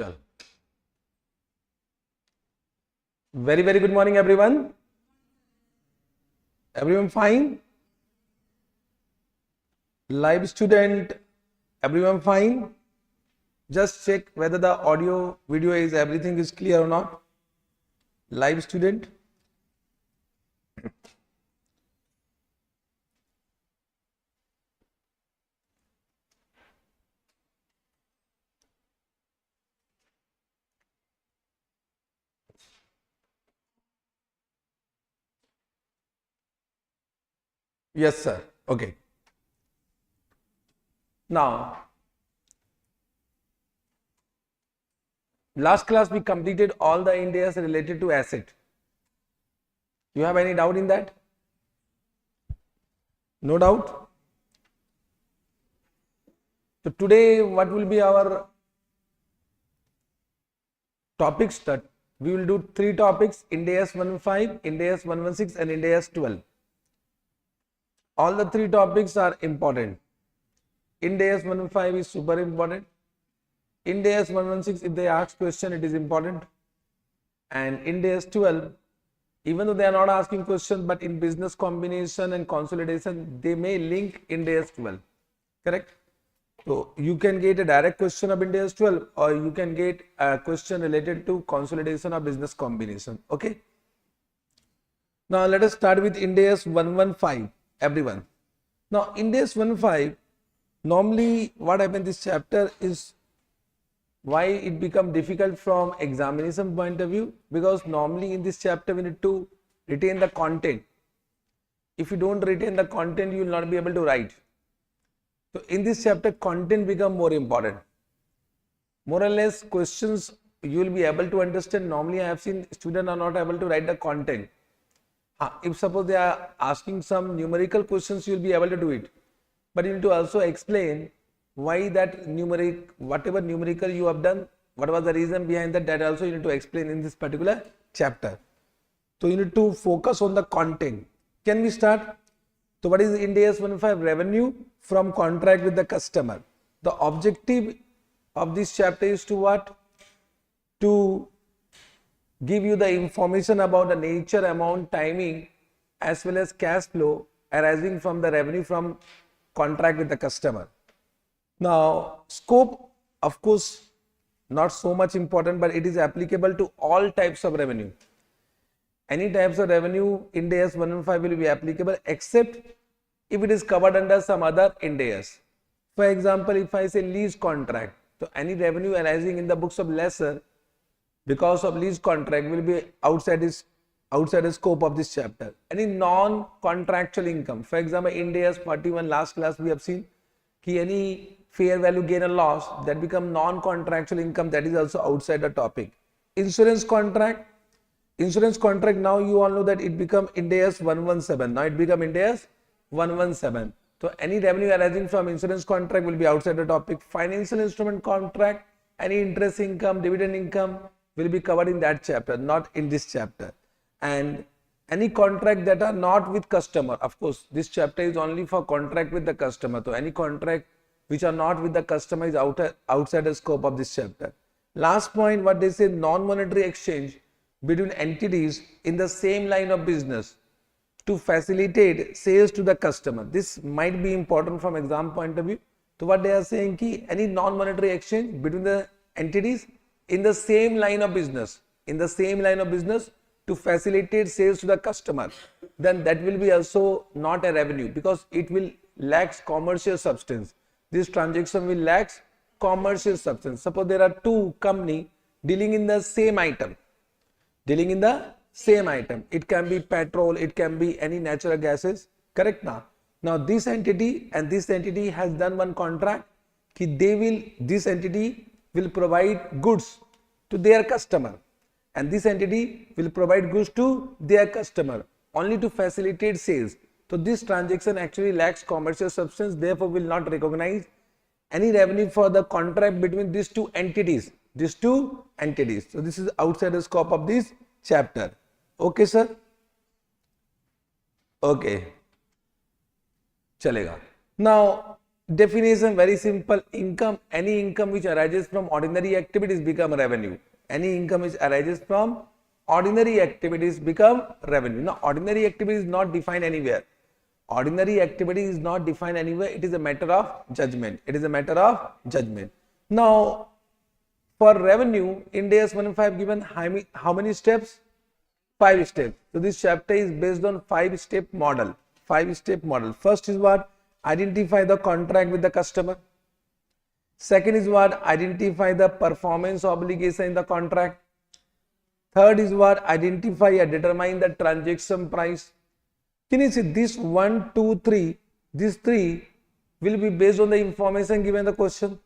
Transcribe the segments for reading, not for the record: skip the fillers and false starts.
चल very very good morning everyone. Everyone fine? Live student, everyone fine? Just check whether the audio video is everything is clear or not. Live student. Yes sir. Okay. Now last class we completed all the Ind AS related to asset. You have any doubt in that? No doubt? So today what will be our topics? That we will do three topics: Ind AS 115, Ind AS 116 and Ind AS 12. All the three topics are important. Ind AS 115 is super important. Ind AS 116, if they ask question, it is important. And Ind AS 12, even though they are not asking questions, but in business combination and consolidation, they may link Ind AS 12. Correct? So you can get a direct question of Ind AS 12, or you can get a question related to consolidation or business combination. Okay? Now let us start with Ind AS 115, everyone. Now Ind AS 115, normally what happens in this chapter is why it become difficult from examination point of view, because normally in this chapter we need to retain the content. If you don't retain the content, you will not be able to write. So in this chapter, content become more important. More or less questions you will be able to understand. Normally I have seen students are not able to write the content. If suppose they are asking some numerical questions, you will be able to do it. But you need to also explain why that whatever numerical you have done, what was the reason behind that, that also you need to explain in this particular chapter. So you need to focus on the content. Can we start? So what is Ind AS 115? Revenue from contract with the customer. The objective of this chapter is to what? To give you the information about the nature, amount, timing, as well as cash flow arising from the revenue from contract with the customer. Now, scope, of course, not so much important, but it is applicable to all types of revenue. Any types of revenue, Ind AS 115 will be applicable, except if it is covered under some other Ind AS. For example, if I say lease contract, so any revenue arising in the books of lessor because of lease contract will be outside the scope of this chapter. Any non-contractual income, for example, Ind AS 41, last class we have seen, any fair value gain or loss that become non-contractual income, that is also outside the topic. Insurance contract now you all know that it become Ind AS 117. Now it become Ind AS 117. So any revenue arising from insurance contract will be outside the topic. Financial instrument contract, any interest income, dividend income will be covered in that chapter, not in this chapter. And any contract that are not with customer, of course this chapter is only for contract with the customer. So any contract which are not with the customer is outside the scope of this chapter. Last point, what they say, non-monetary exchange between entities in the same line of business to facilitate sales to the customer. This might be important from exam point of view. So what they are saying, any non-monetary exchange between the entities in the same line of business, to facilitate sales to the customer, then that will be also not a revenue, because it will lacks commercial substance. This transaction will lacks commercial substance. Suppose there are two companies dealing in the same item. It can be petrol, it can be any natural gases. Correct now? Now this entity and this entity has done one contract. This entity will provide goods to their customer, and this entity will provide goods to their customer only to facilitate sales. So this transaction actually lacks commercial substance, therefore will not recognize any revenue for the contract between these two entities. So this is outside the scope of this chapter. Okay sir? Okay. Chalega. Now Definition very simple. Income, any income which arises from ordinary activities become revenue. Any income which arises from ordinary activities become revenue. Now, ordinary activity is not defined anywhere. Ordinary activity is not defined anywhere. It is a matter of judgment. It is a matter of judgment. Now, for revenue, Ind AS 115 given how many steps? 5 steps. So this chapter is based on 5-step model. 5-step model. First is what? Identify the contract with the customer. Second is what? Identify the performance obligation in the contract. Third is what? Identify and determine the transaction price. Can you see this 1, 2, 3? These 3 will be based on the information given in the question.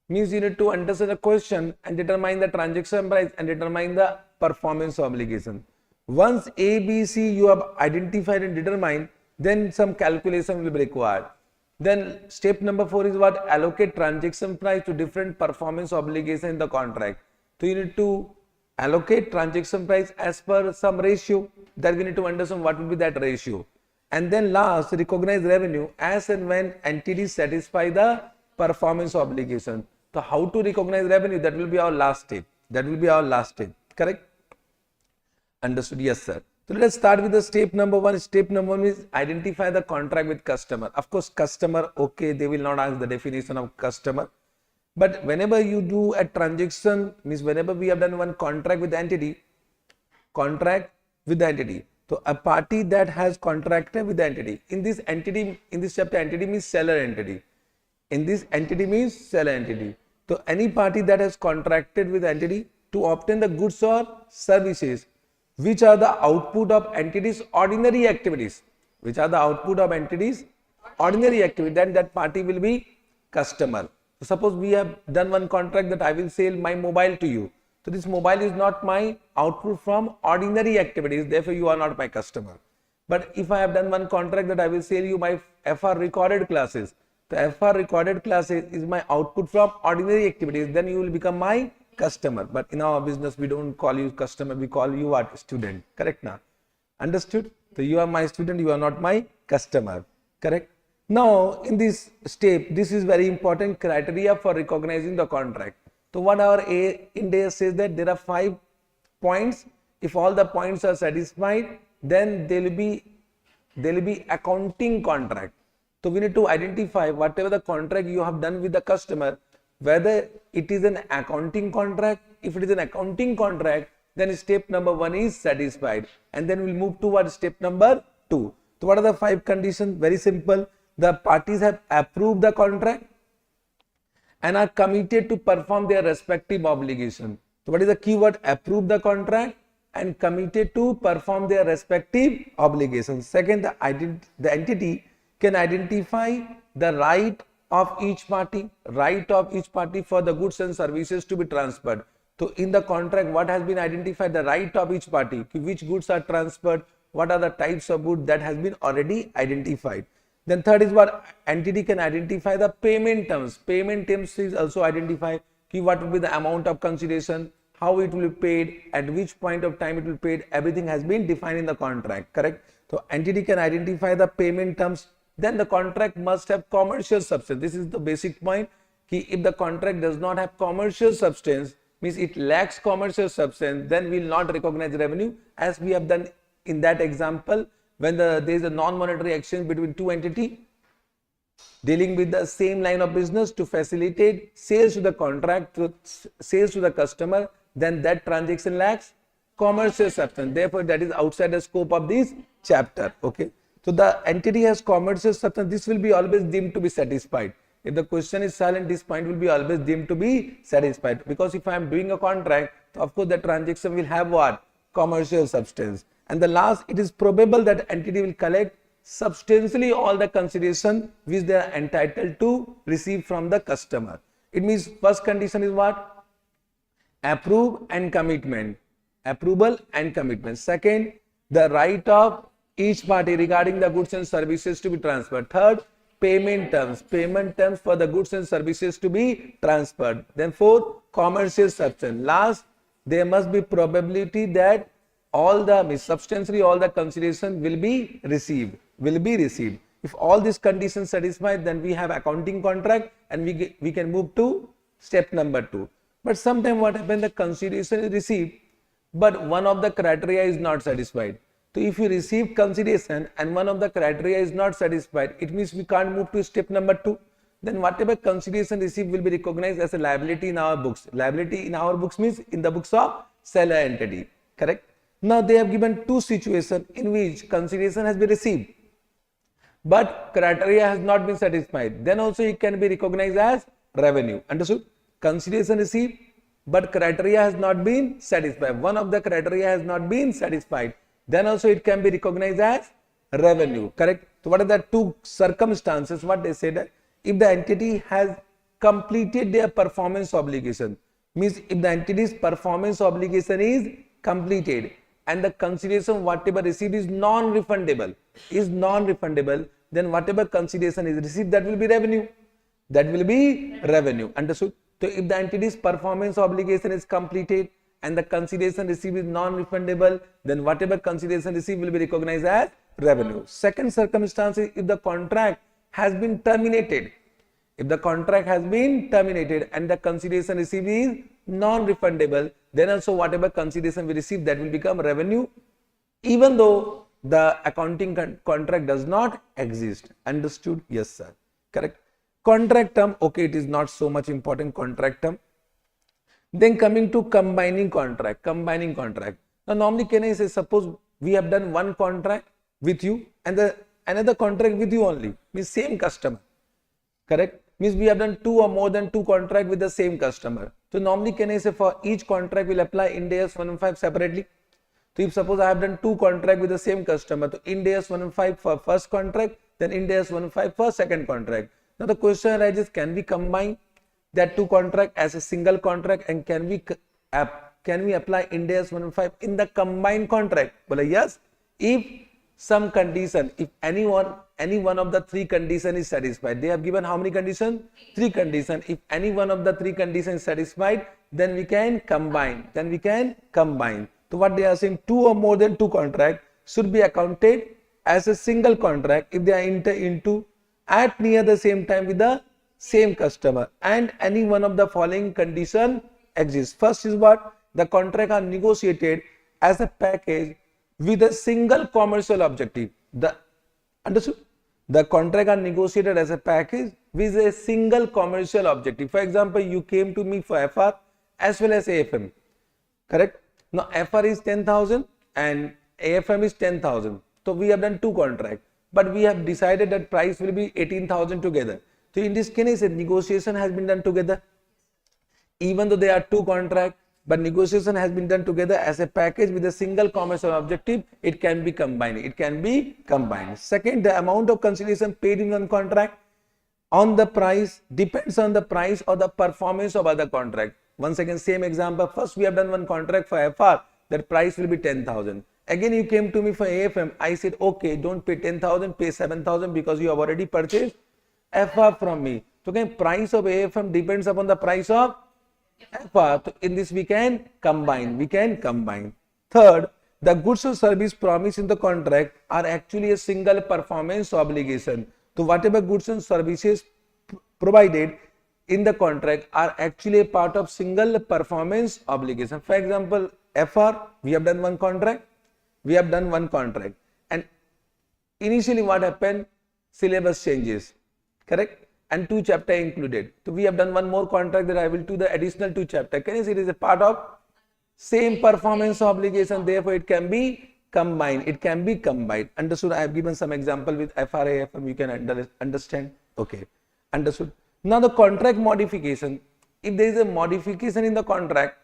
Means you need to understand the question and determine the transaction price and determine the performance obligation. Once A, B, C you have identified and determined, then some calculation will be required. Then step number 4 is what? Allocate transaction price to different performance obligation in the contract. So you need to allocate transaction price as per some ratio, that we need to understand what will be that ratio. And then last, recognize revenue as and when entities satisfy the performance obligation. So how to recognize revenue? That will be our last step. That will be our last step. Correct? Understood? Yes, sir. So let us start with the step number 1. Step number 1 is identify the contract with customer. Of course, customer, okay, they will not ask the definition of customer. But whenever you do a transaction, means whenever we have done one contract with the entity, so a party that has contracted with the entity. In this entity, in this chapter, entity means seller entity. In this entity means seller entity. So any party that has contracted with the entity to obtain the goods or services, which are the output of entities' ordinary activities. Which are the output of entities' ordinary activity, then that party will be customer. So suppose we have done one contract that I will sell my mobile to you. So this mobile is not my output from ordinary activities, therefore you are not my customer. But if I have done one contract that I will sell you my FR recorded classes, the FR recorded classes is my output from ordinary activities, then you will become my customer. But in our business, we don't call you customer, we call you what? Student. Correct now? Understood? So you are my student, you are not my customer. Correct? Now, in this step, this is very important criteria for recognizing the contract. So what our Ind AS says that there are 5 points. If all the points are satisfied, then there will be accounting contract. So we need to identify whatever the contract you have done with the customer, whether it is an accounting contract. If it is an accounting contract, then step number 1 is satisfied, and then we'll move toward step number 2. So what are the 5 conditions? Very simple. The parties have approved the contract and are committed to perform their respective obligation. So what is the keyword? Approve the contract and committed to perform their respective obligations. Second, the entity can identify the right of each party for the goods and services to be transferred. So in the contract, what has been identified? The right of each party, which goods are transferred, what are the types of goods, that has been already identified. Then third is what? Entity can identify the payment terms. Payment terms is also identified. What will be the amount of consideration, how it will be paid, at which point of time it will be paid. Everything has been defined in the contract. Correct? So entity can identify the payment terms. Then the contract must have commercial substance. This is the basic point. If the contract does not have commercial substance, means it lacks commercial substance, then we will not recognize revenue, as we have done in that example when there is a non-monetary exchange between two entities dealing with the same line of business to facilitate sales to the contract, sales to the customer, then that transaction lacks commercial substance. Therefore, that is outside the scope of this chapter. Okay. So the entity has commercial substance. This will be always deemed to be satisfied. If the question is silent, this point will be always deemed to be satisfied. Because if I am doing a contract, of course the transaction will have what? Commercial substance. And the last, it is probable that entity will collect substantially all the consideration which they are entitled to receive from the customer. It means first condition is what? Approve and commitment. Approval and commitment. Second, the right of each party regarding the goods and services to be transferred. Third, payment terms. Payment terms for the goods and services to be transferred. Then fourth, commercial substance. Last, there must be probability that substantially all the consideration will be received. If all these conditions satisfied, then we have accounting contract and we can move to step number 2. But sometimes what happens, the consideration is received, but one of the criteria is not satisfied. So if you receive consideration and one of the criteria is not satisfied, it means we can't move to step number 2. Then whatever consideration received will be recognized as a liability in our books. Liability in our books means in the books of seller entity. Correct? Now they have given 2 situations in which consideration has been received, but criteria has not been satisfied. Then also it can be recognized as revenue. Understood? Consideration received, but criteria has not been satisfied. One of the criteria has not been satisfied. Then also it can be recognized as revenue. Correct? So what are the 2 circumstances? What they said, if the entity has completed their performance obligation, means if the entity's performance obligation is completed and the consideration whatever received is non-refundable, then whatever consideration is received, that will be revenue. That will be revenue. Understood? So if the entity's performance obligation is completed and the consideration received is non-refundable, then whatever consideration received will be recognized as revenue. Second circumstance is if the contract has been terminated. If the contract has been terminated and the consideration received is non-refundable, then also whatever consideration we receive, that will become revenue, even though the accounting contract does not exist. Understood? Yes, sir. Correct. Contract term, okay, it is not so much important, contract term. Then coming to combining contract. Now normally can I say, suppose we have done one contract with you and another contract with you only, means same customer. Correct? Means we have done 2 or more than 2 contract with the same customer. So normally can I say, for each contract we'll apply Ind AS 115 separately. So if suppose I have done 2 contract with the same customer, so Ind AS 115 for first contract, then Ind AS 115 for second contract. Now the question arises, can we combine that 2 contract as a single contract, and can we apply Ind AS 115 in the combined contract? Well, yes, if some condition, if any one of the 3 conditions is satisfied. They have given how many conditions? 3 conditions. If any one of the 3 conditions is satisfied, then we can combine. So what they are saying, 2 or more than 2 contract should be accounted as a single contract if they are entered into at near the same time with the same customer and any one of the following condition exists. First is what? The contract are negotiated as a package with a single commercial objective. Understood? The contract are negotiated as a package with a single commercial objective. For example, you came to me for FR as well as AFM. Correct? Now FR is 10,000 and AFM is 10,000. So we have done 2 contracts, but we have decided that price will be 18,000 together. So in this case, a negotiation has been done together. Even though there are 2 contracts, but negotiation has been done together as a package with a single commercial objective, it can be combined. Second, the amount of consideration paid in one contract on the price depends on the price or the performance of other contract. Once again, same example. First, we have done one contract for FR, that price will be 10,000. Again, you came to me for AFM. I said, okay, don't pay 10,000, pay 7,000 because you have already purchased FR from me. So again, price of AFM depends upon the price of FR. So in this we can combine. Third, the goods or service promised in the contract are actually a single performance obligation. So whatever goods and services provided in the contract are actually a part of single performance obligation. For example, FR, we have done one contract, and initially what happened, syllabus changes, correct, and 2 chapter included. So we have done one more contract that I will do the additional 2 chapter. Can you see it is a part of same performance obligation, therefore it can be combined. Understood? I have given some example with FR, AFM, you can understand. Okay, understood. Now the contract modification, if there is a modification in the contract,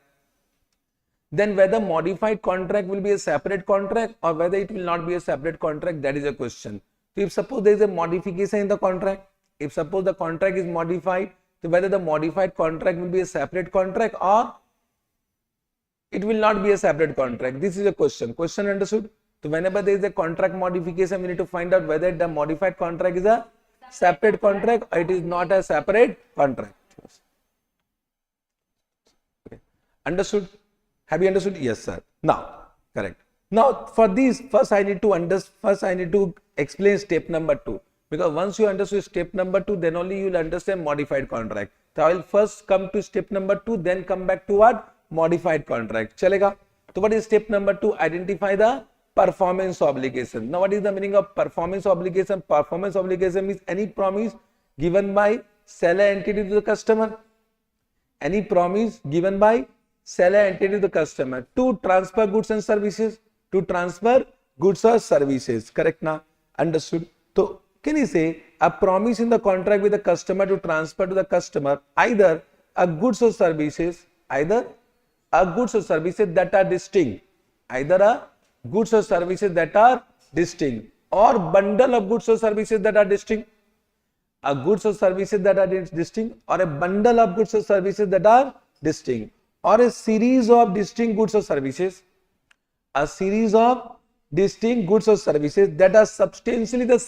then whether modified contract will be a separate contract or whether it will not be a separate contract, that is a question. So if suppose there is a modification in the contract, if suppose the contract is modified, so whether the modified contract will be a separate contract or it will not be a separate contract. This is a question. Question understood? So whenever there is a contract modification, we need to find out whether the modified contract is a separate contract or it is not a separate contract. Okay. Understood? Have you understood? Yes, sir. Now, correct. Now, for this, first I need to explain step number 2. Because once you understand step number 2, then only you will understand modified contract. So I will first come to step number 2, then come back to what? Modified contract. Chalega? So what is step number 2? Identify the performance obligation. Now what is the meaning of performance obligation? Performance obligation means any promise given by seller entity to the customer. Any promise given by seller entity to the customer to transfer goods and services. To transfer goods or services. Correct now? Understood? So can you say a promise in the contract with the customer to transfer to the customer either a goods or services, that are distinct, either a goods or services that are distinct, or bundle of goods or services that are distinct, a goods or services that are distinct, or a bundle of goods or services that are distinct, or a series of distinct goods or services, a series of distinct goods or services that are substantially the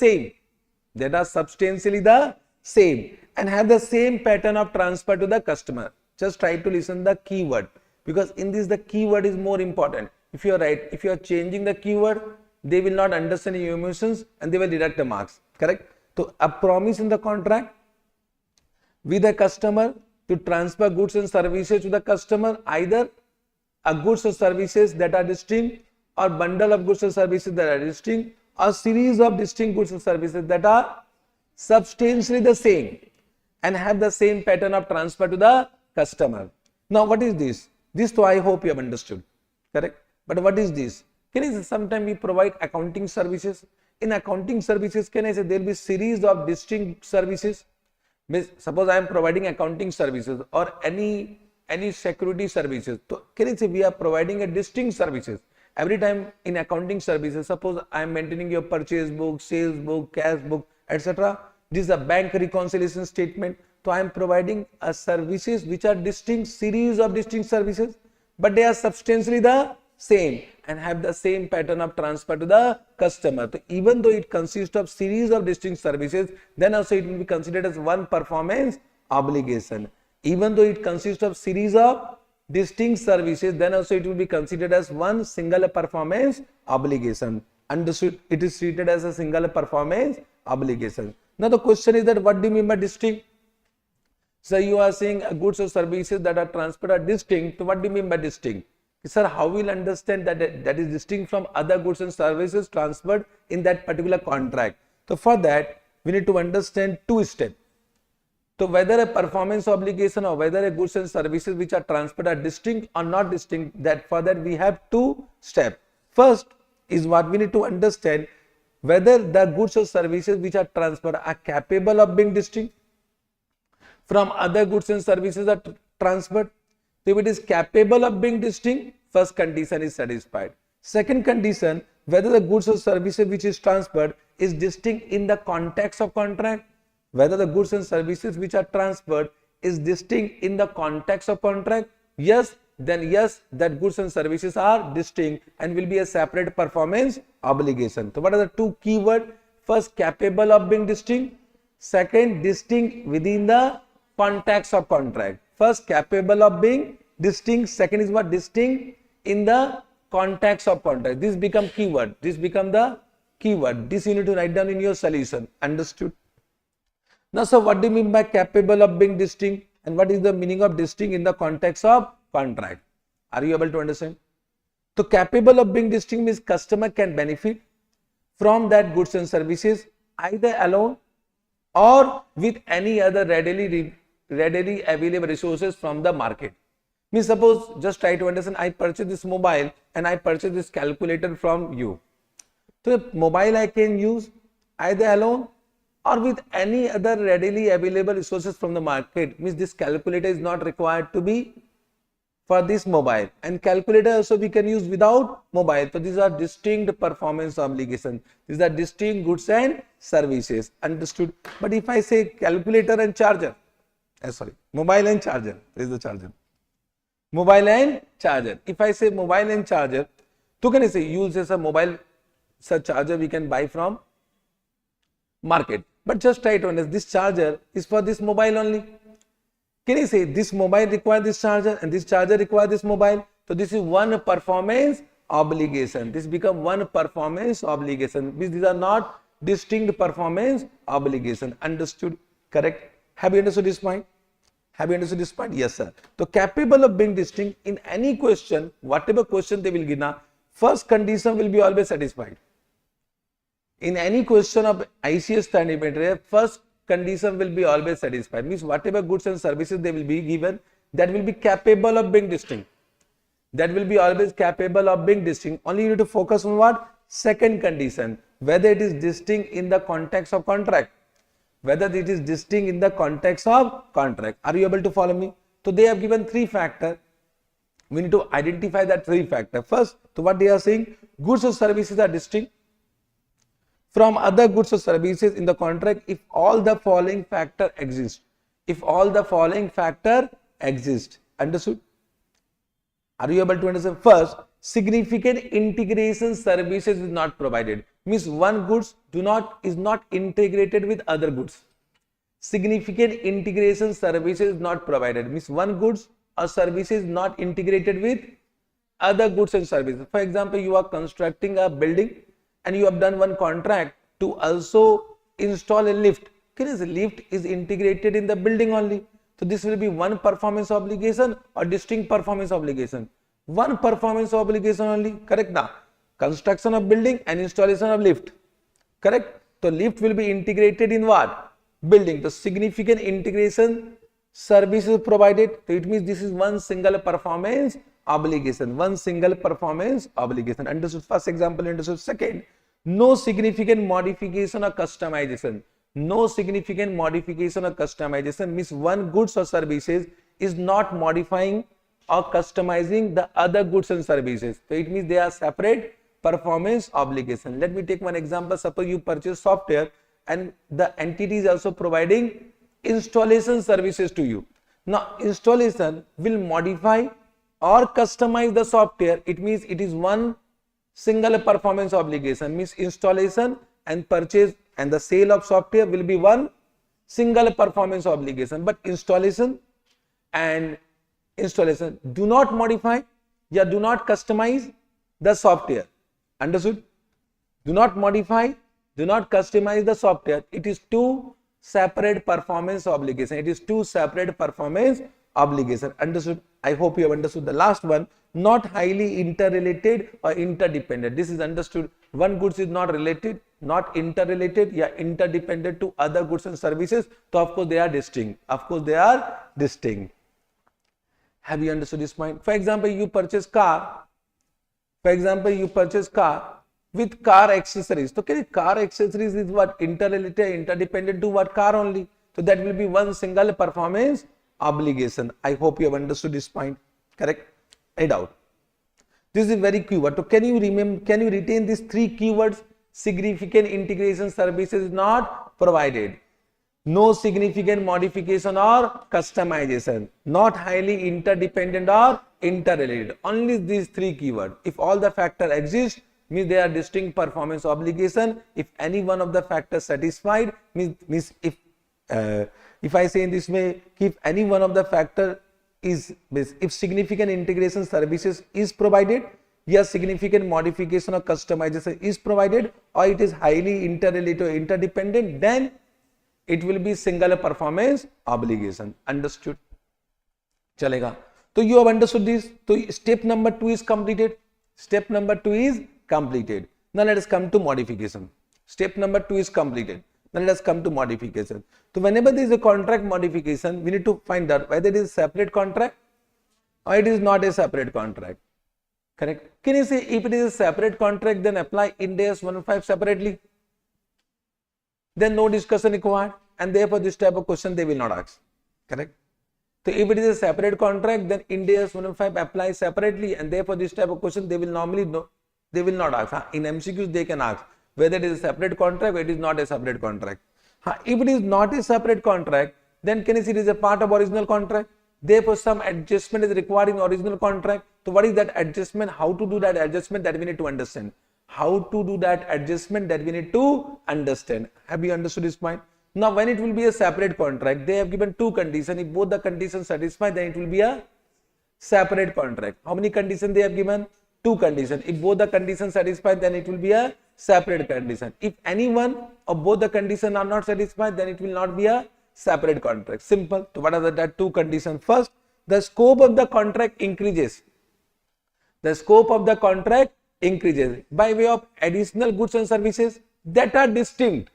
same, and have the same pattern of transfer to the customer. Just try to listen the keyword, because in this the keyword is more important. If you are changing the keyword, they will not understand your emotions and they will deduct the marks. Correct? So a promise in the contract with the customer to transfer goods and services to the customer, either a goods or services that are distinct, or bundle of goods or services that are distinct, or series of distinct goods and services that are substantially the same and have the same pattern of transfer to the customer. Now what is this? This though I hope you have understood. Correct? But what is this? Can I say sometimes we provide accounting services? In accounting services, can I say there will be series of distinct services? Suppose I am providing accounting services or any security services. So can I say we are providing a distinct services? Every time in accounting services, suppose I am maintaining your purchase book, sales book, cash book, etc. This is a bank reconciliation statement. So I am providing a services which are distinct, series of distinct services, but they are substantially the same and have the same pattern of transfer to the customer. So even though it consists of series of distinct services, then also it will be considered as one performance obligation. Even though it consists of series of distinct services, then also it will be considered as one single performance obligation. Understood? It is treated as a single performance obligation. Now the question is that what do you mean by distinct? So you are saying goods or services that are transferred are distinct. So what do you mean by distinct? Sir, how will understand that that is distinct from other goods and services transferred in that particular contract? So for that, we need to understand two steps. So whether a performance obligation or whether a goods and services which are transferred are distinct or not distinct, that for that we have two steps. First is what we need to understand whether the goods or services which are transferred are capable of being distinct from other goods and services are transferred. So if it is capable of being distinct, first condition is satisfied. Second condition, whether the goods or services which is transferred is distinct in the context of contract. Whether the goods and services which are transferred is distinct in the context of contract. Yes, then yes, that goods and services are distinct and will be a separate performance obligation. So what are the two keywords? First, capable of being distinct. Second, distinct within the context of contract. First, capable of being distinct. Second is what? Distinct in the context of contract. This become keyword. This become the keyword. This you need to write down in your solution. Understood? Now, so what do you mean by capable of being distinct, and what is the meaning of distinct in the context of contract? Are you able to understand? So capable of being distinct means customer can benefit from that goods and services either alone or with any other readily available resources from the market. Means suppose, just try to understand, I purchase this mobile and I purchase this calculator from you. So mobile I can use either alone or with any other readily available resources from the market. Means this calculator is not required to be for this mobile, and calculator also we can use without mobile. So these are distinct performance obligations. These are distinct goods and services. Understood? But if I say calculator and charger, mobile and charger, there is the charger. Mobile and charger. If I say mobile and charger, so can I say use as a mobile such charger we can buy from market. But just try to understand, this charger is for this mobile only. Can you say this mobile requires this charger and this charger requires this mobile? So this is one performance obligation. This become one performance obligation. These are not distinct performance obligation. Understood? Correct? Have you understood this point? Have you understood this point? Yes, sir. So capable of being distinct in any question, whatever question they will give now, first condition will be always satisfied. In any question of ICS standard material, first condition will be always satisfied. Means whatever goods and services they will be given, that will be capable of being distinct. That will be always capable of being distinct. Only you need to focus on what? Second condition, whether it is distinct in the context of contract. Whether it is distinct in the context of contract. Are you able to follow me? So they have given three factors. We need to identify that three factors. First, so what they are saying, goods or services are distinct from other goods or services in the contract if all the following factor exist. If all the following factor exist. Understood? Are you able to understand? First, significant integration services is not provided. Means one goods is not integrated with other goods. Significant integration services is not provided. Means one goods or services not integrated with other goods and services. For example, you are constructing a building and you have done one contract to also install a lift. The lift is integrated in the building only. So this will be one performance obligation or distinct performance obligation. One performance obligation only. Correct now? Construction of building and installation of lift. Correct? So lift will be integrated in what? Building. The significant integration services provided. So it means this is one single performance obligation. One single performance obligation. Understood? First example. Understood? Second, no significant modification or customization. No significant modification or customization means one goods or services is not modifying or customizing the other goods and services. So it means they are separate performance obligation. Let me take one example. Suppose you purchase software and the entity is also providing installation services to you. Now installation will modify or customize the software. It means it is one single performance obligation. Means installation and purchase and the sale of software will be one single performance obligation. But installation and installation do not modify or do not customize the software. Understood? Do not modify, do not customize the software. It is two separate performance obligation. It is two separate performance obligation. Understood? I hope you have understood. The last one, not highly interrelated or interdependent. This is understood. One goods is not related, not interrelated, interdependent to other goods and services. So of course they are distinct. Of course they are distinct. Have you understood this point? For example, you purchase car. For example, you purchase car with car accessories. So car accessories is what? Interrelated, interdependent to what? Car only. So that will be one single performance obligation. I hope you have understood this point. Correct? No doubt. This is very keyword. So can you remember? Can you retain these three keywords? Significant integration services is not provided. No significant modification or customization. Not highly interdependent or interrelated. Only these three keywords. If all the factors exist, means they are distinct performance obligation. If any one of the factors satisfied, means if I say in this way, if any one of the factor is, if significant integration services is provided, yes, significant modification or customization is provided, or it is highly interrelated or interdependent, then it will be single performance obligation. Understood? Chalega. So you have understood this. So step number 2 is completed. Step number 2 is completed. Now let us come to modification. Step number 2 is completed. Now let us come to modification. So whenever there is a contract modification, we need to find out whether it is a separate contract or it is not a separate contract. Correct? Can you say if it is a separate contract, then apply Ind AS 115 separately? Then no discussion required, and therefore this type of question they will not ask. Correct? So if it is a separate contract, then Ind AS 115 applies separately, and therefore this type of question they will normally know, they will not ask. In MCQs they can ask whether it is a separate contract or it is not a separate contract. If it is not a separate contract, then can you see it is a part of original contract? Therefore some adjustment is required in original contract. So what is that adjustment? How to do that adjustment? That we need to understand. How to do that adjustment? That we need to understand. Have you understood this point? Now when it will be a separate contract, they have given two conditions. If both the conditions satisfy, then it will be a separate contract. How many conditions they have given? Two conditions. If both the conditions satisfy, then it will be a separate condition. If any one or both the conditions are not satisfied, then it will not be a separate contract. Simple. So what are the two conditions? First, the scope of the contract increases. The scope of the contract increases by way of additional goods and services that are distinct.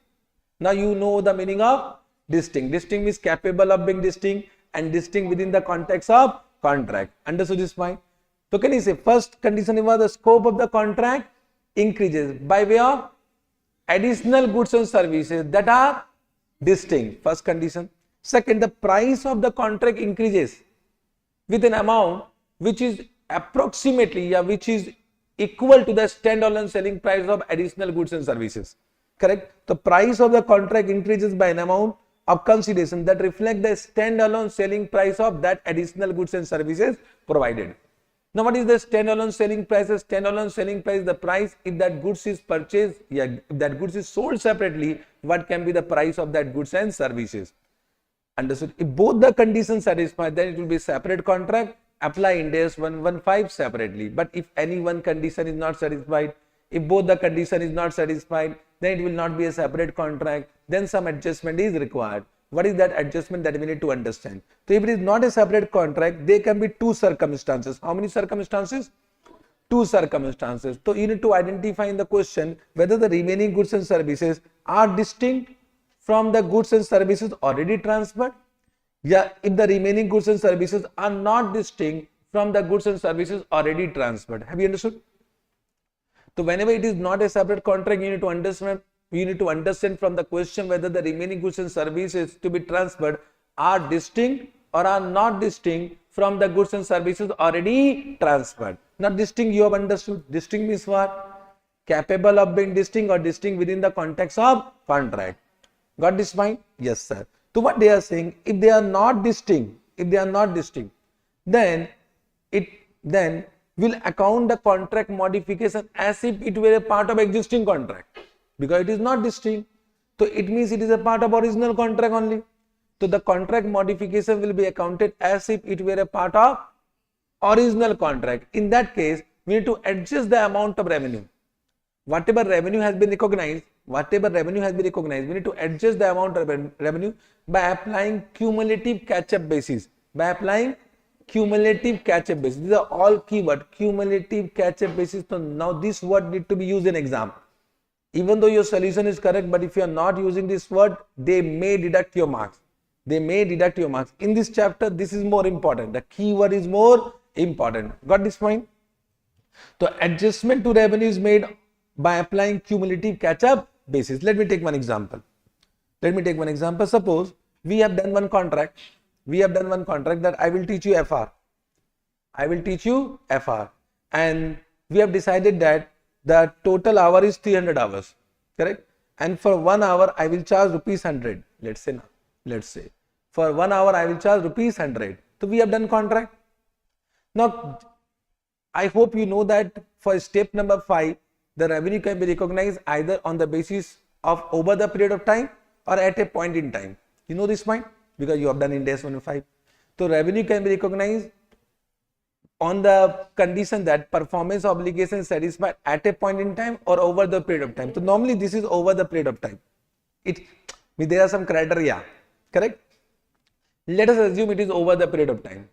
Now you know the meaning of distinct. Distinct means capable of being distinct and distinct within the context of contract. Understood this point? So can you say first condition was the scope of the contract increases by way of additional goods and services that are distinct. First condition. Second, the price of the contract increases with an amount which is approximately, which is equal to the standalone selling price of additional goods and services. Correct? The price of the contract increases by an amount of consideration that reflect the standalone selling price of that additional goods and services provided. Now, what is the standalone selling price? Standalone selling price, the price if that goods is purchased, if that goods is sold separately, what can be the price of that goods and services? Understood? If both the conditions satisfy, then it will be separate contract. Apply Ind AS 115 separately. But if any one condition is not satisfied, if both the condition is not satisfied, then it will not be a separate contract. Then some adjustment is required. What is that adjustment that we need to understand? So if it is not a separate contract, there can be two circumstances. How many circumstances? Two circumstances. So you need to identify in the question whether the remaining goods and services are distinct from the goods and services already transferred. Yeah, if the remaining goods and services are not distinct from the goods and services already transferred. Have you understood? So whenever it is not a separate contract, you need to understand from the question whether the remaining goods and services to be transferred are distinct or are not distinct from the goods and services already transferred. Not distinct, you have understood. Distinct means what? Capable of being distinct or distinct within the context of contract. Got this point? Yes, sir. So what they are saying, if they are not distinct, then will account the contract modification as if it were a part of existing contract, because it is not distinct. So it means it is a part of original contract only. So the contract modification will be accounted as if it were a part of original contract. In that case, we need to adjust the amount of revenue. Whatever revenue has been recognized, we need to adjust the amount of revenue by applying cumulative catch-up basis. These are all keywords, cumulative catch-up basis. So now this word need to be used in exam. Even though your solution is correct, but if you are not using this word, they may deduct your marks. In this chapter, this is more important. The keyword is more important. Got this point? So adjustment to revenue is made by applying cumulative catch-up basis. Let me take one example. Suppose we have done one contract. That I will teach you FR. And we have decided that the total hour is 300 hours. Correct? And for 1 hour, I will charge rupees 100. Let's say. For 1 hour, I will charge rupees 100. So we have done contract. Now, I hope you know that for step number 5, the revenue can be recognized either on the basis of over the period of time or at a point in time. You know this point because you have done Ind AS 115. So revenue can be recognized on the condition that performance obligation is satisfied at a point in time or over the period of time. So normally this is over the period of time. There are some criteria, correct? Let us assume it is over the period of time.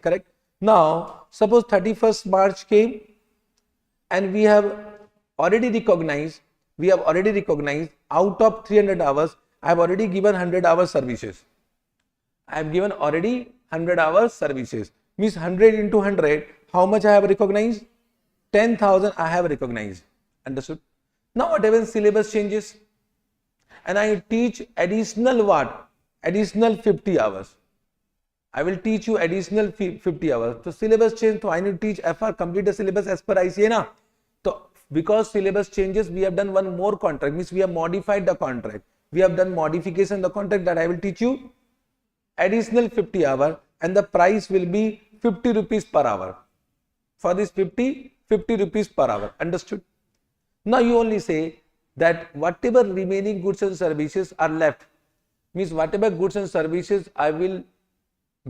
Correct? Now, suppose 31st March came and we have already recognized out of 300 hours, I have already given 100 hours services. Means 100 into 100, how much I have recognized? 10,000 I have recognized. Understood? Now what happens? Syllabus changes and I teach additional what? Additional 50 hours. I will teach you additional 50 hours. So syllabus change, so I need to teach FR, complete the syllabus as per ICA na. So because syllabus changes, we have done one more contract, means we have modified the contract. We have done modification in the contract that I will teach you additional 50 hours and the price will be 50 rupees per hour. For this 50 rupees per hour. Understood? Now you only say that whatever remaining goods and services are left, means whatever goods and services I will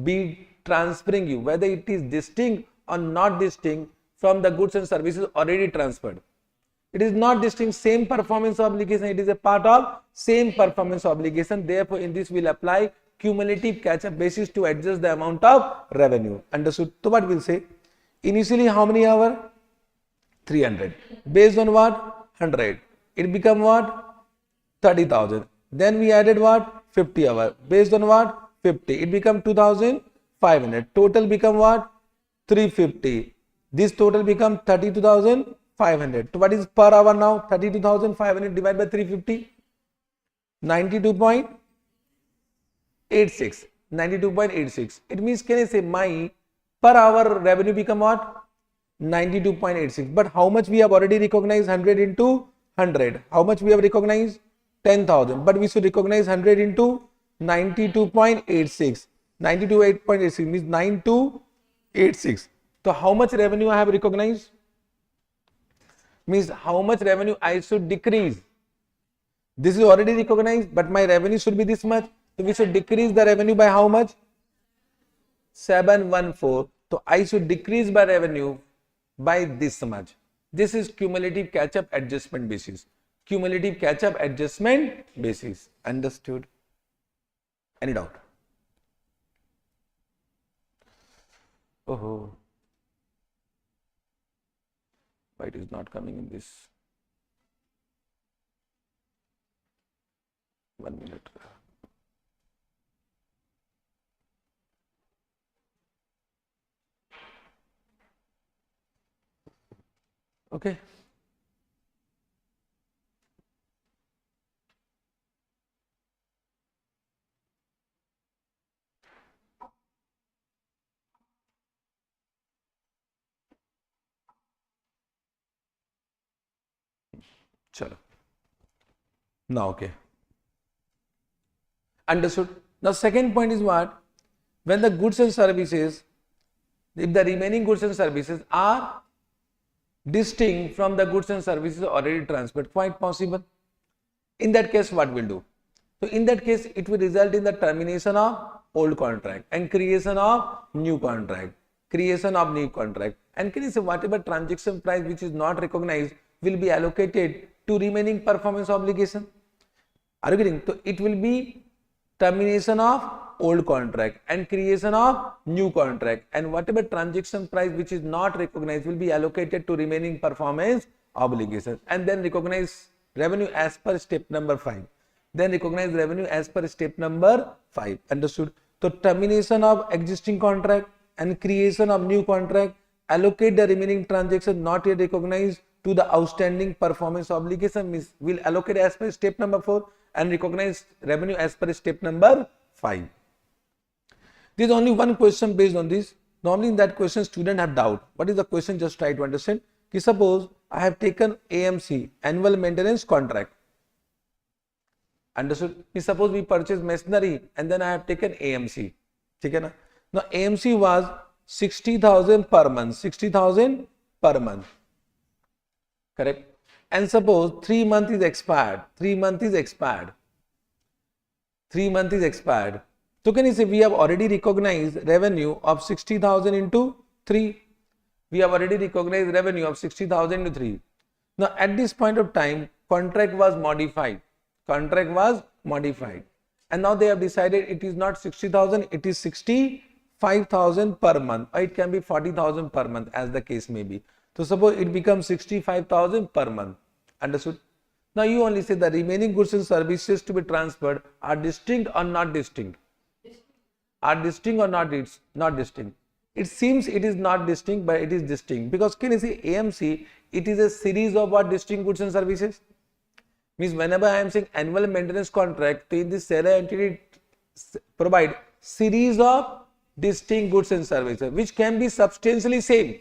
be transferring you, whether it is distinct or not distinct from the goods and services already transferred. It is not distinct same performance obligation. It is a part of same performance obligation. Therefore, in this we'll apply cumulative catch-up basis to adjust the amount of revenue. Understood? So what we'll say? Initially, how many hour? 300. Based on what? 100. It become what? 30,000. Then we added what? 50 hour. Based on what? 50. It become 2,500. Total become what? 350. This total become 32,500. So what is per hour now? 32,500 divided by 350. 92.86. 92.86. It means, can I say my per hour revenue become what? 92.86. But how much we have already recognized? 100 into 100. How much we have recognized? 10,000. But we should recognize 100 into 92.86. 92.86 means 9286. So how much revenue I have recognized? Means how much revenue I should decrease. This is already recognized, but my revenue should be this much. So we should decrease the revenue by how much? 714. So I should decrease my revenue by this much. This is cumulative catch-up adjustment basis. Cumulative catch-up adjustment basis. Understood? Any doubt? Oh, why it is not coming in this? 1 minute. Okay. Chalo. Now, okay. Understood. Now, second point is what? When the goods and services, if the remaining goods and services are distinct from the goods and services already transferred, quite possible. In that case, what we'll do? So, in that case, it will result in the termination of old contract and creation of new contract. Creation of new contract. And can you say whatever transaction price which is not recognized will be allocated to remaining performance obligation? Are you getting? So, it will be termination of old contract and creation of new contract, and whatever transaction price which is not recognized will be allocated to remaining performance obligations, and then recognize revenue as per step number 5. Then recognize revenue as per step number 5. Understood? So, termination of existing contract and creation of new contract, allocate the remaining transaction not yet recognized to the outstanding performance obligation, means will allocate as per step number 4 and recognize revenue as per step number 5. There is only one question based on this. Normally in that question student have doubt. What is the question? Just try to understand. Ki suppose I have taken AMC, annual maintenance contract. Understood? Suppose we purchase machinery and then I have taken AMC. Okay, na? Now AMC was 60,000 per month. 60,000 per month. Correct? And suppose 3 months is expired. 3 months is expired. 3 months is expired. So can you say we have already recognized revenue of 60,000 into 3. We have already recognized revenue of 60,000 into 3. Now at this point of time, contract was modified. Contract was modified. And now they have decided it is not 60,000, it is 65,000 per month. Or it can be 40,000 per month as the case may be. So suppose it becomes 65,000 per month. Understood? Now you only say the remaining goods and services to be transferred are distinct or not distinct? Are distinct or not distinct? It seems it is not distinct, but it is distinct, because can you see AMC, it is a series of what distinct goods and services? Means whenever I am saying annual maintenance contract, in this seller entity provide series of distinct goods and services which can be substantially same.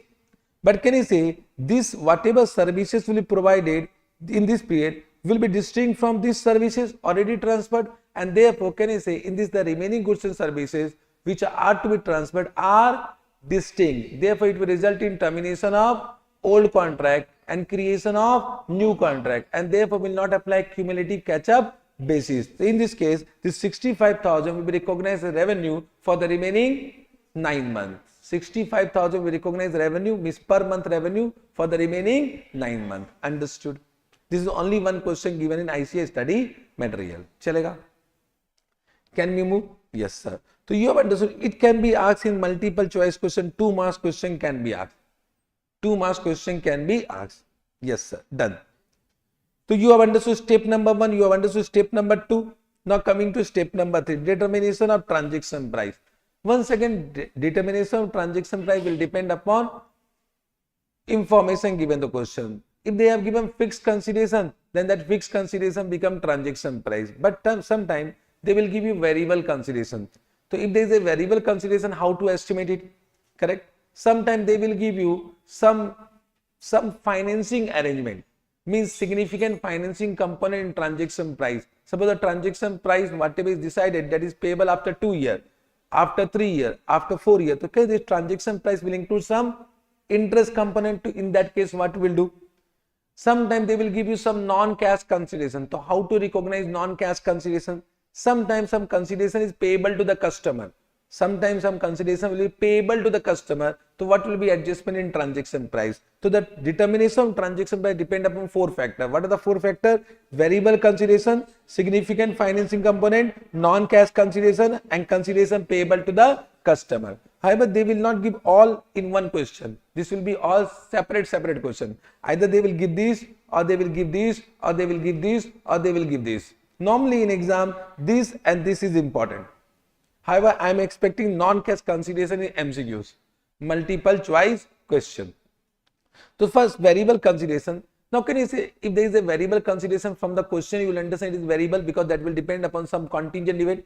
But can you say this whatever services will be provided in this period will be distinct from these services already transferred, and therefore can you say in this the remaining goods and services which are to be transferred are distinct. Therefore it will result in termination of old contract and creation of new contract, and therefore will not apply cumulative catch-up basis. So in this case, this 65,000 will be recognized as revenue for the remaining 9 months. 65,000 we recognize revenue, means per month revenue for the remaining 9 months. Understood? This is only one question given in ICA study material. Chalega? Can we move? Yes, sir. So you have understood, it can be asked in multiple choice question, 2 marks question can be asked. 2 marks question can be asked. Yes, sir. Done. So you have understood step number 1, you have understood step number 2. Now coming to step number 3, determination of transaction price. Once again, determination of transaction price will depend upon information given the question. If they have given fixed consideration, then that fixed consideration become transaction price. But sometimes they will give you variable consideration. So if there is a variable consideration, how to estimate it? Correct? Sometimes they will give you some financing arrangement, means significant financing component in transaction price. Suppose the transaction price, whatever is decided, that is payable after 2 years, after 3 years, after 4 years. Okay, this transaction price will include some interest component. In that case, what will do? Sometimes they will give you some non-cash consideration. So how to recognize non-cash consideration? Sometimes some consideration is payable to the customer. Sometimes some consideration will be payable to the customer. So what will be adjustment in transaction price? So the determination of transaction price depend upon 4 factors. What are the 4 factors? Variable consideration, significant financing component, non-cash consideration, and consideration payable to the customer. However, they will not give all in one question. This will be all separate question. Either they will give this, or they will give this, or they will give this, or they will give this. Normally in exam, this and this is important. However, I am expecting non-cash consideration in MCQs, multiple choice question. So first, variable consideration. Now can you say, if there is a variable consideration from the question, you will understand it is variable because that will depend upon some contingent event.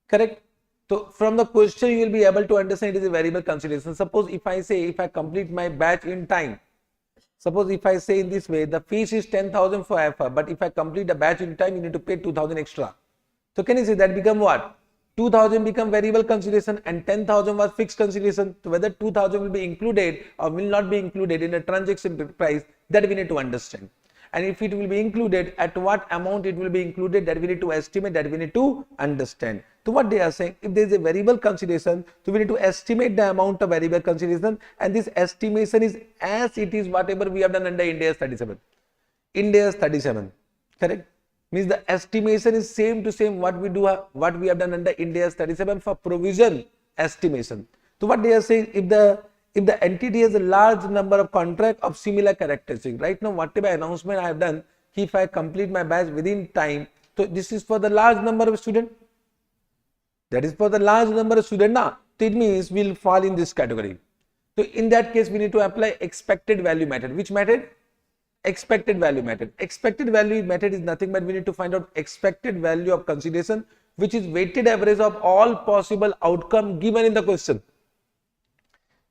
Correct? So from the question, you will be able to understand it is a variable consideration. Suppose if I say, if I complete my batch in time, suppose if I say in this way, the fees is 10,000 for FR, but if I complete the batch in time, you need to pay 2,000 extra. So can you say that become what? 2,000 become variable consideration and 10,000 was fixed consideration. So whether 2,000 will be included or will not be included in a transaction price, that we need to understand. And if it will be included, at what amount it will be included, that we need to estimate, that we need to understand. So what they are saying, if there is a variable consideration, so we need to estimate the amount of variable consideration, and this estimation is as it is whatever we have done under Ind AS 37. Ind AS 37, correct? Means the estimation is same to same what we have done under Ind AS 37 for provision estimation. So what they are saying, if the entity has a large number of contract of similar characteristics, right now whatever announcement I have done, if I complete my batch within time, so this is for the large number of students. That is for the large number of students now. So it means we will fall in this category. So in that case, we need to apply expected value method. Which method? Expected value method. Expected value method is nothing but we need to find out expected value of consideration, which is weighted average of all possible outcome given in the question.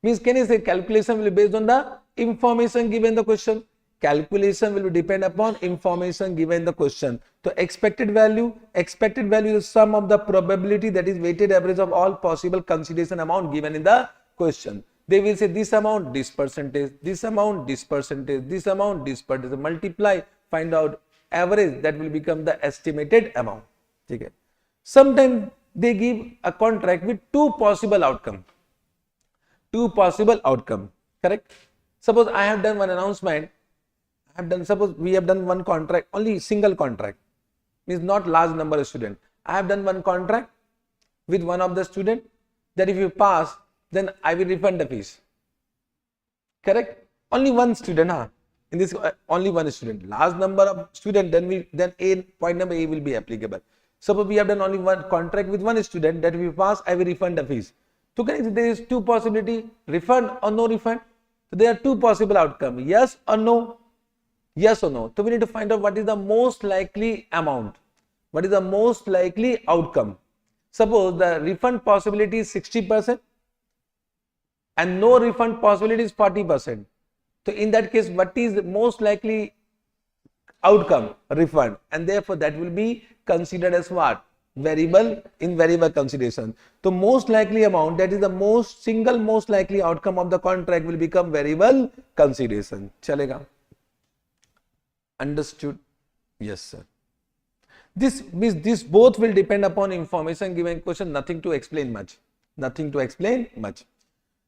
Means can you say calculation will be based on the information given in the question? Calculation will depend upon information given in the question. So expected value is the sum of the probability, that is weighted average of all possible consideration amount given in the question. They will say this amount, this percentage, this amount, this percentage, this amount, this percentage, multiply, find out average, that will become the estimated amount. Okay. Sometimes they give a contract with 2 possible outcome. 2 possible outcome, correct? Suppose I have done one announcement, suppose we have done one contract, only single contract, means not large number of students. I have done one contract with one of the student, that if you pass, then I will refund the fees. Correct? Only one student, in this only one student. Large number of student, then point number A will be applicable. Suppose we have done only one contract with one student, that if you pass, I will refund the fees. So can you say there is 2 possibility, refund or no refund? So there are 2 possible outcomes, yes or no. Yes or no. So we need to find out what is the most likely amount. What is the most likely outcome? Suppose the refund possibility is 60%. And no refund possibility is 40%. So in that case, what is the most likely outcome? Refund. And therefore that will be considered as what? Variable in variable consideration. So most likely amount, that is the single most likely outcome of the contract, will become variable consideration. Chalega? Understood? Yes, sir. This both will depend upon information given question, nothing to explain much. Nothing to explain much.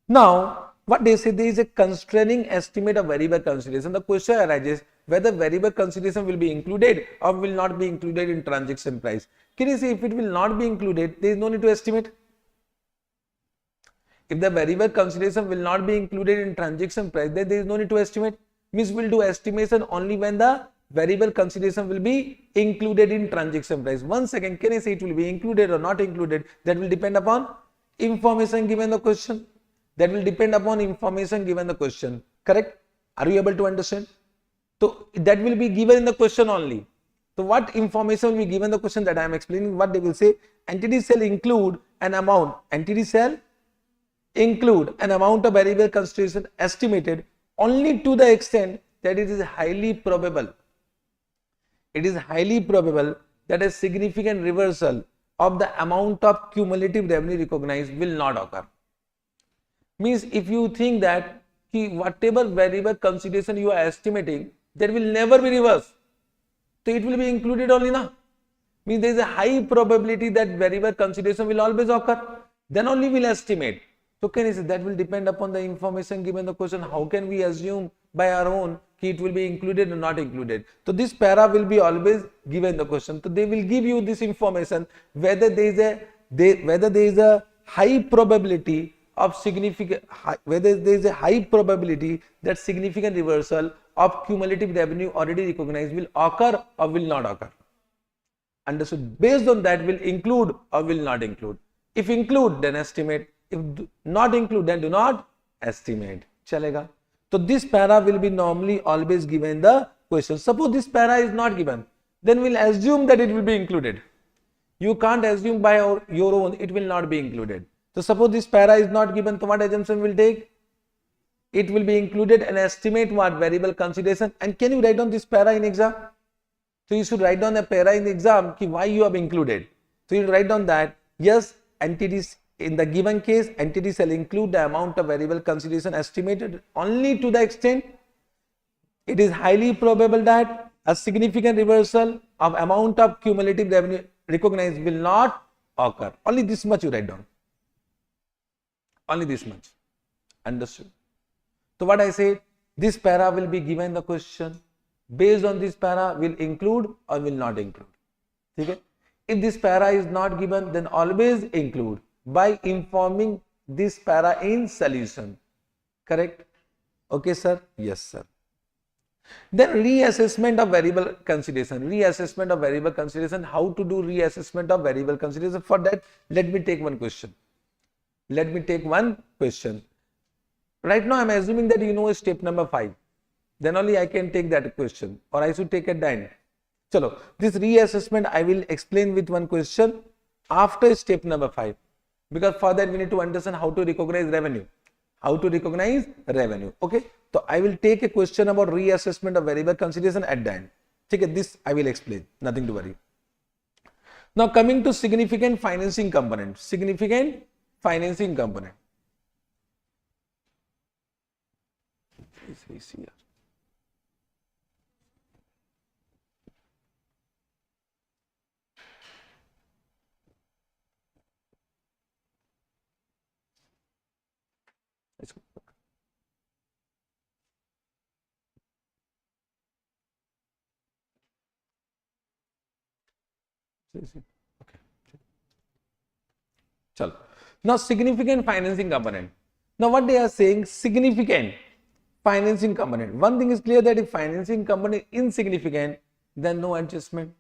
Now, what they say, there is a constraining estimate of variable consideration. The question arises whether variable consideration will be included or will not be included in transaction price. Can you see, if it will not be included, there is no need to estimate. If the variable consideration will not be included in transaction price, then there is no need to estimate. Means we'll do estimation only when the variable consideration will be included in transaction price. One second, can I say it will be included or not included? That will depend upon information given the question. That will depend upon information given the question. Correct? Are you able to understand? So that will be given in the question only. So what information will be given the question, that I am explaining? What they will say, entity shall include an amount. Entity shall include an amount of variable consideration estimated only to the extent that it is highly probable. It is highly probable that a significant reversal of the amount of cumulative revenue recognized will not occur. Means if you think that whatever variable consideration you are estimating, that will never be reversed, so it will be included only now. Means there is a high probability that variable consideration will always occur, then only we'll estimate. So can you say that will depend upon the information given the question? How can we assume by our own it will be included or not included? So this para will be always given the question. So they will give you this information whether there is a high probability of significant, whether there is a high probability that significant reversal of cumulative revenue already recognized will occur or will not occur. Understood? Based on that, will include or will not include. If include, then estimate. If not include, then do not estimate. Chalega. So this para will be normally always given the question. Suppose this para is not given, then we'll assume that it will be included. You can't assume by your own it will not be included. So suppose this para is not given, so what assumption will take? It will be included and estimate what? Variable consideration. And can you write down this para in exam? So you should write down a para in the exam why you have included. So you write down that yes, entities in the given case, entity shall include the amount of variable consideration estimated only to the extent it is highly probable that a significant reversal of amount of cumulative revenue recognized will not occur. Only this much you write down. Only this much. Understood? So what I said, this para will be given the question. Based on this para, will include or will not include. Okay? If this para is not given, then always include by informing this para in solution. Correct? Okay, sir? Yes, sir. Then reassessment of variable consideration. Reassessment of variable consideration. How to do reassessment of variable consideration? For that, let me take one question. Let me take one question. Right now, I am assuming that you know step number 5. Then only I can take that question, or I should take it down. Chalo, this reassessment I will explain with one question after step number 5. Because for that we need to understand how to recognize revenue. How to recognize revenue. Okay. So I will take a question about reassessment of variable consideration at the end. Okay, this I will explain. Nothing to worry. Now coming to significant financing component. Significant financing component. Here. Okay. Chalo. Now significant financing component. Now what they are saying, significant financing component. One thing is clear, that if financing component is insignificant, then no adjustment.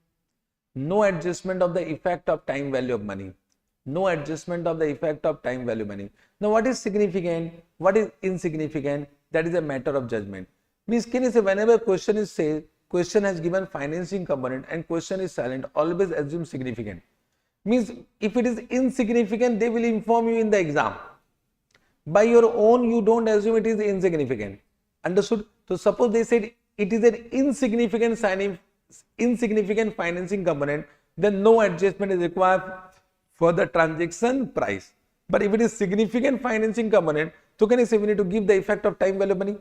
No adjustment of the effect of time value of money. No adjustment of the effect of time value money. Now what is significant? What is insignificant? That is a matter of judgment. Means can you say, whenever question is say, question has given financing component and question is silent, always assume significant. Means if it is insignificant, they will inform you in the exam. By your own, you don't assume it is insignificant. Understood? So suppose they said it is an insignificant financing component, then no adjustment is required for the transaction price. But if it is significant financing component, so can you say we need to give the effect of time value money?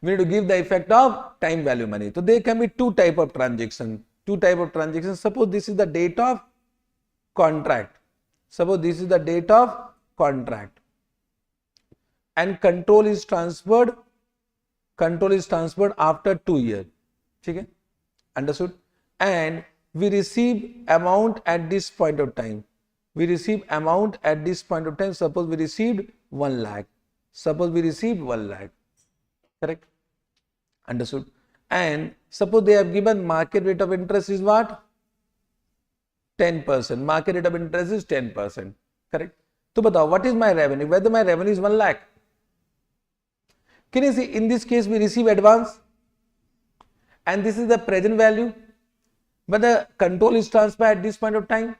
We need to give the effect of time value money. So there can be two type of transaction. Suppose this is the date of contract. Suppose this is the date of contract. and control is transferred after 2 years. Okay, understood? And we receive amount at this point of time. Suppose we received 1 lakh. Correct? Understood? And suppose they have given market rate of interest is what? 10%. Market rate of interest is 10%. Correct? So, batao, what is my revenue? Whether my revenue is 1 lakh. Can you see, in this case we receive advance and this is the present value, but the control is transferred at this point of time.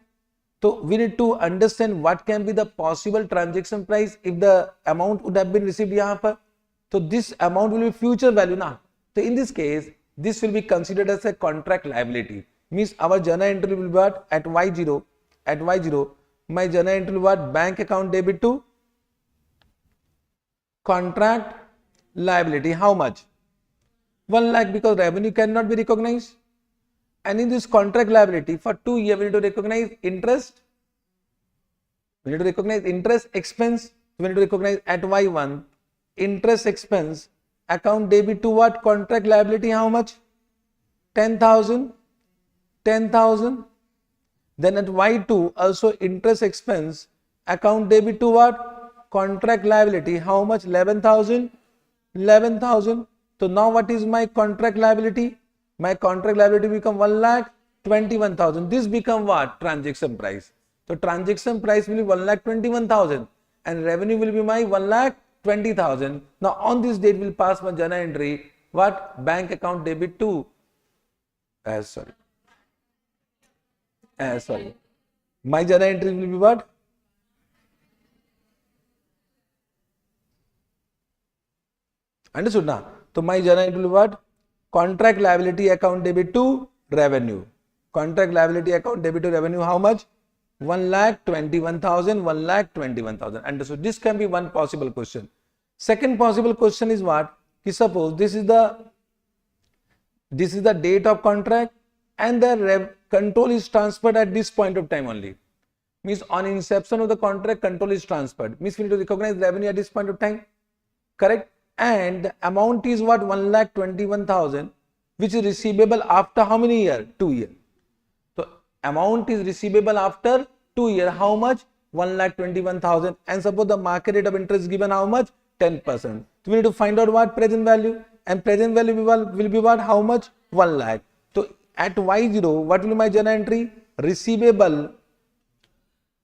So we need to understand what can be the possible transaction price if the amount would have been received here. So this amount will be future value now. So in this case, this will be considered as a contract liability. Means our journal entry will be what? At Y0, my journal entry will be what? Bank account debit to contract liability. How much? 1 lakh, because revenue cannot be recognized. And in this contract liability for 2 years, we need to recognize interest. We need to recognize interest expense. We need to recognize at Y1 interest expense account debit to what? Contract liability. How much? 10,000. Then at Y2 also interest expense account debit to what? Contract liability. How much? 11,000. So now what is my contract liability? My contract liability become 1,21,000. This become what? Transaction price. So transaction price will be 1,21,000 and revenue will be my 1,20,000. Now on this date will pass my journal entry. What? Bank account debit to my journal entry will be what? Understood now? So my journal entry will be what? Contract liability account debit to revenue. Contract liability account debit to revenue. How much? 1,21,000. Understood? This can be one possible question. Second possible question is what? Suppose this is the date of contract and the control is transferred at this point of time only. Means on inception of the contract, control is transferred. Means we need to recognize revenue at this point of time. Correct? And the amount is what? 1,21,000, which is receivable after how many years? 2 years. So amount is receivable after 2 years. How much? 1,21,000. And suppose the market rate of interest is given how much? 10%. So we need to find out what? Present value. And present value will be what? How much? 1 lakh. So at Y0, what will be my journal entry? Receivable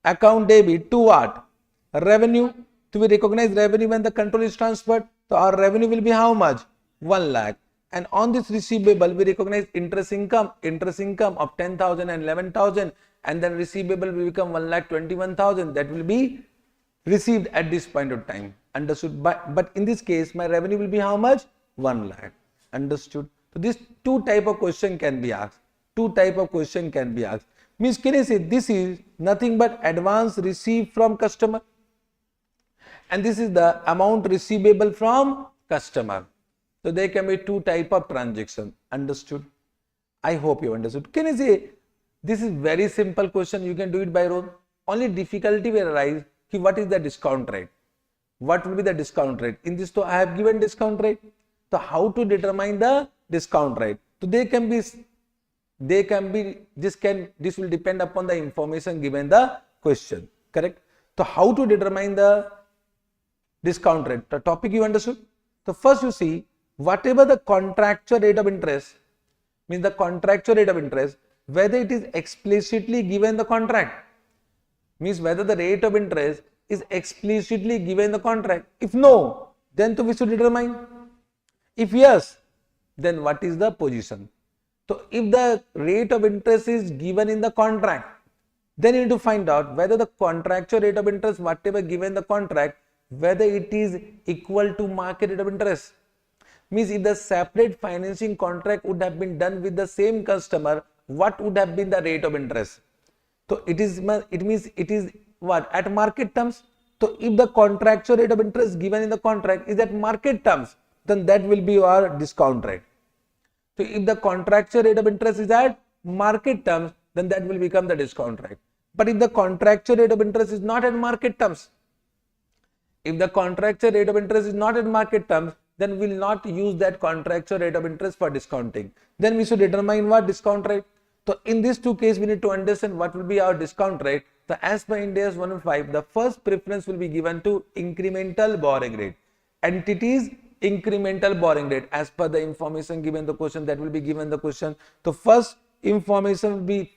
account debit to what? Revenue. So we recognize revenue when the control is transferred. So our revenue will be how much? 1 lakh. And on this receivable, we recognize interest income of 10,000 and 11,000. And then receivable will become 1,21,000. That will be received at this point of time. Understood? But in this case, my revenue will be how much? 1 lakh. Understood? So these two type of question can be asked. Means can I say this is nothing but advance received from customer. And this is the amount receivable from customer. So there can be two type of transaction. Understood? I hope you understood. Can I say this is very simple question. You can do it by rote. Only difficulty will arise. What is the discount rate? What will be the discount rate? In this, so I have given discount rate. So how to determine the discount rate? So this will depend upon the information given the question. Correct? So how to determine the discount rate? The topic you understood? So first you see whatever the contractual rate of interest, means the contractual rate of interest, whether it is explicitly given the contract, means whether the rate of interest is explicitly given the contract. If no, then we should determine. If yes, then what is the position? So if the rate of interest is given in the contract, then you need to find out whether the contractual rate of interest, whatever given the contract, whether it is equal to market rate of interest. Means if the separate financing contract would have been done with the same customer, what would have been the rate of interest? So it means it is what? At market terms. So if the contractual rate of interest given in the contract is at market terms, then that will be our discount rate. So if the contractual rate of interest is at market terms, then that will become the discount rate. But if the contractual rate of interest is not at market terms, If the contractual rate of interest is not in market terms, then we will not use that contractual rate of interest for discounting. Then we should determine what discount rate. So in these two cases, we need to understand what will be our discount rate. So as per Ind AS 115, the first preference will be given to incremental borrowing rate. Entities incremental borrowing rate as per the information given the question, that will be given the question. So first information will be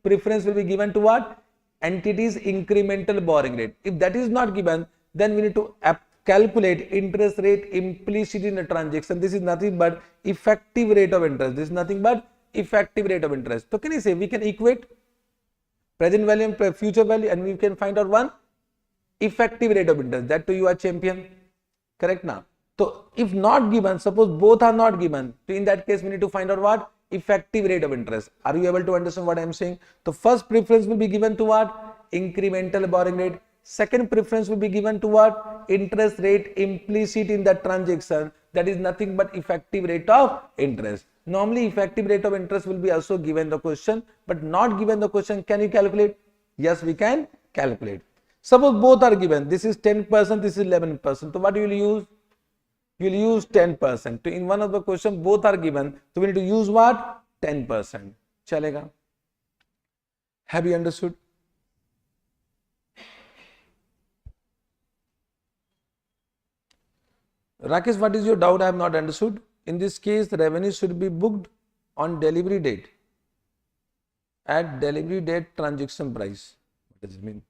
preference will be given to what? Entities incremental borrowing rate. If that is not given, then we need to calculate interest rate implicit in the transaction. This is nothing but effective rate of interest. This is nothing but effective rate of interest. So can you say we can equate present value and future value, and we can find out one effective rate of interest. That too you are champion. Correct now. So if not given, suppose both are not given, so in that case we need to find out what? Effective rate of interest. Are you able to understand what I am saying? The first preference will be given to what? Incremental borrowing rate. Second preference will be given to what? Interest rate implicit in the transaction. That is nothing but effective rate of interest. Normally effective rate of interest will be also given the question, but not given the question. Can you calculate? Yes, we can calculate. Suppose both are given. This is 10%, this is 11%. So what you will use? You will use 10%. So in one of the question both are given. So we need to use what? 10%. Chalega. Have you understood? Rakesh, what is your doubt? I have not understood. In this case, the revenue should be booked on delivery date at delivery date transaction price. What does it mean?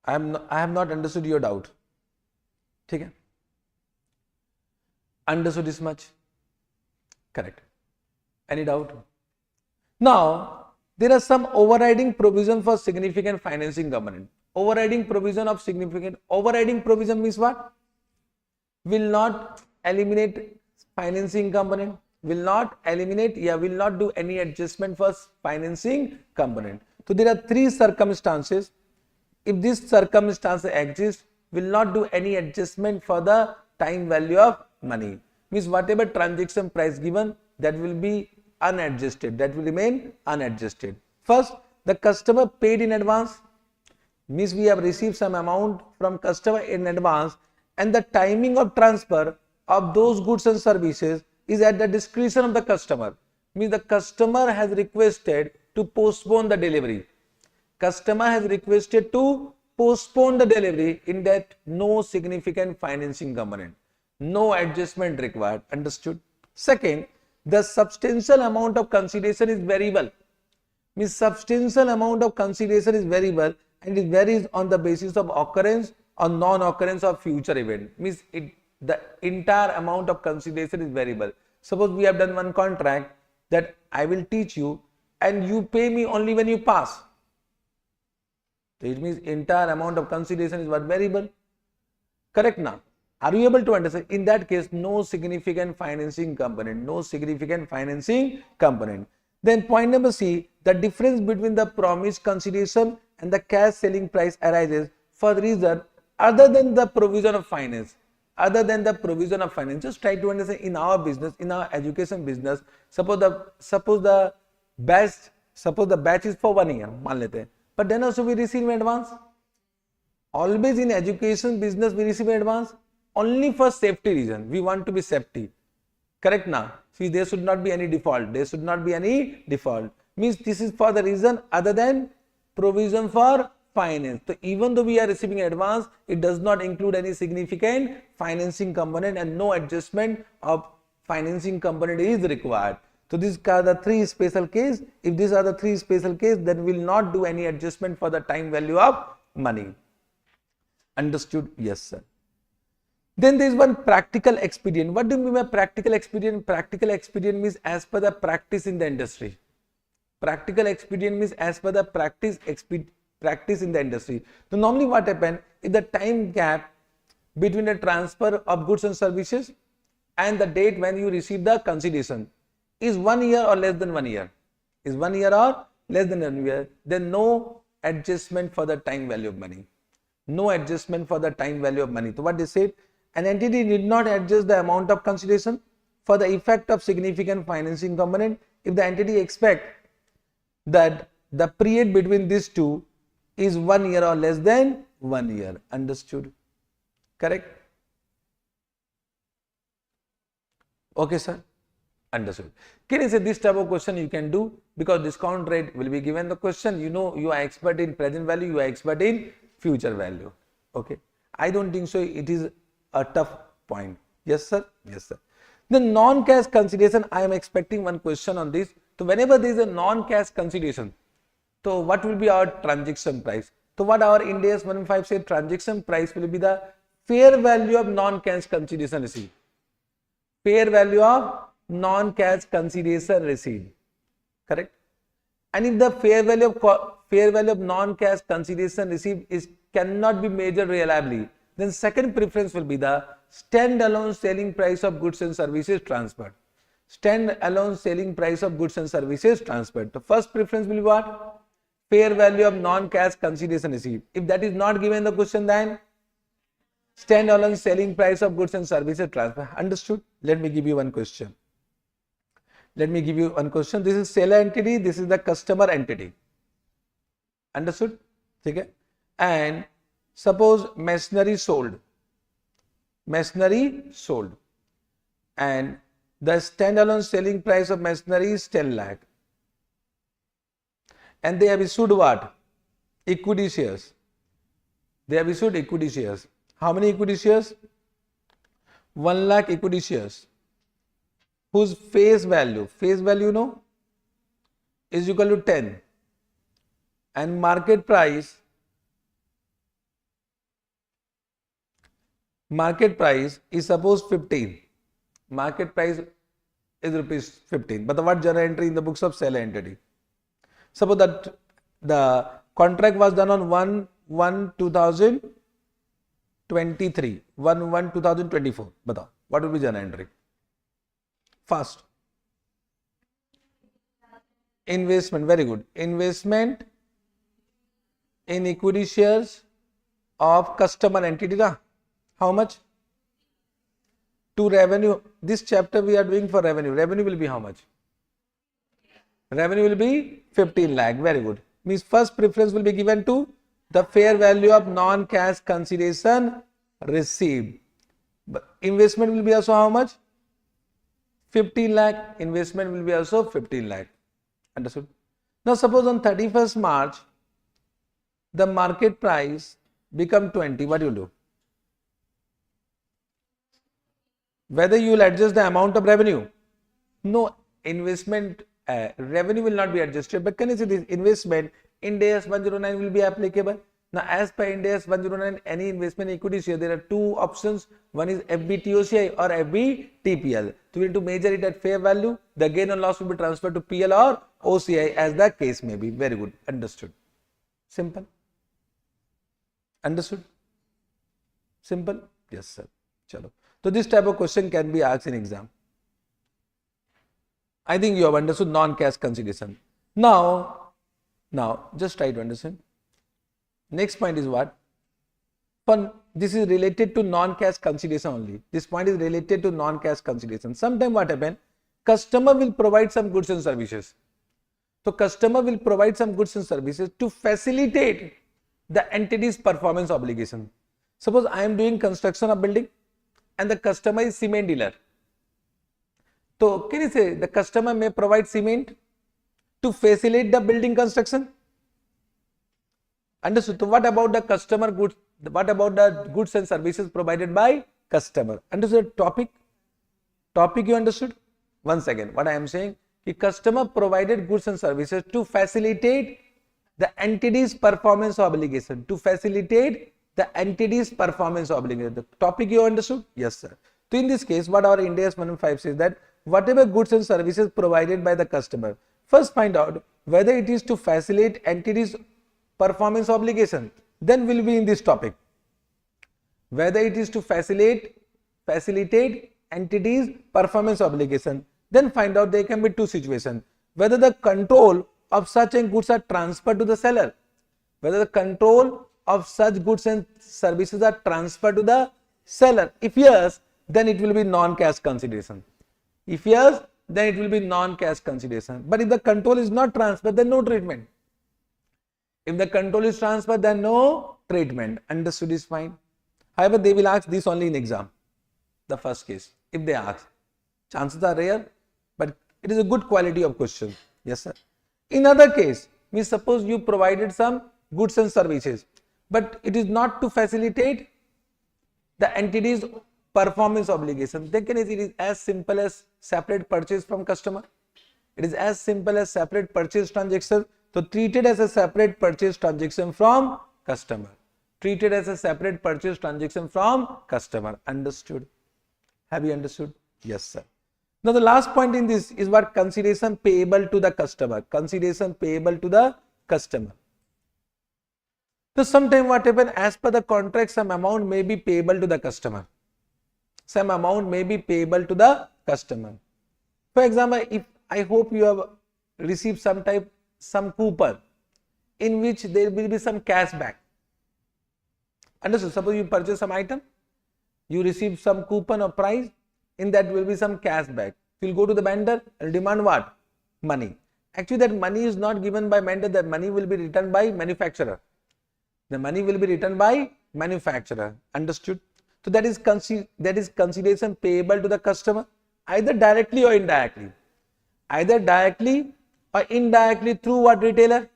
I have not understood your doubt. Okay? Understood this much? Correct. Any doubt? Now, there are some overriding provision for significant financing component. Overriding provision means what? Will not eliminate financing component, will not do any adjustment for financing component. So there are three circumstances. If this circumstance exists, will not do any adjustment for the time value of money. Means whatever transaction price given, that will be unadjusted, that will remain unadjusted. First, the customer paid in advance. Means we have received some amount from customer in advance, and the timing of transfer of those goods and services is at the discretion of the customer. Means the customer has requested to postpone the delivery. Customer has requested to postpone the delivery, in that no significant financing component, no adjustment required. Understood? Second, the substantial amount of consideration is variable. Means substantial amount of consideration is variable, and it varies on the basis of occurrence or non-occurrence of future event. Means the entire amount of consideration is variable. Suppose we have done one contract that I will teach you and you pay me only when you pass. So it means entire amount of consideration is what? Variable. Correct now? Are you able to understand? In that case, no significant financing component, no significant financing component. Then point number C, the difference between the promised consideration and the cash selling price arises for the reason other than the provision of finance. Other than the provision of finance. Just try to understand, in our business, in our education business, suppose the batch is for 1 year, मान लेते हैं, but then also we receive in advance. Always in education business we receive in advance only for safety reason. We want to be safety. Correct now? See, there should not be any default. There should not be any default. Means this is for the reason other than provision for finance. So even though we are receiving advance, it does not include any significant financing component, and no adjustment of financing component is required. So these are the three special cases. If these are the three special cases, then we will not do any adjustment for the time value of money. Understood? Yes, sir. Then there is one practical expedient. What do you mean by practical expedient? Practical expedient means as per the practice in the industry. Practical expedient means as per the practice in the industry. So normally what happens, if the time gap between the transfer of goods and services and the date when you receive the consideration is 1 year or less than 1 year, is 1 year or less than 1 year, then no adjustment for the time value of money. No adjustment for the time value of money. So what they said, an entity need not adjust the amount of consideration for the effect of significant financing component if the entity expect that the period between these two is 1 year or less than 1 year. Understood? Correct? Okay, sir? Understood. Can you say this type of question you can do, because discount rate will be given the question, you know, you are expert in present value, you are expert in future value. Okay. I don't think so it is a tough point. Yes, sir? Yes, sir. The non-cash consideration, I am expecting one question on this. So whenever there is a non-cash consideration, so what will be our transaction price? So what our Ind AS 115 said, transaction price will be the fair value of non-cash consideration received. Fair value of non-cash consideration received. Correct? And if the fair value of non-cash consideration received cannot be measured reliably, then second preference will be the stand-alone selling price of goods and services transferred. Stand-alone selling price of goods and services transferred. The first preference will be what? Fair value of non-cash consideration received. If that is not given in the question, then stand-alone selling price of goods and services transferred. Understood? Let me give you one question. This is seller entity, this is the customer entity. Understood? Okay? And suppose machinery sold. And the standalone selling price of machinery is 10 lakh. And they have issued what? Equity shares. How many equity shares? 1 lakh equity shares, whose face value no, is equal to 10, and market price is suppose 15. Market price is rupees 15. But what journal entry in the books of seller entity? Suppose that the contract was done on 1/1/2023, 1/1/2024. Batao, what will be journal entry? Fast. Investment, very good. Investment in equity shares of customer entity. How much? To revenue. This chapter we are doing for revenue. Revenue will be how much? Revenue will be 15 lakh. Very good. Means first preference will be given to the fair value of non-cash consideration received. But investment will be also how much? 15 lakh. Investment will be also 15 lakh. Understood? Now suppose on 31st March, the market price become 20. What you will do? Whether you will adjust the amount of revenue? No, investment revenue will not be adjusted. But can you see this investment? Ind AS 109 will be applicable. Now, as per Ind AS 109, any investment equity share, there are two options. One is FBTOCI or FBTPL. So, we need to measure it at fair value. The gain or loss will be transferred to PL or OCI as the case may be. Very good. Understood. Simple. Understood? Simple? Yes, sir. Chalo. So, this type of question can be asked in exam. I think you have understood non-cash consideration. Now, just try to understand. Next point is what? This is related to non-cash consideration only. This point is related to non-cash consideration. Sometimes what happens? Customer will provide some goods and services. So, customer will provide some goods and services to facilitate the entity's performance obligation. Suppose I am doing construction of building and the customer is cement dealer. So, can you say the customer may provide cement to facilitate the building construction? Understood? So, what about the customer goods? What about the goods and services provided by customer? Understood topic? Topic you understood? Once again, what I am saying, the customer provided goods and services to facilitate the entity's performance obligation. To facilitate the entity's performance obligation. The topic you understood? Yes, sir. So, in this case, what our Ind AS 115 says that whatever goods and services provided by the customer, first find out whether it is to facilitate entity's performance obligation, then will be in this topic. Whether it is to facilitate entity's performance obligation, then find out there can be two situations. Whether the control of such goods are transferred to the seller, whether the control of such goods and services are transferred to the seller. If yes, then it will be non-cash consideration. If yes, then it will be non-cash consideration. But if the control is not transferred, then no treatment. If the control is transferred, then no treatment. Understood is fine. However, they will ask this only in exam. The first case, if they ask. Chances are rare, but it is a good quality of question. Yes, sir. In other case, we suppose you provided some goods and services, but it is not to facilitate the entity's performance obligation. Then it is as simple as separate purchase from customer. It is as simple as separate purchase transaction. So treated as a separate purchase transaction from customer. Treated as a separate purchase transaction from customer. Understood? Have you understood? Yes, sir. Now the last point in this is what consideration payable to the customer. Consideration payable to the customer. So sometime what happens, as per the contract, some amount may be payable to the customer. Some amount may be payable to the customer. For example, if I hope you have received some coupon in which there will be some cash back. Understood? Suppose you purchase some item, you receive some coupon or price, in that will be some cash back. You will go to the vendor and demand what? Money. Actually, that money is not given by vendor, that money will be returned by manufacturer. The money will be returned by manufacturer. Understood? So that is consideration payable to the customer, either directly or indirectly. Either directly or indirectly through what? Retailer,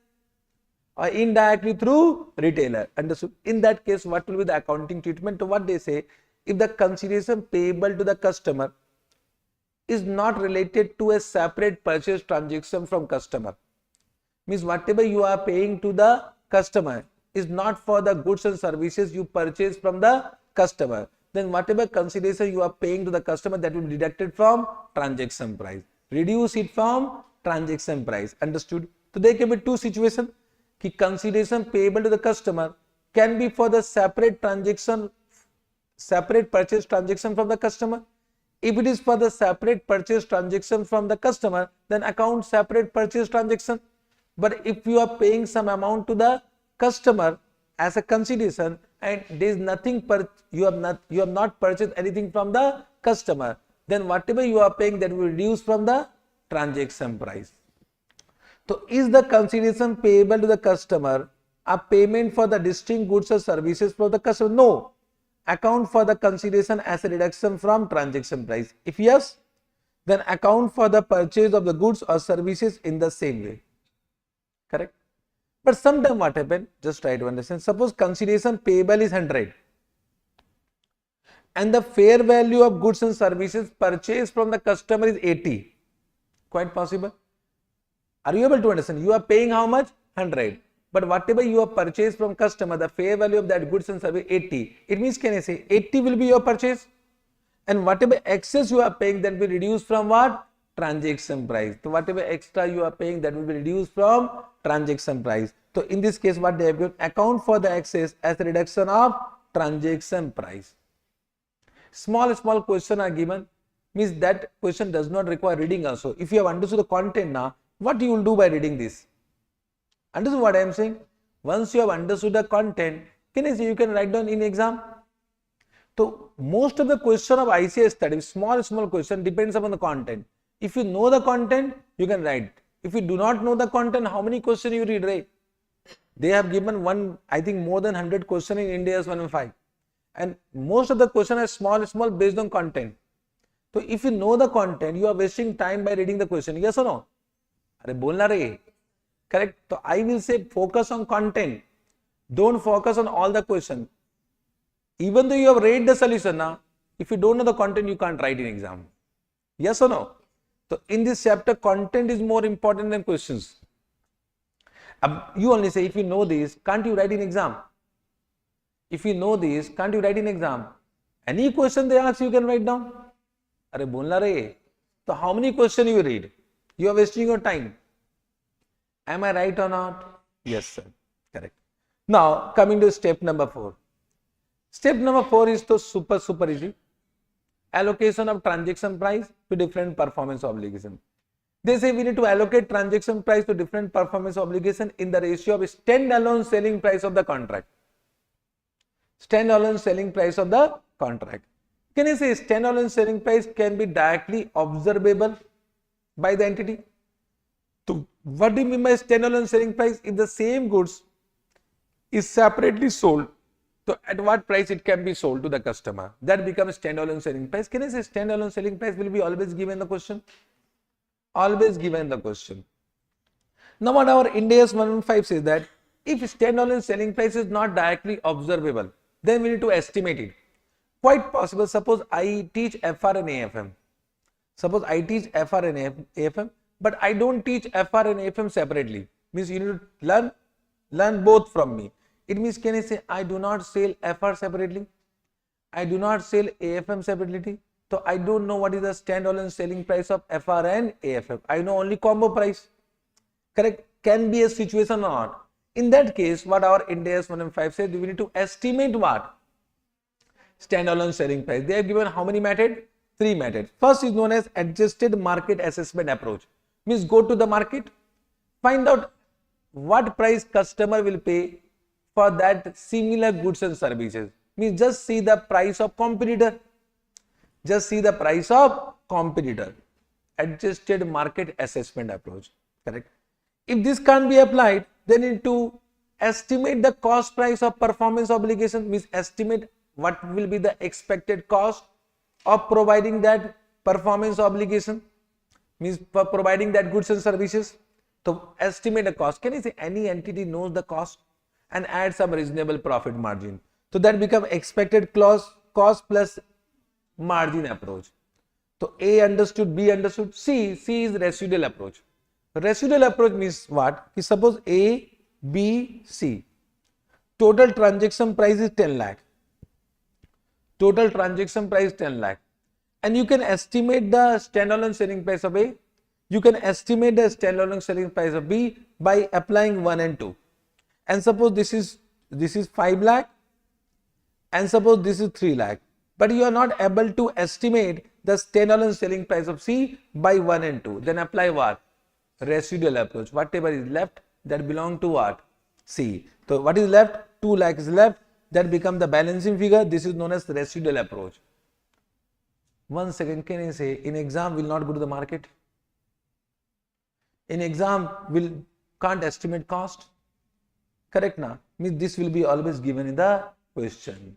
or indirectly through retailer. Understood? In that case, what will be the accounting treatment? So what they say, if the consideration payable to the customer is not related to a separate purchase transaction from customer, means whatever you are paying to the customer is not for the goods and services you purchase from the customer, then whatever consideration you are paying to the customer, that will be deducted from transaction price. Reduce it from transaction price. Understood? So there can be two situations. Consideration payable to the customer can be for the separate purchase transaction from the customer. If it is for the separate purchase transaction from the customer, then account separate purchase transaction. But if you are paying some amount to the customer as a consideration and there is nothing, you have not purchased anything from the customer, then whatever you are paying, that will reduce from the transaction price. So is the consideration payable to the customer a payment for the distinct goods or services from the customer? No. Account for the consideration as a reduction from transaction price. If yes, then account for the purchase of the goods or services in the same way. Correct? But sometimes what happens, just try to understand. Suppose consideration payable is 100 and the fair value of goods and services purchased from the customer is 80. Quite possible. Are you able to understand? You are paying how much? 100. But whatever you have purchased from customer, the fair value of that goods and service 80. It means, can I say 80 will be your purchase, and whatever excess you are paying, that will be reduced from what? Transaction price. So whatever extra you are paying, that will be reduced from transaction price. So in this case, what they have given, account for the excess as a reduction of transaction price. Small question are given, means that question does not require reading also. If you have understood the content now, what you will do by reading this? Understood what I am saying? Once you have understood the content, can I say you can write down in exam? So most of the question of ICS study, small question, depends upon the content. If you know the content, you can write. If you do not know the content, how many questions you read, right? They have given I think more than 100 questions in Ind AS 115. And most of the questions are small based on content. So if you know the content, you are wasting time by reading the question. Yes or no? Are bolna rahe? Correct. So I will say focus on content. Don't focus on all the question. Even though you have read the solution now, if you don't know the content, you can't write in exam. Yes or no? So in this chapter, content is more important than questions. You only say, if you know this, can't you write in exam? If you know this, can't you write in exam? Any question they ask, you can write down. Are bolna rahe? So how many questions you read? You are wasting your time. Am I right or not? Yes, sir. Correct. Now, coming to step number 4. Step number 4 is to super easy. Allocation of transaction price to different performance obligation. They say we need to allocate transaction price to different performance obligation in the ratio of standalone selling price of the contract. Standalone selling price of the contract. Can you say standalone selling price can be directly observable by the entity? So what do you mean by standalone selling price? If the same goods is separately sold, so at what price it can be sold to the customer, that becomes standalone selling price. Can I say standalone selling price will be always given in the question? Always given in the question. Now what our Ind AS 115 says that if standalone selling price is not directly observable, then we need to estimate it. Quite possible, suppose I teach FR and AFM. Suppose I teach FR and AFM, but I don't teach FR and AFM separately. Means you need to learn both from me. It means, can I say I do not sell FR separately? I do not sell AFM separately. So I don't know what is the standalone selling price of FR and AFM. I know only combo price. Correct? Can be a situation or not. In that case, what our Ind AS 115 says, we need to estimate what? Standalone selling price. They have given how many methods? 3 methods. First is known as adjusted market assessment approach. Means go to the market, find out what price customer will pay for that similar goods and services. Means just see the price of competitor. Just see the price of competitor. Adjusted market assessment approach. Correct? If this can't be applied, then need to estimate the cost price of performance obligation. Means estimate what will be the expected cost of providing that performance obligation, means for providing that goods and services. So estimate a cost. Can I say any entity knows the cost and add some reasonable profit margin? So that become expected cost plus margin approach. So A understood, B understood. C is residual approach. Residual approach means what? Suppose A, B, C. Total transaction price is 10 lakh. Total transaction price 10 lakh. And you can estimate the standalone selling price of A. You can estimate the standalone selling price of B by applying 1 and 2. And suppose this is 5 lakh and suppose this is 3 lakh. But you are not able to estimate the standalone selling price of C by 1 and 2. Then apply what? Residual approach. Whatever is left, that belong to what? C. So what is left? 2 lakh is left. That becomes the balancing figure. This is known as residual approach. 1 second, can I say in exam will not go to the market? In exam can't estimate cost? Correct now? Means this will be always given in the question.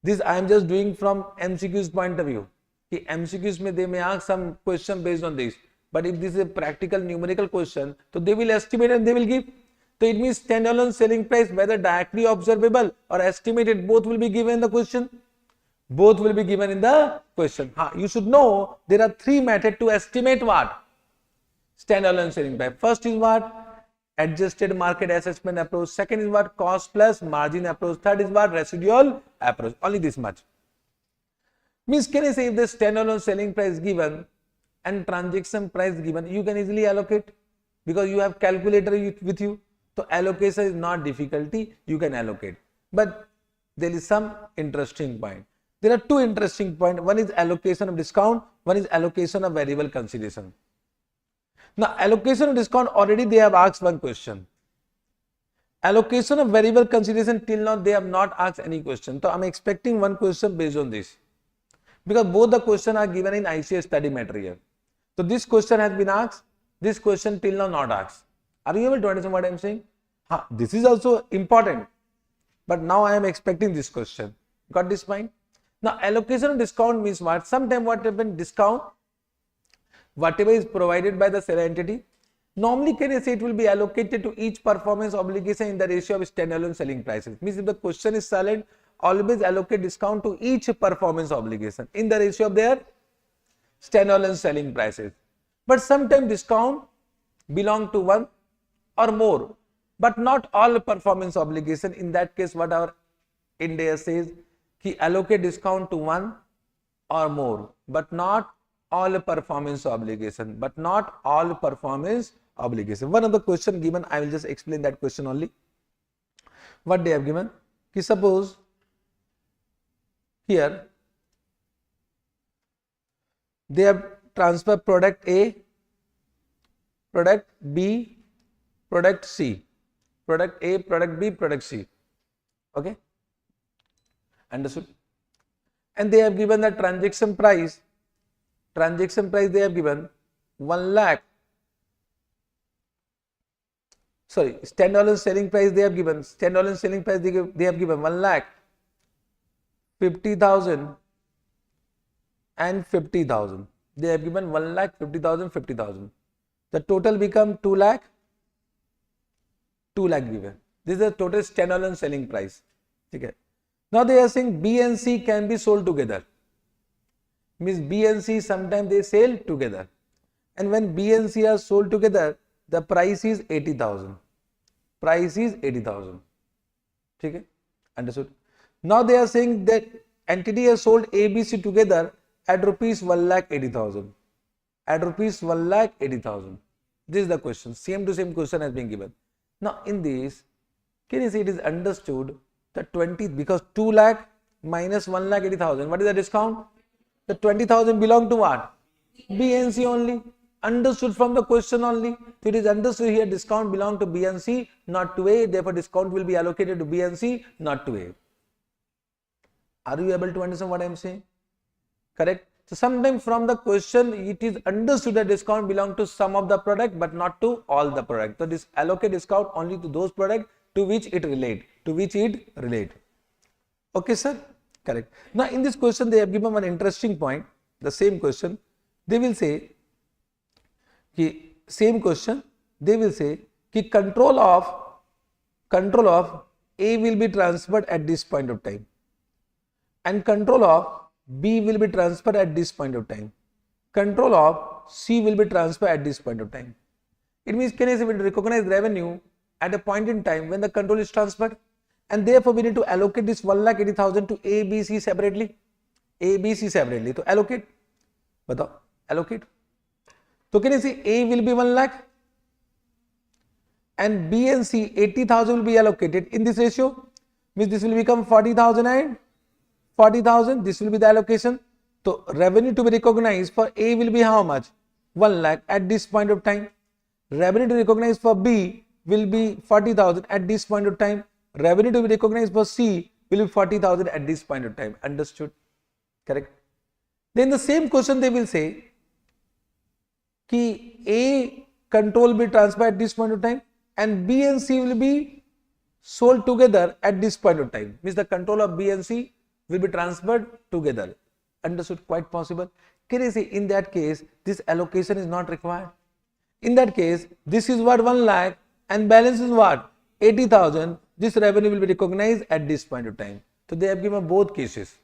This I am just doing from MCQ's point of view. MCQs they may ask some question based on this. But if this is a practical numerical question, so they will estimate and they will give. So it means standalone selling price, whether directly observable or estimated, both will be given in the question. Both will be given in the question. You should know there are 3 methods to estimate what? Standalone selling price. First is what? Adjusted market assessment approach. Second is what? Cost plus margin approach. Third is what? Residual approach. Only this much. Means, can I say if the standalone selling price given and transaction price given, you can easily allocate because you have calculator with you. So allocation is not difficulty, you can allocate. But there is some interesting point. There are 2 interesting points. One is allocation of discount, one is allocation of variable consideration. Now allocation of discount, already they have asked one question. Allocation of variable consideration, till now they have not asked any question. So I am expecting one question based on this. Because both the questions are given in ICA study material. So this question has been asked, this question till now not asked. Are you able to understand what I am saying? This is also important. But now I am expecting this question. Got this point? Now allocation of discount means what? Sometimes what happens, discount, whatever is provided by the seller entity, normally can I say it will be allocated to each performance obligation in the ratio of standalone selling prices. Means if the question is silent, always allocate discount to each performance obligation in the ratio of their standalone selling prices. But sometimes discount belong to one or more, but not all performance obligation. In that case, what our Ind AS says, he allocate discount to one or more, but not all performance obligation. But not all performance obligation. One of the question given, I will just explain that question only. What they have given? Suppose here they have transfer product A, product B, product C, product A, product B, product C. Okay, understood? And they have given the transaction price. Transaction price they have given 1 lakh. sorry, $10 selling price they have given, $10 selling price they have given 1,50,000 and 50,000. They have given 1,50,000, 50,000. The total become 2 lakh given. This is the total $10 selling price. Okay. Now they are saying B and C can be sold together. Means B and C sometimes they sell together. And when B and C are sold together, the price is 80,000. Price is 80,000. Okay. Understood. Now they are saying that entity has sold ABC together at rupees 1,80,000. At rupees 1,80,000. This is the question. Same to same question has been given. Now in this, can you see it is understood that 20 because 2 lakh minus 1,80,000. What is the discount? The 20,000 belong to what? B and C only. Understood from the question only. So it is understood here discount belong to B and C, not to A. Therefore discount will be allocated to B and C, not to A. Are you able to understand what I am saying? Correct. So sometimes from the question it is understood that discount belong to some of the product but not to all the product. So this allocate discount only to those products to which it relate. Okay, sir? Correct. Now in this question they have given one interesting point. The same question. They will say same question. They will say control of A will be transferred at this point of time. And control of B will be transferred at this point of time. Control of C will be transferred at this point of time. It means can I say we recognize revenue at a point in time when the control is transferred, and therefore we need to allocate this 1,80,000 to A, B, C separately. A, B, C separately. So allocate. Batao. Allocate. So can you see A will be 1 lakh and B and C 80,000 will be allocated in this ratio. Means this will become 40,000 and 40,000. This will be the allocation. So revenue to be recognized for A will be how much? 1 lakh at this point of time. Revenue to be recognized for B will be 40,000 at this point of time. Revenue to be recognized for C will be 40,000 at this point of time. Understood? Correct. Then the same question they will say कि A control will be transferred at this point of time and B and C will be sold together at this point of time. Means the control of B and C will be transferred together. Understood? Quite possible. Can you see in that case this allocation is not required? In that case this is what 1 lakh and balance is what? 80,000. This revenue will be recognized at this point of time. So they have given both cases.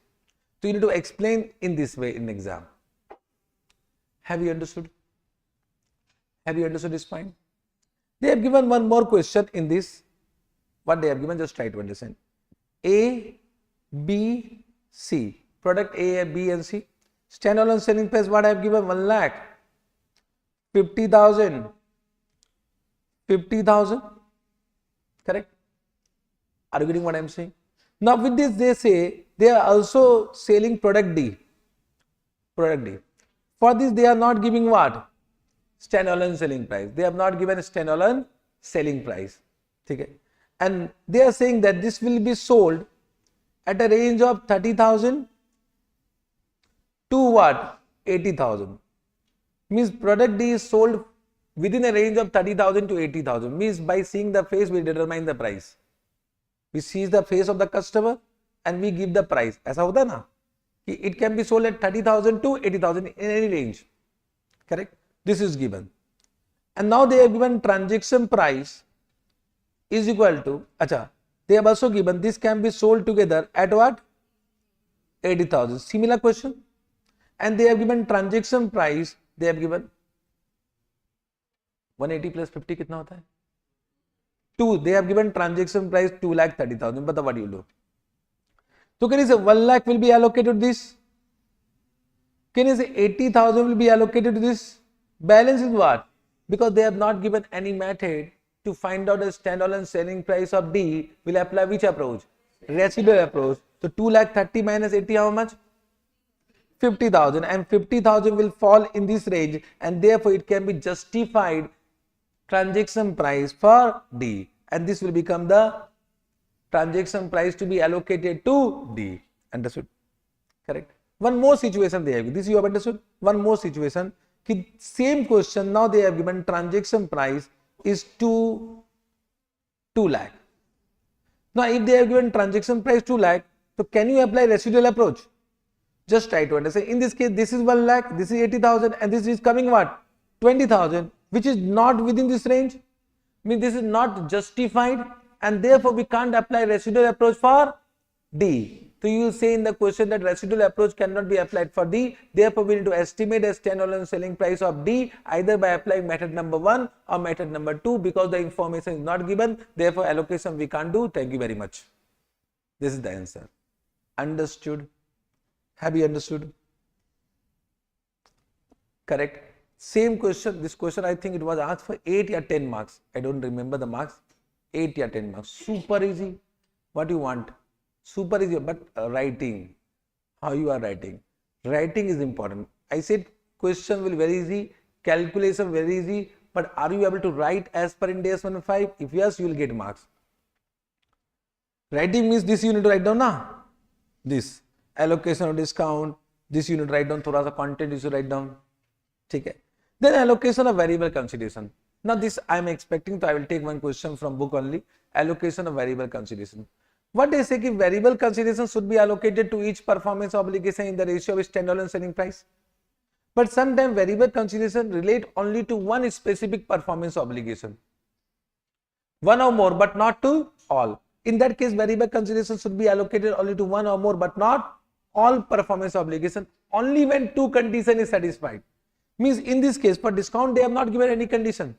So you need to explain in this way in exam. Have you understood? Have you understood this point? They have given one more question in this. What they have given, just try to understand. A, B, C. Product A, B and C. Standalone selling price what I have given? 1 lakh. 50,000. 50,000. Correct? Are you getting what I am saying? Now with this they say they are also selling product D. Product D. For this they are not giving what? Standalone selling price. They have not given a standalone selling price. Okay. And they are saying that this will be sold at a range of 30,000 to what? 80,000. Means product D is sold within a range of 30,000 to 80,000. Means by seeing the face we determine the price. We see the face of the customer and we give the price. ऐसा होता है ना? It can be sold at 30,000 to 80,000 in any range. Correct? This is given. And now they have given transaction price is equal to, they have also given this can be sold together at what? 80,000. Similar question. And they have given transaction price, they have given 180 plus 50 कितना होता है? 2. They have given transaction price 2,30,000. But what do you do? So can you say 1 lakh will be allocated to this? Can you say 80,000 will be allocated to this? Balance is what? Because they have not given any method to find out the standalone selling price of D, will apply which approach? Residual approach. So 2,30,000 minus 80 how much? 50,000, and 50,000 will fall in this range and therefore it can be justified transaction price for D, and this will become the transaction price to be allocated to D. Understood? Correct? One more situation they have. This you have understood? One more situation. Same question, now they have given transaction price is 2 2 lakh. Now, if they have given transaction price 2 lakh, so can you apply residual approach? Just try to understand. In this case, this is 1 lakh, this is 80,000, and this is coming what? 20,000, which is not within this range. Means this is not justified, and therefore we can't apply residual approach for D. So you will say in the question that residual approach cannot be applied for D. Therefore, we need to estimate a standalone selling price of D either by applying method number 1 or method number 2, because the information is not given. Therefore, allocation we can't do. Thank you very much. This is the answer. Understood? Have you understood? Correct. Same question. This question I think it was asked for 8 or 10 marks. I don't remember the marks. 8 or 10 marks. Super easy. What you want? Super easy, but writing, how you are writing. Writing is important. I said question will very easy, calculation very easy, but are you able to write as per Ind AS 115? If yes, you will get marks. Writing means this you need to write down now. This allocation of discount, this you need to write down, thoda sa content you should write down. Okay. Then allocation of variable consideration. Now this I am expecting, so I will take one question from book only. Allocation of variable consideration. What they say कि variable consideration should be allocated to each performance obligation in the ratio of standalone selling price. But sometimes variable consideration relate only to one specific performance obligation. One or more, but not to all. In that case, variable consideration should be allocated only to one or more, but not all performance obligation, only when 2 conditions is satisfied. Means in this case, for discount, they have not given any condition.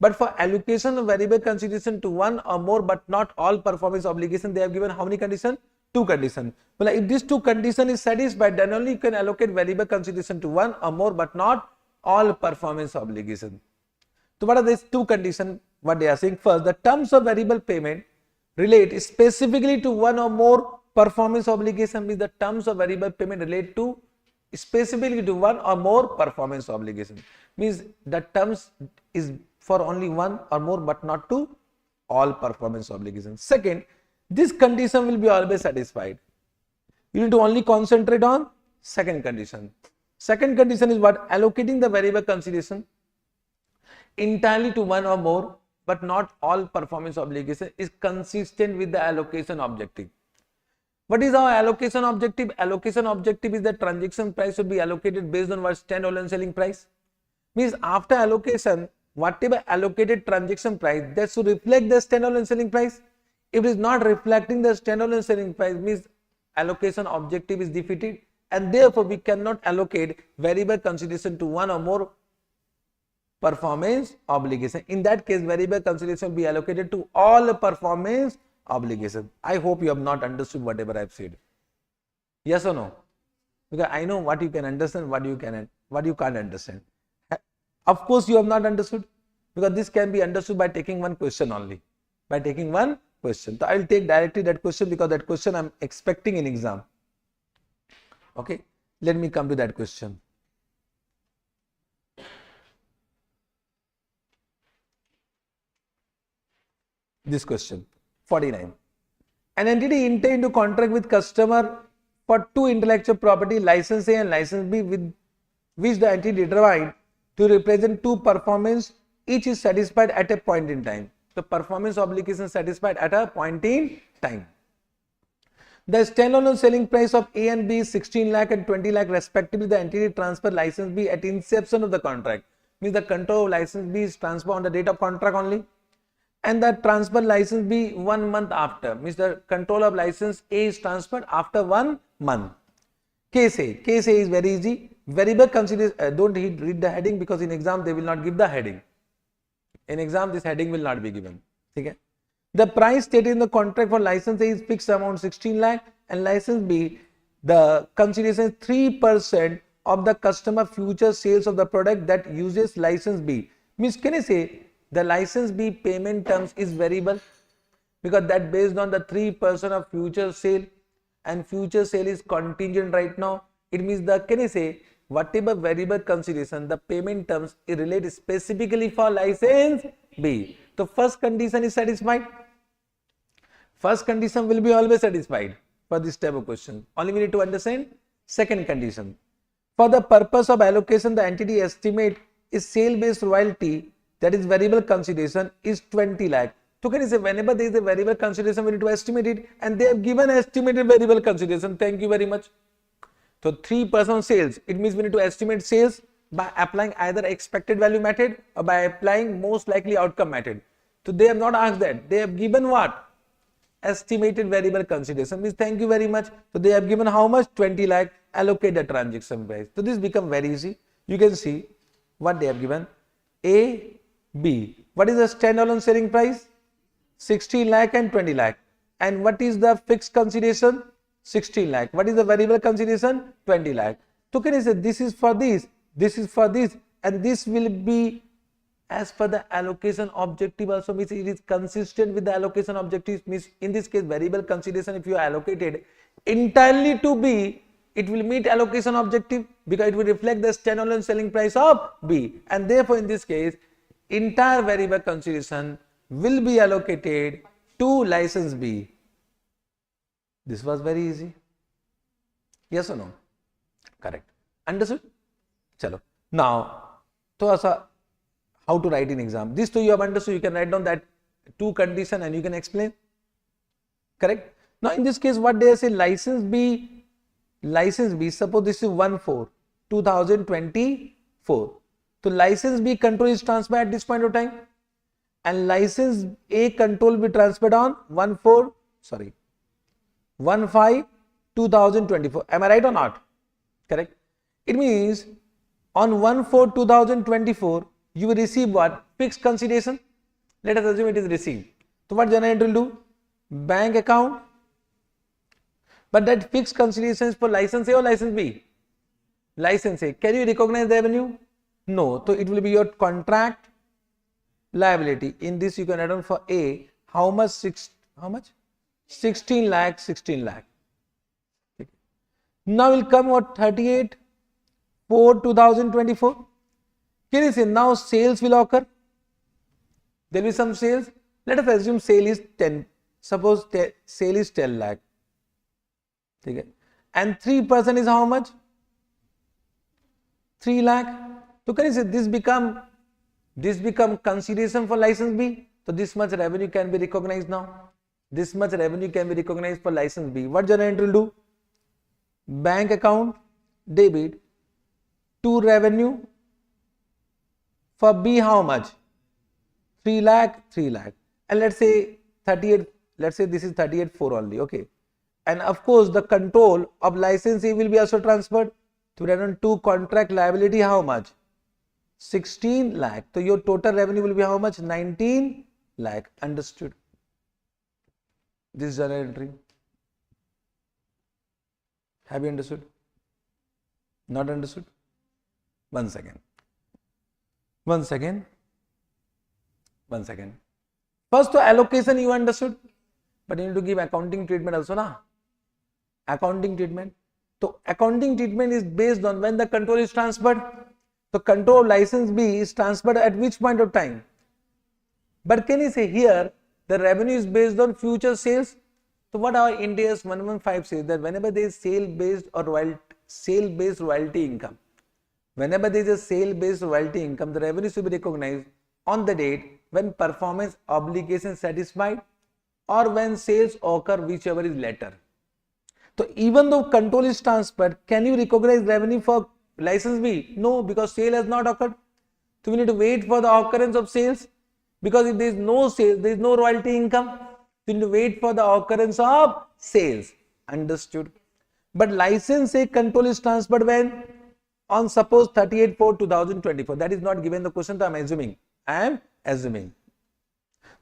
But for allocation of variable consideration to one or more but not all performance obligation, they have given how many conditions? 2 conditions. Well, if these 2 conditions is satisfied, then only you can allocate variable consideration to one or more but not all performance obligation. So what are these 2 conditions? What they are saying? First, the terms of variable payment relate specifically to one or more performance obligation. Means the terms of variable payment relate to specifically to one or more performance obligation. Means the terms is for only one or more but not to all performance obligations. Second, this condition will be always satisfied. You need to only concentrate on second condition. Second condition is what? Allocating the variable consideration entirely to one or more but not all performance obligation is consistent with the allocation objective. What is our allocation objective? Allocation objective is that transaction price should be allocated based on what? Standalone selling price. Means after allocation, whatever allocated transaction price, that should reflect the standalone selling price. If it is not reflecting the standalone selling price, means allocation objective is defeated, and therefore we cannot allocate variable consideration to one or more performance obligation. In that case, variable consideration will be allocated to all performance obligation. I hope you have not understood whatever I have said. Yes or no? Because I know what you can understand, what you can't understand. Of course, you have not understood, because this can be understood by taking one question only. By taking one question. So I will take directly that question, because that question I am expecting in exam. Okay. Let me come to that question. This question, 49. An entity intend to contract with customer for 2 intellectual property, license A and license B, with which the entity determined to represent 2 performance, each is satisfied at a point in time. The performance obligation satisfied at a point in time. The standalone selling price of A and B is 16 lakh and 20 lakh respectively. The entity transfer license B at inception of the contract. Means the control of license B is transferred on the date of contract only, and the transfer license B 1 month after. Means the control of license A is transferred after 1 month. Case A is very easy. Variable consideration, don't read the heading, because in exam they will not give the heading. In exam this heading will not be given. Okay? The price stated in the contract for license A is fixed amount 16 lakh, and license B, the consideration is 3% of the customer future sales of the product that uses license B. Means can I say the license B payment terms is variable, because that based on the 3% of future sale, and future sale is contingent right now. It means the, can I say, whatever variable consideration, the payment terms is related specifically for license B. The first condition is satisfied. First condition will be always satisfied for this type of question. Only we need to understand second condition. For the purpose of allocation, the entity estimate is sale based royalty, that is variable consideration, is 20 lakh. So can you say whenever there is a variable consideration, we need to estimate it, and they have given estimated variable consideration. Thank you very much. So 3% on sales, it means we need to estimate sales by applying either expected value method or by applying most likely outcome method. So they have not asked that. They have given what? Estimated variable consideration, means thank you very much. So they have given how much? 20 lakh, allocate the transaction price. So this become very easy. You can see what they have given. A, B. What is the standalone selling price? 16 lakh and 20 lakh. And what is the fixed consideration? 16 lakh. What is the variable consideration? 20 lakh. So can you say this is for this is for this, and this will be as per the allocation objective also, means it is consistent with the allocation objective. Means in this case variable consideration, if you allocated entirely to B, it will meet allocation objective because it will reflect the standalone selling price of B, and therefore in this case entire variable consideration will be allocated to license B. This was very easy. Yes or no? Correct. Understood? Chalo. Now, thoda sa how to write in exam. This too you have understood. You can write down that two condition and you can explain. Correct? Now in this case what they say, license B, suppose this is 1/4/2024. So license B control is transferred at this point of time, and license A control will be transferred on 1/5/2024. Am I right or not? Correct? It means on 1/4/2024 you will receive what? Fixed consideration. Let us assume it is received. So what journal entry will do? Bank account. But that fixed consideration is for license A or license B? License A. Can you recognize the revenue? No. So it will be your contract liability. In this you can add on for A. How much? 16 lakh. Okay. Now will come what? 38/4/2024. Can you say now sales will occur? There will be some sales. Let us assume sale is 10. Suppose sale is 10 lakh. Okay. And 3% is how much? 3 lakh. So can you say this become consideration for license B? So this much revenue can be recognized now. This much revenue can be recognized for license B. What journal entry will do? Bank account debit to revenue. For B how much? 3 lakh. And let's say 38, let's say this is 38/4 only, okay. And of course the control of license A will be also transferred to return to contract liability how much? 16 lakh. So your total revenue will be how much? 19 lakh. Understood? This is journal entry. Have you understood? Not understood? One second. First to allocation you understood, but you need to give accounting treatment also, na? Accounting treatment. So accounting treatment is based on when the control is transferred. So control of license B is transferred at which point of time? But can you say here the revenue is based on future sales? So what our Ind AS 115 says that whenever there is sale-based royalty income, whenever there is a sale-based royalty income, the revenue should be recognized on the date when performance obligation is satisfied or when sales occur, whichever is later. So even though control is transferred, can you recognize revenue for license B? No, because sale has not occurred. So we need to wait for the occurrence of sales, because if there is no sales, there is no royalty income. So we need to wait for the occurrence of sales. Understood? But license A control is transferred when? On suppose 38/4/2024. That is not given the question, so I am assuming.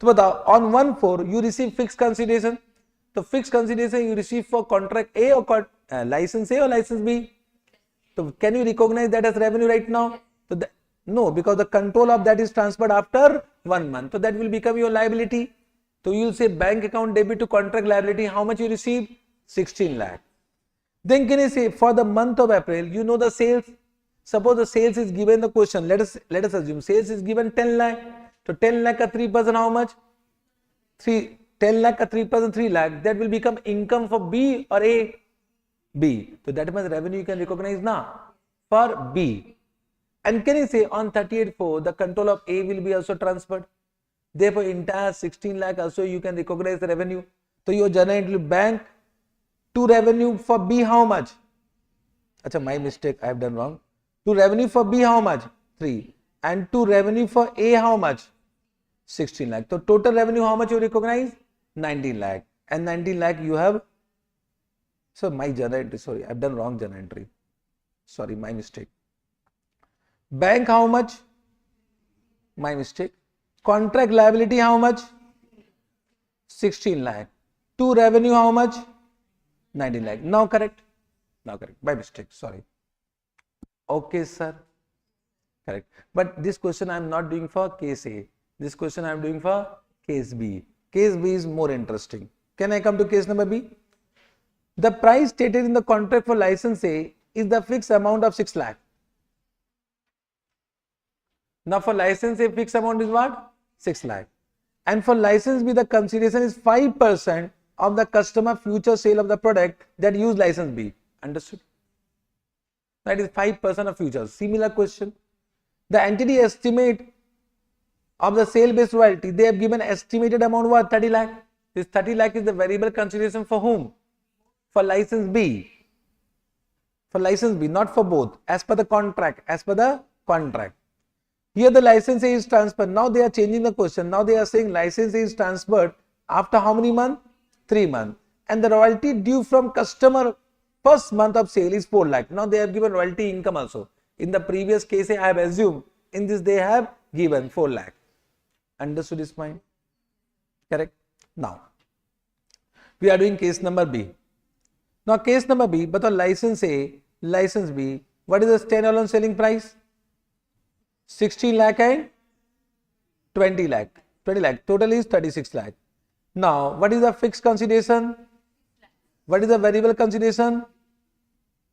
So on 1/4 you receive fixed consideration. The fixed consideration you receive for contract A or license A or license B. So can you recognize that as revenue right now? So no, because the control of that is transferred after 1 month. So that will become your liability. So you will say bank account debit to contract liability. How much you receive? 16 lakh. Then can you say for the month of April, you know the sales. Suppose the sales is given the question. Let us assume sales is given 10 lakh. So 10 lakh ka 3% how much? 10 lakh ka 3%, 3 lakh. That will become income for B or A? B. So that much revenue you can recognize now for B. And can you say on 38/4 the control of A will be also transferred? Therefore, entire 16 lakh also you can recognize the revenue. So your journal entry bank to revenue for B how much? Acha, my mistake, I have done wrong. To revenue for B how much? 3. And to revenue for A how much? 16 lakh. So total revenue how much you recognize? 19 lakh. And 19 lakh you have. So my journal entry, sorry, I have done wrong journal entry. Sorry, my mistake. Bank how much? My mistake. Contract liability how much? 16 lakh. To revenue how much? 19 lakh. Now correct. Now correct. By mistake. Sorry. Okay, sir. Correct. But this question I am not doing for case A. This question I am doing for case B. Case B is more interesting. Can I come to case number B? The price stated in the contract for license A is the fixed amount of 6 lakh. Now for license A, fixed amount is what? 6 lakh. And for license B, the consideration is 5% of the customer future sale of the product that use license B. Understood? That is 5% of future. Similar question. The entity estimate of the sale based royalty, they have given estimated amount what? 30 lakh. This 30 lakh is the variable consideration for whom? For license B. For license B, not for both. As per the contract. As per the contract. Here the license is transferred. Now they are changing the question. Now they are saying license is transferred after how many months? 3 months. And the royalty due from customer first month of sale is 4 lakh. Now they have given royalty income also. In the previous case I have assumed. In this they have given 4 lakh. Understood this point? Correct? Now we are doing case number B. Now case number B, but on license A, license B, what is the standalone selling price? 16 lakh and 20 lakh. 20 lakh. Total is 36 lakh. Now, what is the fixed consideration? What is the variable consideration?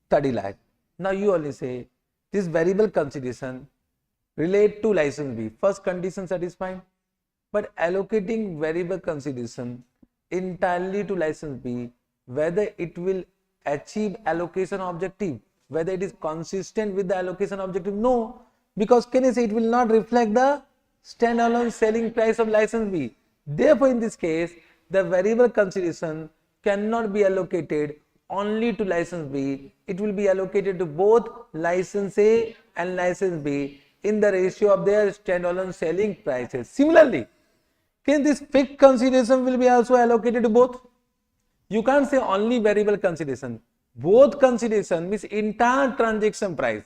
30 lakh. Now, you only say this variable consideration relate to license B. First condition satisfied. But allocating variable consideration entirely to license B, whether it will achieve allocation objective, whether it is consistent with the allocation objective, no. Because can you say it will not reflect the standalone selling price of license B. Therefore, in this case, the variable consideration cannot be allocated only to license B. It will be allocated to both license A and license B in the ratio of their standalone selling prices. Similarly, can this fixed consideration will be also allocated to both? You can't say only variable consideration. Both consideration means entire transaction price.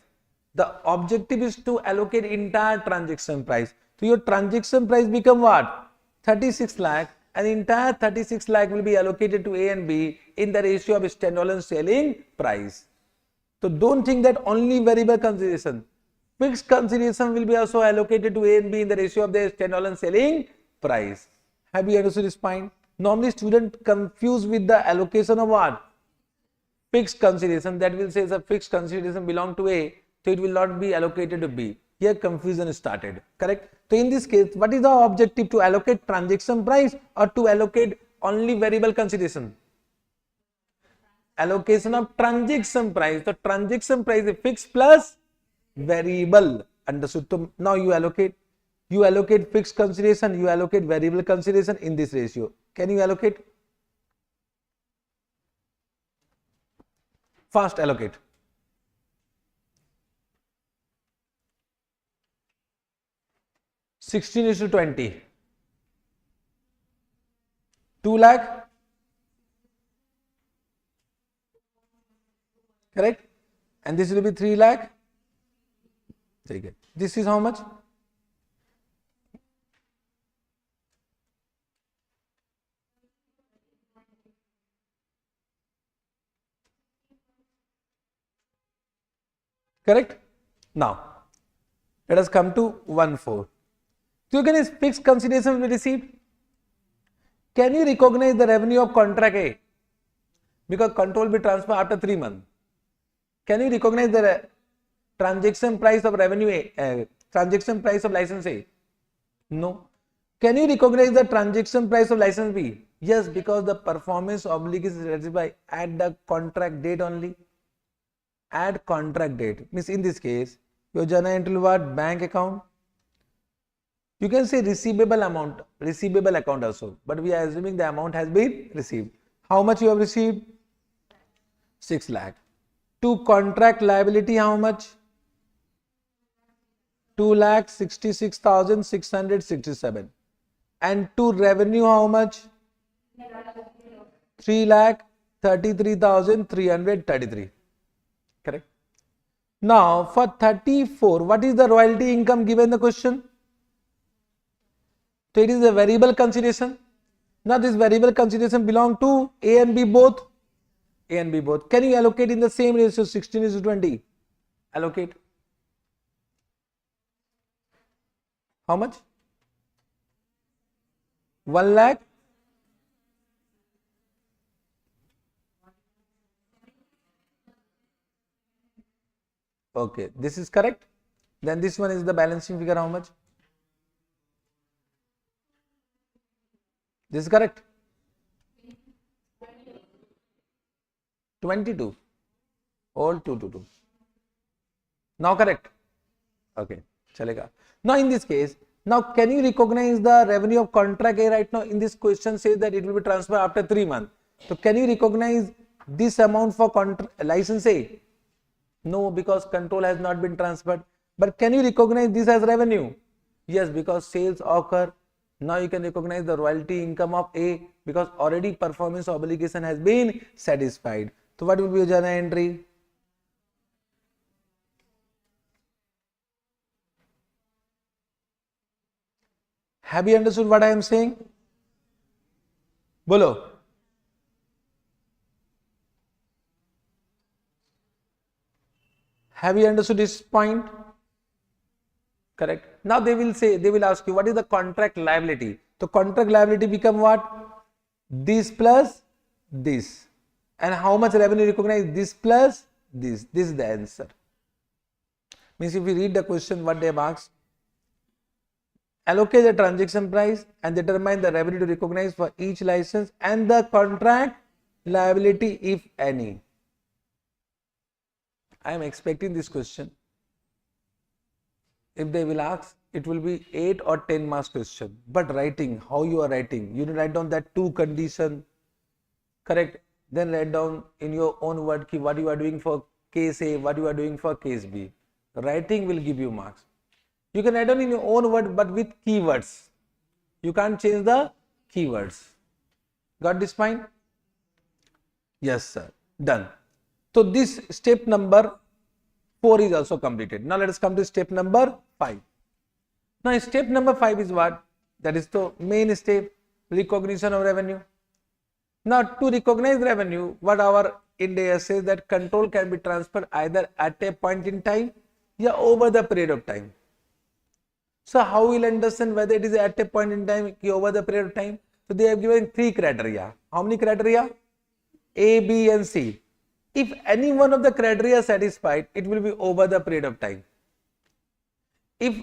The objective is to allocate entire transaction price. So your transaction price become what? 36 lakh, and entire 36 lakh will be allocated to A and B in the ratio of standalone selling price. So don't think that only variable consideration. Fixed consideration will be also allocated to A and B in the ratio of their standalone selling price. Have you understood this point? Normally students confuse with the allocation of what? Fixed consideration. That will say the fixed consideration belong to A, so it will not be allocated to B. Here confusion is started. Correct? So in this case, what is the objective? To allocate transaction price or to allocate only variable consideration? Allocation of transaction price. The transaction price is fixed plus variable. Understood? So now you allocate fixed consideration, you allocate variable consideration in this ratio. Can you allocate? Fast allocate. (16:20). 2 lakh. Correct? And this will be 3 lakh. This is how much? Correct? Now, let us come to 1/4. Token is fixed consideration will be received. Can you recognize the revenue of contract A? Because control will be transferred after 3 months. Can you recognize the transaction price of revenue A, transaction price of license A? No. Can you recognize the transaction price of license B? Yes, because the performance obligation is ratified at the contract date only. At contract date means in this case, your journal entry what? Bank account. You can say receivable account also, but we are assuming the amount has been received. How much you have received? 6 lakh. To contract liability, how much? 2,66,667. And to revenue, how much? 3,33,333. Correct. Now for 34, what is the royalty income given in the question? So it is a variable consideration. Now this variable consideration belong to A and B both. A and B both. Can you allocate in the same ratio, 16:20? Allocate. How much? 1 lakh. Okay, this is correct. Then this one is the balancing figure, how much? This is correct. 22. All 222. Now correct. Okay, chalega. Now in this case, now can you recognize the revenue of contract A right now? In this question says that it will be transferred after 3 months. So can you recognize this amount for license A? No, because control has not been transferred. But can you recognize this as revenue? Yes, because sales occur. Now you can recognize the royalty income of A because already performance obligation has been satisfied. So what will be your journal entry? Have you understood what I am saying? Bolo. Have you understood this point? Correct. Now they will ask you what is the contract liability. So contract liability become what? This plus this. And how much revenue recognize? This plus this. This is the answer. Means if we read the question what they have asked. Allocate the transaction price and determine the revenue to recognize for each license and the contract liability if any. I am expecting this question. If they will ask, it will be 8 or 10 marks question. But writing, how you are writing, you write down that 2 condition, correct? Then write down in your own word what you are doing for case A, what you are doing for case B. Writing will give you marks. You can write down in your own word but with keywords. You can't change the keywords. Got this point? Yes, sir. Done. So this step number 4 is also completed. Now let us come to step number 5. Now step number 5 is what? That is the main step, recognition of revenue. Now to recognize revenue, what our India says that control can be transferred either at a point in time or over the period of time. So how we will understand whether it is at a point in time or over the period of time? So they have given 3 criteria. How many criteria? A, B and C. If any one of the criteria is satisfied, it will be over the period of time. If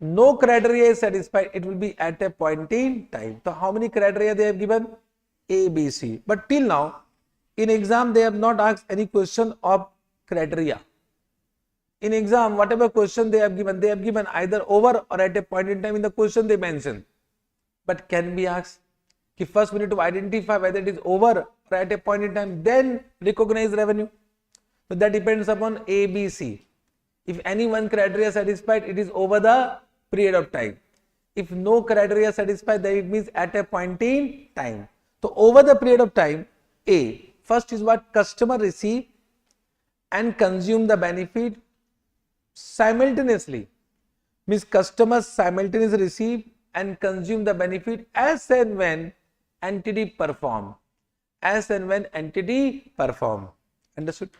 no criteria is satisfied, it will be at a point in time. So how many criteria they have given? A, B, C. But till now, in exam, they have not asked any question of criteria. In exam, whatever question they have given either over or at a point in time in the question they mention. But can be asked, first we need to identify whether it is over or at a point in time, then recognize revenue. So that depends upon A, B, C. If any one criteria satisfied, it is over the period of time. If no criteria satisfied, then it means at a point in time. So over the period of time, A, first is what? Customer receive and consume the benefit simultaneously. Means customers simultaneously receive and consume the benefit as and when entity perform. As and when entity perform. Understood?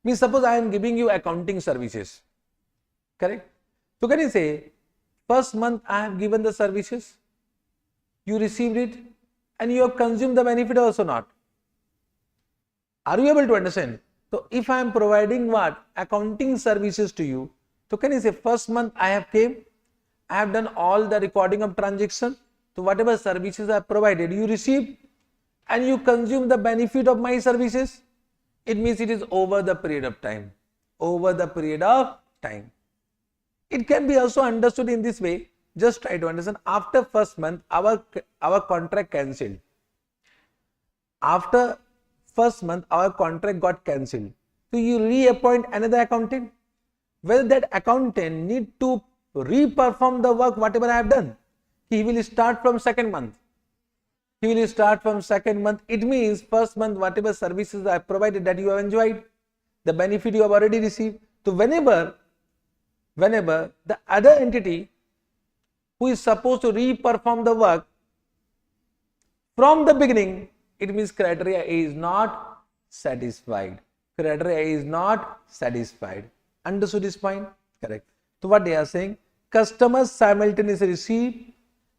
Means suppose I am giving you accounting services. Correct? So can you say, first month I have given the services, you received it and you have consumed the benefit also not. Are you able to understand? So if I am providing what? Accounting services to you. So can you say first month I have came, I have done all the recording of transaction. So whatever services I have provided, you receive and you consume the benefit of my services. It means it is over the period of time. Over the period of time. It can be also understood in this way Just try to understand. After first month, our contract cancelled. After first month, our contract got cancelled. So you reappoint another accountant. Well, that accountant need to re-perform the work whatever I have done. He will start from second month. He will start from second month. It means first month whatever services I provided that you have enjoyed, the benefit you have already received. So whenever the other entity who is supposed to re-perform the work from the beginning, it means criteria A is not satisfied. Criteria A is not satisfied. Understood this point? Correct. So what they are saying, customers simultaneously receive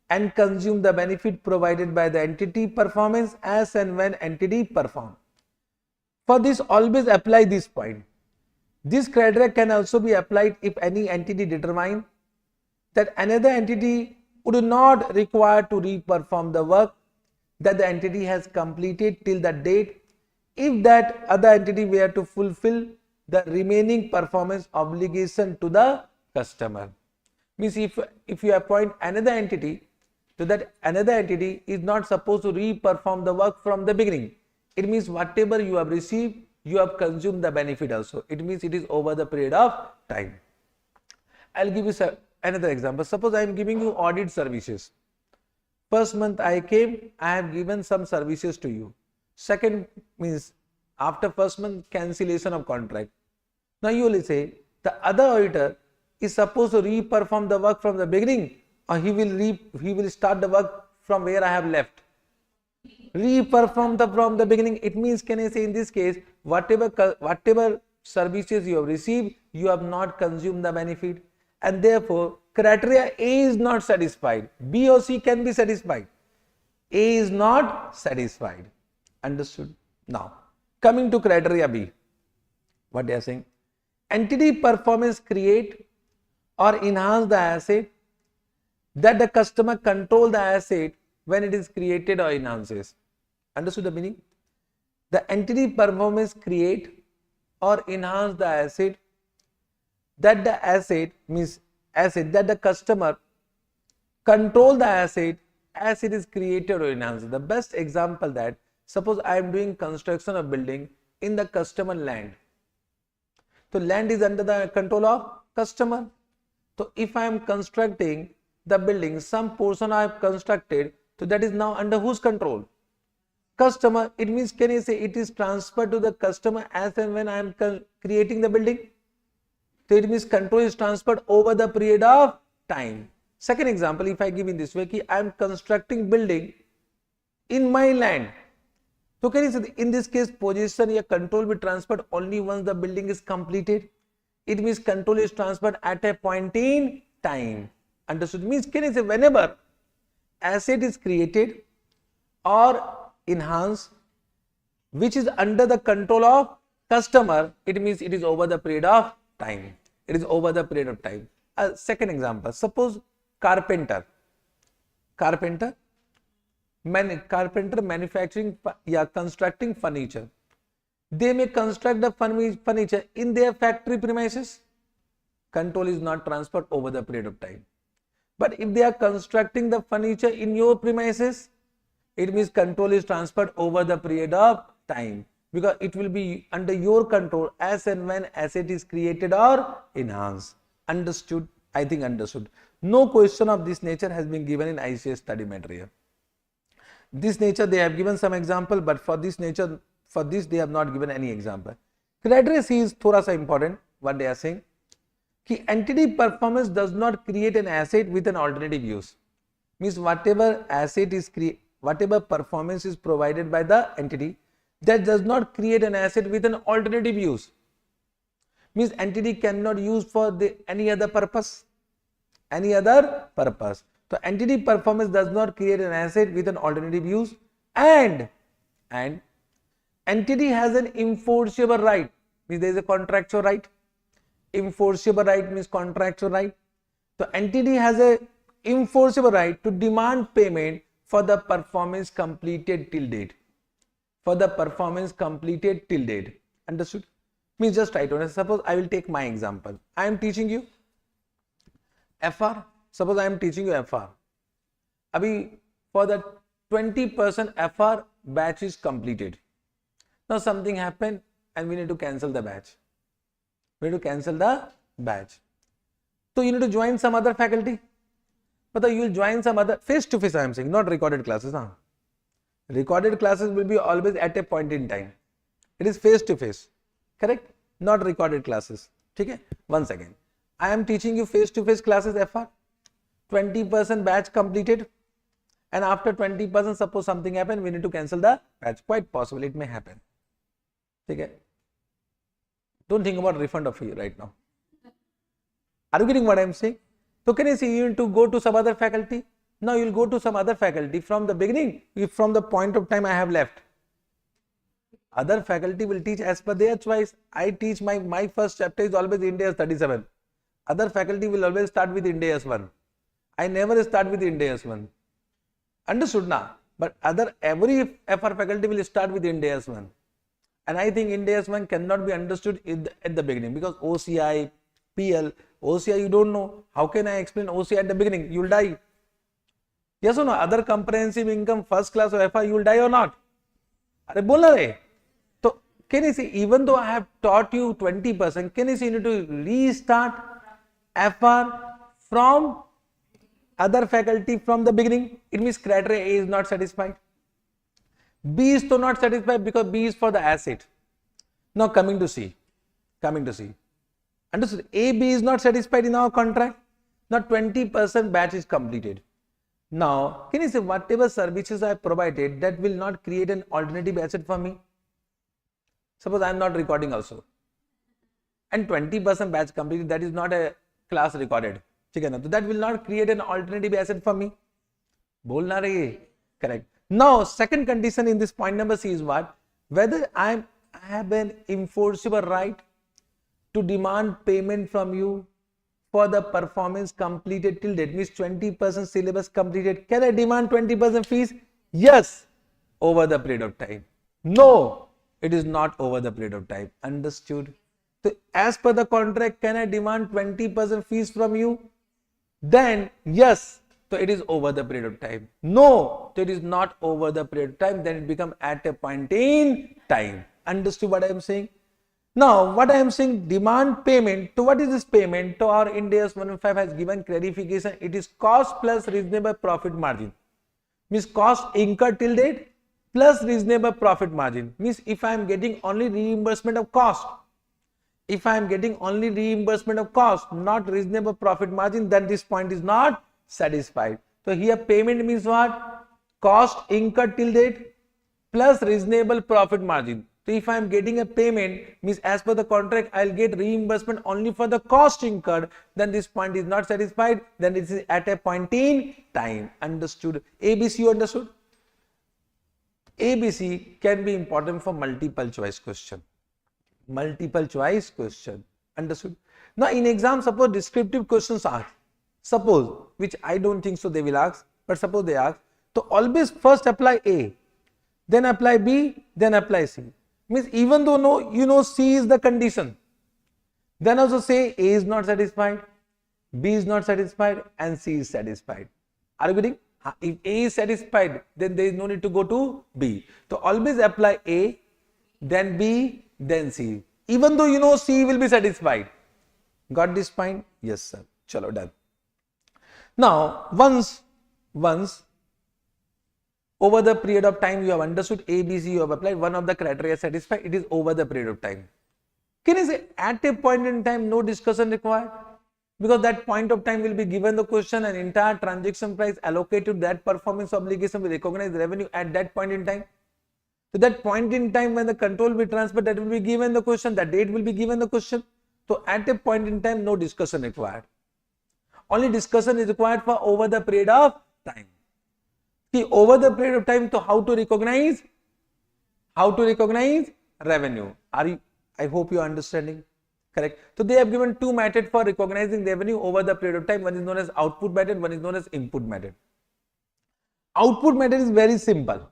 and consume the benefit provided by the entity performance as and when entity perform. For this, always apply this point. This criteria can also be applied if any entity determine that another entity would not require to re-perform the work that the entity has completed till the date, if that other entity were to fulfill the remaining performance obligation to the customer. Means if you appoint another entity, so that another entity is not supposed to re-perform the work from the beginning. It means whatever you have received, you have consumed the benefit also. It means it is over the period of time. I'll give you another example. Suppose I am giving you audit services. First month I came, I have given some services to you. Second means after first month, cancellation of contract. Now you will say the other auditor is supposed to re-perform the work from the beginning, or he will start the work from where I have left. Re-perform from the beginning. It means, can I say in this case, whatever services you have received, you have not consumed the benefit, and therefore criteria A is not satisfied. B or C can be satisfied. A is not satisfied. Understood? Now coming to criteria B, what they are saying, entity performance create or enhance the asset, that the customer control the asset when it is created or enhances. Understood the meaning? The entity performance create or enhance the asset, that the asset means asset that the customer control the asset as it is created or enhanced. The best example that, suppose I am doing construction of building in the customer land. So land is under the control of customer. So if I am constructing the building, some portion I have constructed, so that is now under whose control? Customer. It means, can you say it is transferred to the customer as and when I am creating the building? So it means control is transferred over the period of time. Second example, if I give in this way, I am constructing building in my land. So can you say in this case possession or control will be transferred only once the building is completed. It means control is transferred at a point in time. Understood? Means, can you say whenever asset is created or enhanced which is under the control of customer, it means it is over the period of time. It is over the period of time. Second example, suppose carpenter manufacturing, constructing furniture. They may construct the furniture in their factory premises. Control is not transferred over the period of time. But if they are constructing the furniture in your premises, it means control is transferred over the period of time, because it will be under your control as and when asset is created or enhanced. Understood? I think understood. No question of this nature has been given in ICS study material. This nature they have given some example, but for this nature, for this they have not given any example. Criteria C is thoda sa important. What they are saying, कि entity performance does not create an asset with an alternative use. Means whatever asset is whatever performance is provided by the entity, that does not create an asset with an alternative use. Means entity cannot use for any other purpose. So entity performance does not create an asset with an alternative use, and entity has an enforceable right. Means there is a contractual right. Enforceable right means contractual right. So entity has a enforceable right to demand payment for the performance completed till date. Understood? Means just try to understand. Suppose I will take my example. I am teaching you FR. suppose I am teaching you FR. Abhi, for the 20% FR batch is completed. Now something happened and we need to cancel the batch. We need to cancel the batch. So you need to join some other faculty. But you will join some other face-to-face, I am saying, not recorded classes. Huh? Recorded classes will be always at a point in time. It is face-to-face, correct? Not recorded classes. Okay? One second. I am teaching you face-to-face classes FR. 20% batch completed. And after 20%, suppose something happened, we need to cancel the batch. Quite possible, it may happen. Okay? Don't think about refund of fee right now. Are you getting what I am saying? So can you see you need to go to some other faculty? Now you will go to some other faculty from the beginning, from the point of time I have left. Other faculty will teach as per their choice. I teach my first chapter is always Ind AS 37. Other faculty will always start with Ind AS 1. I never start with Ind AS 1. Understood now? But every FR faculty will start with Ind AS 1. And I think Ind AS 1 cannot be understood at the beginning because OCI, PL, OCI you don't know. How can I explain OCI at the beginning? You will die. Yes or no? Other comprehensive income, first class or FR, you will die or not? Are bola re? So can you see, even though I have taught you 20%, can you see you need to restart FR from other faculty from the beginning? It means criteria A is not satisfied. B is still not satisfied because B is for the asset. Now coming to C. Understood? A, B is not satisfied in our contract. Now 20% batch is completed. Now, can you say whatever services I provided, that will not create an alternative asset for me? Suppose I am not recording also. And 20% batch completed, that is not a class recorded. So that will not create an alternative asset for me. Bolna rahe. Correct. Now, second condition in this point number C is what? Whether I have an enforceable right to demand payment from you for the performance completed till date, means 20% syllabus completed. Can I demand 20% fees? Yes, over the period of time. No, it is not over the period of time. Understood? So, as per the contract, can I demand 20% fees from you? Then, yes, so it is over the period of time. No, so it is not over the period of time. Then it becomes at a point in time. Understood what I am saying? Now, what I am saying, demand payment. So, what is this payment? So, our Ind AS 115 has given clarification. It is cost plus reasonable profit margin. Means cost incurred till date plus reasonable profit margin. Means if I am getting only reimbursement of cost, not reasonable profit margin, then this point is not satisfied. So, here payment means what? Cost incurred till date plus reasonable profit margin. So, if I am getting a payment, means as per the contract, I will get reimbursement only for the cost incurred, then this point is not satisfied, then it is at a point in time. Understood? ABC, you understood? ABC can be important for multiple choice question. Understood? Now, in exam, suppose descriptive questions are, suppose, which I don't think so they will ask, but suppose they ask, so always first apply A, then apply B, then apply C. Means even though C is the condition, then also say A is not satisfied, B is not satisfied, and C is satisfied. Are you getting? If A is satisfied, then there is no need to go to B. So always apply A, then B, then C. Even though C will be satisfied. Got this point? Yes, sir. Chalo, done. Now, once over the period of time you have understood A, B, C, you have applied, one of the criteria satisfied, it is over the period of time. Can you say at a point in time, no discussion required? Because that point of time will be given the question and entire transaction price allocated to that performance obligation will recognize revenue at that point in time. So that point in time when the control will be transferred, that will be given the question, that date will be given the question. So at a point in time, no discussion required. Only discussion is required for over the period of time. See, over the period of time, so how to recognize revenue? I hope you are understanding. Correct. So they have given two methods for recognizing revenue over the period of time. One is known as output method, one is known as input method. Output method is very simple.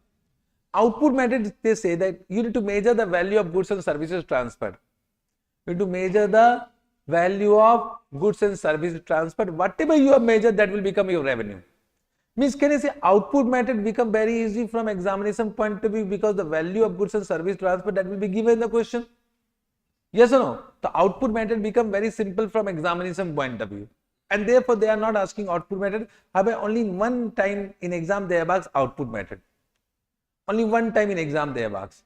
Output method, they say that you need to measure the value of goods and services transferred. You need to measure the value of goods and service transferred, whatever you have measured, that will become your revenue. Means can you say output method become very easy from examination point of view, because the value of goods and service transferred, that will be given in the question. Yes or no? The output method become very simple from examination point of view, and therefore they are not asking output method. However, only one time in exam they have asked output method. Only one time in exam they have asked.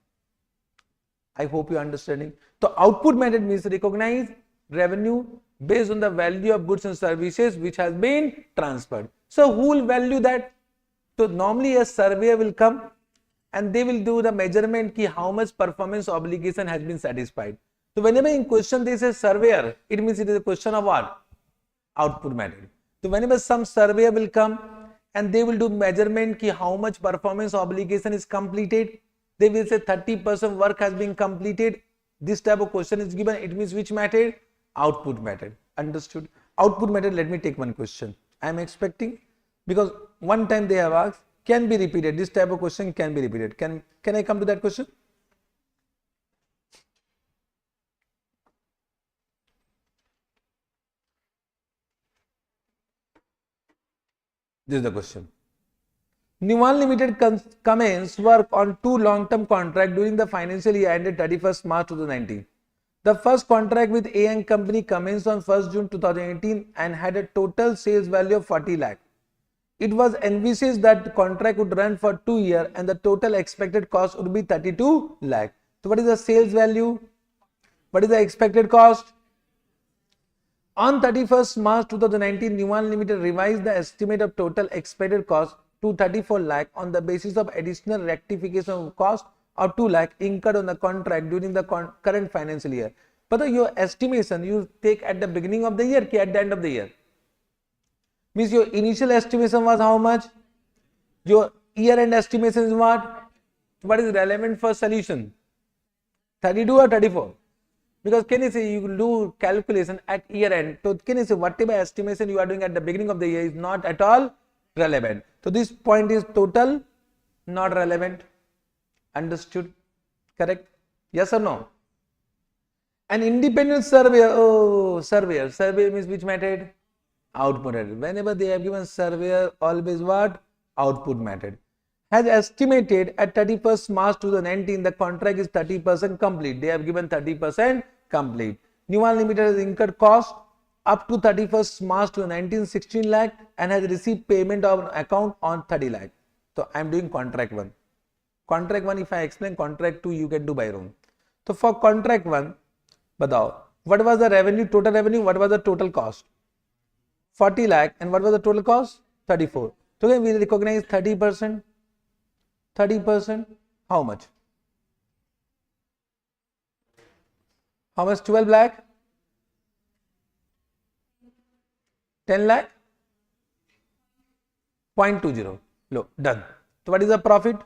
I hope you are understanding. So output method means recognize revenue based on the value of goods and services which has been transferred. So who will value that? So normally a surveyor will come and they will do the measurement ki how much performance obligation has been satisfied. So whenever in question they say surveyor, it means it is a question of what? Output method. So whenever some surveyor will come and they will do measurement ki how much performance obligation is completed, they will say 30% work has been completed. This type of question is given. It means which method? Output method. Understood? Output method. Let me take one question. I am expecting, because one time they have asked, can be repeated. This type of question can be repeated. Can I come to that question? This is the question. Nuwan Limited commenced work on 2 long-term contracts during the financial year ended 31st March 2019. The first contract with A and Company commenced on 1st June 2018 and had a total sales value of 40 lakh. It was envisaged that the contract would run for 2 years and the total expected cost would be 32 lakh. So what is the sales value? What is the expected cost? On 31st March 2019, Nuwan Limited revised the estimate of total expected cost to 34 lakh on the basis of additional rectification of cost of 2 lakh incurred on the contract during the current financial year. But your estimation you take at the beginning of the year or at the end of the year? Means your initial estimation was how much? Your year-end estimation is what? What is relevant for solution? 32 or 34? Because can you say you will do calculation at year end? So can you say whatever estimation you are doing at the beginning of the year is not at all relevant. So this point is total not relevant. Understood? Correct? Yes or no? An independent surveyor. Surveyor means which method? Output method. Whenever they have given surveyor, always what? Output method. Has estimated at 31st March 2019 the contract is 30% complete. They have given 30% complete. Nuwan Limited has incurred cost up to 31st March 2019 16 lakh and has received payment of account on 30 lakh. So I am doing contract 1. Contract 1, if I explain, contract 2 you can do by own. So for contract 1, batao, what was the revenue, total revenue, what was the total cost? 40 lakh, and what was the total cost? 34. So again we recognize 30%. 30%, how much? How much? 12 lakh? 10 lakh? 0.20. Look, done. So what is the profit?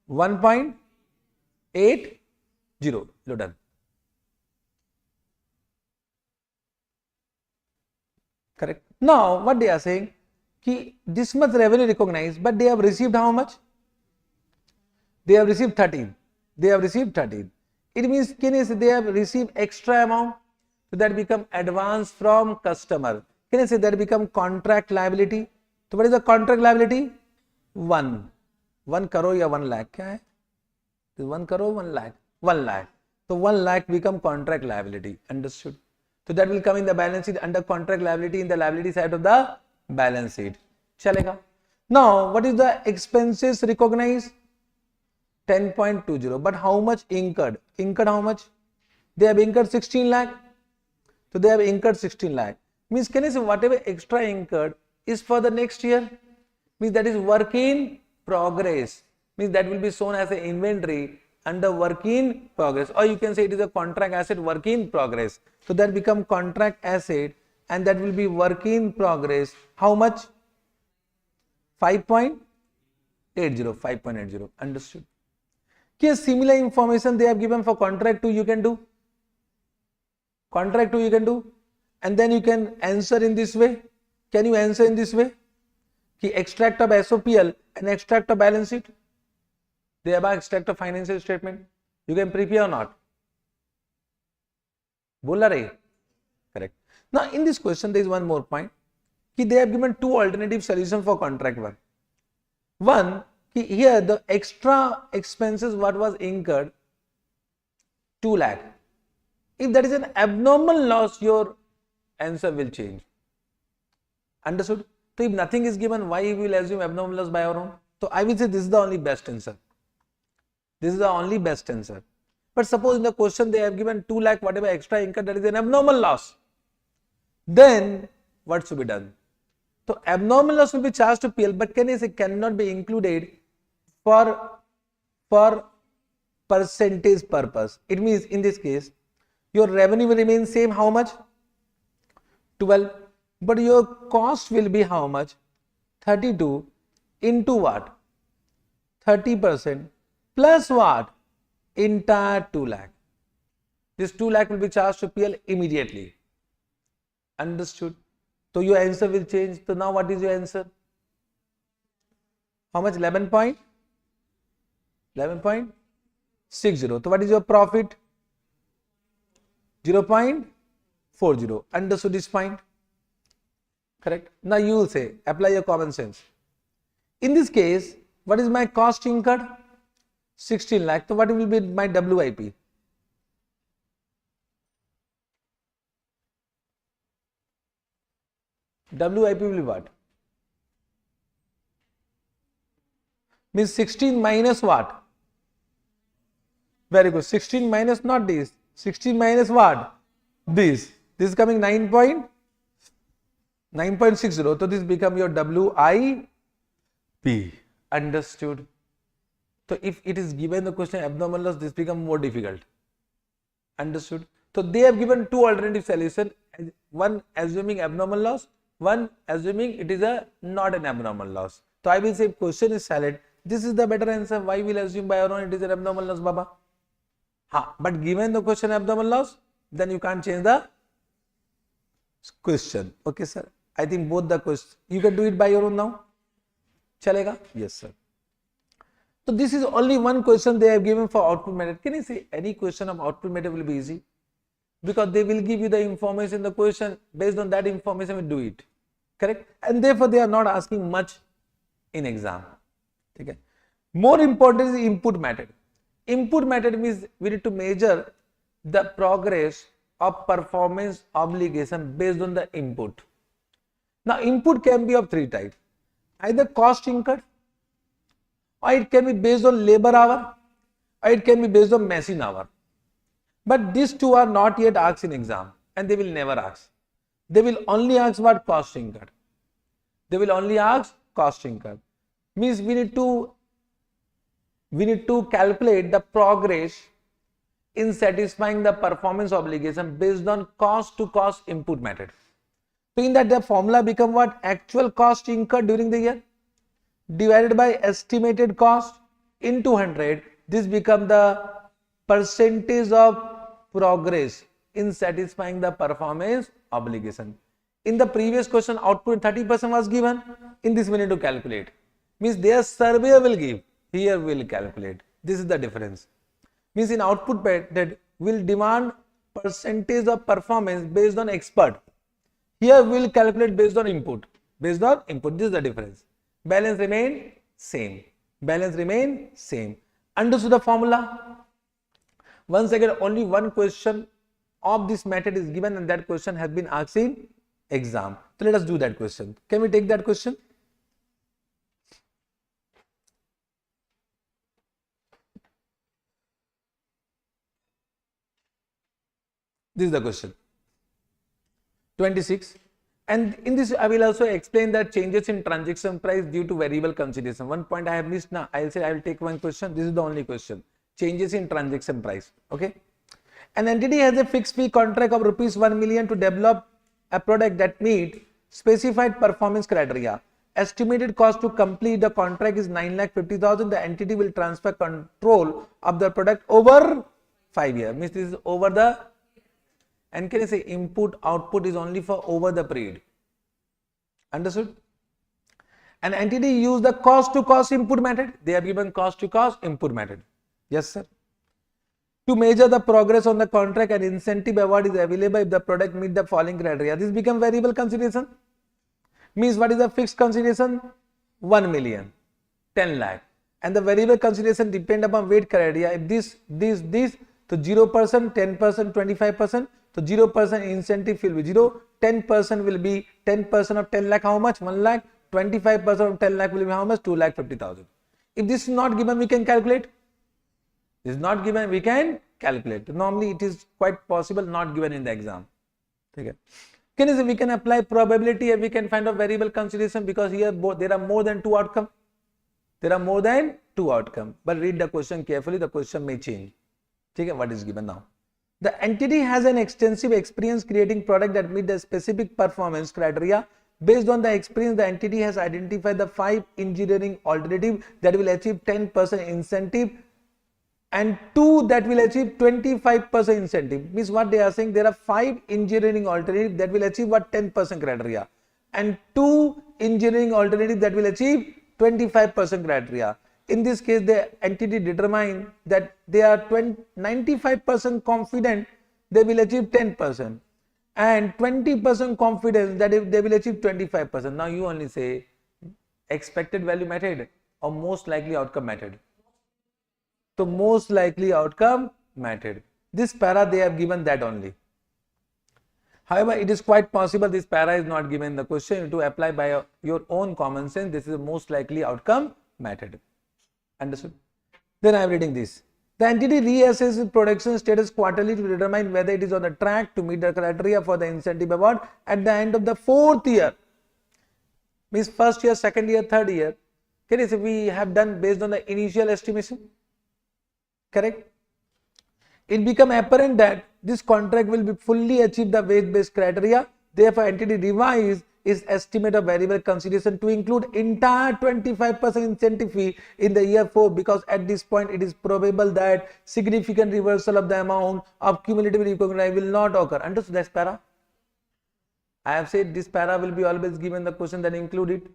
1.80. Look, done. Correct. Now what they are saying, ki this much revenue recognized, but they have received how much? They have received 13. They have received 13. It means can you say they have received extra amount? So that become advance from customer. Can you say that become contract liability? So what is the contract liability? 1 crore or 1 lakh? Kya hai? 1 crore, 1 lakh? 1 lakh. So 1 lakh become contract liability. Understood? So that will come in the balance sheet under contract liability in the liability side of the balance sheet. Chalega. Now what is the expenses recognized? 10.20. But how much incurred? Incurred how much? They have incurred 16 lakh. So they have incurred 16 lakh. Means can you say whatever extra incurred is for the next year? Means that is work in progress. Means that will be shown as an inventory under work in progress, or you can say it is a contract asset work in progress. So that become contract asset and that will be work in progress. How much? 5.80. 5.80. Understood? Okay, similar information they have given for contract 2 you can do. Contract 2 you can do, and then you can answer in this way. Can you answer in this way? Ki extract of SOPL and extract of balance sheet. They have extract of financial statement. You can prepare or not? बोला रे, correct. Now in this question there is one more point, कि they have given two alternative solutions for contract one. One, here the extra expenses what was incurred 2 lakh. If that is an abnormal loss, your answer will change. Understood? So if nothing is given, why we will assume abnormal loss by our own? So I will say this is the only best answer. This is the only best answer. But suppose in the question they have given 2 lakh whatever extra income, that is an abnormal loss. Then what should be done? So abnormal loss will be charged to PL, but can I say cannot be included for percentage purpose. It means in this case your revenue will remain same, how much? 12, but your cost will be how much? 32 into what? 30% plus what? Entire 2 lakh. This 2 lakh will be charged to PL immediately. Understood? So your answer will change. So now what is your answer? How much? 11.60. So what is your profit? 0.40. Understood this point? Correct. Now you will say, apply your common sense. In this case, what is my cost incurred? 16 lakh. So what will be my WIP? WIP will be what? Means 16 minus what? Very good. 16 minus not this. 16 minus what? This. This is coming 9.60. So this become your WIP. Understood? So if it is given the question abnormal loss, this become more difficult. Understood? So they have given two alternative solutions. One assuming abnormal loss, one assuming it is not an abnormal loss. So I will say question is silent. This is the better answer. Why will assume by our own it is an abnormal loss, Baba? But given the question abnormal loss, then you can't change the question. Okay, sir. I think both the questions you can do it by your own now. Chalega? Yes, sir. So this is only one question they have given for output method. Can you say any question of output method will be easy? Because they will give you the information in the question, based on that information we do it. Correct? And therefore they are not asking much in exam. Okay. More important is input method. Input method means we need to measure the progress of performance obligation based on the input. Now input can be of three types. Either cost incurred, or it can be based on labor hour, or it can be based on machine hour. But these two are not yet asked in exam, and they will never ask. They will only ask what? Cost incurred. They will only ask cost incurred. Means we need to calculate the progress in satisfying the performance obligation based on cost to cost input method. So in that the formula become what? Actual cost incurred during the year divided by estimated cost into 100. This become the percentage of progress in satisfying the performance obligation. In the previous question output 30% was given. In this we need to calculate. Means their surveyor will give. Here we will calculate. This is the difference. Means in output method will demand percentage of performance based on expert. Here we will calculate based on input. Based on input. This is the difference. Balance remain same. Balance remain same. Understood the formula? Once again, only one question of this method is given, and that question has been asked in exam. So let us do that question. Can we take that question? This is the question. 26. And in this I will also explain that changes in transaction price due to variable consideration. One point I have missed now. I will say I will take one question. This is the only question. Changes in transaction price. Okay. An entity has a fixed fee contract of rupees 1 million to develop a product that meets specified performance criteria. Estimated cost to complete the contract is 9,50,000. The entity will transfer control of the product over 5 years. Means this is over the, and can I say input output is only for over the period. Understood? An entity use the cost to cost input method. They have given cost to cost input method. Yes, sir. To measure the progress on the contract, an incentive award is available if the product meet the following criteria. This become variable consideration. Means what is the fixed consideration? 1 million, 10 lakh. And the variable consideration depend upon weight criteria. If this, so 0%, 10%, 25%. So 0% incentive will be 0, 10% will be 10% of 10 lakh, how much? 1 lakh, 25% of 10 lakh will be how much? 2,50,000. If this is not given, we can calculate. This is not given, we can calculate. Normally it is quite possible not given in the exam. Okay. We can apply probability and we can find a variable consideration, because here there are more than 2 outcomes. There are more than 2 outcomes. But read the question carefully, the question may change. Okay, what is given now? The entity has an extensive experience creating product that meet the specific performance criteria. Based on the experience, the entity has identified the 5 engineering alternatives that will achieve 10% incentive and 2 that will achieve 25% incentive. Means what they are saying, there are 5 engineering alternatives that will achieve what? 10% criteria, and 2 engineering alternatives that will achieve 25% criteria. In this case, the entity determine that they are 95% confident they will achieve 10% and 20% confidence that they will achieve 25%. Now you only say expected value method or most likely outcome method. So most likely outcome method. This para they have given that only. However, it is quite possible this para is not given in the question. To apply by your own common sense, this is the most likely outcome method. Understood? Then I am reading this. The entity reassesses production status quarterly to determine whether it is on the track to meet the criteria for the incentive award at the end of the 4th year. Means first year, second year, third year. Okay, so we have done based on the initial estimation. Correct? It become apparent that this contract will be fully achieve the weight-based criteria. Therefore, entity revise its estimate of variable consideration to include entire 25% incentive fee in the year 4, because at this point it is probable that significant reversal of the amount of cumulative recognition will not occur. Understood this para? I have said this para will be always given the question, then include it.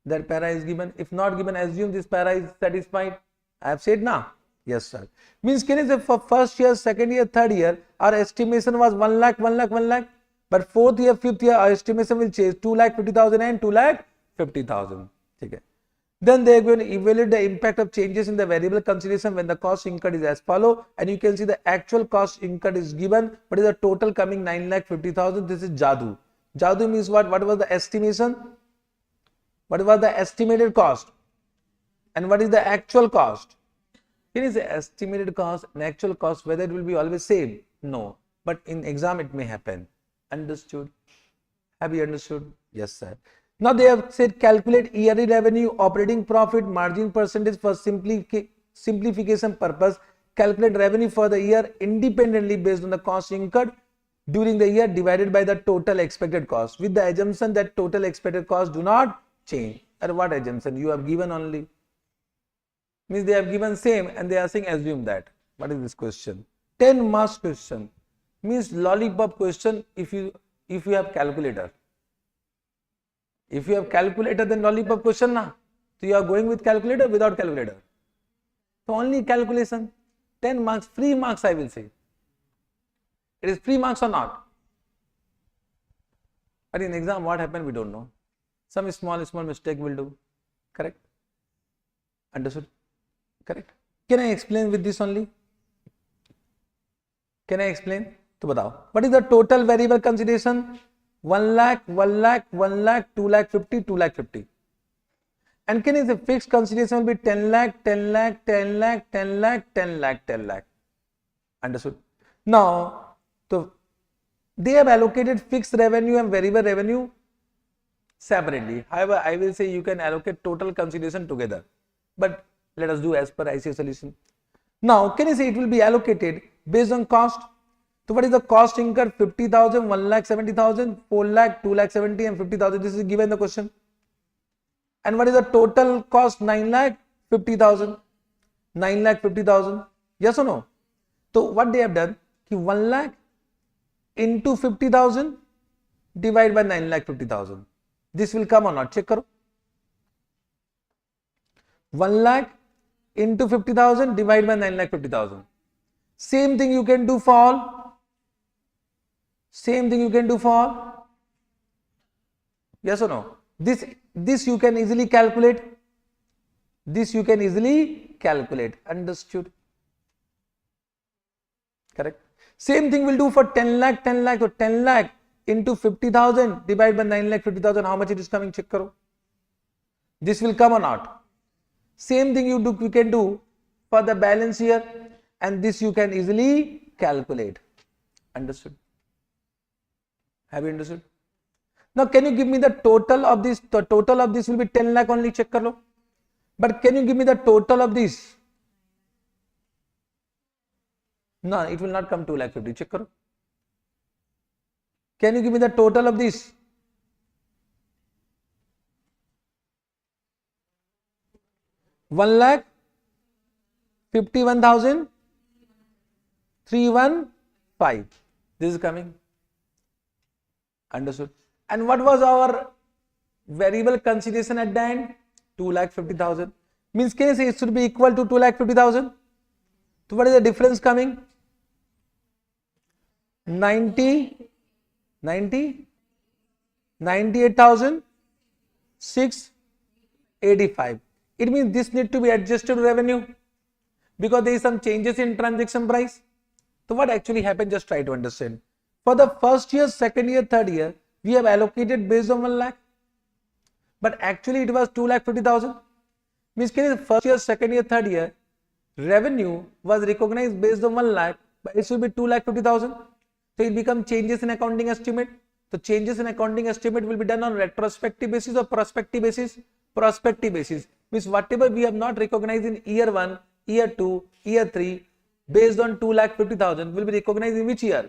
That para is given. If not given, assume this para is satisfied. I have said now. Yes, sir. Means can you say for first year, second year, third year, our estimation was 1 lakh, 1 lakh, 1 lakh. But 4th year, 5th year, our estimation will change 2,50,000 and 2,50,000. Okay. Then they are going to evaluate the impact of changes in the variable consideration when the cost incurred is as follow. And you can see the actual cost incurred is given, but is the total coming 9,50,000. This is Jadu. Jadu means what? What was the estimation? What was the estimated cost? And what is the actual cost? Here is the estimated cost and actual cost, whether it will be always same? No. But in exam it may happen. Understood? Have you understood? Yes, sir. Now they have said calculate yearly revenue, operating profit, margin percentage for simplification purpose. Calculate revenue for the year independently based on the cost incurred during the year divided by the total expected cost, with the assumption that total expected costs do not change. Or what assumption? You have given only. Means they have given same and they are saying assume that. What is this question? 10 marks question. Means lollipop question if you have calculator. If you have calculator, then lollipop question na. So you are going with calculator, without calculator. So only calculation. 10 marks, free marks I will say. It is free marks or not? But in exam what happened we don't know. Some small mistake will do. Correct? Understood? Correct? Can I explain with this only? Can I explain? तो बताओ, what is the total variable consideration? 1 lakh, 1 lakh, 1 lakh, 2 lakh 50, 2 lakh 50. And can you say fixed consideration will be 10 lakh, 10 lakh, 10 lakh, 10 lakh, 10 lakh, 10 lakh. Understood? Now, so they have allocated fixed revenue and variable revenue separately. However, I will say you can allocate total consideration together. But let us do as per ICA solution. Now, can you say it will be allocated based on cost? So what is the cost incurred? 50,000, 1,70,000, 4 lakh, 2 lakh 70 and 50,000. This is given in the question. And what is the total cost? 9 lakh 50,000. 9 lakh 50,000. Yes or no? So what they have done? 1 lakh into 50,000 divided by 9 lakh 50,000. This will come or not? Check karo. 1 lakh into 50,000 divided by 9 lakh 50,000. Same thing you can do for all. Same thing you can do for all. Yes or no? This you can easily calculate. This you can easily calculate. Understood? Correct. Same thing we'll do for 10 lakh, 10 lakh. So 10 lakh into 50,000 divided by 9 lakh 50,000. How much it is coming? Check karo. This will come or not? Same thing you can do for the balance here, and this you can easily calculate. Understood? Have you understood? Now can you give me the total of this? The total of this will be 10 lakh only. Check kar lo. But can you give me the total of this? No, it will not come 2 lakh 50. Check karo. Can you give me the total of this? One lakh 51,315. This is coming. Understood? And what was our variable consideration at the end? 2,50,000. Means can you say it should be equal to 2,50,000? So what is the difference coming? 98,685. It means this need to be adjusted to revenue because there is some changes in transaction price. So what actually happened? Just try to understand. For the first year, second year, third year, we have allocated based on 1 lakh, but actually it was 2,50,000. Means first year, second year, third year, revenue was recognized based on 1 lakh, but it should be 2,50,000. So it becomes changes in accounting estimate. So changes in accounting estimate will be done on retrospective basis or prospective basis. Prospective basis means whatever we have not recognized in year 1, year 2, year 3 based on 2,50,000 will be recognized in which year?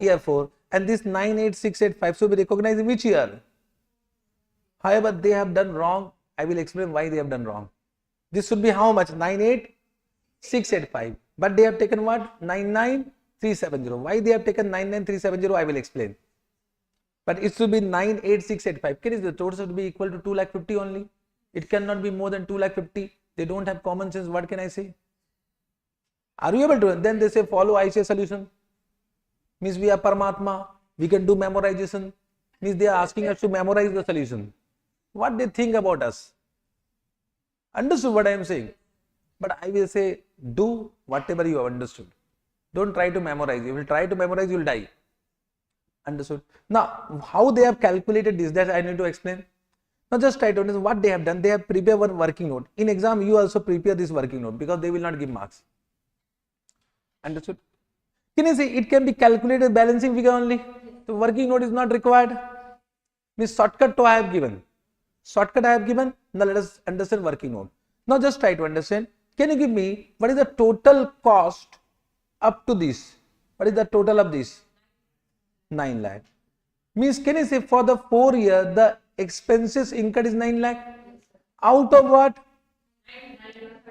Year 4. And this 98,685 should be recognized in which year? However, they have done wrong. I will explain why they have done wrong. This should be how much? 98,685. But they have taken what? 99,370. Why they have taken 99,370? I will explain. But it should be 98,685. Can the total should be equal to 2,50,000 only? It cannot be more than 2,50,000. They don't have common sense. What can I say? Are you able to? Then they say follow ICA solution. Means we are Paramatma. We can do memorization. Means they are asking us to memorize the solution. What they think about us? Understood what I am saying? But I will say do whatever you have understood. Don't try to memorize. You will try to memorize, you will die. Understood? Now, how they have calculated this, that I need to explain. Now, just try to understand what they have done. They have prepared one working note. In exam, you also prepare this working note because they will not give marks. Understood? Can you see it can be calculated balancing figure only? The working note is not required. Means shortcut to I have given. Shortcut I have given. Now, let us understand working note. Now, just try to understand. Can you give me what is the total cost up to this? What is the total of this? 9 lakh. Means can you say for the 4 year the expenses incurred is 9 lakh? Out of what?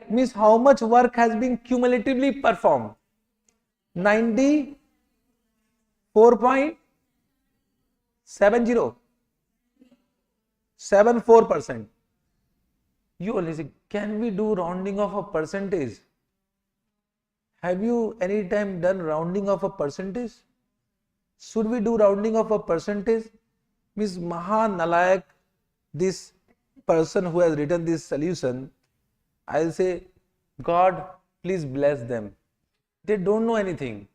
Means how much work has been cumulatively performed? 94.70. 74%. You only say, can we do rounding of a percentage? Have you any time done rounding of a percentage? Should we do rounding of a percentage? Means Maha Nalayak, this person who has written this solution, I'll say, God, please bless them. They don't know anything.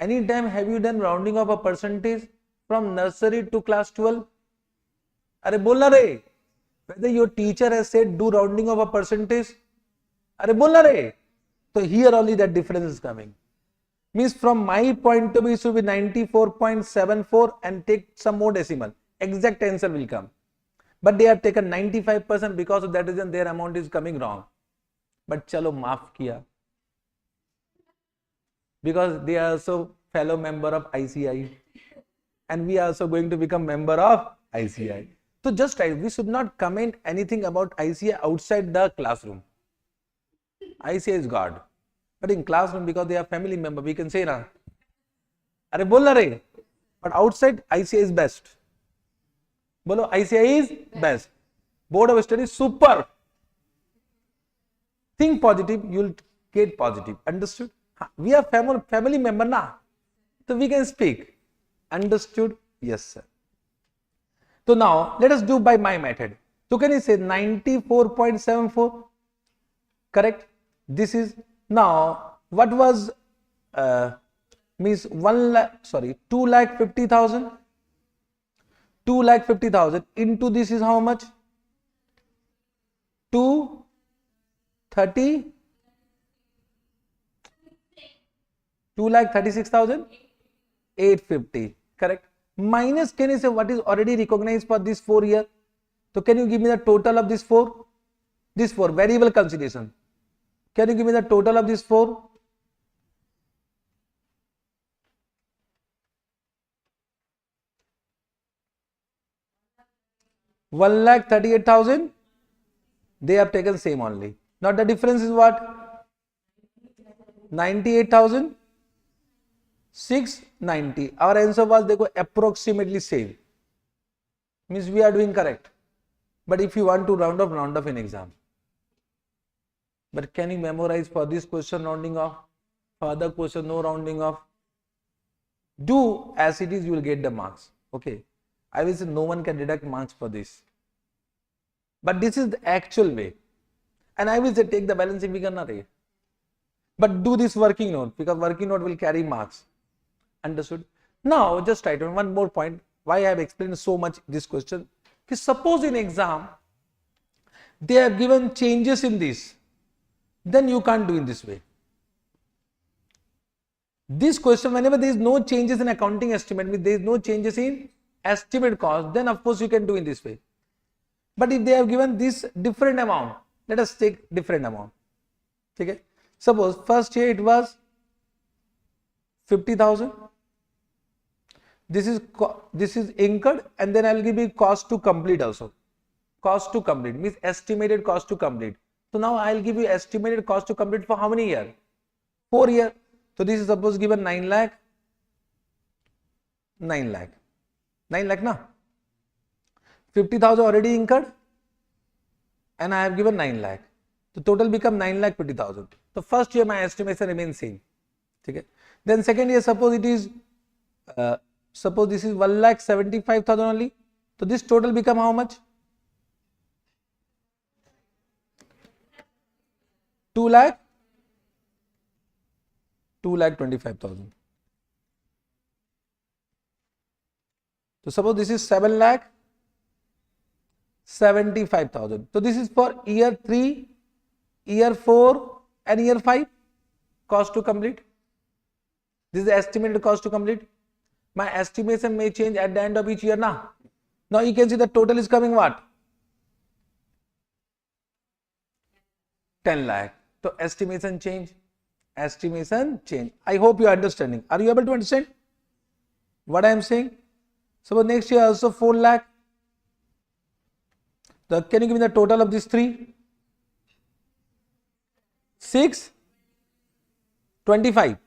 Anytime have you done rounding of a percentage from nursery to class 12? Are bolna re? Whether your teacher has said do rounding of a percentage? Are bolna re? So here only that difference is coming. Means from my point of view, it should be 94.74 and take some more decimal. Exact answer will come. But they have taken 95% because of that reason their amount is coming wrong. But chalo maaf kiya. Because they are also fellow member of ICI. And we are also going to become member of ICI. So just try, we should not comment anything about ICI outside the classroom. ICI is God. But in classroom, because they are family member, we can say, na, Are bola re. But outside, ICI is best. Bolo, ICI is best. Board of Studies, super. Think positive, you will Gate positive. Understood? We are family member now. So we can speak. Understood? Yes, sir. So now let us do by my method. So can you say 94.74? Correct? This is now what was means 2,50,000. 2,50,000 into this is how much? 230. 2,36,850. Correct? Minus, can you say what is already recognized for this 4 year? So can you give me the total of this 4? This 4 variable consideration. Can you give me the total of this 4? One lakh 38,000. They have taken same only. Now the difference is what? 98,000. 690. Our answer was देखो approximately same. Means we are doing correct. But if you want to round off in exam. But can you memorize for this question rounding off? For other question no rounding off. Do as it is, you will get the marks. Okay. I will say no one can deduct marks for this. But this is the actual way. And I will say take the balancing figure na re. But do this working note, because working note will carry marks. Understood? Now just write on one more point why I have explained so much this question. Suppose in exam they have given changes in this, then you can't do in this way. This question, whenever there is no changes in accounting estimate, there is no changes in estimate cost, then of course you can do in this way. But if they have given this different amount, let us take different amount. Okay? Suppose first year it was 50,000. This is incurred, and then I will give you cost to complete also. Cost to complete means estimated cost to complete. So now I will give you estimated cost to complete for how many years? 4 years. So this is suppose given 9 lakh. 9 lakh. 9 lakh na? 50,000 already incurred, and I have given 9 lakh. The total become 9,50,000. So first year my estimation remains same. Okay. Then second year suppose it is suppose this is 1,75,000 only. So this total become how much? 2,25,000. So suppose this is 7,75,000. So this is for year 3, year 4 and year 5 cost to complete. This is the estimated cost to complete. My estimation may change at the end of each year now. Now you can see the total is coming what? 10 lakh. So estimation change. Estimation change. I hope you are understanding. Are you able to understand what I am saying? Suppose next year also 4 lakh. So can you give me the total of these 3? 6, 25.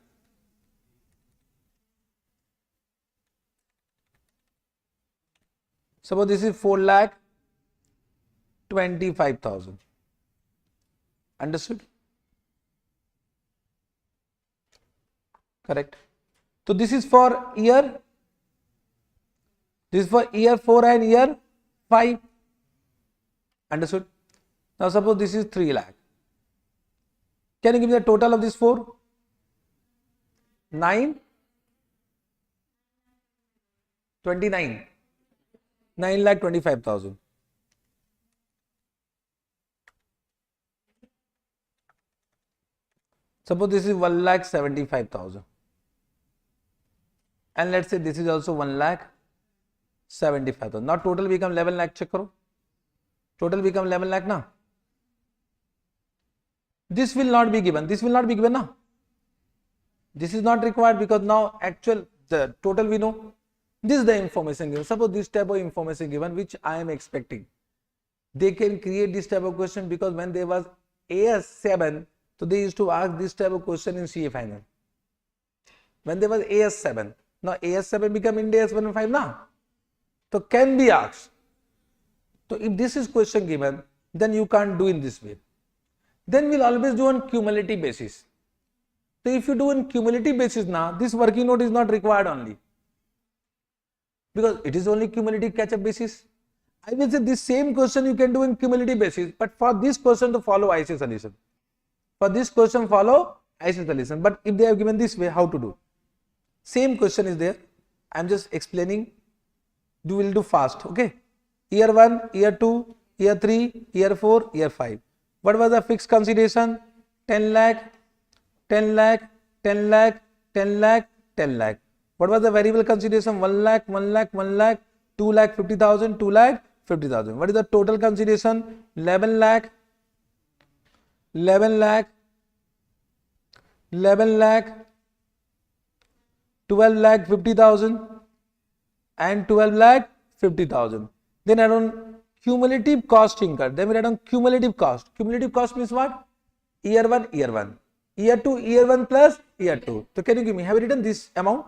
Suppose this is 4,25,000. Understood? Correct. So this is for year. This is for year 4 and year 5. Understood? Now suppose this is 3 lakh. Can you give me the total of this 4? 9, 29. 9,25,000. Suppose this is 1,75,000. And let's say this is also 1,75,000. Now total become 11 lakh. Check karo. Total become 11 lakh now. This will not be given. This will not be given now. This is not required because now the total we know. This is the information given. Suppose this type of information given which I am expecting. They can create this type of question because when there was AS7, so they used to ask this type of question in CA final. When there was AS7, now AS7 become Ind AS 115 now. So can be asked. So if this is question given, then you can't do in this way. then we'll always do on cumulative basis. So if you do on cumulative basis now, this working note is not required only, because it is only cumulative catch-up basis. I will say this same question you can do in cumulative basis, but for this question to follow IC solution. For this question follow IC solution. But if they have given this way, how to do? Same question is there. I am just explaining. You will do fast. Okay. Year 1, year 2, year 3, year 4, year 5. What was the fixed consideration? 10 lakh, 10 lakh, 10 lakh, 10 lakh, 10 lakh. What was the variable consideration? 1 lakh, 1 lakh, 1 lakh, 2 lakh 50,000, 2 lakh 50,000. What is the total consideration? 11 lakh, 11 lakh, 11 lakh, 12 lakh 50,000 and 12 lakh 50,000. Then add on cumulative cost incurred. Then we add on cumulative cost. Cumulative cost means what? Year 1, year 1. Year 2, year 1 plus year 2. So can you give me, have you written this amount?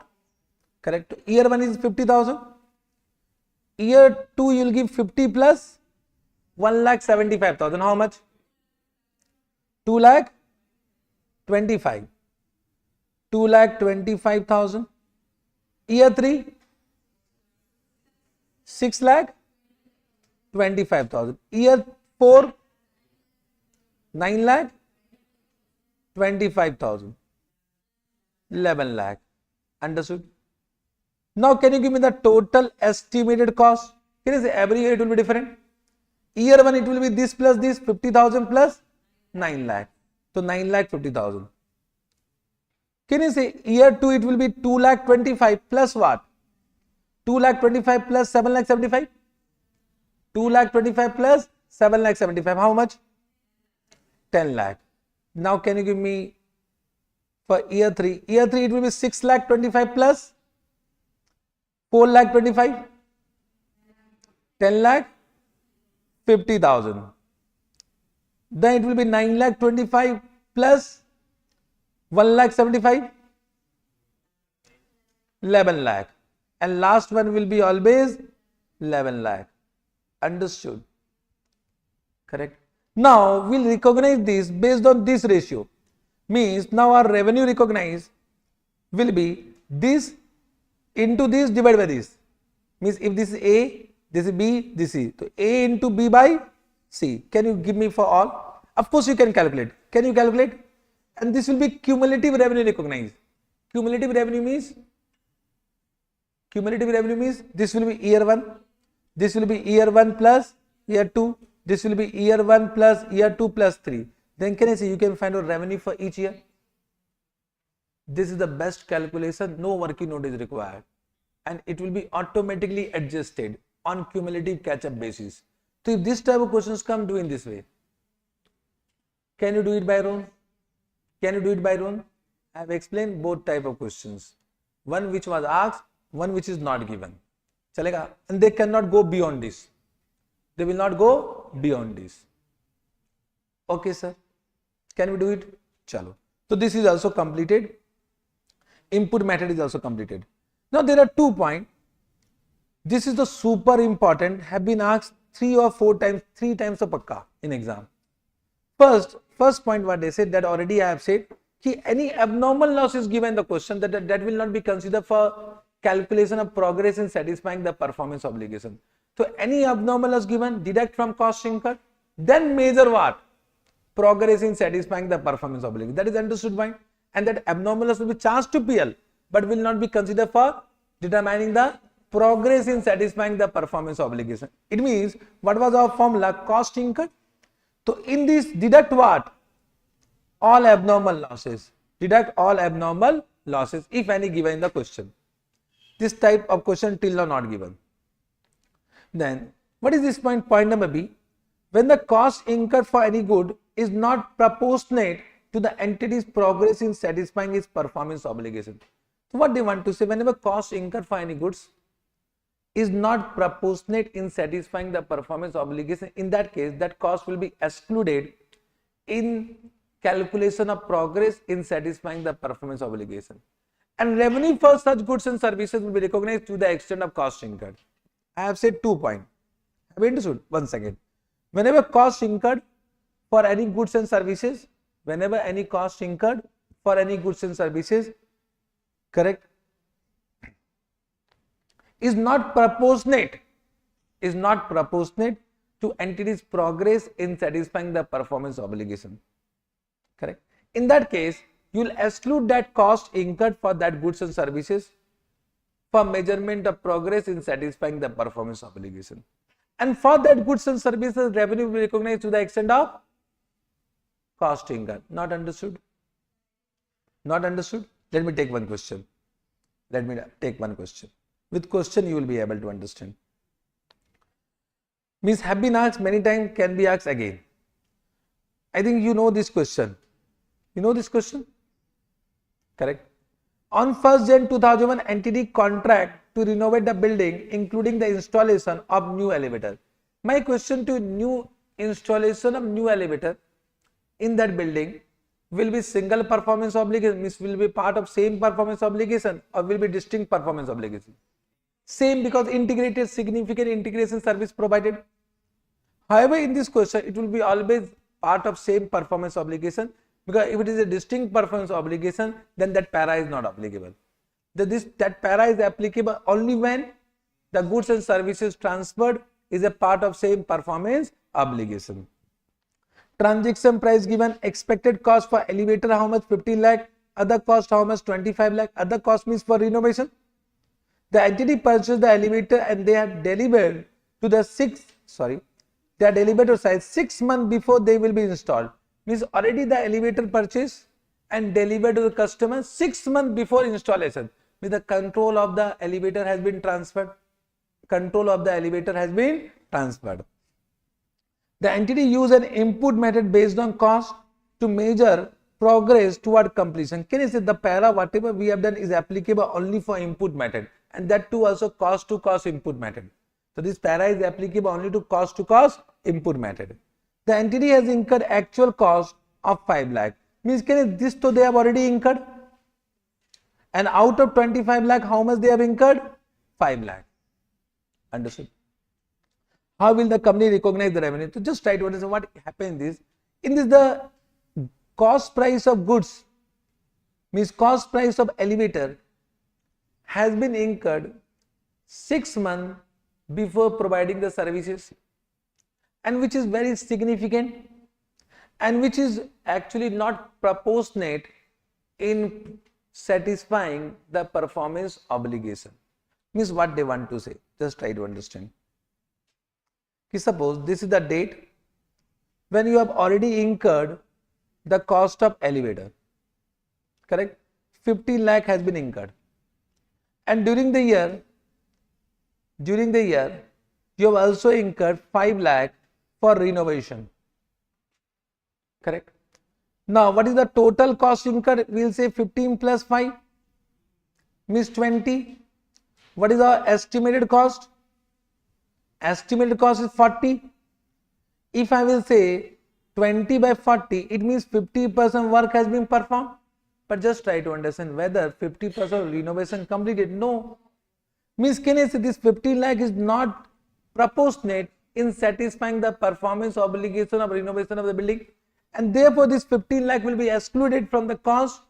Correct. Year 1 is 50,000. Year 2 you will give 50 plus 1 lakh 75,000. How much? 2 lakh 25. 2 lakh 25,000. Year 3 6 lakh 25,000. Year 4 9 lakh 25,000. 11 lakh. Understood? Now can you give me the total estimated cost? Can you say every year it will be different? Year 1 it will be this plus this, 50,000 plus 9 lakh. So 9 lakh 50,000. Can you say year 2 it will be 2 lakh 25 plus what? 2 lakh 25 plus 7 lakh 75? 2 lakh 25 plus 7 lakh 75. How much? 10 lakh. Now can you give me for year 3? Year 3 it will be 6 lakh 25 plus 4 lakh 25, 10 lakh 50,000. Then it will be 9 lakh 25 plus 1 lakh 75, 11 lakh. And last one will be always 11 lakh. Understood? Correct. Now we'll recognize this based on this ratio. Means now our revenue recognized will be this into this divided by this. Means if this is A, this is B, this is C. So A into B by C. Can you give me for all? Of course you can calculate. Can you calculate? And this will be cumulative revenue recognized. Cumulative revenue means this will be year 1, this will be year 1 plus year 2, this will be year 1 plus year 2 plus 3. Then can I say you can find out revenue for each year? This is the best calculation, no working note is required, and it will be automatically adjusted on cumulative catch-up basis. So if this type of questions come, do in this way. Can you do it by own? Can you do it by own? I have explained both type of questions. One which was asked, one which is not given. Chalega? And they cannot go beyond this. They will not go beyond this. Okay, sir. Can we do it? Chalo. So this is also completed. Input method is also completed. Now there are 2 points. This is the super important, have been asked 3 or 4 times, 3 times of pakka in exam. First point what they said, that already I have said, कि any abnormal loss is given in the question, that will not be considered for calculation of progress in satisfying the performance obligation. So any abnormal loss given, deduct from cost incurred, then measure what? Progress in satisfying the performance obligation. That is understood point. And that abnormal loss will be charged to PL, but will not be considered for determining the progress in satisfying the performance obligation. It means, what was our formula? Cost incurred. So in this, deduct what? All abnormal losses. Deduct all abnormal losses, if any given in the question. This type of question till now not given. Then, what is this point? Point number B. When the cost incurred for any good is not proportionate to the entity's progress in satisfying its performance obligation. So what they want to say, whenever cost incurred for any goods is not proportionate in satisfying the performance obligation, in that case that cost will be excluded in calculation of progress in satisfying the performance obligation. And revenue for such goods and services will be recognized to the extent of cost incurred. I have said 2 points. Have you understood? Once again, whenever cost incurred for any goods and services, whenever any cost incurred for any goods and services, correct, is not proportionate to entity's progress in satisfying the performance obligation. Correct. In that case, you will exclude that cost incurred for that goods and services for measurement of progress in satisfying the performance obligation. And for that goods and services, revenue will be recognized to the extent of cost incurred. Not understood? Not understood? Let me take one question. With question you will be able to understand. Means have been asked many times, can be asked again. I think you know this question. You know this question? Correct. On 1st Jan 2001, entity contract to renovate the building, including the installation of new elevator. My question to new installation of new elevator in that building will be single performance obligation, means will be part of same performance obligation, or will be distinct performance obligation? Same, because integrated, significant integration service provided. However, in this question, it will be always part of same performance obligation, because if it is a distinct performance obligation, then that para is not applicable. That para is applicable only when the goods and services transferred is a part of same performance obligation. Transaction price given, expected cost for elevator how much? 15 lakh, other cost how much? 25 lakh, other cost means for renovation. The entity purchased the elevator and they are delivered to the site 6 months before they will be installed. Means already the elevator purchased and delivered to the customer 6 months before installation. Means the control of the elevator has been transferred. The entity use an input method based on cost to measure progress toward completion. Can you say the para whatever we have done is applicable only for input method, and that too also cost to cost input method. So this para is applicable only to cost input method. The entity has incurred actual cost of 5 lakh. Means can this to they have already incurred, and out of 25 lakh how much they have incurred? 5 lakh. Understood? How will the company recognize the revenue? So just try to understand what happens is, in this the cost price of goods, means cost price of elevator has been incurred 6 months before providing the services, and which is very significant, and which is actually not proportionate in satisfying the performance obligation. Means what they want to say, just try to understand. Suppose this is the date when you have already incurred the cost of elevator, correct? 50 lakh has been incurred, and during the year you have also incurred 5 lakh for renovation, correct? Now what is the total cost incurred? We will say 15 plus 5 means 20. What is our estimated cost? Estimated cost is 40. If I will say 20 by 40, it means 50% work has been performed. But just try to understand whether 50% renovation completed. No. Means can I say this 15 lakh is not proportionate in satisfying the performance obligation of renovation of the building, and therefore this 15 lakh will be excluded from the cost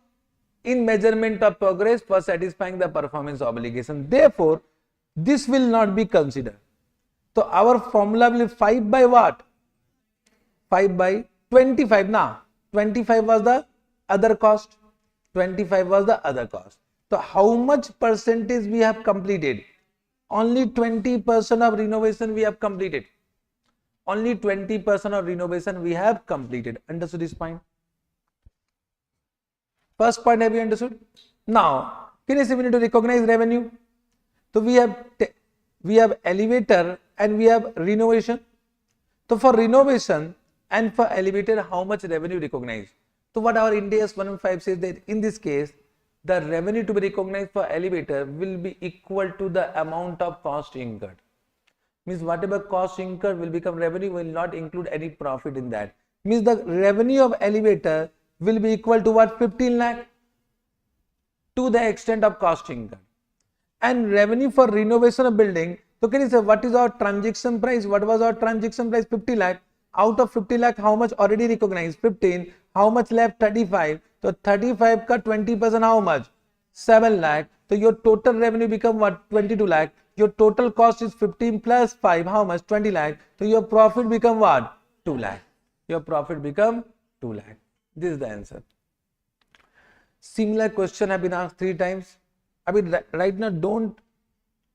in measurement of progress for satisfying the performance obligation. Therefore, this will not be considered. So our formula will be 5 by what? 5 by 25 now. 25 was the other cost. So how much percentage we have completed? Only 20% of renovation we have completed. Understood this point? First point have you understood? Now, can you say we need to recognize revenue? So we have elevator and we have renovation. So for renovation and for elevator, how much revenue recognized? So what our Ind AS 115 says that in this case, the revenue to be recognized for elevator will be equal to the amount of cost incurred. Means whatever cost incurred will become revenue, will not include any profit in that. Means the revenue of elevator will be equal to what? 15 lakh to the extent of cost incurred. And revenue for renovation of building, so can you say what is our transaction price? What was our transaction price? 50 lakh. Out of 50 lakh, how much already recognized? 15. How much left? 35. So 35 ka 20% how much? 7 lakh. So your total revenue become what? 22 lakh. Your total cost is 15 plus 5. How much? 20 lakh. So your profit become what? 2 lakh. Your profit become 2 lakh. This is the answer. Similar question have been asked 3 times. I mean, right now don't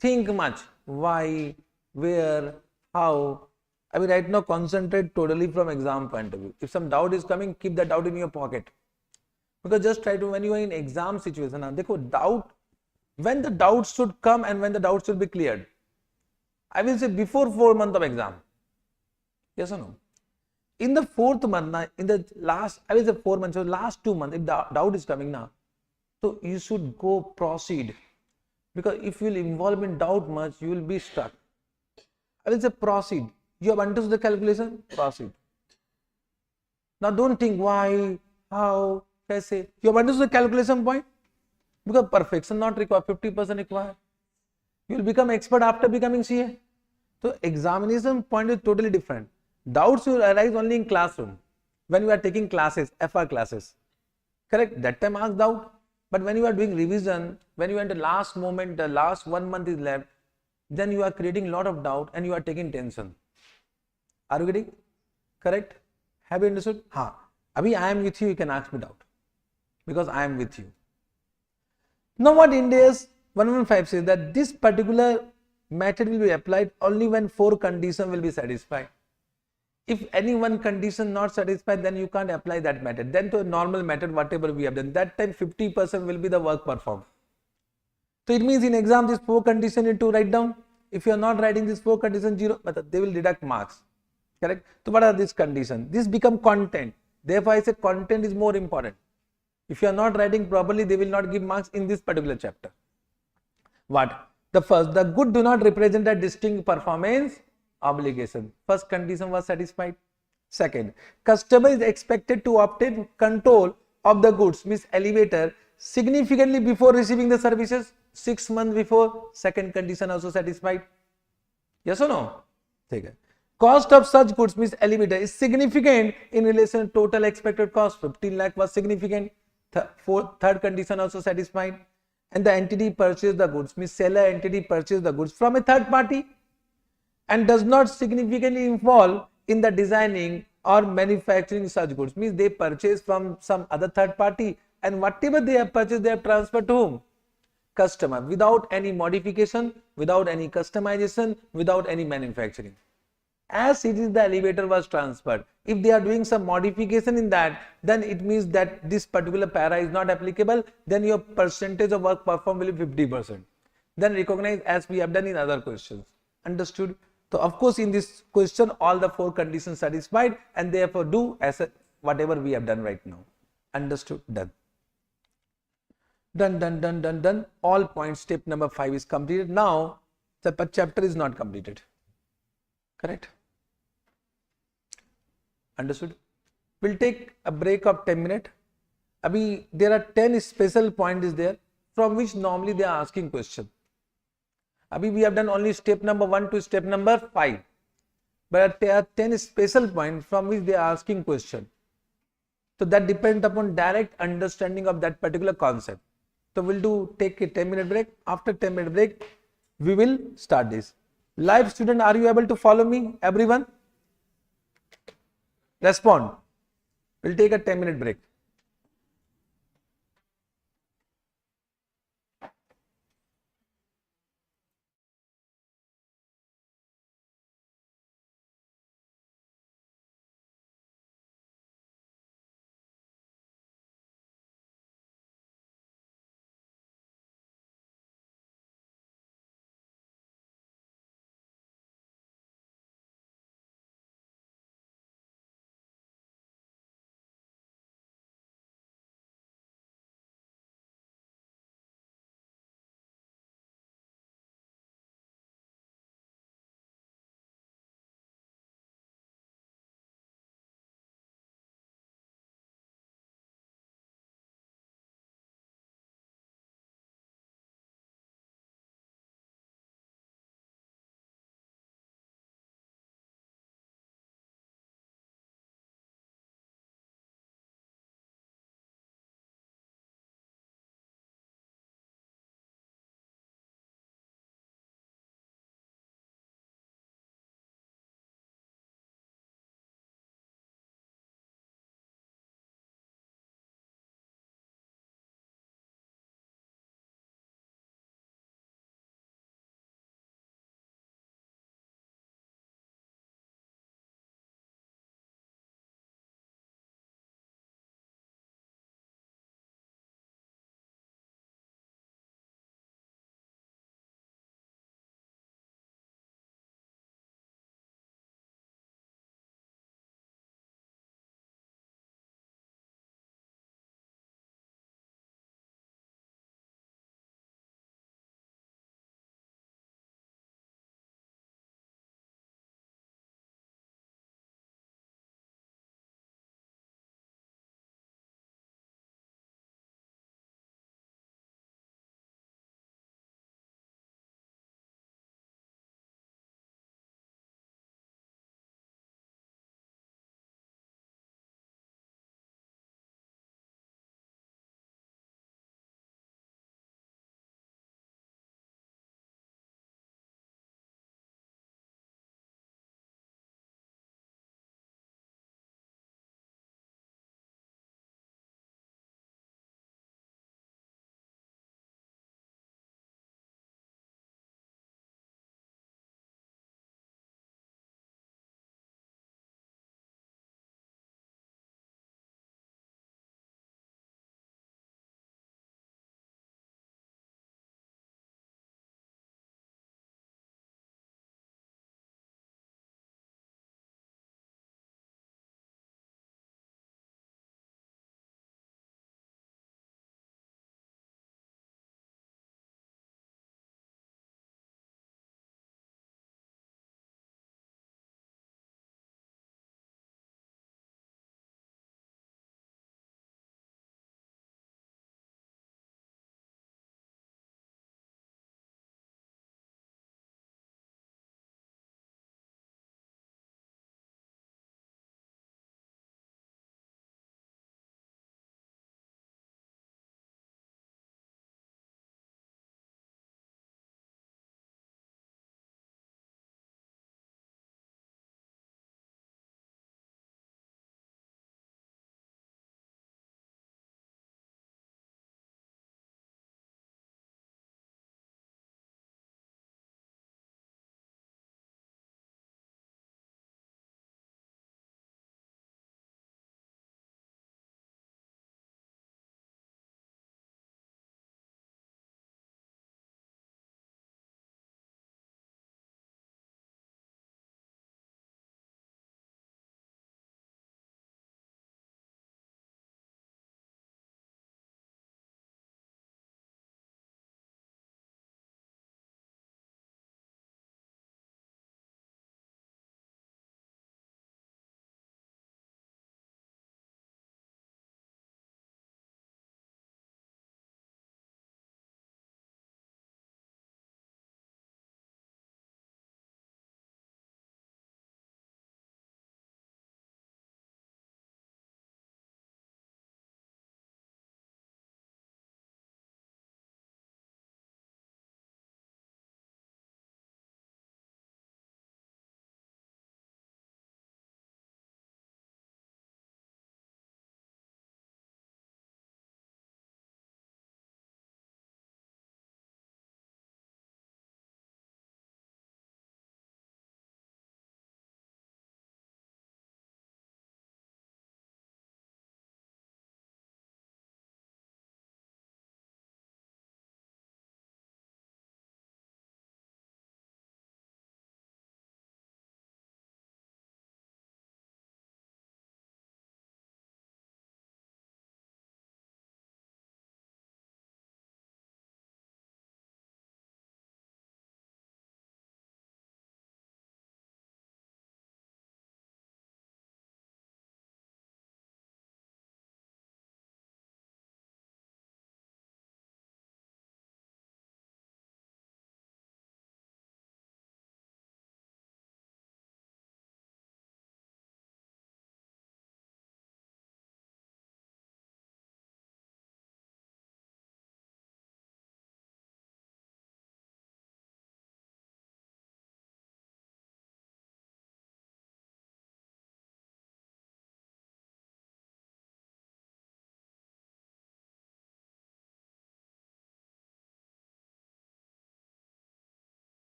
think much. Why, where, how. I mean, right now concentrate totally from exam point of view. If some doubt is coming, keep that doubt in your pocket. Because just try to, when you are in exam situation, doubt, when the doubt should come and when the doubt should be cleared. I will say before 4 months of exam. Yes or no? In the 4th month, in the last, I will say 4 months, so last 2 months, if the doubt is coming now, so you should go proceed. Because if you will involve in doubt much, you will be stuck. I will say proceed. You have understood the calculation? Proceed. Now don't think why, how, kaise. You have understood the calculation point? Because perfection not required, 50% required. You will become expert after becoming CA. So examination point is totally different. Doubts will arise only in classroom. When you are taking classes, FR classes. Correct? That time ask doubt. But when you are doing revision, when you are in the last moment, the last 1 month is left, then you are creating a lot of doubt and you are taking tension. Are you getting? Correct? Have you understood? Ha. Abhi I am with you, you can ask me doubt. Because I am with you. Now what India's 115 says that this particular method will be applied only when 4 conditions will be satisfied. If any one condition not satisfied, then you can't apply that method. Then to a normal method, whatever we have done, that time 50% will be the work performed. So it means in exam, these 4 conditions you need to write down. If you are not writing these 4 conditions, 0, but they will deduct marks. Correct? So what are these conditions? This become content. Therefore, I say content is more important. If you are not writing properly, they will not give marks in this particular chapter. What? The first, the good do not represent a distinct performance obligation. First condition was satisfied. Second, customer is expected to obtain control of the goods, means elevator, significantly before receiving the services. 6 months before. Second condition also satisfied. Yes or no? Okay. Cost of such goods, means elevator, is significant in relation to total expected cost. 15 lakh was significant. Third condition also satisfied. And the entity purchased the goods, means seller entity purchased the goods from a third party and does not significantly involve in the designing or manufacturing such goods, means they purchase from some other third party and whatever they have purchased, they have transferred to whom? Customer, without any modification, without any customization, without any manufacturing. As it is the elevator was transferred. If they are doing some modification in that, then it means that this particular para is not applicable. Then your percentage of work performed will be 50%. Then recognize as we have done in other questions. Understood? So of course in this question all the 4 conditions satisfied and therefore do as whatever we have done right now. Understood? Done. Done. All points. Step number 5 is completed. Now the chapter is not completed. Correct? Understood? We'll take a break of 10 minutes. Abhi, there are 10 special points is there from which normally they are asking question. Abhi, we have done only step number 1 to step number 5. But there are 10 special points from which they are asking question. So that depends upon direct understanding of that particular concept. So we'll take a 10-minute break. After 10-minute break, we will start this. Live student, are you able to follow me? Everyone? Respond. We'll take a 10-minute break.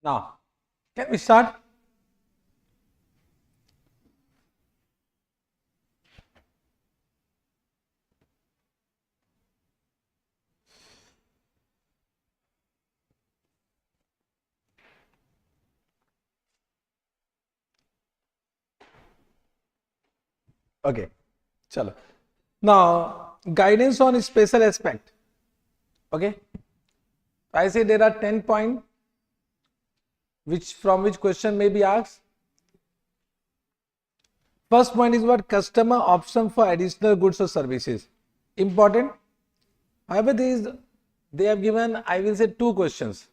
Now, can we start? Okay, chalo. Now, guidance on special aspect. Okay, I say there are 10 points from which question may be asked. First point is what customer option for additional goods or services. Important. However, they have given, I will say, 2 questions.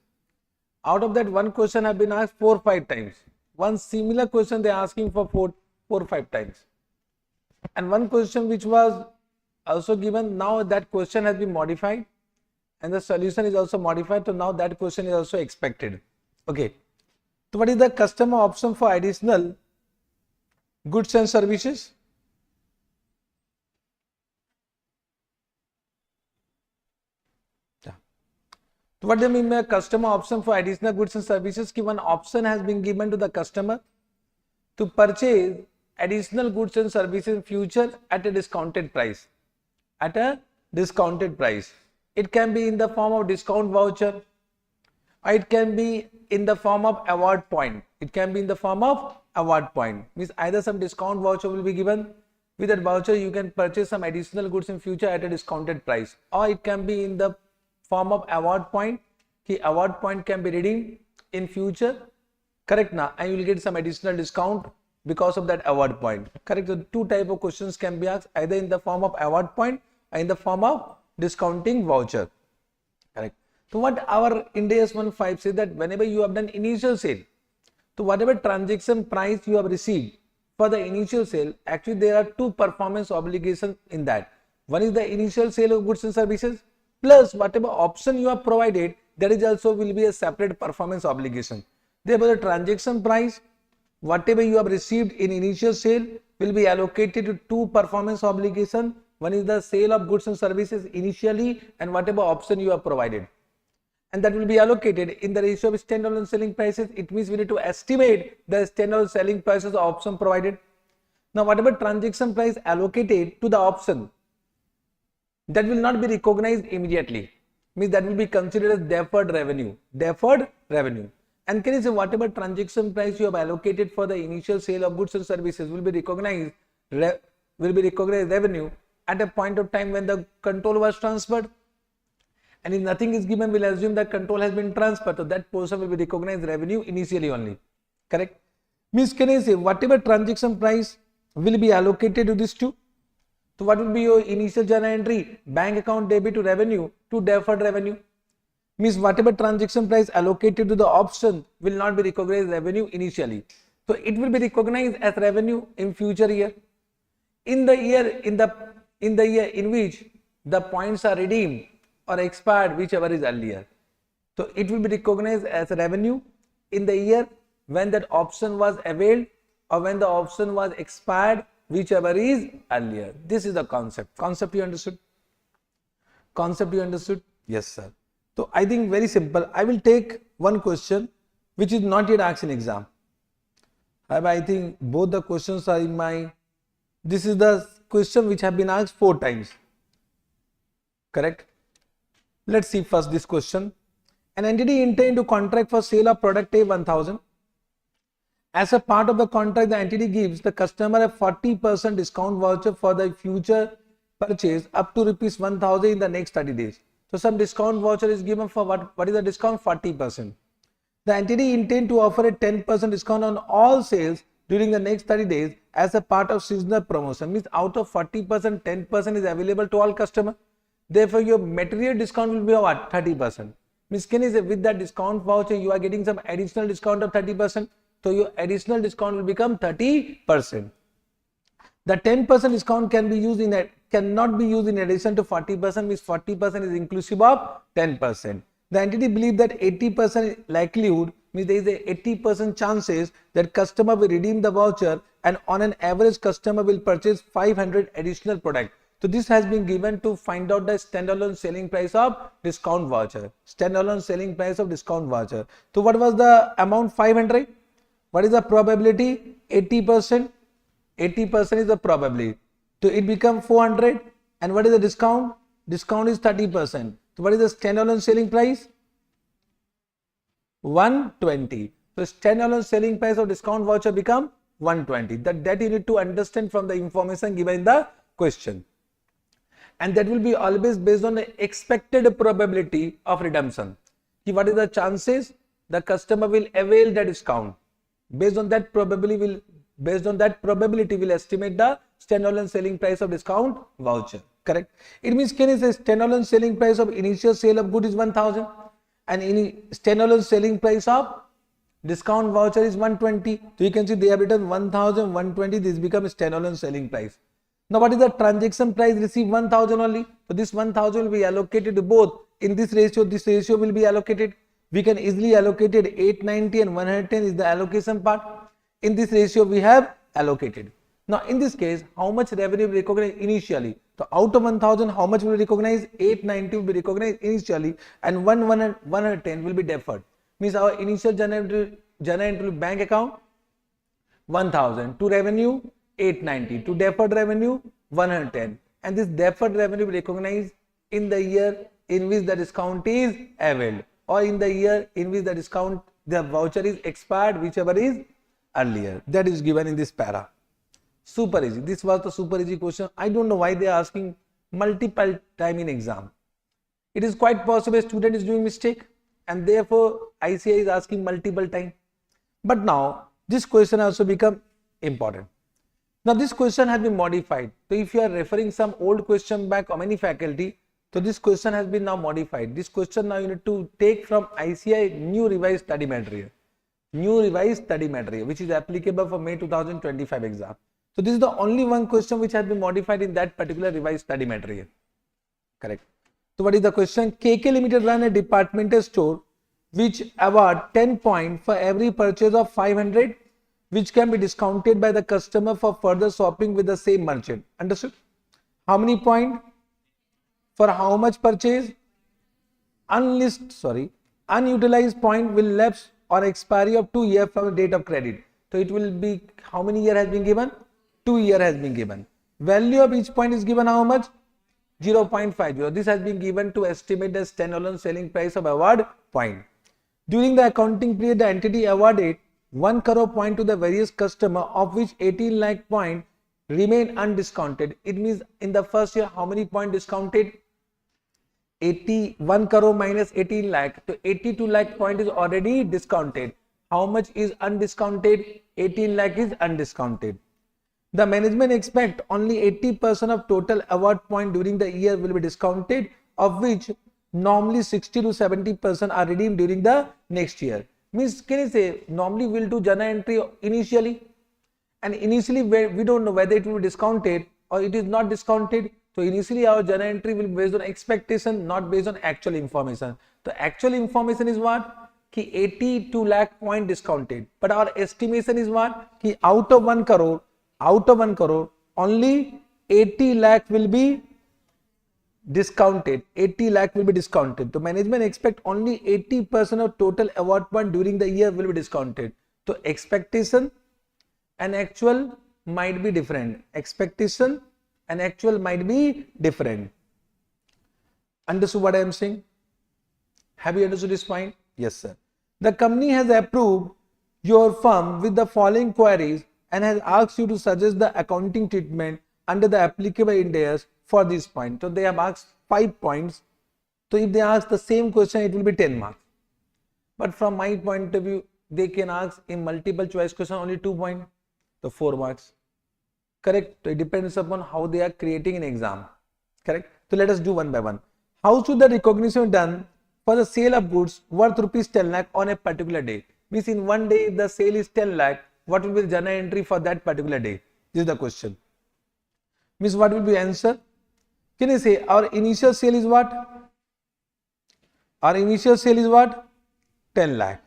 Out of that, one question have been asked 4-5 times. One similar question they are asking for 4-5 times. And one question which was also given, now that question has been modified and the solution is also modified. So now that question is also expected. Okay. So what is the customer option for additional goods and services? So what do you mean by customer option for additional goods and services? Ki one option has been given to the customer to purchase additional goods and services in future at a discounted price. At a discounted price. It can be in the form of discount voucher, or it can be in the form of award point. It can be in the form of award point. Means either some discount voucher will be given. With that voucher, you can purchase some additional goods in future at a discounted price. Or it can be in the form of award point. The award point can be redeemed in future. Correct na? And you will get some additional discount because of that award point. Correct? So 2 type of questions can be asked either in the form of award point or in the form of discounting voucher. Correct? So what our Ind AS 1.5 says that whenever you have done initial sale, so whatever transaction price you have received for the initial sale, actually there are 2 performance obligations in that. One is the initial sale of goods and services, plus whatever option you have provided, that is also will be a separate performance obligation. Therefore, the transaction price, whatever you have received in initial sale, will be allocated to 2 performance obligations. One is the sale of goods and services initially, and whatever option you have provided. And that will be allocated in the ratio of standalone selling prices. It means we need to estimate the standalone selling prices of option provided. Now, whatever transaction price allocated to the option, that will not be recognized immediately. Means that will be considered as deferred revenue. Deferred revenue. And can you say whatever transaction price you have allocated for the initial sale of goods and services will be recognized revenue at a point of time when the control was transferred. And if nothing is given, we'll assume that control has been transferred. So that portion will be recognized revenue initially only. Correct? Means can I say whatever transaction price will be allocated to these 2? So what will be your initial journal entry? Bank account debit to revenue to deferred revenue. Means whatever transaction price allocated to the option will not be recognized revenue initially. So it will be recognized as revenue in future year. In the year in which the points are redeemed or expired, whichever is earlier. So it will be recognized as revenue in the year when that option was availed or when the option was expired, whichever is earlier. This is the concept. Concept you understood? Concept you understood? Yes, sir. So I think very simple. I will take one question which is not yet asked in exam. I think both the questions are in my. This is the question which have been asked 4 times. Correct? Let's see first this question. An entity intend to contract for sale of product A 1000. As a part of the contract, the entity gives the customer a 40% discount voucher for the future purchase up to rupees 1000 in the next 30 days. So some discount voucher is given for what is the discount? 40%. The entity intend to offer a 10% discount on all sales during the next 30 days as a part of seasonal promotion. Means out of 40%, 10% is available to all customers. Therefore, your material discount will be what? 30%. Means can you say with that discount voucher you are getting some additional discount of 30%. So your additional discount will become 30%. The 10% discount cannot be used in addition to 40%. Means 40% is inclusive of 10%. The entity believes that 80% likelihood, means there is a 80% chances that customer will redeem the voucher, and on an average customer will purchase 500 additional product. So this has been given to find out the standalone selling price of discount voucher. Standalone selling price of discount voucher. So what was the amount? 500. What is the probability? 80%. 80% is the probability. So it becomes 400. And what is the discount? Discount is 30%. So what is the standalone selling price? 120. So standalone selling price of discount voucher become 120. That you need to understand from the information given in the question. And that will be always based on the expected probability of redemption. What is the chances the customer will avail the discount? Based on that probability will estimate the standalone selling price of discount voucher. Correct? It means, can you say standalone selling price of initial sale of goods is 1000 and standalone selling price of discount voucher is 120. So you can see they have written 1000, 120. This becomes standalone selling price. Now what is the transaction price received? 1000 only. So this 1000 will be allocated to both. In this ratio will be allocated. We can easily allocate it 890 and 110 is the allocation part. In this ratio we have allocated. Now in this case, how much revenue will be recognized initially? So out of 1000, how much will be recognized? 890 will be recognized initially and 110 will be deferred. Means our initial general bank account 1000, to revenue 890, to deferred revenue 110, and this deferred revenue will be recognized in the year in which the discount is availed or in the year in which the voucher is expired, whichever is earlier. That is given in this para. Super easy. This was the super easy question. I don't know why they are asking multiple time in exam. It is quite possible a student is doing mistake and therefore ICI is asking multiple time. But now this question also become important. Now this question has been modified. So if you are referring some old question back or any faculty, so this question has been now modified. This question now you need to take from ICI new revised study material. New revised study material which is applicable for May 2025 exam. So this is the only one question which has been modified in that particular revised study material. Correct. So what is the question? KK Limited run a departmental store which award 10 points for every purchase of 500 which can be discounted by the customer for further shopping with the same merchant. Understood? How many points? For how much purchase? Unutilized point will lapse on expiry of 2 years from the date of credit. So it will be, how many year has been given? 2 year has been given. Value of each point is given how much? 0.50. This has been given to estimate the standalone selling price of award point. During the accounting period, the entity awarded 1 crore point to the various customer, of which 18 lakh point remain undiscounted. It means in the first year, how many point discounted? 81 crore minus 18 lakh. So 82 lakh point is already discounted. How much is undiscounted? 18 lakh is undiscounted. The management expect only 80% of total award point during the year will be discounted, of which normally 60 to 70% are redeemed during the next year. Means, can you say normally we'll do journal entry initially, and initially we don't know whether it will be discounted or it is not discounted. So initially our journal entry will be based on expectation, not based on actual information. The actual information is what? Ki 82 lakh point discounted, but our estimation is what? Ki out of 1 crore only 80 lakh will be discounted. 80 lakh will be discounted. The management expect only 80% of total award point during the year will be discounted. So expectation and actual might be different. Expectation and actual might be different. Understood what I am saying? Have you understood this point? Yes, sir. The company has approved your firm with the following queries and has asked you to suggest the accounting treatment under the applicable Ind AS for this point. So they have asked 5 points. So if they ask the same question, it will be 10 marks. But from my point of view, they can ask in multiple choice question only 2 points. So 4 marks. Correct? So it depends upon how they are creating an exam. Correct? So let us do one by one. How should the recognition be done for the sale of goods worth rupees 10 lakh on a particular day? Means in one day the sale is 10 lakh. What will be the journal entry for that particular day? This is the question. Means what will be the answer? Can you say our initial sale is what? Our initial sale is what? 10 lakh.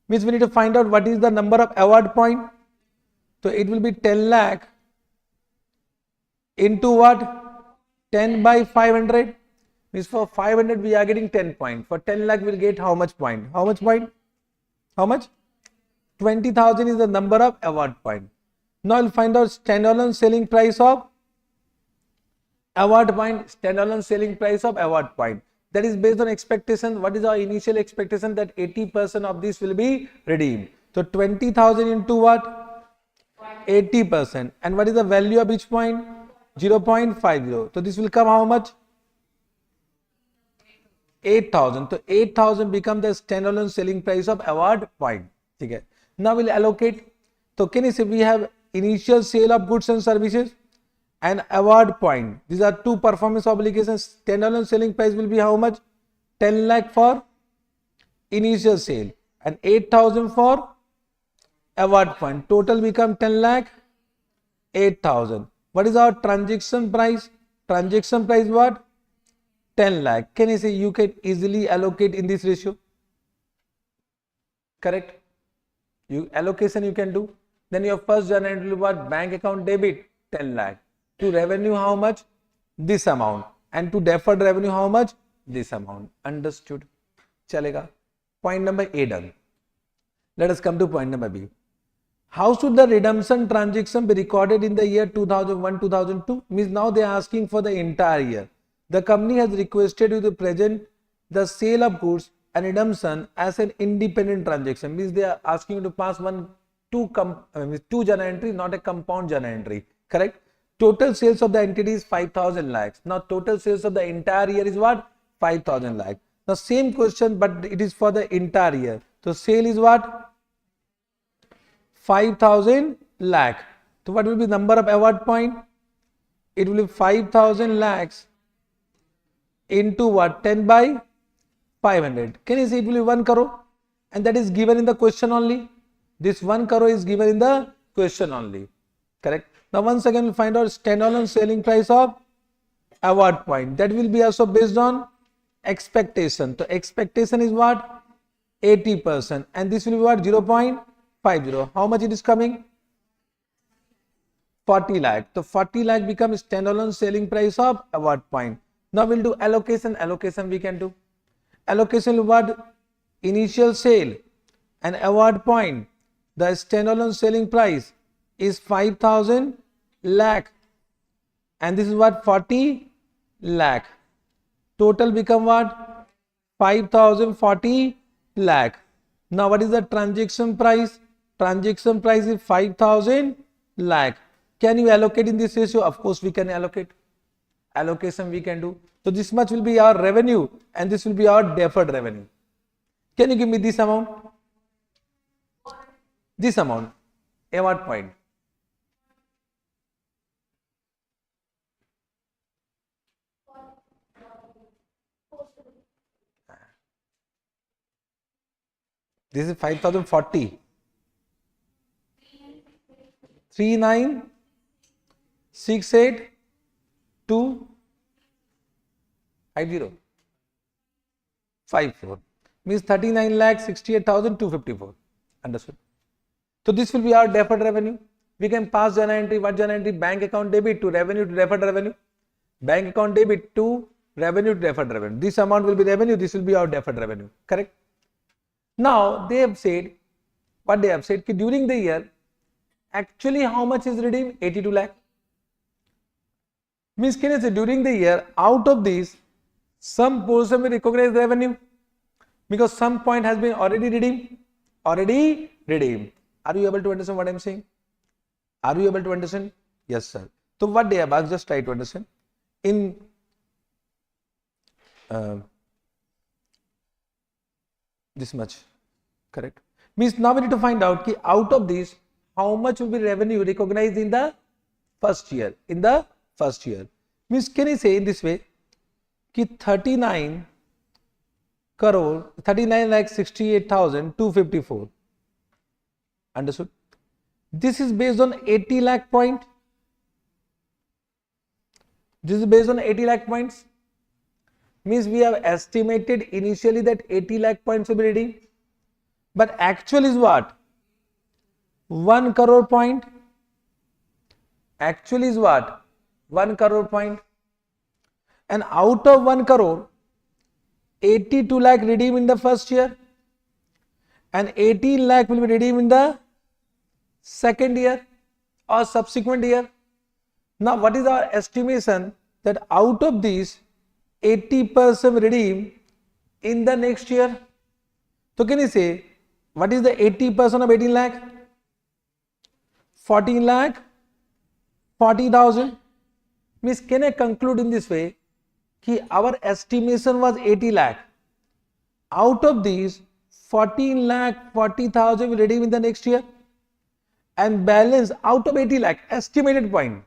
Means we need to find out what is the number of award point. So it will be 10 lakh into what? 10 by 500. Means for 500 we are getting 10 point. For 10 lakh we'll get how much point? How much point? How much? 20,000 is the number of award point. Now we'll find out standalone selling price of award point. Standalone selling price of award point. That is based on expectation. What is our initial expectation? That 80% of this will be redeemed. So 20,000 into what? 80%. And what is the value of each point? 0.50. So this will come how much? 8,000. So 8,000 become the standalone selling price of award point. Okay. Now we'll allocate. So can you say we have initial sale of goods and services and award point. These are two performance obligations. Standalone selling price will be how much? 10 lakh for initial sale and 8,000 for award point. Total become 10 lakh, 8,000. What is our transaction price? Transaction price what? 10 lakh. Can you say you can easily allocate in this ratio? Correct? Allocation you can do. Then your first journal will be what? Bank account debit 10 lakh. To revenue how much? This amount. And to deferred revenue how much? This amount. Understood? Chalega. Point number A done. Let us come to point number B. How should the redemption transaction be recorded in the year 2001-2002? Means now they are asking for the entire year. The company has requested you to present the sale of goods and redemption as an independent transaction. Means they are asking you to pass two journal entry, not a compound journal entry. Correct? Total sales of the entity is 5,000 lakhs. Now total sales of the entire year is what? 5,000 lakhs. Now same question, but it is for the entire year. So sale is what? 5,000 lakh. So what will be number of award point? It will be 5,000 lakhs into what? 10 by 500. Can you see it will be 1 crore? And that is given in the question only. This 1 crore is given in the question only. Correct? Now once again we'll find out standalone selling price of award point. That will be also based on expectation. So expectation is what? 80%. And this will be what? 0.50. How much it is coming? 40 lakh. So 40 lakh becomes standalone selling price of award point. Now we'll do allocation. Allocation we can do. Allocation will what? Initial sale and award point. The standalone selling price is 5,000 lakh. And this is what? 40 lakh. Total become what? 5,040 lakh. Now what is the transaction price? Transaction price is 5,000 lakh. Can you allocate in this ratio? Of course we can allocate. Allocation we can do. So this much will be our revenue and this will be our deferred revenue. Can you give me this amount? This amount. Award point. This is 5,040. 39,682,54 means 39,68,254. Understood? So this will be our deferred revenue. We can pass journal entry. What journal entry? Bank account debit to revenue to deferred revenue. Bank account debit to revenue to deferred revenue. This amount will be revenue. This will be our deferred revenue. Correct? Now they have said, what they have said, that during the year, actually how much is redeemed? 82 lakh. Means can I say during the year, out of this, some portion will recognize revenue because some point has been already redeemed. Already redeemed. Are you able to understand what I am saying? Are you able to understand? Yes, sir. So what they have asked, just try to understand. In this much. Correct? Means now we need to find out ki out of this, how much will be revenue recognized in the first year? In the first year. Means can I say in this way ki 39 lakh 68,254. Understood? This is based on 80 lakh point. This is based on 80 lakh points. Means we have estimated initially that 80 lakh points will be redeemed. But actual is what? 1 crore point. Actual is what? 1 crore point. And out of 1 crore, 82 lakh redeem in the first year and 18 lakh will be redeemed in the second year or subsequent year. Now, what is our estimation that out of these 80% redeem in the next year? So, can you say what is the 80% of 18 lakh? 14 lakh 40,000. Means, can I conclude in this way? Ki our estimation was 80 lakh. Out of these, 14 lakh 40,000 will redeem in the next year, and balance out of 80 lakh estimated point.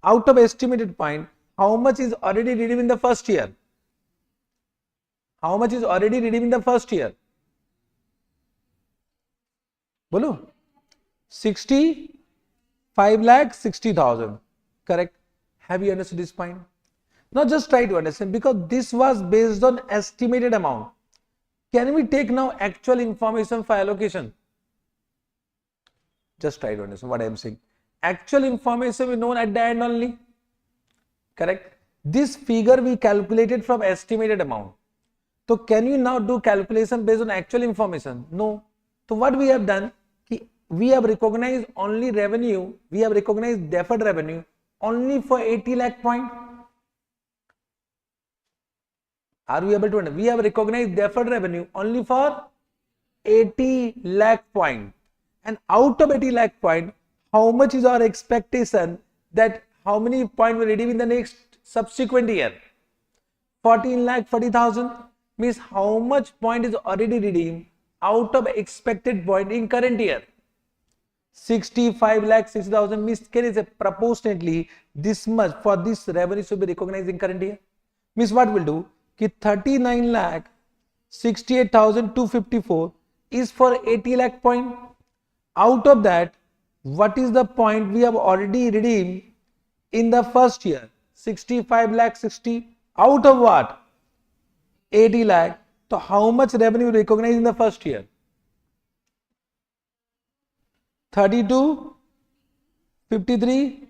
Out of estimated point, how much is already redeemed in the first year? How much is already redeemed in the first year? Bolo? 65 lakh 60,000. Correct? Have you understood this point? Now just try to understand, because this was based on estimated amount. Can we take now actual information for allocation? Just try to understand what I am saying. Actual information we known at the end only. Correct? This figure we calculated from estimated amount. So can you now do calculation based on actual information? No. So what we have done, we have recognized only revenue, we have recognized deferred revenue only for 80 lakh point. Are we able to understand? We have recognized deferred revenue only for 80 lakh point. And out of 80 lakh point, how much is our expectation that how many point will redeem in the next subsequent year? 14 lakh 40,000 means how much point is already redeemed out of expected point in current year? 65 lakh 60,000 means can is proportionately this much for this revenue should be recognized in current year. Means what we'll do? Ki 39 lakh 68,254 is for 80 lakh point. Out of that, what is the point we have already redeemed in the first year? 65 lakh 60. Out of what? 80 lakh. So how much revenue recognized in the first year? 32, 53,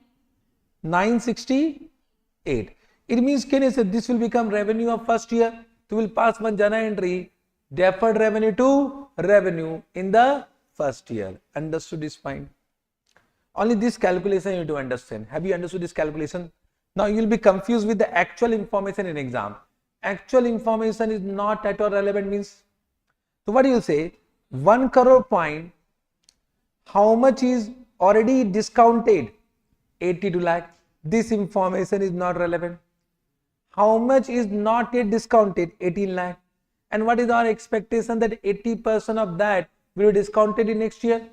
968. It means, can you say this will become revenue of first year? So we'll pass one journal entry, deferred revenue to revenue in the first year. Understood this point? Only this calculation you need to understand. Have you understood this calculation? Now you will be confused with the actual information in exam. Actual information is not at all relevant means. So what do you say? 1 crore point, how much is already discounted? 82 lakh. This information is not relevant. How much is not yet discounted? 18 lakh. And what is our expectation that 80% of that will be discounted in next year?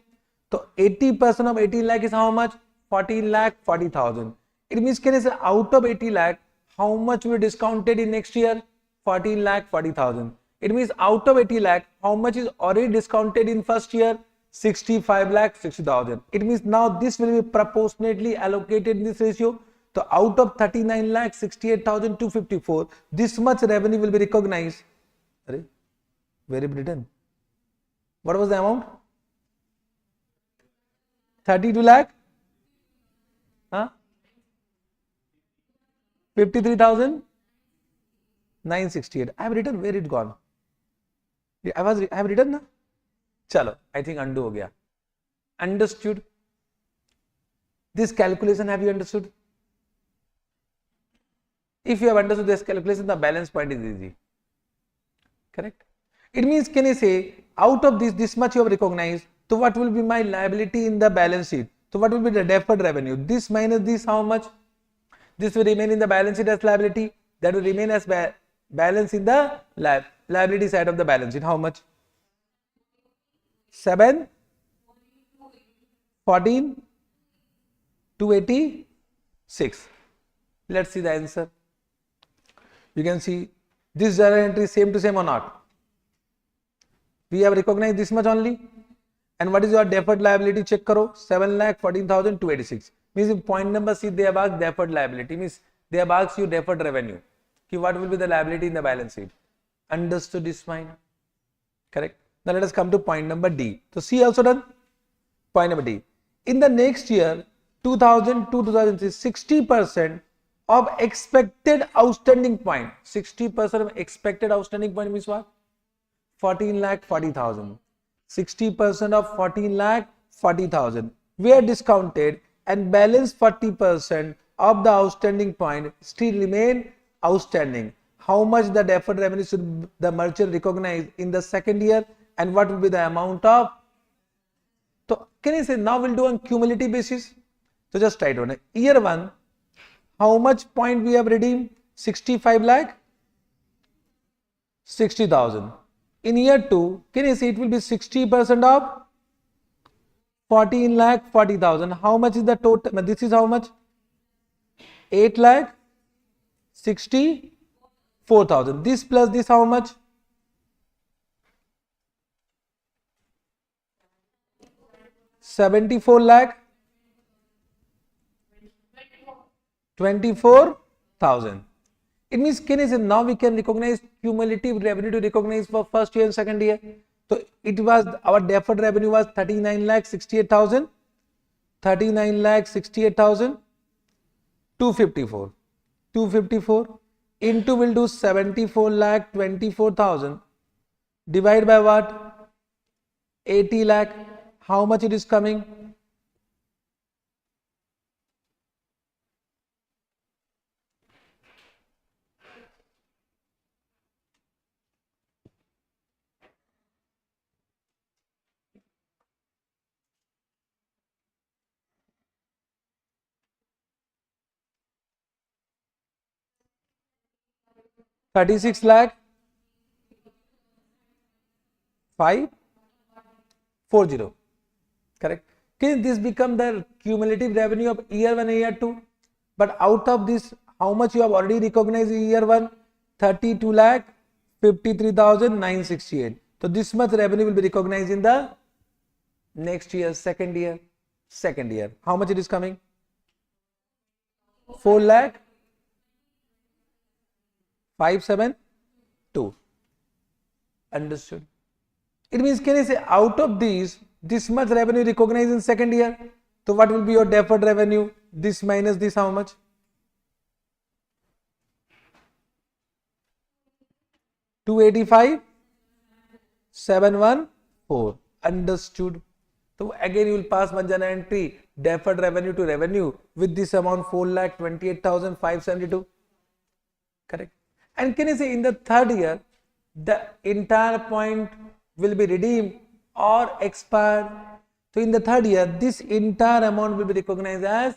So 80% of 18 lakh is how much? 14 lakh 40,000. It means, can I say out of 80 lakh, how much will be discounted in next year? 14 lakh 40,000. It means out of 80 lakh, how much is already discounted in first year? 65 lakh 60,000. It means now this will be proportionately allocated in this ratio. So out of 39 lakh 68,254, this much revenue will be recognized. Very written. What was the amount? 32 lakh? 53,968. I have written, where it gone? I have written na? Chalo, I think undo ho gaya. Understood? This calculation, have you understood? If you have understood this calculation, the balance point is easy. Correct? It means, can I say, out of this much you have recognized, so what will be my liability in the balance sheet? So what will be the deferred revenue? This minus this, how much? This will remain in the balance sheet as liability. That will remain as balance in the liability side of the balance sheet. How much? 7, 14, 286. Let's see the answer. You can see this journal entry same to same or not. We have recognized this much only. And what is your deferred liability? Check karo. 7,14,286. Means in point number C, they have asked deferred liability. Means they have asked you deferred revenue. What will be the liability in the balance sheet? Understood this point? Correct. Now let us come to point number D. So C also done. Point number D. In the next year, 2000 to 2003, 60% of expected outstanding point. 60% of expected outstanding point means what? 14 lakh 40,000. 60% of 14 lakh 40,000 were discounted and balance 40% of the outstanding point still remain outstanding. How much the deferred revenue should the merchant recognize in the second year, and what will be the amount of? So can you say now we'll do on cumulative basis? So just try it on year 1. How much point we have redeemed? 65 lakh 60,000. In year 2, can you see it will be 60% of 14 lakh 40,000. How much is the total? This is how much? 8 lakh 64,000. This plus this how much? 74 lakh 24,000. It means, can you say now we can recognize cumulative revenue to recognize for first year and second year. So it was our deferred revenue was 39 lakh 68,000, 39 lakh 68,000, 254 into will do 74 lakh 24,000 divide by what? 80 lakh. How much it is coming? 36 lakh 540. Correct. Can this become the cumulative revenue of year 1 and year 2? But out of this, how much you have already recognized in year 1? 32 lakh 53,968. So this much revenue will be recognized in the next year, second year. How much it is coming? 4 lakh 572. Understood. It means, can I say out of these, this much revenue recognized in second year? So what will be your deferred revenue? This minus this how much? 285 714. Understood. So again you will pass one journal entry, deferred revenue to revenue with this amount 4,28,572. Correct. And can you say in the third year the entire point will be redeemed or expired? So in the third year this entire amount will be recognized as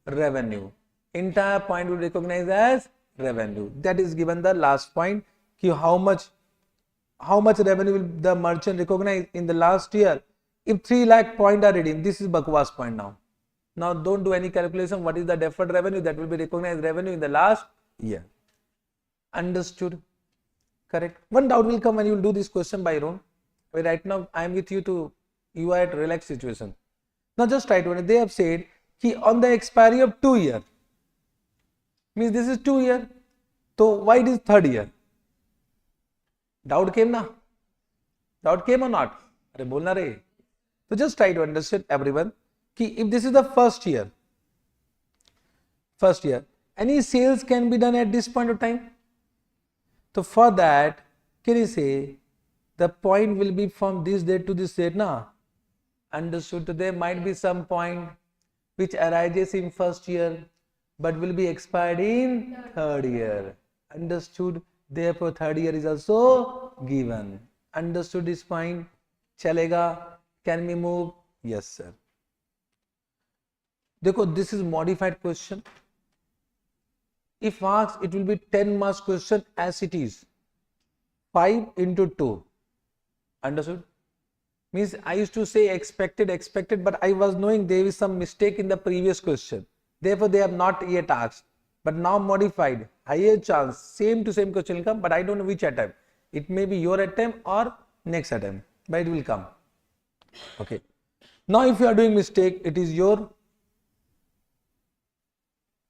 revenue. Entire point will be recognized as revenue. That is given the last point. How much revenue will the merchant recognize in the last year if 3 lakh point are redeemed? This is bakwas point now. Now don't do any calculation. What is the deferred revenue that will be recognized revenue in the last year? Understood. Correct. One doubt will come when you will do this question by your own. Right now I am with you to, you are at relaxed situation. Now just try to, they have said on the expiry of 2 year, means this is 2 year. So why it is third year? Doubt came na? Doubt came or not? Are bolna re? So just try to understand everyone. If this is the first year, any sales can be done at this point of time. So for that, can you say the point will be from this date to this date na? Understood. So there might be some point which arises in first year but will be expired in third year. Understood. Therefore third year is also given. Understood this point? Chalega? Can we move? Yes sir. Dekho, this is modified question. If asked, it will be 10 marks question as it is. 5 into 2. Understood? Means I used to say expected, but I was knowing there is some mistake in the previous question. Therefore they have not yet asked. But now modified, higher chance, same to same question will come, but I don't know which attempt. It may be your attempt or next attempt, but it will come. Okay. Now if you are doing mistake, it is your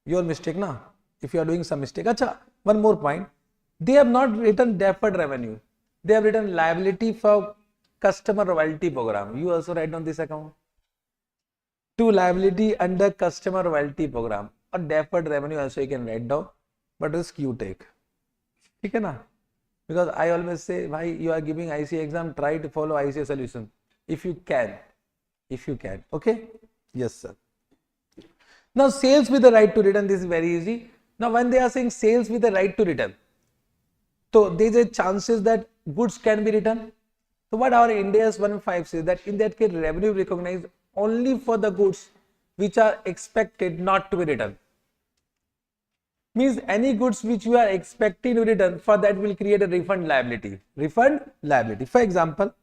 mistake na. If you are doing some mistake. Acha, one more point. They have not written deferred revenue. They have written liability for customer royalty program. You also write down this account. to liability under customer loyalty program or deferred revenue also you can write down, but risk you take. ठीक है ना? Because I always say, why you are giving ICA exam, try to follow ICA solution if you can. Okay? Yes, sir. Now sales with the right to return, this is very easy. Now when they are saying sales with the right to return, so there is a chances that goods can be returned. So what our Ind AS 115 says that in that case revenue recognized only for the goods which are expected not to be returned. Means any goods which you are expecting to return, for that will create a refund liability. For example,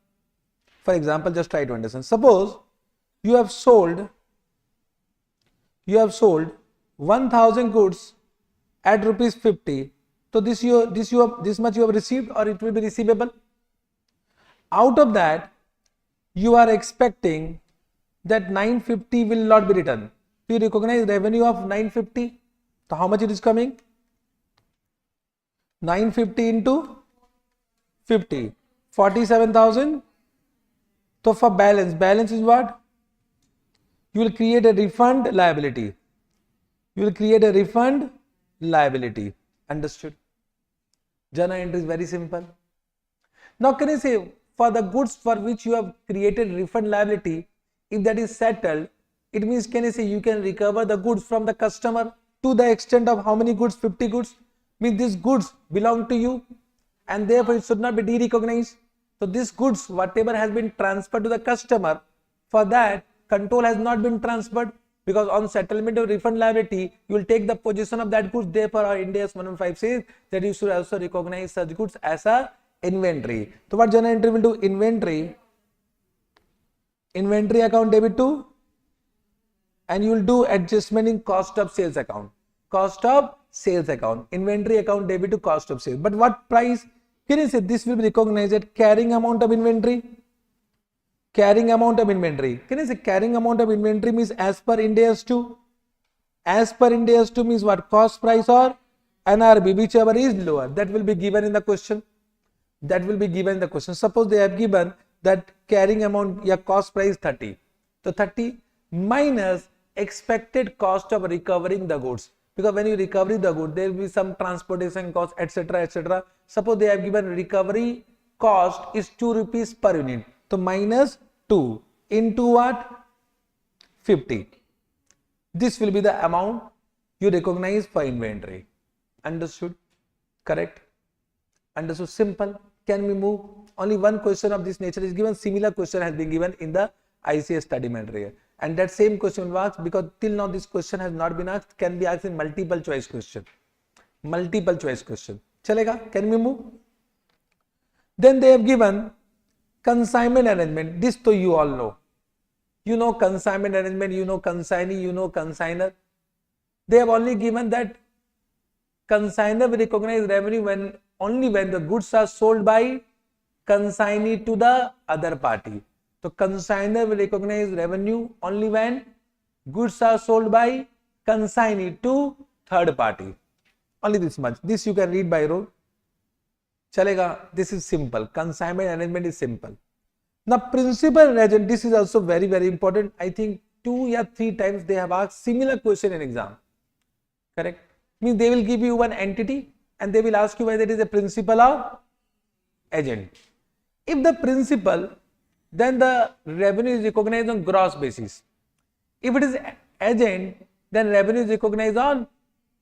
just try to understand. Suppose you have sold 1000 goods at rupees 50. So this much you have received, or it will be receivable. Out of that, you are expecting that 950 will not be returned. You recognize revenue of 950. So how much it is coming? 950 into 50, 47,000. So for balance is what? You will create a refund liability. Understood? Journal entry is very simple. Now can I say, for the goods for which you have created refund liability, if that is settled, it means, can I say, you can recover the goods from the customer to the extent of how many goods? 50 goods. Means these goods belong to you and therefore it should not be de-recognized. So these goods, whatever has been transferred to the customer, for that control has not been transferred, because on settlement of refund liability, you will take the possession of that goods. Therefore our Ind AS 115 says that you should also recognize such goods as a inventory. So what journal entry will do? Inventory account debit to, and you will do adjustment in cost of sales account. Inventory account debit to cost of sales. But what price? Can you say this will be recognized at carrying amount of inventory? Can you say carrying amount of inventory means as per Ind AS 2? As per Ind AS 2 means what? Cost price or NRB, whichever is lower. That will be given in the question. Suppose they have given that carrying amount, cost price 30. So 30 minus expected cost of recovering the goods. Because when you recover the good, there will be some transportation cost, etc. Suppose they have given recovery cost is 2 rupees per unit. So minus 2 into what? 50. This will be the amount you recognize for inventory. Understood? Correct? Understood? Simple. Can we move? Only one question of this nature is given. Similar question has been given in the ICA study material. And that same question will ask, because till now this question has not been asked, can be asked in multiple choice question. Chalega? Can we move? Then they have given consignment arrangement. This to you all know. You know consignment arrangement, you know consignee, you know consigner. They have only given that consigner will recognize revenue only when the goods are sold by consignee to the other party. So consigner will recognize revenue only when goods are sold by consignee to third party. Only this much. This you can read by rote. Chalega, this is simple. Consignment arrangement is simple. Now principal agent, this is also very important. I think 2 or 3 times they have asked similar question in exam. Correct? Means they will give you one entity and they will ask you whether it is a principal or agent. If the principal, then the revenue is recognized on gross basis. If it is agent, then revenue is recognized on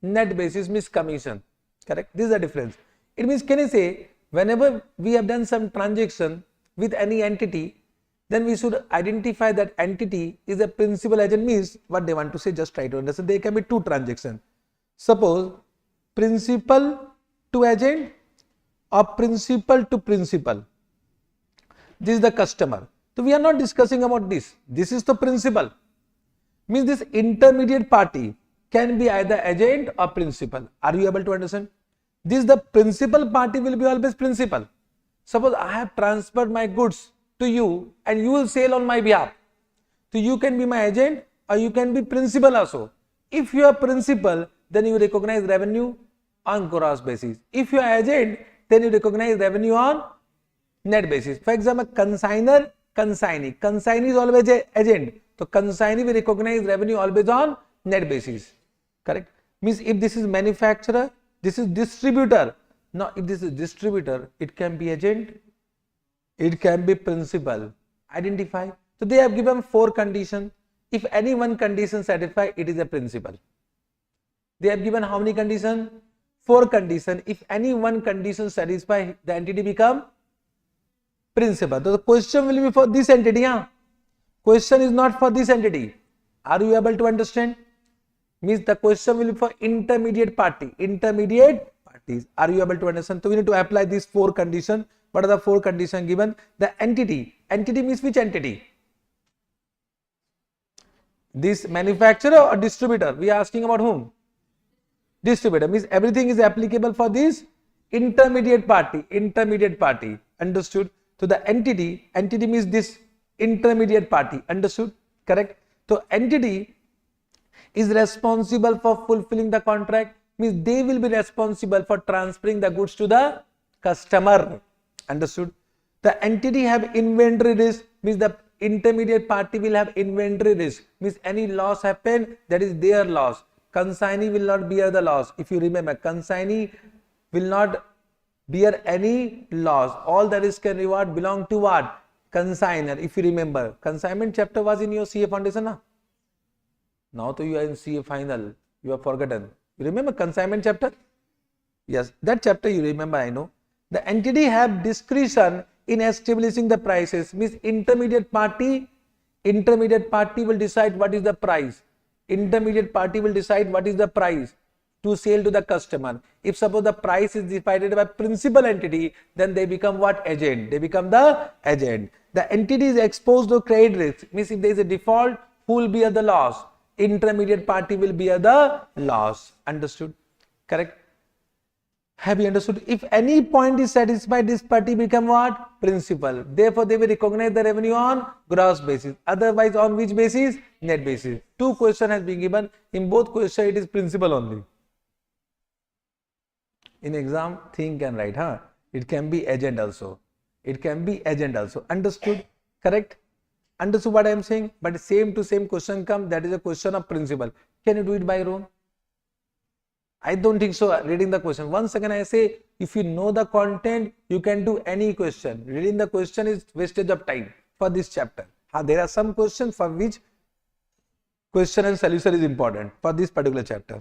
net basis, means commission. Correct? This is the difference. It means, can I say, whenever we have done some transaction with any entity, then we should identify that entity is a principal agent. Means what they want to say, just try to understand. There can be 2 transactions. Suppose principal to agent or principal to principal. This is the customer. So we are not discussing about this. This is the principal. Means this intermediate party can be either agent or principal. Are you able to understand? This the principal party will be always principal. Suppose I have transferred my goods to you and you will sell on my behalf. So you can be my agent or you can be principal also. If you are principal, then you recognize revenue on gross basis. If you are agent, then you recognize revenue on net basis. For example, consigner, consignee. Consignee is always a agent. तो consignee will recognize revenue always on net basis. Correct? Means if this is manufacturer, this is distributor. Now if this is distributor, it can be agent, it can be principal. Identify. So they have given 4 conditions. If any one condition satisfied, it is a principal. They have given how many conditions? 4 conditions. If any one condition satisfied, the entity become principal. So the question will be for this entity. Yeah? Question is not for this entity. Are you able to understand? Means the question will be for intermediate party. Intermediate parties. Are you able to understand? So we need to apply these 4 conditions. What are the 4 conditions given? The entity. Entity means which entity? This manufacturer or distributor? We are asking about whom? Distributor. Means everything is applicable for this intermediate party. Intermediate party. Understood? So the entity means this intermediate party. Understood? Correct? So entity is responsible for fulfilling the contract. Means they will be responsible for transferring the goods to the customer. Understood? The entity have inventory risk. Means the intermediate party will have inventory risk. Means any loss happen, that is their loss. Consignee will not bear the loss. If you remember, consignee will not bear any loss. All the risk and reward belong to what? Consignor. If you remember, consignment chapter was in your CA foundation. Na? Now to you are in CA final. You have forgotten. You remember consignment chapter? Yes, that chapter you remember, I know. The entity have discretion in establishing the prices. Means intermediate party will decide what is the price. Intermediate party will decide what is the price to sell to the customer. If suppose the price is decided by principal entity, then they become what? Agent. They become the agent. The entity is exposed to credit risk. Means if there is a default, who will bear the loss? Intermediate party will bear the loss. Understood? Correct? Have you understood? If any point is satisfied, this party become what? Principal. Therefore, they will recognize the revenue on gross basis. Otherwise, on which basis? Net basis. 2 questions has been given. In both questions, it is principal only. In exam, think and write. Huh? It can be agent also. It can be agent also. Understood? Correct? Understood what I am saying? But same to same question come. That is a question of principal. Can you do it by your own? I don't think so. Reading the question. Once again I say, if you know the content, you can do any question. Reading the question is wastage of time for this chapter. There are some questions for which question and solution is important for this particular chapter.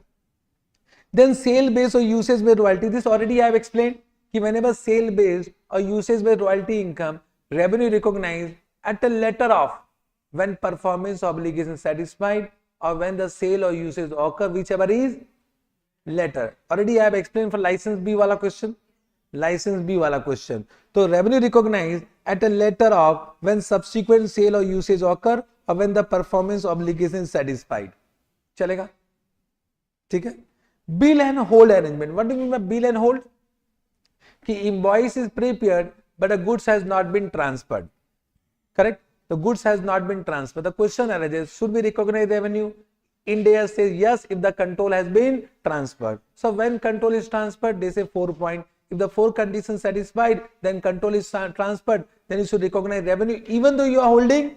Then sale based or usage based royalty. This already I have explained. Whenever sale based or usage based royalty income, revenue recognized at a letter of when performance obligation satisfied or when the sale or usage occur, whichever is later. Already I have explained for license B wala question. License B wala question. So revenue recognized at a letter of when subsequent sale or usage occur or when the performance obligation is satisfied. Chalega? ठीक है? Bill and hold arrangement. What do you mean by bill and hold? Ki invoice is prepared but the goods has not been transferred. Correct? The goods has not been transferred. The question arises, should we recognize revenue? India says yes if the control has been transferred. So when control is transferred, they say 4 points. If the 4 conditions satisfied, then control is transferred, then you should recognize revenue even though you are holding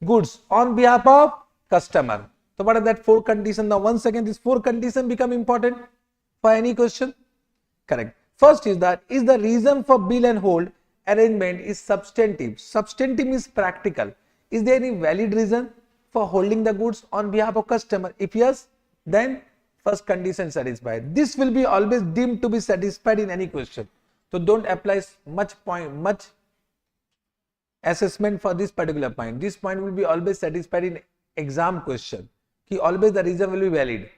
goods on behalf of customer. So what are that 4 conditions? Now once again these 4 conditions become important for any question. Correct. First is that is the reason for bill and hold arrangement is substantive. Substantive means practical. Is there any valid reason for holding the goods on behalf of customer? If yes, then first condition satisfied. This will be always deemed to be satisfied in any question. So don't apply much assessment for this particular point. This point will be always satisfied in exam question. Ki always the reason will be valid.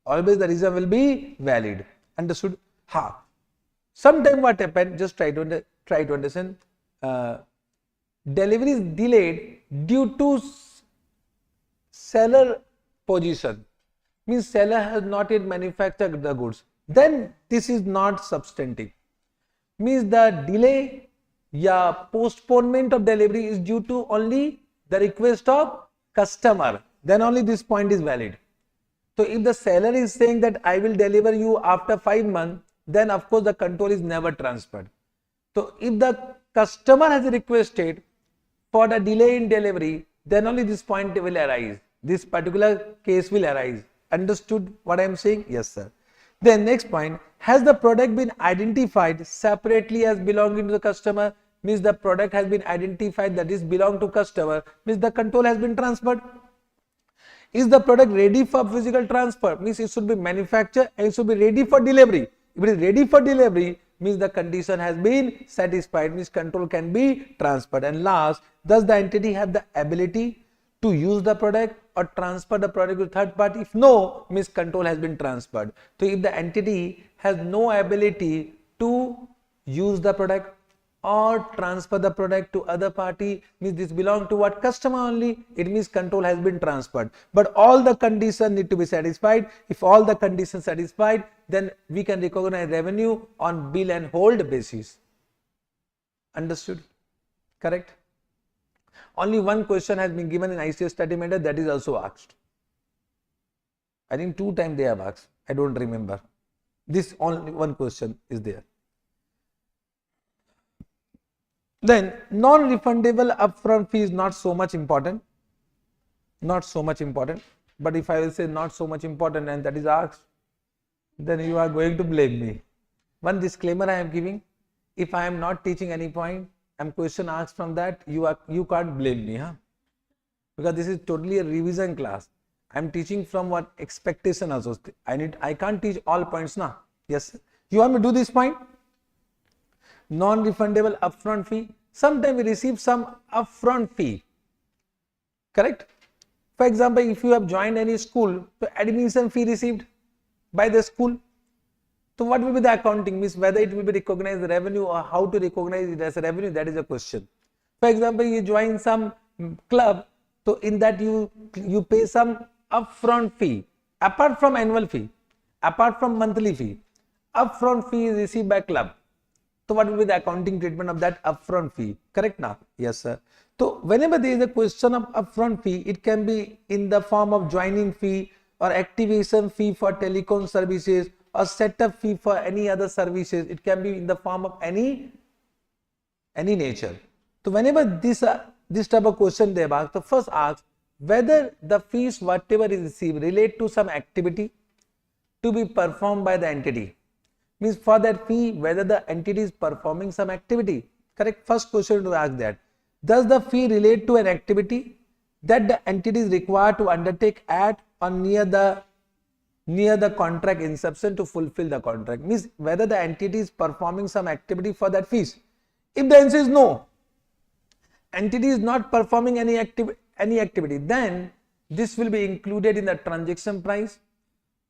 Always the reason will be valid. Understood? Ha. Sometime what happened? Just try to understand. Delivery is delayed due to seller position, means seller has not yet manufactured the goods, then this is not substantive. Means the delay या postponement of delivery is due to only the request of customer, then only this point is valid. So if the seller is saying that I will deliver you after 5 months, then of course the control is never transferred. So if the customer has requested for the delay in delivery, then only this point will arise. This particular case will arise. Understood what I am saying? Yes, sir. Then next point, has the product been identified separately as belonging to the customer? Means the product has been identified that is belong to customer, means the control has been transferred. Is the product ready for physical transfer? Means it should be manufactured and it should be ready for delivery. If it is ready for delivery, means the condition has been satisfied, means control can be transferred. And last, does the entity have the ability to use the product or transfer the product to third party? If no, means control has been transferred. So if the entity has no ability to use the product or transfer the product to other party, means this belong to what? Customer only. It means control has been transferred. But all the conditions need to be satisfied. If all the conditions satisfied, then we can recognize revenue on bill and hold basis. Understood? Correct? Only one question has been given in ICS study matter, that is also asked. I think 2 times they have asked. I don't remember. This only one question is there. Then non-refundable upfront fee is not so much important. Not so much important. But if I will say not so much important and that is asked, then you are going to blame me. One disclaimer I am giving. If I am not teaching any point, and question asked from that, you can't blame me, huh? Because this is totally a revision class. I am teaching from what expectation also. I can't teach all points now. Yes. You want me to do this point? Non-refundable upfront fee. Sometimes we receive some upfront fee. Correct? For example, if you have joined any school, the admission fee received by the school. So what will be the accounting? Means whether it will be recognized as revenue or how to recognize it as revenue, that is a question. For example, you join some club, so in that you pay some upfront fee apart from annual fee, apart from monthly fee. Upfront fee is received by club. So what will be the accounting treatment of that upfront fee? Correct now? Yes, sir. So whenever there is a question of upfront fee, it can be in the form of joining fee or activation fee for telecom services or setup fee for any other services. It can be in the form of any nature. So whenever this type of question they have asked, the first ask whether the fees whatever is received relate to some activity to be performed by the entity. Means for that fee, whether the entity is performing some activity. Correct? First question to ask that. Does the fee relate to an activity that the entity is required to undertake at or near the contract inception to fulfill the contract? Means whether the entity is performing some activity for that fees. If the answer is no, entity is not performing any activity, then this will be included in the transaction price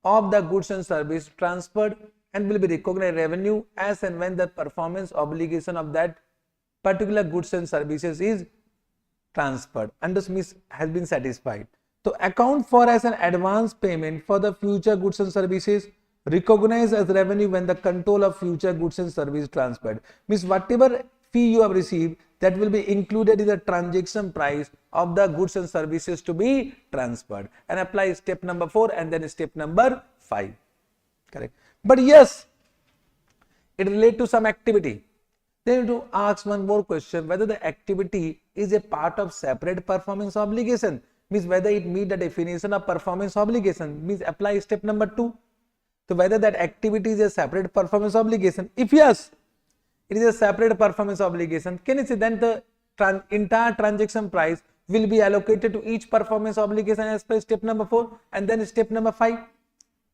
of the goods and service transferred and will be recognized revenue as and when the performance obligation of that particular goods and services is transferred and this means has been satisfied. So account for as an advance payment for the future goods and services recognized as revenue when the control of future goods and service transferred. Means whatever fee you have received, that will be included in the transaction price of the goods and services to be transferred, and apply step number 4 and then step number 5. Correct? But yes, it relates to some activity. Then to ask one more question, whether the activity is a part of separate performance obligation. Means whether it meet the definition of performance obligation. Means apply step number 2. So whether that activity is a separate performance obligation. If yes, it is a separate performance obligation, can you say then the entire transaction price will be allocated to each performance obligation as per step number 4 and then step number 5.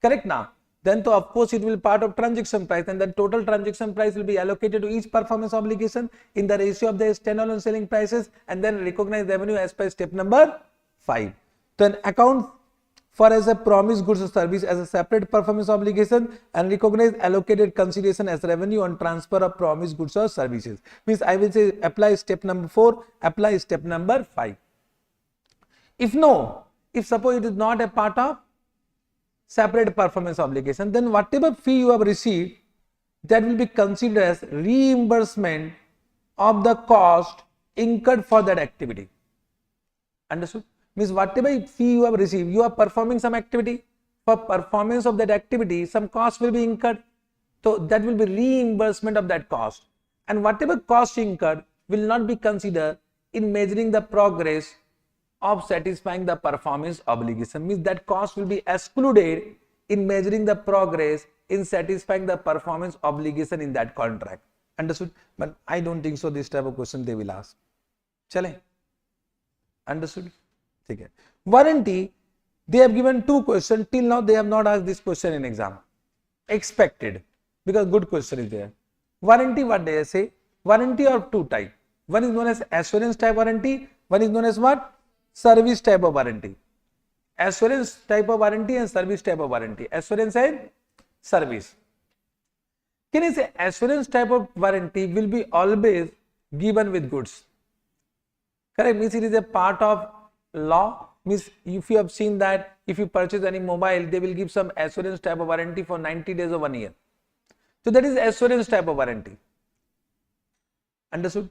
Correct now? Then so of course it will be part of transaction price and then total transaction price will be allocated to each performance obligation in the ratio of the standalone selling prices and then recognize revenue as per step number 5. Then account for as a promised goods or service as a separate performance obligation and recognize allocated consideration as revenue on transfer of promised goods or services. Means I will say apply step number 4, apply step number 5. If no, if suppose it is not a part of separate performance obligation, then whatever fee you have received, that will be considered as reimbursement of the cost incurred for that activity. Understood? Means whatever fee you have received, you are performing some activity. For performance of that activity, some cost will be incurred. So that will be reimbursement of that cost. And whatever cost incurred will not be considered in measuring the progress of satisfying the performance obligation. Means that cost will be excluded in measuring the progress in satisfying the performance obligation in that contract. Understood? But I don't think so this type of question they will ask. Chale? Understood? Okay. Warranty, they have given two questions. Till now they have not asked this question in exam. Expected, because good question is there. Warranty, what they say? Warranty of two type. One is known as assurance type warranty. One is known as what? Service type of warranty. Assurance type of warranty and service type of warranty. Assurance and service. Can you say assurance type of warranty will be always given with goods? Correct? Means it is a part of law. Means if you have seen that if you purchase any mobile, they will give some assurance type of warranty for 90 days or 1 year. So that is assurance type of warranty. Understood?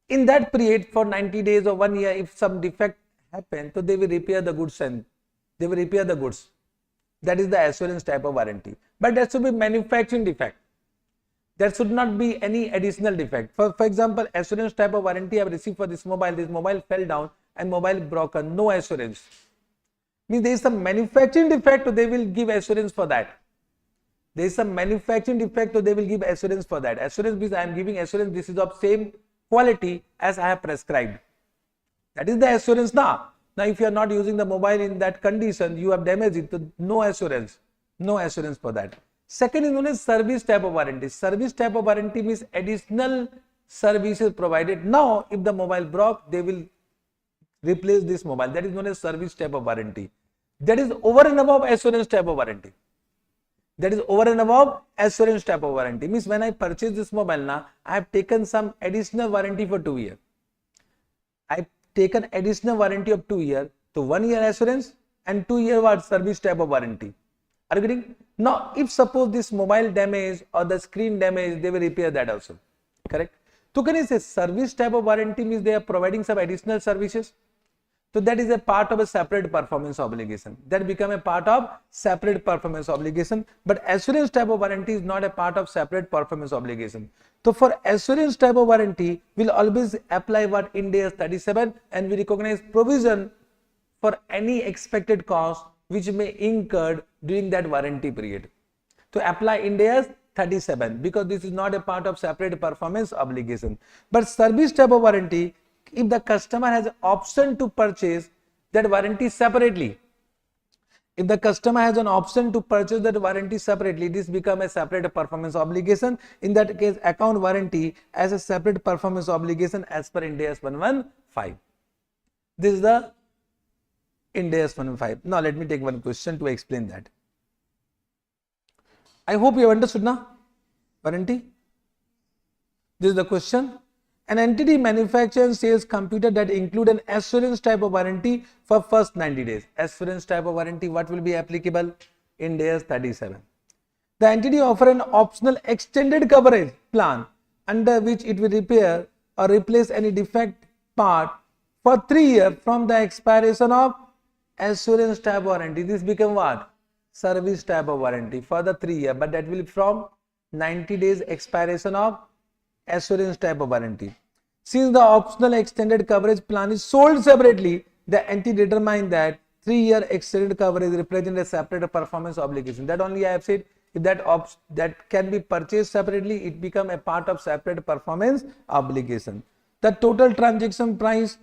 In that period for 90 days or 1 year, if some defect happens, so they will repair the goods and they will repair the goods. That is the assurance type of warranty. But that should be manufacturing defect. There should not be any additional defect. For example, assurance type of warranty I have received for this mobile fell down and mobile broken, no assurance. Means there is some manufacturing defect, so they will give assurance for that. There is some manufacturing defect, so they will give assurance for that. Assurance means I am giving assurance this is of same quality as I have prescribed. That is the assurance now. Now if you are not using the mobile in that condition, you have damaged it, so no assurance. No assurance for that. Second is known as service type of warranty. Service type of warranty means additional services provided. Now if the mobile broke, they will replace this mobile. That is known as service type of warranty. That is over and above assurance type of warranty. That is over and above assurance type of warranty. Means when I purchase this mobile now, I have taken some additional warranty for 2 years. I have taken additional warranty of 2 years. So 1 year assurance and 2 year what? Service type of warranty. Are you getting? Now if suppose this mobile damage or the screen damage, they will repair that also. Correct? So can you say service type of warranty means they are providing some additional services? So that is a part of a separate performance obligation. That become a part of separate performance obligation. But assurance type of warranty is not a part of separate performance obligation. So for assurance type of warranty, we'll always apply what Ind AS 37 and we recognize provision for any expected cost which may incurred during that warranty period. To apply Ind AS 37 because this is not a part of separate performance obligation. But service type of warranty, if the customer has an option to purchase that warranty separately, if the customer has an option to purchase that warranty separately, this becomes a separate performance obligation. In that case, account warranty as a separate performance obligation as per Ind AS 115. This is the Ind AS 115. Now let me take one question to explain that. I hope you have understood now. Warranty. This is the question. An entity manufactures and sells computer that include an assurance type of warranty for first 90 days. Assurance type of warranty, what will be applicable? Ind AS 37. The entity offer an optional extended coverage plan under which it will repair or replace any defect part for 3 years from the expiration of assurance type warranty. This become what? Service type of warranty for the 3 years, but that will be from 90 days expiration of assurance type of warranty. Since the optional extended coverage plan is sold separately, the entity determined that 3-year extended coverage represents a separate performance obligation. That only I have said, if that can be purchased separately, it become a part of separate performance obligation. The total transaction price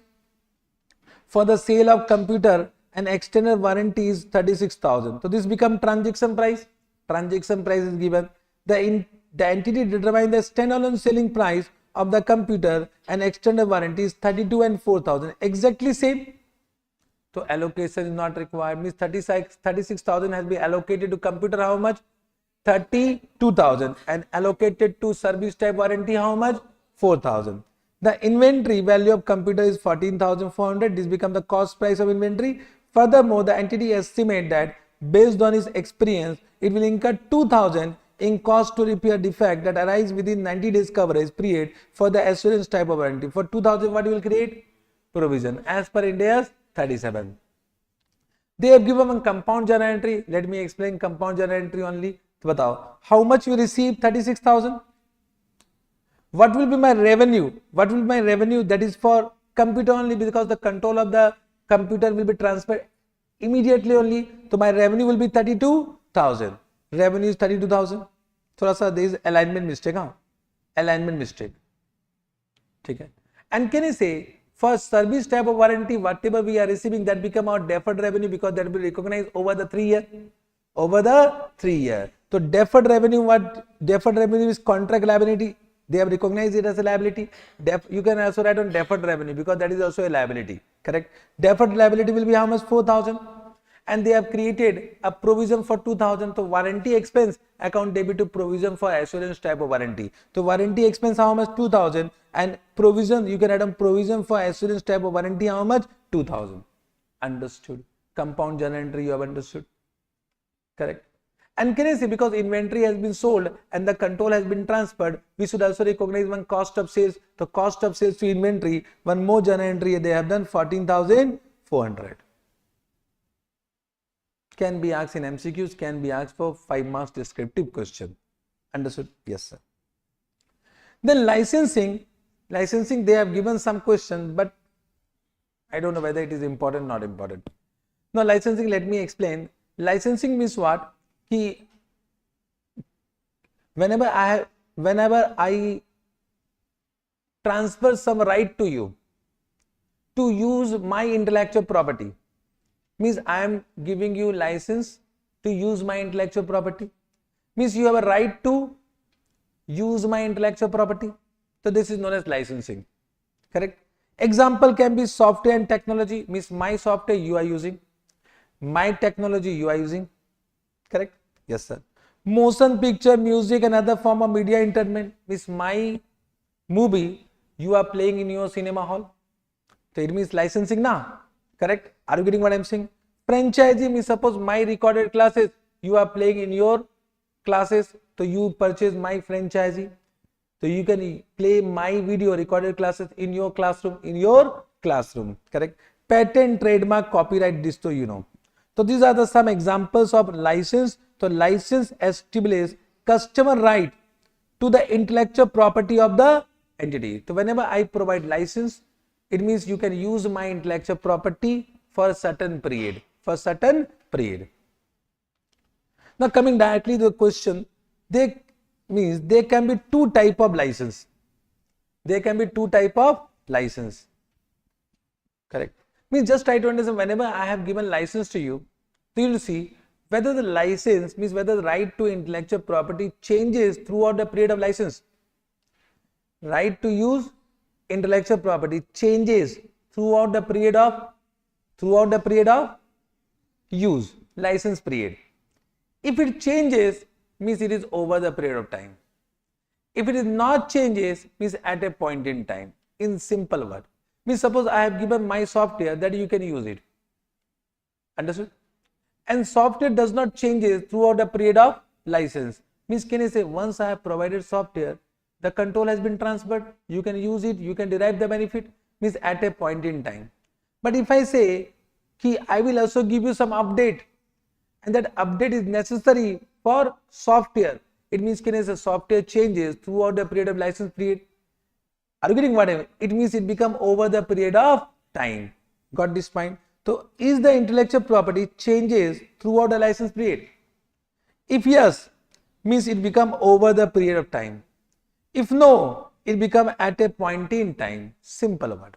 for the sale of computer and extended warranty is 36,000. So this become transaction price. Transaction price is given. The entity determines the standalone selling price of the computer and extended warranty is 32 and 4,000. Exactly same. So allocation is not required. Means 36,000 has been allocated to computer. How much? 32,000. And allocated to service type warranty. How much? 4,000. The inventory value of computer is 14,400. This becomes the cost price of inventory. Furthermore, the entity estimates that based on its experience, it will incur 2,000 in cost to repair defect that arise within 90 days coverage period for the assurance type of warranty. For 2,000, what you will create? Provision as per Ind AS 37. They have given a compound journal entry. Let me explain compound journal entry only. Batao, how much you receive? 36,000. What will be my revenue? What will be my revenue? That is for computer only because the control of the computer will be transferred immediately only. So my revenue will be 32,000. Revenue is 32,000. थोड़ा सा there is alignment mistake, हाँ, alignment mistake. ठीक है. And can you say for service type of warranty, whatever we are receiving, that become our deferred revenue because that will be recognized over the 3 year. Over the 3 year. So deferred revenue, what deferred revenue is contract liability. They have recognized it as a liability. You can also write on deferred revenue because that is also a liability. Correct. Deferred liability will be how much? 4,000. And they have created a provision for 2,000. So warranty expense account debit to provision for assurance type of warranty. So warranty expense how much? 2,000. And provision, you can add on provision for assurance type of warranty how much? 2,000. Understood. Compound journal entry you have understood. Correct. And can I say because inventory has been sold and the control has been transferred, we should also recognize one cost of sales. The cost of sales to inventory, one more journal entry they have done 14,400. Can be asked in MCQs, can be asked for 5 marks descriptive question. Understood? Yes, sir. Then licensing they have given some questions, but I don't know whether it is important or not important. Now licensing, let me explain. Licensing means what? Whenever I transfer some right to you to use my intellectual property, means I am giving you license to use my intellectual property, means you have a right to use my intellectual property. So this is known as licensing. Correct. Example can be software and technology, means my software you are using, my technology you are using. Correct. Yes, sir. Motion picture, music and other form of media entertainment, means my movie you are playing in your cinema hall. So it means licensing now. Correct. Are you getting what I am saying? Franchisee means suppose my recorded classes you are playing in your classes, so you purchase my franchisee. So you can play my video recorded classes in your classroom. Correct. Patent, trademark, copyright, this so you know. So these are the some examples of license. So license establishes customer right to the intellectual property of the entity. So whenever I provide license, it means you can use my intellectual property for a certain period. Now coming directly to the question, there can be two type of license. Correct. Means just try to understand, whenever I have given license to you, so you will see whether the license means whether the right to intellectual property changes throughout the period of license. Right to use intellectual property changes throughout the period of use, license period. If it changes, means it is over the period of time. If it is not changes, means at a point in time. In simple word, means suppose I have given my software that you can use it. Understood? And software does not changes throughout the period of license. Means can I say once I have provided software, the control has been transferred, you can use it, you can derive the benefit, means at a point in time. But if I say I will also give you some update and that update is necessary for software, it means can I say software changes throughout the period of license period. Are you getting what I mean? It means it become over the period of time. Got this point? So is the intellectual property changes throughout the license period? If yes, means it become over the period of time. If no, it become at a point in time. Simple word.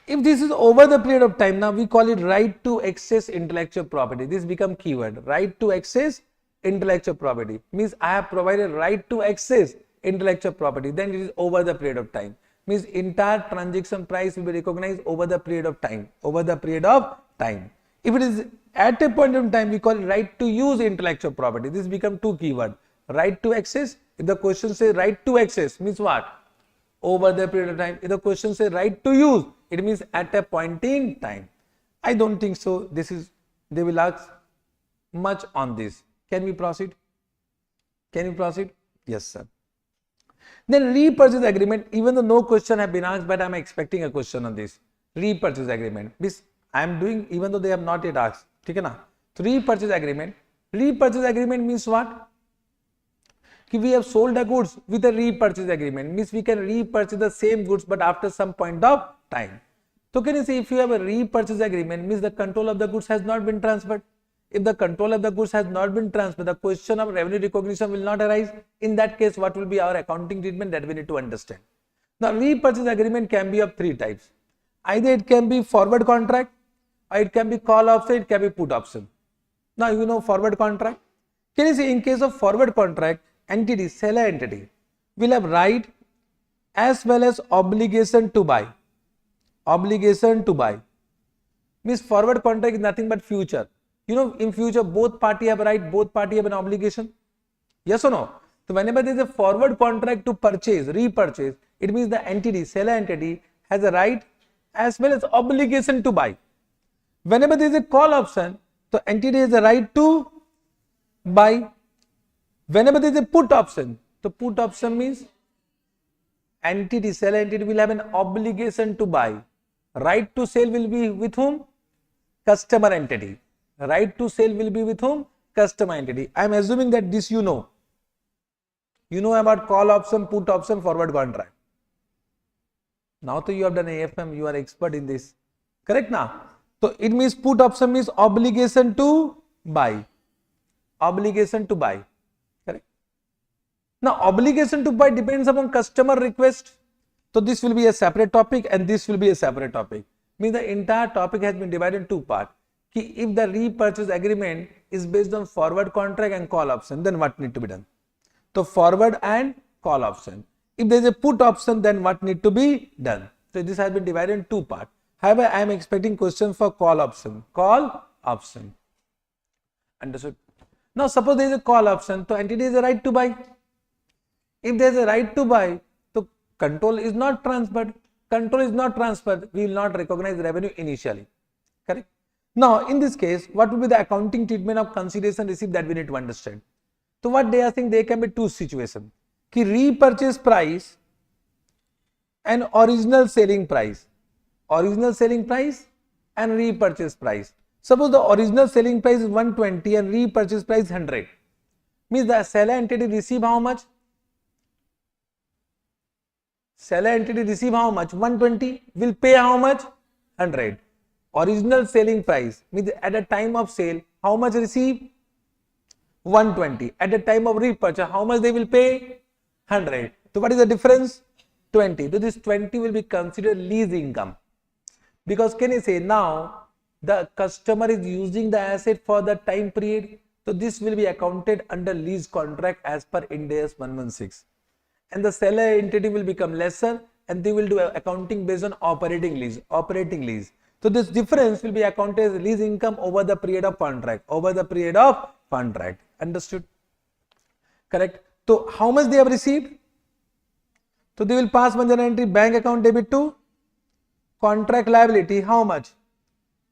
If this is over the period of time, now we call it right to access intellectual property. This become keyword. Right to access intellectual property means I have provided right to access intellectual property, then it is over the period of time. Means entire transaction price will be recognized over the period of time. If it is at a point of time, we call it right to use intellectual property. This become two keyword. Right to access. If the question says right to access, means what? Over the period of time. If the question says right to use, it means at a point in time. I don't think so. They will ask much on this. Can we proceed? Yes, sir. Then repurchase agreement, even though no question have been asked, but I am expecting a question on this. Repurchase agreement. This I am doing even though they have not yet asked. Okay, na? So repurchase agreement. Repurchase agreement means what? We have sold the goods with a repurchase agreement. Means we can repurchase the same goods but after some point of time. So can you see, if you have a repurchase agreement, means the control of the goods has not been transferred. If the control of the goods has not been transferred, the question of revenue recognition will not arise. In that case, what will be our accounting treatment, that we need to understand. Now, repurchase agreement can be of three types. Either it can be forward contract, or it can be call option, it can be put option. Now, you know forward contract. Can you see, in case of forward contract, entity, seller entity will have right as well as obligation to buy. Obligation to buy means forward contract is nothing but future. You know, in future both party have a right, both party have an obligation. Yes or no? So whenever there is a forward contract to purchase, repurchase, it means the entity, seller entity has a right as well as obligation to buy. Whenever there is a call option, the entity has a right to buy. Whenever there is a put option, the put option means entity, seller entity will have an obligation to buy. Right to sell will be with whom? Customer entity. Right to sell will be with whom? Customer entity. I am assuming that this you know. You know about call option, put option, forward contract. Now that you have done AFM, you are expert in this. Correct now? So it means put option means obligation to buy. Obligation to buy. Correct? Now obligation to buy depends upon customer request. So this will be a separate topic and this will be a separate topic. Means the entire topic has been divided in two parts. If the repurchase agreement is based on forward contract and call option, then what need to be done? So forward and call option. If there is a put option, then what need to be done? So this has been divided in two parts. However, I am expecting questions for call option. Call option. Understood? Now suppose there is a call option, so entity has a right to buy. If there is a right to buy, so control is not transferred. Control is not transferred. We will not recognize revenue initially. Correct? Now in this case, what will be the accounting treatment of consideration received, that we need to understand. So what they are saying, there can be two situations. Ki repurchase price and original selling price. Original selling price and repurchase price. Suppose the original selling price is 120 and repurchase price 100. Means the seller entity receive how much? Seller entity receive how much? 120. Will pay how much? 100. Original selling price means at the time of sale, how much receive? 120. At the time of repurchase, how much they will pay? 100. So what is the difference? 20. So this 20 will be considered lease income. Because can you say now the customer is using the asset for the time period. So this will be accounted under lease contract as per Ind AS 116. And the seller entity will become lesser and they will do accounting based on operating lease. Operating lease. So this difference will be accounted as lease income over the period of contract. Over the period of contract. Understood? Correct? So how much they have received? So they will pass one journal entry, bank account debit to contract liability. How much?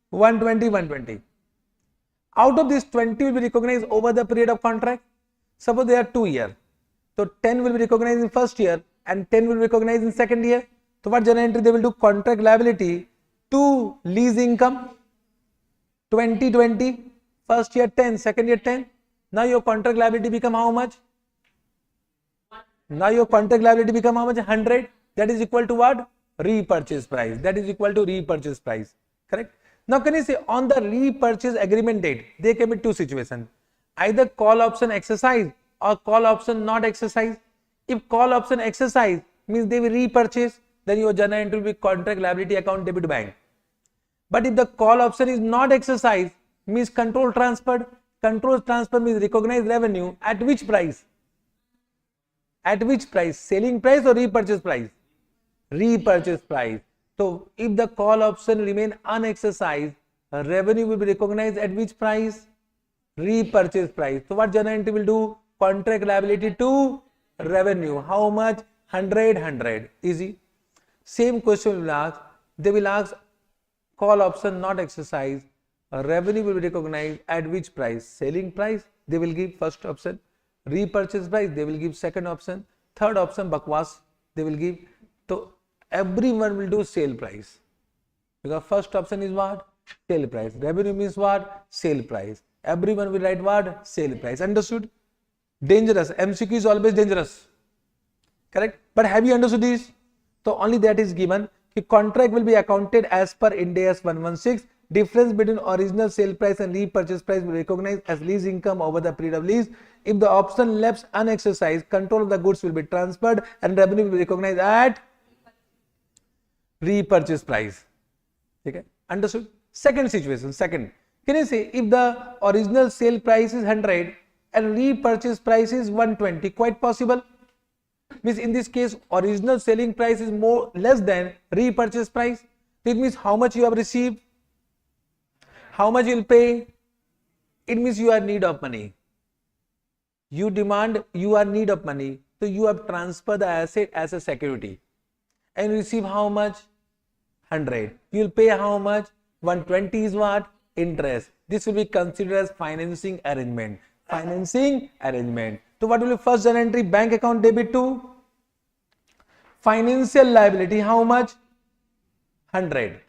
120, 120. Out of this 20 will be recognized over the period of contract. Suppose they are 2 years. So 10 will be recognized in first year and 10 will be recognized in second year. So what journal entry they will do? Contract liability to lease income. 20, 20. First year 10, second year 10. Now your contract liability become how much? Now your contract liability become how much? 100. That is equal to what? Repurchase price. That is equal to repurchase price. Correct? Now can you say on the repurchase agreement date, there can be two situations. Either call option exercise or call option not exercise. If call option exercise means they will repurchase, then your journal entry will be contract liability account debit bank. But if the call option is not exercised, means control transferred. Control transfer means recognized revenue at which price? At which price? Selling price or repurchase price? Repurchase price. So if the call option remain unexercised, revenue will be recognized at which price? Repurchase price. So what journal entry will do? Contract liability to revenue. How much? 100, 100. Easy. Same question will ask. They will ask call option not exercised. Revenue will be recognized at which price? Selling price. They will give first option. Repurchase price. They will give second option. Third option bakwas. They will give. So everyone will do sale price. Because first option is what? Sale price. Revenue means what? Sale price. Everyone will write what? Sale price. Understood? Dangerous. MCQ is always dangerous. Correct? But have you understood this? So only that is given. कि contract will be accounted as per Ind AS 116. Difference between original sale price and repurchase price will be recognized as lease income over the period of lease. If the option left unexercised, control of the goods will be transferred and revenue will be recognized at repurchase price. Okay, understood? Second situation, second. Can you say if the original sale price is 100 and repurchase price is 120? Quite possible. Means in this case, original selling price is less than repurchase price. It means how much you have received, how much you will pay. It means you are in need of money. You demand, you are in need of money. So you have transferred the asset as a security and receive how much? 100. You will pay how much? 120 is what? Interest. This will be considered as financing arrangement. Financing arrangement. So what will be first journal entry? Bank account debit to financial liability. How much? 100.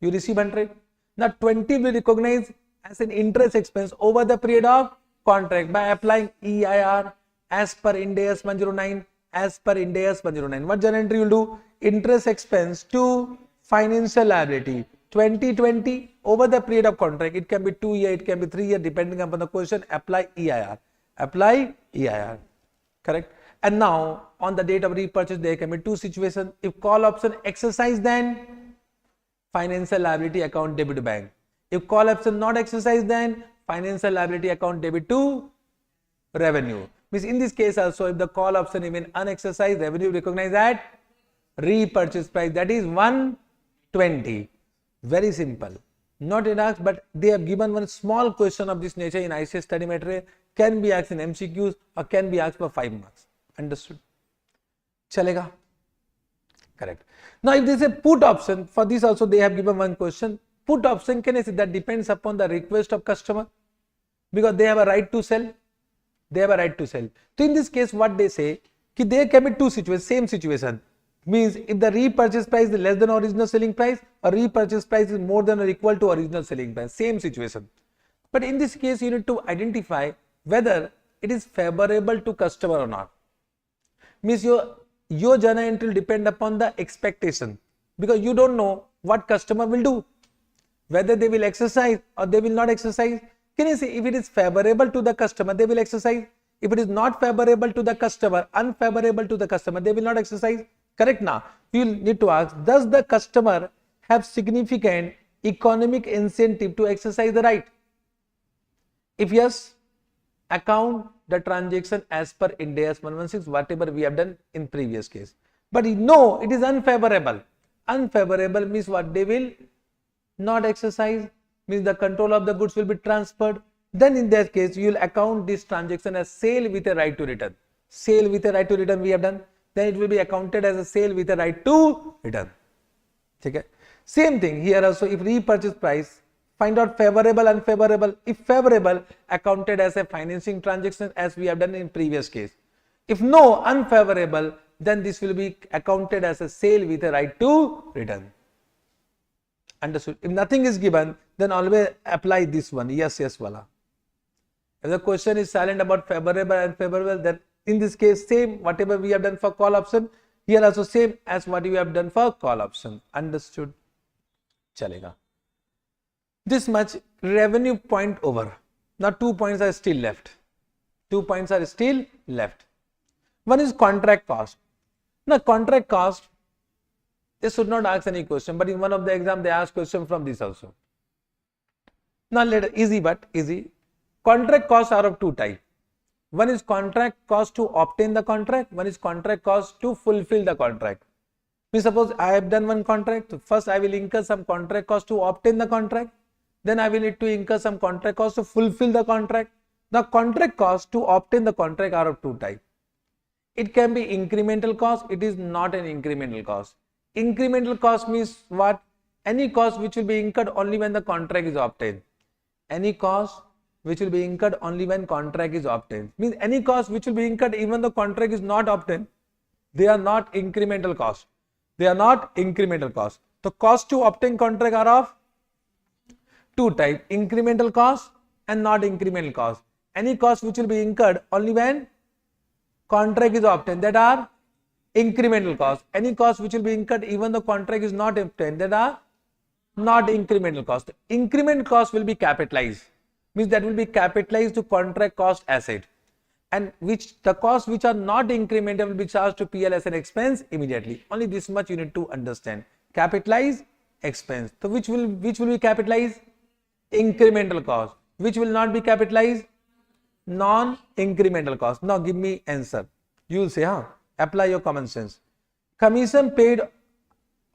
You receive 100. Now 20 will recognize as an interest expense over the period of contract by applying EIR as per Ind AS 109. As per Ind AS 109. What journal entry will do? Interest expense to financial liability. 2020 over the period of contract. It can be 2 years, it can be 3 years, depending upon the question. Apply EIR. Apply EIR. Correct. And now on the date of repurchase, there can be two situations. If call option exercised, then financial liability account debit to bank. If call option not exercised, then financial liability account debit to revenue. Means in this case also, if the call option even unexercised, revenue recognized at repurchase price, that is 120. Very simple. Not enough, but they have given one small question of this nature in ICS study material. Can be asked in MCQs or can be asked for 5 marks. Understood? Chalega? Correct. Now if there is a put option, for this also they have given one question. Put option, can I say that depends upon the request of customer, because they have a right to sell. They have a right to sell. So in this case, what they say, ki there can be two situations, same situation. Means if the repurchase price is less than original selling price or repurchase price is more than or equal to original selling price, same situation. But in this case, you need to identify whether it is favorable to customer or not. Means your journal entry will depend upon the expectation, because you don't know what customer will do, whether they will exercise or they will not exercise. Can you say if it is favorable to the customer, they will exercise? If it is not favorable to the customer, unfavorable to the customer, they will not exercise. Correct? Now you will need to ask, does the customer have significant economic incentive to exercise the right? If yes, account the transaction as per Ind AS 116, whatever we have done in previous case. But no, it is unfavorable. Unfavorable means what? They will not exercise, means the control of the goods will be transferred. Then in that case, you will account this transaction as sale with a right to return. Sale with a right to return we have done. Then it will be accounted as a sale with a right to return. Okay. Same thing here also. If repurchase price, find out favorable, unfavorable. If favorable, accounted as a financing transaction as we have done in previous case. If no, unfavorable, then this will be accounted as a sale with a right to return. Understood? If nothing is given, then always apply this one. Yes, yes, wala. If the question is silent about favorable and unfavorable, then in this case, same whatever we have done for call option, here also same as what we have done for call option. Understood? Chalega. This much revenue point over. Now 2 points are still left. 2 points are still left. One is contract cost. Now contract cost, they should not ask any question, but in one of the exam they ask question from this also. Now let easy but easy. Contract costs are of two types. One is contract cost to obtain the contract. One is contract cost to fulfill the contract. Means suppose I have done one contract. First I will incur some contract cost to obtain the contract. Then I will need to incur some contract cost to fulfill the contract. The contract cost to obtain the contract are of two types. It can be incremental cost. It is not an incremental cost. Incremental cost means what? Any cost which will be incurred only when the contract is obtained. Any cost which will be incurred only when contract is obtained. Means any cost which will be incurred even though contract is not obtained, they are not incremental cost. They are not incremental cost. The cost to obtain contract are of two types, incremental cost and not incremental cost. Any cost which will be incurred only when contract is obtained, that are incremental cost. Any cost which will be incurred even the contract is not obtained, that are not incremental cost. Increment cost will be capitalized, means that will be capitalized to contract cost asset, and which the costs which are not incremental will be charged to PL as an expense immediately. Only this much you need to understand. Capitalize expense. So which will be capitalized? Incremental cost. Which will not be capitalized? Non-incremental cost. Now give me answer. You will say, apply your common sense. Commission paid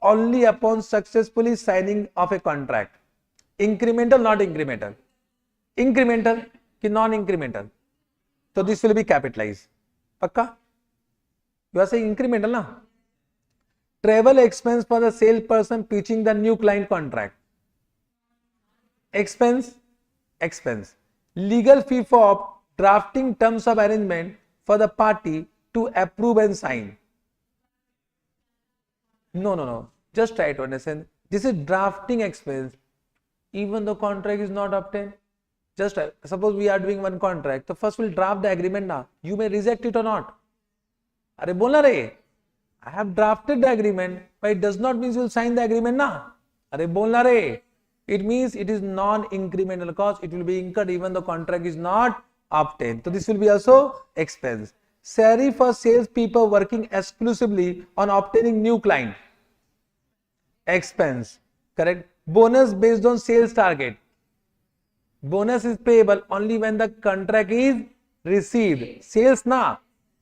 only upon successfully signing of a contract. Incremental, not incremental. Incremental ki non-incremental. So this will be capitalized. Pakka? You are saying incremental, na? Travel expense for the salesperson pitching the new client contract. Expense. Legal fee for drafting terms of arrangement for the party to approve and sign. No. Just try to understand. This is drafting expense. Even the contract is not obtained. Just suppose we are doing one contract. So first we'll draft the agreement now. You may reject it or not. Are bolna rahe? I have drafted the agreement, but it does not mean you will sign the agreement now. Are bolna rahe? It means it is non-incremental cost. It will be incurred even the contract is not obtained. So this will be also expense. Salary for sales people working exclusively on obtaining new client. Expense. Correct. Bonus based on sales target. Bonus is payable only when the contract is received. Sales na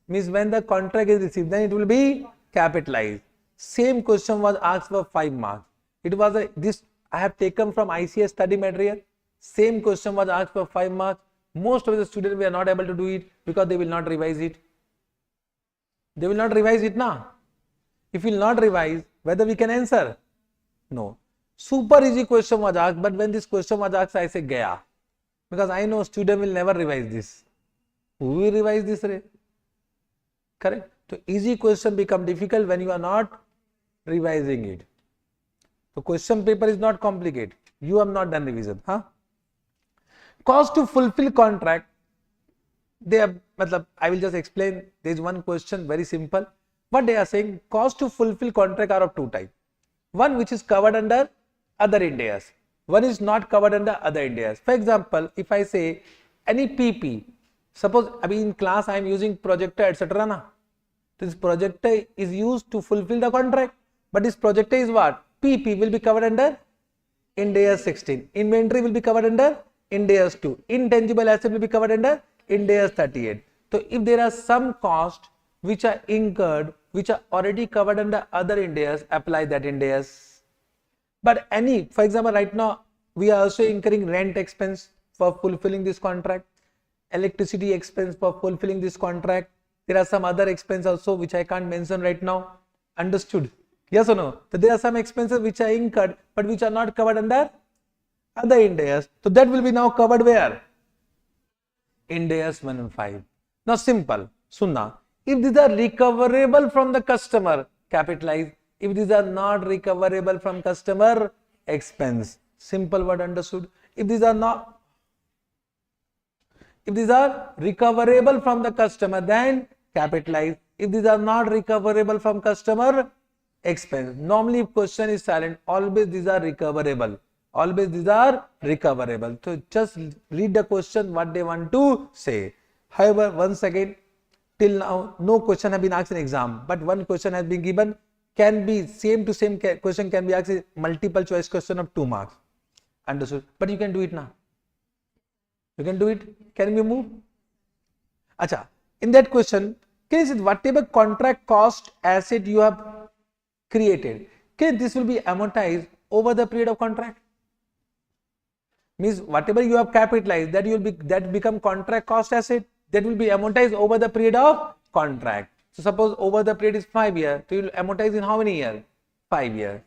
means when the contract is received, then it will be capitalized. Same question was asked for 5 marks. It was this I have taken from ICS study material. Same question was asked for 5 marks. Most of the students were not able to do it because they will not revise it. They will not revise it now. If we will not revise, whether we can answer? No. Super easy question was asked, but when this question was asked, I say gaya. Because I know student will never revise this. Who will revise this? Correct? So easy question become difficult when you are not revising it. The question paper is not complicated. You have not done revision. Cost to fulfill contract. I will just explain. There is one question, very simple. What they are saying, cost to fulfill contract are of 2 types. One which is covered under other Ind AS. One is not covered under other Ind AS. For example, if I say any PP, suppose in class I am using projector, etc. Na? This projector is used to fulfill the contract, but this projector is what? PP will be covered under Ind AS 16. Inventory will be covered under Ind AS 2. Intangible asset will be covered under Ind AS 38. So if there are some costs which are incurred, which are already covered under other Ind AS, apply that Ind AS. But for example, right now we are also incurring rent expense for fulfilling this contract, electricity expense for fulfilling this contract. There are some other expenses also which I can't mention right now. Understood? Yes or no? So there are some expenses which are incurred but which are not covered under other Ind AS. So that will be now covered where? Ind AS 115. Now simple. Sunna. If these are recoverable from the customer, capitalize. If these are not recoverable from customer, expense. Simple word, understood? If these are recoverable from the customer, then capitalize. If these are not recoverable from customer, expense. Normally if question is silent, always these are recoverable. Always these are recoverable. So just read the question what they want to say. However, once again, till now no question have been asked in exam, but one question has been given. Can be same to same question can be asked in multiple choice question of 2 marks. Understood? But you can do it now. You can do it. Can we move? Acha. In that question, can you see whatever contract cost asset you have created, can this will be amortized over the period of contract? Means whatever you have capitalized, that become contract cost asset, that will be amortized over the period of contract. So suppose over the period is 5 years, so you will amortize in how many years? 5 years.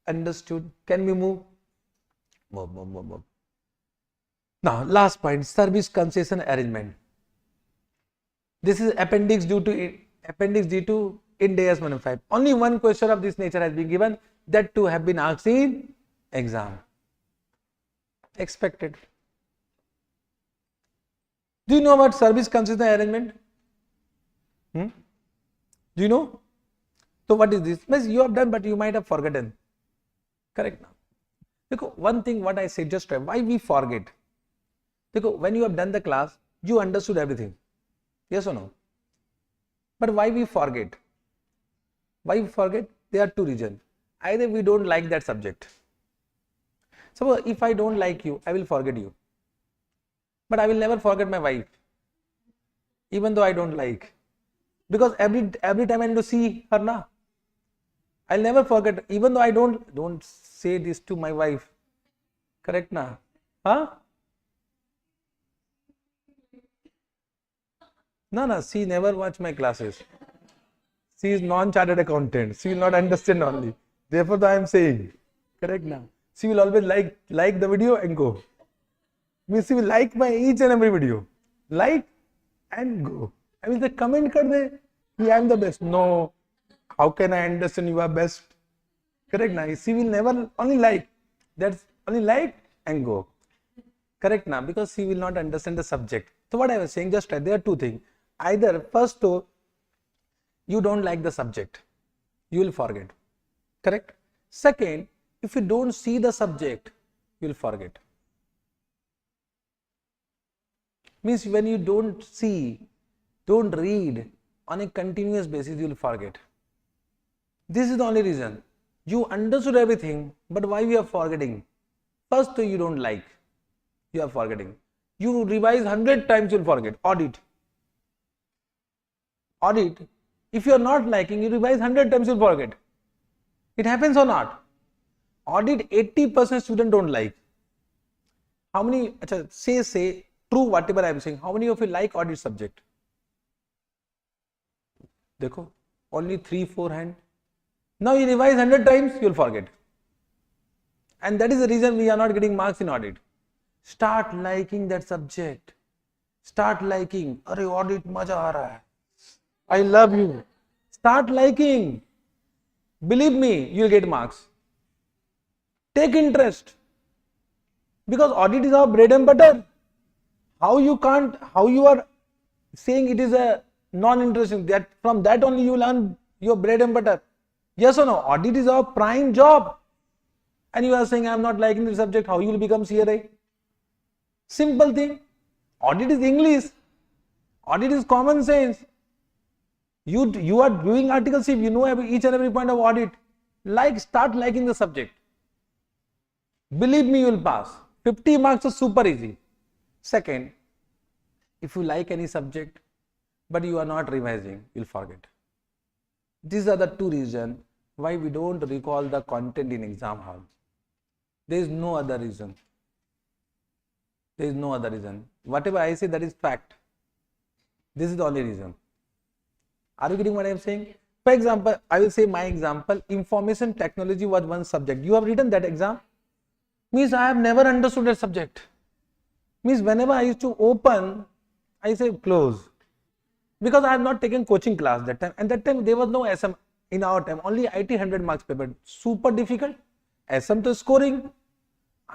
Understood? Can we move? Move. Now last point, service concession arrangement. This is appendix D to Ind AS 115. Only one question of this nature has been given, that too have been asked in exam. Expected. Do you know about service concession arrangement? Do you know? So what is this? Means you have done, but you might have forgotten. Correct now. Because one thing what I said, just try. Why we forget? Because when you have done the class, you understood everything. Yes or no? But why we forget? Why we forget? There are two reasons. Either we don't like that subject. Suppose if I don't like you, I will forget you. But I will never forget my wife, even though I don't like. Because every time I need to see her na, I'll never forget, even though I don't say this to my wife. Correct na? Huh? No, she never watch my classes. She is non-chartered accountant. She will not understand only. Therefore, I am saying, correct now. She will always like the video and go. Means she will like my each and every video. Like and go. I will say, comment kar de. I am the best. No. How can I understand you are best? Correct now. She will never only like. That's only like and go. Correct now. Because she will not understand the subject. So what I was saying, just there are two things. Either first to you don't like the subject, you will forget. Correct? Second, if you don't see the subject, you will forget. Means when you don't see, don't read on a continuous basis, you will forget. This is the only reason. You understood everything, but why you are forgetting? First, you don't like, you are forgetting. You revise 100 times, you will forget. Audit. If you are not liking, you revise 100 times, you will forget. It happens or not? Audit 80% students don't like. How many, say true whatever I am saying, how many of you like audit subject? Dekho, only 3-4 hand. Now you revise 100 times, you will forget. And that is the reason we are not getting marks in audit. Start liking that subject. Start liking. Arey audit maja aa raha hai. I love you. Start liking. Believe me, you will get marks. Take interest. Because audit is our bread and butter. How you are saying it is a non-interesting, that from that only you learn your bread and butter. Yes or no? Audit is our prime job. And you are saying I am not liking the subject, how you will become CRA? Simple thing. Audit is English. Audit is common sense. You are doing articleship, you know each and every point of audit. Start liking the subject. Believe me, you will pass. 50 marks is super easy. Second, if you like any subject, but you are not revising, you will forget. These are the two reasons why we don't recall the content in exam hall. There is no other reason. There is no other reason. Whatever I say, that is fact. This is the only reason. Are you getting what I am saying? For example, I will say my example, information technology was one subject. You have written that exam. Means I have never understood that subject. Means whenever I used to open, I say close. Because I have not taken coaching class that time. And that time there was no SM in our time. Only IT 100 marks paper. Super difficult. SM to scoring.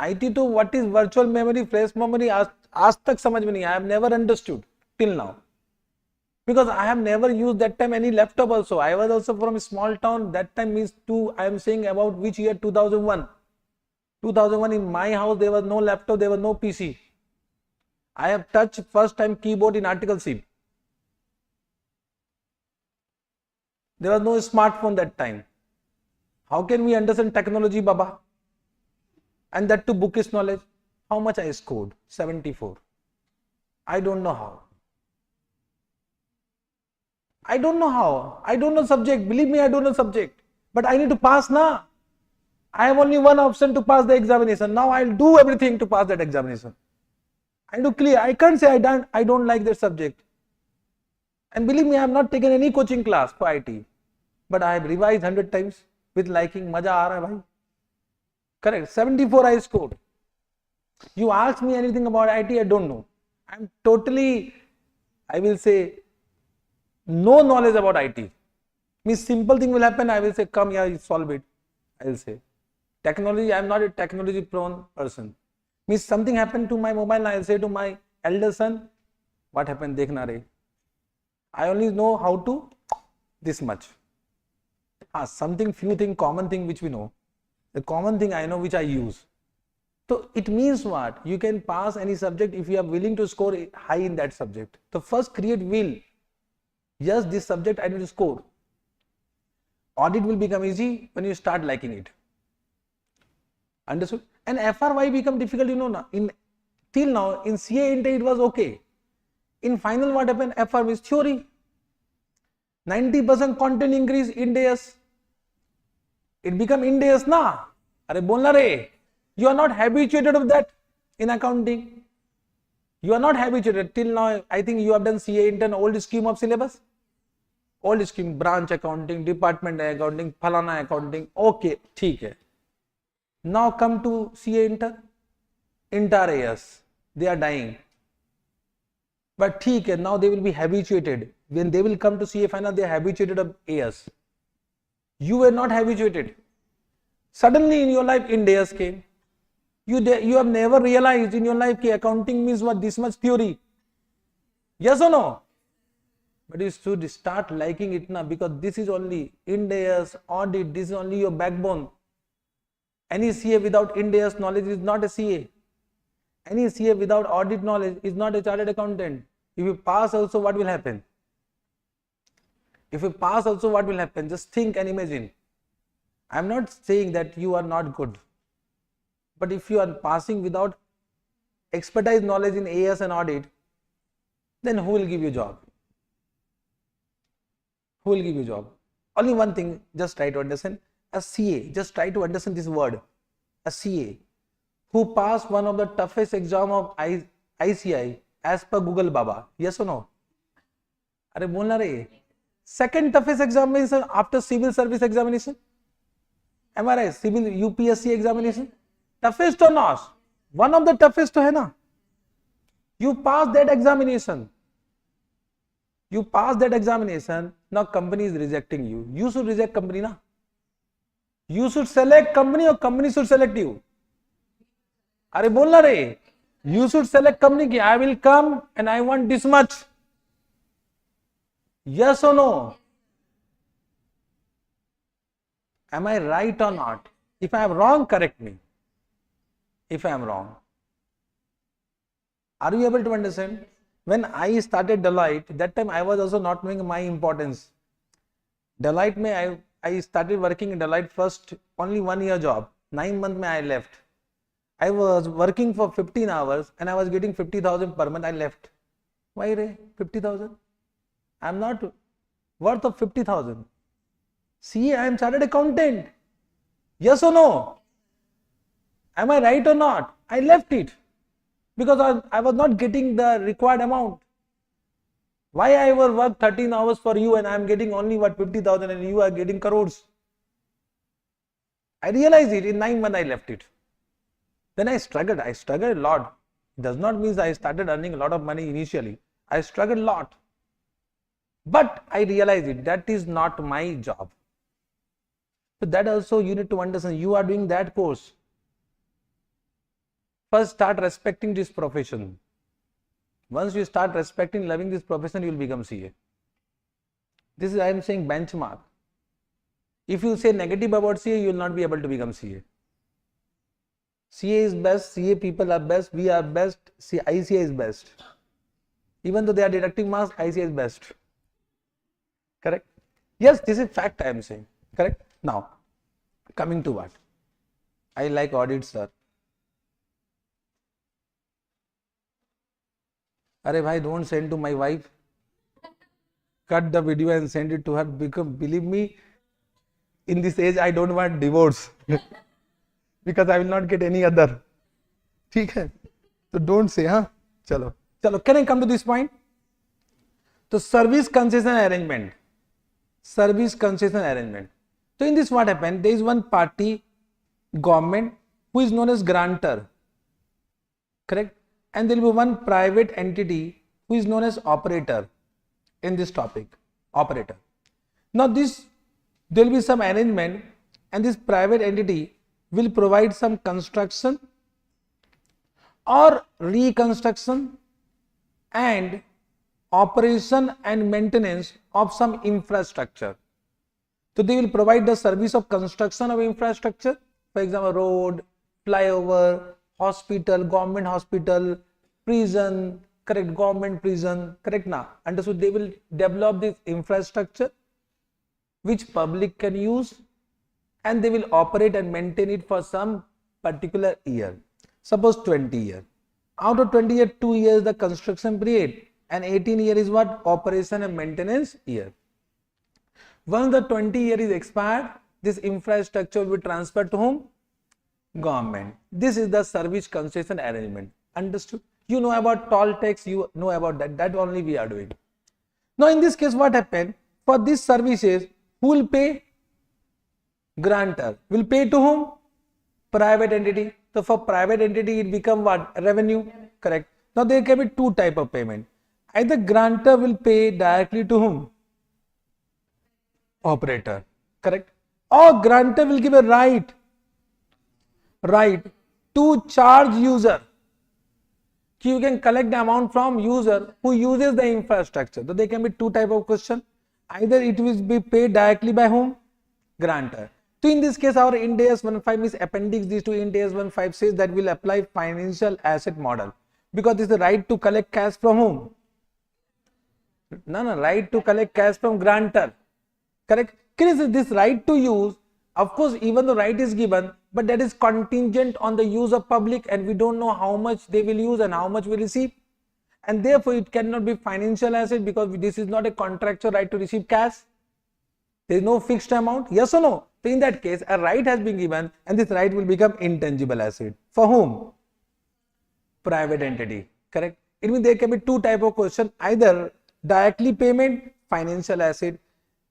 IT to what is virtual memory, flash memory. Aaj tak samajh mein nahi. I have never understood till now. Because I have never used that time any laptop also. I was also from a small town. That time means I am saying about which year? 2001. 2001 in my house there was no laptop, there was no PC. I have touched first time keyboard in articleship. There was no smartphone that time. How can we understand technology, Baba? And that too bookish knowledge. How much I scored? 74. I don't know how. I don't know how. I don't know subject. Believe me, I don't know subject. But I need to pass now. I have only one option to pass the examination. Now I'll do everything to pass that examination. I do clear. I can't say I don't like that subject. And believe me, I have not taken any coaching class for IT. But I have revised 100 times with liking. Maja aa raha hai bhai. Correct. 74 I scored. You ask me anything about IT, I don't know. I'm totally, I will say, no knowledge about IT. Means simple thing will happen, I will say, come here, solve it. I will say. Technology, I am not a technology prone person. Means something happened to my mobile, I will say to my elder son, what happened, dekhna re. I only know how to this much. something, few thing, common thing which we know. The common thing I know which I use. So it means what? You can pass any subject if you are willing to score high in that subject. So first create will. Yes, this subject I need to score. Audit will become easy when you start liking it. Understood? And FRY become difficult, till now in CA intake it was okay. In final what happened? FR is theory. 90% content increase in days. It become in days na. Are bolna re. You are not habituated of that in accounting. You are not habituated. Till now, I think you have done CA intern old scheme of syllabus. Old scheme, branch accounting, department accounting, phalana accounting. Okay, theek hai. Now come to CA intern. Entire years. They are dying. But theek hai, now they will be habituated. When they will come to CA final, they are habituated of years. You were not habituated. Suddenly in your life, in days came. You have never realized in your life that accounting means what? This much theory. Yes or no? But you should start liking it now, because this is only Ind AS, audit, this is only your backbone. Any CA without Ind AS knowledge is not a CA. Any CA without audit knowledge is not a chartered accountant. If you pass also, what will happen? If you pass also, what will happen? Just think and imagine. I am not saying that you are not good. But if you are passing without expertise knowledge in AS and audit, then who will give you job? Who will give you job? Only one thing, just try to understand. A CA, just try to understand this word. A CA who passed one of the toughest exam of ICI as per Google Baba. Yes or no? Are bolna re. Second toughest examination after civil service examination. Am I right? Civil UPSC examination. Toughest or not? One of the toughest to hai na. You pass that examination. You pass that examination. Now company is rejecting you. You should reject company na. You should select company or company should select you. Are bolna re. You should select company ki I will come and I want this much. Yes or no? Am I right or not? If I am wrong, correct me. If I am wrong. Are you able to understand? When I started Deloitte, that time I was also not knowing my importance. Deloitte mein I started working in Deloitte first, only 1 year job. 9 months mein I left. I was working for 15 hours and I was getting 50,000 per month. I left. Why re? 50,000? I am not worth of 50,000. See, I am chartered accountant. Yes or no? Am I right or not? I left it because I was not getting the required amount. Why I will work 13 hours for you and I am getting only what 50,000 and you are getting crores? I realized it. In 9 months I left it. Then I struggled a lot. It does not mean I started earning a lot of money initially. I struggled a lot. But I realized it. That is not my job. So that also you need to understand. You are doing that course. First start respecting this profession. Once you start respecting, loving this profession, you will become CA. This is I am saying benchmark. If you say negative about CA, you will not be able to become CA. CA is best, CA people are best, we are best, ICA is best. Even though they are deducting marks, ICA is best. Correct? Yes, this is fact I am saying. Correct? Now, coming to what? I like audit, sir. Arey bhai, don't send to my wife. Cut the video and send it to her because believe me, in this age I don't want divorce because I will not get any other. ठीक है? So don't say, huh? Chalo. Can I come to this point? So service concession arrangement. Service concession arrangement. So in this what happened? There is one party, government, who is known as grantor. Correct? And there will be one private entity who is known as operator in this topic. Operator. Now there will be some arrangement and this private entity will provide some construction or reconstruction and operation and maintenance of some infrastructure. So they will provide the service of construction of infrastructure, for example, road, flyover, hospital, government hospital, prison, correct, government prison, correct now. Understood? They will develop this infrastructure which public can use, and they will operate and maintain it for some particular year. Suppose 20 years. Out of 20 years, 2 years the construction period, and 18 years is what? Operation and maintenance year. Once the 20 year is expired, this infrastructure will be transferred to whom? Government. This is the service concession arrangement. Understood? You know about toll tax, you know about that. That only we are doing. Now in this case, what happened? For these services, who will pay? Grantor. Will pay to whom? Private entity. So for private entity, it become what? Revenue. Correct. Now there can be two type of payment. Either grantor will pay directly to whom? Operator. Correct. Or grantor will give a right to charge user. You can collect the amount from user who uses the infrastructure. So there can be two type of question. Either it will be paid directly by whom? Grantor. So in this case, our Ind AS 115 is appendix. These two Ind AS 115 says that will apply financial asset model, because this is the right to collect cash from whom? No, right to collect cash from grantor. Correct. This right to use, of course, even the right is given, but that is contingent on the use of public, and we don't know how much they will use and how much we receive, and therefore it cannot be financial asset, because this is not a contractual right to receive cash. There is no fixed amount. Yes or no? So in that case, a right has been given, and this right will become intangible asset. For whom? Private entity. Correct. It means there can be two type of question. Either directly payment, financial asset.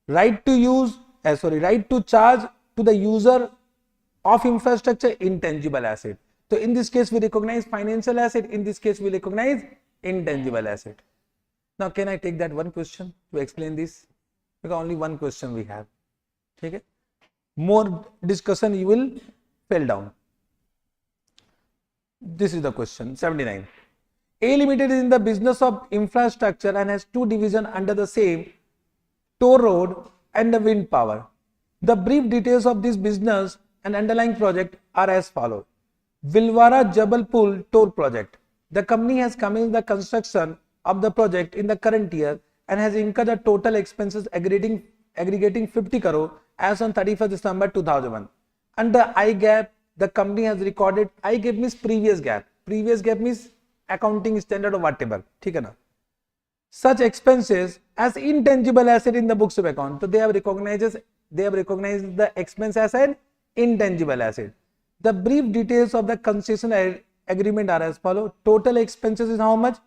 Right to use, right to charge to the user of infrastructure, intangible asset. So in this case we recognize financial asset, in this case we recognize intangible asset. Now can I take that one question to explain this? Because only one question we have. Okay? More discussion you will fell down. This is the question 79. A Limited is in the business of infrastructure and has two divisions under the same: toll road and the wind power. The brief details of this business and underlying project are as follows. Vilwara Jabalpur toll project. The company has commenced the construction of the project in the current year and has incurred the total expenses aggregating 50 crore as on 31st December 2001. Under IGAP, the company has recorded, IGAP means previous gap. Previous gap means accounting standard or whatever. ठीक है ना? Such expenses as intangible asset in the books of account. So they have recognized the expense as an intangible asset. The brief details of the concession agreement are as follows. Total expenses is how much?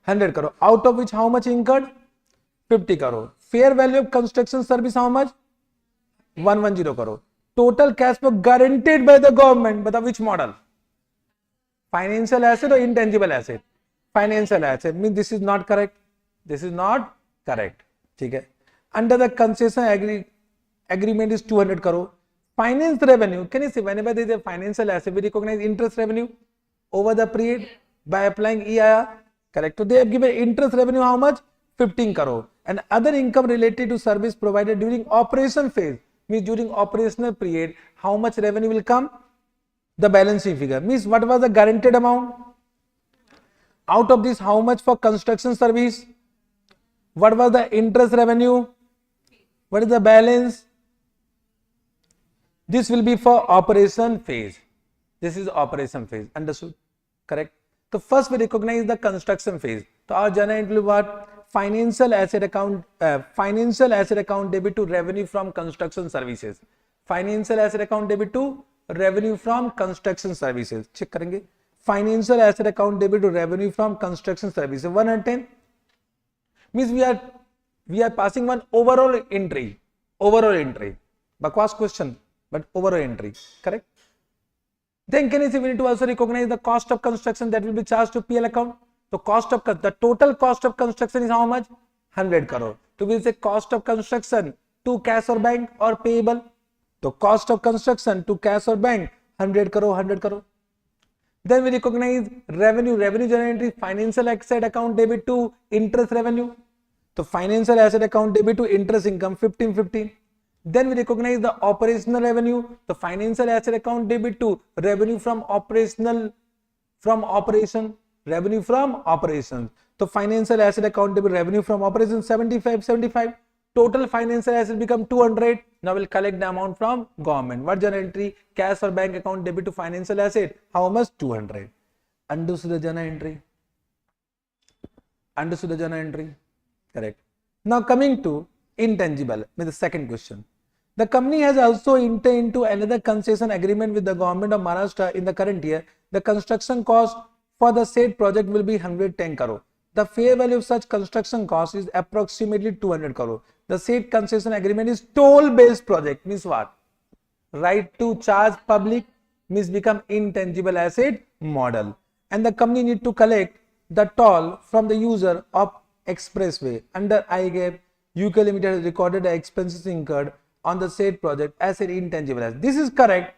100 crore. Out of which how much incurred? 50 crore. Fair value of construction service how much? 110 crore. Total cash flow guaranteed by the government. But which model? Financial asset or intangible asset? Financial asset. Means this is not correct. This is not correct. Okay. Under the concession agreement is 200 crore. Finance revenue. Can you see, whenever there is a financial asset, we recognize interest revenue over the period by applying EIR. Correct. So they have given interest revenue how much? 15 crore. And other income related to service provided during operation phase. Means during operational period, how much revenue will come? The balance sheet figure. Means what was the guaranteed amount? Out of this, how much for construction service? What was the interest revenue? What is the balance? This will be for operation phase. This is operation phase. Understood? Correct? So first we recognize the construction phase. So our journal will what? Financial asset account debit to revenue from construction services. Financial asset account debit to revenue from construction services. Check करेंगे. Financial asset account debit to revenue from construction services. 110 means we are passing one overall entry. Bakwas question, but overall entry. Correct? Then can you see we need to also recognize the cost of construction that will be charged to PL account. So the total cost of construction is how much? 100 crore. So we will say cost of construction to cash or bank or payable. So cost of construction to cash or bank 100 crore. Then we recognize revenue journal entry, financial asset account debit to interest revenue. So financial asset account debit to interest income 15. Then we recognize the operational revenue, the financial asset account debit to revenue from operational, from operation, revenue from operations. So financial asset account debit revenue from operations 75. Total financial asset become 200. Now we'll collect the amount from government. What journal entry? Cash or bank account debit to financial asset. How much? 200. Understood the journal entry? Understood the journal entry? Correct. Now coming to intangible, with the second question. The company has also entered into another concession agreement with the government of Maharashtra in the current year. The construction cost for the said project will be 110 crore. The fair value of such construction cost is approximately 200 crore. The said concession agreement is toll-based project. Means what? Right to charge public means become intangible asset model. And the company need to collect the toll from the user of expressway. Under IGAP, UK Limited has recorded the expenses incurred on the said project as an intangible asset. This is correct,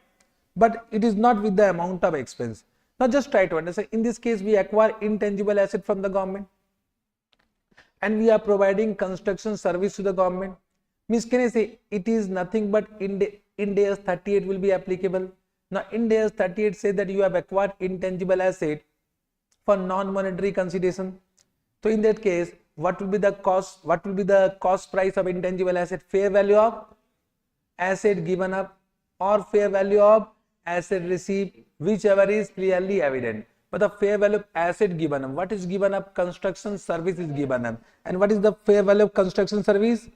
but it is not with the amount of expense. Now just try to understand. In this case, we acquire intangible asset from the government and we are providing construction service to the government. Means can I say it is nothing but Ind AS 38 will be applicable. Now Ind AS 38 says that you have acquired intangible asset for non-monetary consideration. So in that case, what will be the cost? What will be the cost price of intangible asset? Fair value of asset given up or fair value of asset received, whichever is clearly evident. But the fair value of asset given up, what is given up? Construction service is given up. And what is the fair value of construction service?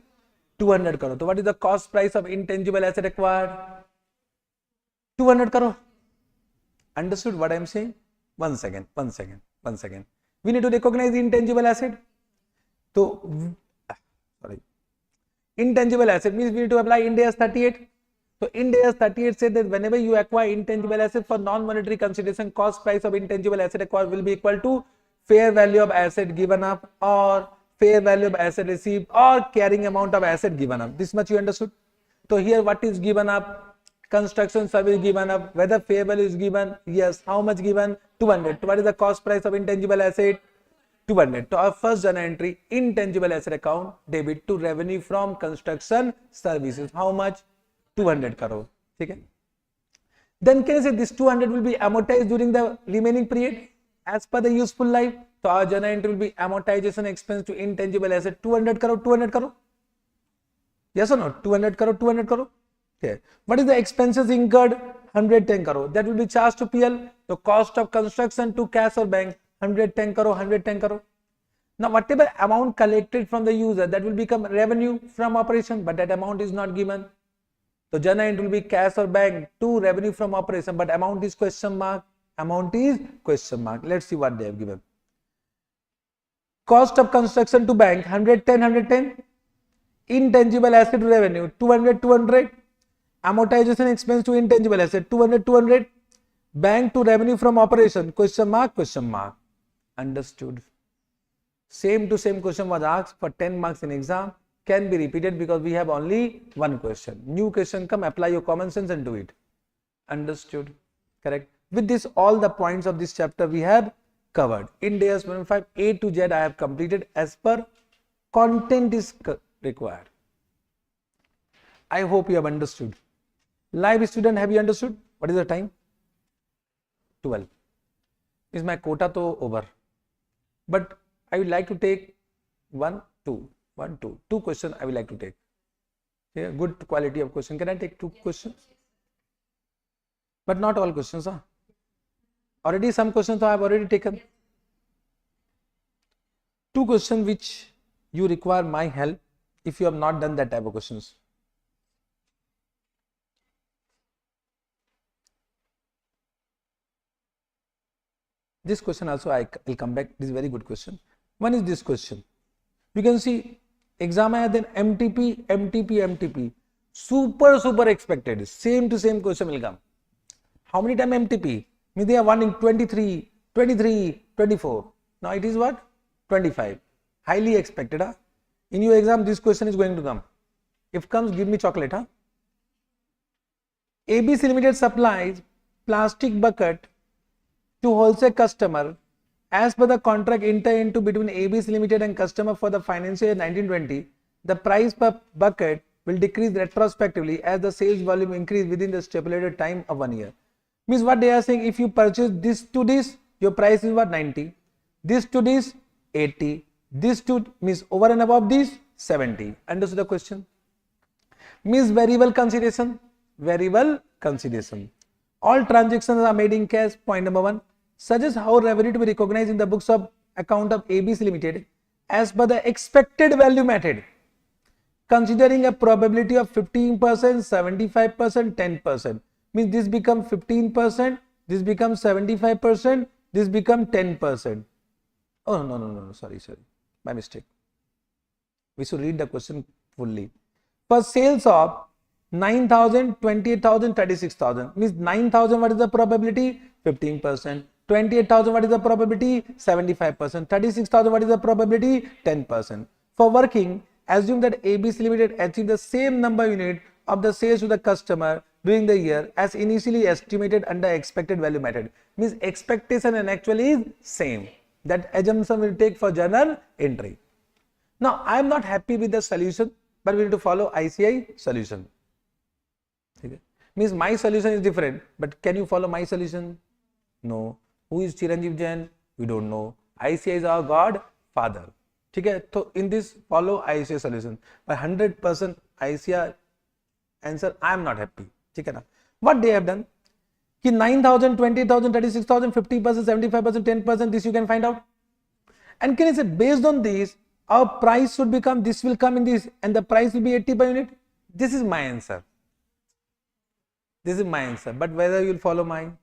200 crore. So what is the cost price of intangible asset acquired? 200 crore. Understood what I am saying? One second. We need to recognize the intangible asset. So, intangible asset means we need to apply Ind AS 38. So Ind AS 38 said that whenever you acquire intangible asset for non-monetary consideration, cost price of intangible asset acquired will be equal to fair value of asset given up or fair value of asset received or carrying amount of asset given up. This much you understood? So here what is given up? Construction service given up. Whether fair value is given? Yes. How much given? 200. So what is the cost price of intangible asset? 200. So our first journal entry, intangible asset account debit to revenue from construction services. How much? 200 crore. Okay. Then can I say this 200 will be amortized during the remaining period as per the useful life. So our journal entry will be amortization expense to intangible asset 200 crore. Yes or no? 200 crore. Okay. What is the expenses incurred? 110 crore. That will be charged to PL. The cost of construction to cash or bank 110 crore. Now whatever amount collected from the user, that will become revenue from operation, but that amount is not given. So journal entry will be cash or bank to revenue from operation, but amount is question mark. Let's see what they have given. Cost of construction to bank 110. Intangible asset to revenue 200. Amortization expense to intangible asset 200. Bank to revenue from operation question mark. Understood. Same to same question was asked for 10 marks in exam. Can be repeated because we have only one question. New question come, apply your common sense and do it. Understood? Correct. With this, all the points of this chapter we have covered. Ind AS 115 A to Z I have completed as per content is required. I hope you have understood. Live student, have you understood? What is the time? 12. Is my quota to over? But I would like to take 2 questions I would like to take. Yeah, good quality of question. Can I take 2 questions? But not all questions. Already some questions I have already taken. 2 questions which you require my help if you have not done that type of questions. This question also I will come back. This is very good question. One is this question. You can see exam hai, then MTP. Super expected. Same to same question will come. How many time MTP? Means they are one in 23, 24. Now it is what? 25. Highly expected. In your exam, this question is going to come. If comes, give me chocolate. ABC Limited supplies plastic bucket to wholesale customer as per the contract entered into between ABC Limited and customer for the financial year 1920. The price per bucket will decrease retrospectively as the sales volume increase within the stipulated time of 1 year. Means what they are saying, if you purchase this to this, your price is what, 90, this to this 80, this to means over and above this 70. Understood the question? Means variable consideration, variable consideration. All transactions are made in cash. Point number 1. Suggest how revenue to be recognized in the books of account of ABC Limited as per the expected value method, considering a probability of 15%, 75%, 10%. Means this becomes 15%, this becomes 75%, this becomes 10%. Oh, no, sorry, my mistake. We should read the question fully. For sales of 9,000, 28,000, 36,000, means 9,000, what is the probability? 15%. 28,000, what is the probability? 75%. 36,000, what is the probability? 10%. For working, assume that ABC Limited achieved the same number of units of the sales to the customer during the year as initially estimated under expected value method. Means expectation and actual is same. That assumption will take for journal entry. Now, I am not happy with the solution, but we need to follow ICI solution. Okay. Means my solution is different, but can you follow my solution? No. Who is Chiranjeev Jain? We don't know. ICI is our God Father. Okay. So in this, follow ICI solution. By 100% ICI answer, I am not happy. Okay. What they have done? 9,000, 20,000, 36,000, 50%, 75%, 10%, this you can find out. And can I say, based on this, our price should become, this will come in this, and the price will be 80 per unit. This is my answer. This is my answer. But whether you will follow mine,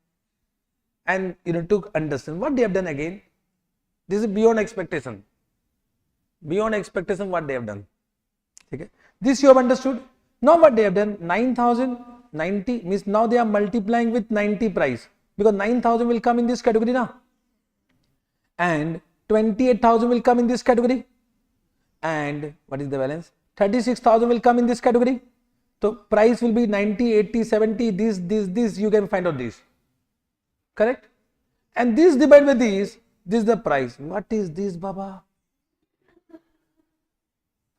and you need to understand what they have done again. This is beyond expectation. Beyond expectation, what they have done. Okay. This you have understood. Now what they have done, 9,000, 90 means now they are multiplying with 90 price, because 9,000 will come in this category now, and 28,000 will come in this category, and what is the balance? 36,000 will come in this category. So price will be 90, 80, 70, this you can find out this. Correct? And this divided by this is the price. What is this, Baba?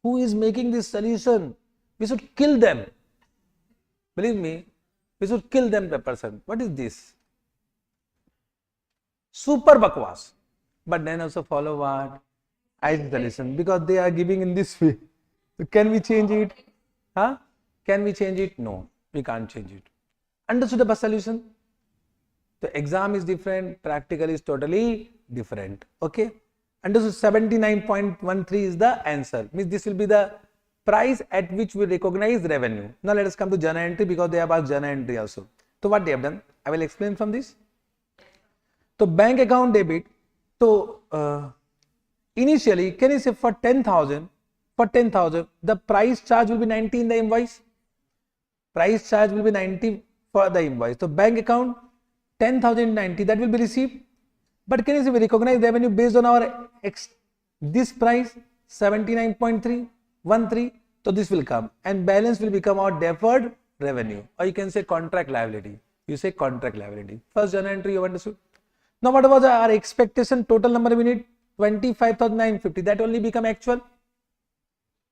Who is making this solution? We should kill them. Believe me, we should kill them, the person. What is this? Super bakwas. But then also follow what? ICI solution, because they are giving in this way. So can we change it? Huh? Can we change it? No, we can't change it. Understood the solution? The exam is different, practical is totally different. Okay? Understood? 79.13 is the answer. Means this will be the price at which we recognize revenue. Now let us come to journal entry, because they have asked journal entry also. So what they have done, I will explain from this. So bank account debit. So initially, can you say for 10,000, the price charge will be 90 in the invoice. Price charge will be 90 for the invoice. So bank account 10,090, that will be received. But can you say we recognize revenue based on our this price 79.313. So this will come, and balance will become our deferred revenue, or you can say contract liability. You say contract liability. First journal entry you understood. Now what was our expectation? Total number of unit 25,950. That only become actual.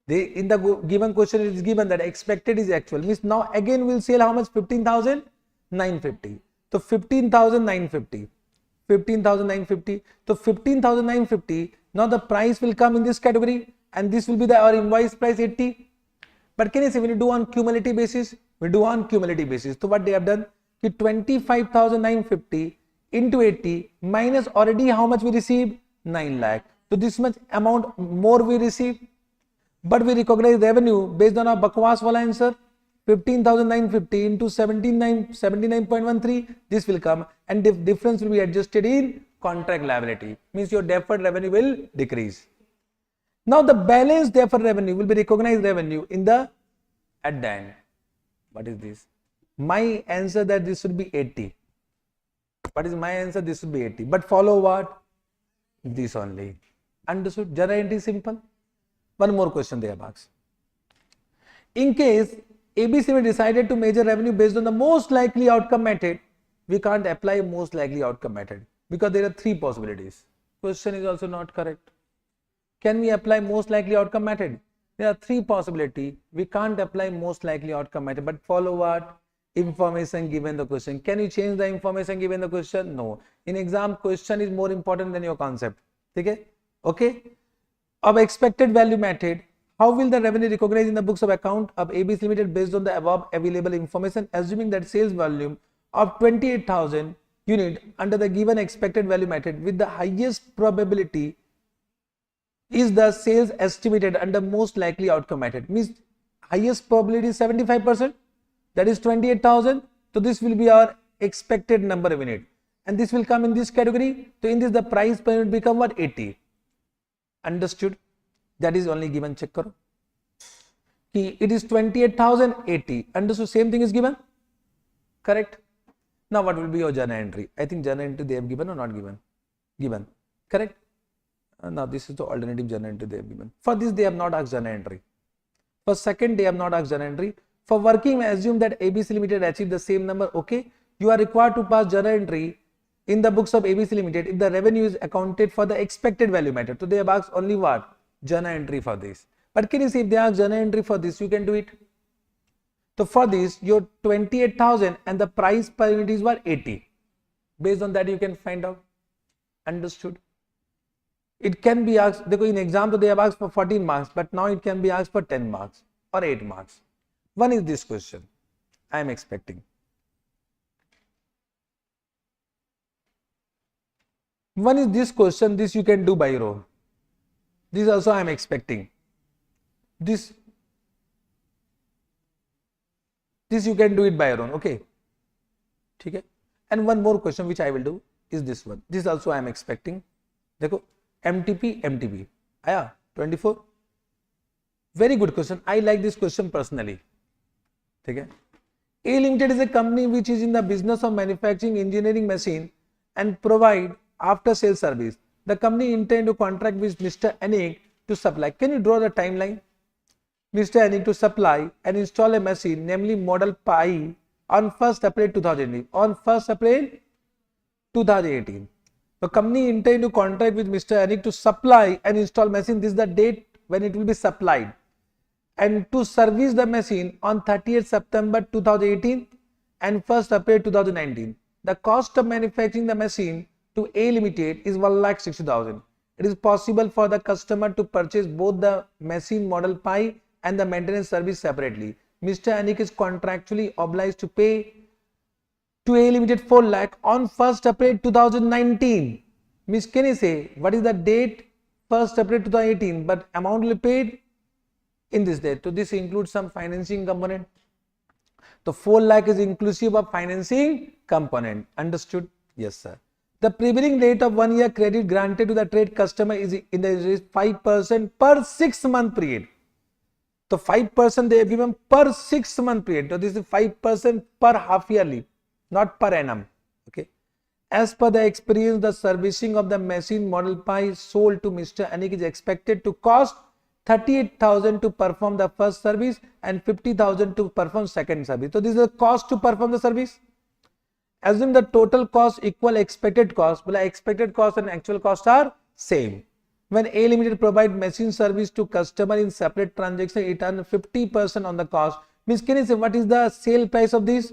In the given question it is given that expected is actual. Means now again we will sell how much? 15,950. So 15,950. 15,950. So 15,950. Now the price will come in this category, and this will be our invoice price 80. But can you say when you do on cumulative basis? We do on cumulative basis. So what they have done? 25,950 into 80 minus already how much we received? 9 lakh. So this much amount more we receive. But we recognize revenue based on our bakwas wala answer. 15,950 into 79.13. This will come, and the difference will be adjusted in contract liability. Means your deferred revenue will decrease. Now the balance deferred revenue will be recognized revenue in the at the end. What is this? My answer that this should be 80. What is my answer? This should be 80. But follow what? This only. Understood? Journal entry simple. One more question they have asked. In case ABC decided to measure revenue based on the most likely outcome method, we can't apply most likely outcome method, because there are 3 possibilities. Question is also not correct. Can we apply most likely outcome method? There are three possibilities. We can't apply most likely outcome method, but follow what? Information given the question. Can you change the information given the question? No. In exam, question is more important than your concept. Okay? Okay? Of expected value method, how will the revenue recognized in the books of account of ABC Limited based on the above available information, assuming that sales volume of 28,000 unit under the given expected value method with the highest probability is the sales estimated under most likely outcome method. Means highest probability is 75%, that is 28,000. So this will be our expected number of unit, and this will come in this category. So in this the price per unit become what? 80. Understood? That is only given. Check karo. It is 28,080. Understood? Same thing is given. Correct? Now what will be your journal entry? I think journal entry they have given or not given? Given. Correct? Now this is the alternative journal entry they have given. For this they have not asked journal entry. For second they have not asked journal entry. For working, assume that ABC Limited achieved the same number. Okay. You are required to pass journal entry in the books of ABC Limited if the revenue is accounted for the expected value method. So they have asked only what? Journal entry for this. But can you see if they ask journal entry for this, you can do it. So for this, your 28,000 and the price per unit is what? 80. Based on that, you can find out. Understood? It can be asked, in exam, they have asked for 14 marks, but now it can be asked for 10 marks or 8 marks. One is this question I am expecting. One is this question, this you can do by your own. This also I am expecting. This you can do it by your own. Okay. Okay. And one more question which I will do is this one. This also I am expecting. Dekho, MTP. Aya, 24. Very good question. I like this question personally. Okay. A Limited is a company which is in the business of manufacturing engineering machine and provide after sales service. The company intend to contract with Mr. Anik to supply. Can you draw the timeline? Mr. Anik to supply and install a machine, namely Model Pi, on 1st April 2018. On 1st April 2018. The company intend to contract with Mr. Anik to supply and install machine. This is the date when it will be supplied. And to service the machine on 30th September 2018 and 1st April 2019. The cost of manufacturing the machine to A Limited is 1,60,000. It is possible for the customer to purchase both the machine Model Pi and the maintenance service separately. Mr. Anik is contractually obliged to pay to A Limited 4 lakh on 1st April 2019. Miss, can you say what is the date? 1st April 2018, but amount will be paid in this date. So this includes some financing component. So 4 lakh is inclusive of financing component. Understood? Yes, sir. The prevailing rate of 1 year credit granted to the trade customer is in the 5% per 6 month period. So 5% they have given per 6 month period. So this is 5% per half yearly, not per annum. Okay. As per the experience, the servicing of the machine Model Pi sold to Mr. Anik is expected to cost 38,000 to perform the first service and 50,000 to perform second service. So this is the cost to perform the service. Assume the total cost equal expected cost. Well, expected cost and actual cost are same. When A Limited provide machine service to customer in separate transaction, it earns 50% on the cost. Means, can you say what is the sale price of this?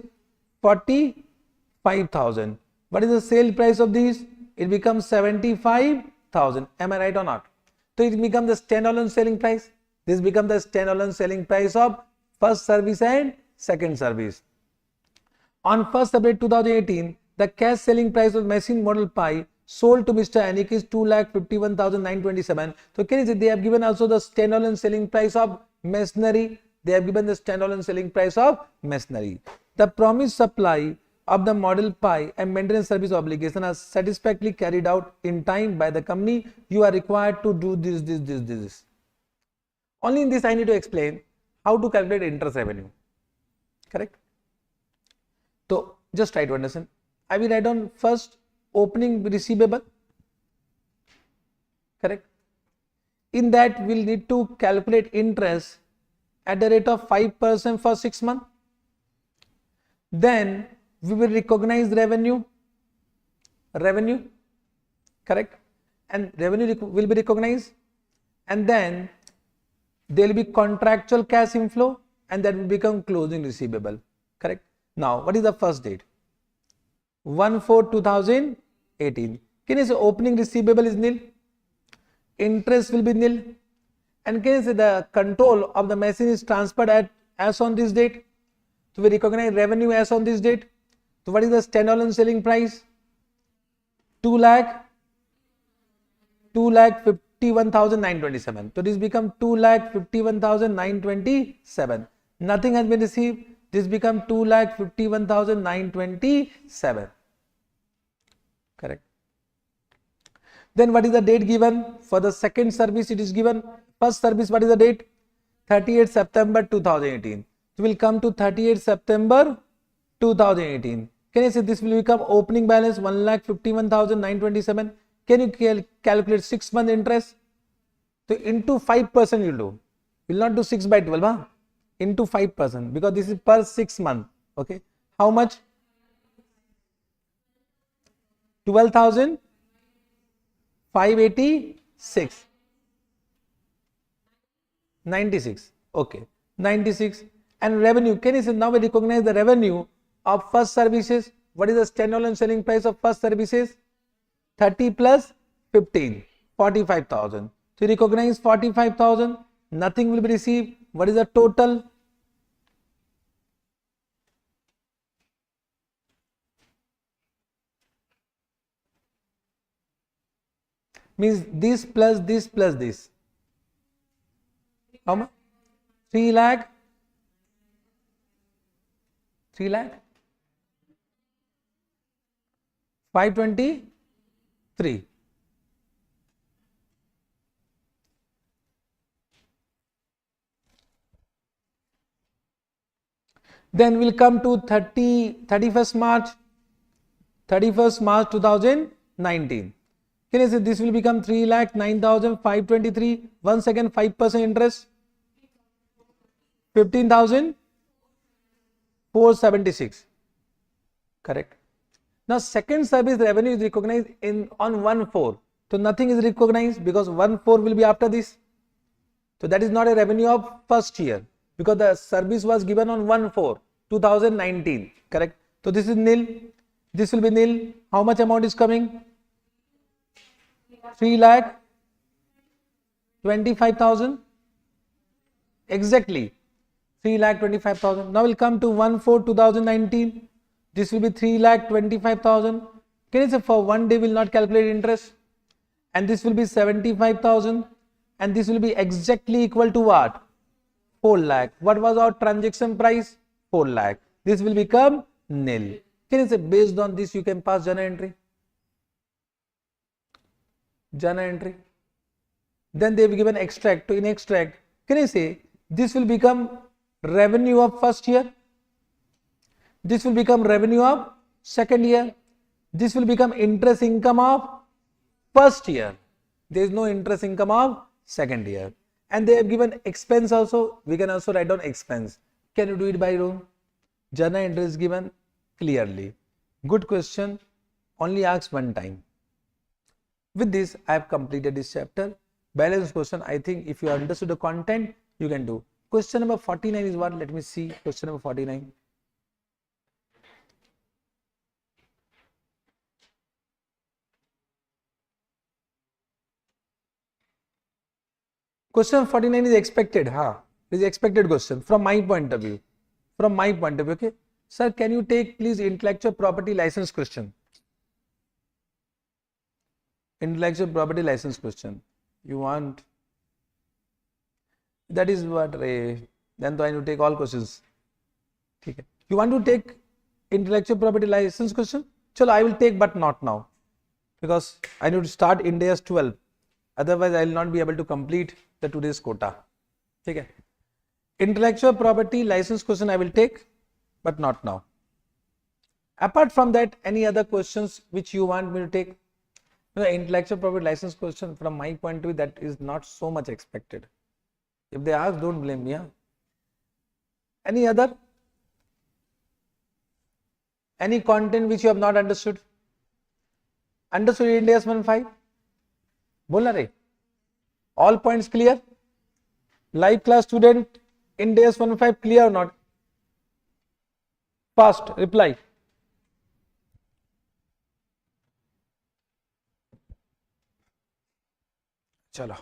45,000. What is the sale price of this? It becomes 75,000. Am I right or not? So it becomes the standalone selling price. This becomes the standalone selling price of first service and second service. On 1st April 2018, the cash selling price of machine Model Pi sold to Mr. Anik is 2,51,927. So can you see they have given also the standalone selling price of machinery. They have given the standalone selling price of machinery. The promised supply of the Model Pi and maintenance service obligation are satisfactorily carried out in time by the company. You are required to do this. Only in this I need to explain how to calculate interest revenue. Correct? So just try to understand. I will write down first opening receivable. Correct? In that we will need to calculate interest at the rate of 5% for 6 months. Then we will recognize revenue. Correct? And revenue will be recognized. And then there will be contractual cash inflow, and that will become closing receivable. Correct? Now, what is the first date? 1/4/2018. Can you say opening receivable is nil? Interest will be nil. And can you say the control of the machine is transferred as on this date? So we recognize revenue as on this date. So what is the standalone selling price? 2,51,927. So this become 2,51,927. Nothing has been received. This become 2,51,927. Correct. Then what is the date given for the second service? It is given first service. What is the date? 38 September 2018. So we'll come to 38 September 2018. Can you say this will become opening balance 1,51,927? Can you calculate 6 month interest? So into 5% you'll do. You'll not do 6 by 12, huh? Into 5% because this is per 6 month. Okay. How much? 12,586. 96. Okay. 96. And revenue. Can you say now we recognize the revenue of first services? What is the standalone selling price of first services? 30 plus 15. 45,000. So recognize 45,000. Nothing will be received. What is the total? Means this plus this plus this. How much? 3 lakh. 3 lakh. 523. Then we'll come to 31st March 2019. Can you say this will become 3,09,523? Once again 5% interest. 15,476. Correct. Now second service revenue is recognized on 1/4. So nothing is recognized because 1/4 will be after this. So that is not a revenue of first year because the service was given on 1/4 2019. Correct. So this is nil. This will be nil. How much amount is coming? 3,25,000. Exactly. 3,25,000. Now we'll come to 1/4/2019. This will be 3,25,000. Can you say for one day we will not calculate interest? And this will be 75,000. And this will be exactly equal to what? 4 lakh. What was our transaction price? 4 lakh. This will become nil. Can you say based on this you can pass journal entry? Journal entry. Then they have given extract. In extract, can you say this will become revenue of first year? This will become revenue of second year. This will become interest income of first year. There is no interest income of second year. And they have given expense also. We can also write down expense. Can you do it by room? Journal entry is given clearly. Good question. Only asked one time. With this, I have completed this chapter. Balance question, I think if you understood the content, you can do. Question number 49 is what? Let me see. Question number 49. Question 49 is expected. It is expected question from my point of view. From my point of view, okay. Sir, can you take please intellectual property license question? Intellectual property license question. You want? That is what. Then I need to take all questions. Okay. You want to take intellectual property license question? Chalo, I will take, but not now, because I need to start Ind AS 12. Otherwise, I will not be able to complete the today's quota. Okay. Intellectual property license question I will take, but not now. Apart from that, any other questions which you want me to take? The intellectual property license question from my point of view, that is not so much expected. If they ask, don't blame me. Any other? Any content which you have not understood? Understood Ind AS 1.5? Bolna re? All points clear? Live class student, Ind AS 115 clear or not? Fast reply. Chalo.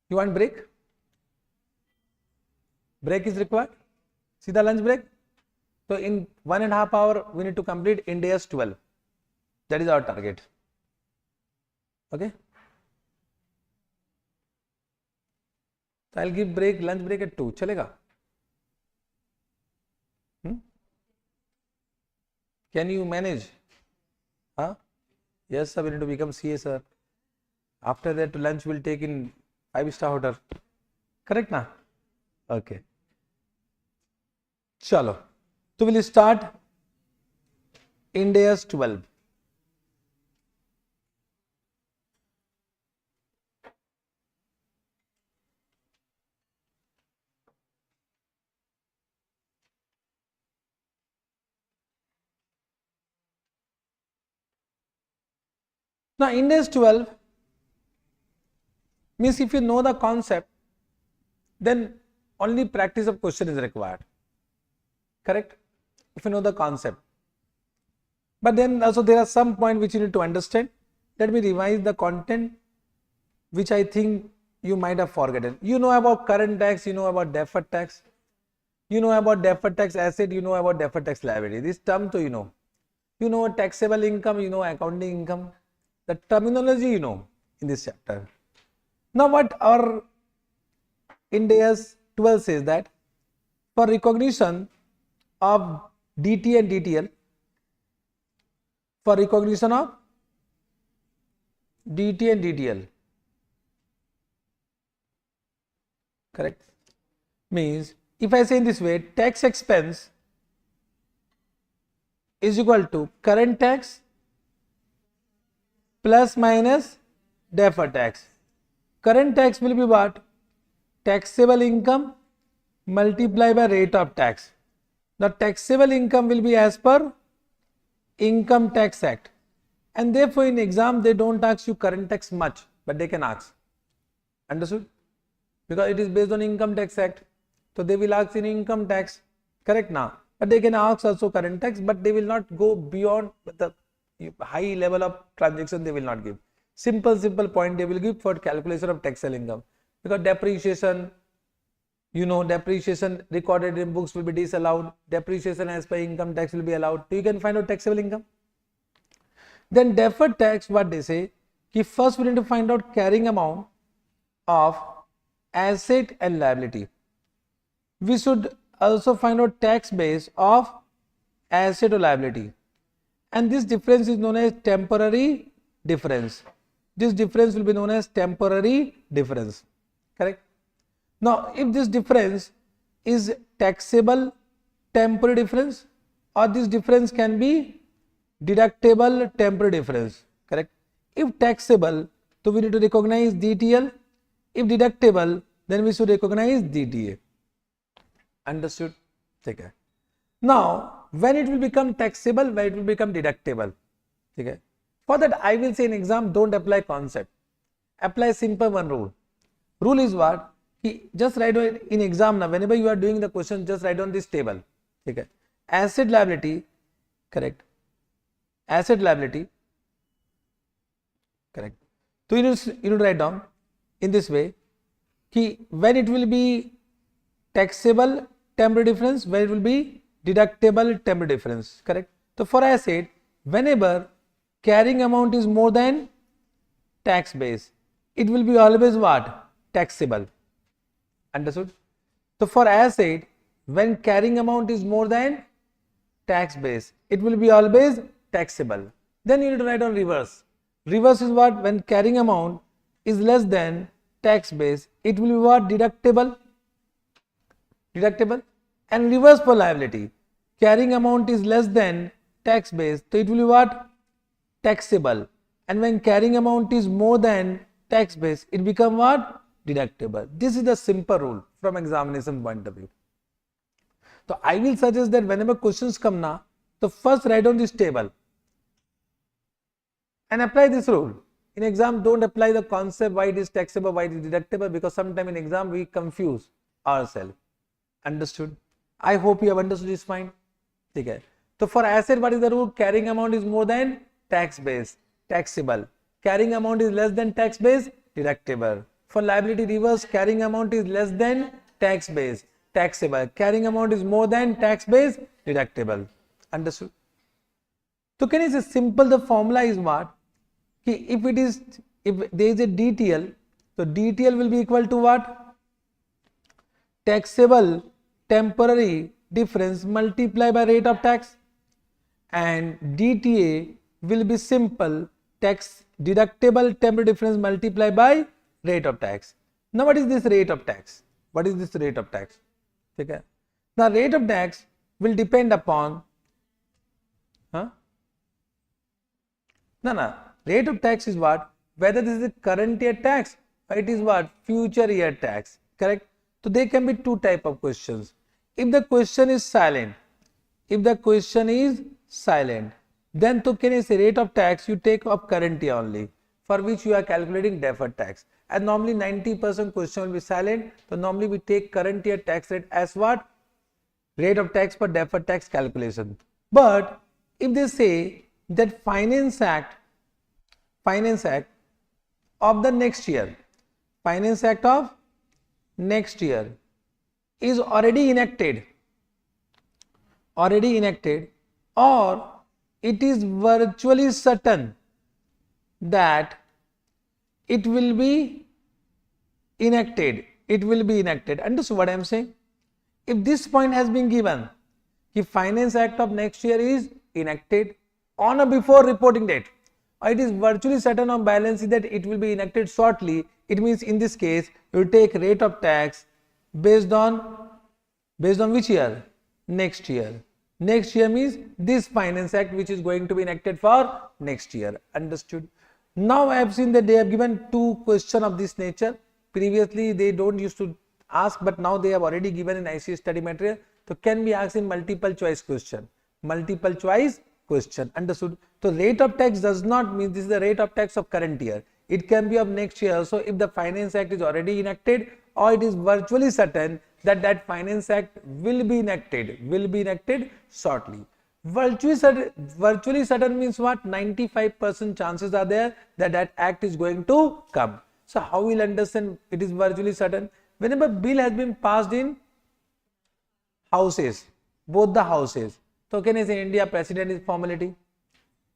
You want break? Break is required. See the lunch break. So in 1.5 hours we need to complete Ind AS 12. That is our target. Okay. So I'll give break, lunch break at 2. Chalega? Can you manage? Huh? Yes, sir. We need to become CA, sir. After that, lunch will take in 5-star hotel. Correct, na? Okay. Chalo. So we'll start Ind AS 12. Now, Ind AS 12 means if you know the concept, then only practice of question is required. Correct? If you know the concept. But then also there are some points which you need to understand. Let me revise the content which I think you might have forgotten. You know about current tax, you know about deferred tax, you know about deferred tax asset, you know about deferred tax liability. This term to you know. You know taxable income, you know accounting income. The terminology you know in this chapter. Now what our Ind AS 12 says that for recognition of DT and DTL, for recognition of DT and DTL, correct, means if I say in this way, tax expense is equal to current tax plus minus deferred tax. Current tax will be what? Taxable income multiplied by rate of tax. The taxable income will be as per Income Tax Act, and therefore in exam they don't ask you current tax much, but they can ask. Understood? Because it is based on Income Tax Act, so they will ask in income tax. Correct now? But they can ask also current tax, but they will not go beyond the high level of transaction. They will not give simple point they will give for calculation of taxable income, because depreciation, you know, depreciation recorded in books will be disallowed, depreciation as per income tax will be allowed. So you can find out taxable income. Then deferred tax, what they say, कि first we need to find out carrying amount of asset and liability. We should also find out tax base of asset or liability, and this difference is known as temporary difference. This difference will be known as temporary difference. Correct? Now, if this difference is taxable temporary difference, or this difference can be deductible temporary difference. Correct? If taxable, so we need to recognize DTL. If deductible, then we should recognize DTA. Understood? Okay. Now, when it will become taxable, when it will become deductible. Okay. For that, I will say in exam, don't apply concept. Apply simple one rule. Rule is what? Just write down in exam now. Whenever you are doing the question, just write down this table. Okay. Asset liability, correct. Asset liability, correct. So you need to write down in this way. When it will be taxable temporary difference, when it will be deductible temporary difference. Correct. So for asset, whenever carrying amount is more than tax base, it will be always what? Taxable. Understood? So for asset, when carrying amount is more than tax base, it will be always taxable. Then you need to write down reverse. Reverse is what? When carrying amount is less than tax base, it will be what? Deductible. Deductible. And reverse for liability. Carrying amount is less than tax base, so it will be what? Taxable. And when carrying amount is more than tax base, it become what? Deductible. This is the simple rule from examination point of view. So I will suggest that whenever questions come now, so first write down this table and apply this rule. In exam, don't apply the concept why it is taxable, why it is deductible, because sometime in exam we confuse ourselves. Understood? I hope you have understood this point. Okay. So for asset, what is the rule? Carrying amount is more than tax base, taxable. Carrying amount is less than tax base, deductible. For liability reverse, carrying amount is less than tax base, taxable. Carrying amount is more than tax base, deductible. Understood? So can you say simple, the formula is what? If there is a DTL, so DTL will be equal to what? Taxable temporary difference multiplied by rate of tax, and DTA will be simple tax deductible temporary difference multiplied by rate of tax. Now what is this rate of tax? What is this rate of tax? Okay. Now rate of tax will depend upon rate of tax is what? Whether this is a current year tax or it is what? Future year tax. Correct? So there can be two type of questions. If the question is silent, then to can you say rate of tax you take of current year only, for which you are calculating deferred tax. And normally 90% question will be silent. So normally we take current year tax rate as what? Rate of tax for deferred tax calculation. But if they say that Finance Act of the next year, Finance Act of next year is already enacted, or it is virtually certain that it will be enacted. Understood what I am saying? If this point has been given, if Finance Act of next year is enacted on or before reporting date, or it is virtually certain on balance sheet that it will be enacted shortly, it means in this case you will take rate of tax based on which year? Next year. Next year means this Finance Act which is going to be enacted for next year. Understood? Now I have seen that they have given two questions of this nature. Previously they don't used to ask, but now they have already given in ICS study material. So can be asked in multiple choice question. Understood? So rate of tax does not mean this is the rate of tax of current year. It can be of next year also if the Finance Act is already enacted, or it is virtually certain that that Finance Act will be enacted shortly. Virtually certain means what? 95% chances are there that that act is going to come. So how will understand it is virtually certain? Whenever bill has been passed in houses, both the houses, so can I say India President is formality?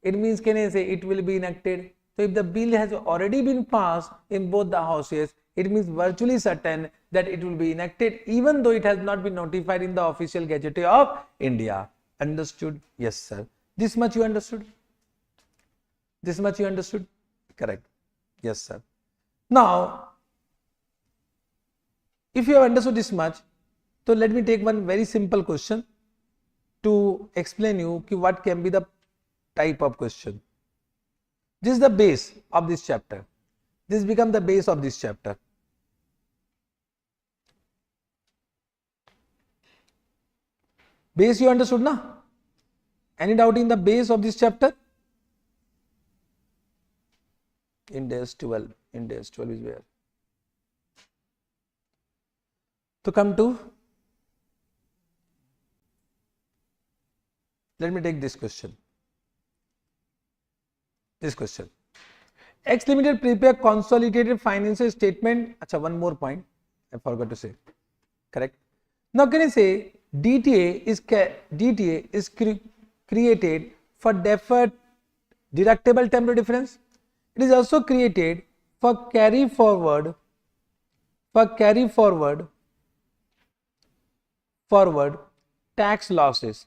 It means can I say it will be enacted? So if the bill has already been passed in both the houses, it means virtually certain that it will be enacted even though it has not been notified in the official Gazette of India. Understood? Yes, sir. This much you understood? Correct. Yes, sir. Now, if you have understood this much, so let me take one very simple question to explain you what can be the type of question. This is the base of this chapter. This becomes the base of this chapter. Base you understood, na? Any doubt in the base of this chapter? Index 12 is where? To come to, let me take this question. X Limited prepare consolidated financial statement. Acha, one more point I forgot to say. Correct. Now can I say DTA is created for deferred deductible temporary difference. It is also created for carry forward tax losses.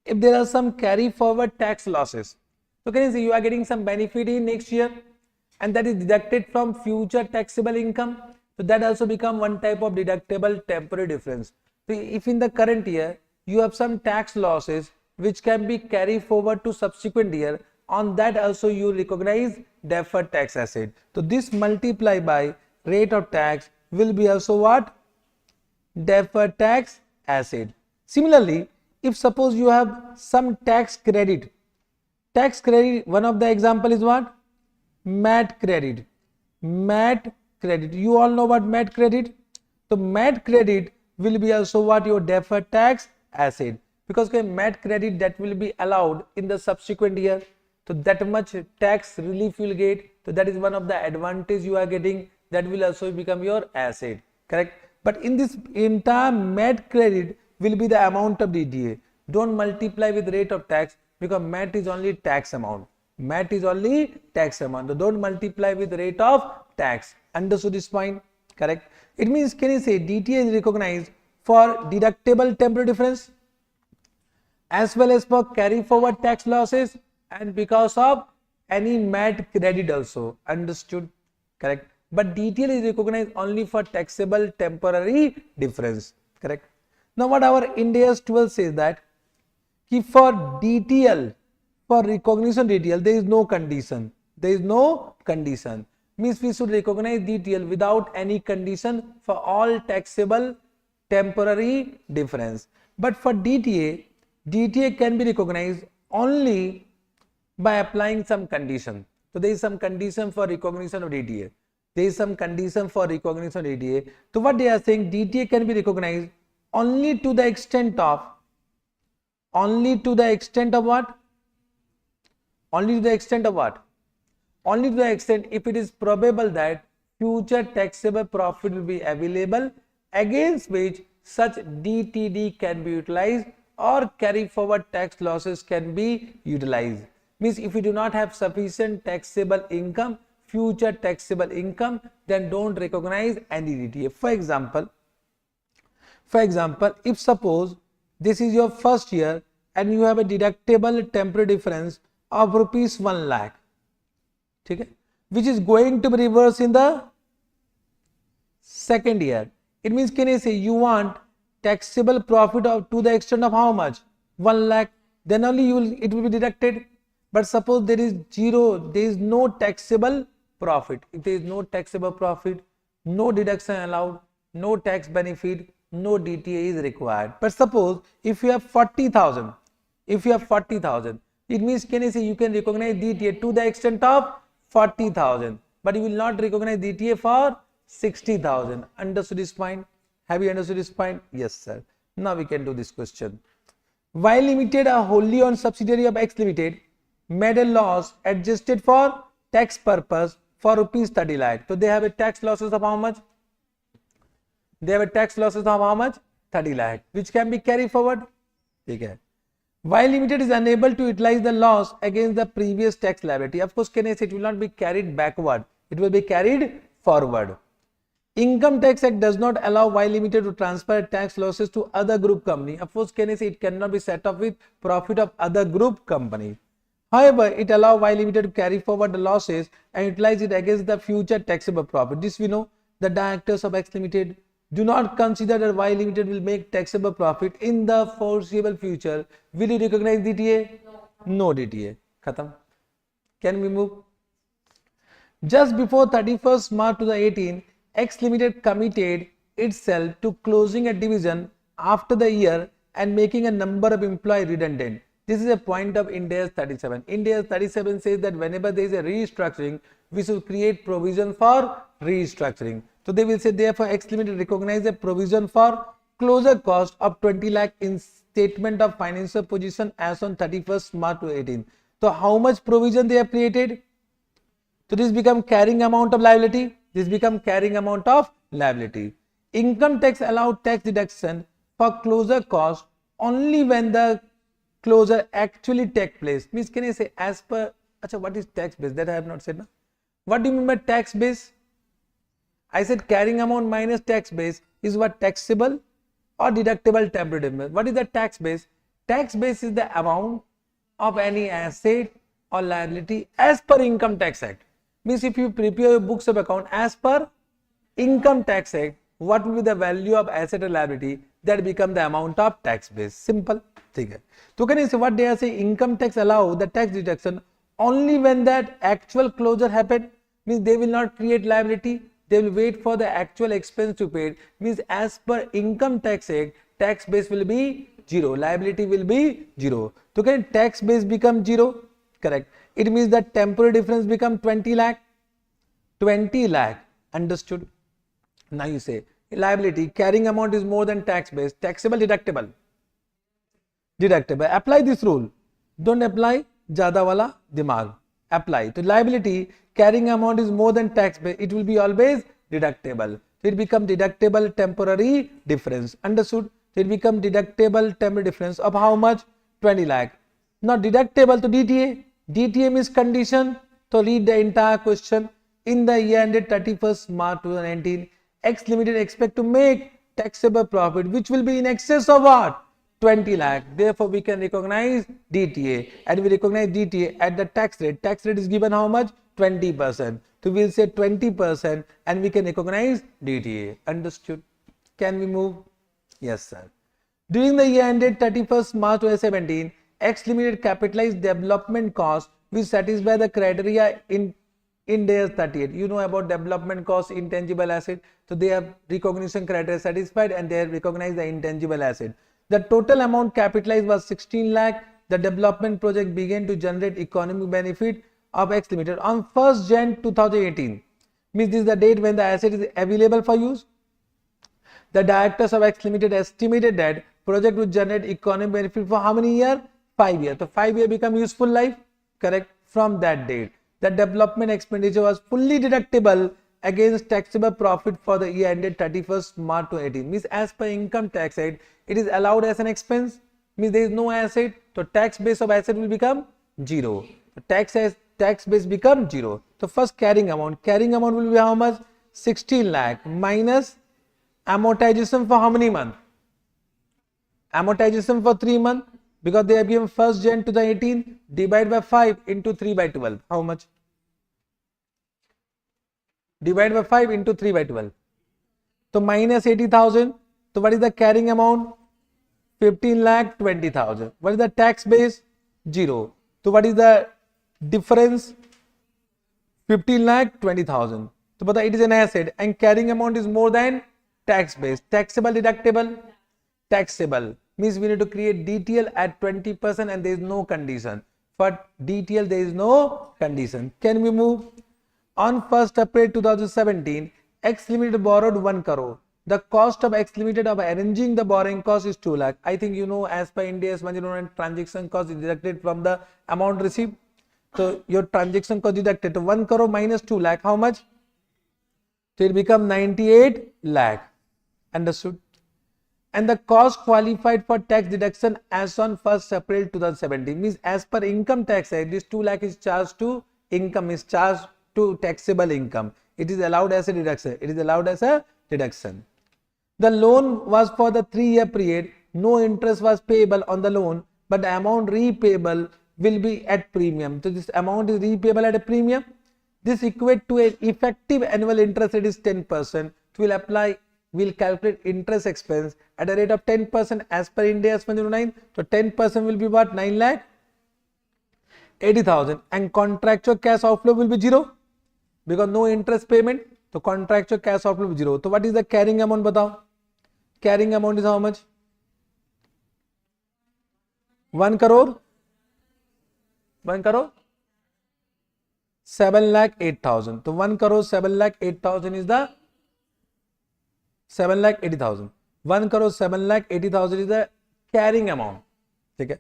If there are some carry forward tax losses, so can you see you are getting some benefit in next year and that is deducted from future taxable income, so that also become one type of deductible temporary difference. So if in the current year you have some tax losses which can be carried forward to subsequent year, on that also you recognize deferred tax asset. So this multiplied by rate of tax will be also what? Deferred tax asset. Similarly, if suppose you have some tax credit, one of the example is what? MAT credit. MAT credit. You all know what MAT credit? So MAT credit will be also what your deferred tax asset, because MAT credit that will be allowed in the subsequent year. So that much tax relief you will get. So that is one of the advantage you are getting. That will also become your asset. Correct? But in this entire MAT credit will be the amount of DTA. Don't multiply with rate of tax, because MAT is only tax amount. MAT is only tax amount. So don't multiply with rate of tax. Understood this point? Correct? It means, can you say DTA is recognized for deductible temporary difference as well as for carry forward tax losses and because of any MAT credit also. Understood? Correct? But DTL is recognized only for taxable temporary difference. Correct? Now what our Ind AS 12 says that for DTL, for recognition DTL, there is no condition. There is no condition. Means we should recognize DTL without any condition for all taxable temporary difference. But for DTA, DTA can be recognized only by applying some condition. So there is some condition for recognition of DTA. There is some condition for recognition of DTA. So what they are saying, DTA can be recognized only to the extent of what? Only to the extent if it is probable that future taxable profit will be available against which such DTD can be utilized or carry forward tax losses can be utilized. Means if you do not have sufficient taxable income, future taxable income, then don't recognize any DTA. For example, if suppose this is your first year and you have a deductible temporary difference of rupees 1 lakh, okay, which is going to be reversed in the second year. It means, can you say you want taxable profit of to the extent of how much? 1 lakh. Then only it will be deducted. But suppose there is zero, there is no taxable profit. If there is no taxable profit, no deduction allowed, no tax benefit, no DTA is required. But suppose if you have 40,000, it means, can you say you can recognize DTA to the extent of 40,000, but you will not recognize DTA for 60,000. Understood this point? Have you understood this point? Yes, sir. Now we can do this question. Y Limited, a wholly owned subsidiary of X Limited, made a loss adjusted for tax purpose for rupees 30 lakh. So they have a tax losses of how much? They have a tax losses of how much? 30 lakh, which can be carried forward. Okay. Y Limited is unable to utilize the loss against the previous tax liability. Of course, can I say it will not be carried backward, it will be carried forward. Income Tax Act does not allow Y Limited to transfer tax losses to other group company. Of course, can I say it cannot be set off with profit of other group company. However, it allows Y Limited to carry forward the losses and utilize it against the future taxable profit. This we know. The directors of X Limited do not consider that Y Limited will make taxable profit in the foreseeable future. Will you recognize DTA? No DTA. Khatam. Can we move? Just before 31st March 2018, X Limited committed itself to closing a division after the year and making a number of employees redundant. This is a point of Ind AS 37. Ind AS 37 says that whenever there is a restructuring, we should create provision for restructuring. So they will say, therefore, X Limited recognize a provision for closure cost of 20 lakh in statement of financial position as on 31st March 2018. So how much provision they have created? So this become carrying amount of liability. This become carrying amount of liability. Income tax allowed tax deduction for closure cost only when the closure actually take place. Means, can I say as per, what is tax base? That I have not said. No? What do you mean by tax base? I said carrying amount minus tax base is what? Taxable or deductible temporary difference. What is the tax base? Tax base is the amount of any asset or liability as per Income Tax Act. Means if you prepare your books of account as per Income Tax Act, what will be the value of asset or liability? That become the amount of tax base. Simple. So can you say what they are saying? Income tax allow the tax deduction only when that actual closure happened. Means they will not create liability. They will wait for the actual expense to pay. Means as per Income Tax Act, tax base will be 0. Liability will be 0. So can tax base become 0? Correct. it means that temporary difference become 20 lakh. 20 lakh. Understood? Now you say liability carrying amount is more than tax base. Taxable, deductible. Deductible. Apply this rule. Don't apply jada wala dimag. Apply. So liability carrying amount is more than tax base. It will be always deductible. So it becomes deductible temporary difference. Understood? So it becomes deductible temporary difference of how much? 20 lakh. Not deductible to DTA. DTA means condition. So read the entire question. In the year ended 31st March 2019, X Limited expect to make taxable profit which will be in excess of what? 20 lakh. Therefore, we can recognize DTA, and we recognize DTA at the tax rate. Tax rate is given how much? 20%. So we will say 20% and we can recognize DTA. Understood? Can we move? Yes, sir. During the year ended 31st March 2017, X Limited capitalized development costs which satisfy the criteria in Ind AS 38. You know about development cost, intangible asset. So they have recognition criteria satisfied and they have recognized the intangible asset. The total amount capitalized was 16 lakh. The development project began to generate economic benefit of X Limited on 1st Jan 2018. Means this is the date when the asset is available for use. The directors of X Limited estimated that project would generate economic benefit for how many years? 5 years. So 5 years become useful life. Correct. From that date, the development expenditure was fully deductible against taxable profit for the year ended 31st March 2018. Means as per income tax act, it is allowed as an expense. Means there is no asset. So tax base of asset will become 0. So tax base become 0. So first carrying amount. Carrying amount will be how much? 16 lakh minus amortization for how many months? Amortization for 3 months. Because they have given 1st Jan 2018 divided by 5 into 3 by 12. How much? Divide by 5 into 3 by 12. So minus 80,000. So what is the carrying amount? 15 lakh 20,000. What is the tax base? 0. So what is the difference? 15 lakh 20,000. So but it is an asset and carrying amount is more than tax base. Taxable, deductible? Taxable. Means we need to create DTL at 20% and there is no condition. For DTL there is no condition. Can we move? On 1st April 2017, X Limited borrowed 1 crore. The cost of X Limited of arranging the borrowing cost is 2 lakh. I think you know as per Ind AS 109 transaction cost is deducted from the amount received. So your transaction cost deducted. So 1 crore minus 2 lakh. How much? So it becomes 98 lakh. Understood? And the cost qualified for tax deduction as on 1st April 2017 means as per income tax act, this 2 lakh is charged to income, is charged to taxable income. It is allowed as a deduction. It is allowed as a deduction. The loan was for the 3-year period. No interest was payable on the loan, but the amount repayable will be at premium. So this amount is repayable at a premium. This equates to an effective annual interest rate is 10%. So we'll calculate interest expense at a rate of 10% as per Ind AS 109. So 10% will be what? 9 lakh 80,000 and contractual cash outflow will be 0 because no interest payment. So contractual cash outflow will be 0. So what is the carrying amount? Batao. Carrying amount is how much? 1 crore. 1 crore 7 lakh 8,000. So 1 crore 7 lakh 8,000 is the 7 lakh 80,000. 1 crore 7 lakh 80,000 is the carrying amount. Okay.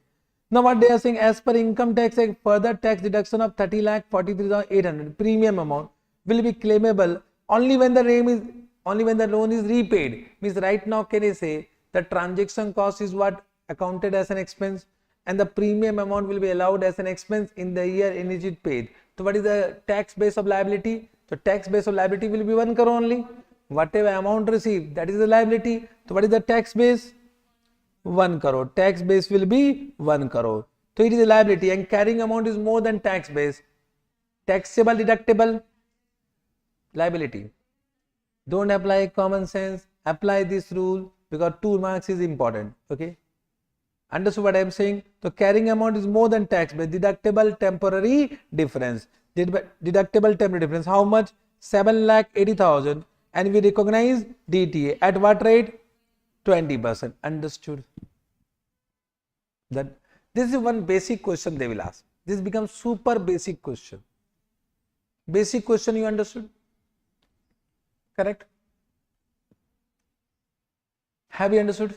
Now what they are saying, as per income tax act, further tax deduction of 30 lakh 43,800 premium amount will be claimable only when the loan is repaid. Means right now can I say the transaction cost is what accounted as an expense and the premium amount will be allowed as an expense in the year in which it paid. So what is the tax base of liability? So tax base of liability will be 1 crore only. Whatever amount received, that is the liability. So what is the tax base? 1 crore. Tax base will be 1 crore. So it is a liability and carrying amount is more than tax base. Taxable, deductible, liability. Don't apply common sense. Apply this rule because 2 marks is important. Okay. Understood what I am saying? So carrying amount is more than tax base. Deductible temporary difference. Deductible temporary difference. How much? 7 lakh 80,000. And we recognize DTA at what rate? 20%. Understood? That this is one basic question they will ask. This becomes super basic question. Basic question, you understood? Correct? Have you understood?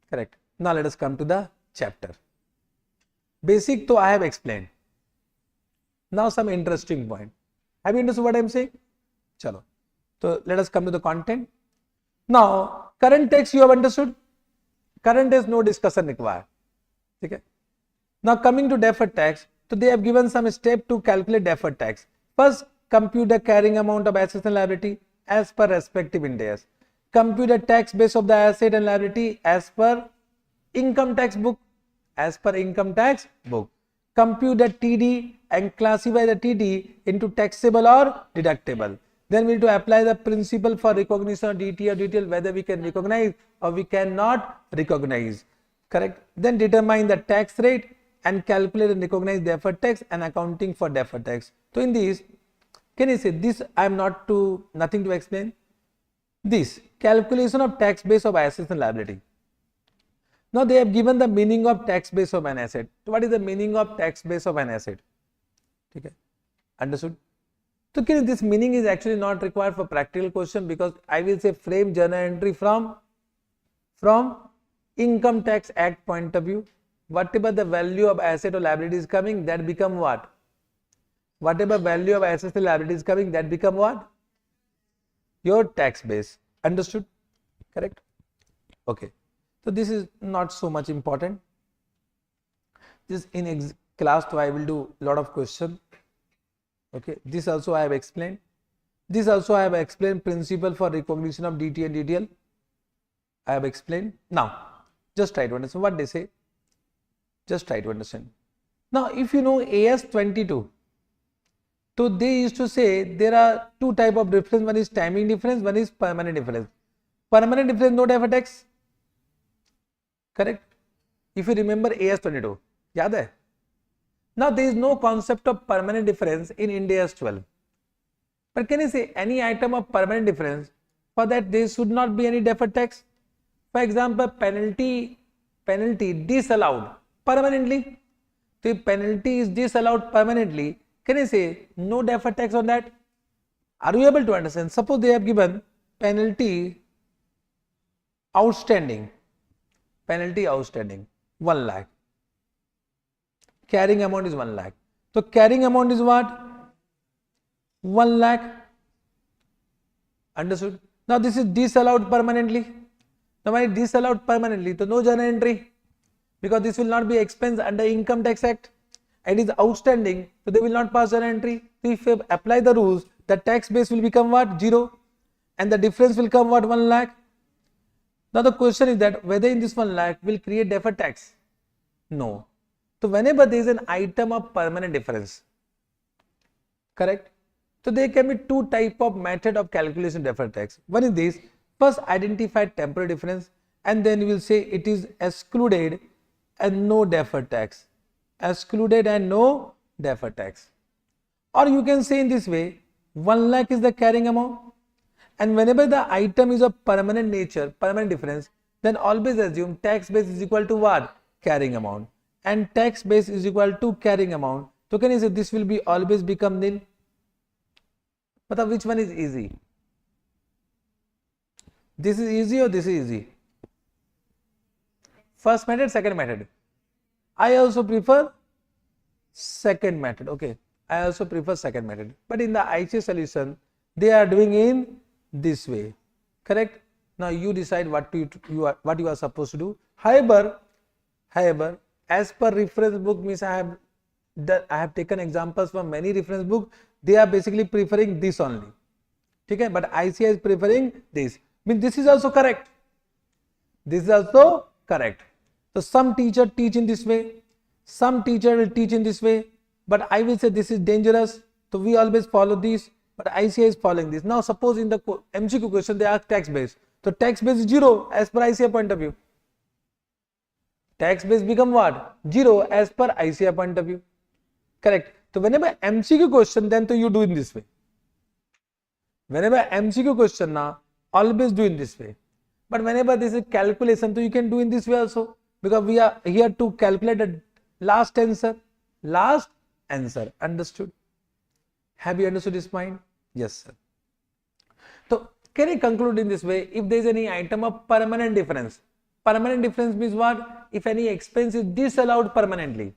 Correct. Now let us come to the chapter. Basic to I have explained. Now some interesting point. Have you understood what I am saying? Chalo. So let us come to the content. Now current text you have understood. Current is no discussion required. Okay. Now coming to deferred tax. So they have given some step to calculate deferred tax. First, compute the carrying amount of assets and liability as per respective Ind AS. Compute the tax base of the asset and liability as per income tax book. As per income tax book. Compute the TD and classify the TD into taxable or deductible. Then we need to apply the principle for recognition of DT or DTL, whether we can recognize or we cannot recognize. Correct? Then determine the tax rate and calculate and recognize deferred tax and accounting for deferred tax. So in this, can you say this? I am nothing to explain. This calculation of tax base of assets and liability. Now they have given the meaning of tax base of an asset. So what is the meaning of tax base of an asset? Okay. Understood? So this meaning is actually not required for practical question, because I will say frame journal entry from income tax act point of view. Whatever the value of asset or liability is coming, that become what? Whatever value of assets or liability is coming, that become what? Your tax base. Understood? Correct? Okay. So this is not so much important. This in class 2 I will do a lot of questions. Okay. This also I have explained. This also I have explained principle for recognition of DT and DTL. I have explained. Now, just try to understand what they say. Just try to understand. Now, if you know AS 22, so they used to say there are two type of difference. One is timing difference, one is permanent difference. Permanent difference, no deferred tax. Correct? If you remember AS 22, yaad hai? Now there is no concept of permanent difference in Ind AS 12. But can you say any item of permanent difference, for that there should not be any deferred tax? For example, penalty disallowed permanently. So if penalty is disallowed permanently, can you say no deferred tax on that? Are you able to understand? Suppose they have given penalty outstanding 1 lakh. Carrying amount is 1 lakh. So carrying amount is what? 1 lakh. Understood? Now this is disallowed permanently. Now when it is disallowed permanently, so no journal entry, because this will not be expense under Income Tax Act. It is outstanding, so they will not pass journal entry. So if you apply the rules, the tax base will become what? 0, and the difference will come what? 1 lakh. Now the question is that whether in this 1 lakh will create deferred tax? No. So whenever there is an item of permanent difference, correct? So there can be two type of method of calculation deferred tax. One is this: first identify temporary difference, and then we will say it is excluded and no deferred tax. Excluded and no deferred tax. Or you can say in this way, 1 lakh is the carrying amount, and whenever the item is of permanent nature, permanent difference, then always assume tax base is equal to what? Carrying amount. And tax base is equal to carrying amount. So can you say this will be always become nil? But which one is easy? This is easy or this is easy? First method, second method. I also prefer second method. Okay, I also prefer second method. But in the IC solution, they are doing in this way. Correct? Now you decide what you are supposed to do. However, as per reference book, means I have taken examples from many reference book. They are basically preferring this only. Okay, but ICI is preferring this. Means this is also correct. This is also correct. So some teacher teach in this way, some teacher will teach in this way, but I will say this is dangerous. So we always follow this, but ICI is following this. Now suppose in the MCQ question they ask tax base. So tax base is 0 as per ICI point of view. Tax base become what? 0 as per ICI point of view. Correct. So whenever MCQ question, then to you do in this way. Whenever MCQ question now, always do in this way. But whenever this is calculation, so you can do in this way also, because we are here to calculate the last answer. last answer. Understood? Have you understood this point? Yes, sir. So can I conclude in this way? If there is any item of permanent difference means what? If any expense is disallowed permanently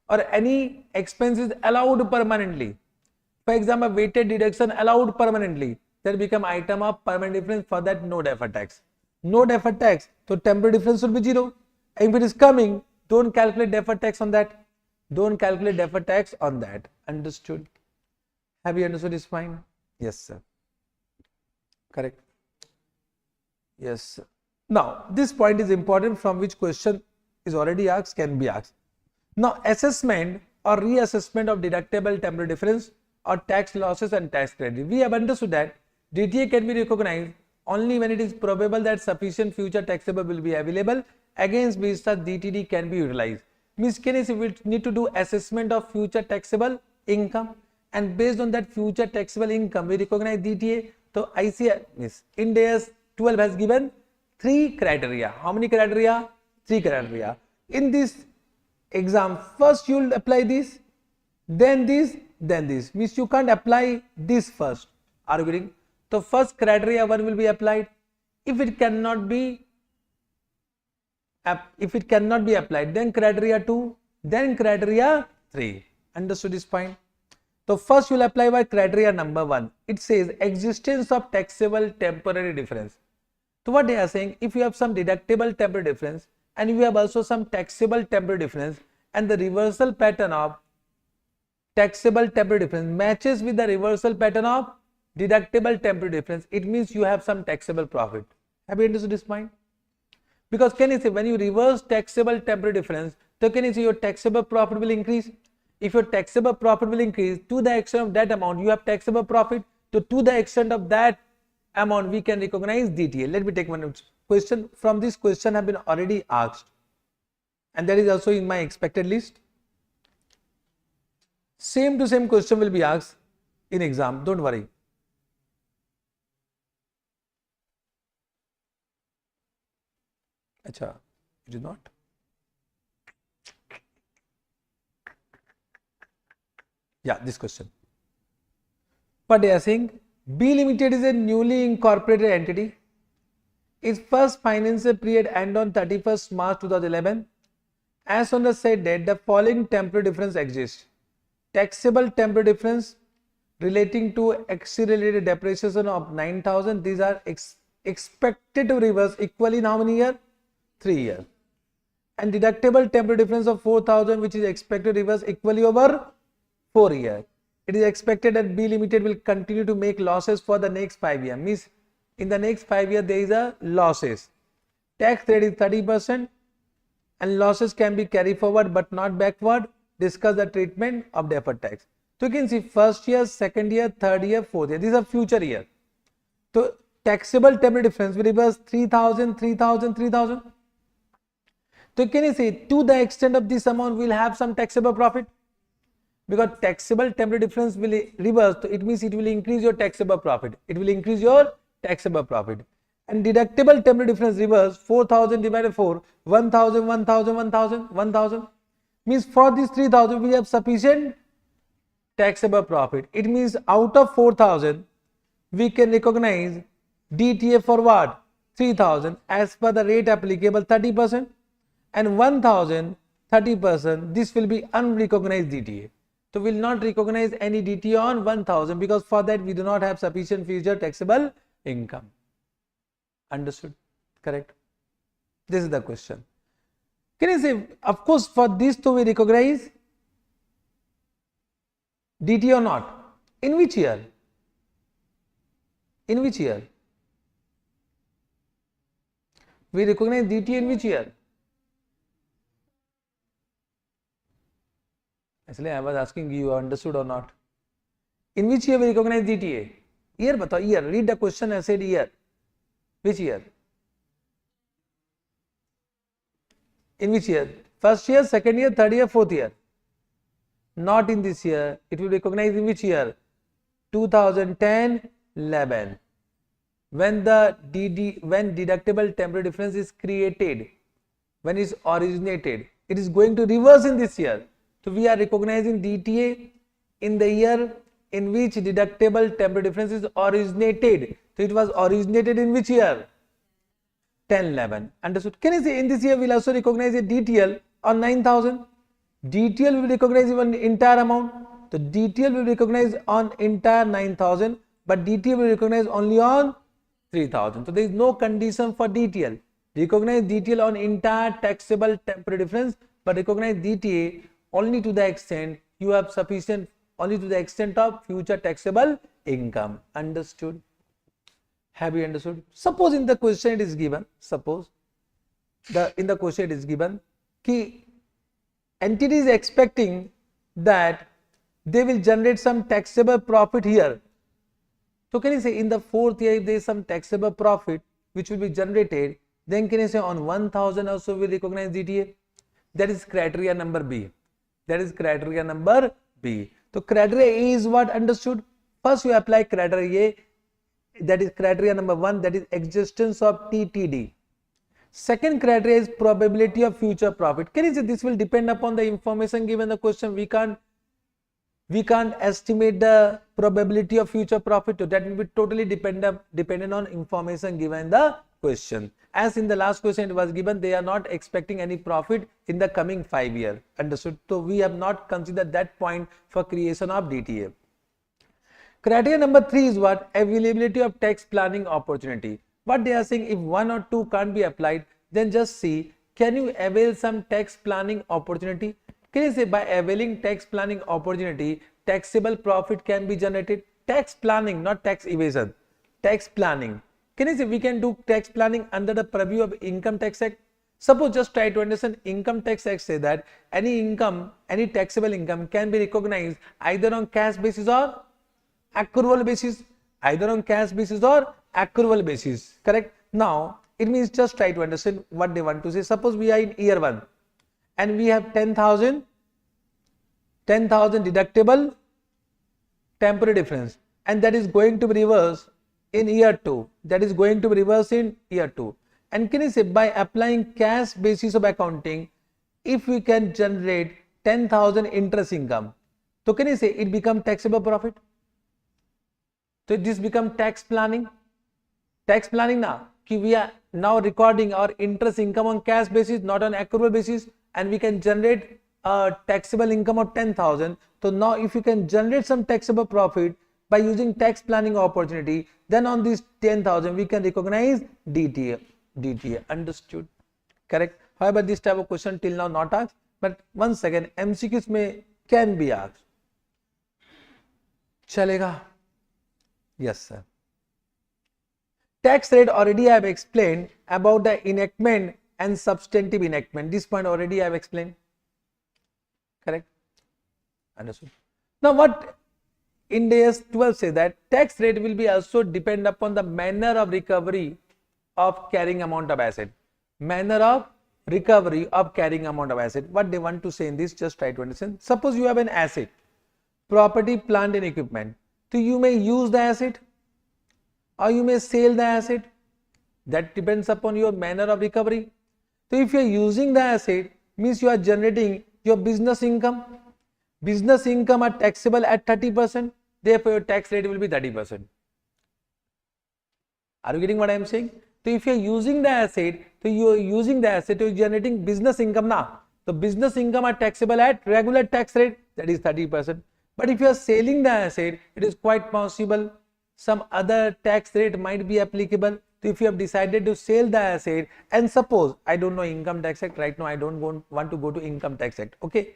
or any expense is allowed permanently. For example, weighted deduction allowed permanently, that become item of permanent difference. For that, no deferred tax. No deferred tax, so temporary difference will be 0. If it is coming, don't calculate deferred tax on that. Don't calculate deferred tax on that. Understood? Have you understood this fine? Yes, sir. Correct. Yes, sir. Now, this point is important, from which question is already asked, can be asked. Now, assessment or reassessment of deductible temporary difference or tax losses and tax credit. We have understood that DTA can be recognized only when it is probable that sufficient future taxable will be available against which such DTD can be utilized. Means, can you say we need to do assessment of future taxable income, and based on that future taxable income we recognize DTA. So I see Ind AS 12 has given 3 criteria. How many criteria? 3 criteria. In this exam, first you will apply this, then this, then this. Means you can't apply this first. Are you getting? So first criteria 1 will be applied. If it cannot be applied, then criteria 2, then criteria 3. Understood this point? So first you will apply by criteria number 1. It says existence of taxable temporary difference. So what they are saying, if you have some deductible temporary difference and you have also some taxable temporary difference, and the reversal pattern of taxable temporary difference matches with the reversal pattern of deductible temporary difference, it means you have some taxable profit. Have you understood this point? Because can you say when you reverse taxable temporary difference, so can you say your taxable profit will increase? If your taxable profit will increase to the extent of that amount, you have taxable profit. So to the extent of that amount, we can recognize DTA. Let me take one question. From this question have been already asked, and that is also in my expected list. Same to same question will be asked in exam. Don't worry. Acha, it is not. Yeah, this question. But they are saying B Limited is a newly incorporated entity. Its first financial period end on 31st March 2011. As on the said date, the following temporary difference exists. Taxable temporary difference relating to accelerated depreciation of 9,000. These are expected to reverse equally in how many years? 3 years. And deductible temporary difference of 4,000, which is expected to reverse equally over 4 years. It is expected that B Limited will continue to make losses for the next 5 years. Means in the next 5 years there is a losses. Tax rate is 30% and losses can be carried forward but not backward. Discuss the treatment of deferred tax. So you can see first year, second year, third year, fourth year. These are future year. So taxable temporary difference will reverse 3,000, 3,000, 3,000. So can you say to the extent of this amount we will have some taxable profit? Because taxable temporary difference will reverse, so it means it will increase your taxable profit. It will increase your taxable profit. And deductible temporary difference reverse 4,000 divided 4, 1,000, 1,000, 1,000, 1,000. Means for this 3,000 we have sufficient taxable profit. It means out of 4,000 we can recognize DTA for what? 3,000 as per the rate applicable 30%, and 1,000 30%. This will be unrecognized DTA. So we will not recognize any DTA on 1,000 because for that we do not have sufficient future taxable income. Understood? Correct? This is the question. Can you say, of course, for this to we recognize DTA or not? In which year? In which year? We recognize DTA in which year? Actually, I was asking you understood or not. In which year we recognize DTA? Year batao, year. Read the question, I said year. Which year? In which year? First year, second year, third year, fourth year? Not in this year. It will recognize in which year? 2010-11. When deductible temporary difference is created, when it is originated, it is going to reverse in this year. So we are recognizing DTA in the year in which deductible temporary difference is originated. So it was originated in which year? 1011. Understood? Can you say in this year we'll also recognize a DTL on 9,000? DTL will recognize even entire amount. So DTL will recognize on entire 9,000, but DTL will recognize only on 3,000. So there is no condition for DTL. Recognize DTL on entire taxable temporary difference, but recognize DTA only to the extent you have sufficient, only to the extent of future taxable income. Understood? Have you understood? Suppose in the question it is given, suppose in the question it is given ki entity is expecting that they will generate some taxable profit here. So can you say in the fourth year if there is some taxable profit which will be generated, then can you say on 1,000 also we recognize DTA? That is criteria number B. That is criteria number B. So criteria A is what? Understood? First you apply criteria A, that is criteria number 1, that is existence of TTD. Second criteria is probability of future profit. Can you say this will depend upon the information given the question? We can't estimate the probability of future profit. So that will be totally dependent on information given the question. As in the last question it was given, they are not expecting any profit in the coming 5 years. Understood? So we have not considered that point for creation of DTA. Criteria number 3 is what? Availability of tax planning opportunity. What they are saying, if 1 or 2 can't be applied, then just see, can you avail some tax planning opportunity? Can you say by availing tax planning opportunity, taxable profit can be generated? Tax planning, not tax evasion. Tax planning. Can you say we can do tax planning under the purview of Income Tax Act? Suppose just try to understand, Income Tax Act say that any income, any taxable income can be recognized either on cash basis or accrual basis. Either on cash basis or accrual basis. Correct? Now, it means just try to understand what they want to say. Suppose we are in year 1 and we have 10,000 deductible temporary difference, and that is going to be reversed in year 2. That is going to be reversed in year 2. And can you say by applying cash basis of accounting, if we can generate 10,000 interest income, so can you say it become taxable profit? So this become tax planning. Tax planning now. We are now recording our interest income on cash basis, not on accrual basis, and we can generate a taxable income of 10,000. So now if you can generate some taxable profit by using tax planning opportunity, then on this 10,000 we can recognize DTA. DTA. Understood? Correct? However, this type of question till now not asked, but once again MCQs may can be asked. Chalega? Yes, sir. Tax rate already I have explained about the enactment and substantive enactment. This point already I have explained. Correct? Understood. Now what Ind AS 12 says that tax rate will be also depend upon the manner of recovery of carrying amount of asset. Manner of recovery of carrying amount of asset. What they want to say in this, just try to understand. Suppose you have an asset, property, plant and equipment. So you may use the asset or you may sell the asset. That depends upon your manner of recovery. So if you are using the asset, means you are generating your business income. Business income are taxable at 30%. Therefore, your tax rate will be 30%. Are you getting what I am saying? So if you are using the asset, you are generating business income now. So business income are taxable at regular tax rate, that is 30%. But if you are selling the asset, it is quite possible some other tax rate might be applicable. So if you have decided to sell the asset, and suppose I don't know Income Tax Act right now, I don't want to go to Income Tax Act. Okay.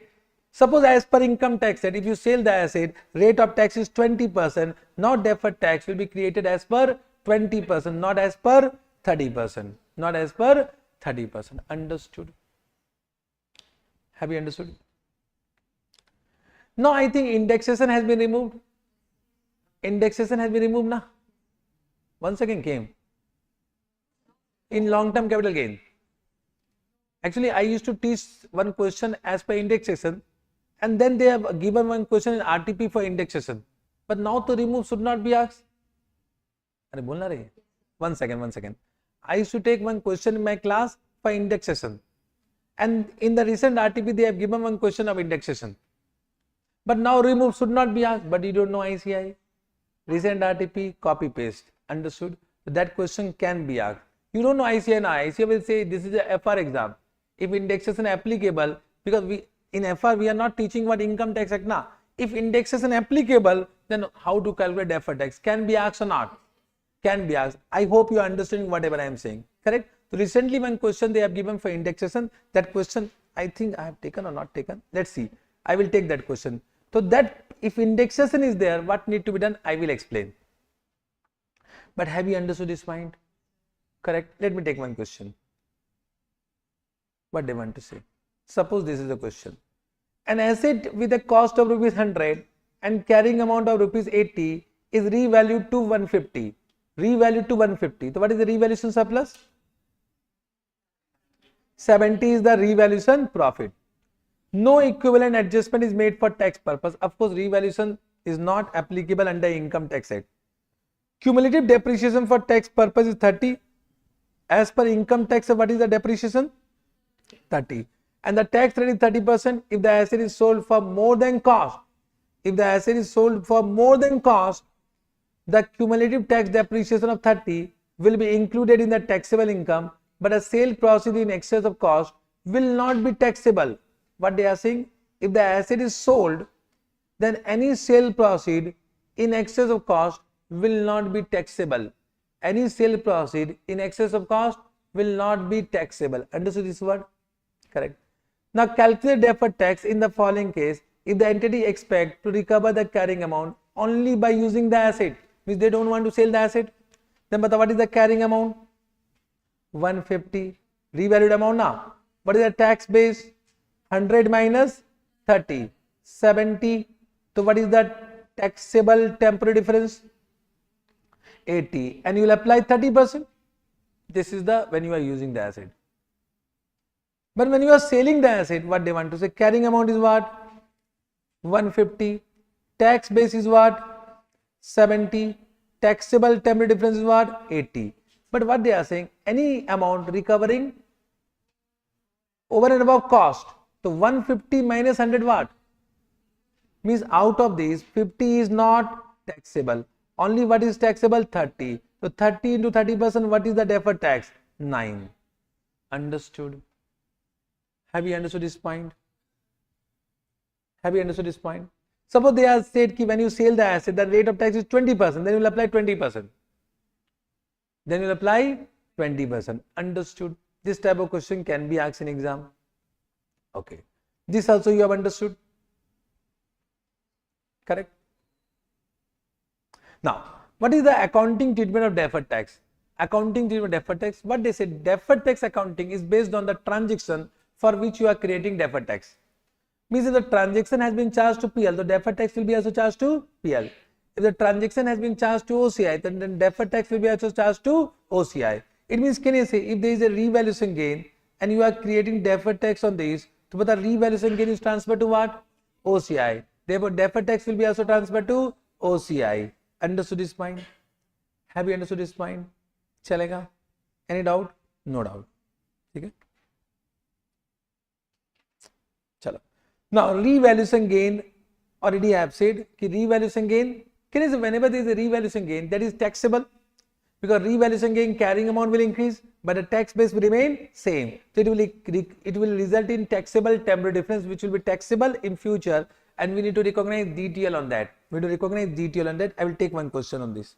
Suppose as per Income Tax Act, if you sell the asset, rate of tax is 20%. Now deferred tax will be created as per 20%, not as per 30%. Not as per 30%. Understood? Have you understood? Now I think indexation has been removed. Indexation has been removed now. Once again came in long-term capital gain. Actually, I used to teach one question as per indexation, and then they have given one question in RTP for indexation. But now to remove should not be asked. One second. I used to take one question in my class for indexation, And in the recent RTP, they have given one question of indexation. But now remove should not be asked, but you don't know ICI. Recent RTP, copy paste. Understood? So that question can be asked. You don't know ICI now. ICI will say this is a FR exam. If indexation applicable, because in FR we are not teaching what income tax act now. If indexation applicable, then how to calculate deferred tax can be asked or not? Can be asked. I hope you are understanding whatever I am saying. Correct? So recently one question they have given for indexation. That question I think I have taken or not taken. Let's see. I will take that question. So that if indexation is there, what need to be done? I will explain. But have you understood this point? Correct? Let me take one question. What they want to say. Suppose this is a question. An asset with a cost of rupees 100 and carrying amount of rupees 80 is revalued to 150. Revalued to 150. So what is the revaluation surplus? 70 is the revaluation profit. No equivalent adjustment is made for tax purpose. Of course, revaluation is not applicable under Income Tax Act. Cumulative depreciation for tax purpose is 30. As per income tax, what is the depreciation? 30. And the tax rate is 30% if the asset is sold for more than cost. If the asset is sold for more than cost, the cumulative tax depreciation of 30 will be included in the taxable income, but a sale proceed in excess of cost will not be taxable. What they are saying, if the asset is sold, then any sale proceed in excess of cost will not be taxable. Any sale proceed in excess of cost will not be taxable. Understood this word? Correct. Now calculate deferred tax in the following case if the entity expect to recover the carrying amount only by using the asset, means they don't want to sell the asset. Then what is the carrying amount? 150. Revalued amount now. What is the tax base? 100 minus 30. 70. So what is the taxable temporary difference? 80. And you will apply 30%. This is the when you are using the asset. But when you are selling the asset, what they want to say? Carrying amount is what? 150. Tax base is what? 70. Taxable temporary difference is what? 80. But what they are saying? Any amount recovering over and above cost. So 150 minus 100 what? Means out of these 50 is not taxable. Only what is taxable? 30. So 30 into 30%, what is the deferred tax? 9. Understood? Have you understood this point? Have you understood this point? Suppose they have said that when you sell the asset, the rate of tax is 20%, then you will apply 20%. Then you will apply 20%. Understood? This type of question can be asked in exam. Okay. This also you have understood? Correct? Now, what is the accounting treatment of deferred tax? Accounting treatment of deferred tax, what they said, deferred tax accounting is based on the transaction for which you are creating deferred tax. Means if the transaction has been charged to PL, the deferred tax will be also charged to PL. If the transaction has been charged to OCI, then deferred tax will be also charged to OCI. It means, can you say, if there is a revaluation gain and you are creating deferred tax on this, so the revaluation gain is transferred to what? OCI. Therefore, deferred tax will be also transferred to OCI. Understood this point? Have you understood this point? Chalega? Any doubt? No doubt. Okay? Chalo. Now, revaluation gain, already I have said, कि revaluation gain, can you say whenever there is a revaluation gain, that is taxable, because revaluation gain carrying amount will increase, but the tax base will remain same. So it will result in taxable temporary difference, which will be taxable in future, and we need to recognize DTL on that. We need to recognize DTL on that. I will take one question on this.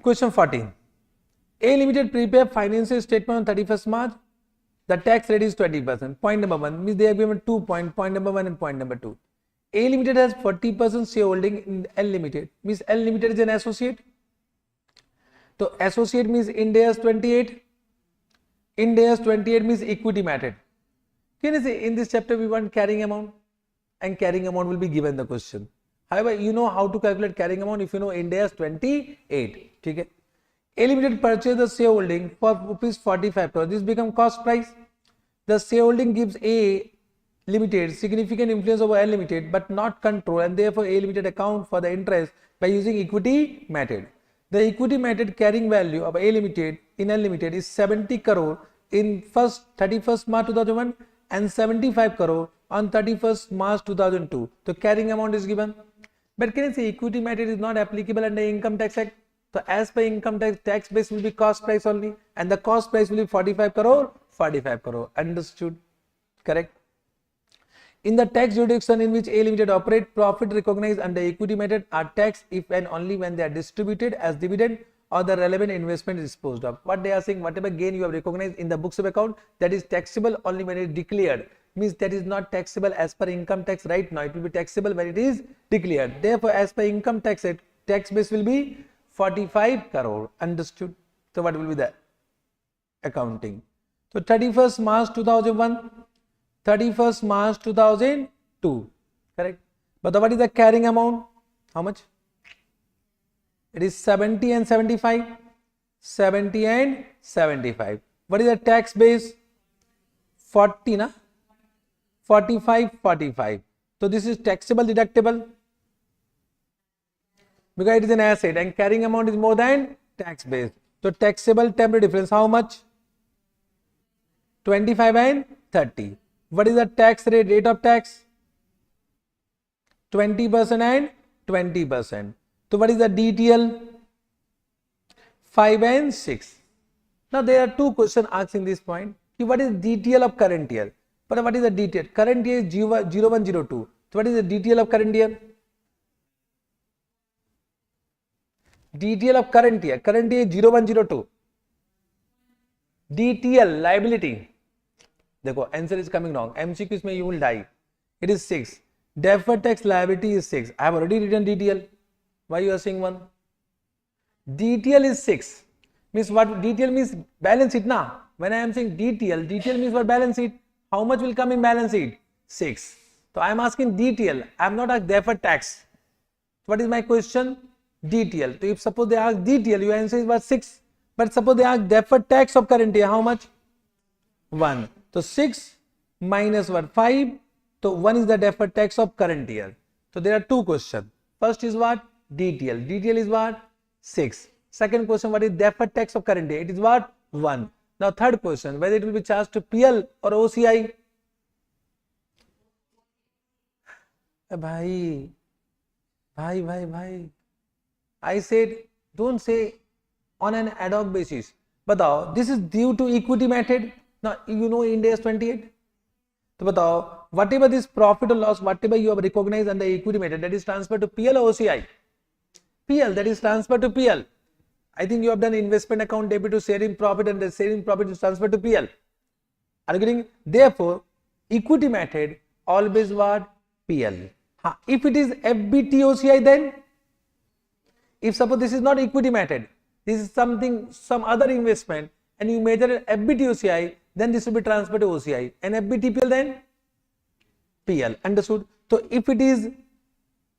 Question 14. A Limited prepare financial statement on 31st March. The tax rate is 20%. Point number 1 means they have given 2 points. Point number 1 and point number 2. A Limited has 40% shareholding in L Limited. Means L Limited is an associate. So associate means Ind AS 28. Ind AS 28 means equity method. Can you say in this chapter we want carrying amount, and carrying amount will be given the question. However, you know how to calculate carrying amount if you know Ind AS 28. Okay. A Limited purchased the shareholding for rupees 45 crore. This become cost price. The shareholding gives A Limited significant influence over L Limited but not control, and therefore A Limited account for the interest by using equity method. The equity method carrying value of A Limited in L Limited is 70 crore in 31st March 2001 and 75 crore on 31st March 2002. The carrying amount is given. But can you say equity method is not applicable under Income Tax Act? So as per income tax base will be cost price only, and the cost price will be 45 crore, 45 crore. Understood? Correct? In the tax jurisdiction in which A Limited operate, profit recognized under equity method are taxed if and only when they are distributed as dividend or the relevant investment is disposed of. What they are saying, whatever gain you have recognized in the books of account, that is taxable only when it is declared. Means that is not taxable as per income tax right now. It will be taxable when it is declared. Therefore, as per income tax, tax base will be 45 crore. Understood? So what will be the accounting? So 31st March 2001, 31st March 2002. Correct? But what is the carrying amount? How much? It is 70 and 75. 70 and 75. What is the tax base? 40, na? 45, 45. So this is taxable, deductible, because it is an asset and carrying amount is more than tax base. So taxable temporary difference, how much? 25 and 30. What is the tax rate of tax? 20% and 20%. So what is the DTL? 5 and 6. Now there are two questions asked in this point. What is DTL of current year? But what is the DTL? Current year is 0102. So what is the DTL of current year? DTL of current year is 0102. DTL liability. देखो answer is coming wrong. MCQs में you will die. It is 6. Deferred tax liability is 6. I have already written DTL. Why you are saying 1? DTL is 6. Means what? DTL means balance sheet na. When I am saying DTL means what? Balance sheet. How much will come in balance sheet? 6. So I am asking DTL. I am not asking deferred tax. What is my question? DTL. So if suppose they ask DTL, your answer is what? 6. But suppose they ask deferred tax of current year, how much? 1. So 6 minus what? 5. So 1 is the deferred tax of current year. So there are two questions. First is what? DTL. DTL is what? 6. Second question, what is deferred tax of current year? It is what? 1. Now third question, whether it will be charged to PL or OCI. Bhai. I said don't say on an ad hoc basis. Batao, this is due to equity method. Now you know India is 28. So batao, whatever this profit or loss, whatever you have recognized under equity method, that is transferred to PL or OCI. PL, that is transferred to PL. I think you have done investment account debit to sharing profit, and the sharing profit is transferred to PL. Are you getting? Therefore, equity method always what? PL. If it is FBT OCI, then if suppose this is not equity method, this is some other investment, and you measure FBT OCI, then this will be transferred to OCI, and FBT PL then PL. Understood? So if it is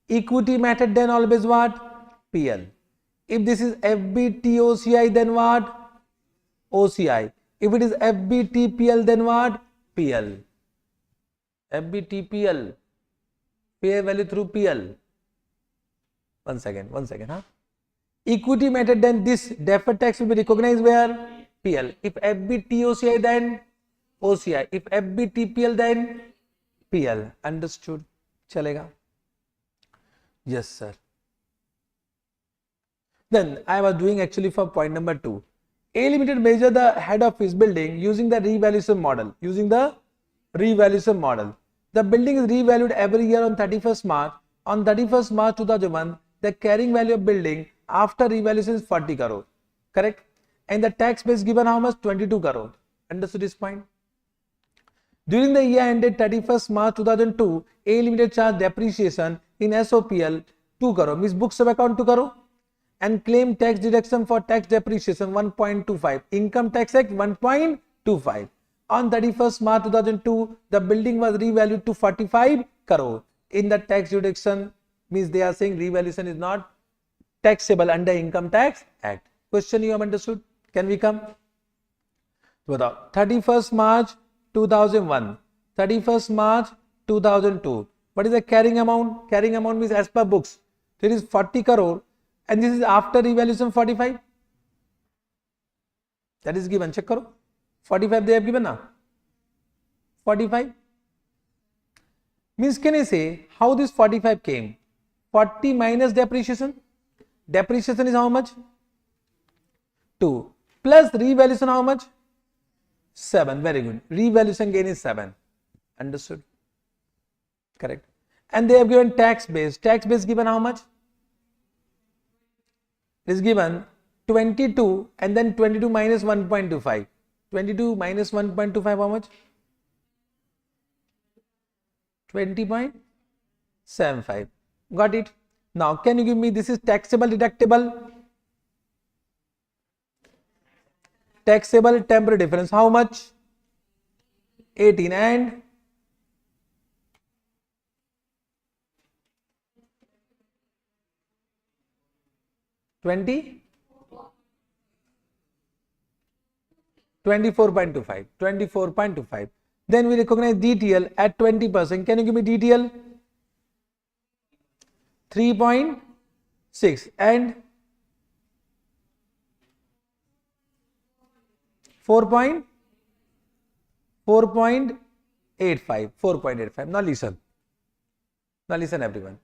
equity method, then always what? PL. If this is FBT OCI, then what? OCI. If it is FBT PL, then what? PL. FBT PL. Fair value through PL. One second. Equity method, then this deferred tax will be recognized where? PL. If FBT OCI, then OCI. If FBT PL, then PL. Understood? Chalega? Yes, sir. Then I was doing actually for point number 2. A Limited measure the head of his building using the revaluation model. The building is revalued every year on 31st March. On 31st March 2001, the carrying value of building after revaluation is 40 crore. Correct? And the tax base given how much? 22 crore. Understood this point? During the year ended 31st March 2002, A Limited charged depreciation in SOPL 2 crore. Means books of account 2 crore. And claim tax deduction for tax depreciation 1.25. Income Tax Act 1.25. On 31st March 2002, the building was revalued to 45 crore. In the tax deduction, means they are saying revaluation is not taxable under Income Tax Act. Question you have understood? Can we come? 31st March 2001. 31st March 2002. What is the carrying amount? Carrying amount means as per books. There is 40 crore and this is after revaluation 45. That is given. Check karo. 45 they have given now. 45. Means can I say how this 45 came? 40 minus depreciation. Depreciation is how much? 2. Plus revaluation how much? 7. Very good. Revaluation gain is 7. Understood? Correct. And they have given tax base. Tax base given how much? It is given 22 and then 22 minus 1.25. 22 minus 1.25 how much? 20.75. Got it? Now can you give me, this is taxable deductible? Taxable temporary difference how much? 18 and 20? 24.25. 24.25. Then we recognize DTL at 20%. Can you give me DTL? 3.6 and 4.85. 4.85. Now listen everyone.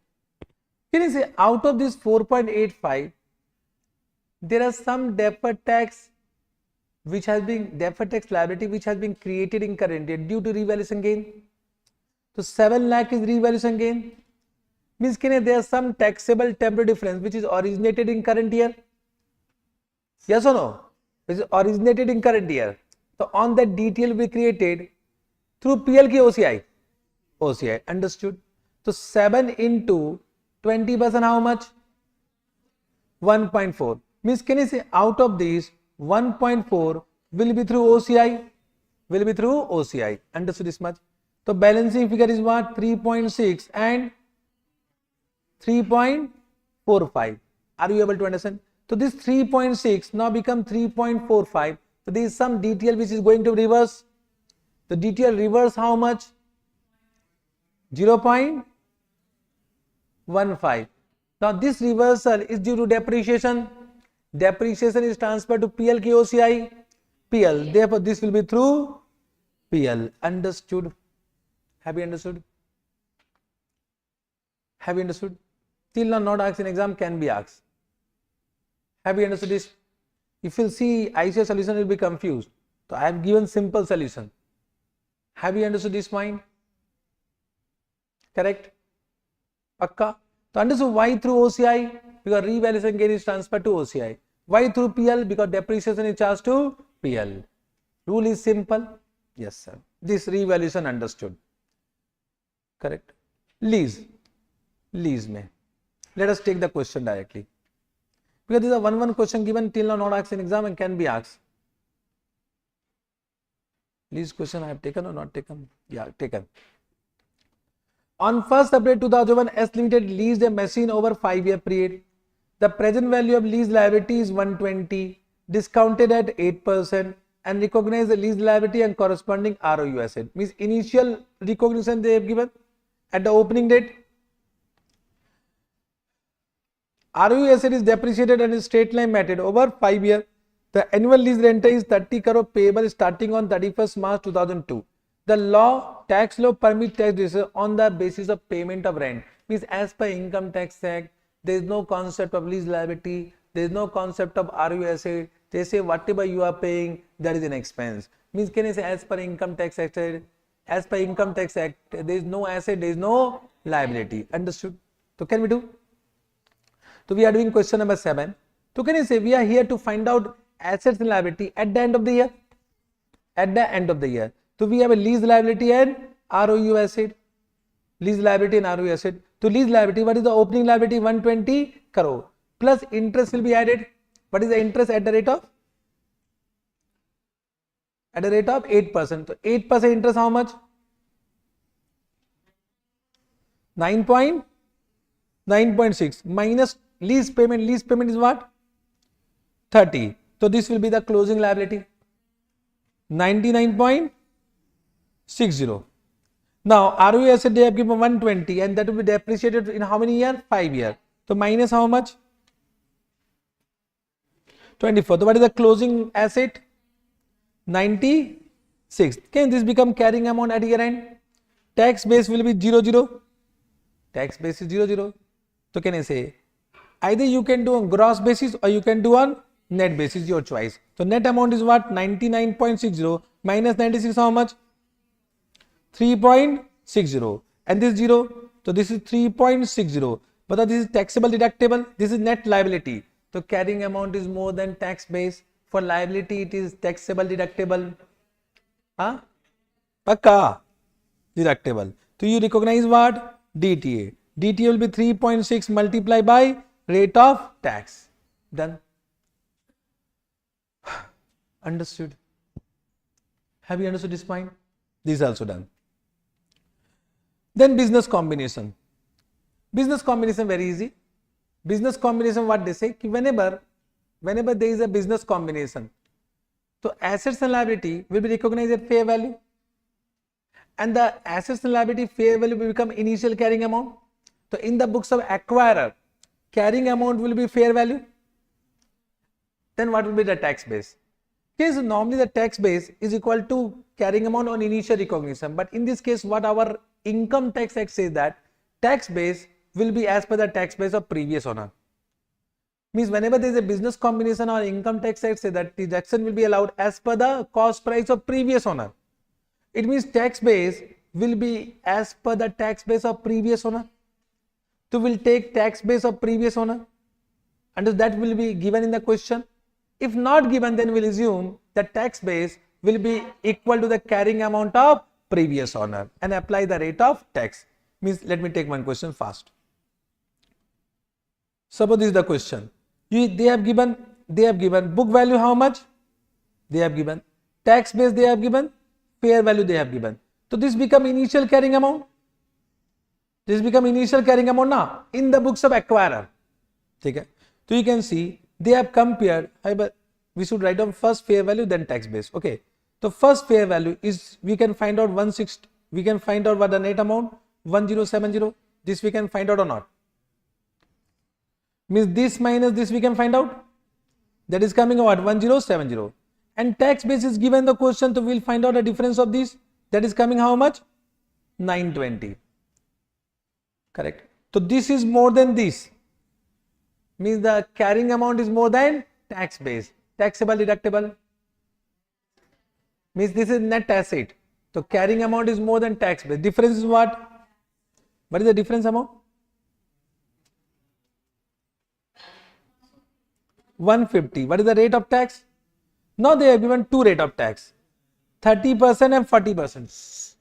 Can you say out of this 4.85 there are some deferred tax liability which has been created in current year due to revaluation gain. So 7 lakh is revaluation gain. Means there is some taxable temporary difference which is originated in current year. Yes or no? Which is originated in current year. So on that DTL will be created through PL ki OCI. OCI. Understood? So 7 into 20% how much? 1.4. Means can you say out of these 1.4 will be through OCI? Will be through OCI. Understood this much? So balancing figure is what? 3.6 and 3.45. Are you able to understand? So this 3.6 now become 3.45. So there is some DTL which is going to reverse. The DTL reverse how much? 0.15. Now this reversal is due to depreciation. Depreciation is transferred to PL ki OCI. PL. Therefore this will be through PL. Understood? Have you understood? Have you understood? Till now not asked in exam, can be asked. Have you understood this? If you see ICA solution, will be confused. So I have given simple solution. Have you understood this point? Correct? Pakka? So understood why through OCI? Because revaluation gain is transferred to OCI. Why through PL? Because depreciation is charged to PL. Rule is simple. Yes sir. This revaluation understood. Correct? Lease. Lease mein. Let us take the question directly. Because this is a 1-1 question given till now not asked in exam and can be asked. Lease question I have taken or not taken? Yeah, taken. On 1st April 2001, S Limited leased a machine over 5-year period. The present value of lease liability is 120, discounted at 8% and recognize the lease liability and corresponding ROU asset. Means initial recognition they have given at the opening date. ROU asset is depreciated and is straight line method over 5 years. The annual lease rental is 30 crore payable starting on 31st March 2002. The tax law permits tax decision on the basis of payment of rent. Means as per Income Tax Act, there is no concept of lease liability, there is no concept of ROU asset. They say whatever you are paying, that is an expense. Means can I say as per Income Tax Act, there is no asset, there is no liability. Understood? So can we do? So we are doing question number 7. So can you say we are here to find out assets and liability at the end of the year? At the end of the year. So we have a lease liability and ROU asset. Lease liability and ROU asset. So lease liability, what is the opening liability? 120 crore. Plus interest will be added. What is the interest at the rate of? At the rate of 8%. So 8% interest how much? 9.6 minus lease payment. Lease payment is what? 30. So this will be the closing liability. 99.60. Now ROE asset they have given 120 and that will be depreciated in how many years? 5 years. So minus how much? 24. So what is the closing asset? 96. Can this become carrying amount at year end? Tax base will be 00. Tax base is 00. So can I say either you can do on gross basis or you can do on net basis, your choice. So net amount is what? 99.60 minus 96 how much? 3.60 and this 0. So this is 3.60. But this is taxable deductible. This is net liability. So carrying amount is more than tax base. For liability it is taxable deductible. Huh? Pakka deductible. So you recognize what? DTA. DTA will be 3.6 multiplied by rate of tax. Done. Understood? Have you understood this point? This is also done. Then business combination. Business combination very easy. Business combination what they say? Whenever there is a business combination, so assets and liability will be recognized at fair value. And the assets and liability fair value will become initial carrying amount. So in the books of acquirer, carrying amount will be fair value. Then what will be the tax base? Okay, so normally the tax base is equal to carrying amount on initial recognition. But in this case, what our income tax act says that tax base will be as per the tax base of previous owner. Means whenever there is a business combination or income tax act say that deduction will be allowed as per the cost price of previous owner. It means tax base will be as per the tax base of previous owner. So we'll take tax base of previous owner and that will be given in the question. If not given, then we'll assume that tax base will be equal to the carrying amount of previous owner and apply the rate of tax. Means let me take one question fast. Suppose this is the question. They have given book value how much? They have given tax base, they have given fair value, they have given. So this become initial carrying amount. This become initial carrying amount now in the books of acquirer. Okay. So you can see they have compared. We should write down first fair value then tax base. Okay. So first fair value is we can find out 160. We can find out what the net amount 1070. This we can find out or not. Means this minus this we can find out. That is coming out 1070. And tax base is given the question, so we will find out the difference of this. That is coming how much? 920. Correct. So this is more than this. Means the carrying amount is more than tax base. Taxable deductible. Means this is net asset. So carrying amount is more than tax base. Difference is what? What is the difference amount? 150. What is the rate of tax? Now they have given two rate of tax, 30% and 40%.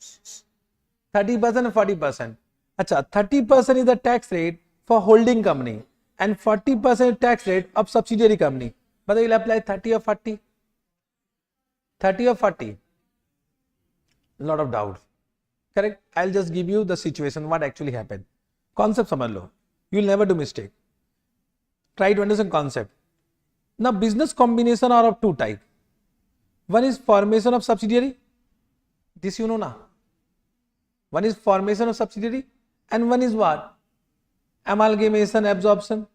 30% and 40%. Acha, 30% is the tax rate for holding company and 40% tax rate of subsidiary company. But they will apply 30 or 40? 30 or 40? Lot of doubts. Correct? I'll just give you the situation, what actually happened. Concept samajh lo. You will never do mistake. Try to understand concept. Now business combination are of two types. One is formation of subsidiary. This you know na. One is formation of subsidiary and one is what? Amalgamation, absorption.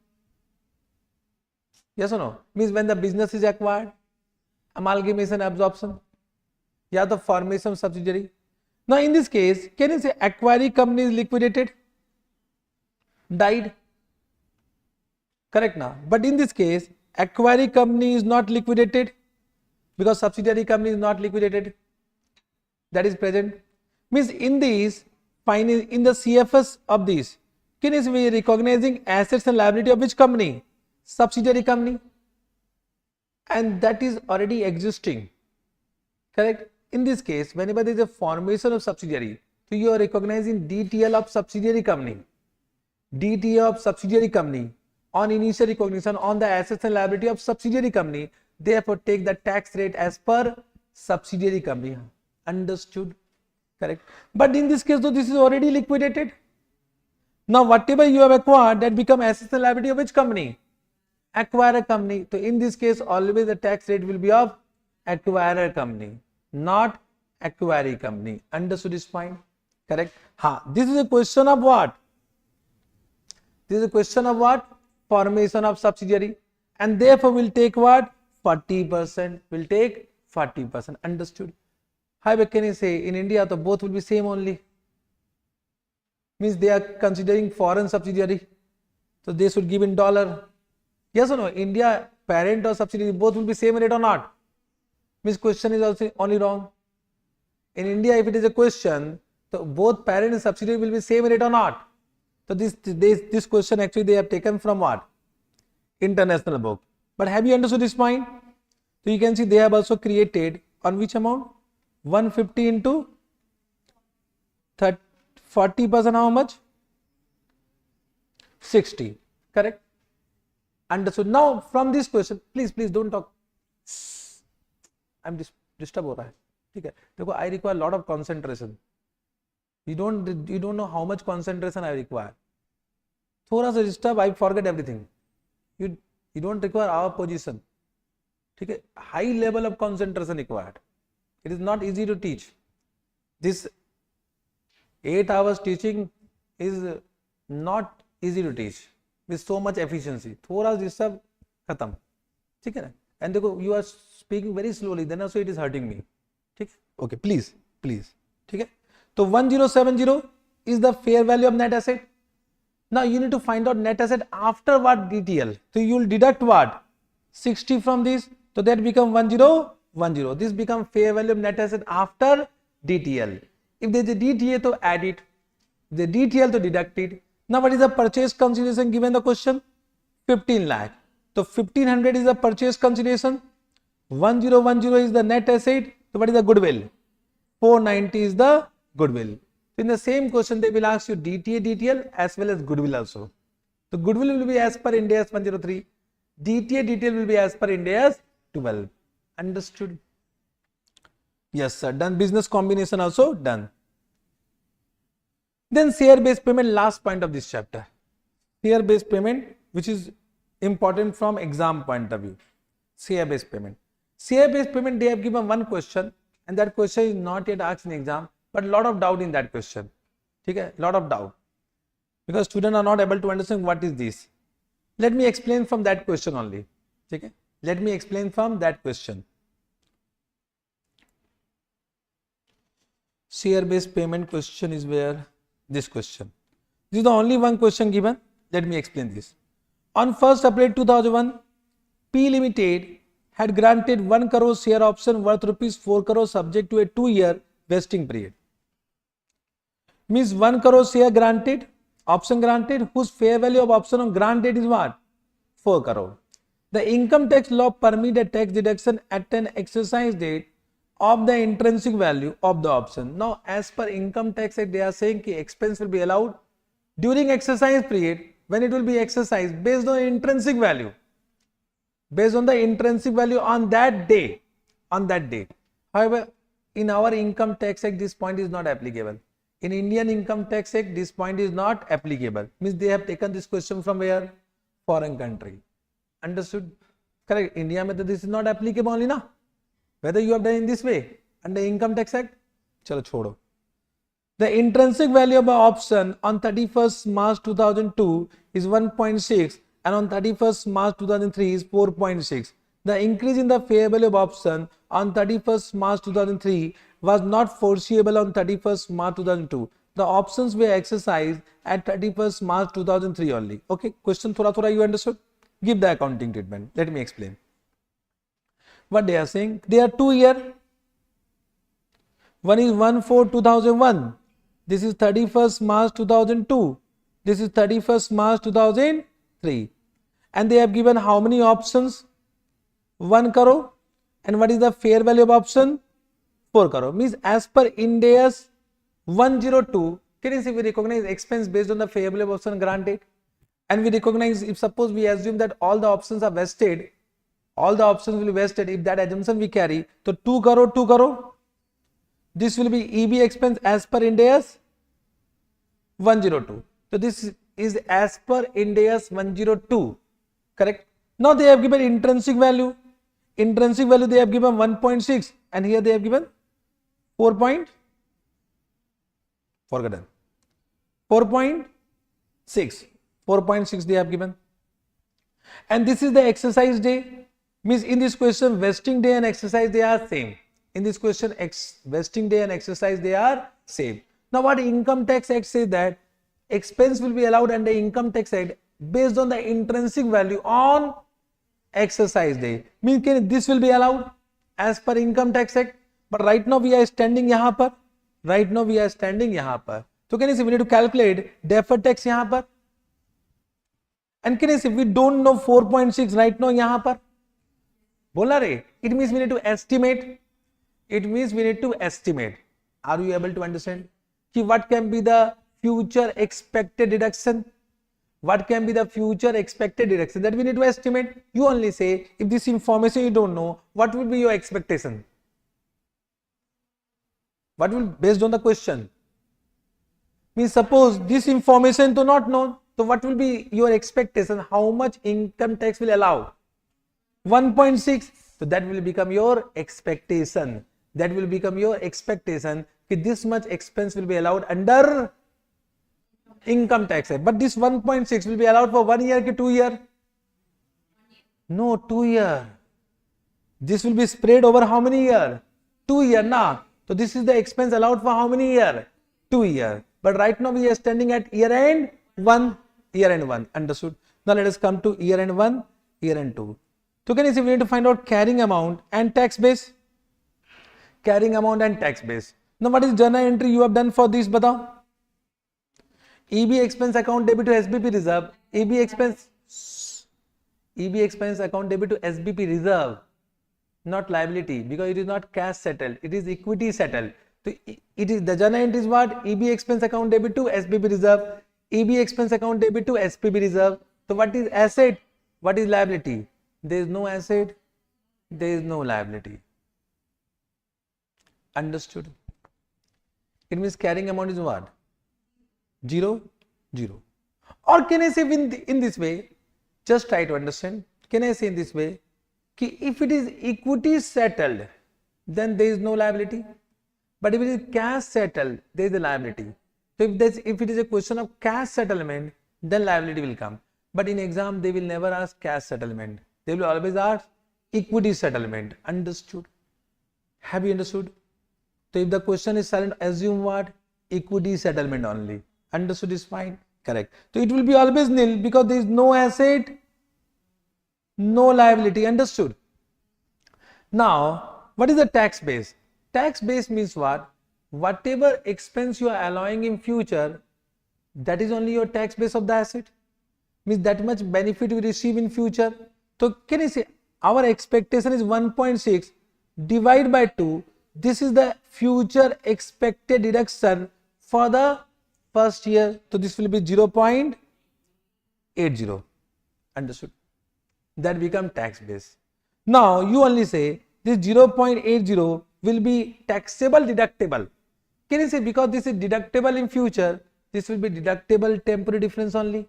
Yes or no? Means when the business is acquired, amalgamation, absorption. Yeah, the formation of subsidiary. Now in this case, can you say acquiring company is liquidated? Died? Correct now. But in this case, acquiring company is not liquidated because subsidiary company is not liquidated. That is present. Means in these, in the CFS of these, can you be recognizing assets and liability of which company? Subsidiary company. And that is already existing. Correct? In this case, whenever there is a formation of subsidiary, so you are recognizing DTL of subsidiary company. DTL of subsidiary company on initial recognition on the assets and liability of subsidiary company, therefore take the tax rate as per subsidiary company. Understood? Correct. But in this case, though, this is already liquidated. Now whatever you have acquired, that become assets and liability of which company? Acquirer company. So in this case, always the tax rate will be of acquirer company, not acquiring company. Understood this point? Correct? This is a question of what? This is a question of what? Formation of subsidiary. And therefore we'll take what? 40%. We'll take 40%. Understood? How can you say in India so both will be same only? Means they are considering foreign subsidiary. So they should give in dollar. Yes or no? India parent or subsidiary both will be same rate or not? Means question is also only wrong. In India if it is a question, so both parent and subsidiary will be same rate or not? So this question actually they have taken from what? International book. But have you understood this point? So you can see they have also created on which amount? 150 into 40% how much? 60. Correct? Understood. Now from this question, please don't talk. I'm disturb हो रहा है. ठीक है. देखो I require lot of concentration. You don't know how much concentration I require. थोड़ा सा disturb, I forget everything. You don't require our position. ठीक है. High level of concentration required. It is not easy to teach. This 8 hours teaching is not easy to teach with so much efficiency. थोड़ा disturb खत्म. ठीक है ना. And देखो you are speaking very slowly, then also it is hurting me. ठीक. Okay, please. ठीक है. So 1070 is the fair value of net asset. Now you need to find out net asset after what DTL. So you will deduct what? 60 from this. So that become 1010. This become fair value of net asset after DTL. If there is a DTA to add it. If there is DTL to deduct it. Now what is the purchase consideration given the question? 15 lakh. So 1500 is the purchase consideration. 1010 is the net asset. So what is the goodwill? 490 is the goodwill. In the same question they will ask you DTA, DTL as well as goodwill also. The goodwill will be as per Ind AS 103. DTA, DTL will be as per Ind AS 12. Understood? Yes sir. Done. Business combination also done. Then share based payment, last point of this chapter. Share based payment which is important from exam point of view. Share based payment. Share based payment they have given one question and that question is not yet asked in exam. But lot of doubt in that question. Okay? Lot of doubt. Because students are not able to understand what is this. Let me explain from that question only. Okay? Let me explain from that question. Share based payment question is where this question. This is the only one question given. Let me explain this. On 1st April 2001, P Limited had granted 1 crore share option worth rupees 4 crore subject to a 2-year vesting period. Means 1 crore share granted, option granted, whose fair value of option on grant date is what? 4 crore. The income tax law permit a tax deduction at an exercise date of the intrinsic value of the option. Now, as per income tax act, they are saying that expense will be allowed during exercise period when it will be exercised based on intrinsic value. Based on the intrinsic value on that day. On that date. However, in our income tax act, this point is not applicable. In Indian Income Tax Act, this point is not applicable. Means they have taken this question from where? Foreign country. Understood? Correct. India, this is not applicable only na. Whether you have done in this way under Income Tax Act, chalo chodo. The intrinsic value of an option on 31st March 2002 is 1.6 and on 31st March 2003 is 4.6. The increase in the fair value of option on 31st March 2003 was not foreseeable on 31st March 2002. The options were exercised at 31st March 2003 only. Okay, question thoda you understood? Give the accounting treatment. Let me explain. What they are saying? They are 2 year. One is 1/4/2001. This is 31st March 2002. This is 31st March 2003. And they have given how many options? 1 crore. And what is the fair value of option? 4 crore. Means as per Ind AS 102, can you see we recognize expense based on the fair value of option granted? And we recognize, if suppose we assume that all the options are vested, all the options will be vested. If that assumption we carry, so 2 crore, 2 crore. This will be EB expense as per Ind AS 102. So this is as per Ind AS 102. Correct? Now they have given intrinsic value. Intrinsic value they have given 1.6 and here they have given 4.6. forgotten. 4.6. 4.6 they have given. And this is the exercise day. Means in this question, vesting day and exercise day are same. In this question, vesting day and exercise day are same. Now what Income Tax Act says that expense will be allowed under Income Tax Act based on the intrinsic value on exercise day. Means this will be allowed as per Income Tax Act. But right now we are standing यहाँ पर. Right now we are standing यहाँ पर. So can you see we need to calculate deferred tax यहाँ पर. And can you see we don't know 4.6 right now यहाँ पर. बोला रे. It means we need to estimate. It means we need to estimate. Are you able to understand? कि what can be the future expected deduction? What can be the future expected deduction? That we need to estimate. You only say if this information you don't know, what will be your expectation? What will based on the question? Means suppose this information to not know, so what will be your expectation? How much income tax will allow? 1.6. So that will become your expectation. That will become your expectation. That this much expense will be allowed under Income Tax Act. But this 1.6 will be allowed for 1 year or 2 year? No, 2 year. This will be spread over how many year? 2 year now. So this is the expense allowed for how many year? 2 year. But right now we are standing at year end 1. Year end 1. Understood? Now let us come to year end 1, year end 2. So can you see we need to find out carrying amount and tax base? Carrying amount and tax base. Now what is journal entry you have done for this? Batao. EB expense account debit to SBP reserve. EB expense account debit to SBP reserve. Not liability because it is not cash settled. It is equity settled. So it is the journal entry is what? EB expense account debit to SBP reserve. EB expense account debit to SPB reserve. So what is asset? What is liability? There is no asset. There is no liability. Understood? It means carrying amount is what? 0, 0. Or can I say in this way? Just try to understand. Can I say in this way? Ki if it is equity settled, then there is no liability. But if it is cash settled, there is a liability. So if it is a question of cash settlement, then liability will come. But in exam, they will never ask cash settlement. They will always ask equity settlement. Understood? Have you understood? So if the question is silent, assume what? Equity settlement only. Understood is fine? Correct. So it will be always nil because there is no asset, no liability. Understood? Now, what is the tax base? Tax base means what? Whatever expense you are allowing in future, that is only your tax base of the asset. Means that much benefit we receive in future. So can you say our expectation is 1.6 divided by 2. This is the future expected deduction for the first year. So this will be 0.80. Understood? That become tax base. Now you only say this 0.80 will be taxable deductible. Can you say because this is deductible in future, this will be deductible temporary difference only.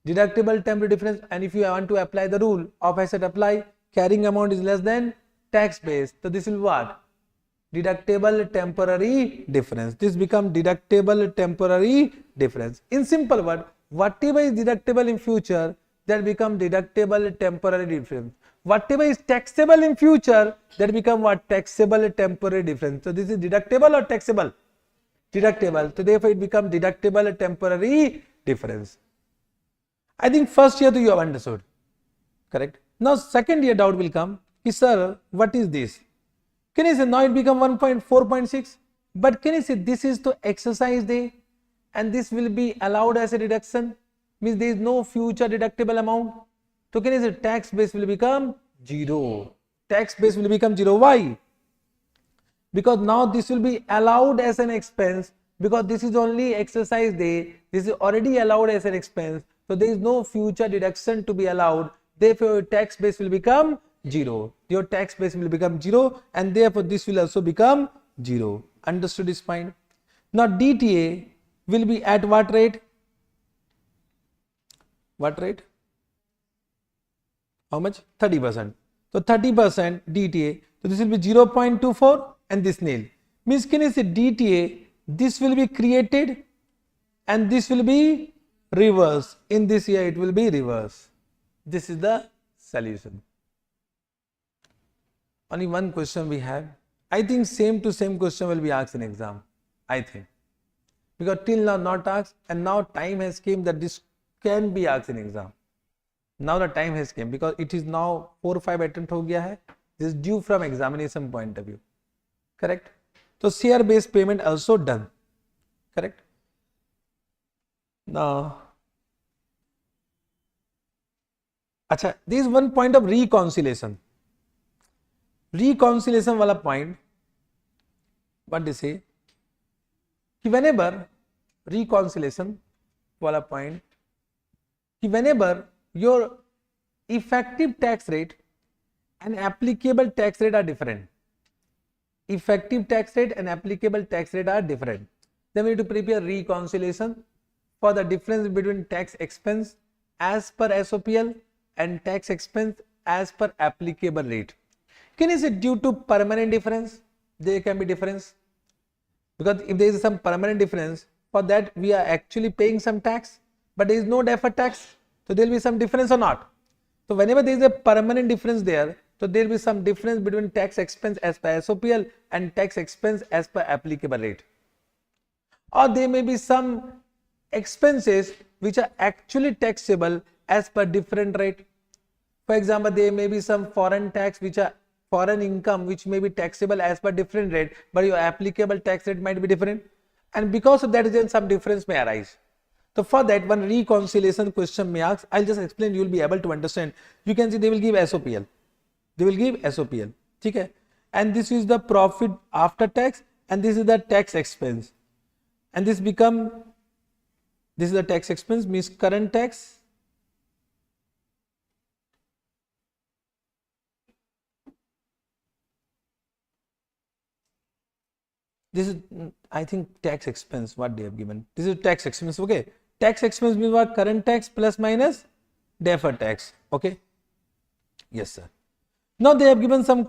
Deductible temporary difference, and if you want to apply the rule of asset apply, carrying amount is less than tax base. So this will what? Deductible temporary difference. This become deductible temporary difference. In simple word, whatever is deductible in future, that become deductible temporary difference. Whatever is taxable in future, that become what? Taxable temporary difference. So this is deductible or taxable? Deductible. So therefore it becomes deductible temporary difference. I think first year you have understood. Correct? Now second year doubt will come. Sir, what is this? Can you say now it become 1.4.6? But can you say this is to exercise day and this will be allowed as a deduction? Means there is no future deductible amount. So can you say tax base will become 0? Tax base will become 0. Why? Because now this will be allowed as an expense because this is only exercise day. This is already allowed as an expense. So there is no future deduction to be allowed. Therefore your tax base will become 0. Your tax base will become 0 and therefore this will also become 0. Understood is fine. Now DTA will be at what rate? What rate? How much? 30%. So 30% DTA. So this will be 0.24 and this nil. Means can you say DTA this will be created and this will be reversed. In this year it will be reversed. This is the solution. Only one question we have. I think same to same question will be asked in exam. I think. Because till now not asked, and now time has came that this can be asked in exam. Now the time has came because it is now 4 or 5 attempt हो गया है. This is due from examination point of view. Correct? So share based payment also done. Correct? Now, अच्छा, there is one point of reconciliation. Reconciliation वाला point, what they say, कि whenever reconciliation वाला point, कि whenever your effective tax rate and applicable tax rate are different, effective tax rate and applicable tax rate are different, then we need to prepare reconciliation for the difference between tax expense as per SOPL and tax expense as per applicable rate. Can you say due to permanent difference? There can be difference. Because if there is some permanent difference, for that we are actually paying some tax, but there is no deferred tax. So there will be some difference or not. So whenever there is a permanent difference there, so there will be some difference between tax expense as per SOPL and tax expense as per applicable rate. Or there may be some expenses which are actually taxable as per different rate. For example, there may be some foreign tax which are foreign income which may be taxable as per different rate, but your applicable tax rate might be different, and because of that reason some difference may arise. So for that one reconciliation question may ask. I'll just explain, you will be able to understand. You can see they will give SOPL. They will give SOPL. Okay? And this is the profit after tax and this is the tax expense. And this is the tax expense, means current tax this is, I think, tax expense what they have given. This is tax expense. Okay, tax expense means what? Current tax plus minus deferred tax. Okay, yes sir. Now they have given some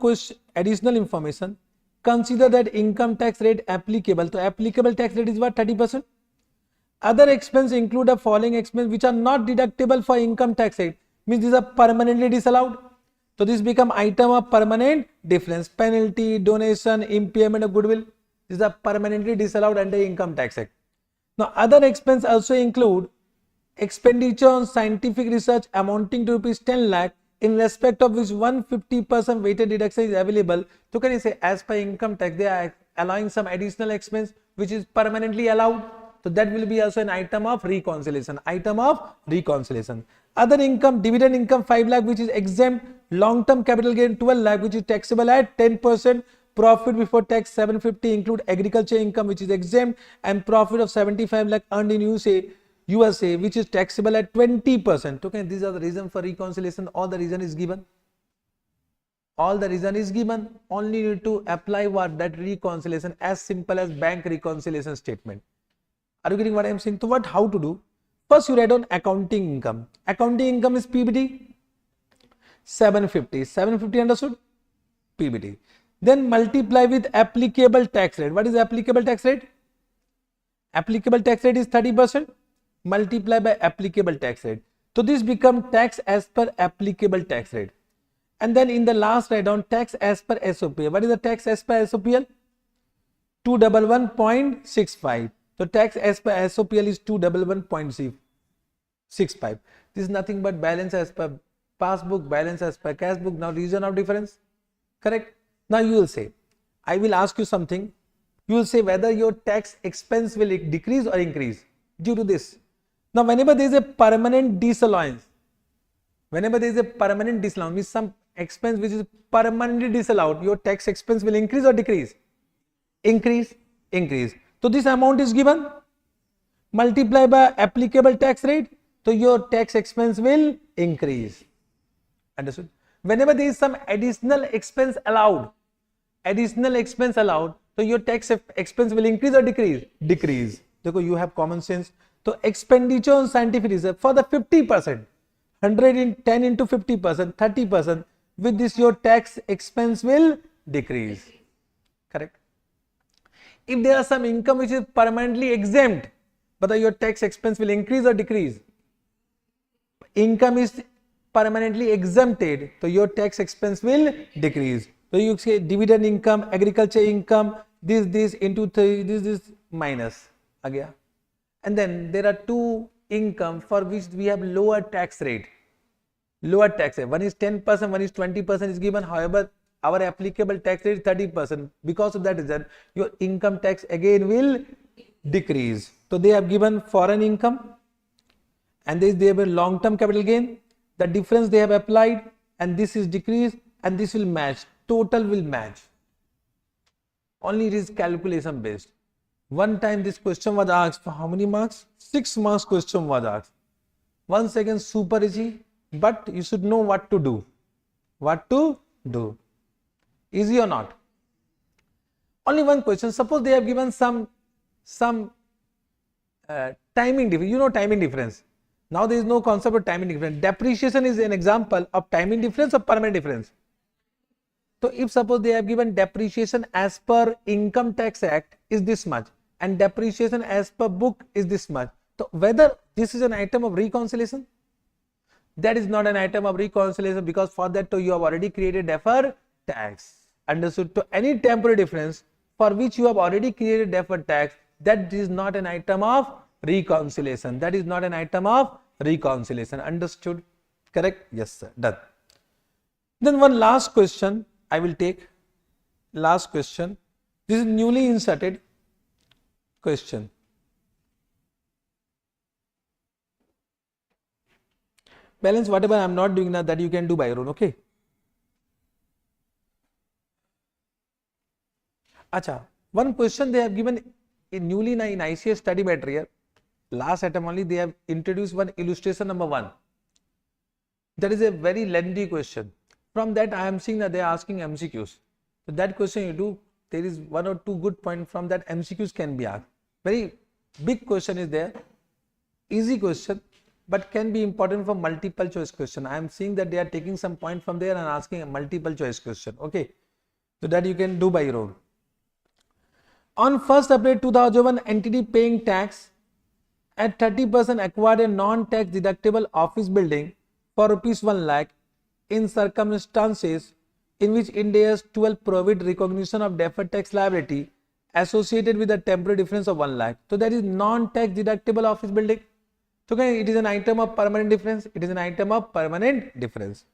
additional information. Consider that income tax rate applicable. So applicable tax rate is what? 30%. Other expense include the following expense which are not deductible for income tax rate, means these are permanently disallowed. So this become item of permanent difference. Penalty, donation, impairment of goodwill. These are permanently disallowed under Income Tax Act. Now other expense also include expenditure on scientific research amounting to rupees 10 lakh, in respect of which 150% weighted deduction is available. So can you say as per income tax they are allowing some additional expense which is permanently allowed. So that will be also an item of reconciliation. Item of reconciliation. Other income, dividend income 5 lakh which is exempt. Long term capital gain 12 lakh which is taxable at 10%. Profit before tax 750 include agriculture income which is exempt, and profit of 75 lakh earned in USA which is taxable at 20%. Okay, these are the reason for reconciliation. All the reason is given. All the reason is given. Only need to apply what? That reconciliation, as simple as bank reconciliation statement. Are you getting what I am saying? So what? How to do? First you write on accounting income. Accounting income is PBT 750. 750 understood? PBT. Then multiply with applicable tax rate. What is applicable tax rate? Applicable tax rate is 30%. Multiply by applicable tax rate. So this become tax as per applicable tax rate. And then in the last write down tax as per SOPL. What is the tax as per SOPL? 211.65. So tax as per SOPL is 211.65. This is nothing but balance as per passbook, balance as per cash book. Now reason of difference. Correct? Now you will say, I will ask you something. You will say whether your tax expense will decrease or increase due to this. Now whenever there is a permanent disallowance, means some expense which is permanently disallowed, your tax expense will increase or decrease? Increase. So this amount is given, multiply by applicable tax rate, so your tax expense will increase. Understood? Whenever there is some additional expense allowed, so your tax expense will increase or decrease? Decrease. Because you have common sense. So expenditure on scientific research for the 50%, 110 into 50%, 30%, with this your tax expense will decrease. Correct? If there are some income which is permanently exempt, whether your tax expense will increase or decrease. Income is permanently exempted, so your tax expense will decrease. So you say dividend income, agriculture income, this into 3, this minus again. And then there are two income for which we have lower tax rate. Lower tax rate. One is 10%, one is 20% is given. However, our applicable tax rate is 30%. Because of that reason, your income tax again will decrease. So they have given foreign income, and they have a long-term capital gain. The difference they have applied, and this is decreased, and this will match. Total will match. Only it is calculation based. One time this question was asked for how many marks? 6 marks question was asked. Once again super easy, but you should know what to do. What to do. Easy or not? Only one question. Suppose they have given some timing difference. You know timing difference. Now there is no concept of timing difference. Depreciation is an example of timing difference or permanent difference. So if suppose they have given depreciation as per Income Tax Act is this much and depreciation as per book is this much. So whether this is an item of reconciliation? That is not an item of reconciliation, because for that you have already created deferred tax. Understood? To any temporary difference for which you have already created deferred tax, that is not an item of reconciliation. That is not an item of reconciliation. Understood? Correct? Yes, sir. Done. Then one last question I will take. Last question. This is newly inserted question. Balance whatever I am not doing now, that you can do by your own. Okay. Acha, one question they have given in newly in ICS study material. Last attempt only they have introduced one illustration number 1. That is a very lengthy question. From that I am seeing that they are asking MCQs. So that question you do, there is 1 or 2 good points from that MCQs can be asked. Very big question is there. Easy question, but can be important for multiple choice question. I am seeing that they are taking some point from there and asking a multiple choice question. Okay. So that you can do by your own. On 1st April 2001, entity paying tax at 30% acquired a non-tax deductible office building for rupees 1 lakh in circumstances in which Ind AS 12 prohibit recognition of deferred tax liability associated with a temporary difference of 1 lakh. So that is non-tax deductible office building. So okay, it is an item of permanent difference. It is an item of permanent difference.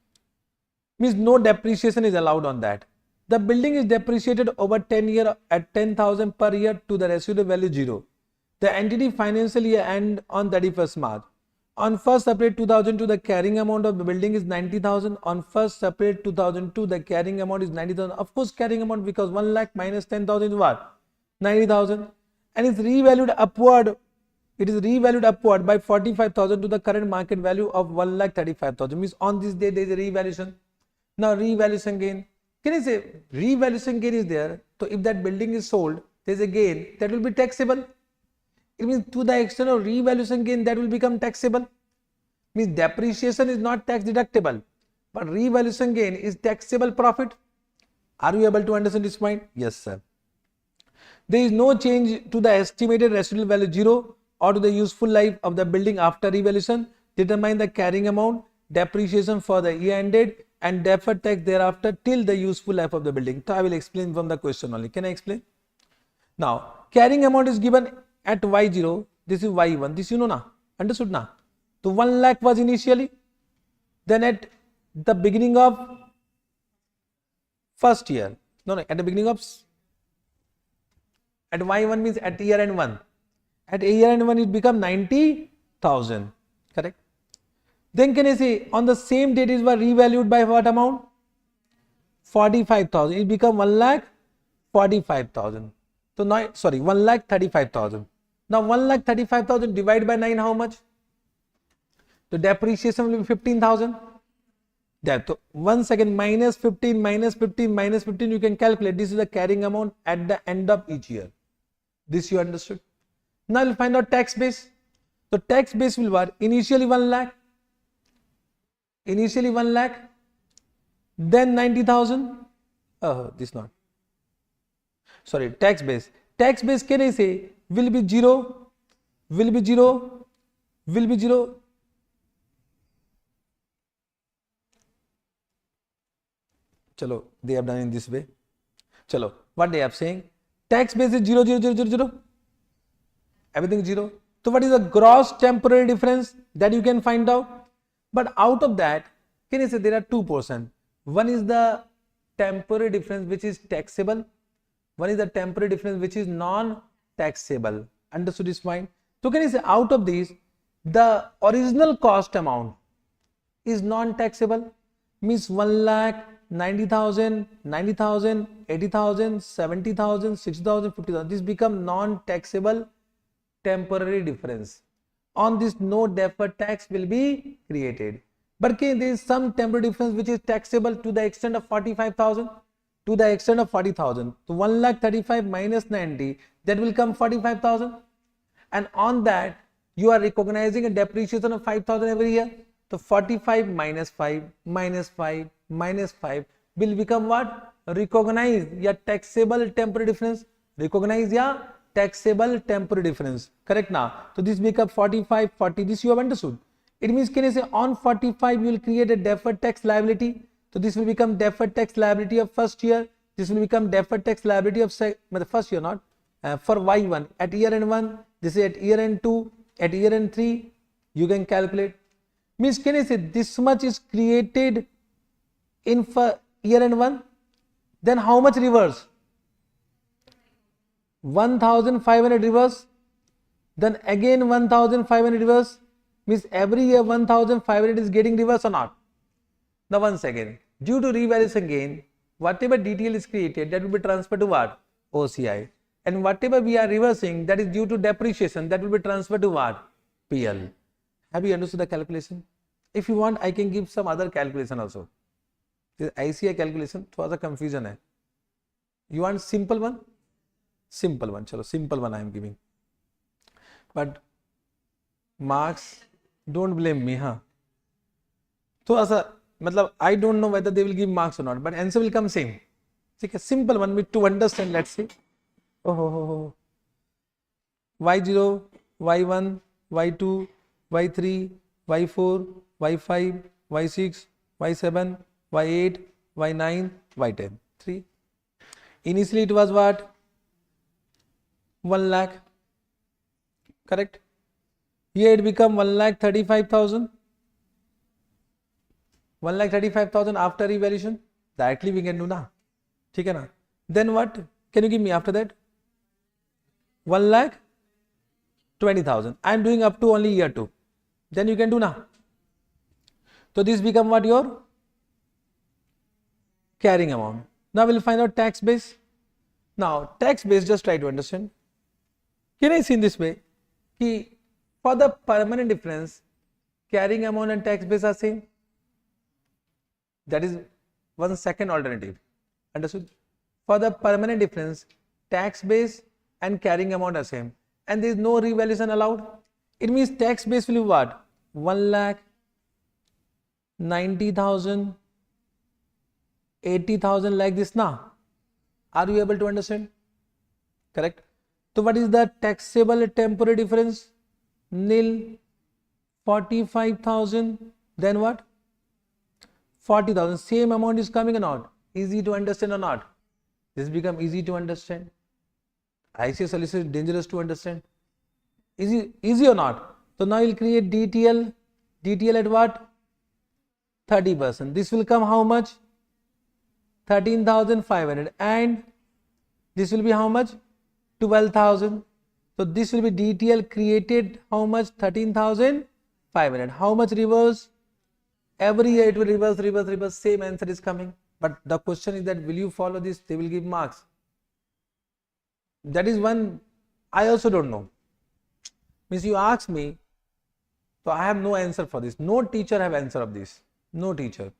Means no depreciation is allowed on that. The building is depreciated over 10 years at 10,000 per year to the residual value 0. The entity financial year end on 31st March. On 1st April 2002, the carrying amount of the building is 90,000. On 1st April 2002, the carrying amount is 90,000. Of course, carrying amount, because 1 lakh minus 10,000 is what? 90,000. And it's revalued upward. It is revalued upward by 45,000 to the current market value of 1,35,000. Means on this day there is a revaluation. Now revaluation gain. Can I say revaluation gain is there? So if that building is sold, there is a gain that will be taxable. It means to the extent of revaluation gain that will become taxable. Means depreciation is not tax deductible, but revaluation gain is taxable profit. Are you able to understand this point? Yes, sir. There is no change to the estimated residual value 0 or to the useful life of the building after revaluation. Determine the carrying amount, depreciation for the year ended, and deferred tax thereafter till the useful life of the building. So I will explain from the question only. Can I explain? Now, carrying amount is given at Y0. This is Y1. This you know now. Understood now? So 1 lakh was initially. Then at the beginning of first year. No, at the beginning of, at Y1 means at year end 1. At year end 1 it become 90,000. Correct? Then can I say on the same date it was revalued by what amount? 45,000. It become 1 lakh 45,000. So now, sorry, 1 lakh 35,000. Now 1 lakh 35,000 divided by 9, how much? The depreciation will be 15,000. That, so once again minus 15, minus 15, minus 15 you can calculate. This is the carrying amount at the end of each year. This you understood? Now we'll find out tax base. So tax base will what? Initially 1 lakh. Initially 1 lakh. Then 90,000. Oh, this not. Sorry, tax base. tax base can I say will be 0, will be 0, will be 0. Chalo, they have done in this way. Chalo, what they are saying? Tax base is 0, 0, 0, 0, 0. Everything is 0. So what is the gross temporary difference that you can find out? But out of that, can you say there are two portions? One is the temporary difference which is taxable. One is the temporary difference which is non-taxable. Understood this point? So can you say out of these, the original cost amount is non-taxable, means 1,90,000, 90,000, 80,000, 70,000, 60,000, 50,000. This become non-taxable temporary difference. On this, no deferred tax will be created. But okay, there is some temporary difference which is taxable to the extent of 45,000, to the extent of 40,000. So 1,35,000 minus 90, that will come 45,000. And on that, you are recognizing a depreciation of 5,000 every year. So 45 minus 5 minus 5 minus 5 will become what? Recognize your taxable temporary difference. Recognize your taxable temporary difference. Correct now? So this becomes 45, 40. This you have understood. It means, can you say on 45 you will create a deferred tax liability. So this will become deferred tax liability of first year. This will become deferred tax liability of first year, not for Y1 at year end 1. This is at year end 2, at year end 3. You can calculate. Means, can you say this much is created in for year end 1? Then how much reverse? 1,500 reverse. Then again 1,500 reverse. Means every year 1,500 is getting reverse or not? Now once again, due to revaluation gain, whatever detail is created, that will be transferred to what? OCI. And whatever we are reversing, that is due to depreciation, that will be transferred to what? PL. Have you understood the calculation? If you want, I can give some other calculation also. This ICI calculation, थोड़ा सा confusion है. You want simple one? Simple one. चलो, simple one I am giving. But marks, don't blame me, हाँ. थोड़ा सा मतलब I don't know whether they will give marks or not, but answer will come same. ठीक है, simple one to understand. Let's see. Oh. Y0, Y1, Y2, Y3, Y4, Y5, Y6, Y7, Y8, Y9, Y10. 3. Initially it was what? 1 lakh. Correct? Here it become 1,35,000. 1,35,000 after evaluation. Directly we can do now. ठीक है ना? Then what? Can you give me after that? 1,20,000. I am doing up to only year 2. Then you can do now. So this become what? Your carrying amount. Now we'll find out tax base. Now tax base, just try to understand. Can I see in this way? Ki for the permanent difference, carrying amount and tax base are same. That is one second alternative. Understood? For the permanent difference, tax base and carrying amount are same. And there is no revaluation allowed. It means tax base will be what? 1,90,000, 80,000 like this now. Are you able to understand? Correct? So what is the taxable temporary difference? Nil. 45,000. Then what? 40,000. Same amount is coming or not? Easy to understand or not? This become easy to understand. ICA solution is dangerous to understand. Easy or not? So now you will create DTL. DTL at what? 30%. This will come how much? 13,500. And this will be how much? 12,000. So this will be DTL created how much? 13,500. How much reverse? Every year it will reverse. Same answer is coming. But the question is that will you follow this? They will give marks. That is one I also don't know. Means you ask me, so I have no answer for this. No teacher have answer of this. No teacher.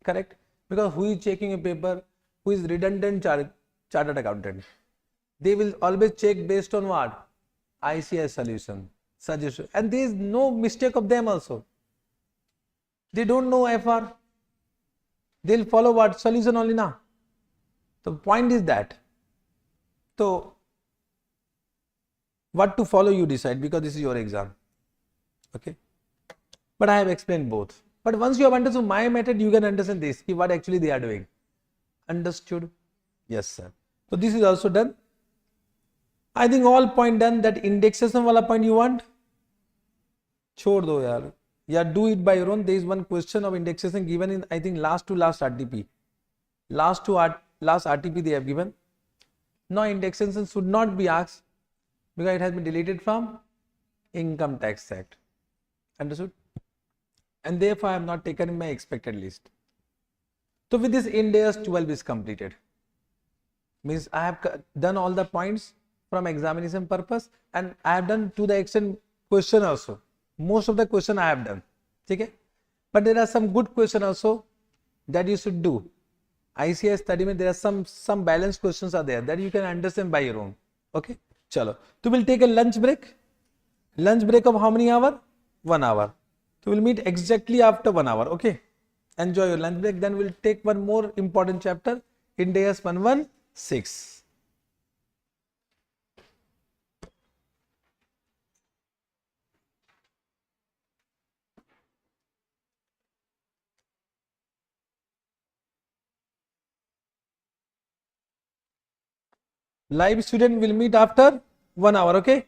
Correct? Because who is checking a paper? Who is redundant chartered accountant? They will always check based on what? ICI solution, suggestion. And there is no mistake of them also. They don't know FR. They'll follow what? Solution only now. The point is that. So What to follow you decide, because this is your exam. Okay. But I have explained both. But once you have understood my method, you can understand this, what actually they are doing. Understood? Yes, sir. So this is also done. I think all point done. That indexation wala point you want? छोड़ दो यार. Yeah, do it by your own. There is one question of indexation given in, I think, last to last RTP. Last RTP they have given. Now indexation should not be asked because it has been deleted from Income Tax Act. Understood? And therefore I have not taken in my expected list. So with this, Ind AS 12 is completed. Means I have done all the points from examination purpose, and I have done to the extent question also. Most of the question I have done. Okay? But there are some good question also that you should do. ICI study में there are some balanced questions are there that you can understand by your own. Okay? Chalo. So we'll take a lunch break. Lunch break of how many hour? 1 hour. So we'll meet exactly after 1 hour. Okay? Enjoy your lunch break. Then we'll take one more important chapter, Ind AS 116. Live student will meet after 1 hour. Okay?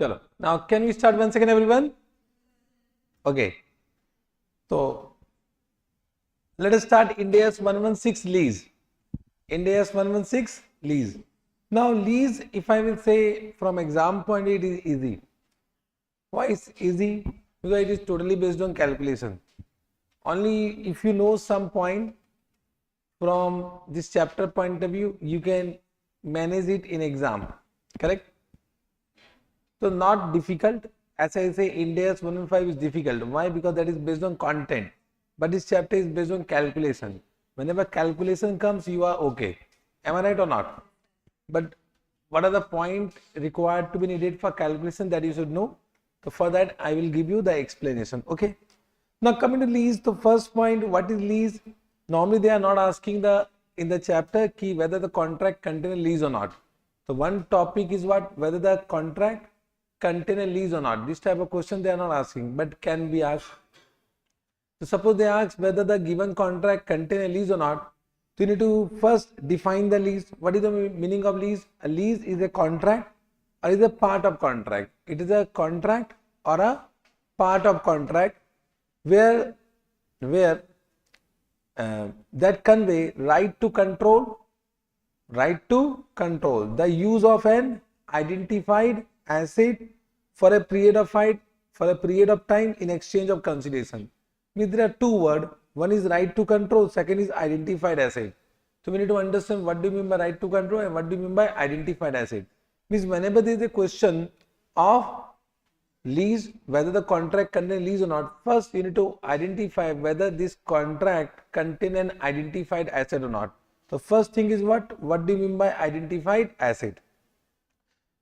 Chalo. Now, can we start once again, everyone? Okay. So, let us start India's 116 lease. India's 116 lease. Now, lease, if I will say from exam point, it is easy. Why is easy? Because it is totally based on calculation. Only if you know some point from this chapter point of view, you can manage it in exam. Correct? So not difficult. As I say, India's 115 is difficult. Why? Because that is based on content. But this chapter is based on calculation. Whenever calculation comes, you are okay. Am I right or not? But what are the points required to be needed for calculation that you should know? So for that, I will give you the explanation. Okay. Now coming to lease, the first point, what is lease? Normally they are not asking in the chapter key whether the contract contain a lease or not. So one topic is what? Whether the contract contain a lease or not. This type of question they are not asking, but can be asked. So suppose they ask whether the given contract contain a lease or not. So you need to first define the lease. What is the meaning of lease? A lease is a contract or is a part of contract. It is a contract or a part of contract where that convey right to control the use of an identified asset for a period of time in exchange of consideration. Means there are two words. One is right to control, second is identified asset. So we need to understand what do you mean by right to control and what do you mean by identified asset. Means whenever there is a question of lease, whether the contract contains lease or not, first you need to identify whether this contract contains an identified asset or not. So first thing is what do you mean by identified asset?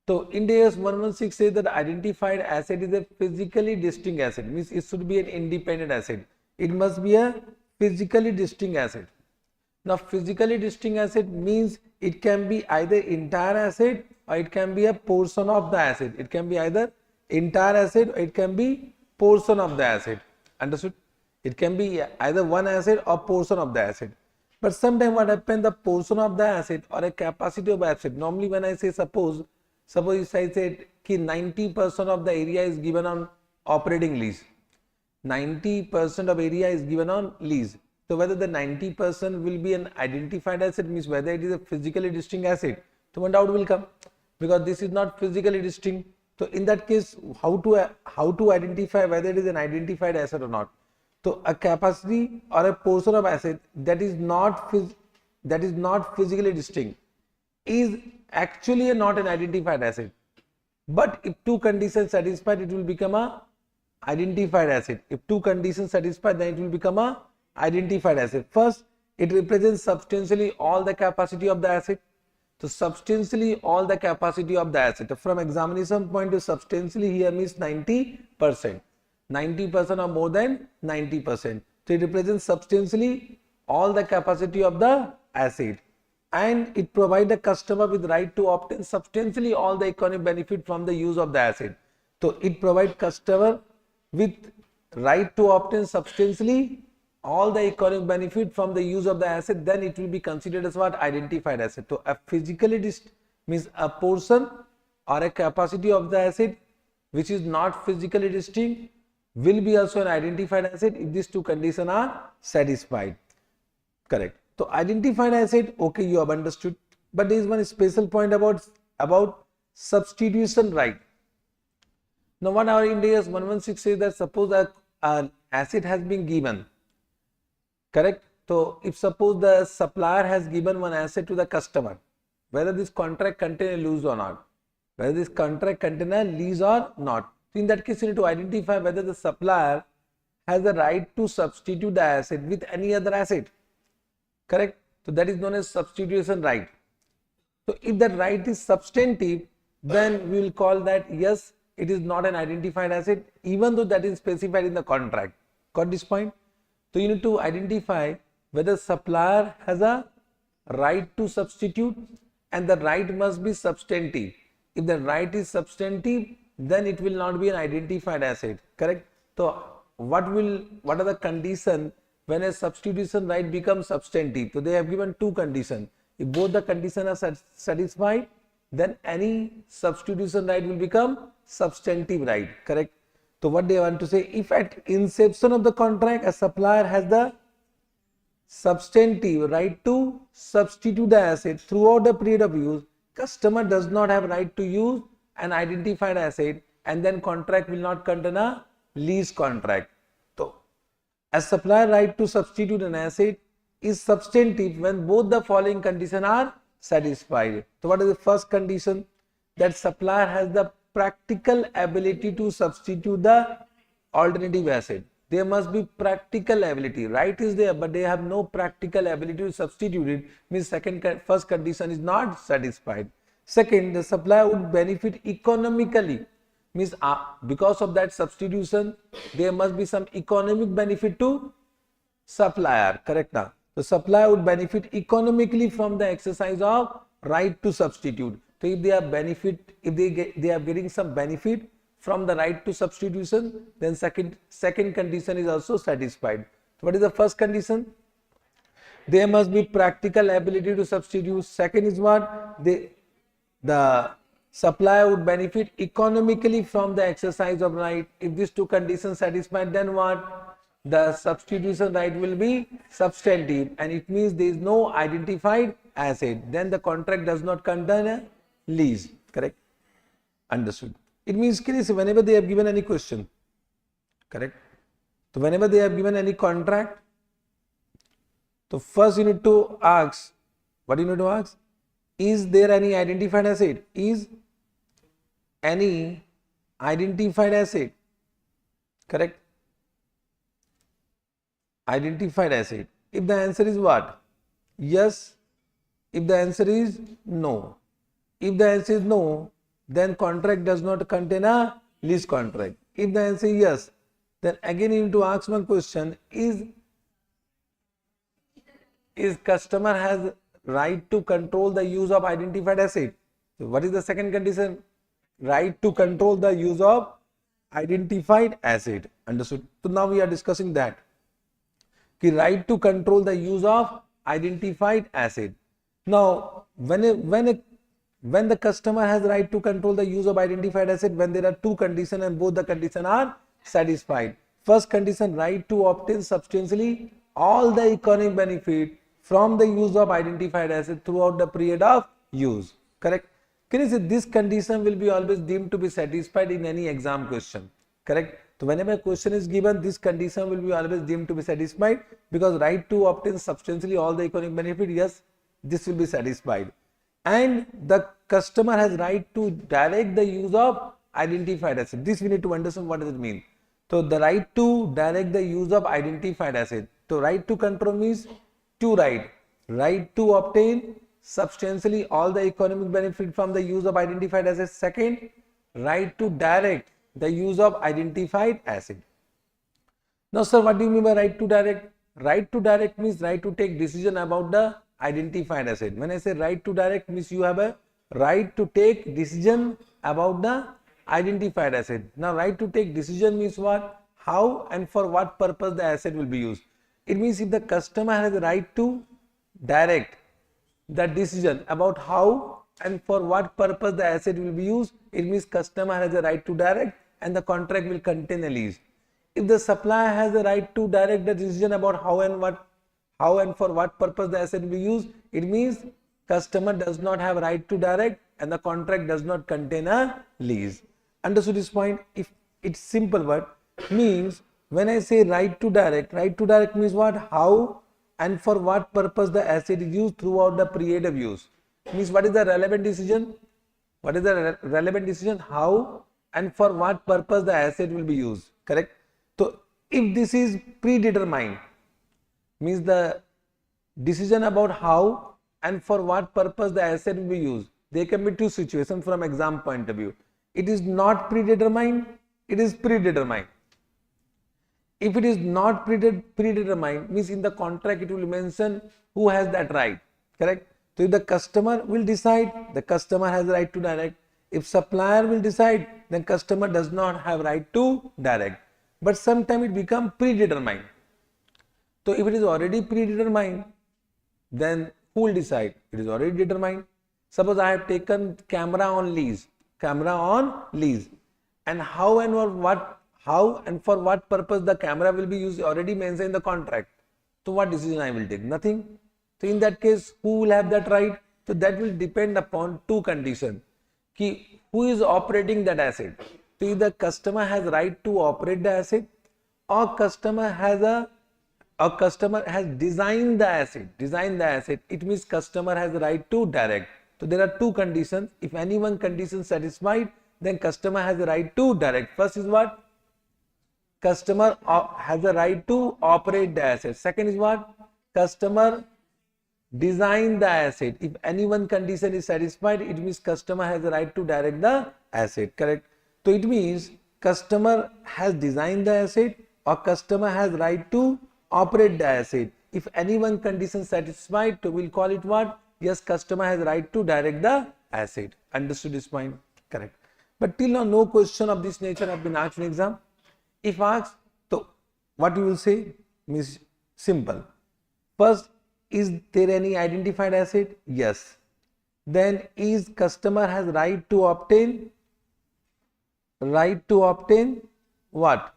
So Ind AS 116 says that identified asset is a physically distinct asset. Means it should be an independent asset. It must be a physically distinct asset. Now physically distinct asset means it can be either entire asset or it can be a portion of the asset. It can be either entire asset or it can be portion of the asset. Understood? It can be either one asset or portion of the asset. But sometimes what happens, the portion of the asset or a capacity of asset. Normally when I say suppose if I said 90% of the area is given on operating lease. 90% of area is given on lease. So whether the 90% will be an identified asset, means whether it is a physically distinct asset. So one doubt will come, because this is not physically distinct. So in that case, how to identify whether it is an identified asset or not? So a capacity or a portion of asset that is not physically distinct is actually not an identified asset. But if two conditions satisfied, it will become a identified asset. If two conditions satisfied, then it will become a identified asset. First, it represents substantially all the capacity of the asset. So substantially all the capacity of the asset. From examination point of substantially here means 90%. 90% or more than 90%. So it represents substantially all the capacity of the asset. And it provides the customer with right to obtain substantially all the economic benefit from the use of the asset. So it provides customer with right to obtain substantially all the economic benefit from the use of the asset, then it will be considered as what? Identified asset. So a physically distinct means a portion or a capacity of the asset which is not physically distinct will be also an identified asset if these two conditions are satisfied. Correct. So identified asset, okay, you have understood. But there is one special point about substitution right. Now what our Ind AS 116 says that suppose that an asset has been given. Correct. So if suppose the supplier has given one asset to the customer, whether this contract contains a lease or not, whether this contract contains a lease or not. So in that case, you need to identify whether the supplier has the right to substitute the asset with any other asset. Correct. So that is known as substitution right. So if that right is substantive, then we will call that yes, it is not an identified asset, even though that is specified in the contract. Got this point? So you need to identify whether supplier has a right to substitute, and the right must be substantive. If the right is substantive, then it will not be an identified asset. Correct? So what are the conditions when a substitution right becomes substantive? So they have given two conditions. If both the conditions are satisfied, then any substitution right will become substantive right, correct? So what they want to say, if at inception of the contract a supplier has the substantive right to substitute the asset throughout the period of use, customer does not have right to use an identified asset, and then contract will not contain a lease contract. So a supplier right to substitute an asset is substantive when both the following conditions are satisfied. So what is the first condition? That supplier has the practical ability to substitute the alternative asset. There must be practical ability. Right is there, but they have no practical ability to substitute it. Means first condition is not satisfied. Second, the supplier would benefit economically. Means because of that substitution, there must be some economic benefit to supplier. Correct now. The supplier would benefit economically from the exercise of right to substitute. So if they are getting some benefit from the right to substitution, then second condition is also satisfied. So what is the first condition? There must be practical ability to substitute. Second is what? The supplier would benefit economically from the exercise of right. If these two conditions satisfied, then what? The substitution right will be substantive, and it means there is no identified asset. Then the contract does not contain a lease. Correct? Understood. It means whenever they have given any question, correct? So whenever they have given any contract, so first you need to ask, what you need to ask? Is there any identified asset? Is any identified asset, correct? Identified asset. If the answer is what? Yes. If the answer is no. If the answer is no, then contract does not contain a lease contract. If the answer is yes, then again you need to ask one question, is customer has right to control the use of identified asset? So what is the second condition? Right to control the use of identified asset. Understood? So now we are discussing that. Right to control the use of identified asset. Now when the customer has right to control the use of identified asset, when there are two conditions and both the conditions are satisfied. First condition, right to obtain substantially all the economic benefit from the use of identified asset throughout the period of use. Correct? Can you say this condition will be always deemed to be satisfied in any exam question? Correct? So whenever a question is given, this condition will be always deemed to be satisfied, because right to obtain substantially all the economic benefit, yes, this will be satisfied. And the customer has right to direct the use of identified asset. This we need to understand what does it mean. So the right to direct the use of identified asset. So right to control means two right. Right to obtain substantially all the economic benefit from the use of identified asset. Second, right to direct the use of identified asset. Now sir, what do you mean by right to direct? Right to direct means right to take decision about the identified asset. When I say right to direct, means you have a right to take decision about the identified asset. Now right to take decision means what? How and for what purpose the asset will be used. It means if the customer has the right to direct the decision about how and for what purpose the asset will be used, it means customer has the right to direct and the contract will contain a lease. If the supplier has the right to direct the decision about how and for what purpose the asset will be used, it means customer does not have right to direct and the contract does not contain a lease. Understood this point? If it's simple word, means when I say right to direct means what? How and for what purpose the asset is used throughout the period of use. Means what is the relevant decision? What is the relevant decision? How and for what purpose the asset will be used. Correct? So if this is predetermined, means the decision about how and for what purpose the asset will be used. There can be two situations from exam point of view. It is not predetermined, it is predetermined. If it is not predetermined, means in the contract it will mention who has that right. Correct? So if the customer will decide, the customer has the right to direct. If supplier will decide, then customer does not have right to direct. But sometimes it becomes predetermined. So if it is already predetermined, then who will decide? It is already determined. Suppose I have taken camera on lease, and how and for what purpose the camera will be used already mentioned in the contract. So what decision I will take? Nothing. So in that case, who will have that right? So that will depend upon two conditions. Who is operating that asset? So either customer has right to operate the asset, or customer has designed the asset. It means customer has the right to direct. So there are two conditions. If any one condition satisfied, then customer has the right to direct. First is what? Customer has a right to operate the asset. Second is what? Customer design the asset. If any one condition is satisfied, it means customer has the right to direct the asset. Correct? So it means customer has designed the asset or customer has right to operate the asset. If any one condition satisfied, so we'll call it what? Yes, customer has right to direct the asset. Understood this point? Correct. But till now, no question of this nature have been asked in exam. If asked, so what you will say? Means simple. First, is there any identified asset? Yes. Then is customer has right to obtain what?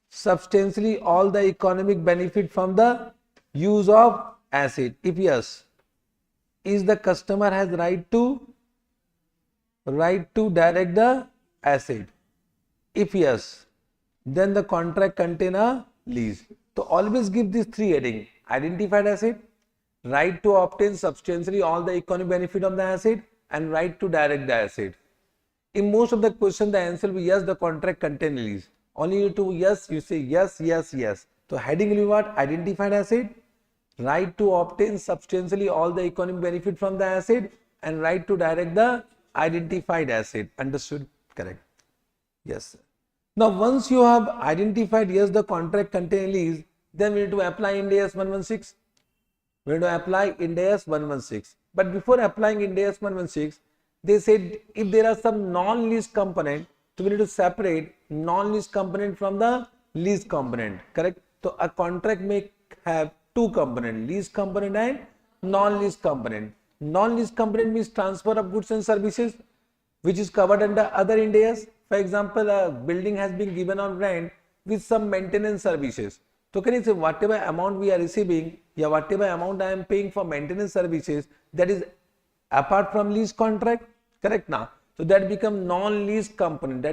Substantially all the economic benefit from the use of asset. If yes, is the customer has right to direct the asset? If yes, then the contract contain a lease. So always give these three heading: identified asset, right to obtain substantially all the economic benefit of the asset, and right to direct the asset. In most of the question, the answer will be yes, the contract contain lease. Only you to yes, you say yes, yes, yes. So heading will be what? Identified asset, right to obtain substantially all the economic benefit from the asset, and right to direct the identified asset. Understood? Correct. Yes. Now, once you have identified yes, the contract contain lease, then we need to apply Ind AS 116. We need to apply Ind AS 116. But before applying Ind AS 116, they said if there are some non-lease component, so we need to separate non-lease component from the lease component. Correct? So a contract may have two components, lease component and non-lease component. Non-lease component means transfer of goods and services, which is covered under other Ind AS. For example, a building has been given on rent with some maintenance services. So can you say whatever amount we are receiving, yeah, whatever amount I am paying for maintenance services, that is apart from lease contract, correct now? So that become non-lease component,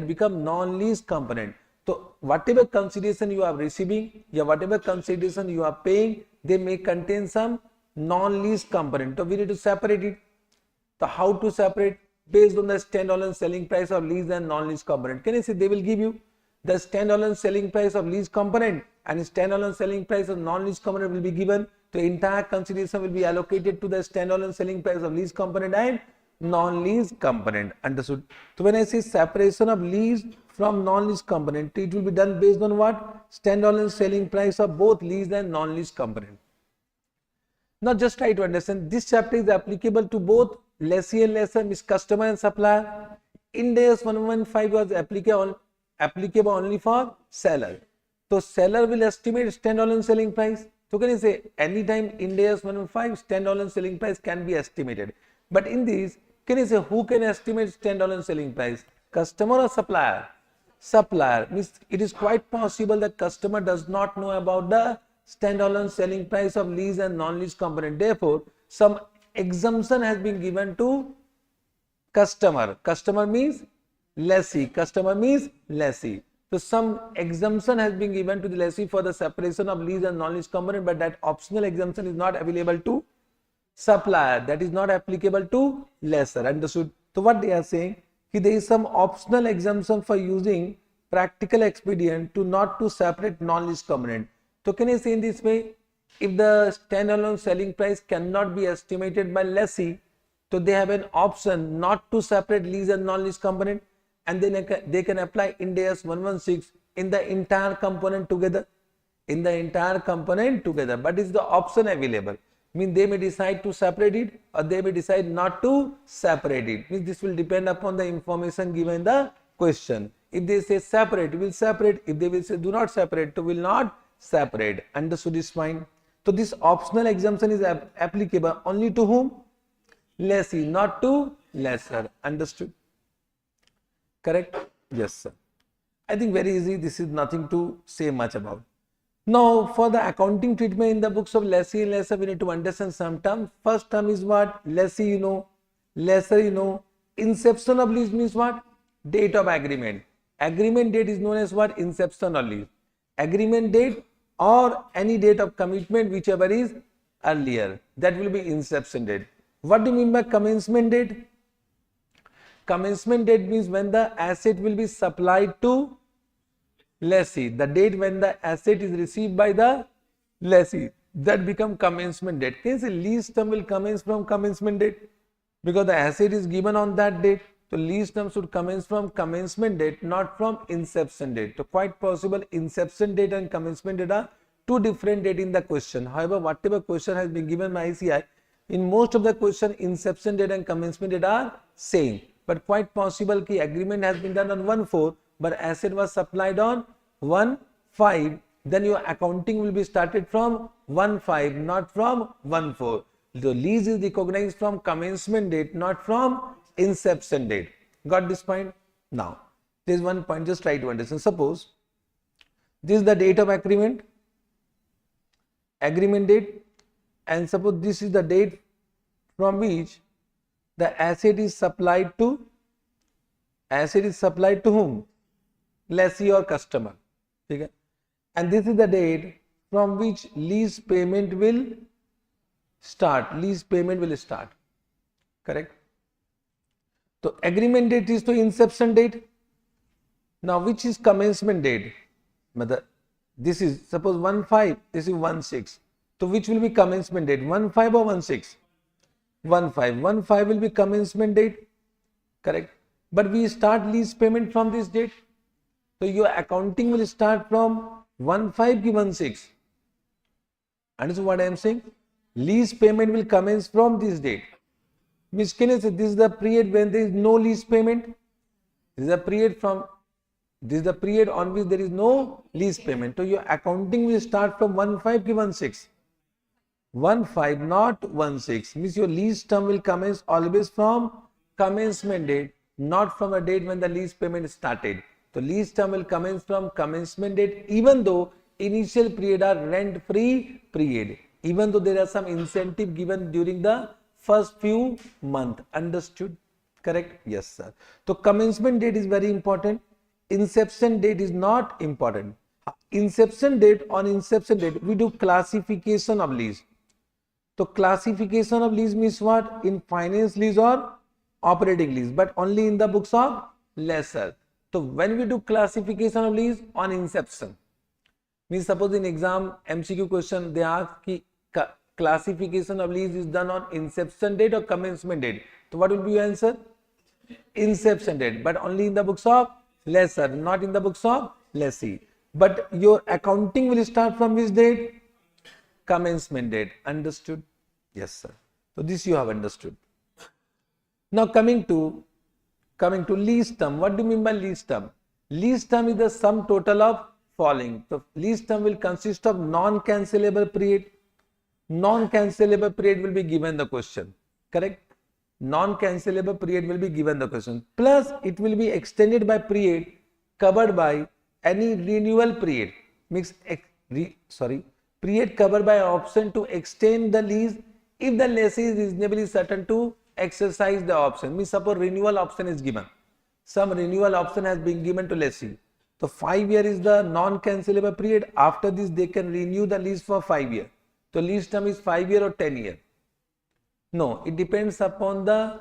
So whatever consideration you are receiving, yeah, whatever consideration you are paying, they may contain some non-lease component. So we need to separate it. So how to separate? Based on the standalone selling price of lease and non-lease component. Can you see they will give you the standalone selling price of lease component and standalone selling price of non-lease component will be given. The entire consideration will be allocated to the standalone selling price of lease component and non-lease component. Understood? So when I say separation of lease from non-lease component, it will be done based on what? Standalone selling price of both lease and non-lease component. Now just try to understand, this chapter is applicable to both lessee and lessor, means customer and supplier. Ind AS 115 was applicable only for seller. So seller will estimate standalone selling price. So can you say anytime Ind AS 115 standalone selling price can be estimated. But in this, can you say who can estimate standalone selling price? Customer or supplier? Supplier. Means it is quite possible that customer does not know about the standalone selling price of lease and non-lease component. Therefore, some exemption has been given to customer. Customer means lessee. So some exemption has been given to the lessee for the separation of lease and non-lease component, but that optional exemption is not available to supplier. That is not applicable to lessor. Understood? So what they are saying, there is some optional exemption for using practical expedient to not to separate non-lease component. So can I say in this way, if the standalone selling price cannot be estimated by lessee, so they have an option not to separate lease and non-lease component, and then they can apply Ind AS 116 in the entire component together. But is the option available? Means they may decide to separate it or they may decide not to separate it. Means this will depend upon the information given in the question. If they say separate, we will separate. If they will say do not separate, we will not separate. Understood this point? So this optional exemption is applicable only to whom? lessee, not to lessor. Understood? Correct? Yes, sir. I think very easy. This is nothing to say much about. Now, for the accounting treatment in the books of lessee and lessor, we need to understand some terms. First term is what? Lessee, you know. Lessor, you know. Inception of lease means what? Date of agreement. Agreement date is known as what? Inception of lease. Agreement date or any date of commitment, whichever is earlier, that will be inception date. What do you mean by commencement date? Commencement date means when the asset will be supplied to lessee. The date when the asset is received by the lessee, that become commencement date. Can you say lease term will commence from commencement date? Because the asset is given on that date. So lease term should commence from commencement date, not from inception date. So quite possible inception date and commencement date are two different dates in the question. However, whatever question has been given by ICI, in most of the question inception date and commencement date are same. But quite possible ki agreement has been done on 1/4, but asset was supplied on 1/5, then your accounting will be started from 1/5, not from 1/4. The lease is recognized from commencement date, not from inception date. Got this point? Now, there is one point, just try to understand. Suppose this is the date of agreement date, and suppose this is the date from which the asset is supplied to whom? Lessee or customer. Okay? And this is the date from which lease payment will start. Correct? So agreement date is to inception date. Now which is commencement date? This is suppose 1/5, this is 1/6. So which will be commencement date? 1/5 or 1/6? 1/5. 1/5 will be commencement date. Correct? But we start lease payment from this date. So your accounting will start from 1/5 to 1/6. Understand what I am saying? Lease payment will commence from this date. Miss, can you say this is the period when there is no lease payment? This is the period on which there is no lease payment. So your accounting will start from 1/5 to 1/6. 1/5, not 1/6. Means your lease term will commence always from commencement date, not from a date when the lease payment started. So lease term will commence from commencement date, even though initial period are rent-free period, even though there are some incentive given during the first few months. Understood? Correct? Yes, sir. So commencement date is very important. Inception date is not important. Inception date, on inception date, we do classification of lease. So classification of lease means what? In finance lease or operating lease, but only in the books of lessor. So when we do classification of lease on inception, means suppose in exam MCQ question they ask ki classification of lease is done on inception date or commencement date. So what will be your answer? Inception date, but only in the books of lessor, not in the books of lessee. But your accounting will start from which date? Commencement date. Understood? Yes, sir. So this you have understood. Now coming to lease term. What do you mean by lease term? Lease term is the sum total of following. So lease term will consist of non-cancelable period. Non-cancelable period will be given the question. Correct? Non-cancelable period will be given the question. Plus it will be extended by period covered by any renewal period. Period covered by option to extend the lease if the lessee is reasonably certain to exercise the option. Means suppose renewal option is given. Some renewal option has been given to lessee. So 5 years is the non-cancelable period. After this they can renew the lease for 5 years. So lease term is 5 years or 10 years. No, it depends upon the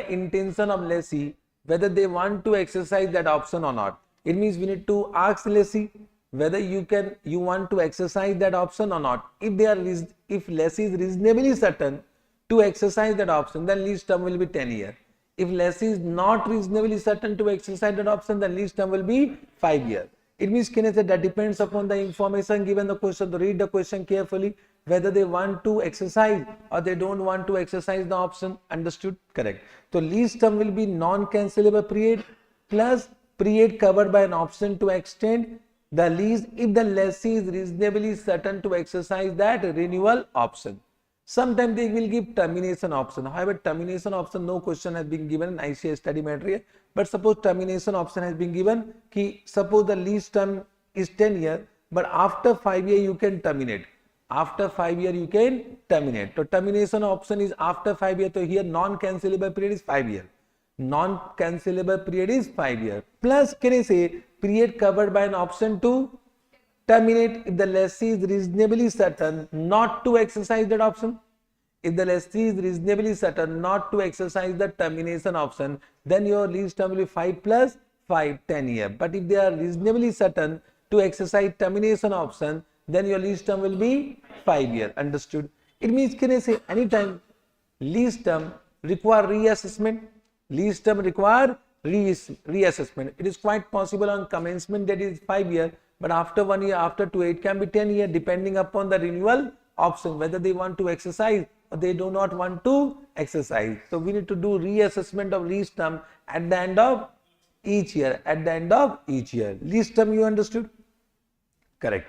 intention of lessee whether they want to exercise that option or not. It means we need to ask lessee whether you want to exercise that option or not. If lessee is reasonably certain to exercise that option, then lease term will be 10 years. If lessee is not reasonably certain to exercise that option, then lease term will be 5 years. It means that depends upon the information given the question. So read the question carefully, whether they want to exercise or they don't want to exercise the option. Understood? Correct. So lease term will be non-cancelable period plus period covered by an option to extend the lease if the lessee is reasonably certain to exercise that renewal option. Sometimes they will give termination option. However, termination option, no question has been given in ICA study material. But suppose termination option has been given, suppose the lease term is 10 years, but after 5 years you can terminate. After 5 years you can terminate. So termination option is after 5 years. So here non-cancelable period is 5 years. Non-cancelable period is 5 years. Plus, can I say, period covered by an option to terminate if the lessee is reasonably certain not to exercise that option. If the lessee is reasonably certain not to exercise the termination option, then your lease term will be 5 plus 5, 10 years. But if they are reasonably certain to exercise termination option, then your lease term will be 5 years. Understood? It means, can I say, anytime lease term require reassessment, lease term require reassessment. It is quite possible on commencement that is 5 years, but after 1 year, after 2 years, it can be 10 years depending upon the renewal option, whether they want to exercise or they do not want to exercise. So we need to do reassessment of lease term at the end of each year. At the end of each year. Lease term, you understood? Correct.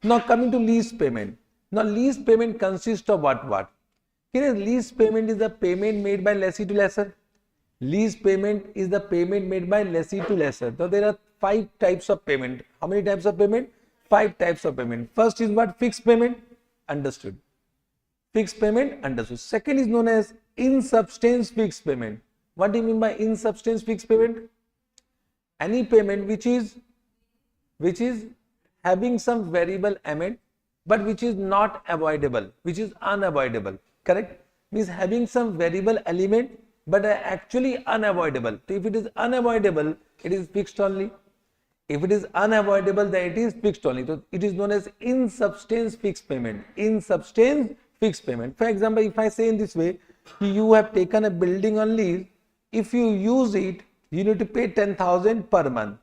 Now coming to lease payment. Now lease payment consists of what? Lease payment is the payment made by lessee to lessor. Lease payment is the payment made by lessee to lessor. So there are 5 types of payment. How many types of payment? 5 types of payment. First is what? Fixed payment. Understood. Fixed payment. Understood. Second is known as in substance fixed payment. What do you mean by in substance fixed payment? Any payment which is having some variable amount, but which is not avoidable, which is unavoidable. Correct? Means having some variable element, but actually unavoidable. So if it is unavoidable, it is fixed only. If it is unavoidable, then it is fixed only. So it is known as in substance fixed payment. In substance fixed payment. For example, if I say in this way, you have taken a building on lease. If you use it, you need to pay 10,000 per month.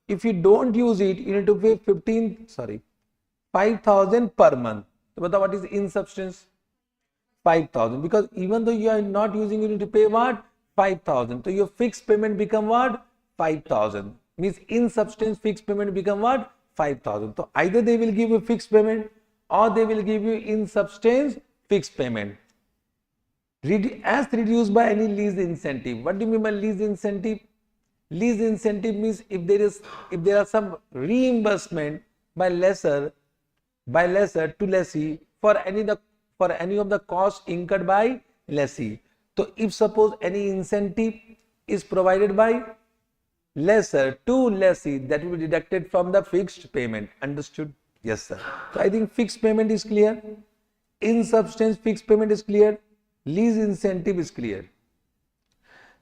If you don't use it, you need to pay 5,000 per month. So what is in substance? 5,000. Because even though you are not using, you need to pay what? 5,000. So your fixed payment become what? 5,000. Means in substance fixed payment become what? 5,000. So either they will give you fixed payment or they will give you in substance fixed payment. As reduced by any lease incentive. What do you mean by lease incentive? Lease incentive means if there are some reimbursement by lessor to lessee for any of the costs incurred by lessee. So if suppose any incentive is provided by lessor to lessee, that will be deducted from the fixed payment. Understood? Yes, sir. So I think fixed payment is clear. In substance fixed payment is clear. Lease incentive is clear.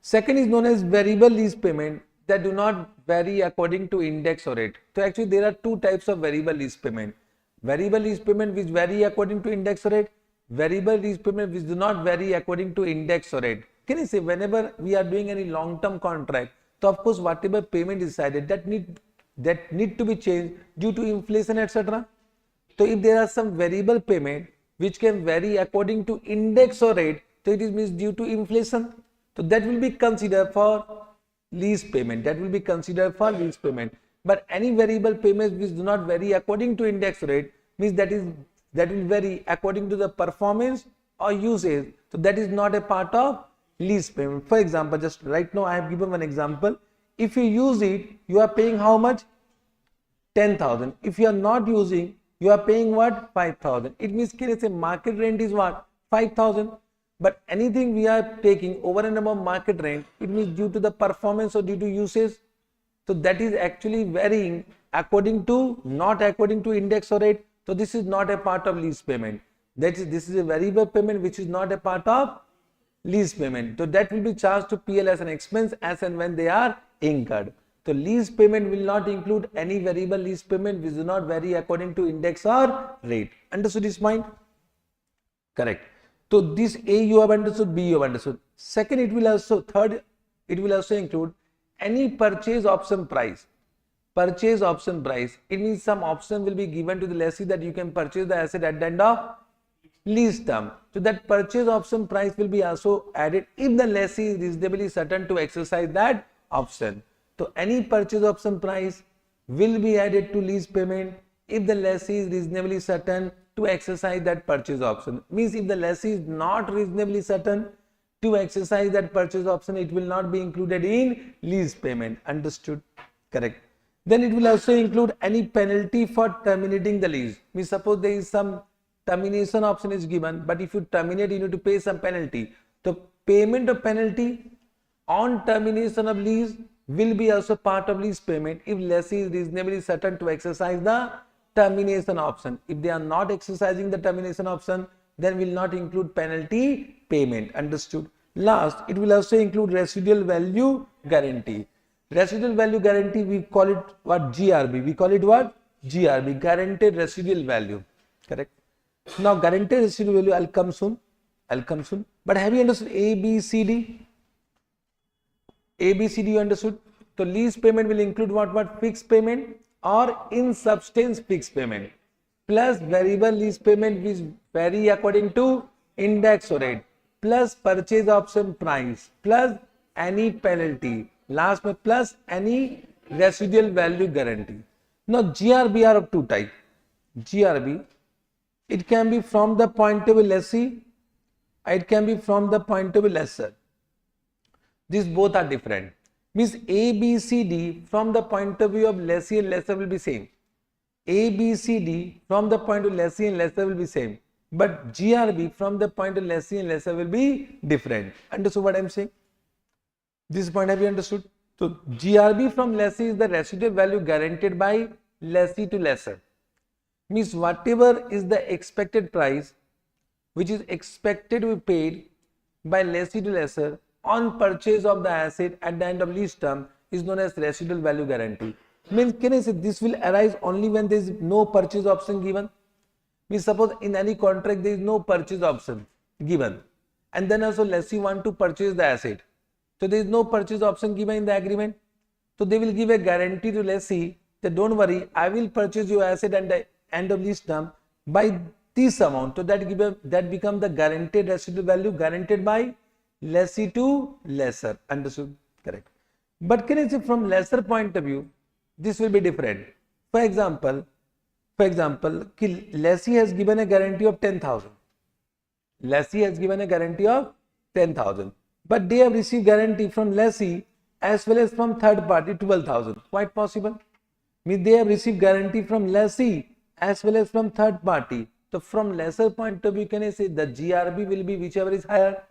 Second is known as variable lease payment that do not vary according to index or rate. So actually there are 2 types of variable lease payment. Variable lease payment which vary according to index or rate. Variable lease payment which do not vary according to index or rate. Can I say whenever we are doing any long-term contract, so of course whatever payment is decided that need to be changed due to inflation, etc. So if there are some variable payment which can vary according to index or rate, so it is means due to inflation. So that will be considered for lease payment. That will be considered for lease payment. But any variable payments which do not vary according to index rate means that will vary according to the performance or usage. So that is not a part of lease payment. For example, just right now I have given one example. If you use it, you are paying how much? 10,000. If you are not using, you are paying what? 5,000. It means market rent is what? 5,000. But anything we are taking over and above market rent, it means due to the performance or due to usage. So that is actually varying not according to index or rate. So this is not a part of lease payment. This is a variable payment which is not a part of lease payment. So that will be charged to PL as an expense as and when they are incurred. So lease payment will not include any variable lease payment which do not vary according to index or rate. Understood this point? Correct. So this A you have understood, B you have understood. Second, it will also include any purchase option price. Purchase option price. It means some option will be given to the lessee that you can purchase the asset at the end of lease term. So that purchase option price will be also added if the lessee is reasonably certain to exercise that option. So any purchase option price will be added to lease payment if the lessee is reasonably certain to exercise that purchase option. Means if the lessee is not reasonably certain to exercise that purchase option, it will not be included in lease payment. Understood? Correct. Then it will also include any penalty for terminating the lease. Means suppose there is some termination option is given, but if you terminate, you need to pay some penalty. The payment of penalty on termination of lease will be also part of lease payment if lessee is reasonably certain to exercise the termination option. If they are not exercising the termination option, then will not include penalty payment. Understood? Last, it will also include residual value guarantee. Residual value guarantee, we call it what? GRB. We call it what? GRB, guaranteed residual value. Correct? Now, guaranteed residual value, I'll come soon. But have you understood A, B, C, D? A, B, C, D you understood? So lease payment will include what? Fixed payment or in substance fixed payment plus variable lease payment which vary according to index or rate plus purchase option price plus any penalty, last one plus any residual value guarantee. Now GRB are of two types. GRB, it can be from the point of view lessee, it can be from the point of view lessor. These both are different. Means A, B, C, D from the point of view of lessee and lessor will be same. A, B, C, D from the point of lessee and lessor will be same. But GRB from the point of lessee and lessor will be different. Understood what I am saying? This point have you understood? So GRB from lessee is the residual value guaranteed by lessee to lessor. Means whatever is the expected price which is expected to be paid by lessee to lessor on purchase of the asset at the end of lease term is known as residual value guarantee. Means can I say this will arise only when there is no purchase option given? Means suppose in any contract there is no purchase option given and then also lessee want to purchase the asset. So there is no purchase option given in the agreement. So they will give a guarantee to lessee that don't worry, I will purchase your asset at the end of lease term by this amount. So that become the guaranteed residual value guaranteed by lessee to lessor. Understood? Correct. But can I say from lessor point of view, this will be different. For example, lessee has given a guarantee of 10,000. Lessee has given a guarantee of 10,000. But they have received guarantee from lessee as well as from third party 12,000. Quite possible. Means they have received guarantee from lessee as well as from third party. So from lessor point of view, can I say the GRB will be whichever is higher?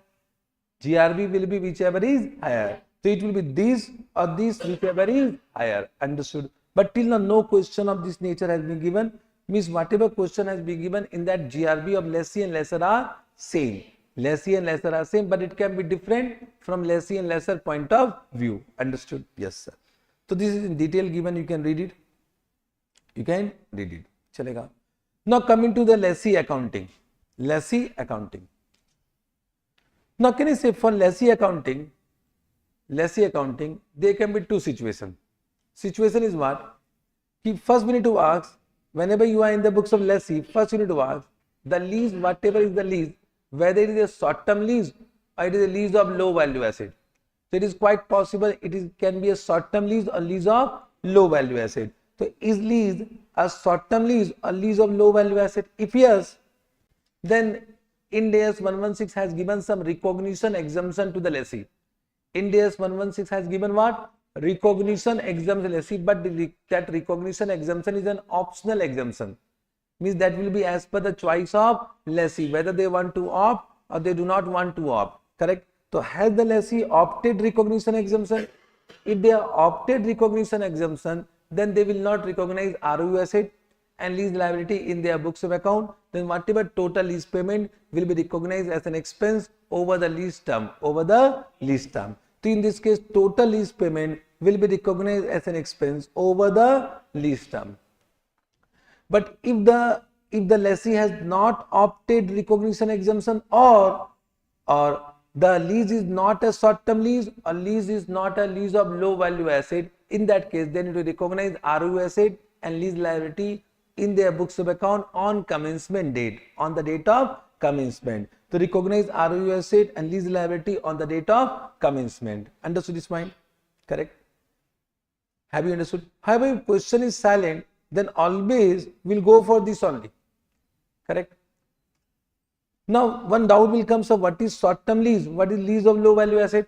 GRB will be whichever is higher. So it will be this or this whichever is higher. Understood? But till now no question of this nature has been given. Means whatever question has been given in that GRB of lessee and lessor are same. Lessee and lessor are same, but it can be different from lessee and lessor point of view. Understood? Yes, sir. So this is in detail given. You can read it. Chalega. Now coming to the lessee accounting. Lessee accounting. Now can I say for lessee accounting, there can be two situations. Situation is what? First we need to ask, whenever you are in the books of lessee, first you need to ask the lease, whatever is the lease, whether it is a short-term lease or it is a lease of low value asset. So it is quite possible can be a short-term lease or lease of low value asset. So is lease a short-term lease or lease of low value asset? If yes, then Ind AS 116 has given some recognition exemption to the lessee. Ind AS 116 has given what? Recognition exemption lessee, but that recognition exemption is an optional exemption. Means that will be as per the choice of lessee, whether they want to opt or they do not want to opt. Correct? So has the lessee opted recognition exemption? If they have opted recognition exemption, then they will not recognize ROU asset and lease liability in their books of account. Then whatever total lease payment will be recognized as an expense over the lease term. So in this case, total lease payment will be recognized as an expense over the lease term. But if the lessee has not opted recognition exemption or the lease is not a short-term lease or lease is not a lease of low value asset, in that case they need to recognize ROU asset and lease liability in their books of account on commencement date, on the date of commencement. To recognize ROU asset and lease liability on the date of commencement. Understood this point? Correct? Have you understood? However, if question is silent, then always we'll go for this only. Correct. Now, one doubt will come, so what is short-term lease? What is lease of low value asset?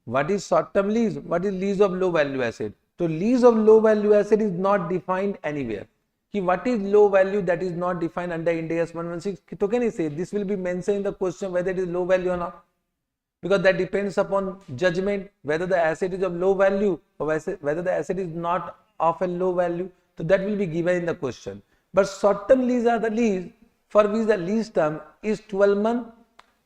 What is short-term lease? What is lease of low value asset? So, lease of low value asset is not defined anywhere. What is low value, that is not defined under Ind AS 116. So, can you say this will be mentioned in the question whether it is low value or not? Because that depends upon judgment whether the asset is of low value or whether the asset is not of a low value. So, that will be given in the question. But short-term lease are the lease for which the lease term is 12 months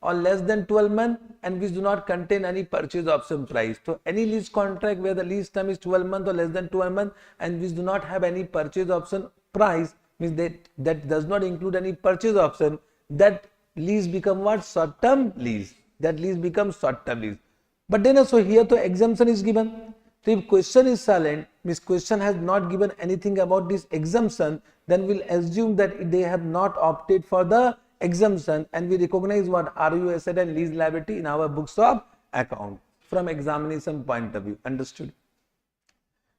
or less than 12 months and which do not contain any purchase option price. So, any lease contract where the lease term is 12 months or less than 12 months and which do not have any purchase option price, means that does not include any purchase option, that lease become what? Short-term lease. That lease becomes short-term lease. But then also here the exemption is given. So, if question is silent, means question has not given anything about this exemption, then we'll assume that they have not opted for the exemption and we recognize what? ROU asset and lease liability in our books of account from examination point of view. Understood?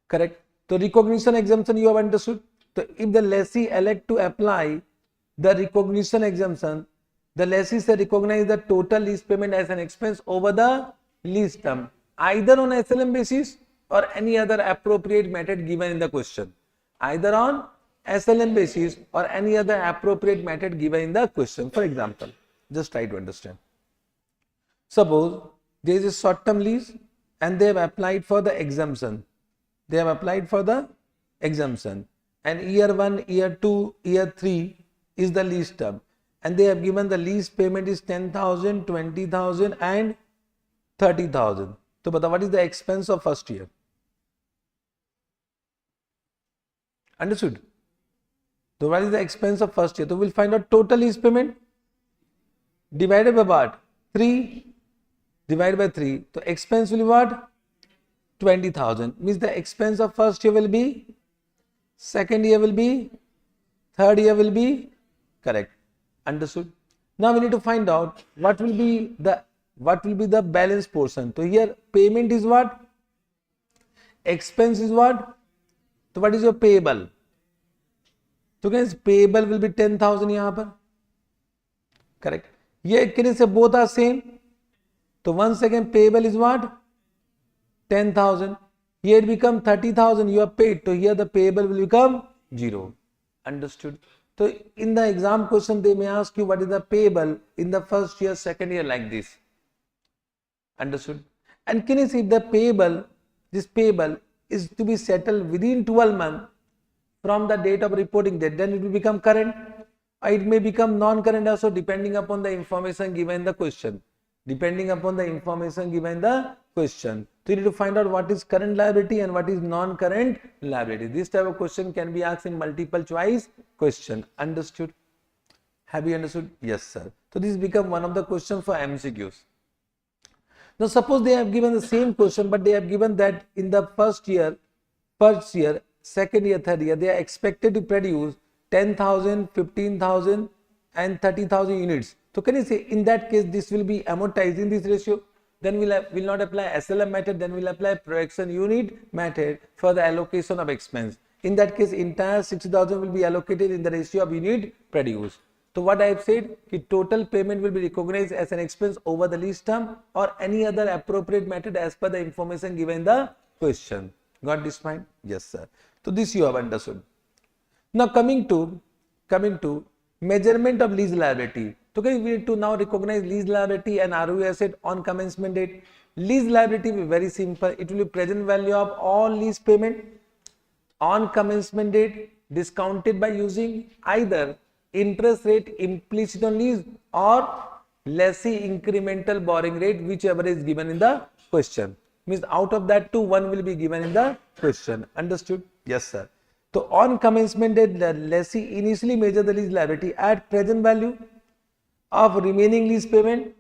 Correct. So, recognition exemption you have understood. So, if the lessee elect to apply the recognition exemption, the lessee shall recognize the total lease payment as an expense over the lease term, either on SLM basis or any other appropriate method given in the question. Either on SLM basis or any other appropriate method given in the question. For example, just try to understand. Suppose there is a short-term lease and they have applied for the exemption. They have applied for the exemption and year 1, year 2, year 3 is the lease term. And they have given the lease payment is 10,000, 20,000 and 30,000. So, what is the expense of first year? Understood? So, what is the expense of first year? So, we will find out total lease payment divided by what? 3 divided by 3. So, expense will be what? 20,000. Means the expense of first year will be, second year will be, third year will be, correct. Understood? Now we need to find out what will be the balance portion. So here payment is what? Expense is what? So what is your payable? So guys, payable will be 10,000 यहाँ पर. Correct? Here can you say both are same? So once again payable is what? 10,000. Here it become 30,000 you are paid. So here the payable will become 0. Understood? So in the exam question they may ask you what is the payable in the first year, second year, like this. Understood? And can you see the payable, this payable is to be settled within 12 months from the date of reporting date, then it will become current. It may become non-current also depending upon the information given in the question. Depending upon the information given in the question. So you need to find out what is current liability and what is non-current liability. This type of question can be asked in multiple choice question. Understood? Have you understood? Yes, sir. So this become one of the questions for MCQs. Now suppose they have given the same question, but they have given that in the first year, second year, third year, they are expected to produce 10,000, 15,000 and 30,000 units. So can you say in that case this will be amortizing this ratio? Then we'll not apply SLM method, then we'll apply production unit method for the allocation of expense. In that case, entire 60,000 will be allocated in the ratio of unit produced. So what I have said, total payment will be recognized as an expense over the lease term or any other appropriate method as per the information given in the question. Got this fine? Yes, sir. So this you have understood. Now coming to measurement of lease liability. So we need to now recognize lease liability and ROU asset on commencement date. Lease liability will be very simple. It will be present value of all lease payment on commencement date discounted by using either interest rate implicit on lease or lessee incremental borrowing rate, whichever is given in the question. Means out of that two, one will be given in the question. Understood? Yes, sir. So on commencement date, the lessee initially measure the lease liability at present value of remaining lease payment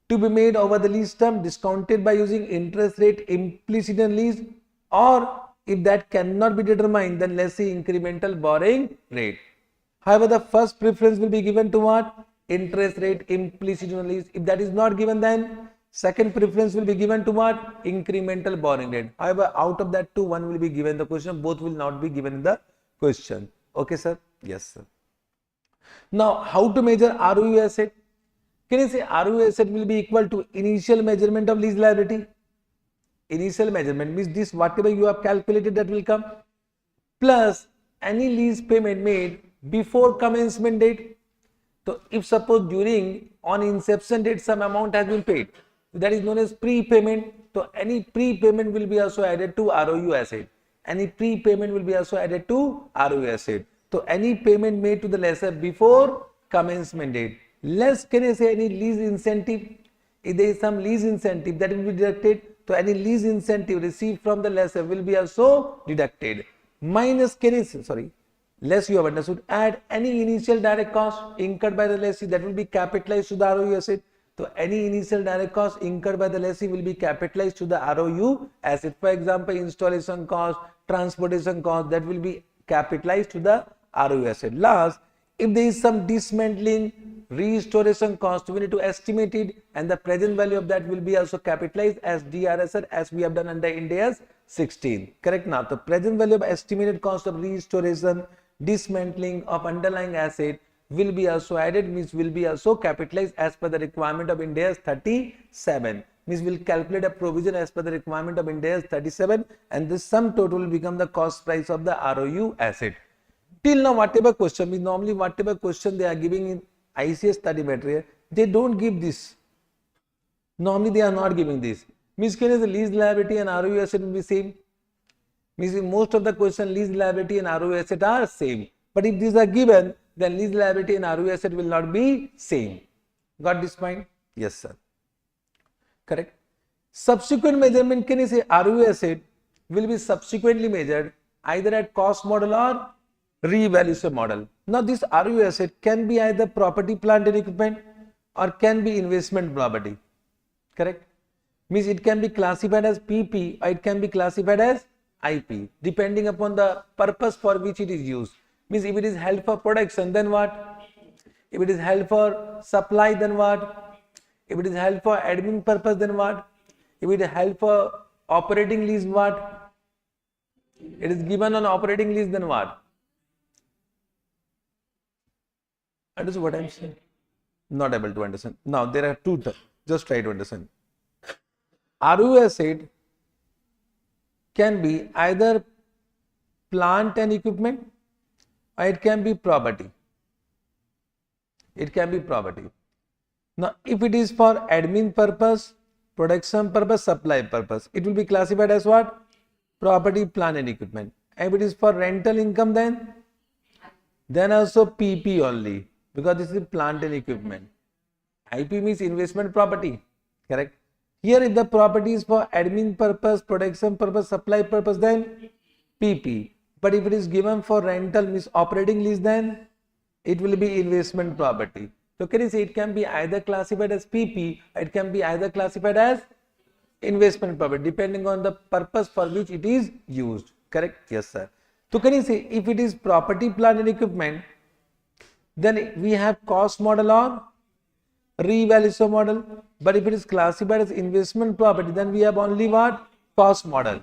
to be made over the lease term discounted by using interest rate implicit in lease, or if that cannot be determined, then lessee incremental borrowing rate. However, the first preference will be given to what? Interest rate implicit in lease. If that is not given, then second preference will be given to what? Incremental borrowing rate. However, out of that two, one will be given the question. Both will not be given in the question. Okay, sir? Yes, sir. Now, how to measure ROU asset? Can you say ROU asset will be equal to initial measurement of lease liability? Initial measurement means this whatever you have calculated that will come plus any lease payment made before commencement date. So if suppose during on inception date some amount has been paid, that is known as prepayment. So any prepayment will be also added to ROU asset. Any prepayment will be also added to ROU asset. So any payment made to the lessor before commencement date, less can I say any lease incentive. If there is some lease incentive that will be deducted, so any lease incentive received from the lessor will be also deducted. Minus can I say, sorry, less you have understood, add any initial direct cost incurred by the lessee that will be capitalized to the ROU asset. So any initial direct cost incurred by the lessee will be capitalized to the ROU asset. For example, installation cost, transportation cost, that will be capitalized to the ROU asset. Last, if there is some dismantling, restoration cost, we need to estimate it, and the present value of that will be also capitalized as DRSR as we have done under Ind AS 16. Correct? Now, the present value of estimated cost of restoration, dismantling of underlying asset will be also added, means will be also capitalized as per the requirement of Ind AS 37. Means we will calculate a provision as per the requirement of Ind AS 37, and this sum total will become the cost price of the ROU asset. Till now, whatever question, means normally whatever question they are giving in ICS study material, they don't give this. Normally they are not giving this. Means can the lease liability and ROU asset will be same. Means in most of the question lease liability and ROU asset are same. But if these are given, then lease liability and ROU asset will not be same. Got this point? Yes, sir. Correct. Subsequent measurement, can you say ROU asset will be subsequently measured either at cost model or revaluation model. Now this ROU asset can be either property, plant and equipment or can be investment property. Correct? Means it can be classified as PP or it can be classified as IP depending upon the purpose for which it is used. Means if it is held for production, then what? If it is held for supply, then what? If it is held for admin purpose, then what? If it is held for operating lease, what? It is given on operating lease, then what? Understand what I am saying? Not able to understand. Now there are two terms. Just try to understand. ROU asset can be either plant and equipment or it can be property. It can be property. Now if it is for admin purpose, production purpose, supply purpose, it will be classified as what? Property, plant and equipment. If it is for rental income, then also PP only, because this is plant and equipment. IP means investment property. Correct? Here if the property is for admin purpose, production purpose, supply purpose, then PP. But if it is given for rental, means operating lease, then it will be investment property. So can you say it can be either classified as PP, it can be either classified as investment property depending on the purpose for which it is used. Correct? Yes, sir. So can you say if it is property, plant and equipment, then we have cost model or revaluation model. But if it is classified as investment property, then we have only what? Cost model.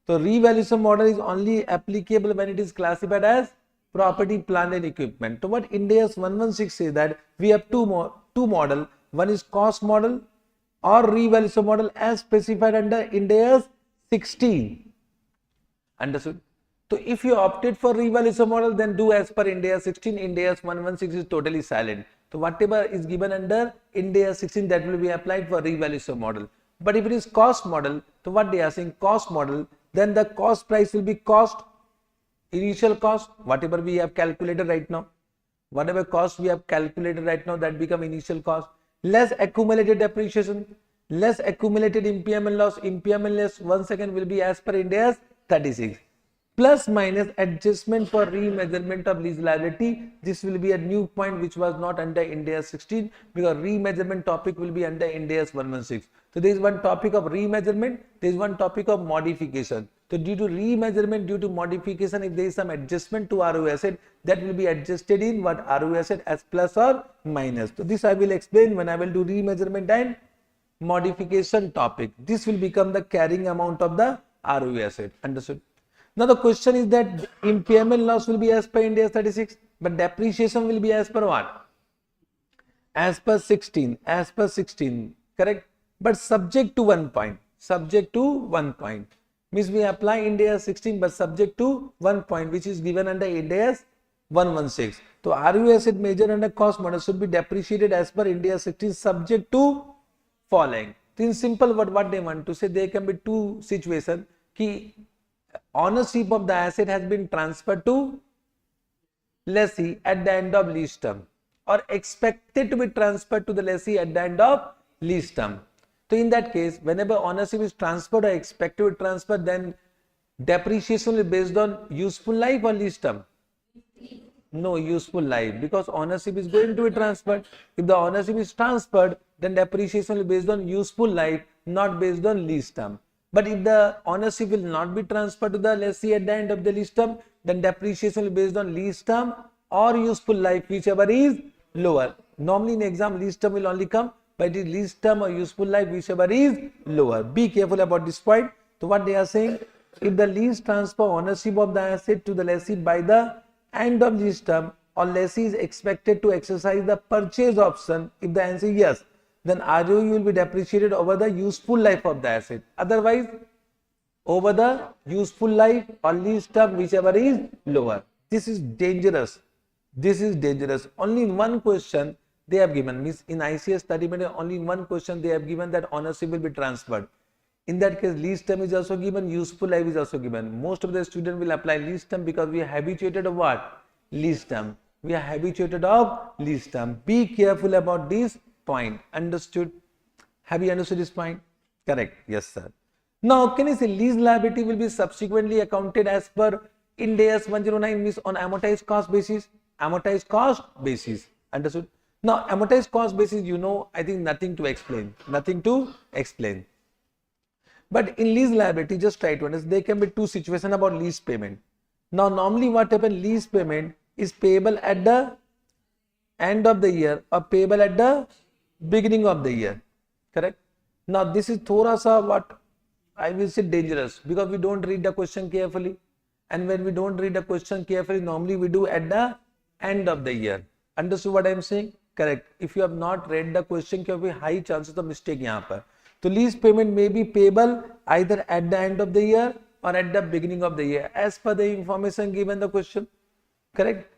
So revaluation model is only applicable when it is classified as property, plant and equipment. So what Ind AS 116 says that we have two model. One is cost model or revaluation model as specified under Ind AS 16. Understood? So if you opted for revaluation model, then do as per Ind AS 16. Ind AS 116 is totally silent. So whatever is given under Ind AS 16, that will be applied for revaluation model. But if it is cost model, so what they are saying, cost model, then the cost price will be cost, initial cost, whatever we have calculated right now. Whatever cost we have calculated right now, that become initial cost, less accumulated depreciation, less accumulated impairment loss. Impairment loss once again will be as per Ind AS 36. Plus minus adjustment for remeasurement of lease liability. This will be a new point which was not under Ind AS 16, because remeasurement topic will be under Ind AS 116. So there is one topic of remeasurement, there is one topic of modification. So due to remeasurement, due to modification, if there is some adjustment to ROU asset, that will be adjusted in what? ROU asset as plus or minus. So this I will explain when I will do remeasurement and modification topic. This will become the carrying amount of the ROU asset. Understood? Now the question is that impairment loss will be as per Ind AS 36. but depreciation will be as per what? As per 16, correct? But subject to one point, means we apply Ind AS 16 but subject to one point which is given under Ind AS 116. So ROU asset measured under cost model should be depreciated as per Ind AS 16 subject to following. In simple word, what they want to say, there can be two situations कि ownership of the asset has been transferred to lessee at the end of lease term or expected to be transferred to the lessee at the end of lease term. So in that case, whenever ownership is transferred or expected to be transferred, then depreciation is based on useful life or lease term? No, useful life, because ownership is going to be transferred. If the ownership is transferred, then depreciation is based on useful life, not based on lease term. But if the ownership will not be transferred to the lessee at the end of the lease term, then depreciation is based on lease term or useful life, whichever is lower. Normally in exam, lease term will only come, but it is lease term or useful life, whichever is lower. Be careful about this point. So what they are saying, if the lease transfer ownership of the asset to the lessee by the end of lease term or lessee is expected to exercise the purchase option, if the answer is yes, then ROU will be depreciated over the useful life of the asset. Otherwise, over the useful life or lease term, whichever is lower. This is dangerous. Only in one question they have given, means in ICS 30 minutes, only in one question they have given that ownership will be transferred. In that case, lease term is also given, useful life is also given. Most of the students will apply lease term because we are habituated of what? Lease term. Be careful about this point. Understood? Have you understood this point? Correct. Yes, sir. Now, can you say lease liability will be subsequently accounted as per Ind AS 109, means on amortized cost basis? Understood? Now, amortized cost basis, I think nothing to explain. But in lease liability, just try to understand, there can be two situations about lease payment. Now, normally what happens, lease payment is payable at the end of the year or payable at the beginning of the year. Correct? Now, this is thoda sa what I will say dangerous, because we don't read the question carefully. And when we don't read the question carefully, normally we do at the end of the year. Understood what I am saying? Correct. If you have not read the question, there will be high chances of mistake here. So lease payment may be payable either at the end of the year or at the beginning of the year, as per the information given the question. Correct?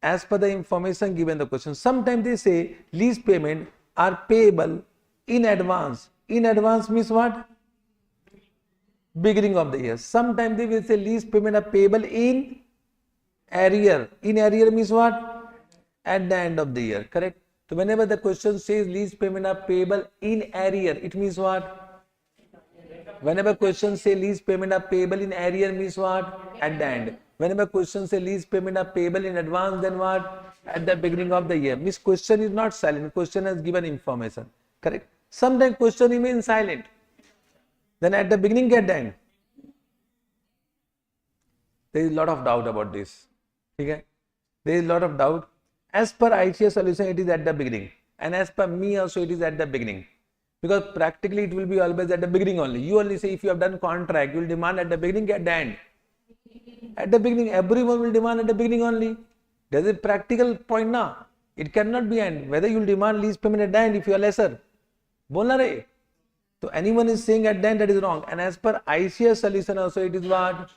As per the information given the question. Sometimes they say lease payment are payable in advance. In advance means what? Beginning of the year. Sometimes they will say lease payment are payable in arrear. In arrear means what? At the end of the year. Correct? So whenever the question says lease payment are payable in arrear, it means what? Whenever question say lease payment are payable in arrear means what? At the end. Whenever question say lease payment are payable in advance, then what? At the beginning of the year. Means question is not silent. Question has given information. Correct? Sometimes question remains silent. Then at the beginning, at the end. There is a lot of doubt about this. Okay? There is a lot of doubt. As per ICS solution, it is at the beginning. And as per me also, it is at the beginning. Because practically it will be always at the beginning only. You only say if you have done contract, you will demand at the beginning, at the end. At the beginning, everyone will demand at the beginning only. There is a practical point now. It cannot be end. Whether you will demand lease payment at the end if you are lesser. Bolna re. So anyone is saying at the end, that is wrong. And as per ICS solution also, it is what?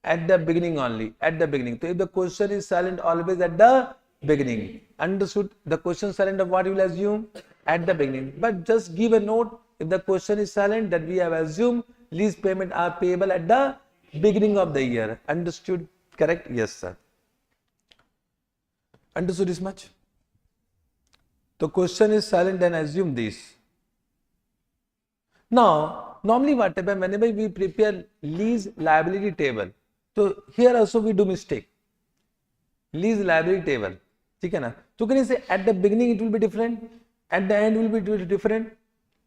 At the beginning only. At the beginning. So if the question is silent, always at the beginning. Understood? The question silent of what you will assume? At the beginning. But just give a note, if the question is silent, that we have assumed lease payment are payable at the beginning of the year. Understood? Correct? Yes, sir. Understood this much? The question is silent, then assume this. Now, normally what happens, whenever we prepare lease liability table, so here also we do mistake. Lease liability table. So can you say at the beginning it will be different, at the end will be different?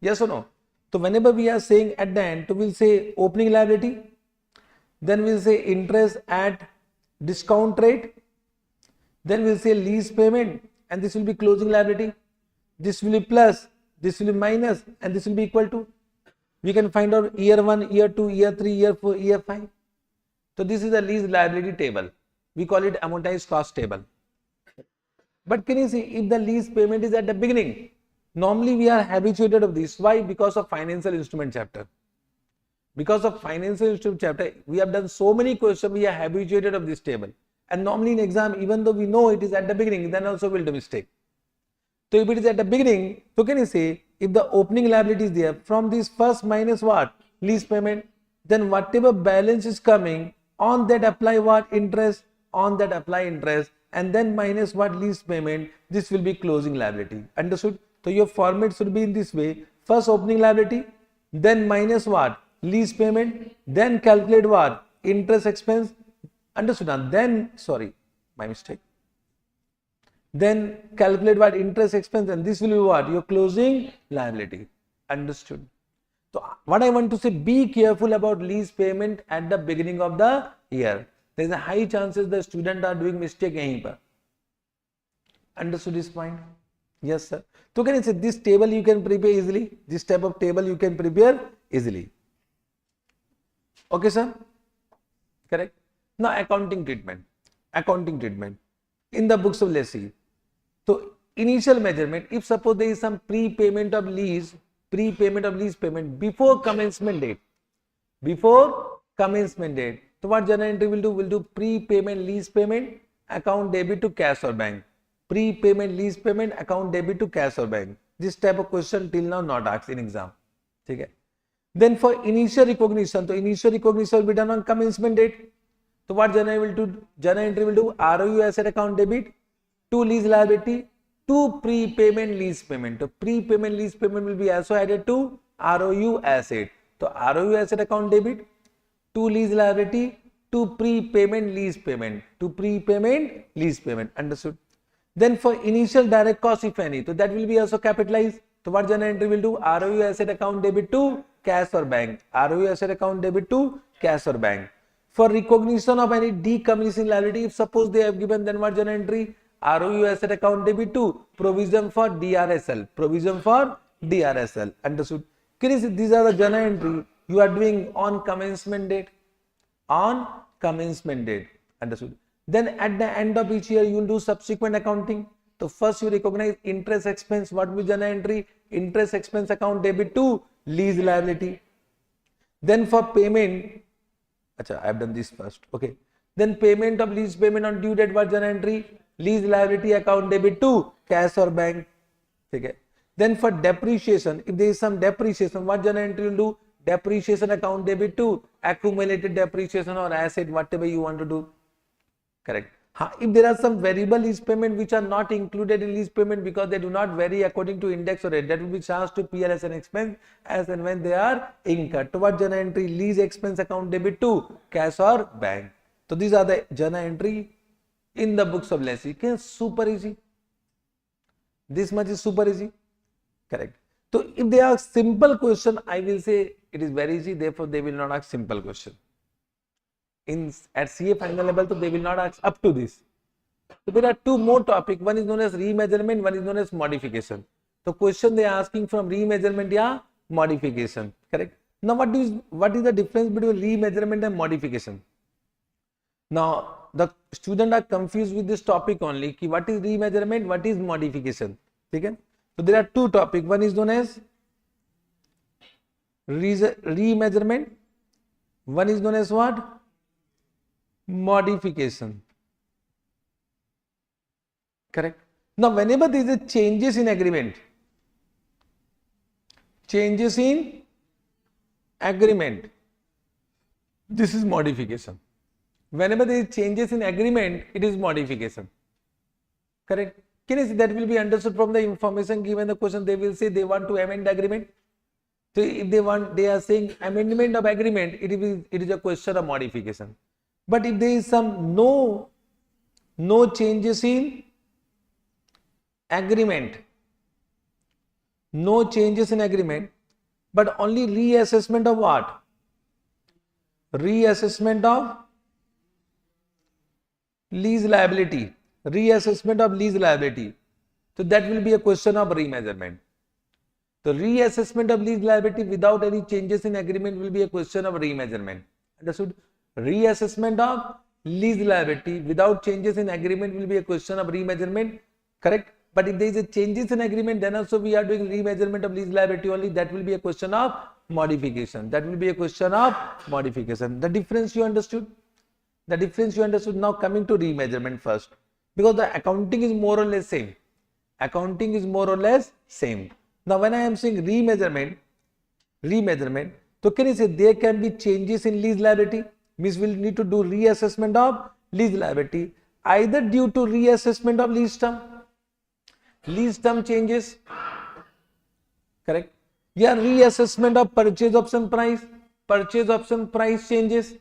Yes or no? So whenever we are saying at the end, so we'll say opening liability, then we'll say interest at discount rate, then we'll say lease payment, and this will be closing liability. This will be plus, this will be minus, and this will be equal to. We can find out year 1, year 2, year 3, year 4, year 5. So this is the lease liability table. We call it amortized cost table. But can you see if the lease payment is at the beginning? Normally we are habituated of this. Why? Because of financial instrument chapter. Because of financial instrument chapter, we have done so many questions, we are habituated of this table. And normally in exam, even though we know it is at the beginning, then also we'll do mistake. So if it is at the beginning, so can you say if the opening liability is there, from this first minus what? Lease payment, then whatever balance is coming, on that apply what? Interest, on that apply interest, and then minus what? Lease payment. This will be closing liability. Understood? So your format should be in this way. First opening liability, then minus what? Lease payment, then calculate what? Interest expense. Understood? And then, sorry, my mistake. Then calculate what? Interest expense, and this will be what? Your closing liability. Understood? So what I want to say, be careful about lease payment at the beginning of the year. There is a high chances the student are doing mistake yahin par. Understood this point? Yes, sir. So can I say this table you can prepare easily? This type of table you can prepare easily. Okay, sir? Correct. Now accounting treatment. Accounting treatment. In the books of let's see. So initial measurement, if suppose there is some prepayment of lease payment before commencement date. Before commencement date. So what journal entry will do? Will do prepayment lease payment, account debit to cash or bank. Prepayment lease payment, account debit to cash or bank. This type of question till now not asked in exam. Okay. Then for initial recognition, so initial recognition will be done on commencement date. So what journal will do? Journal entry will do ROU asset account debit to lease liability to prepayment lease payment. So prepayment lease payment will be also added to ROU asset. So ROU asset account debit to lease liability to prepayment lease payment. To prepayment lease payment. Understood? Then for initial direct cost, if any, so that will be also capitalized. So what journal entry will do? ROU asset account debit to cash or bank. ROU asset account debit to cash or bank. For recognition of any decommissioning liability, if suppose they have given, then what journal entry? ROU asset account debit to provision for DRSL. Provision for DRSL. Understood? These are the journal entry you are doing on commencement date. On commencement date. Understood? Then at the end of each year, you will do subsequent accounting. So first you recognize interest expense. What will be journal entry? Interest expense account debit to lease liability. Then for payment, I have done this first. Okay. Then payment of lease payment on due date, what journal entry? Lease liability account debit to cash or bank. Okay. Then for depreciation, if there is some depreciation, what journal entry will do? Depreciation account debit to accumulated depreciation or asset, whatever you want to do. Correct. If there are some variable lease payment which are not included in lease payment because they do not vary according to index or rate, that will be charged to PL as an expense as and when they are incurred. To what journal entry? Lease expense account debit to cash or bank. So these are the journal entry in the books of lessee. Okay, super easy. This much is super easy. Correct. So if they ask simple question, I will say it is very easy. Therefore, they will not ask simple question. At CA final level, so they will not ask up to this. So there are two more topics. One is known as remeasurement, one is known as modification. So question they are asking from remeasurement or modification. Correct. Now what is the difference between remeasurement and modification? Now the students are confused with this topic only. Ki what is remeasurement? What is modification? Okay. So there are two topics. One is known as remeasurement. One is known as what? Modification. Correct. Now whenever there is a changes in agreement, this is modification. Whenever there is changes in agreement, it is modification. Correct. Can you see that will be understood from the information given the question? They will say they want to amend the agreement. So if they are saying amendment of agreement, it is a question of modification. But if there is some no changes in agreement, no changes in agreement, but only reassessment of what? Reassessment of lease liability. Reassessment of lease liability. So that will be a question of remeasurement. The reassessment of lease liability without any changes in agreement will be a question of remeasurement. Understood? Reassessment of lease liability without changes in agreement will be a question of remeasurement. correct? But if there is a changes in agreement, then also we are doing remeasurement of lease liability only. That will be a question of modification. That will be a question of modification. The difference you understood? The difference you understood. Now coming to remeasurement first, because the accounting is more or less same. Accounting is more or less same. Now when I am saying remeasurement, so can you say there can be changes in lease liability? Means we'll need to do reassessment of lease liability, either due to reassessment of lease term changes, correct? Yeah, reassessment of purchase option price changes.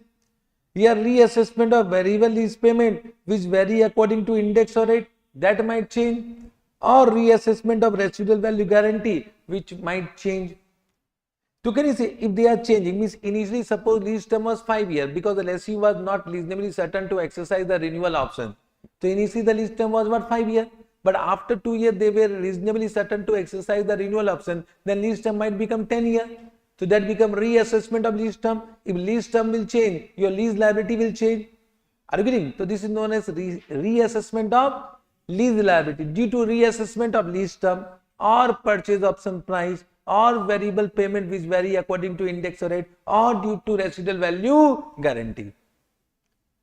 Yeah, reassessment of variable lease payment which vary according to index or rate, that might change, or reassessment of residual value guarantee which might change. So can you say if they are changing, means initially suppose lease term was 5 years because the lessee was not reasonably certain to exercise the renewal option. So initially the lease term was what, 5 years, but after 2 years they were reasonably certain to exercise the renewal option, then lease term might become 10 years. So that become reassessment of lease term. If lease term will change, your lease liability will change. Are you getting? So this is known as reassessment of lease liability due to reassessment of lease term or purchase option price or variable payment which vary according to index or rate or due to residual value guarantee.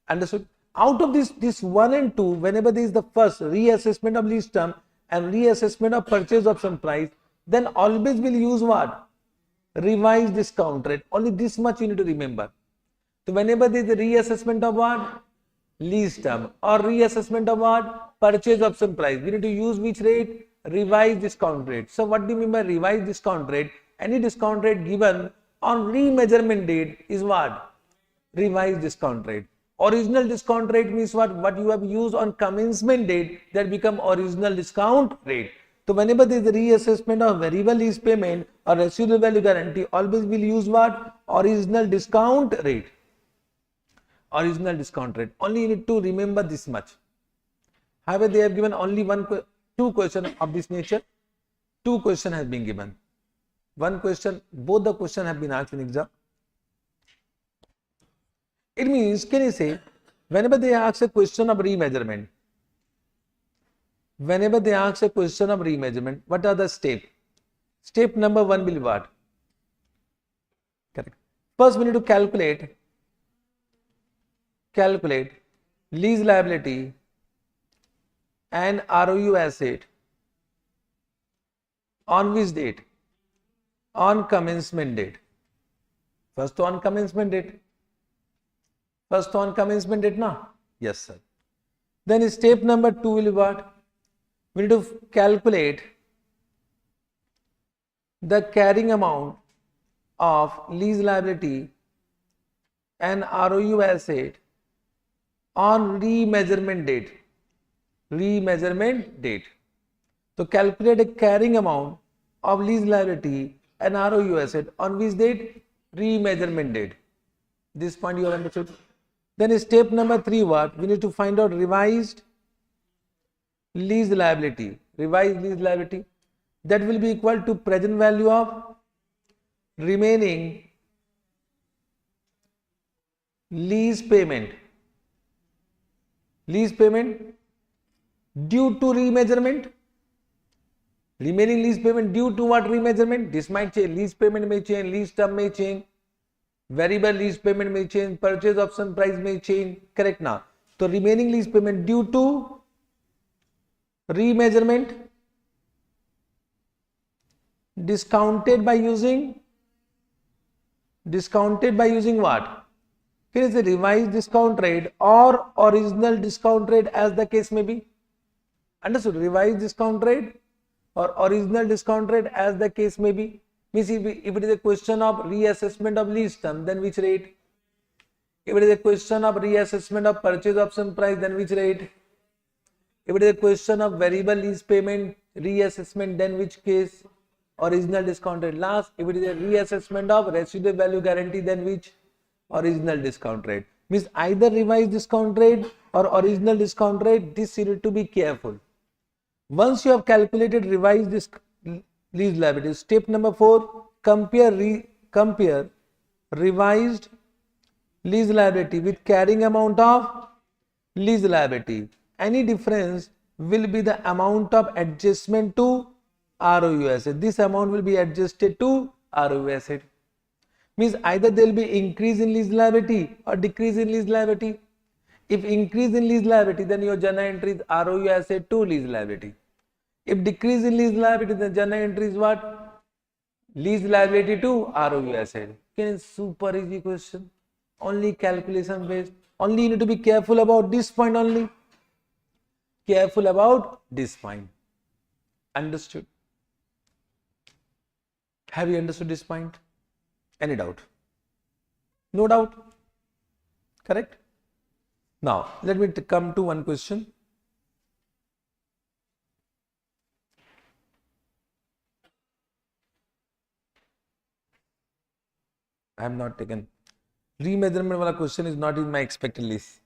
Understood? Out of this 1 and 2, whenever there is the first reassessment of lease term and reassessment of purchase option price, then always will use what? Revised discount rate. Only this much you need to remember. So whenever there is a reassessment of what? Lease term or reassessment of what? Purchase option price, we need to use which rate? Revised discount rate. So what do you mean by revised discount rate? Any discount rate given on remeasurement date is what? Revised discount rate. Original discount rate means what? What you have used on commencement date, that become original discount rate. So whenever there is a reassessment of variable lease payment or residual value guarantee, always will use what? Original discount rate. Original discount rate. Only you need to remember this much. However, they have given only two questions of this nature. 2 questions has been given. 1 question, both the questions have been asked in exam. It means, can you say, whenever they ask a question of remeasurement, what are the steps? Step number 1 will be what? Correct. First, we need to calculate lease liability and ROU asset on which date? On commencement date. First on commencement date. Na? Yes, sir. Then step number 2 will be what? We need to calculate the carrying amount of lease liability and ROU asset on remeasurement date. So calculate a carrying amount of lease liability and ROU asset on which date? Remeasurement date. This point you have understood. Then step number 3 what? We need to find out revised lease liability. That will be equal to present value of remaining lease payment due to remeasurement. Remaining lease payment due to what? Remeasurement. This might change. Lease payment may change, lease term may change, variable lease payment may change, purchase option price may change. Correct now. So remaining lease payment due to remeasurement discounted by using what? Here is a revised discount rate or original discount rate as the case may be. Understood? Revised discount rate or original discount rate as the case may be. Means if it is a question of reassessment of lease term, then which rate? If it is a question of reassessment of purchase option price, then which rate? If it is a question of variable lease payment reassessment, then which case? Original discount rate. Last, if it is a reassessment of residual value guarantee, then which? Original discount rate. Means either revised discount rate or original discount rate. This you need to be careful. Once you have calculated revised lease liability, step number 4, compare revised lease liability with carrying amount of lease liability. Any difference will be the amount of adjustment to ROU asset. This amount will be adjusted to ROU asset. Means either there will be increase in lease liability or decrease in lease liability. If increase in lease liability, then your journal entry is ROU asset to lease liability. If decrease in lease liability, then journal entry is what? Lease liability to ROU asset. Okay, super easy question. Only calculation based. Only you need to be careful about this point only. Careful about this point. Understood? Have you understood this point? Any doubt? No doubt? Correct? Now, let me come to one question. I have not taken. Remeasurement wala question is not in my expected list.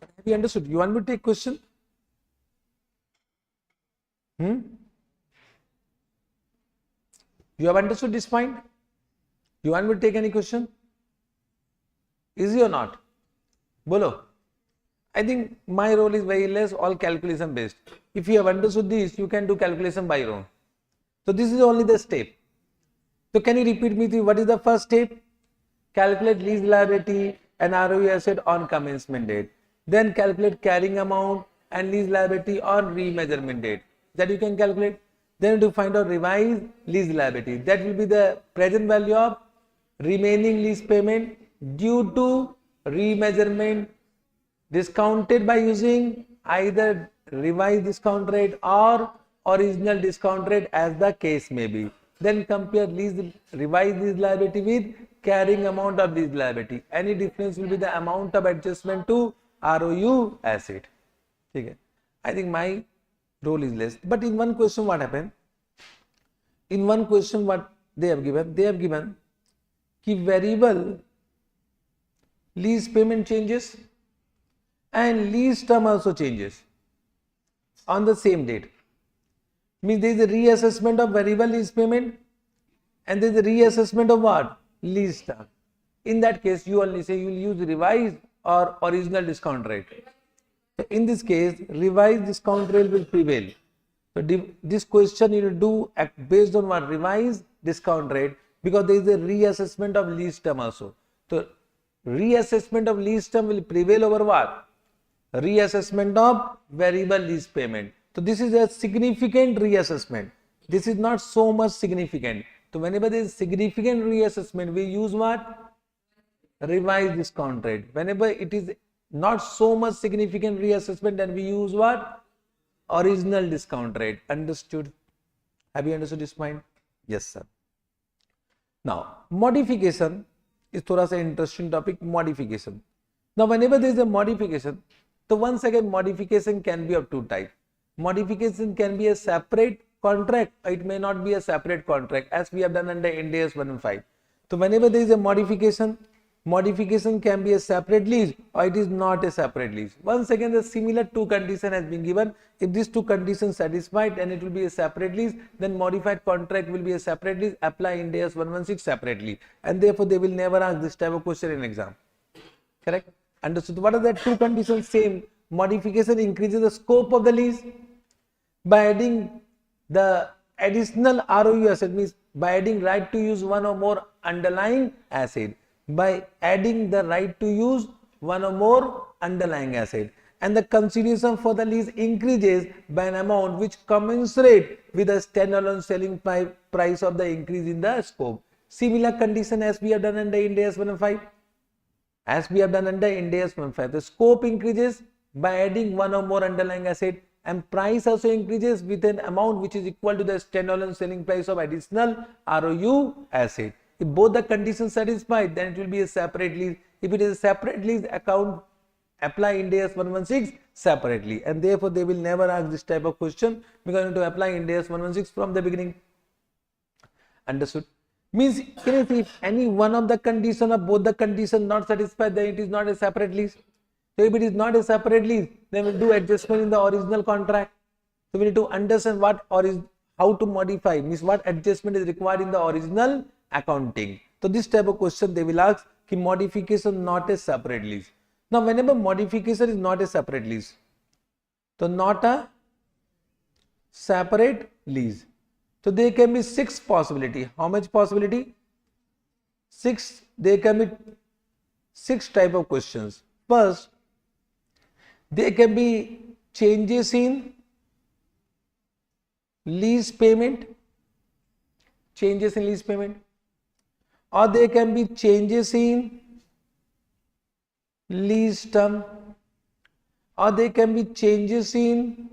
Have you understood? You want me to take question? You have understood this point? You want me to take any question? Easy or not? Bolo. I think my role is very less, all calculation based. If you have understood this, you can do calculation by your own. So this is only the step. So can you repeat me what is the first step? Calculate lease liability and ROU asset on commencement date. Then calculate carrying amount and lease liability on remeasurement date. That you can calculate. Then to find out revised lease liability. That will be the present value of remaining lease payment due to remeasurement discounted by using either revised discount rate or original discount rate as the case may be. Then compare revised lease liability with carrying amount of lease liability. Any difference will be the amount of adjustment to ROU asset. Okay. I think my role is less. But in one question what happened? In one question what they have given? They have given कि variable lease payment changes and lease term also changes on the same date. Means there is a reassessment of variable lease payment and there is a reassessment of what? Lease term. In that case, you only say you will use revised or original discount rate. So in this case, revised discount rate will prevail. So this question you do based on what? Revised discount rate, because there is a reassessment of lease term also. So reassessment of lease term will prevail over what? Reassessment of variable lease payment. So this is a significant reassessment. This is not so much significant. So whenever there is significant reassessment, we use what? Revised discount rate. Whenever it is not so much significant reassessment, then we use what? Original discount rate. Understood? Have you understood this point? Yes, sir. Now, modification is thoda sa interesting topic. Modification. Now, whenever there is a modification, so once again, modification can be of two types. Modification can be a separate contract, or it may not be a separate contract, as we have done under Ind AS 115. So whenever there is a modification, modification can be a separate lease or it is not a separate lease. Once again, the similar two condition has been given. If these two conditions satisfied, then it will be a separate lease. Then modified contract will be a separate lease. Apply Ind AS 116 separately, and therefore they will never ask this type of question in exam. Correct? Understood? What are the two conditions? Same. Modification increases the scope of the lease by adding the additional ROU asset, means by adding right to use one or more underlying asset, by adding the right to use one or more underlying asset, and the consideration for the lease increases by an amount which commensurate with the standalone selling price of the increase in the scope. Similar condition as we have done under Ind AS 115. As we have done under Ind AS 115, the scope increases by adding one or more underlying asset, and price also increases with an amount which is equal to the standalone selling price of additional ROU asset. If both the conditions satisfied, then it will be a separate lease. If it is a separate lease, apply Ind AS 116 separately, and therefore they will never ask this type of question because you need to apply Ind AS 116 from the beginning. Understood? Means if any one of the condition or both the conditions not satisfied, then it is not a separate lease. So if it is not a separate lease, then we will do adjustment in the original contract. So we need to understand how to modify, means what adjustment is required in the original accounting. So this type of question they will ask, ki modification not a separate lease. Now whenever modification is not a separate lease, So not a separate lease. So there can be 6 possibility. How much possibility? 6. There can be 6 type of questions. First, there can be changes in lease payment, or there can be changes in lease term, or there can be changes in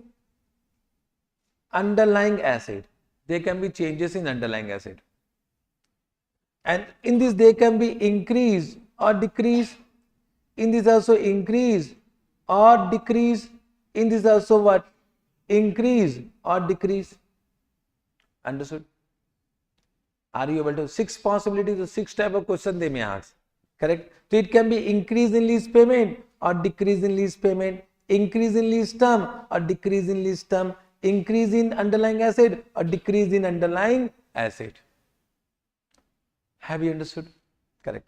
underlying asset. And in this there can be increase or decrease. In this also increase or decrease. In this also what? Increase or decrease. Understood? Are you able to? 6 possibilities, so 6 type of question they may ask. Correct? So it can be increase in lease payment or decrease in lease payment, increase in lease term or decrease in lease term, increase in underlying asset or decrease in underlying asset. Have you understood? Correct.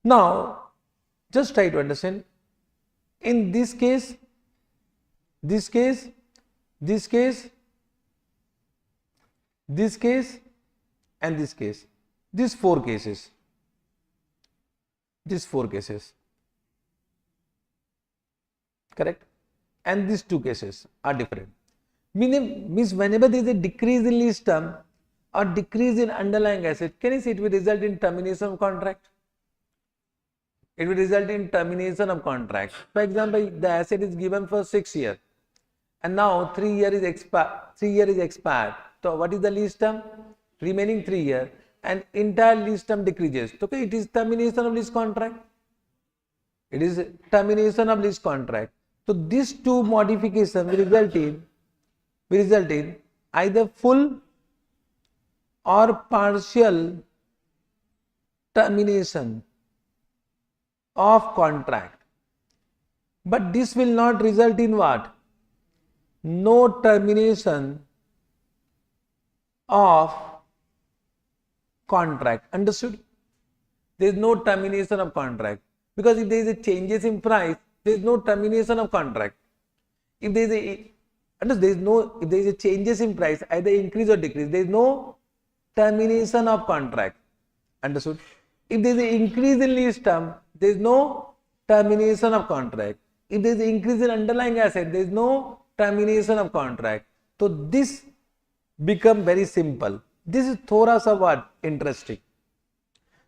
Now, just try to understand. In this case, this case, and this case, these 4 cases. Correct? And these 2 cases are different. Means whenever there is a decrease in lease term or decrease in underlying asset, can you see it will result in termination of contract? It will result in termination of contract. For example, the asset is given for 6 years and now 3 years is expired. So what is the lease term? Remaining 3 years, and entire lease term decreases. So okay, it is termination of lease contract. So these 2 modifications will result in either full or partial termination of contract. But this will not result in what? No termination of contract. Understood? There is no termination of contract, because if there is a changes in price, there is no termination of contract. If there is a changes in price, either increase or decrease, there is no termination of contract. Understood? If there is an increase in lease term, there is no termination of contract. If there is an increase in underlying asset, there is no termination of contract. So this become very simple. This is thoda sa what? Interesting.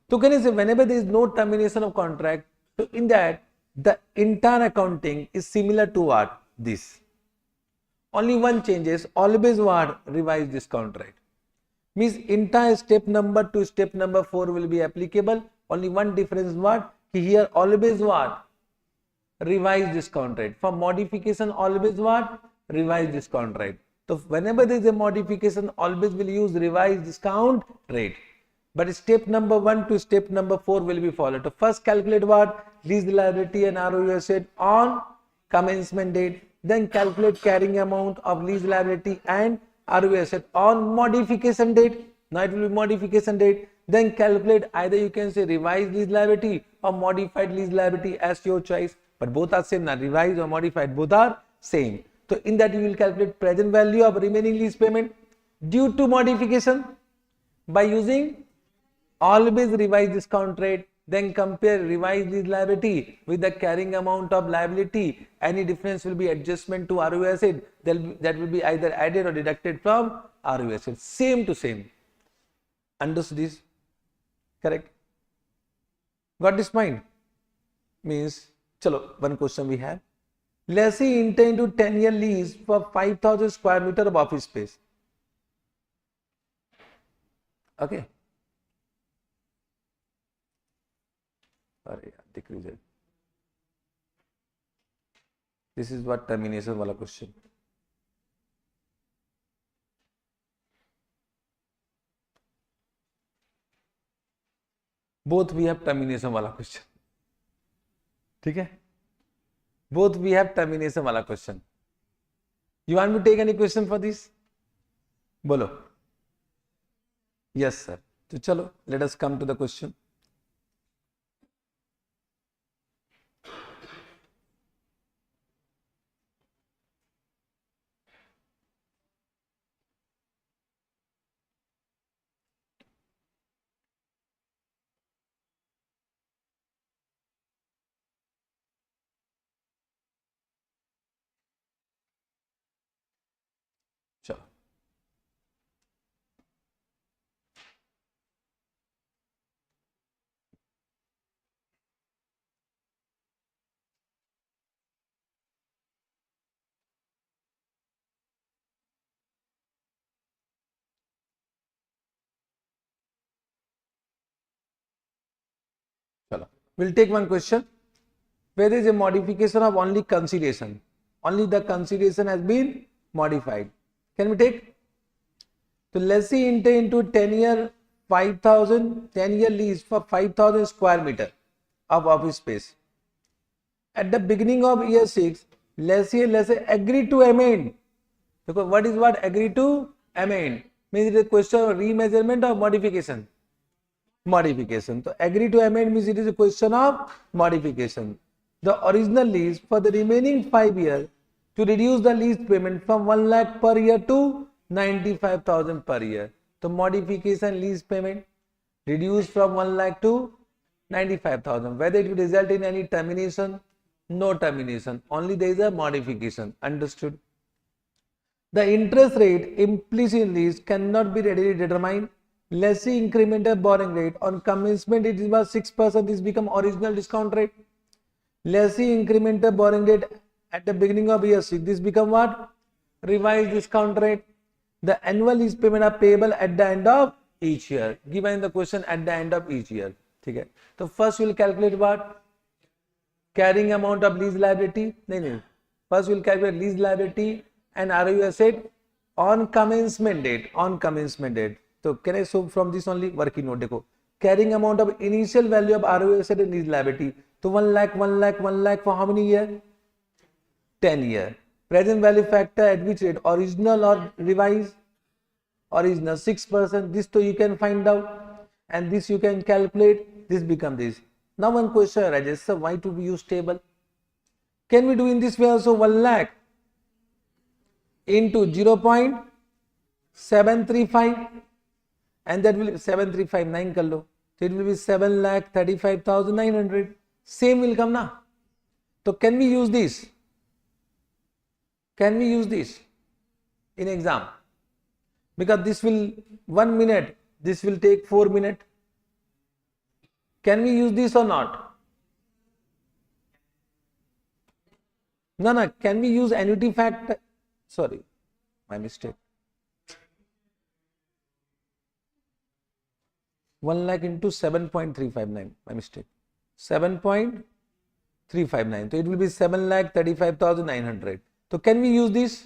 So can you say whenever there is no termination of contract, so in that the entire accounting is similar to what? This. Only one changes, always what? Revise this contract. Means entire step number to step number 4 will be applicable. Only one difference what? Here always what? Revise this contract. For modification always what? Revise this contract. So whenever there is a modification, always will use revised discount rate. But step number 1 to step number 4 will be followed. So first calculate what? Lease liability and ROU asset on commencement date. Then calculate carrying amount of lease liability and ROU asset on modification date. Now it will be modification date. Then calculate, either you can say revised lease liability or modified lease liability as your choice. But both are same. Now revised or modified, both are same. So in that you will calculate present value of remaining lease payment due to modification by using always revised discount rate. Then compare revised lease liability with the carrying amount of liability. Any difference will be adjustment to ROU asset. That will be either added or deducted from ROU asset. Same to same. Understood this? Correct? Got this point? Means, chalo, one question we have. Lessee intend to 10-year lease for 5,000 square meter of office space. Okay. Decrease it. This is what termination wala question. Both we have termination wala question. ठीक है? Both we have termination wala question. You want me to take any question for this? Bolo. Yes, sir. So chalo, let us come to the question. We'll take one question where there is a modification of only consideration. Only the consideration has been modified. Can we take? So let's say enter into 10-year 10-year lease for 5,000 square meter of office space. At the beginning of year 6, let's say agree to amend. Because what agree to amend? Means it is a question of remeasurement or modification. Modification. So agree to amend means it is a question of modification. The original lease for the remaining 5 years to reduce the lease payment from 1 lakh per year to 95,000 per year. So modification lease payment reduced from 1 lakh to 95,000. Whether it will result in any termination, no termination. Only there is a modification. Understood? The interest rate implicit in lease cannot be readily determined. Let's see incremental borrowing rate on commencement it was 6%. This become original discount rate. Let's see incremental borrowing rate at the beginning of year 6. This become what? Revised discount rate. The annual lease payment are payable at the end of each year. Given in the question at the end of each year. Okay. So first we will calculate what? Carrying amount of lease liability. No. First we will calculate lease liability and ROU asset on commencement date. On commencement date. So can I show from this only working note? Dekho. Carrying amount of initial value of ROU asset and lease liability. So 1 lakh for how many years? 10 years. Present value factor at which rate? Original or revised? Original 6%. This too you can find out. And this you can calculate. This become this. Now one question arises. So why to use table? Can we do in this way also 1 lakh into 0.735 and that will be 7359 kar lo. So it will be 7,35,900. Same will come now. So can we use this? Can we use this in exam? Because this will 1 minute, this will take 4 minutes. Can we use this or not? No. Can we use annuity factor? Sorry, my mistake. 1 lakh into 7.359. My mistake. 7.359. So it will be 7,35,900. So can we use this?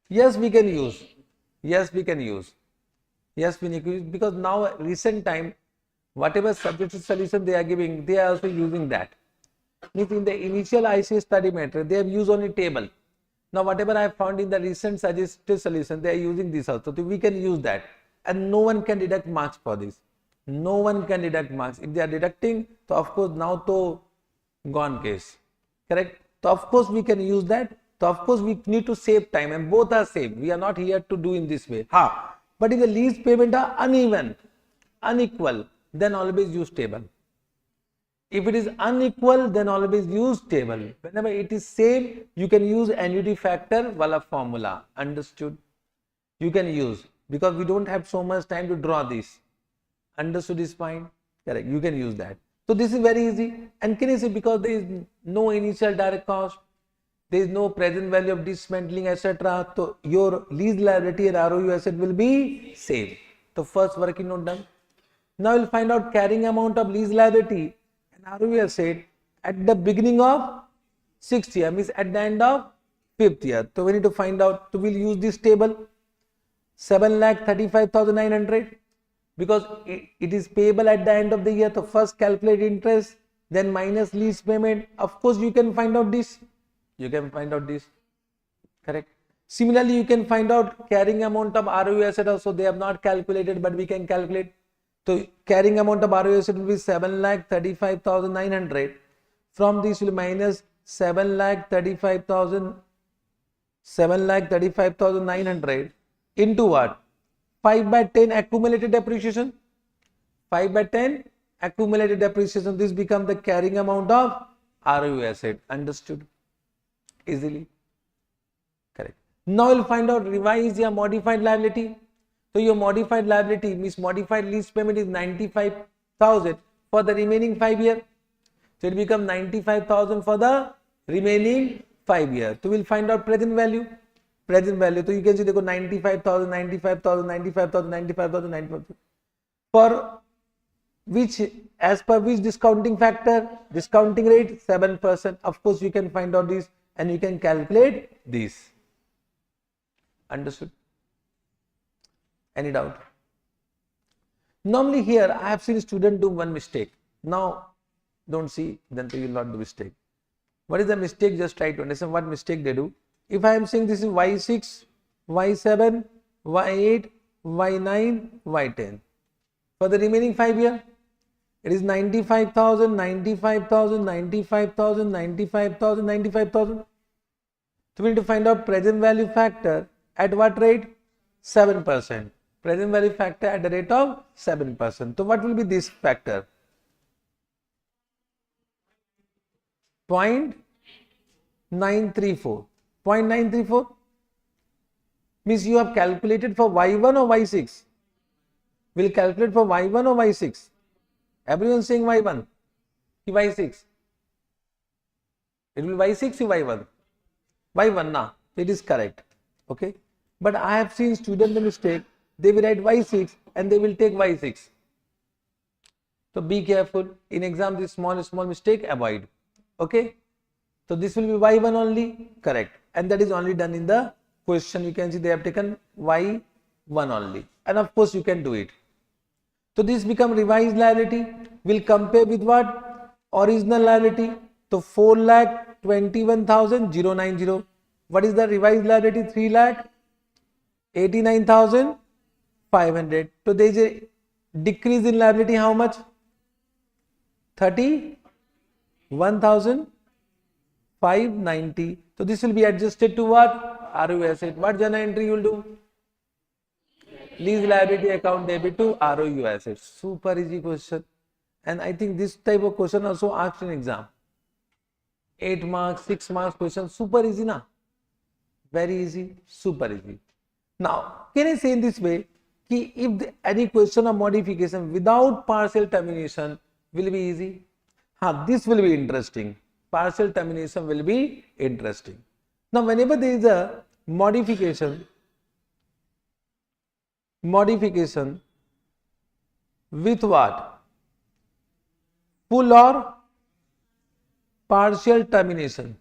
Yes, we can use. Yes, we can use. Yes, we need to use because now recent time, whatever subjective solution they are giving, they are also using that. Means in the initial ICA study matter, they have used only table. Now whatever I have found in the recent suggested solution, they are using this also. So we can use that. And no one can deduct marks for this. No one can deduct marks. If they are deducting, so of course now to gone case. Correct? So of course we can use that. So of course we need to save time and both are same. We are not here to do in this way. But if the lease payment are uneven, unequal, then always use table. If it is unequal, then always use table. Whenever it is same, you can use annuity factor wala formula. Understood? You can use because we don't have so much time to draw this. Understood this point? Correct. You can use that. So this is very easy. And can you see because there is no initial direct cost, there is no present value of dismantling, etc. So your lease liability and ROU asset will be same. So first working note done. Now we'll find out carrying amount of lease liability and ROU asset at the beginning of 6th year, means at the end of 5th year. So we need to find out. So we'll use this table 7,35,900 because it is payable at the end of the year. So first calculate interest, then minus lease payment. Of course you can find out this. You can find out this. Correct. Similarly, you can find out carrying amount of ROU asset also. They have not calculated, but we can calculate. So carrying amount of ROU asset will be 7,35,900. From this will minus 7,35,900 into what? 5 by 10 accumulated depreciation. 5 by 10 accumulated depreciation. This becomes the carrying amount of ROU asset. Understood? Easily. Correct. Now we'll find out revise your modified liability. So your modified liability means modified lease payment is 95,000 for the remaining 5 years. So it becomes 95,000 for the remaining 5 years. So we'll find out present value. Present value. So you can see they go 95,000, 95,000, 95,000, 95,000, 95,000. For Which, as per which discounting factor? Discounting rate 7%. Of course, you can find out this and you can calculate this. Understood? Any doubt? Normally here I have seen student do one mistake. Now don't see, then they will not do mistake. What is the mistake? Just try to understand what mistake they do. If I am saying this is y6, y7, y8, y9, y10. For the remaining 5 years, it is 95,000, 95,000, 95,000, 95,000, 95,000. So we need to find out present value factor at what rate? 7%. Present value factor at the rate of 7%. So what will be this factor? 0.934. 0.934 means you have calculated for y1 or y6. Will calculate for y1 or y6. Everyone saying y1, y6. It will y6 or y1. Y1 na. It is correct. Okay. But I have seen student mistake. They will write y6 and they will take y6. So be careful. In exam, this small mistake avoid. Okay. So this will be y1 only. Correct. And that is only done in the question. You can see they have taken y1 only. And of course you can do it. So this become revised liability. Will compare with what? Original liability. So 4,21,090. What is the revised liability? 3,89,500. So there is a decrease in liability. How much? 31,590. So this will be adjusted to what? ROU asset. What journal entry you will do? Lease liability account debit to ROU assets. Super easy question. And I think this type of question also asked in exam. 8 marks, 6 marks question. Super easy na? Very easy, super easy. Now, can I say in this way, कि if any question of modification without partial termination will be easy? This will be interesting. Partial termination will be interesting. Now, whenever there is a modification with what? Full or partial termination.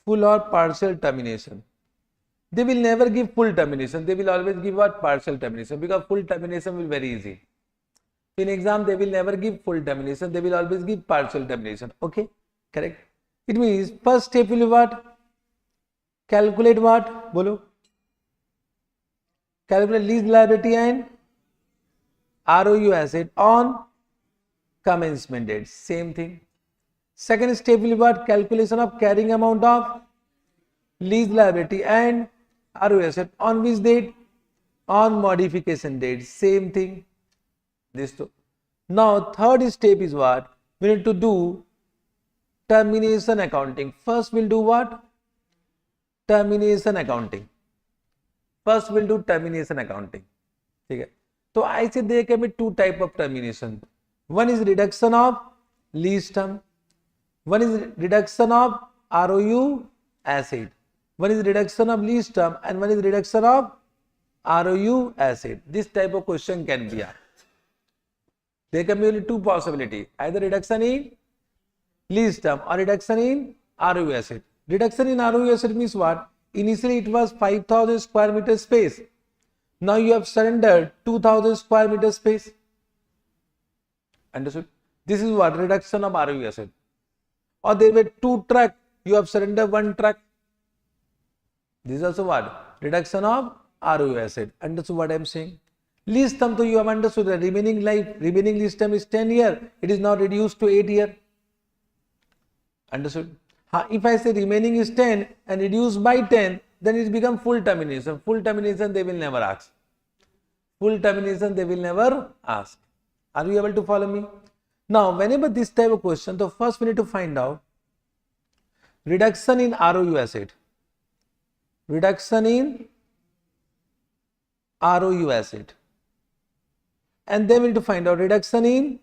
Full or partial termination. They will never give full termination. They will always give what? Partial termination, because full termination will be very easy. In exam, they will never give full termination. They will always give partial termination. Okay, correct. It means first step will be what? Calculate what? Bolo. Calculate lease liability and ROU asset on commencement date. Same thing. Second step will be what? Calculation of carrying amount of lease liability and ROU asset on which date? On modification date. Same thing. This two. Now third step is what? We need to do termination accounting. First we'll do what? Termination accounting. First we'll do termination accounting. Okay. So I say there can be two type of termination. One is reduction of lease term. One is reduction of ROU asset. One is reduction of lease term and one is reduction of ROU asset. This type of question can be asked. There can be only two possibilities. Either reduction in lease term or reduction in ROU asset. Reduction in ROU asset means what? Initially it was 5,000 square meter space. Now you have surrendered 2,000 square meter space. Understood? This is what? Reduction of ROU asset. Or there were 2 trucks, you have surrendered 1 truck. This is also what? Reduction of ROU asset. Understood what I am saying? Lease term, so you have understood the remaining lease term is 10 years. It is now reduced to 8 years. Understood? If I say remaining is 10 and reduced by 10, then it becomes full termination. Full termination they will never ask. Full termination they will never ask. Are you able to follow me? Now, whenever this type of question, so first we need to find out reduction in ROU asset. Reduction in ROU asset. And then we need to find out reduction in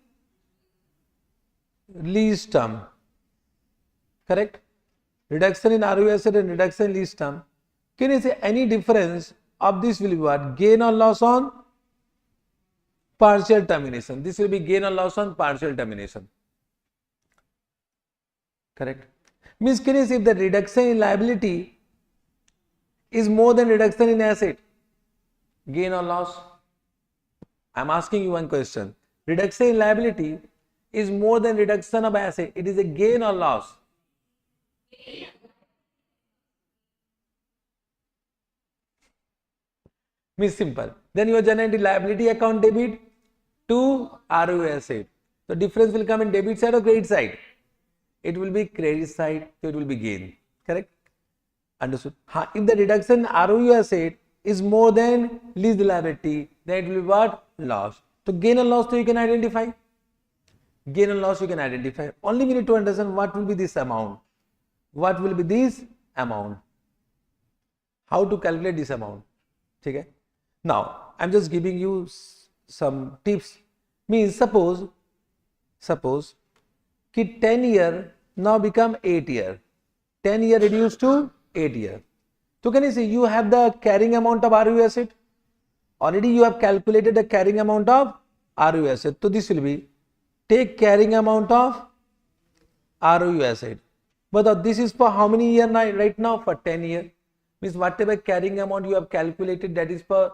lease term. Correct? Reduction in ROU asset and reduction in lease term. Can you say any difference of this will be what? Gain or loss on partial termination. This will be gain or loss on partial termination. Correct. Means can you see if the reduction in liability is more than reduction in asset, gain or loss? I am asking you one question. Reduction in liability is more than reduction of asset. It is a gain or loss? Means simple. Then you are generating liability account debit to ROE asset. The difference will come in debit side or credit side? It will be credit side, so it will be gain. Correct? Understood? If the reduction ROE asset is more than lease liability, then it will be what? Loss. So gain and loss, so you can identify. Gain and loss you can identify. Only we need to understand what will be this amount. What will be this amount? How to calculate this amount? Okay? Now, I am just giving you some tips. Means suppose कि 10 year now become 8 year. 10 year reduced to 8 year. So can you see you have the carrying amount of ROE asset? Already you have calculated the carrying amount of ROE asset. So this will be take carrying amount of ROE asset. But this is for how many year right now? For 10 year. Means whatever carrying amount you have calculated, that is for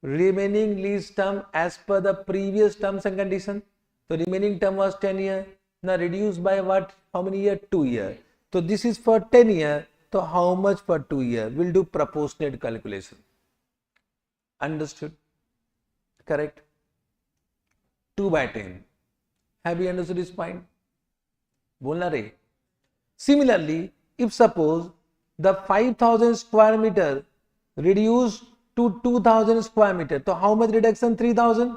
remaining lease term as per the previous terms and conditions. So remaining term was 10 year. Now reduced by what? How many year? 2 year. So this is for 10 year. So how much for 2 year? We'll do proportionate calculation. Understood? Correct? 2 by 10. Have you understood this point? Bolna re. Similarly, if suppose the 5,000 square meter reduced to 2,000 square meter, so how much reduction? 3,000.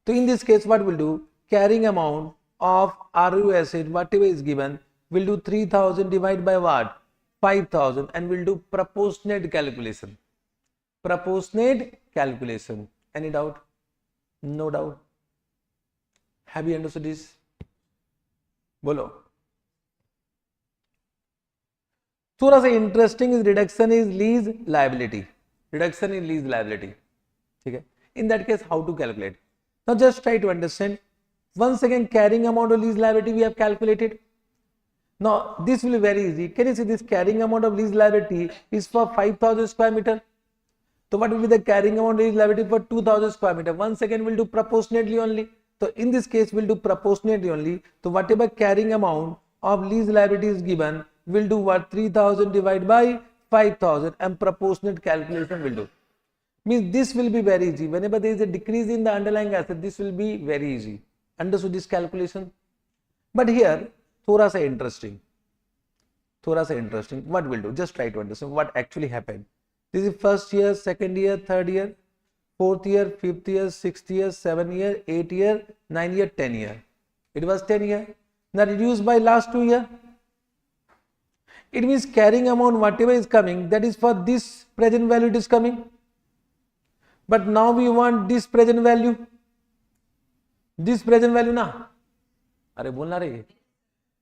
So in this case, what we'll do? Carrying amount of ROE asset, whatever is given, we'll do 3,000 divided by what? 5,000, and we'll do proportionate calculation. Proportionate calculation. Any doubt? No doubt. Have you understood this? Bolo. थोड़ा सा interesting is reduction is lease liability. Reduction in lease liability. ठीक है. In that case how to calculate? Now just try to understand. Once again, carrying amount of lease liability we have calculated. Now this will be very easy. Can you see this carrying amount of lease liability is for 5,000 square meter? So what will be the carrying amount of lease liability for 2,000 square meter? Once again, we'll do proportionately only. So in this case, we'll do proportionately only. So whatever carrying amount of lease liability is given, we'll do what? 3,000 divided by 5,000, and proportionate calculation will do. Means this will be very easy. Whenever there is a decrease in the underlying asset, this will be very easy. Understood this calculation? But here, थोड़ा सा interesting. What we'll do? Just try to understand what actually happened. This is first year, second year, third year, fourth year, fifth year, sixth year, 7 year, 8 year, 9 year, 10 year. It was 10 year. Now reduced by last 2 year. It means carrying amount whatever is coming, that is for this present value it is coming. But now we want this present value. This present value na. अरे बोलना रे.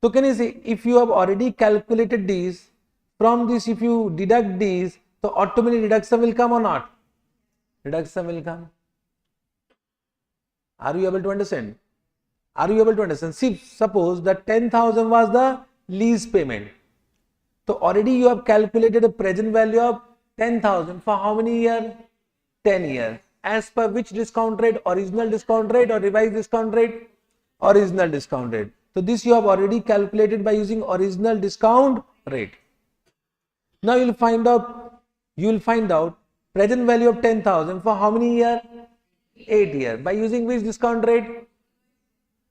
So can you see if you have already calculated this, from this if you deduct this, so automatically reduction will come or not? Reduction will come. Are you able to understand? Are you able to understand? See, suppose that 10,000 was the lease payment. So already you have calculated a present value of 10,000 for how many years? 10 years. As per which discount rate? Original discount rate or revised discount rate? Original discount rate. So this you have already calculated by using original discount rate. Now you will find out present value of 10,000 for how many years? 8 years. By using which discount rate?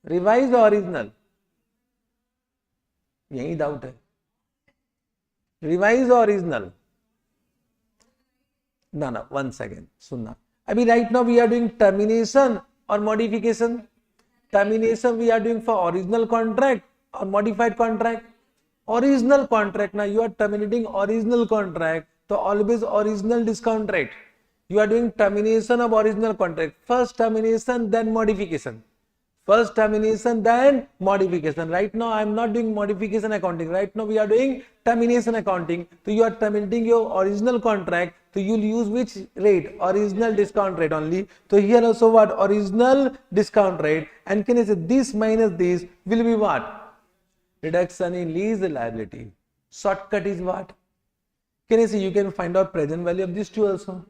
Revised or original? यही doubt है. Revised or original? No, one second. सुनना. अभी right now we are doing termination or modification. Termination we are doing for original contract or modified contract. Original contract. Now you are terminating original contract. So always original discount rate. You are doing termination of original contract. First termination, then modification. First termination, then modification. Right now I am not doing modification accounting. Right now we are doing termination accounting. So you are terminating your original contract. So you will use which rate? Original discount rate only. So here also what? Original discount rate. And can I say this minus this will be what? Reduction in lease liability. Shortcut is what? Can I say you can find out present value of these two also?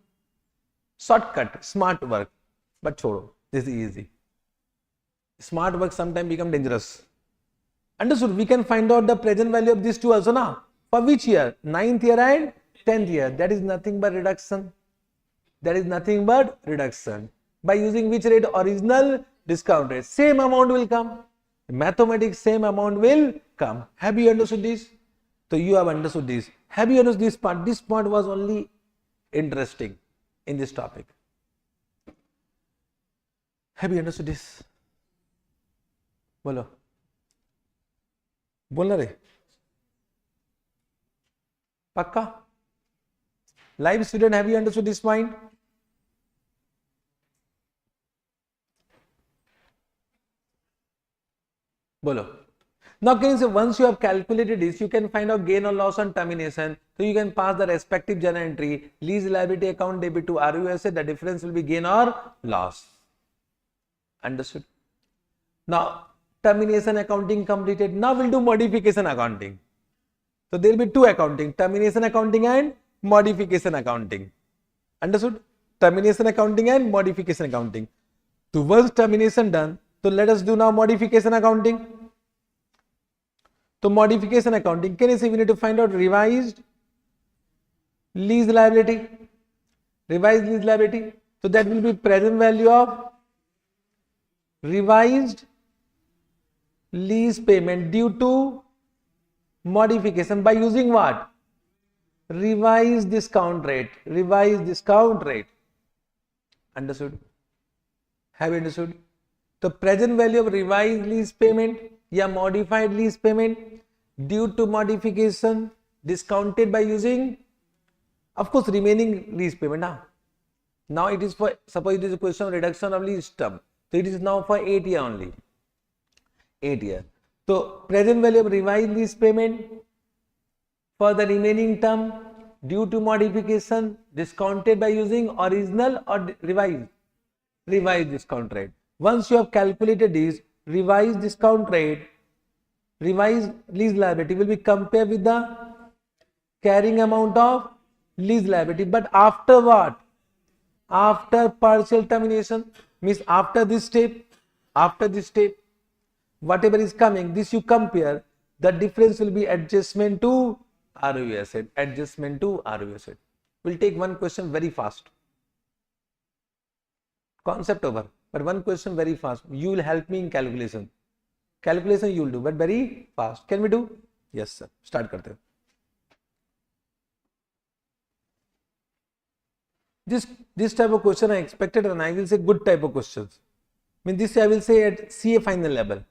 Shortcut, smart work. But chodo, this is easy. Smart work sometimes become dangerous. Understood? We can find out the present value of these two also now. For which year? 9th year and 10th year. That is nothing but reduction. That is nothing but reduction. By using which rate? Original discount rate. Same amount will come. Mathematics, same amount will come. Have you understood this? So you have understood this. Have you understood this part? This part was only interesting in this topic. Have you understood this? बोलो बोलना रे पक्का live student, have you understood this point? बोलो. Now can you say once you have calculated this, you can find out gain or loss on termination. So you can pass the respective journal entry, lease liability account debit to RUSA. The difference will be gain or loss. Understood? Now termination accounting completed. Now we'll do modification accounting. So there will be two accounting, termination accounting and modification accounting. Understood? Termination accounting and modification accounting. So once termination done, so let us do now modification accounting. So modification accounting, can you see we need to find out revised lease liability. Revised lease liability. So that will be present value of revised lease payment due to modification by using what? Revised discount rate. Revised discount rate. Understood? Have you understood? The present value of revised lease payment या modified lease payment due to modification discounted by using, of course, remaining lease payment. Now it is for, suppose it is a question of reduction of lease term. So it is now for 8 year only. 8 year. So present value of revised lease payment for the remaining term due to modification discounted by using original or revised discount rate. Once you have calculated this, revised discount rate, revised lease liability will be compared with the carrying amount of lease liability. But after what? After partial termination, means after this step, whatever is coming, this you compare, the difference will be adjustment to ROE asset. Adjustment to ROE asset. We'll take one question very fast. Concept over. But one question very fast. You will help me in calculation. Calculation you will do, but very fast. Can we do? Yes, sir. Start karte. This type of question I expected, and I will say good type of questions. I mean, this I will say at CA final level.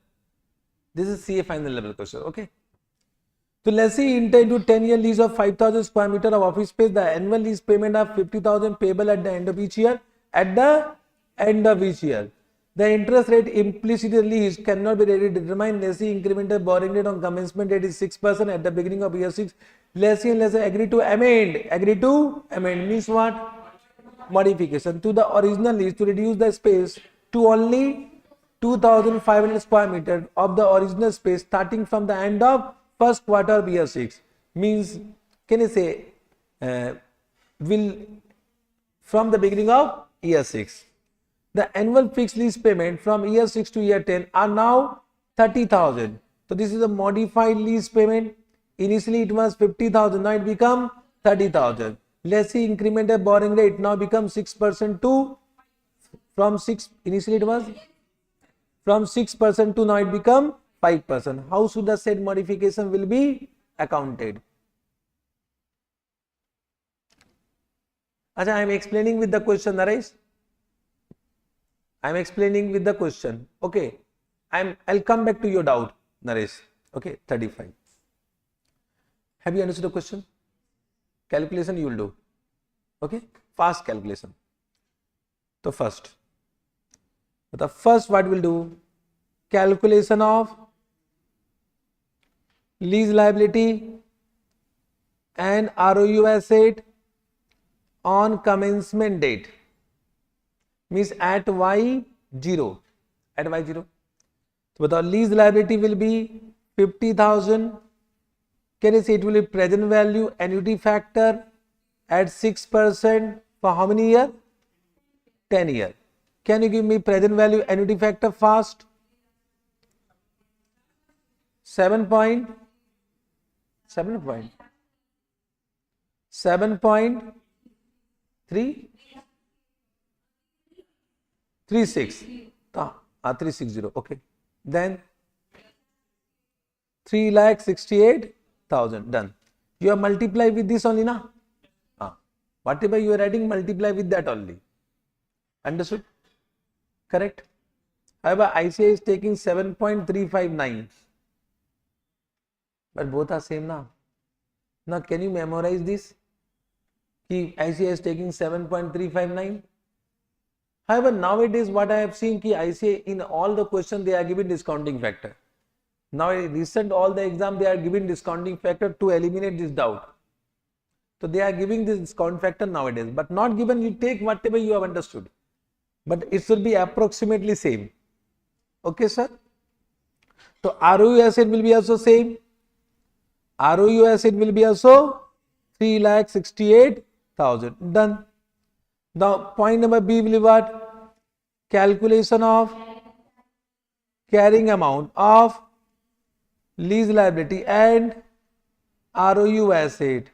This is CA final level question. Okay. So let's say enter into 10-year lease of 5,000 square meter of office space. The annual lease payment of 50,000 payable at the end of each year. At the end of each year, the interest rate implicitly leased cannot be readily determined. Lessee incremental borrowing rate on commencement date is 6% at the beginning of year 6. Lessee and lessee agree to amend. Agree to amend means what? Modification to the original lease to reduce the space to only 2,500 square meter of the original space starting from the end of first quarter of year 6. Means, can you say, will from the beginning of year 6. The annual fixed lease payment from year 6 to year 10 are now 30,000. So this is a modified lease payment. Initially it was 50,000. Now it become 30,000. Lessee incremental borrowing rate now becomes 6% to from 6. Initially it was from 6% to now it become 5%. How should the said modification will be accounted? Acha, I am explaining with the question, Naresh. I am explaining with the question. Okay. I'll come back to your doubt, Naresh. Okay, 35. Have you understood the question? Calculation you will do. Okay, fast calculation. So first, what we'll do, calculation of lease liability and ROU asset on commencement date, means at Y0. At Y0. So the lease liability will be 50,000. Can you say it will be present value annuity factor at 6% for how many years? 10 years. Can you give me present value annuity factor fast? 7.36. 360. Okay. Then 3,68,000. Done. You have multiplied with this only, na? Whatever you are adding, multiply with that only. Understood? Correct. However, ICI is taking 7.359. But both are same now. Now, can you memorize this? ICI is taking 7.359. However, nowadays what I have seen, ICI in all the questions they are giving discounting factor. Now, recent all the exam they are giving discounting factor to eliminate this doubt. So they are giving this discount factor nowadays, but not given. You take whatever you have understood, but it should be approximately same. Okay, sir. So ROU asset will be also same. ROU asset will be also 3,68,000. Done. Now point number B will be what? Calculation of carrying amount of lease liability and ROU asset.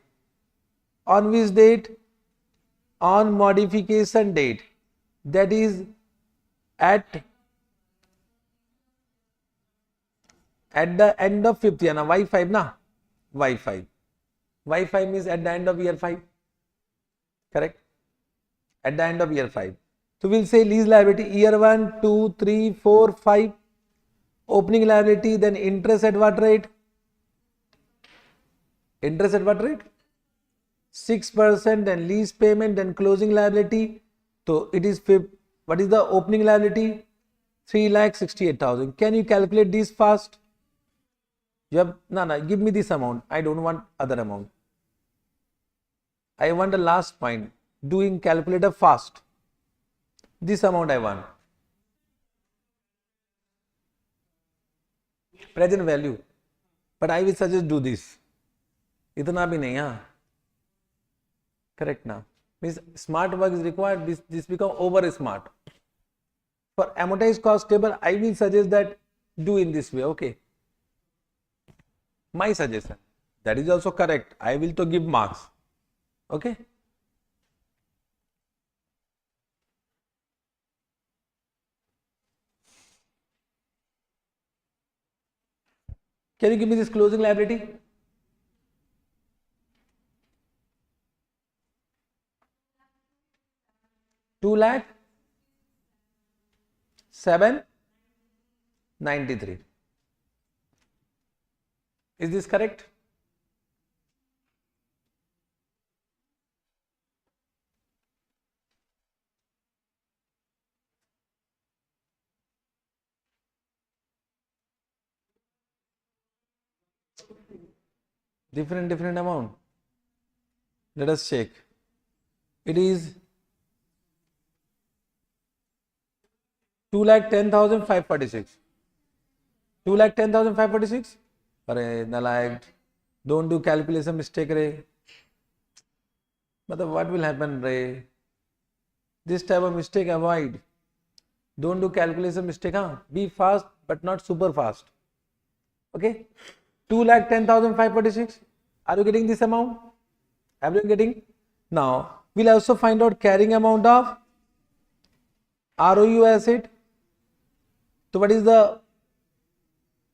On which date? On modification date. That is at the end of 5th year. Na Y5 na? Y5. Y5 means at the end of year 5. Correct? At the end of year 5. So we'll say lease liability year 1, 2, 3, 4, 5. Opening liability, then interest at what rate? Interest at what rate? 6%, then lease payment, then closing liability. So it is, what is the opening liability? 3,68,000. Can you calculate this fast? You have, no, give me this amount. I don't want other amount. I want the last point. Doing calculator fast. This amount I want. Present value. But I will suggest do this. Itna bhi nahi, haan. Correct now. Means smart work is required. This become over smart. For amortized cost table, I will suggest that do in this way. Okay. My suggestion. That is also correct. I will to give marks. Okay. Can you give me this closing liability? $2,793,000. Is this correct? Different amount. Let us check. It is 2,10,546. 2,10,546. Arey nalayak, don't do calculation mistake re. But what will happen re? This type of mistake avoid. Don't do calculation mistake. Be fast but not super fast. Okay. 2,10,546. Are you getting this amount? Are you getting? Now we'll also find out carrying amount of ROU asset. So what is the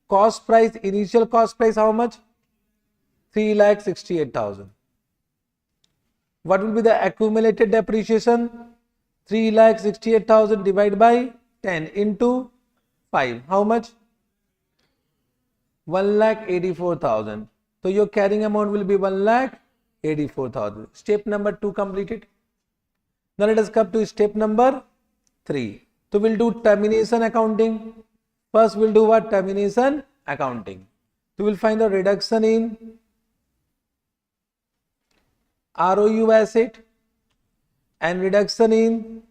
cost price? Initial cost price how much? 3,68,000. What will be the accumulated depreciation? 3,68,000 divided by 10 into 5. How much? 1,84,000. So your carrying amount will be 1,84,000. Step number 2 completed. Now let us come to step number 3. So we'll do termination accounting First we'll do what? Termination accounting. So we'll find a reduction in ROU asset and reduction in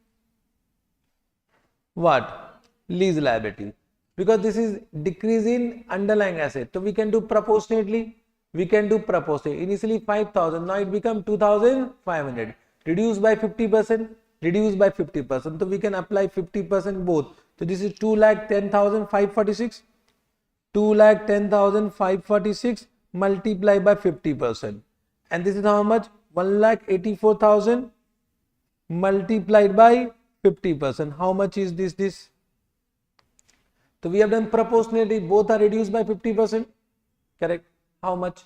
what? Lease liability. Because this is decrease in underlying asset. So we can do proportionately. We can do proportionately. Initially 5,000. Now it become 2,500. Reduced by 50%. Reduced by 50%. So we can apply 50% both. So this is 2,10,546. 2,10,546 multiplied by 50%. And this is how much? 1,84,000 multiplied by 50%. How much is this? So we have done proportionality. Both are reduced by 50%. Correct. How much?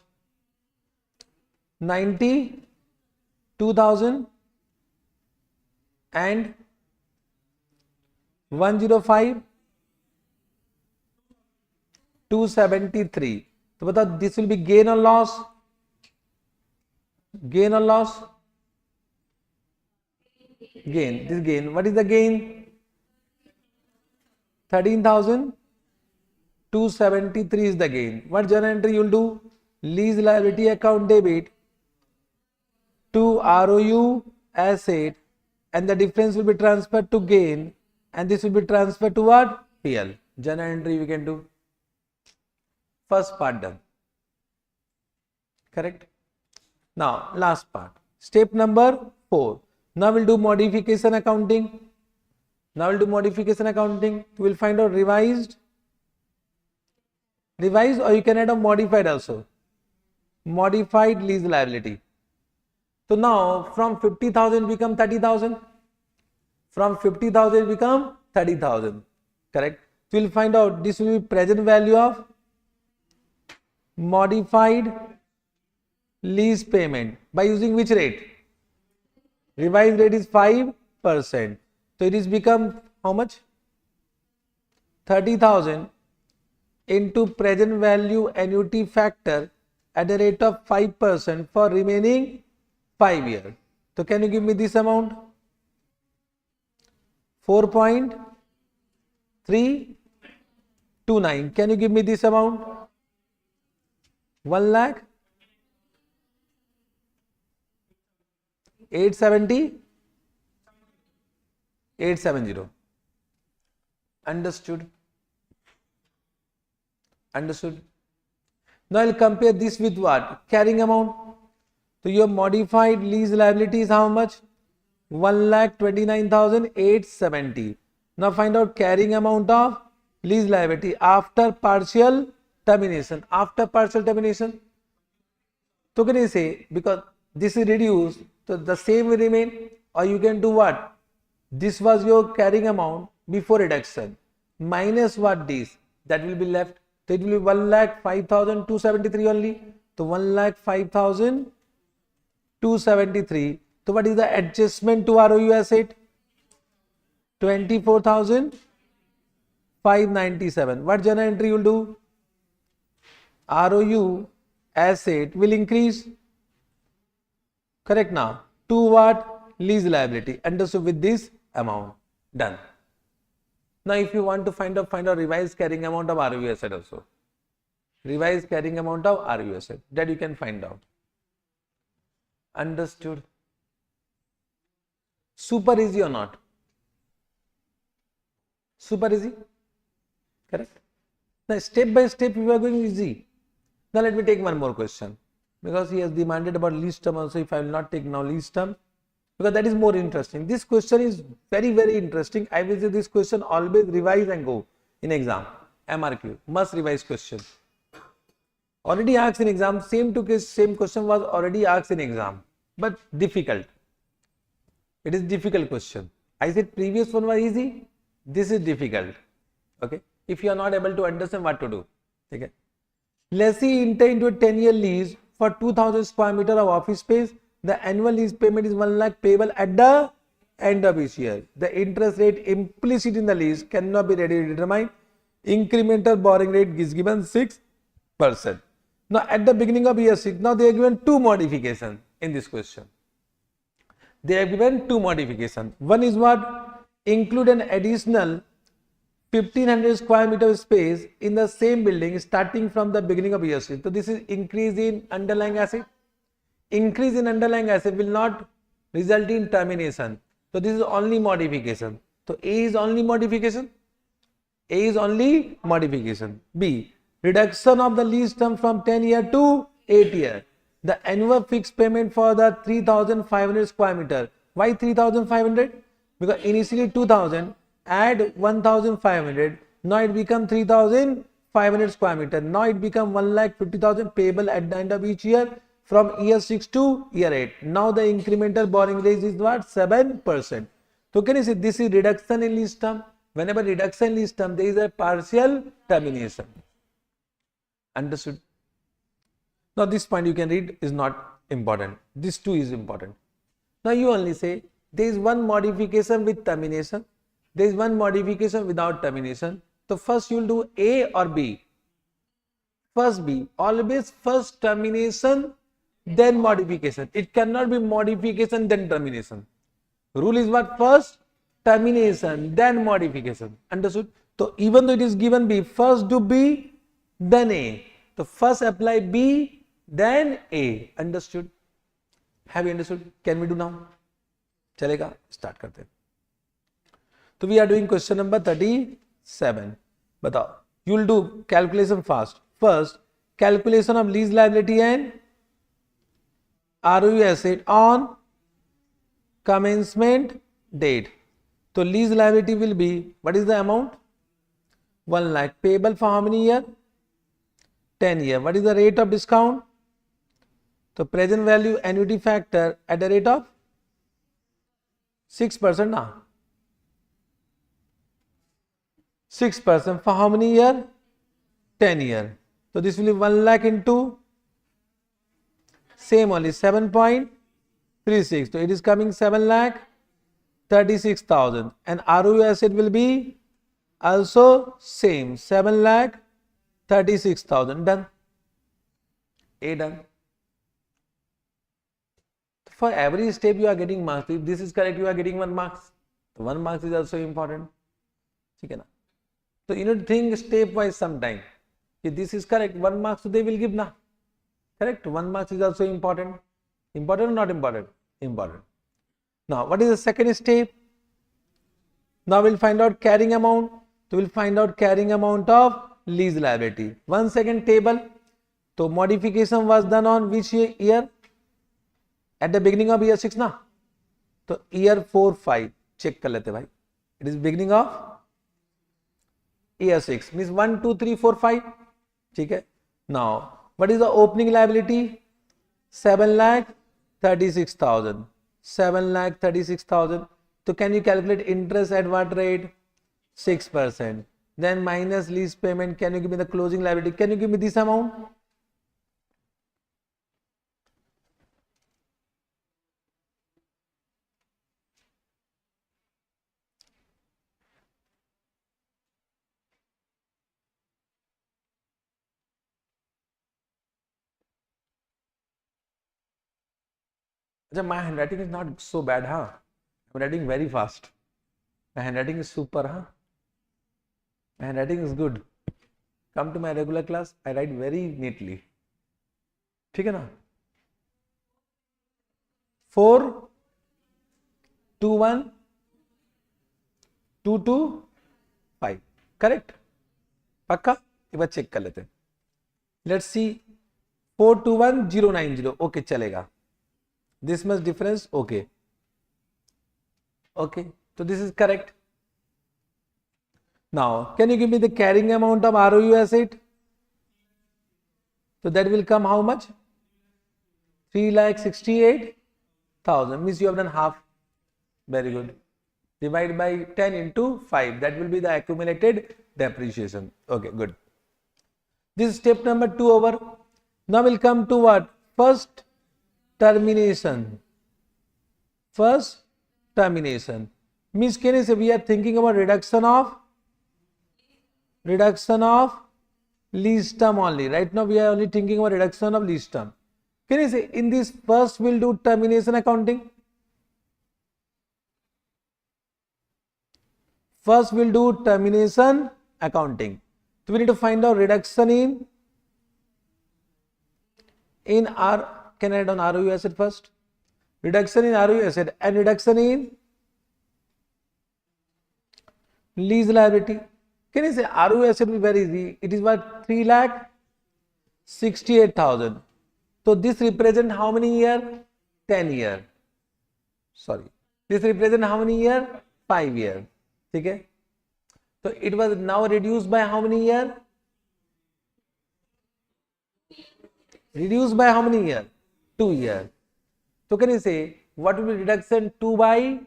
92,000 and 105. 273. So बताओ this will be gain or loss? Gain or loss? Gain. This gain. What is the gain? 13,273 is the gain. What journal entry you will do? Lease liability account debit to ROU asset, and the difference will be transferred to gain, and this will be transferred to what? PL. Journal entry we can do. First part done. Correct. Now last part. Step number 4. Now we'll do modification accounting. Now we'll do modification accounting. We'll find out revised, or you can add a modified also. Modified lease liability. So now from 50,000 become 30,000. From 50,000 become 30,000. Correct. So we'll find out this will be present value of modified lease payment by using which rate? Revised rate is 5%. So it is become how much? 30,000 into present value annuity factor at a rate of 5% for remaining 5 years. So can you give me this amount? 4.329. Can you give me this amount? 1 lakh 870. Understood. Now I'll compare this with what? Carrying amount. So your modified lease liability is how much? 1,29,870. Now find out carrying amount of lease liability after partial termination. After partial termination. So can you say, because this is reduced, so the same will remain, or you can do what? This was your carrying amount before reduction minus what this, that will be left. So it will be 1,05,273 only. So 1,05,273. So what is the adjustment to ROU asset? 24,597. What journal entry you will do? ROU asset will increase. Correct now. To what? Lease liability. Understood with this amount. Done. Now if you want to find out revised carrying amount of ROU asset also. Revised carrying amount of ROU asset. That you can find out. Understood. Super easy or not? Super easy. Correct. Now step by step we are going easy. Now let me take one more question. Because he has demanded about lease term also. If I will not take now lease term, because that is more interesting. This question is very, very interesting. I will say this question always revise and go in exam. MRQ, must revise question. Already asked in exam, same question was already asked in exam, but difficult. It is difficult question. I said previous one was easy. This is difficult. Okay. If you are not able to understand what to do. Okay. Lessee enter into a 10-year lease for 2,000 square meter of office space. The annual lease payment is 1 lakh payable at the end of each year. The interest rate implicit in the lease cannot be readily determined. Incremental borrowing rate is given 6%. Now at the beginning of year 6, now they are given two modifications in this question. They have given two modifications. One is what? Include an additional 1500 square meter space in the same building starting from the beginning of year 6. So this is increase in underlying asset. Increase in underlying asset will not result in termination. So this is only modification. So A is only modification. A is only modification. B, reduction of the lease term from 10 year to 8 year. The annual fixed payment for the 3500 square meter. Why 3500? Because initially 2000, add 1500, now it become 3500 square meter. Now it become 1,50,000 payable at the end of each year from year 6 to year 8. Now the incremental borrowing rate is what? 7%. So can you see this is reduction in lease term? Whenever reduction in lease term, there is a partial termination. Understood? Now this point you can read is not important. This too is important. Now you only say there is one modification with termination. There is one modification without termination. So first you will do A or B. First B. Always first termination, then modification. It cannot be modification, then termination. Rule is what? First termination, then modification. Understood? So even though it is given B, first do B, then A. So first apply B, then A. Understood? Have you understood? Can we do now? चलेगा? Start करते हैं. So we are doing question number 37. बताओ. You will do calculation fast. First, calculation of lease liability and ROU asset on commencement date. So lease liability will be, what is the amount? 1 lakh. Payable for how many year? 10 year. What is the rate of discount? So present value annuity factor at the rate of 6% now. 6% for how many year? 10 year. So this will be 1 lakh into same only 7.36. So it is coming 7 lakh 36,000 and ROU asset will be also same 7 lakh 36,000. Done. A done. For every step you are getting marks. If this is correct, you are getting 1 marks. So 1 marks is also important. Okay, na? So you need to think step wise sometime. If this is correct, 1 marks so they will give na. Correct? 1 marks is also important. Important or not important? Important. Now what is the second step? Now we'll find out carrying amount. So we'll find out carrying amount of lease liability. 1 second table. So modification was done on which year? At the beginning of year 6 ना. तो year 4, 5 check कर लेते भाई. It is beginning of year 6 means 1, 2, 3, 4, 5. ठीक है. Now what is the opening liability? 7 lakh 36,000. 7 lakh 36,000. So can you calculate interest at what rate? 6%. Then minus lease payment. Can you give me the closing liability? Can you give me this amount? My handwriting is not so bad, huh? I'm writing very fast. My handwriting is super, huh? My handwriting is good. Come to my regular class, I write very neatly. ठीक है ना? 4, 2, 1, 2, 2, 5. Correct? पक्का? एक बार check कर लेते हैं. Let's see. 4, 2, 1, 0, 9, 0. Okay, चलेगा. This much difference, okay. Okay, so this is correct. Now, can you give me the carrying amount of ROU asset? So that will come how much? 3,68,000 means you have done half. Very good. Divide by 10 into 5. That will be the accumulated depreciation. Okay, good. This is step number 2 over. Now we'll come to what? First termination. First termination means can you say we are thinking about reduction of lease term only. Right now we are only thinking about reduction of lease term. Can you say in this first we'll do termination accounting? First we'll do termination accounting. So we need to find out reduction in R. Can I write down ROU asset first? Reduction in ROU asset and reduction in lease liability. Can you say ROU asset will be very easy? It is what, 3,68,000. So this represent how many year? 10 year. Sorry. This represent how many year? 5 year. Okay. So it was now reduced by how many year? Reduced by how many year? 2 year. So can you say what will be reduction? 2 by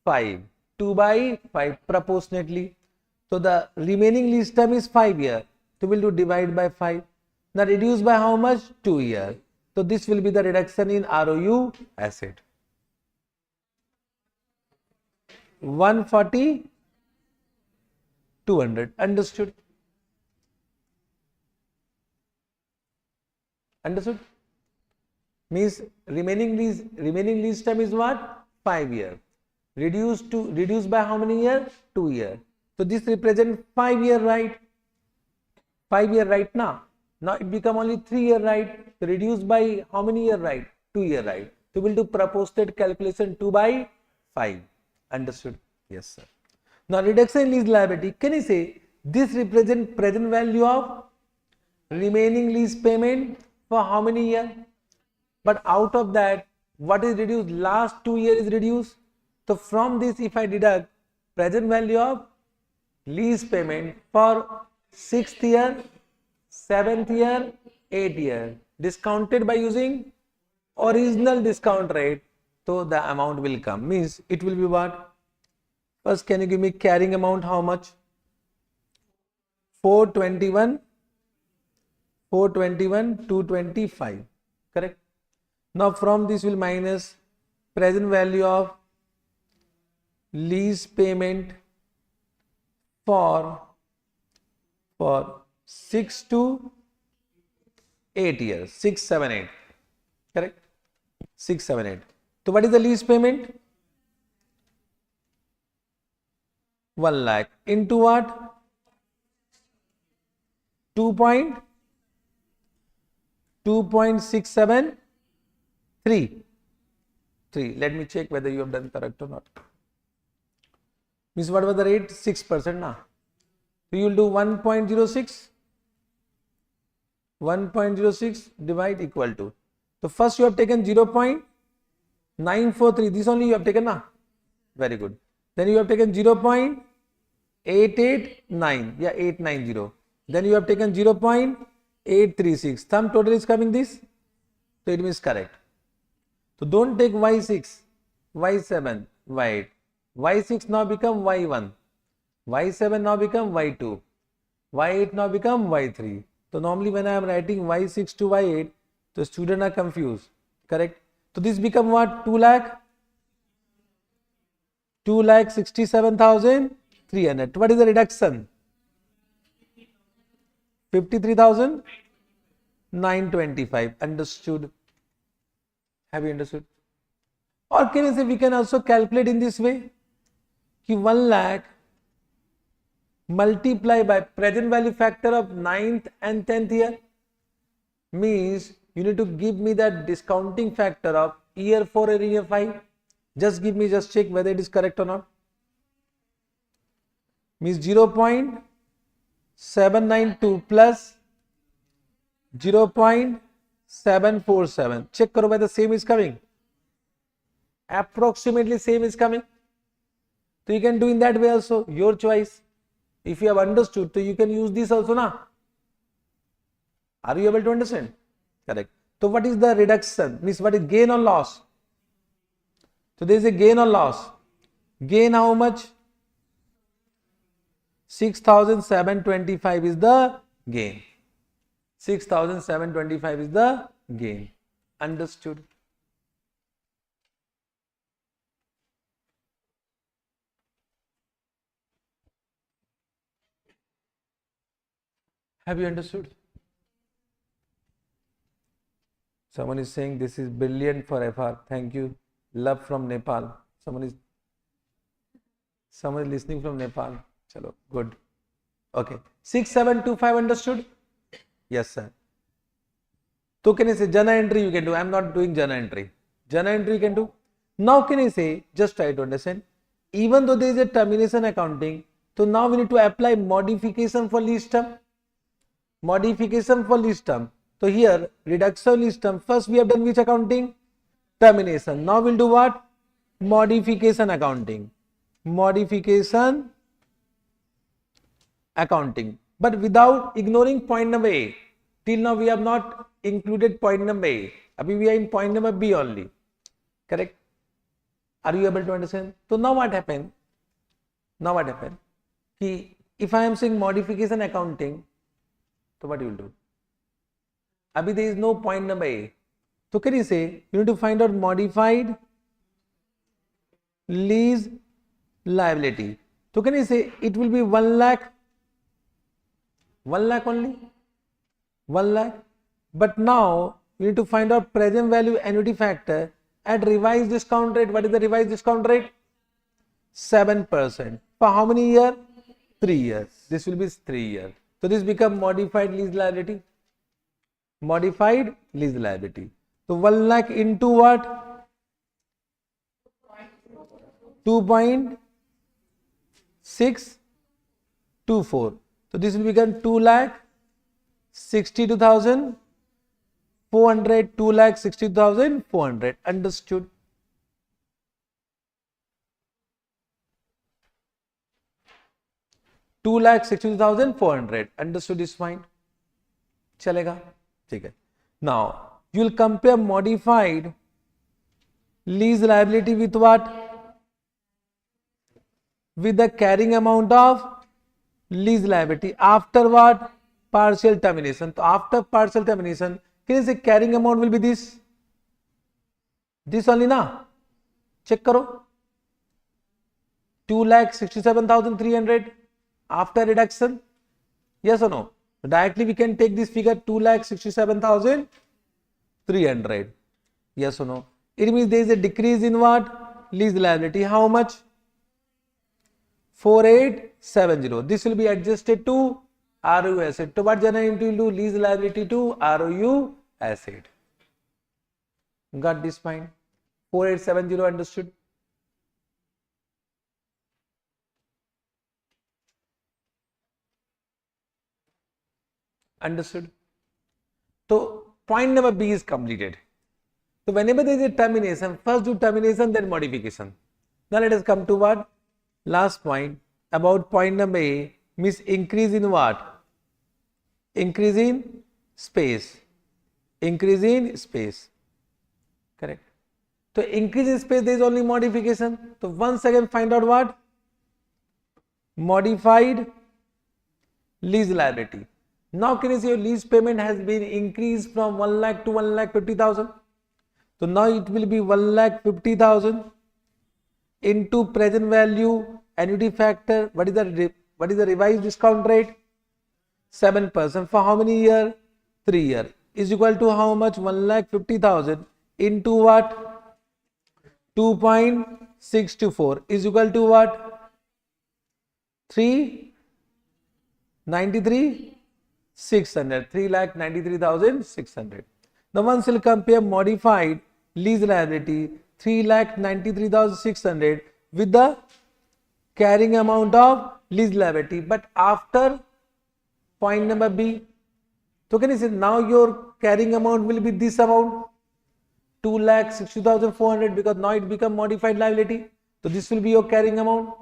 5. 2 by 5 proportionately. So the remaining lease term is 5 year. So we'll do divide by 5. Now reduced by how much? 2 year. So this will be the reduction in ROU asset. 140, 200. Understood? Understood? Means remaining lease term is what? 5 year. Reduced by how many year? 2 year. So this represents 5 year, right? 5 year, right? Now it become only 3 year, right? So reduced by how many year, right? 2 year, right? So we'll do proposed calculation 2 by 5. Understood? Yes, sir. Now reduction in lease liability. Can you say this represents present value of remaining lease payment for how many year? But out of that, what is reduced? Last 2 years is reduced. So from this, if I deduct present value of lease payment for 6th year, 7th year, 8th year, discounted by using original discount rate, so the amount will come. Means it will be what? First, can you give me carrying amount? How much? 421, 225. Correct? Now from this will minus present value of lease payment for 6 to 8 years. 6, 7, 8. Correct? 6, 7, 8. So what is the lease payment? 1 lakh into what? 2.673. Let me check whether you have done correct or not. Means what was the rate? 6% now. So you will do 1.06. 1.06 divide equal to. So first you have taken 0.943. This only you have taken now. Very good. Then you have taken 0.889. Yeah, 890. Then you have taken 0.836. Sum total is coming this. So it means correct. So don't take Y6, Y7, Y8. Y6 now become Y1. Y7 now become Y2. Y8 now become Y3. So normally when I am writing Y6 to Y8, the students are confused. Correct? So this become what? 2 lakh? 2,67,300. What is the reduction? 53,925. Understood? Have you understood? Or can you say we can also calculate in this way? Ki 1 lakh multiply by present value factor of 9th and 10th year, means you need to give me that discounting factor of year 4 and year 5. Just check whether it is correct or not. Means 0.792 plus 0.747. Check karo whether same is coming. Approximately same is coming. So you can do in that way also, your choice. If you have understood, so you can use this also now. Are you able to understand? Correct. So what is the reduction? Means what is gain or loss? So there is a gain or loss. Gain how much? 6,725 is the gain. 6,725 is the gain. Understood? Have you understood? Someone is saying this is brilliant for FR. Thank you. Love from Nepal. Someone is Someone is listening from Nepal. Chalo, good. Okay. 6725 understood? Yes, sir. So can I say journal entry you can do? I am not doing journal entry. Journal entry you can do. Now can I say, just try to understand, even though there is a termination accounting, so now we need to apply modification for lease term. Modification for lease term. So here reduction lease term. First we have done which accounting? Termination. Now we'll do what? Modification accounting. Modification accounting. But without ignoring point number A. Till now we have not included point number A. Abhi we are in point number B only. Correct? Are you able to understand? So now what happened? Now what happened? If I am saying modification accounting, so what you will do? Abhi there is no point number A. So can you say you need to find out modified lease liability. So can you say it will be 1 lakh? 1 lakh only? 1 lakh. But now you need to find out present value annuity factor at revised discount rate. What is the revised discount rate? 7%. For how many years? 3 years. This will be 3 years. So this become modified lease liability. Modified lease liability. So 1 lakh into what? 2.624. So this will become 2,62,400. 2,60,400. Understood? $2,60,400. Understood is fine. Chalega? Okay. Now you will compare modified lease liability with what? With the carrying amount of lease liability after what? Partial termination. So after partial termination, can you say carrying amount will be this? This only na? Check karo. 2,67,300 after reduction. Yes or no? Directly we can take this figure 2,67,300. Yes or no? It means there is a decrease in what? Lease liability. How much? 4870. This will be adjusted to ROU asset. So what journal entry will do? Lease liability to ROU asset. Got this point? 4870 understood? Understood? So point number B is completed. So whenever there is a termination, first do termination, then modification. Now let us come to what? Last point about point number A, means increase in what? Increase in space. Increase in space. Correct. So increase in space, there is only modification. So once again find out what? Modified lease liability. Now can you see your lease payment has been increased from 1 lakh to 1,50,000. So now it will be 1,50,000 into present value annuity factor. What is the revised discount rate? 7%. For how many years? 3 years. Is equal to how much? 1,50,000 into what? 2.624 is equal to what? 393,600. 3,93,600. Now once we'll compare modified lease liability 3,93,600 with the carrying amount of lease liability, but after point number B. So can you say now your carrying amount will be this amount? 2,60,400, because now it become modified liability. So this will be your carrying amount.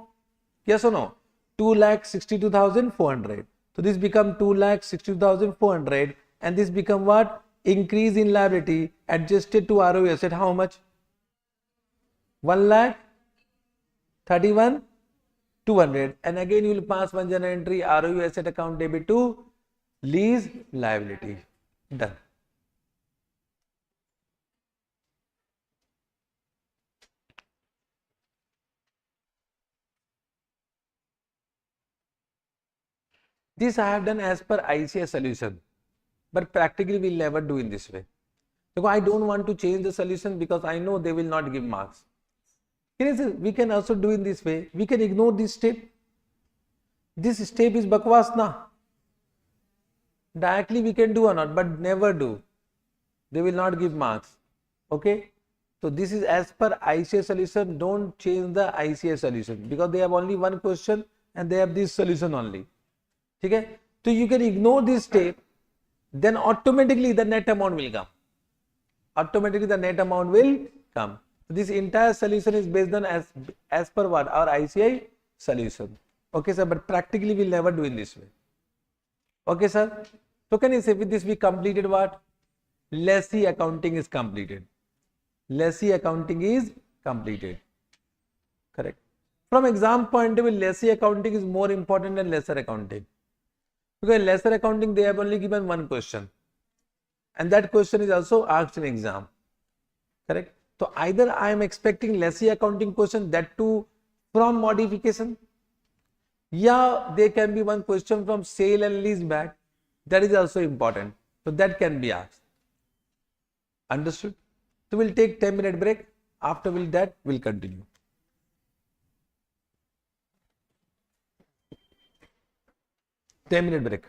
Yes or no? 2,62,400. So this become 2,62,400 and this become what? Increase in liability adjusted to ROU asset. How much? 1,31,200. And again you will pass one journal entry ROU asset account debit to lease liability. Done. This I have done as per ICS solution, but practically we will never do in this way. Because I don't want to change the solution because I know they will not give marks. We can also do in this way. We can ignore this step. This step is bakwas na. Directly we can do or not, but never do. They will not give marks. Okay. So this is as per ICA solution. Don't change the ICA solution because they have only one question and they have this solution only. Okay. So you can ignore this step, then automatically the net amount will come. Automatically the net amount will come. So this entire solution is based on as per what? Our ICI solution. Okay, sir. But practically we'll never do in this way. Okay, sir. So can you say with this we completed what? Lessee accounting is completed. Lessee accounting is completed. Correct. From exam point of view, lessee accounting is more important than lesser accounting. Because lesser accounting, they have only given one question. And that question is also asked in exam. Correct. So either I am expecting lessee accounting question, that too from modification. Yeah, there can be one question from sale and lease back. That is also important. So that can be asked. Understood? So we'll take 10-minute break. After that, we'll continue. Ten-minute break.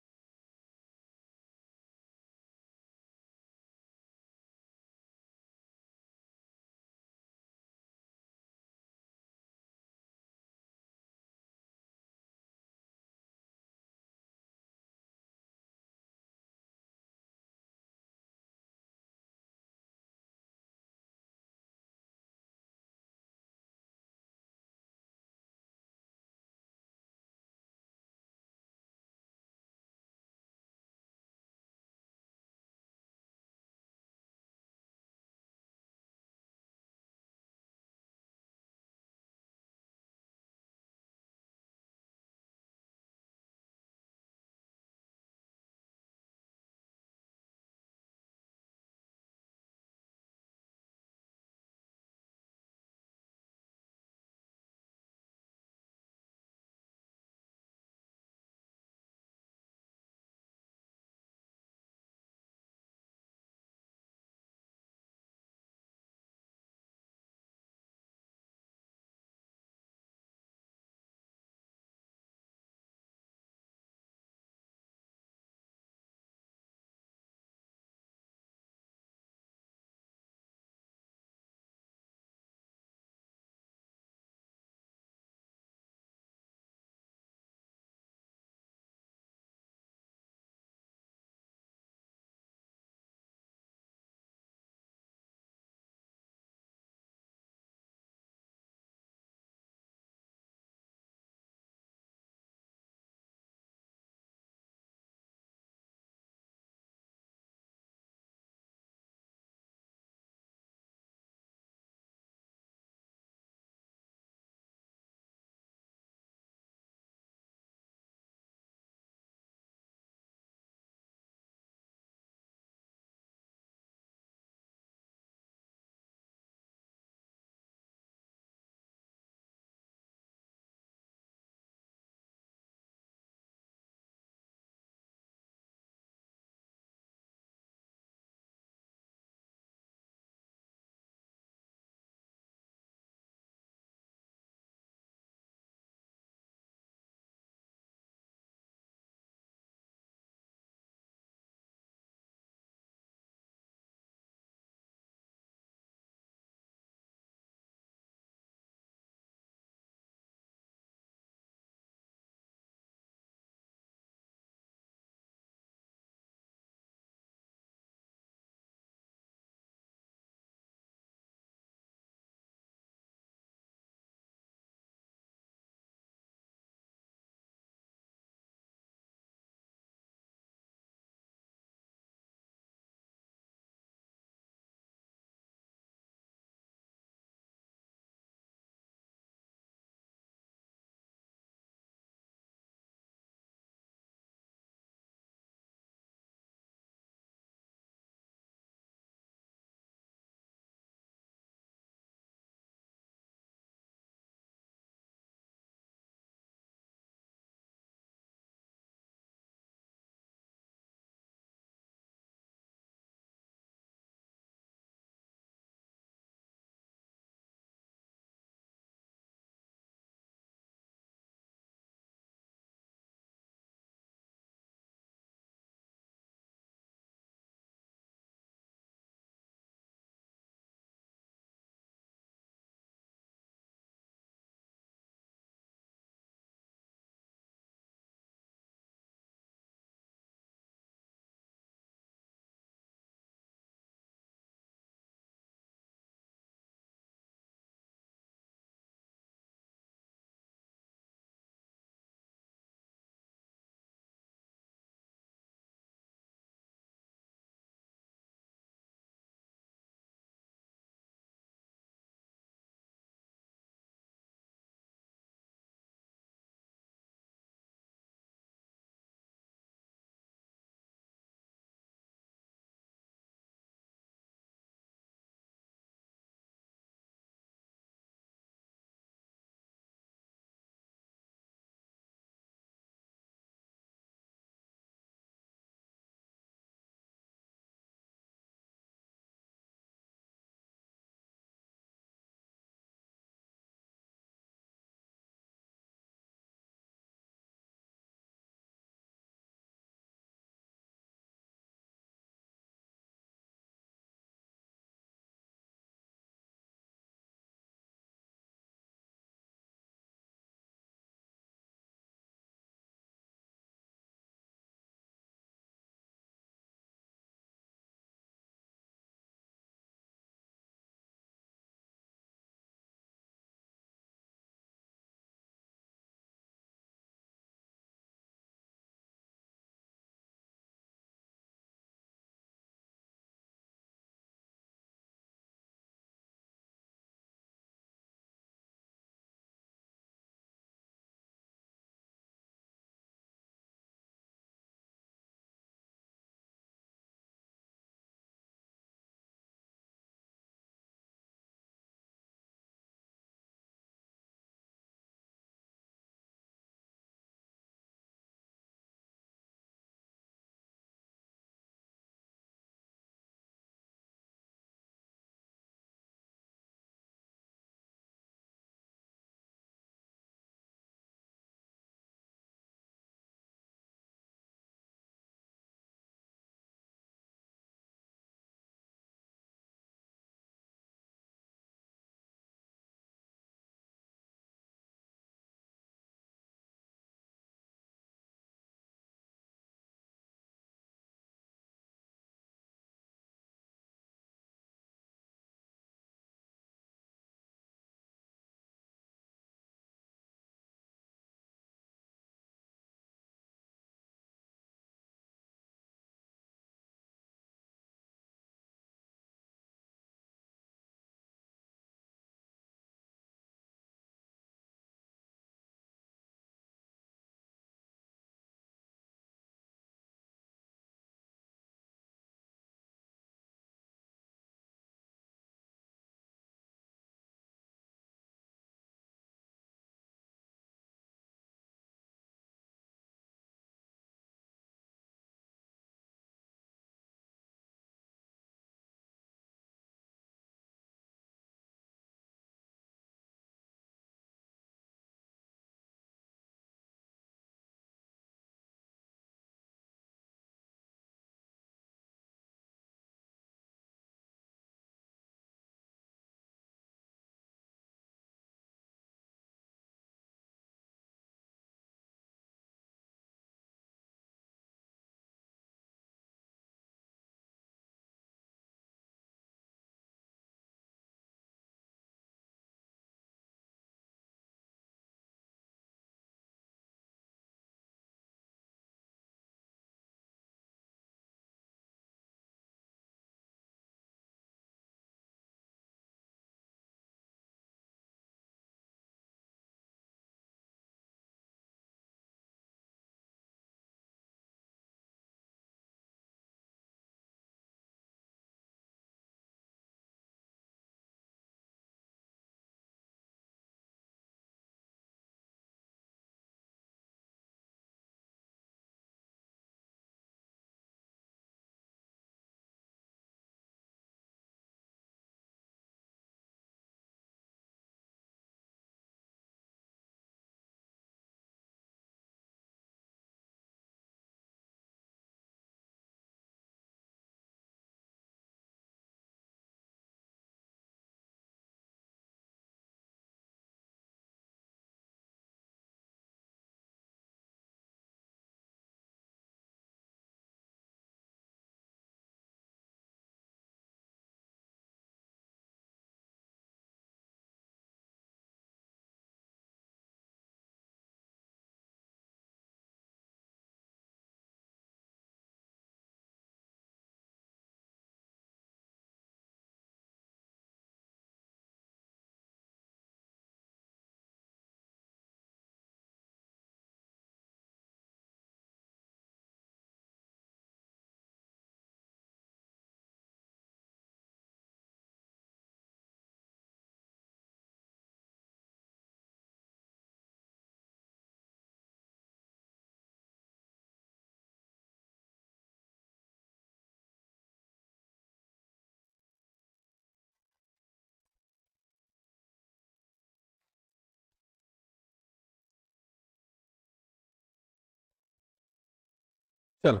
चलो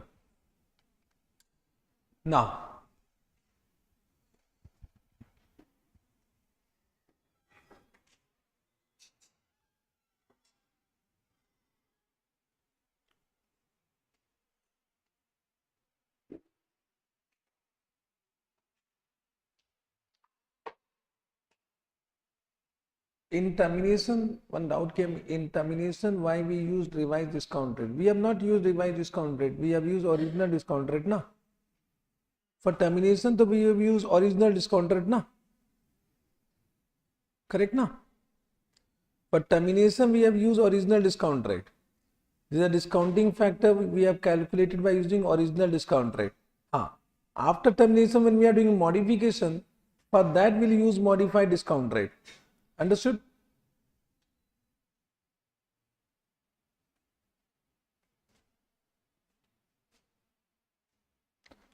now in termination, one doubt came in termination why we used revised discount rate. We have not used revised discount rate. We have used original discount rate na. For termination, so we have used original discount rate na. Correct na? For termination, we have used original discount rate. This is a discounting factor we have calculated by using original discount rate. After termination, when we are doing modification, for that we'll use modified discount rate. Understood?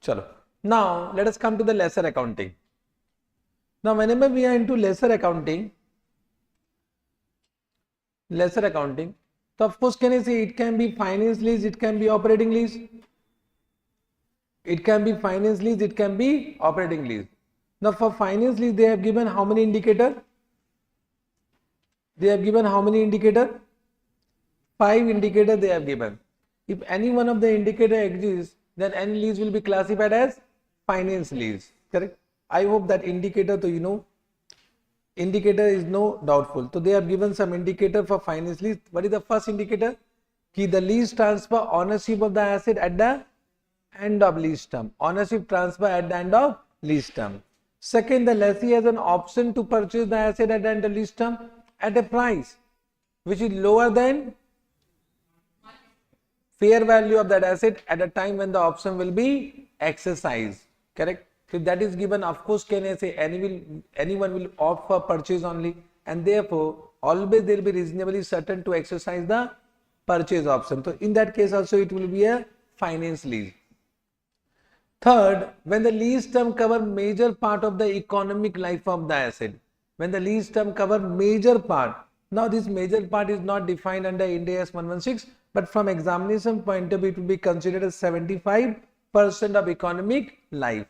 Chalo. Now let us come to the lesser accounting. Now whenever we are into lesser accounting, so of course can I say it can be finance lease, it can be operating lease. It can be finance lease, it can be operating lease. Now for finance lease they have given how many indicator? They have given how many indicator? 5 indicator they have given. If any one of the indicator exists, then any lease will be classified as finance lease. Correct? I hope that indicator, so you know, indicator is no doubtful. So they have given some indicator for finance lease. What is the first indicator? Ki the lease transfer ownership of the asset at the end of lease term. Ownership transfer at the end of lease term. Second, the lessee has an option to purchase the asset at the end of lease term at a price which is lower than fair value of that asset at a time when the option will be exercised. Correct? If that is given, of course, can I say anyone will opt for purchase only, and therefore always they will be reasonably certain to exercise the purchase option. So in that case also it will be a finance lease. Third, when the lease term cover major part of the economic life of the asset. When the lease term cover major part. Now this major part is not defined under Ind AS 116, but from examination point of view it will be considered as 75% of economic life.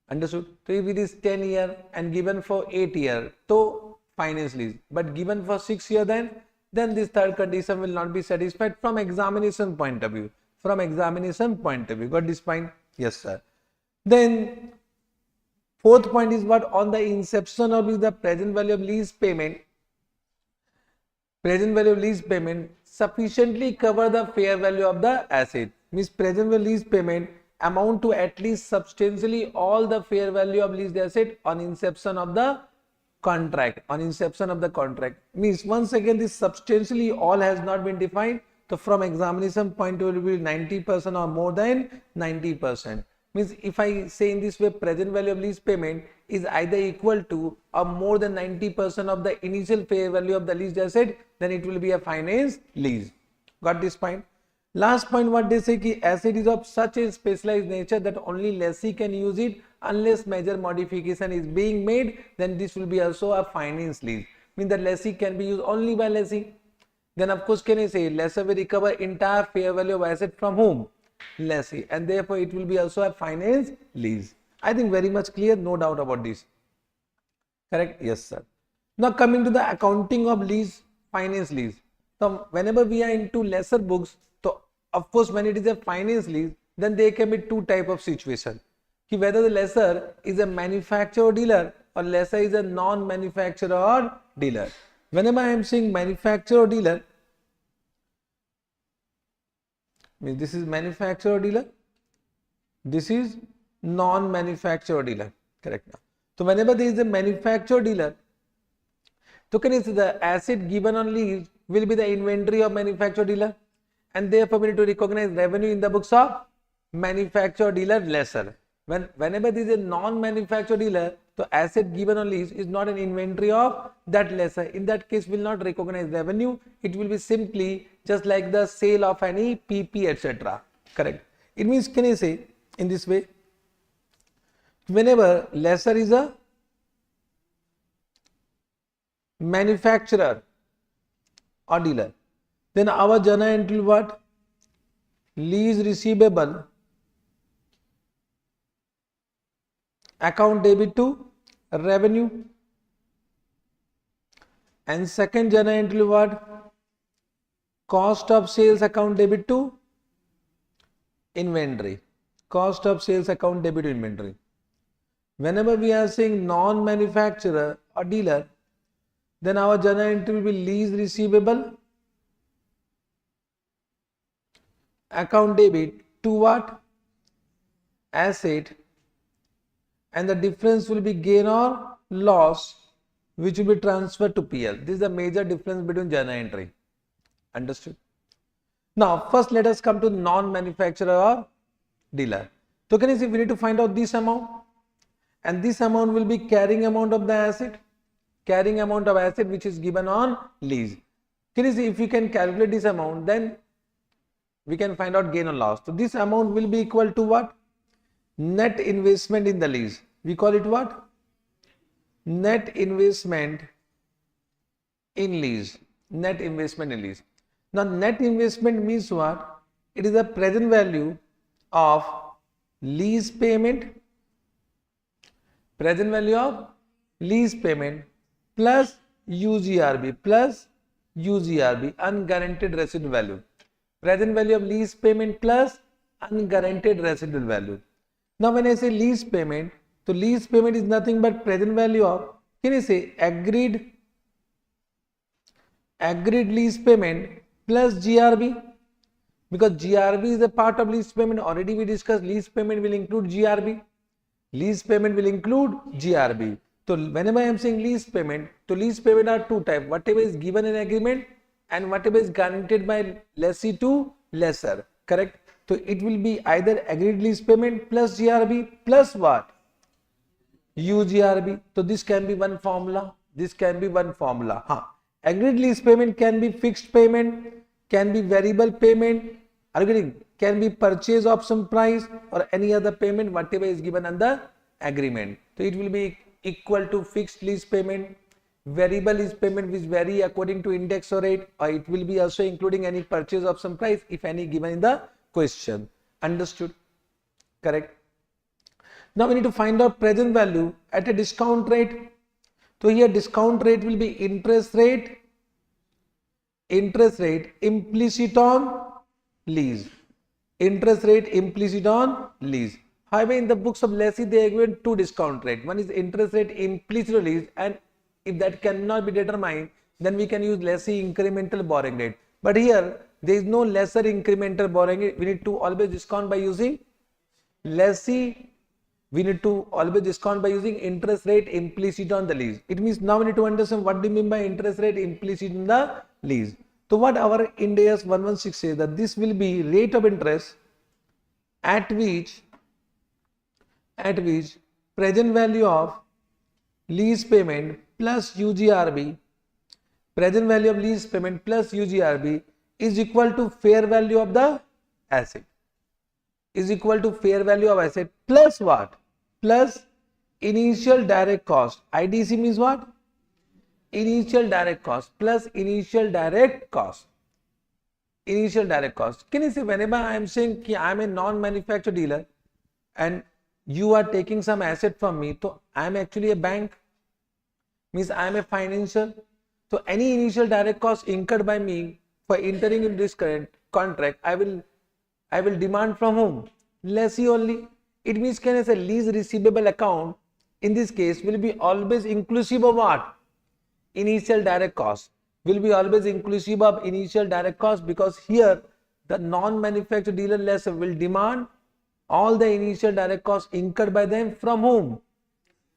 Understood? So if it is 10 year and given for 8 year, so finance lease. But given for 6 year, then this third condition will not be satisfied from examination point of view. From examination point of view. Got this point? Yes, sir. Then fourth point is what? On the inception of the present value of lease payment. Present value of lease payment sufficiently cover the fair value of the asset. Means present value lease payment amount to at least substantially all the fair value of leased asset on inception of the contract. On inception of the contract. Means once again this substantially all has not been defined. So from examination point of view will be 90% or more than 90%. Means if I say in this way present value of lease payment is either equal to or more than 90% of the initial fair value of the leased asset, then it will be a finance lease. Got this point? Last point what they say ki asset is of such a specialized nature that only lessee can use it unless major modification is being made, then this will be also a finance lease. Means that lessee can be used only by lessee. Then of course can I say lessor will recover entire fair value of asset from whom? Lessee, and therefore it will be also a finance lease. I think very much clear, no doubt about this. Correct? Yes, sir. Now coming to the accounting of lease, finance lease. So whenever we are into lesser books, so of course when it is a finance lease, then there can be two type of situation. Whether the lessor is a manufacturer or dealer or lessor is a non-manufacturer or dealer. Whenever I am saying manufacturer or dealer, means this is manufacturer or dealer, this is non-manufacturer dealer. Correct now. So whenever there is a manufacturer dealer, so can you see the asset given on lease will be the inventory of manufacturer dealer, and therefore we need to recognize revenue in the books of manufacturer dealer lessor. Whenever there is a non-manufacturer dealer, the asset given on lease is not an inventory of that lessor. In that case, will not recognize revenue. It will be simply just like the sale of any PP, etc. Correct. It means, can I say in this way? Whenever lessor is a manufacturer or dealer, then our journal entry will what? lease receivable account debit to revenue, and second journal entry what? Cost of sales account debit to inventory. Cost of sales account debit to inventory. Whenever we are saying non-manufacturer or dealer, then our journal entry will be lease receivable account debit to what? Asset, and the difference will be gain or loss, which will be transferred to PL. This is the major difference between journal entry. Understood? Now, first let us come to non-manufacturer or dealer. So can you see, we need to find out this amount, and this amount will be carrying amount of the asset, carrying amount of asset which is given on lease. Can you see, if we can calculate this amount, then we can find out gain or loss. So this amount will be equal to what? Net investment in the lease. We call it what? Net investment in lease. Net investment in lease. Now net investment means what? It is the present value of lease payment, present value of lease payment plus UGRB, unguaranteed residual value. Present value of lease payment plus unguaranteed residual value. Now when I say lease payment, so lease payment is nothing but present value of, can you say, agreed lease payment plus GRB, because GRB is a part of lease payment. Already we discussed lease payment will include GRB. Lease payment will include GRB. So whenever I am saying lease payment, so lease payment are two types: whatever is given in agreement and whatever is guaranteed by lessee to lessor. Correct? So it will be either agreed lease payment plus GRB plus what? UGRB. So this can be one formula. This can be one formula. Agreed lease payment can be fixed payment, can be variable payment, can be purchase option price or any other payment, whatever is given under agreement. So it will be equal to fixed lease payment, variable lease payment which vary according to index or rate, or it will be also including any purchase option price if any given in the question. Understood? Correct? Now we need to find out present value at a discount rate. So here discount rate will be interest rate implicit on lease. Interest rate implicit on lease. However, in the books of lessee they are given two discount rate. One is interest rate implicit on lease, and if that cannot be determined, then we can use lessee incremental borrowing rate. But here there is no lesser incremental borrowing rate. We need to always discount by using lessee. We need to always discount by using interest rate implicit on the lease. It means now we need to understand what do you mean by interest rate implicit in the lease. So what our Ind AS 116 says that this will be rate of interest at which present value of lease payment plus UGRB, present value of lease payment plus UGRB is equal to fair value of the asset. Is equal to fair value of asset plus what? Plus initial direct cost. IDC means what? Initial direct cost plus initial direct cost. Initial direct cost. Can you see, whenever I am saying कि I am a non-manufacturer dealer and you are taking some asset from me, so I am actually a bank, means I am a financial. So any initial direct cost incurred by me for entering in this current contract, I will demand from whom? Lessee only. It means, can I say, lease receivable account in this case will be always inclusive of what? Initial direct cost. Will be always inclusive of initial direct cost, because here the non-manufacturer dealer lessor will demand all the initial direct costs incurred by them from whom?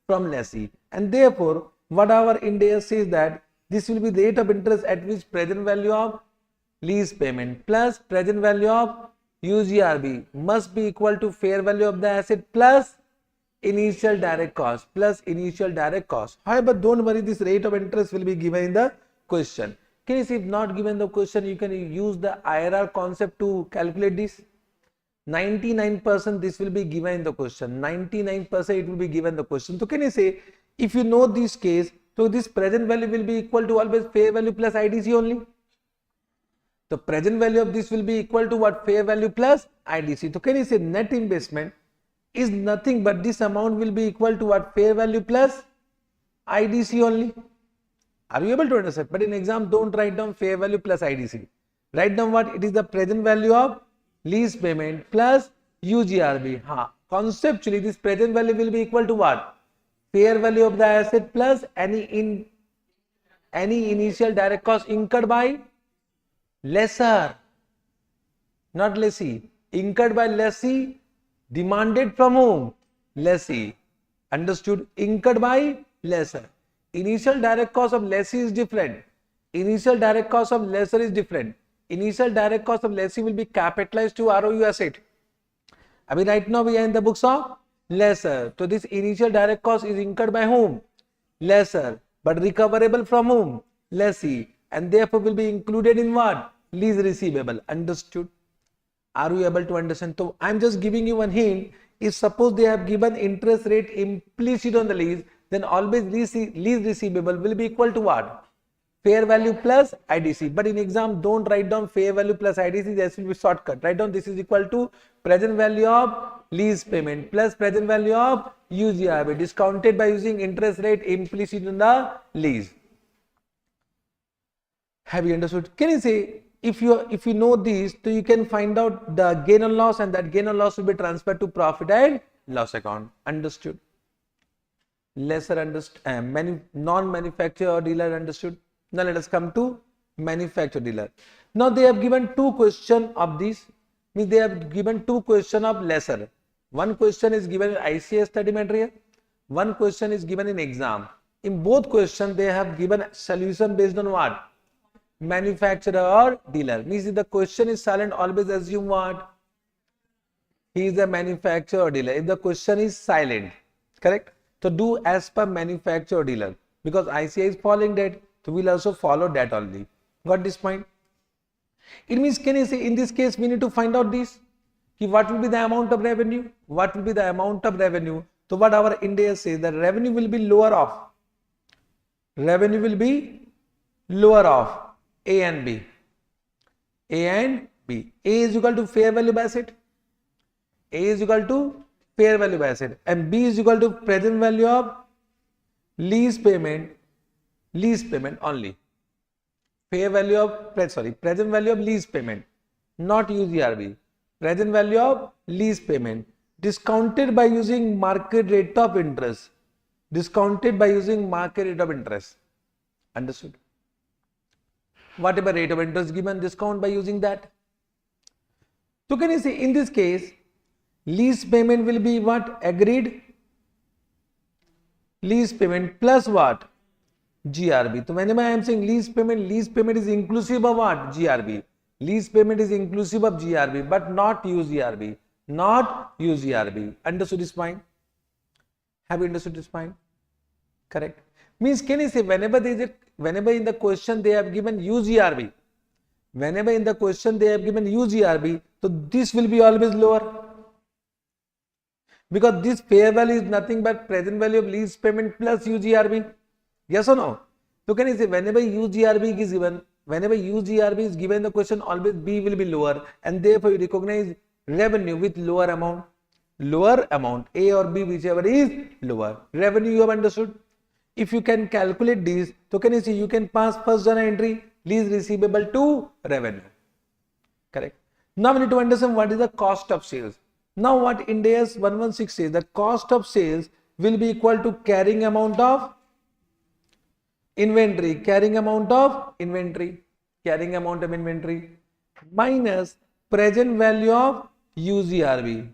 From lessee. And therefore, what our Ind AS says that this will be the rate of interest at which present value of lease payment plus present value of UGRB must be equal to fair value of the asset plus initial direct cost However, don't worry, this rate of interest will be given in the question. Can you see, if not given the question, you can use the IRR concept to calculate this. 99% this will be given in the question. 99% it will be given the question. So can you say, if you know this case, so this present value will be equal to always fair value plus IDC only. The present value of this will be equal to what? Fair value plus IDC. So can you say net investment is nothing but this amount will be equal to what? Fair value plus IDC only. Are you able to understand? But in exam, don't write down fair value plus IDC. Write down what? It is the present value of lease payment plus UGRB. Conceptually, this present value will be equal to what? Fair value of the asset plus any initial direct cost incurred by lessor, not lessee. Incurred by lessee, demanded from whom? Lessee. Understood? Incurred by lessor. Initial direct cost of lessee is different. Initial direct cost of lessor is different. Initial direct cost of lessee will be capitalized to ROU asset. I mean, right now we are in the books of lessor. So this initial direct cost is incurred by whom? Lessor. But recoverable from whom? Lessee. And therefore will be included in what? Lease receivable. Understood? Are you able to understand? So I am just giving you one hint. If suppose they have given interest rate implicit on the lease, then always lease receivable will be equal to what? Fair value plus IDC. But in exam, don't write down fair value plus IDC. This will be shortcut. Write down this is equal to present value of lease payment plus present value of UGRB discounted by using interest rate implicit in the lease. Have you understood? Can you say if you know this, so you can find out the gain or loss, and that gain or loss will be transferred to profit and loss account. Understood? Lesser understood. Non-manufacturer or dealer. Understood? Now let us come to manufacturer dealer. Now they have given two questions of this. Means they have given two questions of lesser. One question is given in ICS study material. One question is given in exam. In both questions they have given solution based on what? Manufacturer or dealer. Means if the question is silent, always assume what? He is a manufacturer or dealer. If the question is silent, correct? So do as per manufacturer or dealer, because ICI is following that, so we will also follow that only. Got this point? It means, can you say in this case we need to find out this? What will be the amount of revenue? What will be the amount of revenue? So what our India says, the revenue will be lower of. Revenue will be lower of A and B. A and B. A is equal to fair value by asset. A is equal to fair value by asset, and B is equal to present value of lease payment only. Fair value of, present value of lease payment, not UGRB. Present value of lease payment discounted by using market rate of interest. Discounted by using market rate of interest. Understood? Whatever rate of interest given, discount by using that. So can you see in this case, lease payment will be what? Agreed lease payment plus what? GRB. So whenever I am saying lease payment is inclusive of what? GRB. Lease payment is inclusive of GRB, but not UGRB. Not UGRB. Understood this point? Have you understood this point? Correct. Means can you say whenever in the question they have given UGRB, whenever in the question they have given UGRB, so this will be always lower. Because this fair value is nothing but present value of lease payment plus UGRB. Yes or no? So can you say whenever UGRB is given, in the question, always B will be lower, and therefore you recognize revenue with lower amount. Lower amount, A or B, whichever is lower. Revenue you have understood. If you can calculate this, so can you see you can pass first journal entry, lease receivable to revenue. Correct. Now we need to understand what is the cost of sales. Now what Ind AS 116 says, the cost of sales will be equal to carrying amount of inventory, minus present value of UGRB,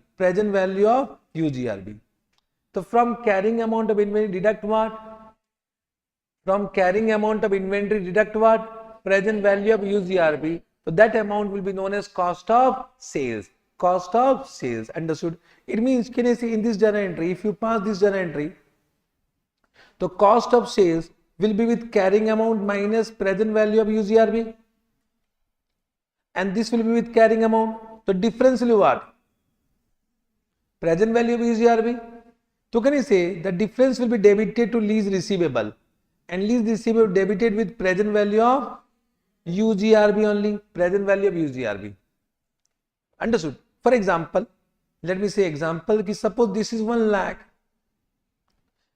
So from carrying amount of inventory deduct what? Present value of UGRB. So that amount will be known as cost of sales. Understood? It means, can you see in this journal entry, if you pass this journal entry, the cost of sales will be with carrying amount minus present value of UGRB, and this will be with carrying amount. So difference will be what? Present value of UGRB. So can you say the difference will be debited to lease receivable, and lease receivable debited with present value of UGRB only, present value of UGRB. Understood? For example, let me say example, ki suppose this is 1 lakh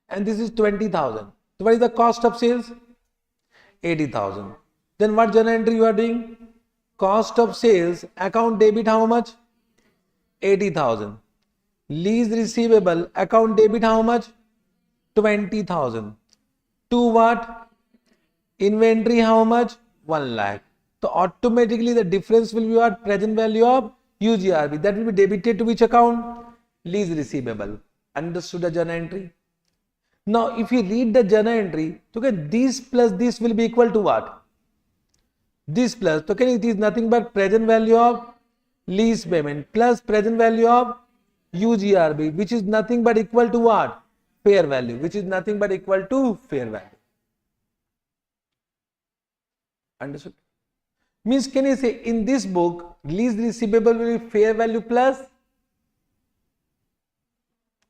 and this is 20,000. So what is the cost of sales? 80,000. Then what journal entry you are doing? Cost of sales, account debit how much? 80,000. Lease receivable, account debit how much? 20,000. To what? Inventory how much? 1 lakh. So automatically the difference will be what? Present value of UGRB. That will be debited to which account? Lease receivable. Understood the journal entry? Now if you read the journal entry, okay, this plus this will be equal to what? This plus, okay, it is nothing but present value of lease payment plus present value of UGRB, which is nothing but equal to what? Fair value, which is nothing but equal to fair value. Understood? Means can you say in this book, lease receivable will be fair value plus,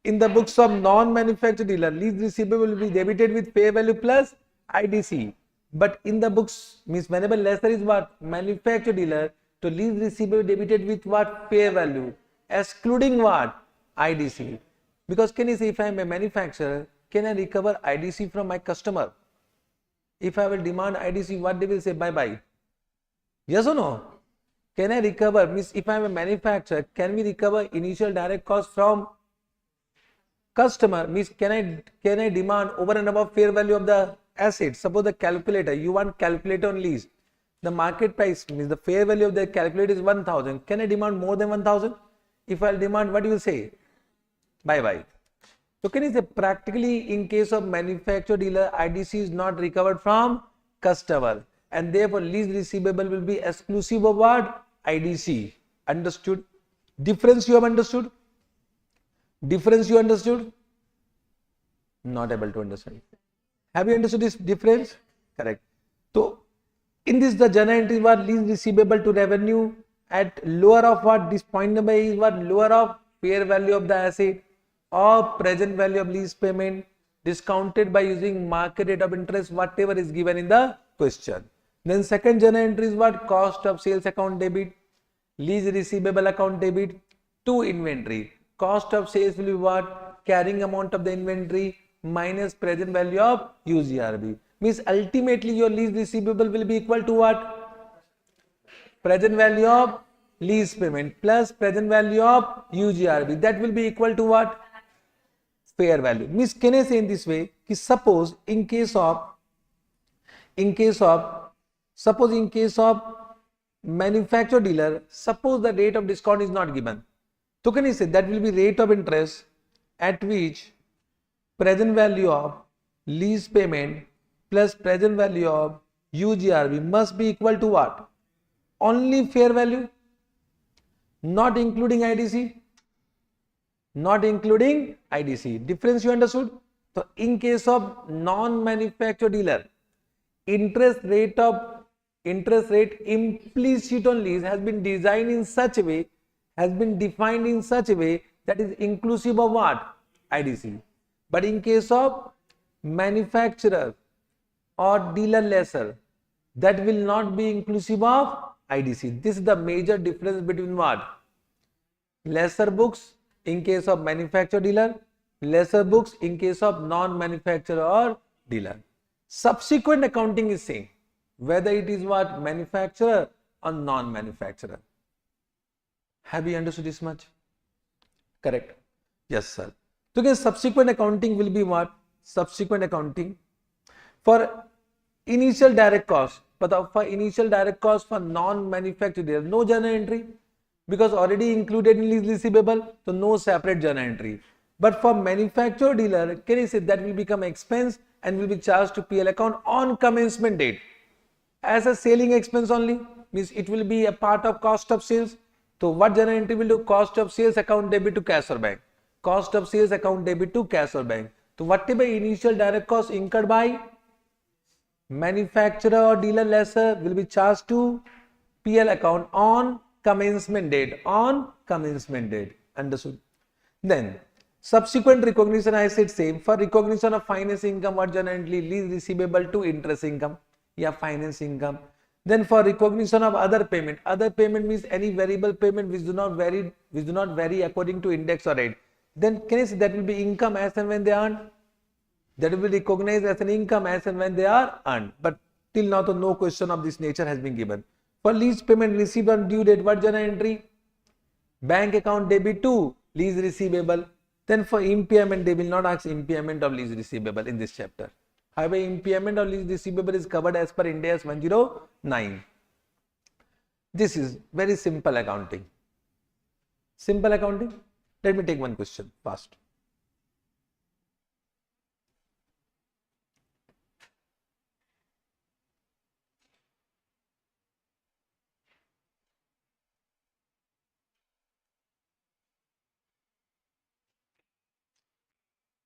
in the books of non-manufacturer dealer, lease receivable will be debited with fair value plus IDC. But in the books, means whenever lesser is what? Manufacturer dealer, to lease receivable debited with what? Fair value, excluding what? IDC. Because can you say if I am a manufacturer, can I recover IDC from my customer? If I will demand IDC, what they will say? Bye bye. Yes or no? Can I recover? Means if I am a manufacturer, can we recover initial direct cost from customer? Means can I demand over and above fair value of the asset? Suppose the calculator, you want calculator on lease. The market price means the fair value of the calculator is 1,000. Can I demand more than 1,000? If I will demand, what you will say? Bye bye. So can you say practically in case of manufacturer dealer, IDC is not recovered from customer, and therefore lease receivable will be exclusive of what? IDC. Understood? Difference you have understood? Difference you understood? Not able to understand. Have you understood this difference? Correct. So in this the journal entry was lease receivable to revenue at lower of what? This point number is what? Lower of fair value of the asset or present value of lease payment discounted by using market rate of interest, whatever is given in the question. Then second journal entry is what? Cost of sales account debit, lease receivable account debit to inventory. Cost of sales will be what? Carrying amount of the inventory minus present value of UGRB. Means ultimately your lease receivable will be equal to what? Present value of lease payment plus present value of UGRB. That will be equal to what? Fair value. Means can I say in this way? Ki suppose in case of manufacturer dealer, suppose the rate of discount is not given. So can you say that will be rate of interest at which present value of lease payment plus present value of UGRB must be equal to what? Only fair value, not including IDC. Not including IDC. Difference you understood? So in case of non-manufacturer dealer, interest rate implicit on lease has been designed in such a way, has been defined in such a way that is inclusive of what? IDC. But in case of manufacturer or dealer lesser, that will not be inclusive of IDC. This is the major difference between what? Lesser books in case of manufacturer dealer, lesser books in case of non-manufacturer or dealer. Subsequent accounting is same, whether it is what? Manufacturer or non-manufacturer. Have you understood this much? Correct? Yes, sir. So again, subsequent accounting will be what? Subsequent accounting for initial direct cost. But for initial direct cost for non-manufacturer dealer, no journal entry, because already included in lease receivable, so no separate journal entry. But for manufacturer dealer, can you say that will become expense and will be charged to PL account on commencement date as a selling expense only, means it will be a part of cost of sales. So what journal entry will do? Cost of sales account debit to cash or bank. Cost of sales account debit to cash or bank. So whatever initial direct cost incurred by manufacturer or dealer lesser will be charged to PL account on commencement date. On commencement date. Understood? Then subsequent recognition, I said same. For recognition of finance income, what journal entry? Lease receivable to interest income. Yeah, finance income. Then for recognition of other payment means any variable payment which do not vary according to index or rate. Then can you see that will be income as and when they earn? That will be recognized as an income as and when they are earned. But till now, no question of this nature has been given. For lease payment received on due date, what journal entry? Bank account debit to lease receivable. Then for impairment, they will not ask impairment of lease receivable in this chapter. However, impairment of lease receivable is covered as per Ind AS 109. This is very simple accounting. Simple accounting. Let me take one question fast.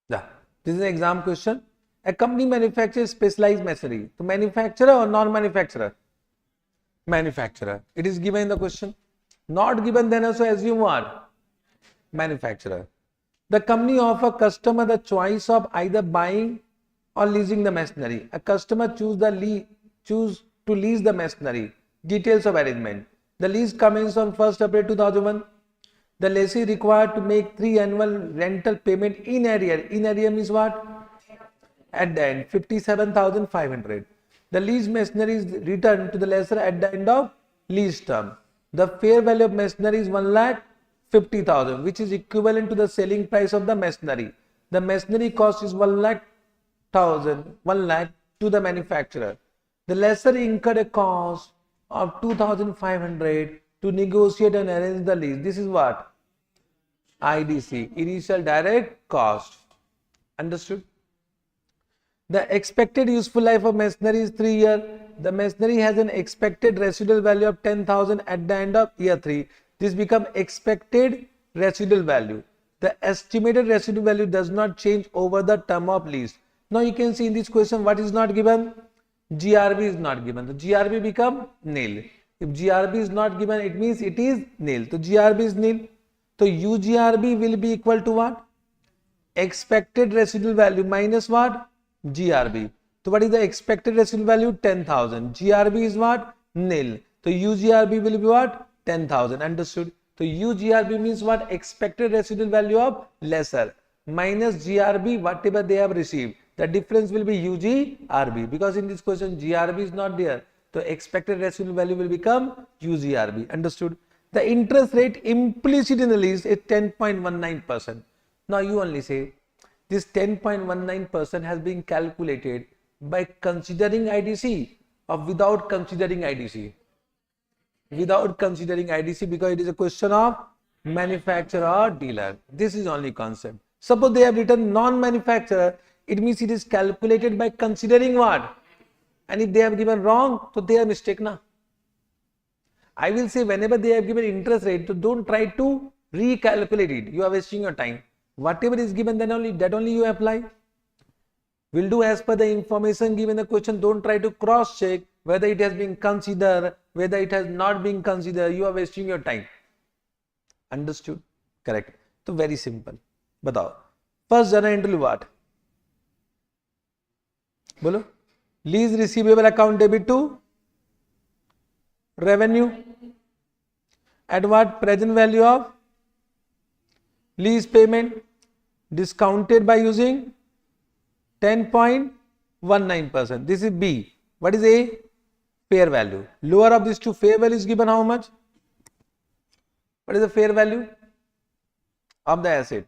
Yeah, this is an exam question. A company manufactures specialized machinery. So manufacturer or non-manufacturer? Manufacturer. It is given in the question. Not given, then also assume what? Manufacturer. The company offers customer the choice of either buying or leasing the machinery. A customer choose to lease the machinery. Details of arrangement. The lease commenced on 1st April 2001. The lessee required to make 3 annual rental payment in arrear. In arrear means what? At the end, 57,500. The lease machinery is returned to the lessor at the end of lease term. The fair value of machinery is 1,50,000, which is equivalent to the selling price of the machinery. The machinery cost is 1,00,000 to the manufacturer. The lessor incurred a cost of 2,500 to negotiate and arrange the lease. This is what? IDC, initial direct cost. Understood? The expected useful life of machinery is 3 years. The machinery has an expected residual value of 10,000 at the end of year 3. This becomes expected residual value. The estimated residual value does not change over the term of lease. Now you can see in this question what is not given? GRB is not given. The GRB become nil. If GRB is not given, it means it is nil. So GRB is nil. So UGRB will be equal to what? Expected residual value minus what? GRB. So what is the expected residual value? 10,000. GRB is what? Nil. So UGRB will be what? 10,000. Understood? So UGRB means what? Expected residual value of lessor minus GRB, whatever they have received. The difference will be UGRB, because in this question GRB is not there. So expected residual value will become UGRB. Understood? The interest rate implicit in the lease is 10.19%. Now you only say this 10.19% has been calculated by considering IDC or without considering IDC? Without considering IDC, because it is a question of manufacturer or dealer. This is only concept. Suppose they have written non-manufacturer, it means it is calculated by considering what? And if they have given wrong, so they are mistake now. I will say whenever they have given interest rate, so don't try to recalculate it. You are wasting your time. Whatever is given, then only that only you apply. We'll do as per the information given in the question. Don't try to cross check whether it has been considered, whether it has not been considered. You are wasting your time. Understood? Correct. So very simple. Batao. First journal entry what? Bolo. Lease receivable account debit to revenue at what? Present value of lease payment discounted by using 10.19%. This is B. What is A? Fair value. Lower of these two, fair value is given how much? What is the fair value of the asset?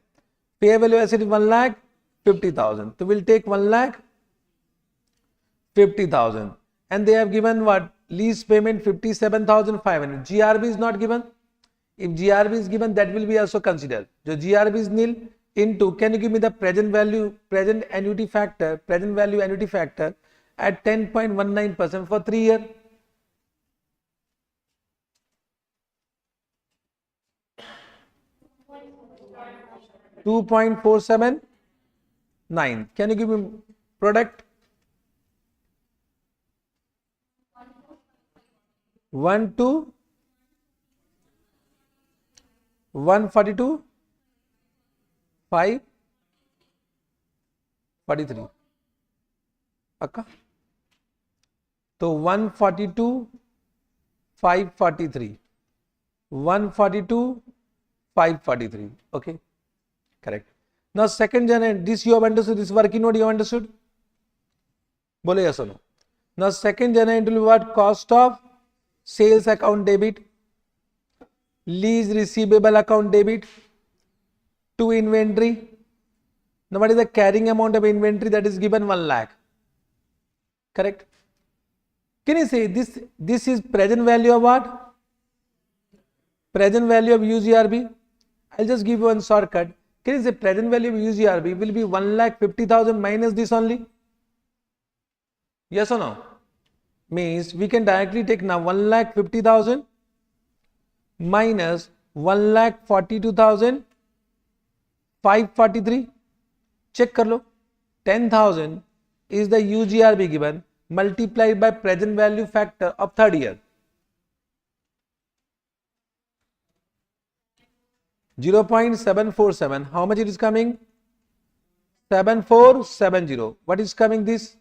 Fair value asset is 1,50,000. So we'll take 1,50,000. And they have given what? Lease payment 57,500. GRB is not given. If GRB is given, that will be also considered. So GRB is nil into, can you give me the present value, present annuity factor, present value annuity factor at 10.19% for 3 years? $2.479. Can you give me product? 1 to 142, 543. Akka? तो 142 543, 142 543. Okay, correct. Now second generation, this you have understood, this working note you have understood? Bole yes or no? Now second generation will be what? Cost of sales account debit, lease receivable account debit to inventory. Now what is the carrying amount of inventory that is given? 1 lakh. Correct. Can you say this is present value of what? Present value of UGRB. I'll just give you one shortcut. Can you say present value of UGRB will be 1,50,000 minus this only? Yes or no? Means we can directly take now 1,50,000 minus 1,42,543. Check kar lo. 10,000 is the UGRB given, multiplied by present value factor of third year. 0.747. How much it is coming? 7470. What is coming this?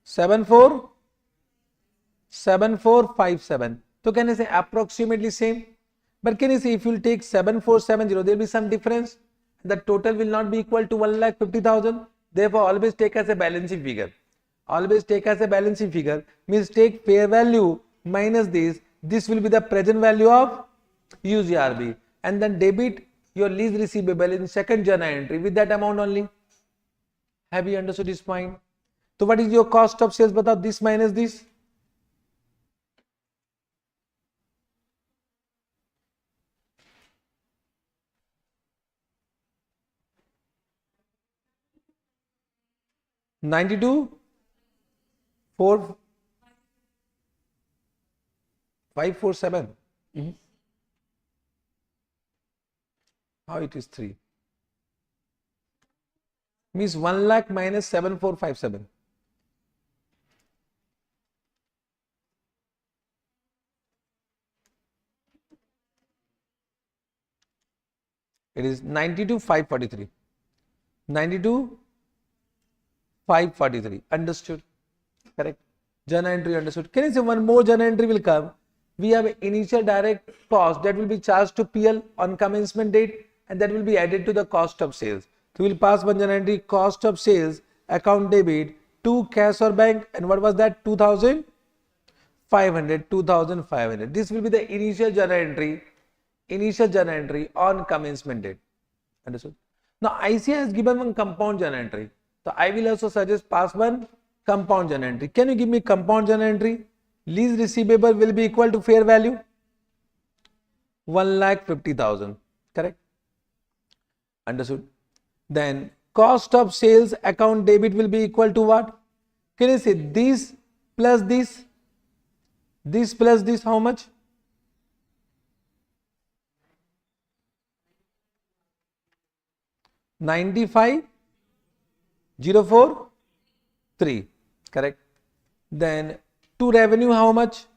7457. So can I say approximately same? But can you say if you will take 7470, there will be some difference. The total will not be equal to 1,50,000. Therefore, always take as a balancing figure. Always take as a balancing figure. Means take fair value minus this. This will be the present value of UGRB, and then debit your lease receivable in second journal entry with that amount only. Have you understood this point? So what is your cost of sales? Batao, this minus this. $92,457. How it is 3? Means 1 lakh minus 7457. It is 92,543. 92,543. Understood? Correct. Journal entry understood. Can you say one more journal entry will come? We have initial direct cost that will be charged to PL on commencement date, and that will be added to the cost of sales. So we will pass one journal entry, cost of sales account debit to cash or bank, and what was that? 2,500. 2,500. This will be the initial journal entry. Initial journal entry on commencement date. Understood? Now ICA has given one compound journal entry. So I will also suggest pass one compound journal entry. Can you give me compound journal entry? Lease receivable will be equal to fair value 1,50,000. Correct? Understood? Then cost of sales account debit will be equal to what? Can you say this plus this? This plus this, how much? 95,043. Correct? Then to revenue, how much?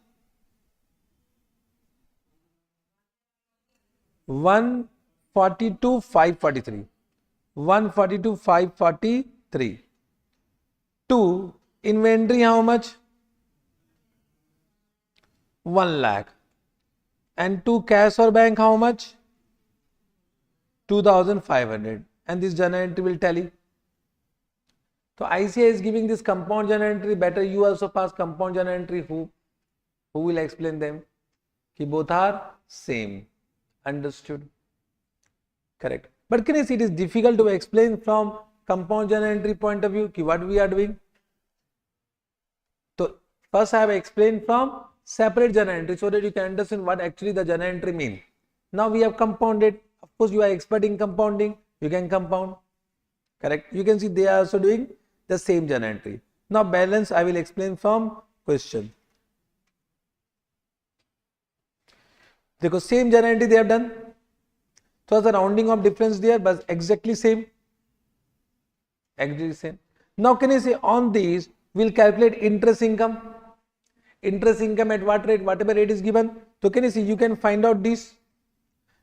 142,543. 142,543. To inventory, how much? 1 lakh. And to cash or bank, how much? 2,500. And this journal entry will tally. So ICA is giving this compound journal entry. Better you also pass compound journal entry. Who will explain them? Ki both are same. Understood? Correct. But can you see it is difficult to explain from compound journal entry point of view ki what we are doing? So first I have explained from separate journal entry so that you can understand what actually the journal entry means. Now we have compounded. Of course you are expert in compounding. You can compound. Correct. You can see they are also doing the same journal entry. Now balance I will explain from question. Because same journal entry they have done. So the rounding of difference there, but exactly same. Exactly same. Now can you say on these we'll calculate interest income. Interest income at what rate? Whatever rate is given. So can you see you can find out this.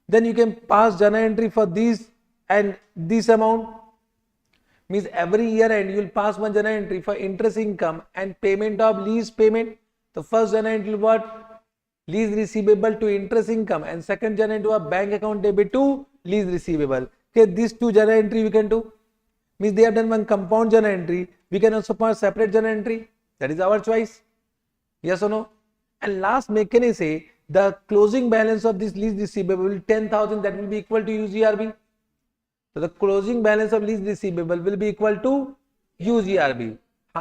Then you can pass journal entry for these and this amount. Means every year end you will pass one journal entry for interest income and payment of lease payment. The first journal entry will what? Lease receivable to interest income, and second journal entry of bank account debit to lease receivable. Okay, these two journal entry we can do. Means they have done one compound journal entry. We can also pass separate journal entry. That is our choice. Yes or no? And last can I say the closing balance of this lease receivable 10,000, that will be equal to UGRB. So the closing balance of lease receivable will be equal to UGRB.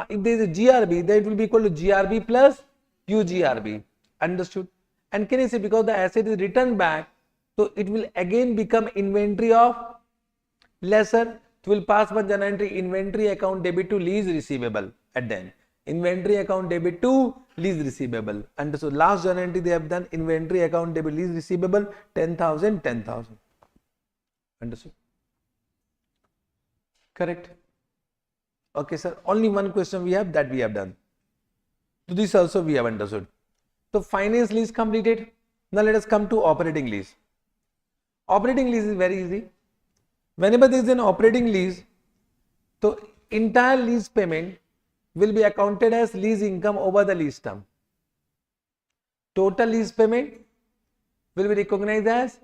If there is a GRB, then it will be equal to GRB plus UGRB. Understood? And can I say because the asset is returned back, so it will again become inventory of lesser. So we'll pass one journal entry inventory account debit to lease receivable at the end. Inventory account debit to lease receivable. And so last journal entry they have done inventory account debit lease receivable 10,000, 10,000. Understood? Correct? Okay, sir. Only one question we have, that we have done. So this also we have understood. So finance lease completed. Now let us come to operating lease. Operating lease is very easy. Whenever there is an operating lease, so entire lease payment will be accounted as lease income over the lease term. Total lease payment will be recognized as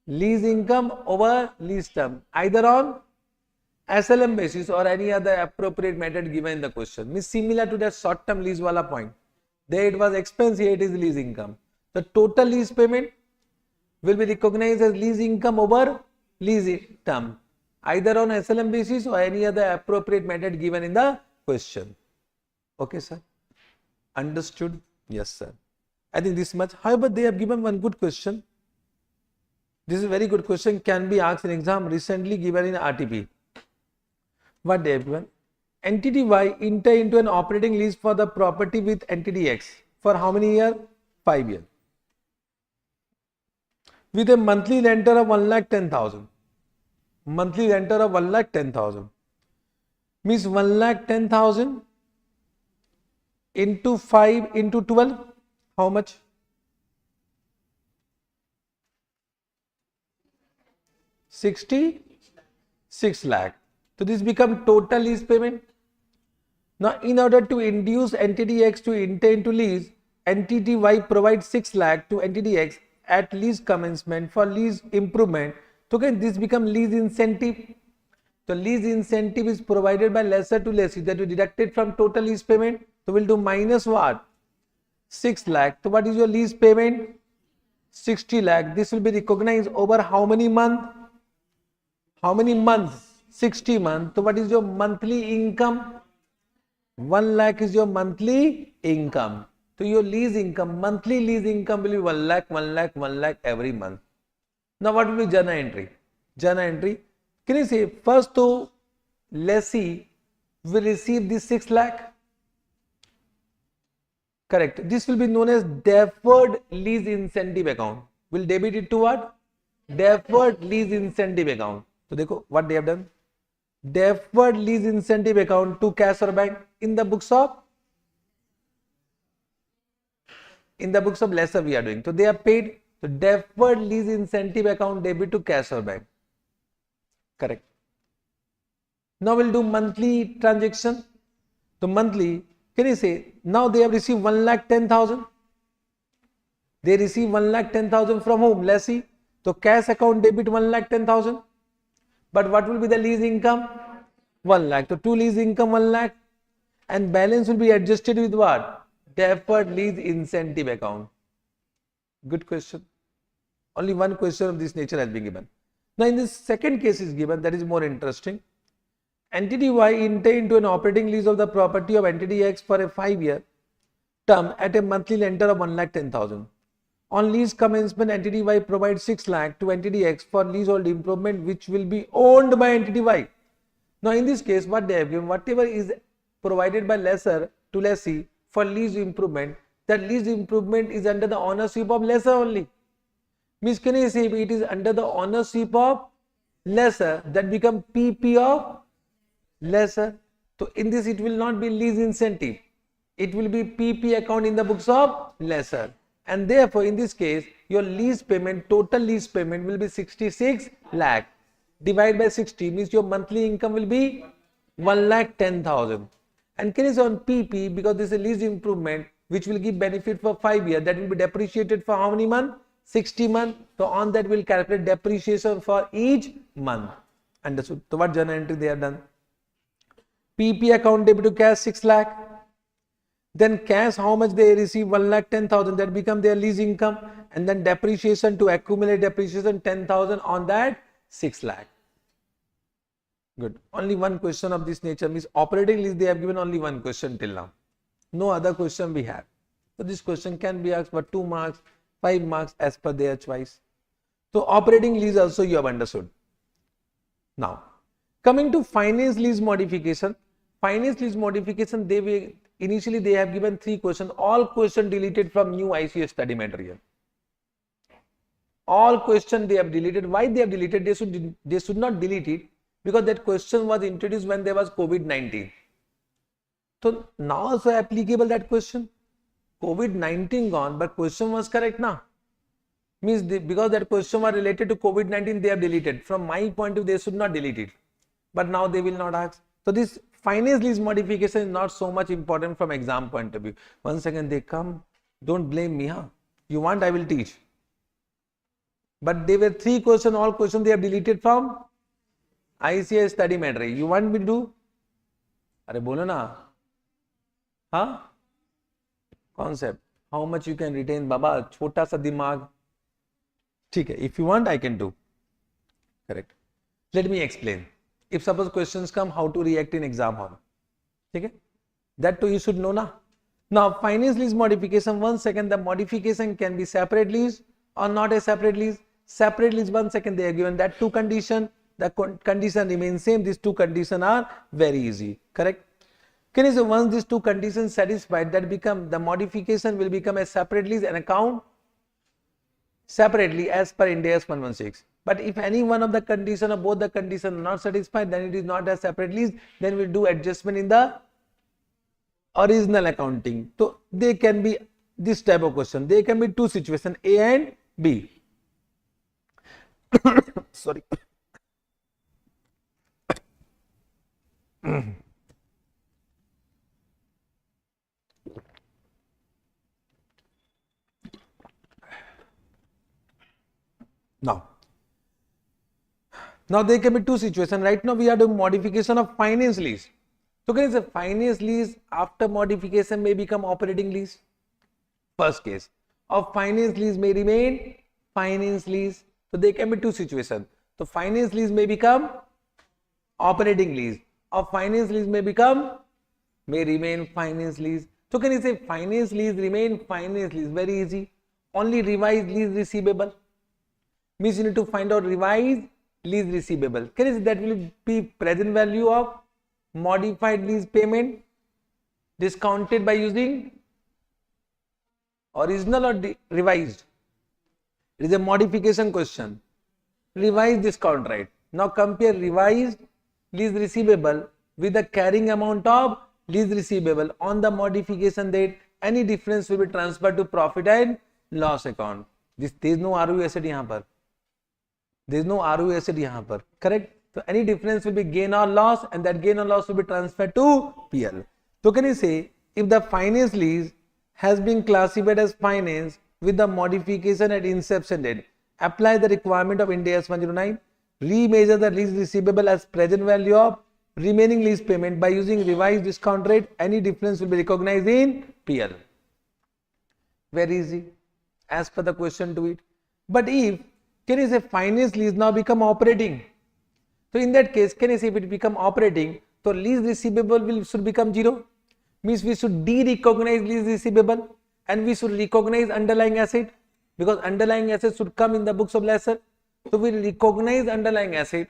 lease income over lease term, either on SLM basis or any other appropriate method given in the question. Means similar to that short term lease wala point. There it was expense, here it is lease income. The total lease payment will be recognized as lease income over lease term, either on SLM basis or any other appropriate method given in the question. Okay, sir? Understood? Yes, sir. I think this much. However, they have given one good question. This is a very good question, can be asked in exam, recently given in RTP. What they have given? Entity Y enter into an operating lease for the property with entity X for how many years? 5 years. With a monthly renter of 1,10,000. Monthly renter of 1,10,000. Means 1,10,000 into 5 into 12. How much? 66 lakh. So this become total lease payment. Now in order to induce entity X to enter into lease, entity Y provides 6 lakh to entity X at lease commencement for lease improvement. So again this become lease incentive. So lease incentive is provided by lessor to lessee, that we deducted from total lease payment. So we'll do minus what? 6 lakh. So what is your lease payment? 60 lakh. This will be recognized over how many months? How many months? 60 months. So what is your monthly income? 1 lakh is your monthly income. So your lease income, monthly lease income will be 1 lakh, 1 lakh, 1 lakh every month. Now what will be journal entry? Journal entry. Can you say first to lessee will receive this 6 lakh? Correct. This will be known as deferred lease incentive account. Will debit it to what? Deferred lease incentive account. So देखो what they have done. Deferred lease incentive account to cash or bank in the books of lessor we are doing. So they are paid. So deferred lease incentive account debit to cash or bank. Correct. Now we'll do monthly transaction. So monthly, can you say now they have received 1,10,000. They receive 1,10,000 from whom? Lessee. So cash account debit 1,10,000. But what will be the lease income? 1 lakh. So to lease income 1 lakh, and balance will be adjusted with what? Deferred lease incentive account. Good question. Only one question of this nature has been given. Now in this second case is given, that is more interesting. Entity Y enter into an operating lease of the property of entity X for a 5-year term at a monthly renter of 1,10,000. On lease commencement, entity Y provides 6 lakh to entity X for leasehold improvement which will be owned by entity Y. Now in this case, what they have given, whatever is provided by lessor to lessee for lease improvement, that lease improvement is under the ownership of lessor only. Means can you say if it is under the ownership of lessor, that become PP of lessor. So in this it will not be lease incentive. It will be PP account in the books of lessor. And therefore in this case your lease payment, total lease payment will be 66 lakh. divide by 60 means your monthly income will be 1,10,000. And can you say on PP, because this is a lease improvement which will give benefit for 5 years, that will be depreciated for how many months? 60 months. So on that we'll calculate depreciation for each month. Understood? So what journal entry they have done? PP account debit to cash 6 lakh. Then cash, how much they receive? 1,10,000. That become their lease income. And then depreciation, to accumulate depreciation 10,000 on that 6 lakh. Good. Only one question of this nature means operating lease. They have given only one question till now. No other question we have. So this question can be asked for 2 marks, 5 marks as per their choice. So operating lease also you have understood. Now coming to finance lease modification. Finance lease modification, initially they have given 3 questions. All questions deleted from new ICS study material. All questions they have deleted. Why they have deleted? They should not delete it, because that question was introduced when there was COVID-19. So now also applicable that question. COVID-19 gone, but question was correct now. Means because that question was related to COVID-19, they have deleted. From my point of view, they should not delete it. But now they will not ask. So this finance lease modification is not so much important from exam point of view. Once again they come, don't blame me, huh? You want, I will teach. But there were 3 questions, all questions they have deleted from ICS study material. You want me to do? Arey bolo na. Huh? Concept. How much you can retain, Baba? Chota sa dimag. Okay, if you want, I can do. Correct. Let me explain. If suppose questions come, how to react in exam hall. Okay? That too you should know na. Now, finance lease modification, 1 second, the modification can be separate lease or not a separate lease. Separate lease, 1 second, they are given that 2 condition. The condition remains same. These 2 conditions are very easy. Correct? Can you say once these 2 conditions satisfied, that become the modification will become a separate lease and account separately as per Ind AS 116. But if any one of the condition or both the conditions are not satisfied, then it is not a separate lease. Then we will do adjustment in the original accounting. So they can be this type of question. They can be 2 situations, A and B. Sorry. Now there can be 2 situations. Right now we are doing modification of finance lease. So can you say finance lease after modification may become operating lease? First case. Of finance lease may remain finance lease. So there can be 2 situations. So finance lease may become operating lease. Of finance lease may remain finance lease. So can you say finance lease remain finance lease? Very easy. Only revised lease receivable. Means you need to find out revised lease receivable. Can you say that will be present value of modified lease payment discounted by using original or revised? It is a modification question. Revised discount rate. Now compare revised lease receivable with the carrying amount of lease receivable on the modification date. Any difference will be transferred to profit and loss account. There is no ROE asset यहाँ पर. There is no ROE asset यहाँ पर. Correct? So any difference will be gain or loss, and that gain or loss will be transferred to PL. So can you say if the finance lease has been classified as finance with the modification at inception date, apply the requirement of Ind AS 109, remeasure the lease receivable as present value of remaining lease payment by using revised discount rate, any difference will be recognized in PL. Very easy as per the question to it. But if, can you say finance lease now become operating? So in that case, can you say if it become operating, so lease receivable should become 0. Means we should de-recognize lease receivable and we should recognize underlying asset, because underlying asset should come in the books of lesser. So we recognize underlying asset,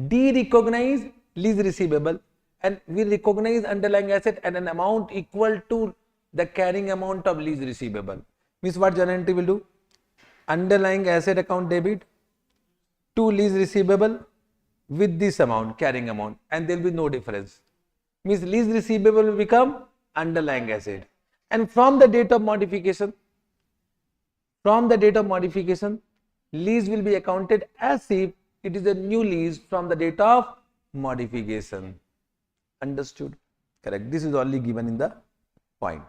de-recognize lease receivable, and we recognize underlying asset at an amount equal to the carrying amount of lease receivable. Means what journal entry will do? Underlying asset account debit to lease receivable with this amount, carrying amount, and there will be no difference. Means lease receivable will become underlying asset. And from the date of modification, lease will be accounted as if it is a new lease from the date of modification. Understood? Correct. This is only given in the point.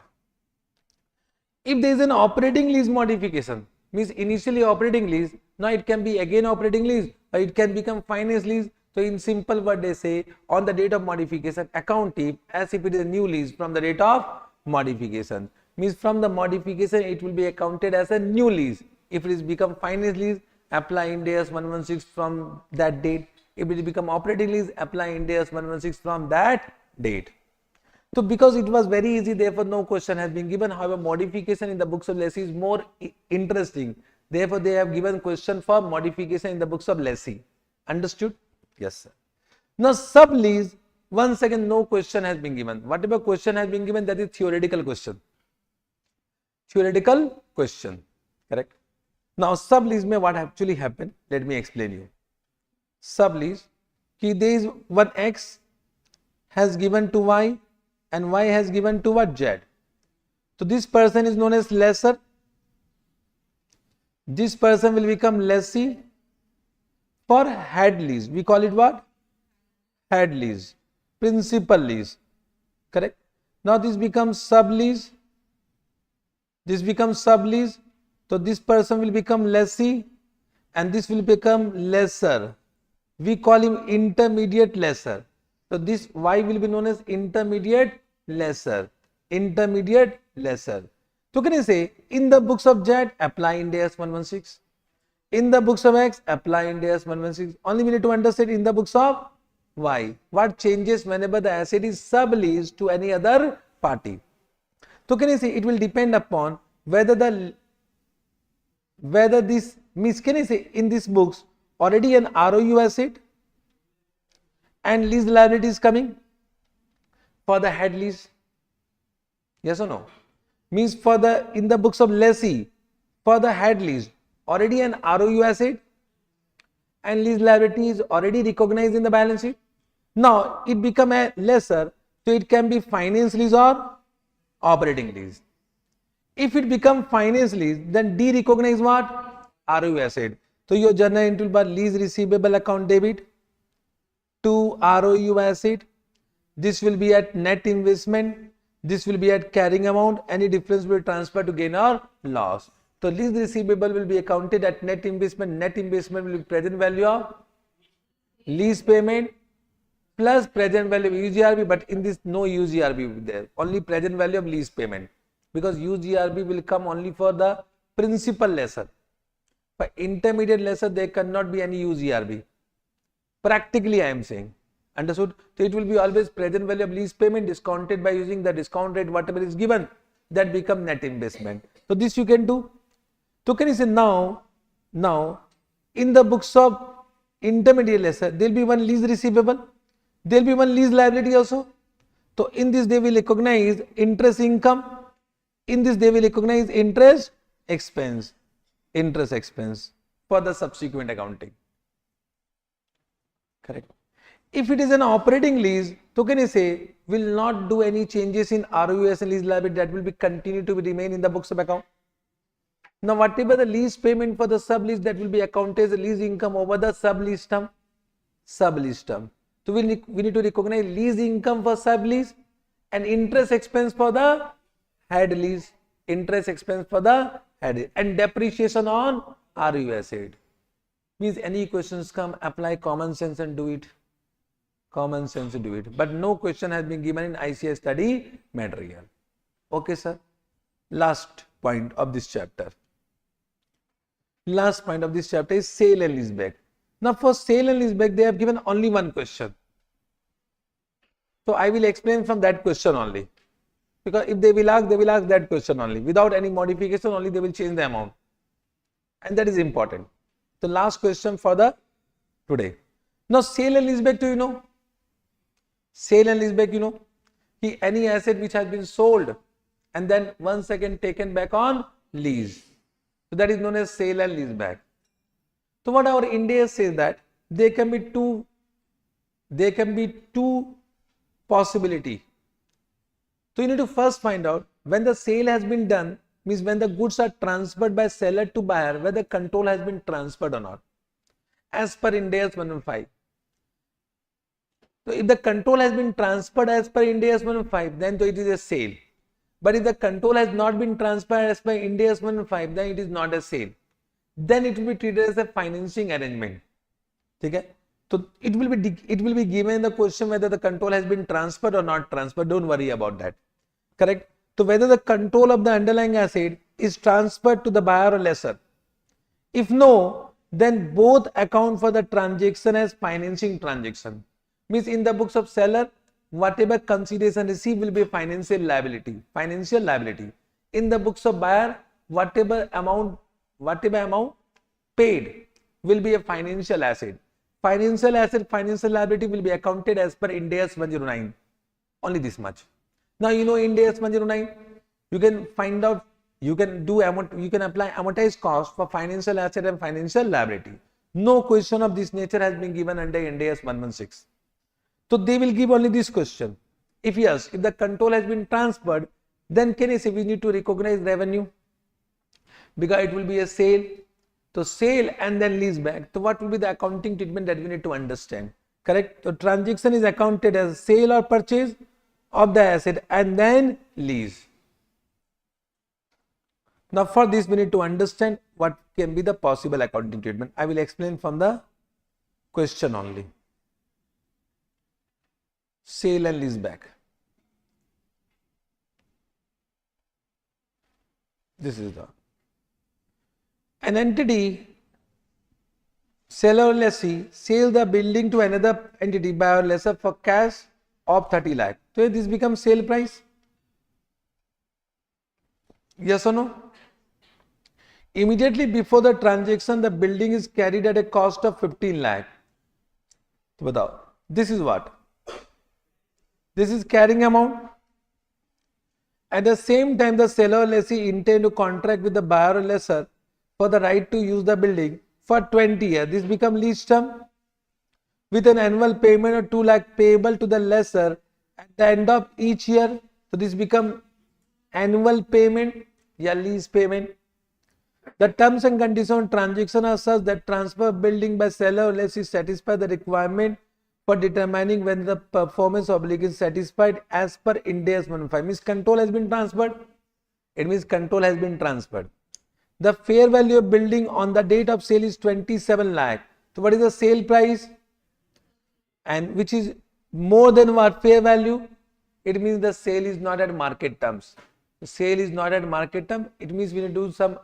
If there is an operating lease modification, means initially operating lease, now it can be again operating lease or it can become finance lease. So in simple word they say, on the date of modification, account it as if it is a new lease from the date of modification. Means from the modification it will be accounted as a new lease. If it is become finance lease, apply Ind AS 116 from that date. If it become operating lease, apply Ind AS 116 from that date. So because it was very easy, therefore no question has been given. However, modification in the books of lessee is more interesting. Therefore, they have given question for modification in the books of lessee. Understood? Yes, sir. Now, sublease, once again, no question has been given. Whatever question has been given, that is theoretical question. Theoretical question. Correct? Now, sublease mein what actually happened? Let me explain you. Sublease, there is one X has given to Y and Y has given to what? Z. So this person is known as lessor. This person will become lessee for head lease. We call it what? Head lease. Principal lease. Correct? Now this becomes sublease. This becomes sublease. So this person will become lessee and this will become lessor. We call him intermediate lessor. So this Y will be known as intermediate lessor. Intermediate lessor. So can you say in the books of Z apply Ind AS 116. In the books of X apply Ind AS 116. Only we need to understand in the books of Y what changes whenever the asset is subleased to any other party. So can you say it will depend upon whether this means, can you say in these books already an ROU asset and lease liability is coming for the head lease. Yes or no? Means for the in the books of lessee for the head lease already an ROU asset and lease liability is already recognized in the balance sheet. Now it become a lessor, so it can be finance lease or operating lease. If it become finance lease, then de-recognize what? ROU asset. So your journal entry will be lease receivable account debit to ROU asset. This will be at net investment. This will be at carrying amount. Any difference will transfer to gain or loss. So lease receivable will be accounted at net investment. Net investment will be present value of lease payment plus present value of UGRB. But in this no UGRB will be there. Only present value of lease payment. Because UGRB will come only for the principal lessor. For intermediate lessor there cannot be any UGRB. Practically I am saying. Understood? So it will be always present value of lease payment discounted by using the discount rate whatever is given, that become net investment. So this you can do. So can you say now in the books of intermediate lessor there will be one lease receivable, there will be one lease liability also. So in this they will recognize interest income, in this they will recognize interest expense for the subsequent accounting. Correct? If it is an operating lease, so can you say will not do any changes in ROUs and lease liability, that will be continue to remain in the books of account. Now whatever the lease payment for the sublease, that will be accounted as a lease income over the sublease term. So we need to recognize lease income for sublease and interest expense for the head lease. Interest expense for the head and depreciation on ROU asset. Means any questions come, apply common sense and do it. Common sense to do it. But no question has been given in ICS study material. Okay, sir. Last point of this chapter. Last point of this chapter is sale and leaseback. Now for sale and leaseback, they have given only one question. So I will explain from that question only. Because if they will ask that question only. Without any modification, only they will change the amount. And that is important. The last question for the today. Now sale and leaseback, do you know? Sale and leaseback, you know, any asset which has been sold and then once again taken back on lease. So that is known as sale and leaseback. So what our Ind AS says that there can be two possibility. So you need to first find out when the sale has been done, means when the goods are transferred by seller to buyer, whether control has been transferred or not. as per Ind AS 115. So if the control has been transferred as per Ind AS 115, then it is a sale. But if the control has not been transferred as per Ind AS 115, then it is not a sale. Then it will be treated as a financing arrangement. Okay? So it will be given in the question whether the control has been transferred or not transferred. Don't worry about that. Correct? So whether the control of the underlying asset is transferred to the buyer or lessor. If no, then both account for the transaction as financing transaction. Means in the books of seller, whatever consideration received will be a financial liability. Financial liability. In the books of buyer, whatever amount paid will be a financial asset. Financial asset, financial liability will be accounted as per Ind AS 109. Only this much. Now you know Ind AS 109. You can find out. You can apply amortized cost for financial asset and financial liability. No question of this nature has been given under Ind AS 116. So they will give only this question. If yes, if the control has been transferred, then can you say we need to recognize revenue? Because it will be a sale. So sale and then lease back. So what will be the accounting treatment that we need to understand? Correct? So transaction is accounted as sale or purchase of the asset and then lease. Now for this we need to understand what can be the possible accounting treatment. I will explain from the question only. Sale and lease back. This is an entity, seller or lessee, sell the building to another entity, buyer or lessor for cash of 30 lakh. So this becomes sale price. Yes or no? Immediately before the transaction, the building is carried at a cost of 15 lakh. Without. This is what? This is carrying amount. At the same time, the seller or lessee intend to contract with the buyer or lessor for the right to use the building for 20 years. This becomes lease term with an annual payment of 2 lakh payable to the lessor at the end of each year. So this becomes annual payment, lease payment. The terms and conditions of transaction are such that transfer of building by seller or lessee satisfy the requirement for determining when the performance obligation is satisfied as per Ind AS 115. Means control has been transferred. It means control has been transferred. The fair value of building on the date of sale is 27 lakh. So what is the sale price? And which is more than what fair value? It means the sale is not at market terms. The sale is not at market term. It means we need to do some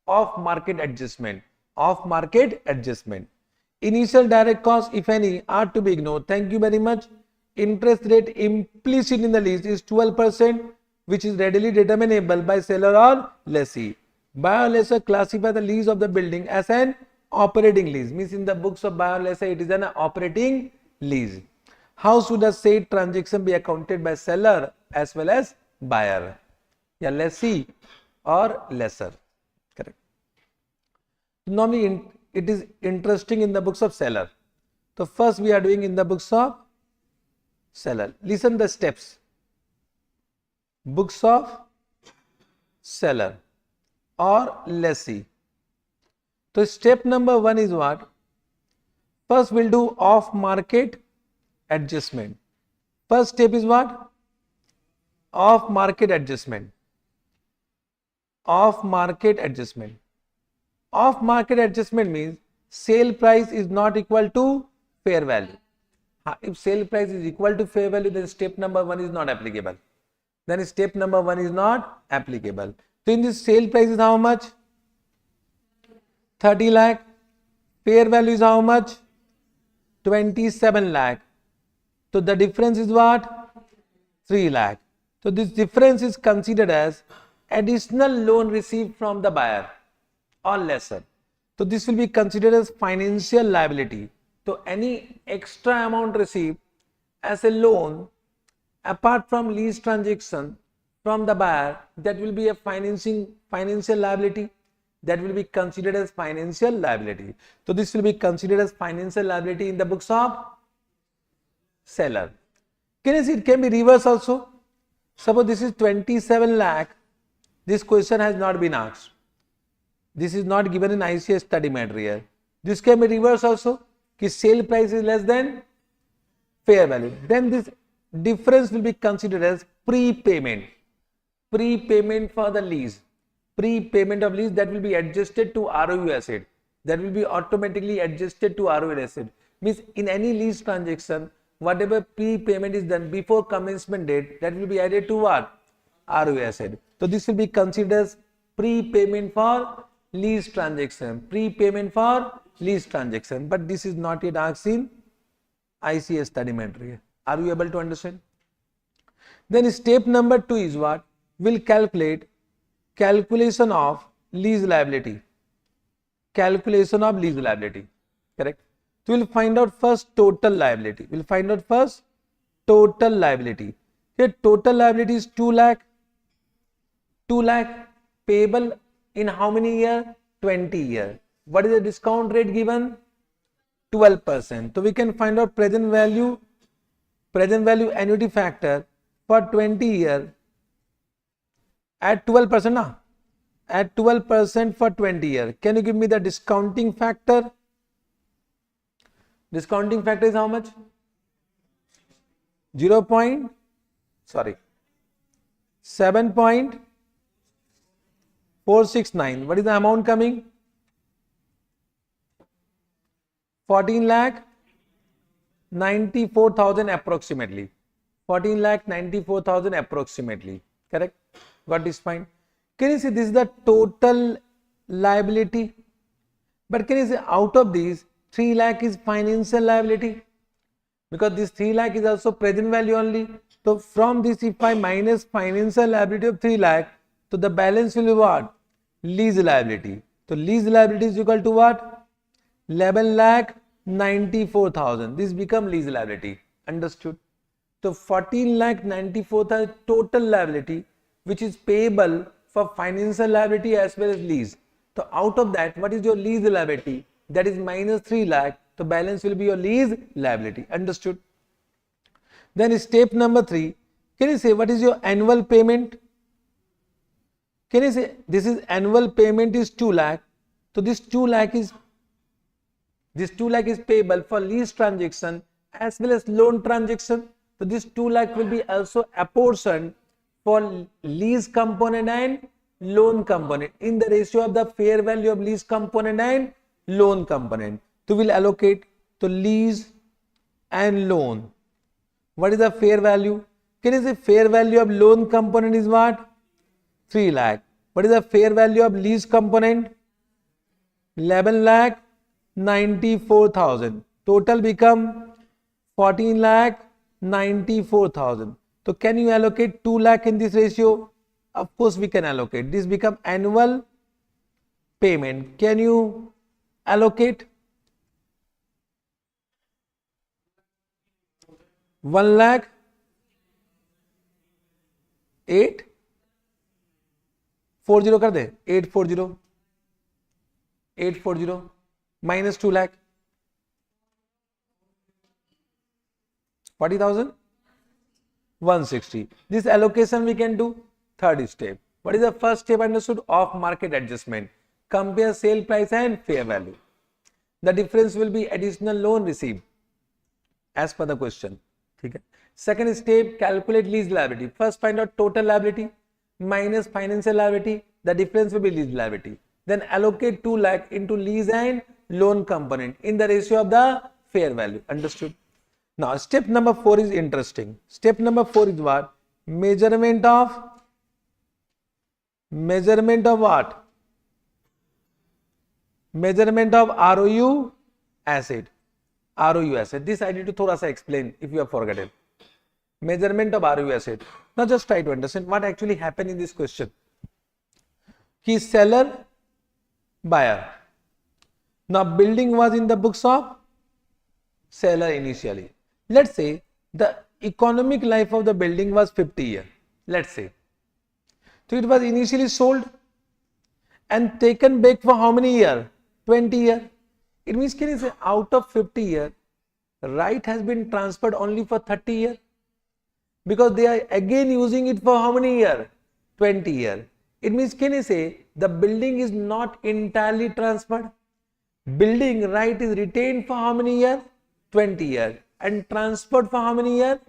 off market adjustment. Off market adjustment. Initial direct costs, if any, are to be ignored. Thank you very much. Interest rate implicit in the lease is 12%, which is readily determinable by seller or lessee. Buyer or lessor classify the lease of the building as an operating lease. Means in the books of buyer or lessor, it is an operating lease. How should a said transaction be accounted by seller as well as buyer? Lessee or lessor. Correct. Normally, it is interesting in the books of seller. So first we are doing in the books of seller. Listen the steps. Books of seller or lessee. So step number 1 is what? First we'll do off market adjustment. First step is what? Off market adjustment. Off market adjustment. Off market adjustment means sale price is not equal to fair value. If sale price is equal to fair value, then step number 1 is not applicable. Then step number 1 is not applicable. So in this sale price is how much? 30 lakh. Fair value is how much? 27 lakh. So the difference is what? 3 lakh. So this difference is considered as additional loan received from the buyer or lessor. So this will be considered as financial liability. So any extra amount received as a loan apart from lease transaction from the buyer, that will be a financial liability. That will be considered as financial liability. So this will be considered as financial liability in the books of seller. Can you see it can be reverse also? Suppose this is 27 lakh. This question has not been asked. This is not given in ICS study material. This can be reverse also, कि sale price is less than fair value. Then this difference will be considered as prepayment. Prepayment for the lease. Prepayment of lease that will be adjusted to ROU asset. That will be automatically adjusted to ROU asset. Means in any lease transaction, whatever prepayment is done before commencement date, that will be added to what? ROU asset. So this will be considered as prepayment for lease transaction. Prepayment for lease transaction. But this is not yet asked in ICS study material. Are you able to understand? Then step number 2 is what? Will calculate calculation of lease liability. Calculation of lease liability. Correct? So we'll find out first total liability. We'll find out first total liability. Here total liability is 2 lakh. 2 lakh payable in how many years? 20 years. What is the discount rate given? 12%. So we can find out present value annuity factor for 20 years at 12%. Now, at 12% for 20 years. Can you give me the discounting factor? Discounting factor is how much? 7.469. What is the amount coming? 14 lakh 94,000 approximately. 14 lakh 94,000 approximately. Correct? Got this fine. Can you see this is the total liability? But can you see out of these 3 lakh is financial liability? Because this 3 lakh is also present value only. So from this, if I minus financial liability of 3 lakh, so the balance will be what? Lease liability. So lease liability is equal to what? 11 lakh 94,000. This become lease liability. Understood? So 14 lakh 94,000 total liability, which is payable for financial liability as well as lease. So out of that, what is your lease liability? That is minus 3 lakh. The balance will be your lease liability. Understood? Then step number 3. Can you say what is your annual payment? Can you say this is annual payment is 2 lakh. So this 2 lakh is payable for lease transaction as well as loan transaction. So this 2 lakh will be also apportioned for lease component and loan component in the ratio of the fair value of lease component and loan component. So we'll allocate to lease and loan. What is the fair value? Can you say fair value of loan component is what? 3 lakh. What is the fair value of lease component? 11 lakh 94,000. Total become 14 lakh 94,000. So can you allocate 2 lakh in this ratio? Of course we can allocate. This become annual payment. Can you allocate? 1 lakh 840 कर दे 840 minus 2 lakh 40,000 160. This allocation we can do. Third step. What is the first step understood? Off market adjustment. Compare sale price and fair value. The difference will be additional loan received as per the question. Okay. Second step, calculate lease liability. First find out total liability minus financial liability. The difference will be lease liability. Then allocate 2 lakh into lease and loan component in the ratio of the fair value. Understood? Now step number 4 is interesting. Step number 4 is what? Measurement of what? Measurement of ROU asset. ROU asset. This I need to thoda sa explain if you have forgotten. Measurement of ROU asset. Now just try to understand what actually happened in this question. He is seller, buyer. Now building was in the books of seller initially. Let's say the economic life of the building was 50 years. Let's say. So it was initially sold and taken back for how many years? 20 years. It means can you say out of 50 years, right has been transferred only for 30 years? Because they are again using it for how many years? 20 years. It means can you say the building is not entirely transferred? Building right is retained for how many years? 20 years. And transferred for how many years?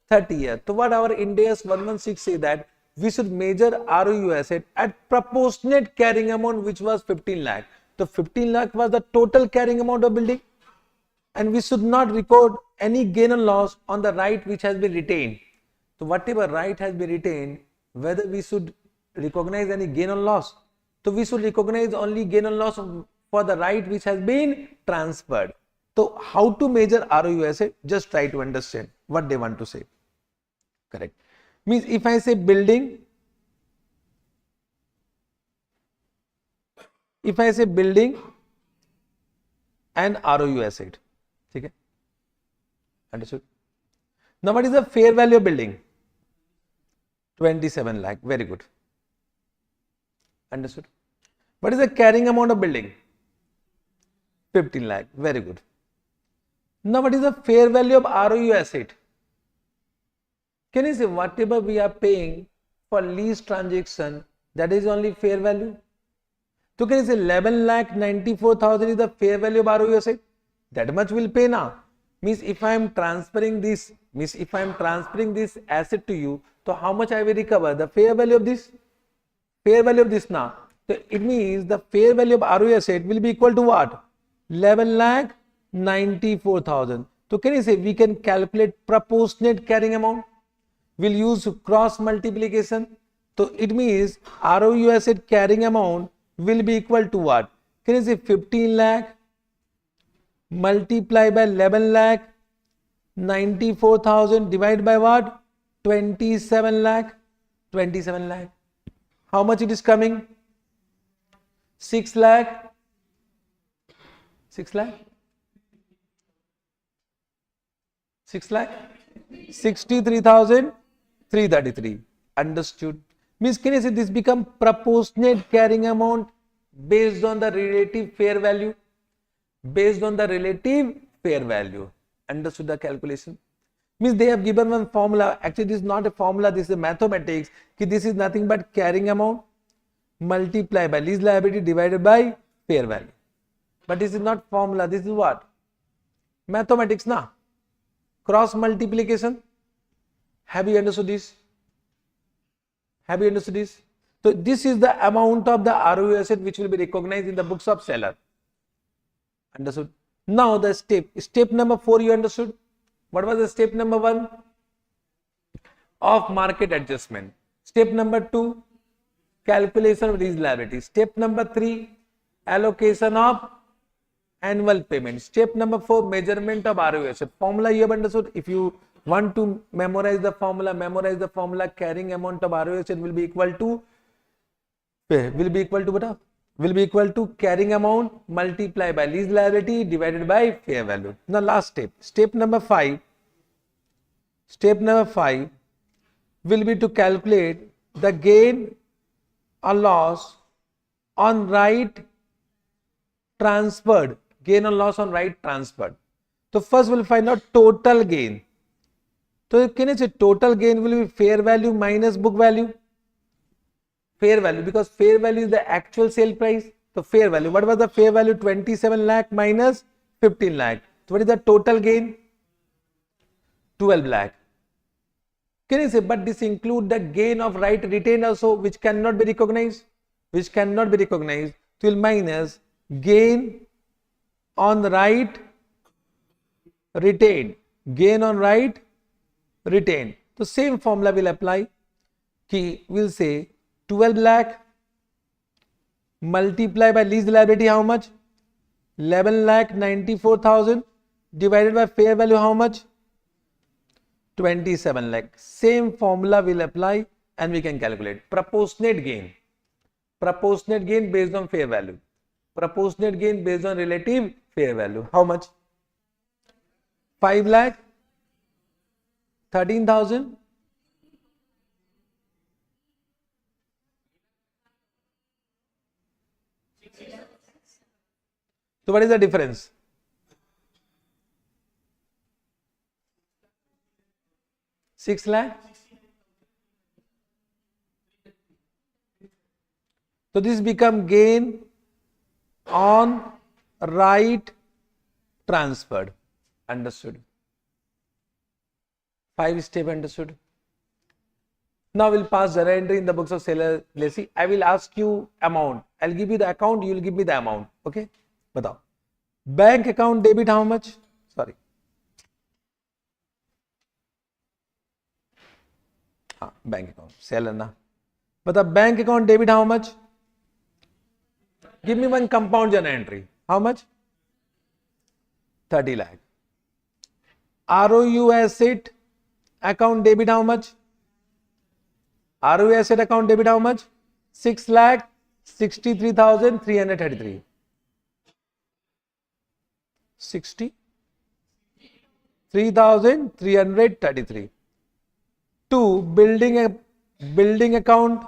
30 years. So what our Ind AS 116 say that we should measure ROU asset at proportionate carrying amount, which was 15 lakh. So 15 lakh was the total carrying amount of building, and we should not record any gain or loss on the right which has been retained. So whatever right has been retained, whether we should recognize any gain or loss. So we should recognize only gain or loss for the right which has been transferred. So how to measure ROU asset? Just try to understand what they want to say. Correct. Means if I say building, and ROU asset, okay? Understood? Now what is the fair value of building? 27 lakh. Very good. Understood? What is the carrying amount of building? 15 lakh. Very good. Now what is the fair value of ROU asset? Can you say whatever we are paying for lease transaction, that is only fair value? So can you say 11 lakh 94,000 is the fair value of ROU asset? That much will pay now. Means if I am transferring this, asset to you, so how much I will recover? The fair value of this? Fair value of this now. So it means the fair value of ROU asset will be equal to what? 11 lakh 94,000. So can you say we can calculate proportionate carrying amount? We'll use cross multiplication. So it means ROU asset carrying amount will be equal to what? Can you say 15 lakh multiplied by 11 lakh 94,000 divided by what? 27 lakh. 27 lakh. How much it is coming? 6 lakh. 6 lakh. 6 lakh. 63,333. Understood? Means can you say this become proportionate carrying amount based on the relative fair value? Based on the relative fair value. Understood the calculation? Means they have given one formula. Actually this is not a formula, this is mathematics. This is nothing but carrying amount multiplied by lease liability divided by fair value. But this is not formula, this is what? Mathematics na? Cross multiplication. Have you understood this? Have you understood this? So this is the amount of the ROU asset which will be recognized in the books of seller. Understood? Now the step number 4 you understood. What was the step number 1? Of market adjustment. Step number 2, calculation of lease liability. Step number 3, allocation of annual payment. Step number 4, measurement of ROU asset. Formula you have understood. If you want to memorize the formula, carrying amount of ROU asset will be equal to what? Will be equal to carrying amount multiplied by lease liability divided by fair value. Now last step. Step number 5 will be to calculate the gain or loss on right transferred. Gain or loss on right transferred. So first we'll find out total gain. So can you say total gain will be fair value minus book value? Fair value, because fair value is the actual sale price. So fair value, what was the fair value? 27 lakh minus 15 lakh. So what is the total gain? 12 lakh. Can you say, but this include the gain of right retained also, which cannot be recognized? So we'll minus gain on right retained. Gain on right retained. So same formula will apply. We'll say 12 lakh multiplied by lease liability how much? 11 lakh 94,000 divided by fair value how much? 27 lakh. Same formula will apply and we can calculate proportionate gain. Proportionate gain based on fair value. Proportionate gain based on relative fair value. How much? 5 lakh 13,000. So what is the difference? 6 lakh. So this become gain on right transferred. Understood. 5 step understood. Now we'll pass journal entry in the books of Sailor Lacey. I will ask you amount. I'll give you the account, you will give me the amount. Okay? Batao. Bank account debit how much? Sorry. Bank account. Sailor na. But the bank account debit how much? Give me one compound journal entry. How much? 30 lakh. ROU asset account debit how much? ROU asset account debit how much? 6,63,333. 63,333. 2. Building account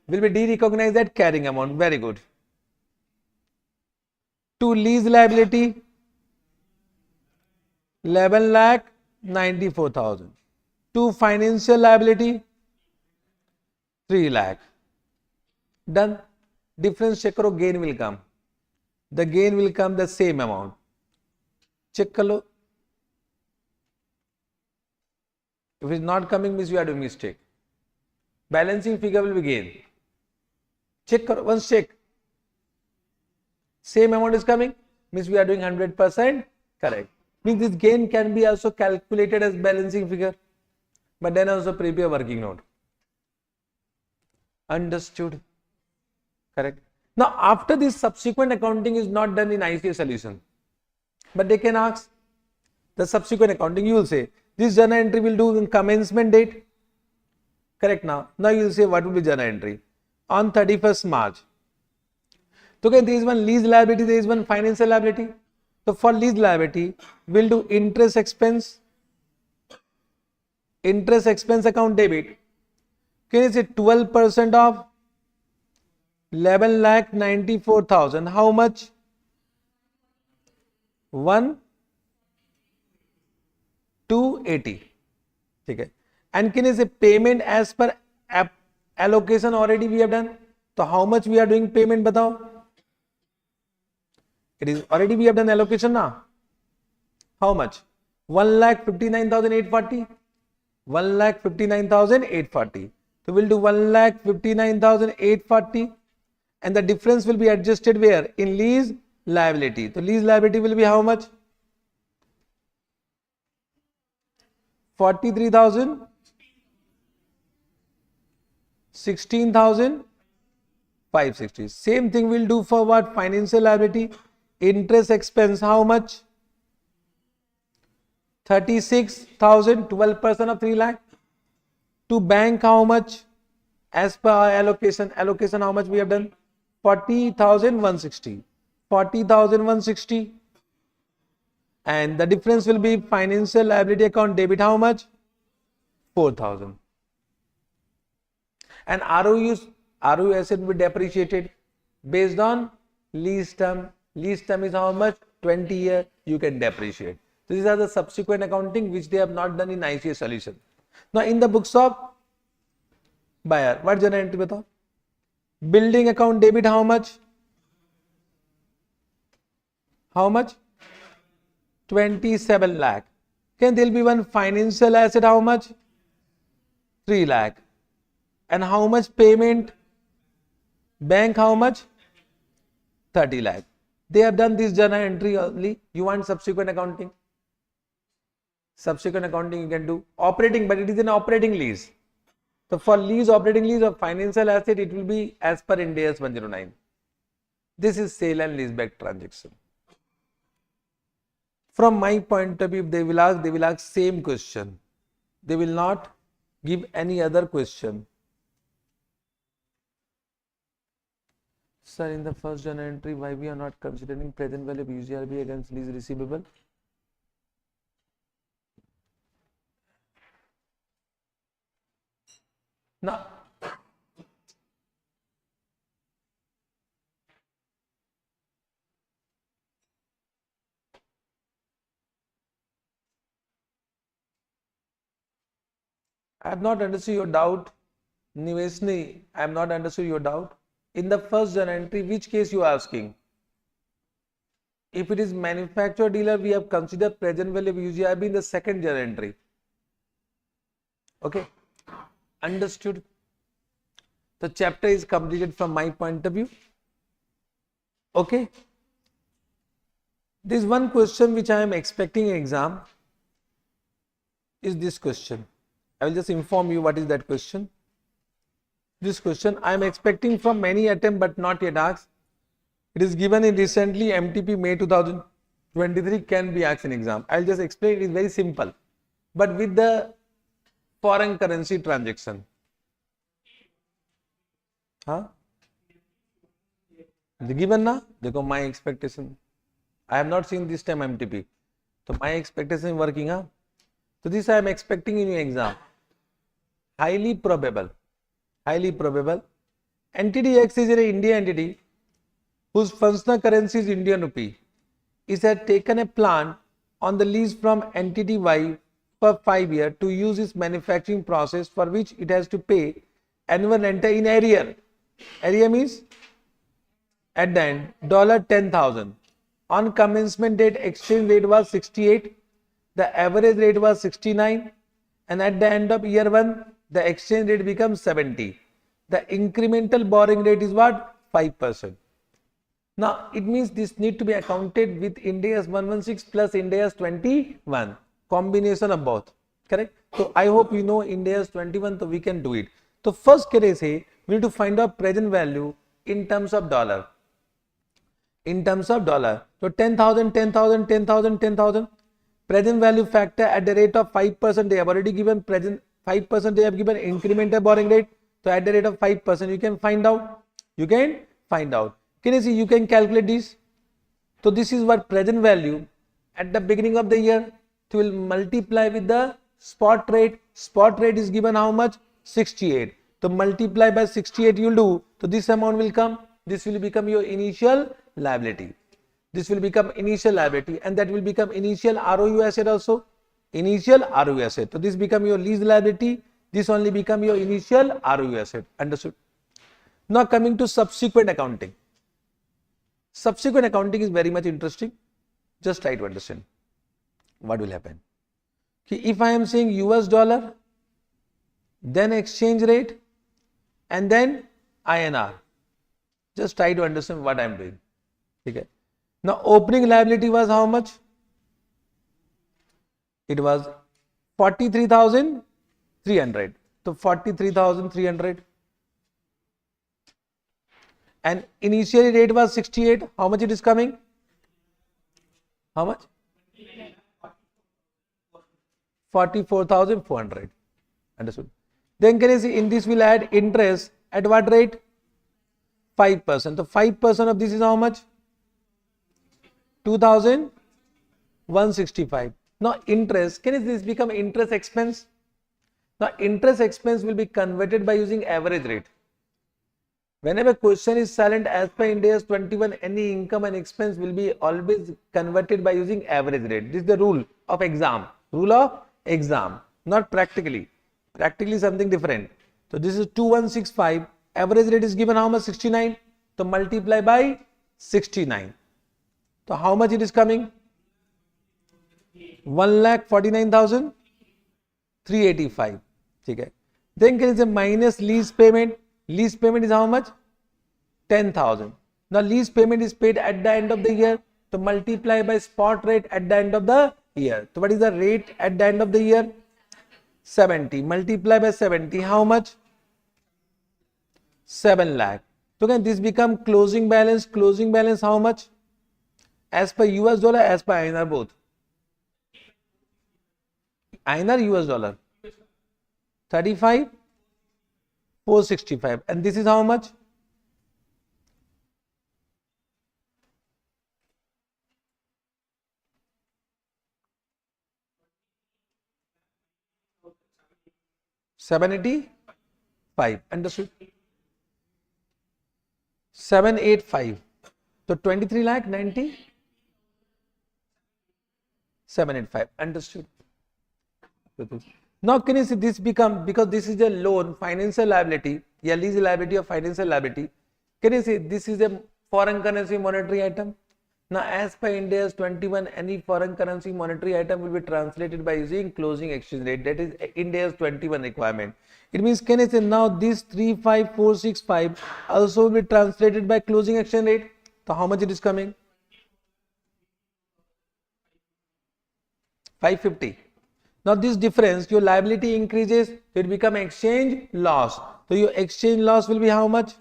will be de-recognized at carrying amount. Very good. 2. Lease liability 11,94,000. 2. Financial liability 3 lakh. Done. Difference check karo, gain will come. The gain will come the same amount. Check karo. If it is not coming, means you are doing mistake. Balancing figure will be gain. Check karo. Once check. Same amount is coming, means we are doing 100% correct. Means this gain can be also calculated as balancing figure, but then also prepare working note. Understood? Correct. Now after this, subsequent accounting is not done in ICA solution, but they can ask the subsequent accounting. You will say this journal entry will do in commencement date. Correct. Now you will say what will be journal entry on 31st March. So again, there is one lease liability, there is one financial liability. So for lease liability, we'll do interest expense account debit. Can you say 12% of 11,94,000? How much? 1,280. Okay. And can you say payment as per allocation already we have done? So how much we are doing payment? Batao. It is already we have done allocation now. How much? 1,59,840. 1,59,840. So we'll do 1,59,840, and the difference will be adjusted where? In lease liability. So lease liability will be how much? 43,000, 16,560. Same thing we'll do for what? Financial liability. Interest expense how much? 36,000, 12% of 3 lakh. To bank how much? As per our allocation how much we have done? 40,160. 40,160. And the difference will be financial liability account debit how much? 4,000. And ROU asset will be depreciated based on lease term. Lease term is how much? 20 years you can depreciate. So these are the subsequent accounting which they have not done in ICA solution. Now in the books of buyer, what journal entry batao? Building account debit how much? How much? 27 lakh. Can there will be one financial asset how much? 3 lakh. And how much payment? Bank how much? 30 lakh. They have done this journal entry only. You want subsequent accounting? Subsequent accounting you can do. Operating, but it is an operating lease. So for lease, operating lease of financial asset, it will be as per Ind AS 109. This is sale and leaseback transaction. From my point of view, if they will ask same question. They will not give any other question. Sir, in the first journal entry, why we are not considering present value of UCRB against lease receivable? Now, I have not understood your doubt. Nivesni, I have not understood your doubt. In the first journal entry, which case you are asking? If it is manufacturer dealer, we have considered present value of UGIB in the second journal entry. Okay, understood? The chapter is completed from my point of view. Okay. This one question which I am expecting in exam is this question. I will just inform you what is that question. This question I am expecting from many attempts but not yet asked. It is given in recently MTP May 2023, can be asked in exam. I will just explain. It is very simple, but with the foreign currency transaction. Huh? The given na? Dekho my expectation. I have not seen this time MTP. So my expectation is working. Huh? So this I am expecting in your exam. Highly probable. Entity X is an Indian entity whose functional currency is Indian rupee. It has taken a plant on the lease from entity Y for 5 years to use its manufacturing process, for which it has to pay annual rent in area. Area means at the end $10,000. On commencement date, exchange rate was 68. The average rate was 69. And at the end of year 1, the exchange rate becomes 70. The incremental borrowing rate is what? 5%. Now, it means this need to be accounted with Ind AS 116 plus Ind AS 21. Combination of both. Correct? So, I hope you know Ind AS 21, so we can do it. So, first case we need to find out present value in terms of dollar. So, 10,000, 10,000, 10,000, 10,000. Present value factor at the rate of 5%. They have already given present 5%. They have given incremental borrowing rate. So, at the rate of 5%, you can find out. Can you see? You can calculate this. So, this is what present value at the beginning of the year. So, will multiply with the spot rate. Spot rate is given how much? 68. So, multiply by 68 you will do. So, this amount will come. This will become your initial liability. And that will become initial ROU asset also. So, this become your lease liability. This only become your initial ROU asset. Understood? Now, coming to subsequent accounting. Subsequent accounting is very much interesting. Just try to understand what will happen. If I am saying US dollar, then exchange rate, and then INR. Just try to understand what I am doing. Okay. Now, opening liability was how much? It was 43,300. So, 43,300. And initially rate was 68. How much it is coming? How much? 44,400. Understood? Then can you see in this will add interest at what rate? 5%. So 5% of this is how much? 2,165. Now interest, can this become interest expense? Now interest expense will be converted by using average rate. Whenever question is silent as per Ind AS 21, any income and expense will be always converted by using average rate. This is the rule of exam. Not practically. Practically something different. So this is 2165. Average rate is given how much? 69. So multiply by 69. So how much it is coming? 1,49,385. Okay. Then there is a minus lease payment. Lease payment is how much? 10,000. Now lease payment is paid at the end of the year. So multiply by spot rate at the end of the year. So what is the rate at the end of the year? 70. Multiply by 70. How much? 7 lakh. So can this become closing balance? Closing balance how much? As per US dollar, as per INR both. INR US dollar. 35,465. And this is how much? $785. Understood? 785. So 23 lakh 90. 785. Understood? Now can you see this become, because this is a loan, financial liability, lease liability or financial liability. Can you see this is a foreign currency monetary item? Now, as per Ind AS 21, any foreign currency monetary item will be translated by using closing exchange rate. That is Ind AS 21 requirement. It means, can I say now this 35465 also will be translated by closing exchange rate? So how much it is coming? 550. Now this difference, your liability increases, it become exchange loss. So your exchange loss will be how much?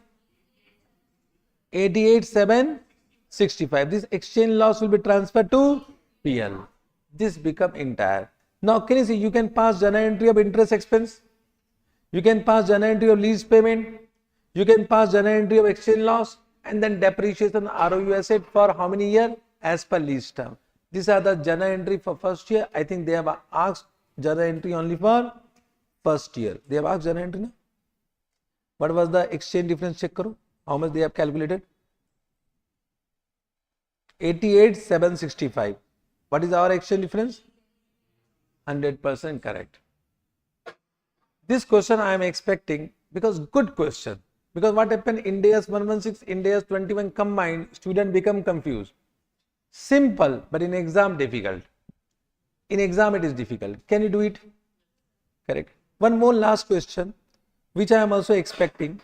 88,765. This exchange loss will be transferred to PL. This become entire. Now can you see, you can pass journal entry of interest expense, you can pass journal entry of lease payment, you can pass journal entry of exchange loss, and then depreciation ROU asset for how many years? As per lease term. These are the journal entry for first year. I think they have asked journal entry only for first year. They have asked journal entry. No? What was the exchange difference? Check karo. How much they have calculated? 88,765. What is our exchange difference? 100% correct. This question I am expecting, because good question. Because what happened, Ind AS 116, Ind AS 21 combined, student become confused. Simple, but in exam difficult. In exam it is difficult. Can you do it? Correct. One more last question, which I am also expecting.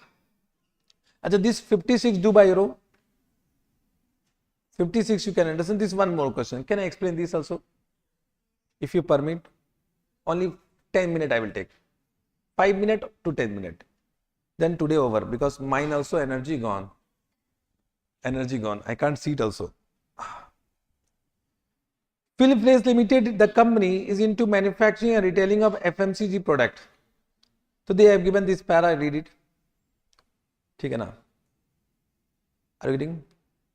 This 56 do by row. 56 you can understand. This one more question. Can I explain this also? If you permit, only 10 minutes I will take. 5 minutes to 10 minutes. Then today over, because mine also energy gone. Energy gone. I can't see it also. Philplace Limited, the company, is into manufacturing and retailing of FMCG product. So they have given this para, I read it. ठीक है ना? Are you reading?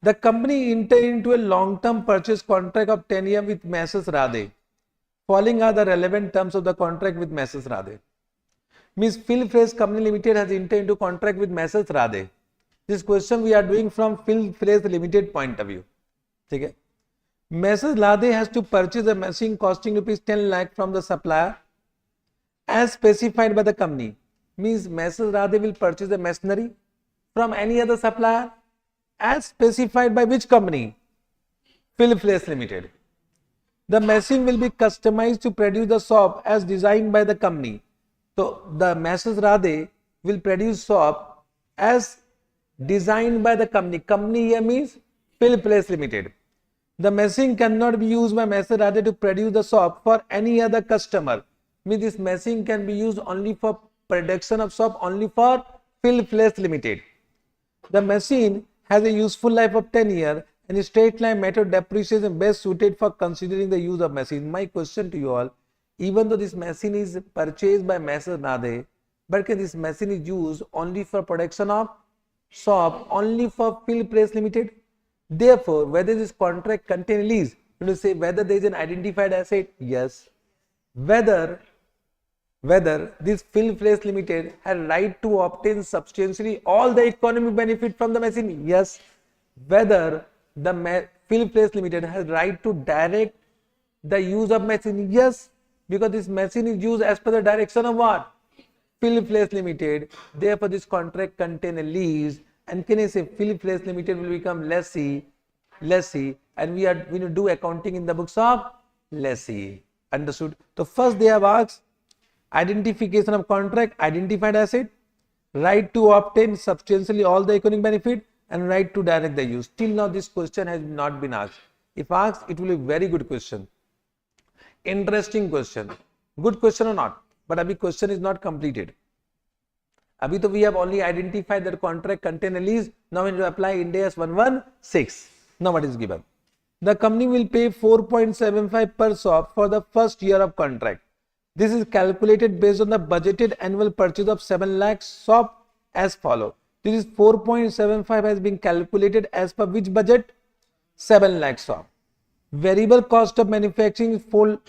The company entered into a long-term purchase contract of 10 years with Messrs. Radhe. Following are the relevant terms of the contract with Messrs. Radhe. Means Philplace Company Limited has entered into contract with Messrs. Radhe. This question we are doing from Philplace Limited point of view. ठीक है? Messrs. Radhe has to purchase a machine costing rupees 10 lakh from the supplier as specified by the company. Means Messrs. Radhe will purchase the machinery from any other supplier as specified by which company? Philplace Limited. The machine will be customized to produce the soap as designed by the company. So the Messrs. Radhe will produce soap as designed by the company. Company here means Philplace Limited. The machine cannot be used by Messrs. Radhe to produce the soap for any other customer. Means this machine can be used only for production of soap only for Philplace Limited. The machine has a useful life of 10 years and a straight line method depreciation best suited for considering the use of machine. My question to you all, even though this machine is purchased by Messrs. Radhe, but this machine is used only for production of soap only for Philplace Limited. Therefore, whether this contract contains lease, you will say whether there is an identified asset, yes. Whether this Philplace Limited has right to obtain substantially all the economic benefit from the machine, yes. Whether the Philplace Limited has right to direct the use of machine, yes, because this machine is used as per the direction of what? Philplace Limited. Therefore, this contract contains a lease. And can I say Philplace Limited will become lessee, and we will do accounting in the books of lessee. Understood? So first they have asked identification of contract, identified asset, right to obtain substantially all the economic benefit, and right to direct the use. Till now this question has not been asked. If asked, it will be very good question. Interesting question. Good question or not? But abhi question is not completed. Abhi to we have only identified that contract contain a lease. Now when you apply Ind AS 116. Now what is given? The company will pay 4.75 per soap for the first year of contract. This is calculated based on the budgeted annual purchase of 7 lakh soap as follow. This is 4.75 has been calculated as per which budget? 7 lakh soap. Variable cost of manufacturing is 4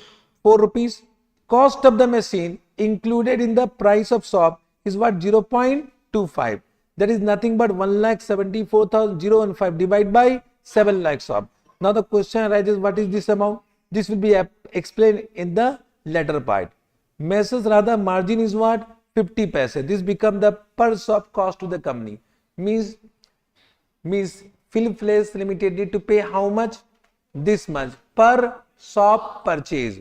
rupees. Cost of the machine included in the price of soap is what? 0.25. That is nothing but 1,74,015 divided by 7 lakh soap. Now the question arises, what is this amount? This will be explained in the latter part. Messrs. Radhe margin is what? 50 paise. This become the per soap cost to the company. Means Philip Limited need to pay how much? This much per shop purchase.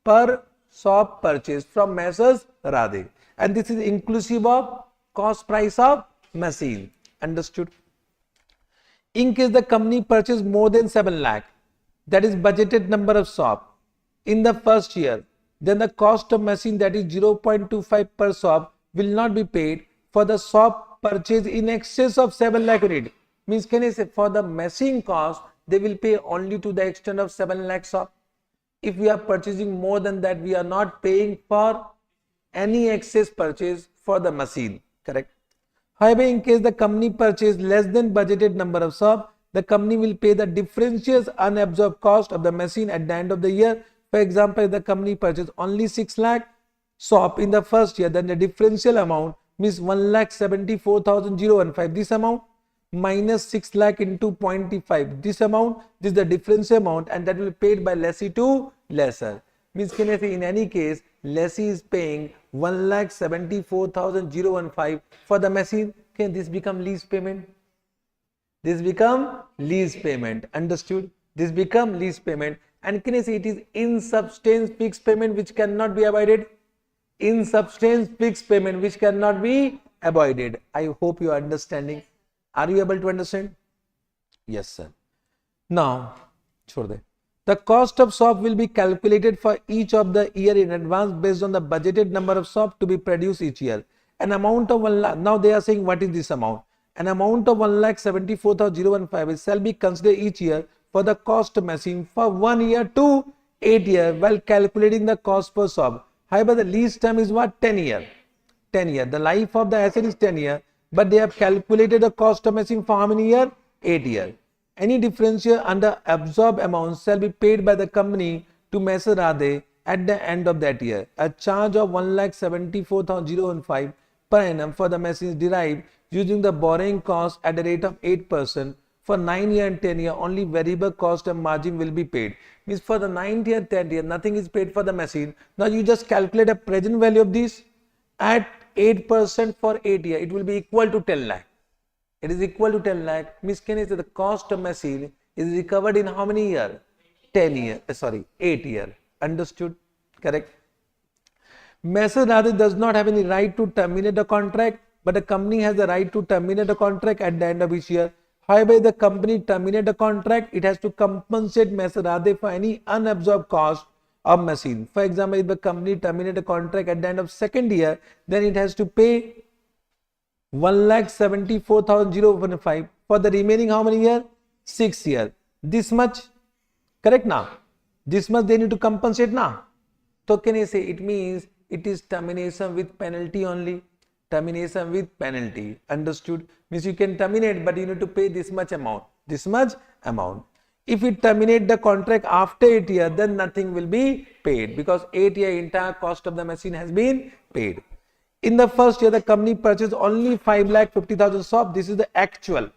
Per shop purchase from Messrs Radhe. And this is inclusive of cost price of machine. Understood? In case the company purchase more than 7 lakh, that is budgeted number of shop in the first year, then the cost of machine, that is 0.25 per shop, will not be paid for the shop purchase in excess of 7 lakh unit. Means, can I say, for the machine cost, they will pay only to the extent of 7 lakh shop. If we are purchasing more than that, we are not paying for any excess purchase for the machine. Correct? However, in case the company purchase less than budgeted number of shop, the company will pay the differential unabsorbed cost of the machine at the end of the year. For example, if the company purchase only 6 lakh shop in the first year, then the differential amount means 1,74,015. This amount minus 6 lakh into 0.5. This amount, this is the differential amount, and that will be paid by lessee to lessor. Means, can I say, in any case, lessee is paying 1,74,015 for the machine. Can this become lease payment? This become lease payment. Understood? This become lease payment. And can I say, it is in substance fixed payment which cannot be avoided? In substance fixed payment which cannot be avoided. I hope you are understanding. Are you able to understand? Yes, sir. Now, the cost of shop will be calculated for each of the year in advance based on the budgeted number of shop to be produced each year. An amount of 1 lakh. Now they are saying, what is this amount? An amount of 1,74,015 shall be considered each year for the cost of machine for 1 year to 8 years while calculating the cost per shop. However, the lease term is what? 10 years. 10 years. The life of the asset is 10 years, but they have calculated the cost of machine for how many years? 8 years. Any differential under absorbed amount shall be paid by the company to Messrs Radhe at the end of that year. A charge of 1,74,015 per annum for the machine is derived using the borrowing cost at the rate of 8%. For 9 years and 10 years, only variable cost and margin will be paid. Means for the 9th year, 10th year, nothing is paid for the machine. Now you just calculate a present value of this at 8% for 8 years. It will be equal to 10 lakh. It is equal to 10 lakh. Means, can I say, the cost of machine is recovered in how many years? 10 years. 8 years. Understood? Correct? Messrs Radhe does not have any right to terminate the contract, but the company has the right to terminate the contract at the end of each year. However, if the company terminate the contract, it has to compensate Messrs Radhe for any unabsorbed cost of machine. For example, if the company terminate the contract at the end of second year, then it has to pay 1,74,015 for the remaining how many years? 6 years. This much, correct now? This much they need to compensate now. So can I say, it means it is termination with penalty only. Termination with penalty. Understood? Means you can terminate, but you need to pay this much amount. This much amount. If you terminate the contract after 8 years, then nothing will be paid because 8 year entire cost of the machine has been paid. In the first year, the company purchased only 5,50,000 shop. This is the actual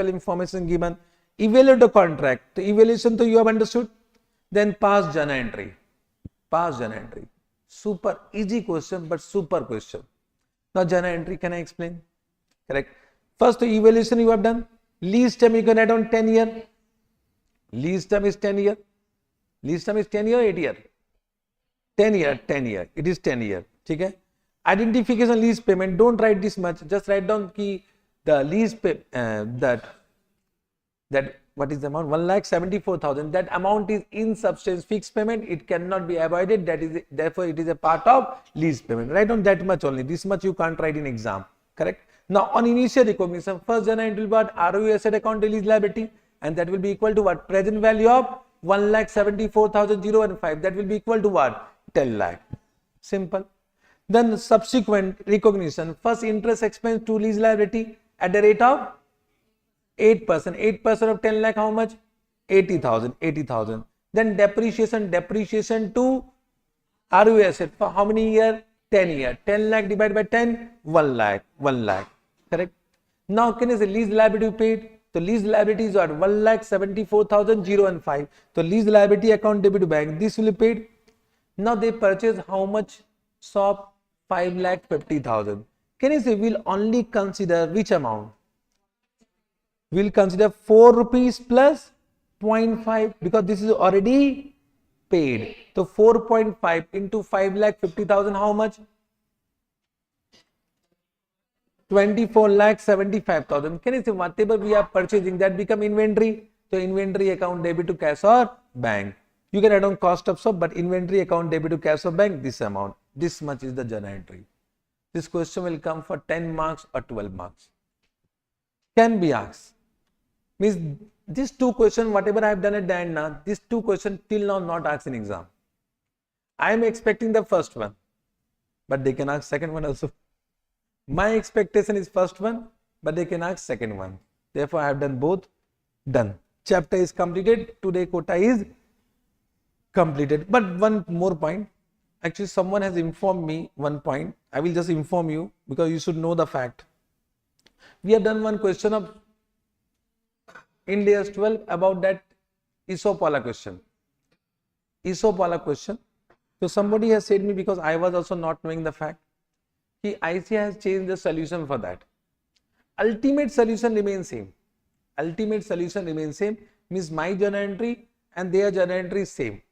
information given. Evaluate the contract. The evaluation, so you have understood. Then pass journal entry. Pass journal entry. Super easy question, but super question. Now journal entry, can I explain? Correct. First, the evaluation you have done. Lease term you can add on 10 years. Lease term is 10 years. Lease term is 10 years or 8 years? 10 years. 10 years. It is 10 years. Okay. Identification lease payment. Don't write this much. Just write down the lease pay that what is the amount? 1,74,000. That amount is in substance fixed payment. It cannot be avoided. That is therefore it is a part of lease payment. Write down that much only. This much you can't write in exam. Correct. Now on initial recognition, first journal entry will be what? ROE asset account lease liability, and that will be equal to what? Present value of 1,74,015. That will be equal to what? 10 lakh. Simple. Then subsequent recognition, first interest expense to lease liability at the rate of 8%. 8% of 10 lakh, how much? 80,000. 80,000. Then depreciation to ROE asset for how many years? 10 years. 10 lakh divided by 10, 1 lakh. 1 lakh. Correct. Now can I say lease liability paid? So lease liability is what? 1,74,015. So lease liability account debit to bank. This will be paid. Now they purchase how much? Shop? 5,50,000. Can you say we'll only consider which amount? we'll consider 4 rupees plus 0.5 because this is already paid. So 4.5 into 5,50,000, how much? 24,75,000. Can you see whatever we are purchasing that become inventory? So inventory account debit to cash or bank. You can add on cost of shop, but inventory account debit to cash or bank, this amount. This much is the journal entry. This question will come for 10 marks or 12 marks. Can be asked. Means these two questions, whatever I have done at the end now, these two questions till now not asked in exam. I am expecting the first one, but they can ask second one also. My expectation is first one, but they can ask second one. Therefore, I have done both. Done. Chapter is completed. Today quota is completed. But one more point. Actually, someone has informed me one point. I will just inform you because you should know the fact. We have done one question of India's 12 about that Isopala question. Isopala question. So somebody has said me, because I was also not knowing the fact, ICA has changed the solution for that. Ultimate solution remains same. Ultimate solution remains same, means my journal entry and their journal entry is same.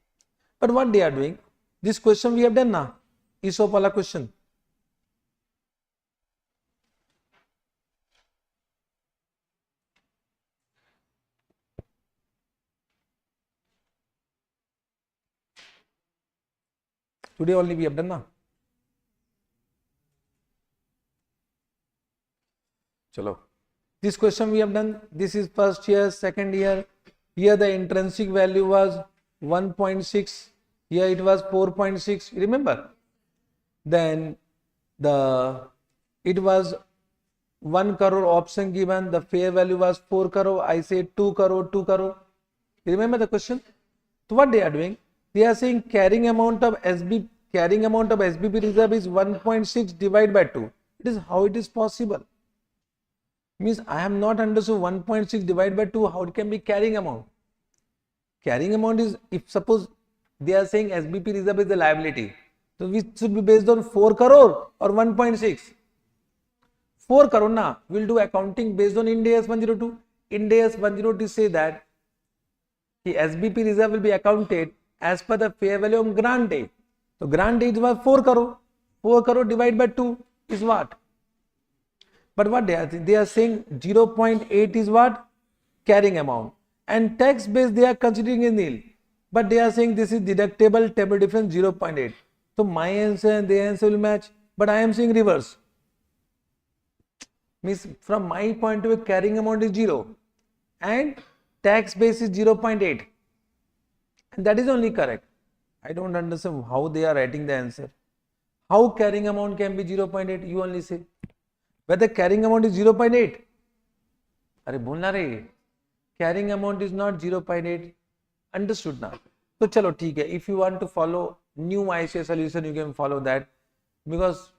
But what they are doing, this question we have done now, Isopala question. Today only we have done now. Chalo. This question we have done. This is first year, second year. Here the intrinsic value was 1.6. Here it was 4.6. Remember? Then it was 1 crore option given. The fair value was 4 crore. I said 2 crore, 2 crore. Remember the question? So what they are doing? They are saying carrying amount of SBP reserve is 1.6 divided by 2. It is how it is possible. Means I have not understood 1.6 divided by 2, how it can be carrying amount. Carrying amount is, if suppose they are saying SBP reserve is the liability, so which should be based on 4 crore or 1.6. 4 crore na, we will do accounting based on Ind AS 102. Ind AS 102 say that the SBP reserve will be accounted as per the fair value of grant date. So grant date was 4 crore. 4 crore divided by 2 is what? But what they are saying 0.8 is what? Carrying amount. And tax base they are considering a nil. But they are saying this is deductible, table difference 0.8. So my answer and their answer will match. But I am saying reverse. Means from my point of view, carrying amount is 0. And tax base is 0.8. And that is only correct. I don't understand how they are writing the answer. How carrying amount can be 0.8? You only say. Whether carrying amount is 0.8? Are bolna re? Carrying amount is not 0.8. Understood now? So chalo theek hai. If you want to follow new ICA solution, you can follow that, because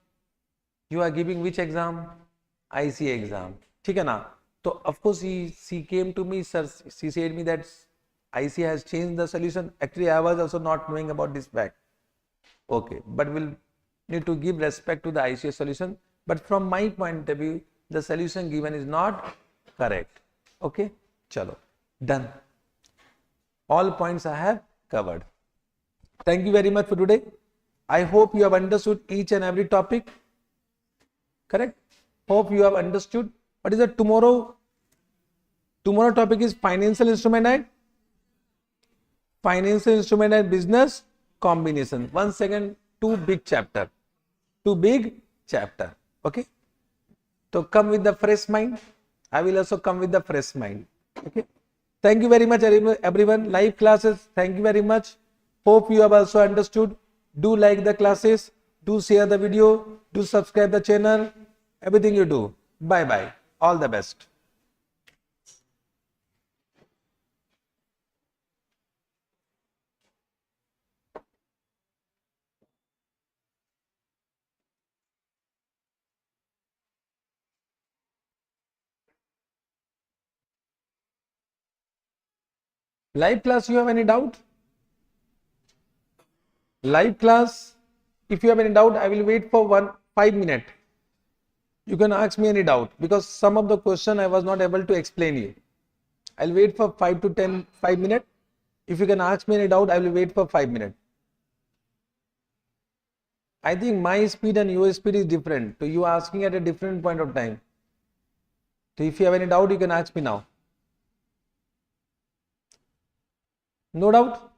you are giving which exam? ICA exam. Theek hai na? So of course she came to me, sir. She said me that ICA has changed the solution. Actually, I was also not knowing about this fact. Okay, but we'll need to give respect to the ICA solution. But from my point of view, the solution given is not correct. Okay, chalo, done. All points I have covered. Thank you very much for today. I hope you have understood each and every topic. Correct? Hope you have understood. What is the tomorrow? Tomorrow topic is financial instrument and business combination. Once again, two big chapter. Okay. So come with the fresh mind. I will also come with the fresh mind. Okay. Thank you very much, everyone. Live classes. Thank you very much. Hope you have also understood. Do like the classes. Do share the video. Do subscribe the channel. Everything you do. Bye bye. All the best. Live class, you have any doubt? Live class, if you have any doubt, I will wait for 5 minutes. You can ask me any doubt because some of the question I was not able to explain you. I'll wait for 5 minutes. If you can ask me any doubt, I will wait for 5 minutes. I think my speed and your speed is different. So you asking at a different point of time. So if you have any doubt, you can ask me now. No doubt?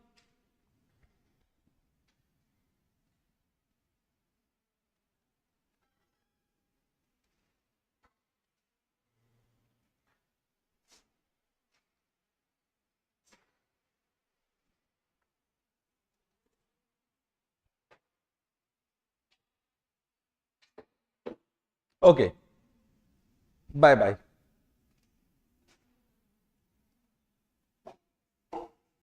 Okay. Bye bye.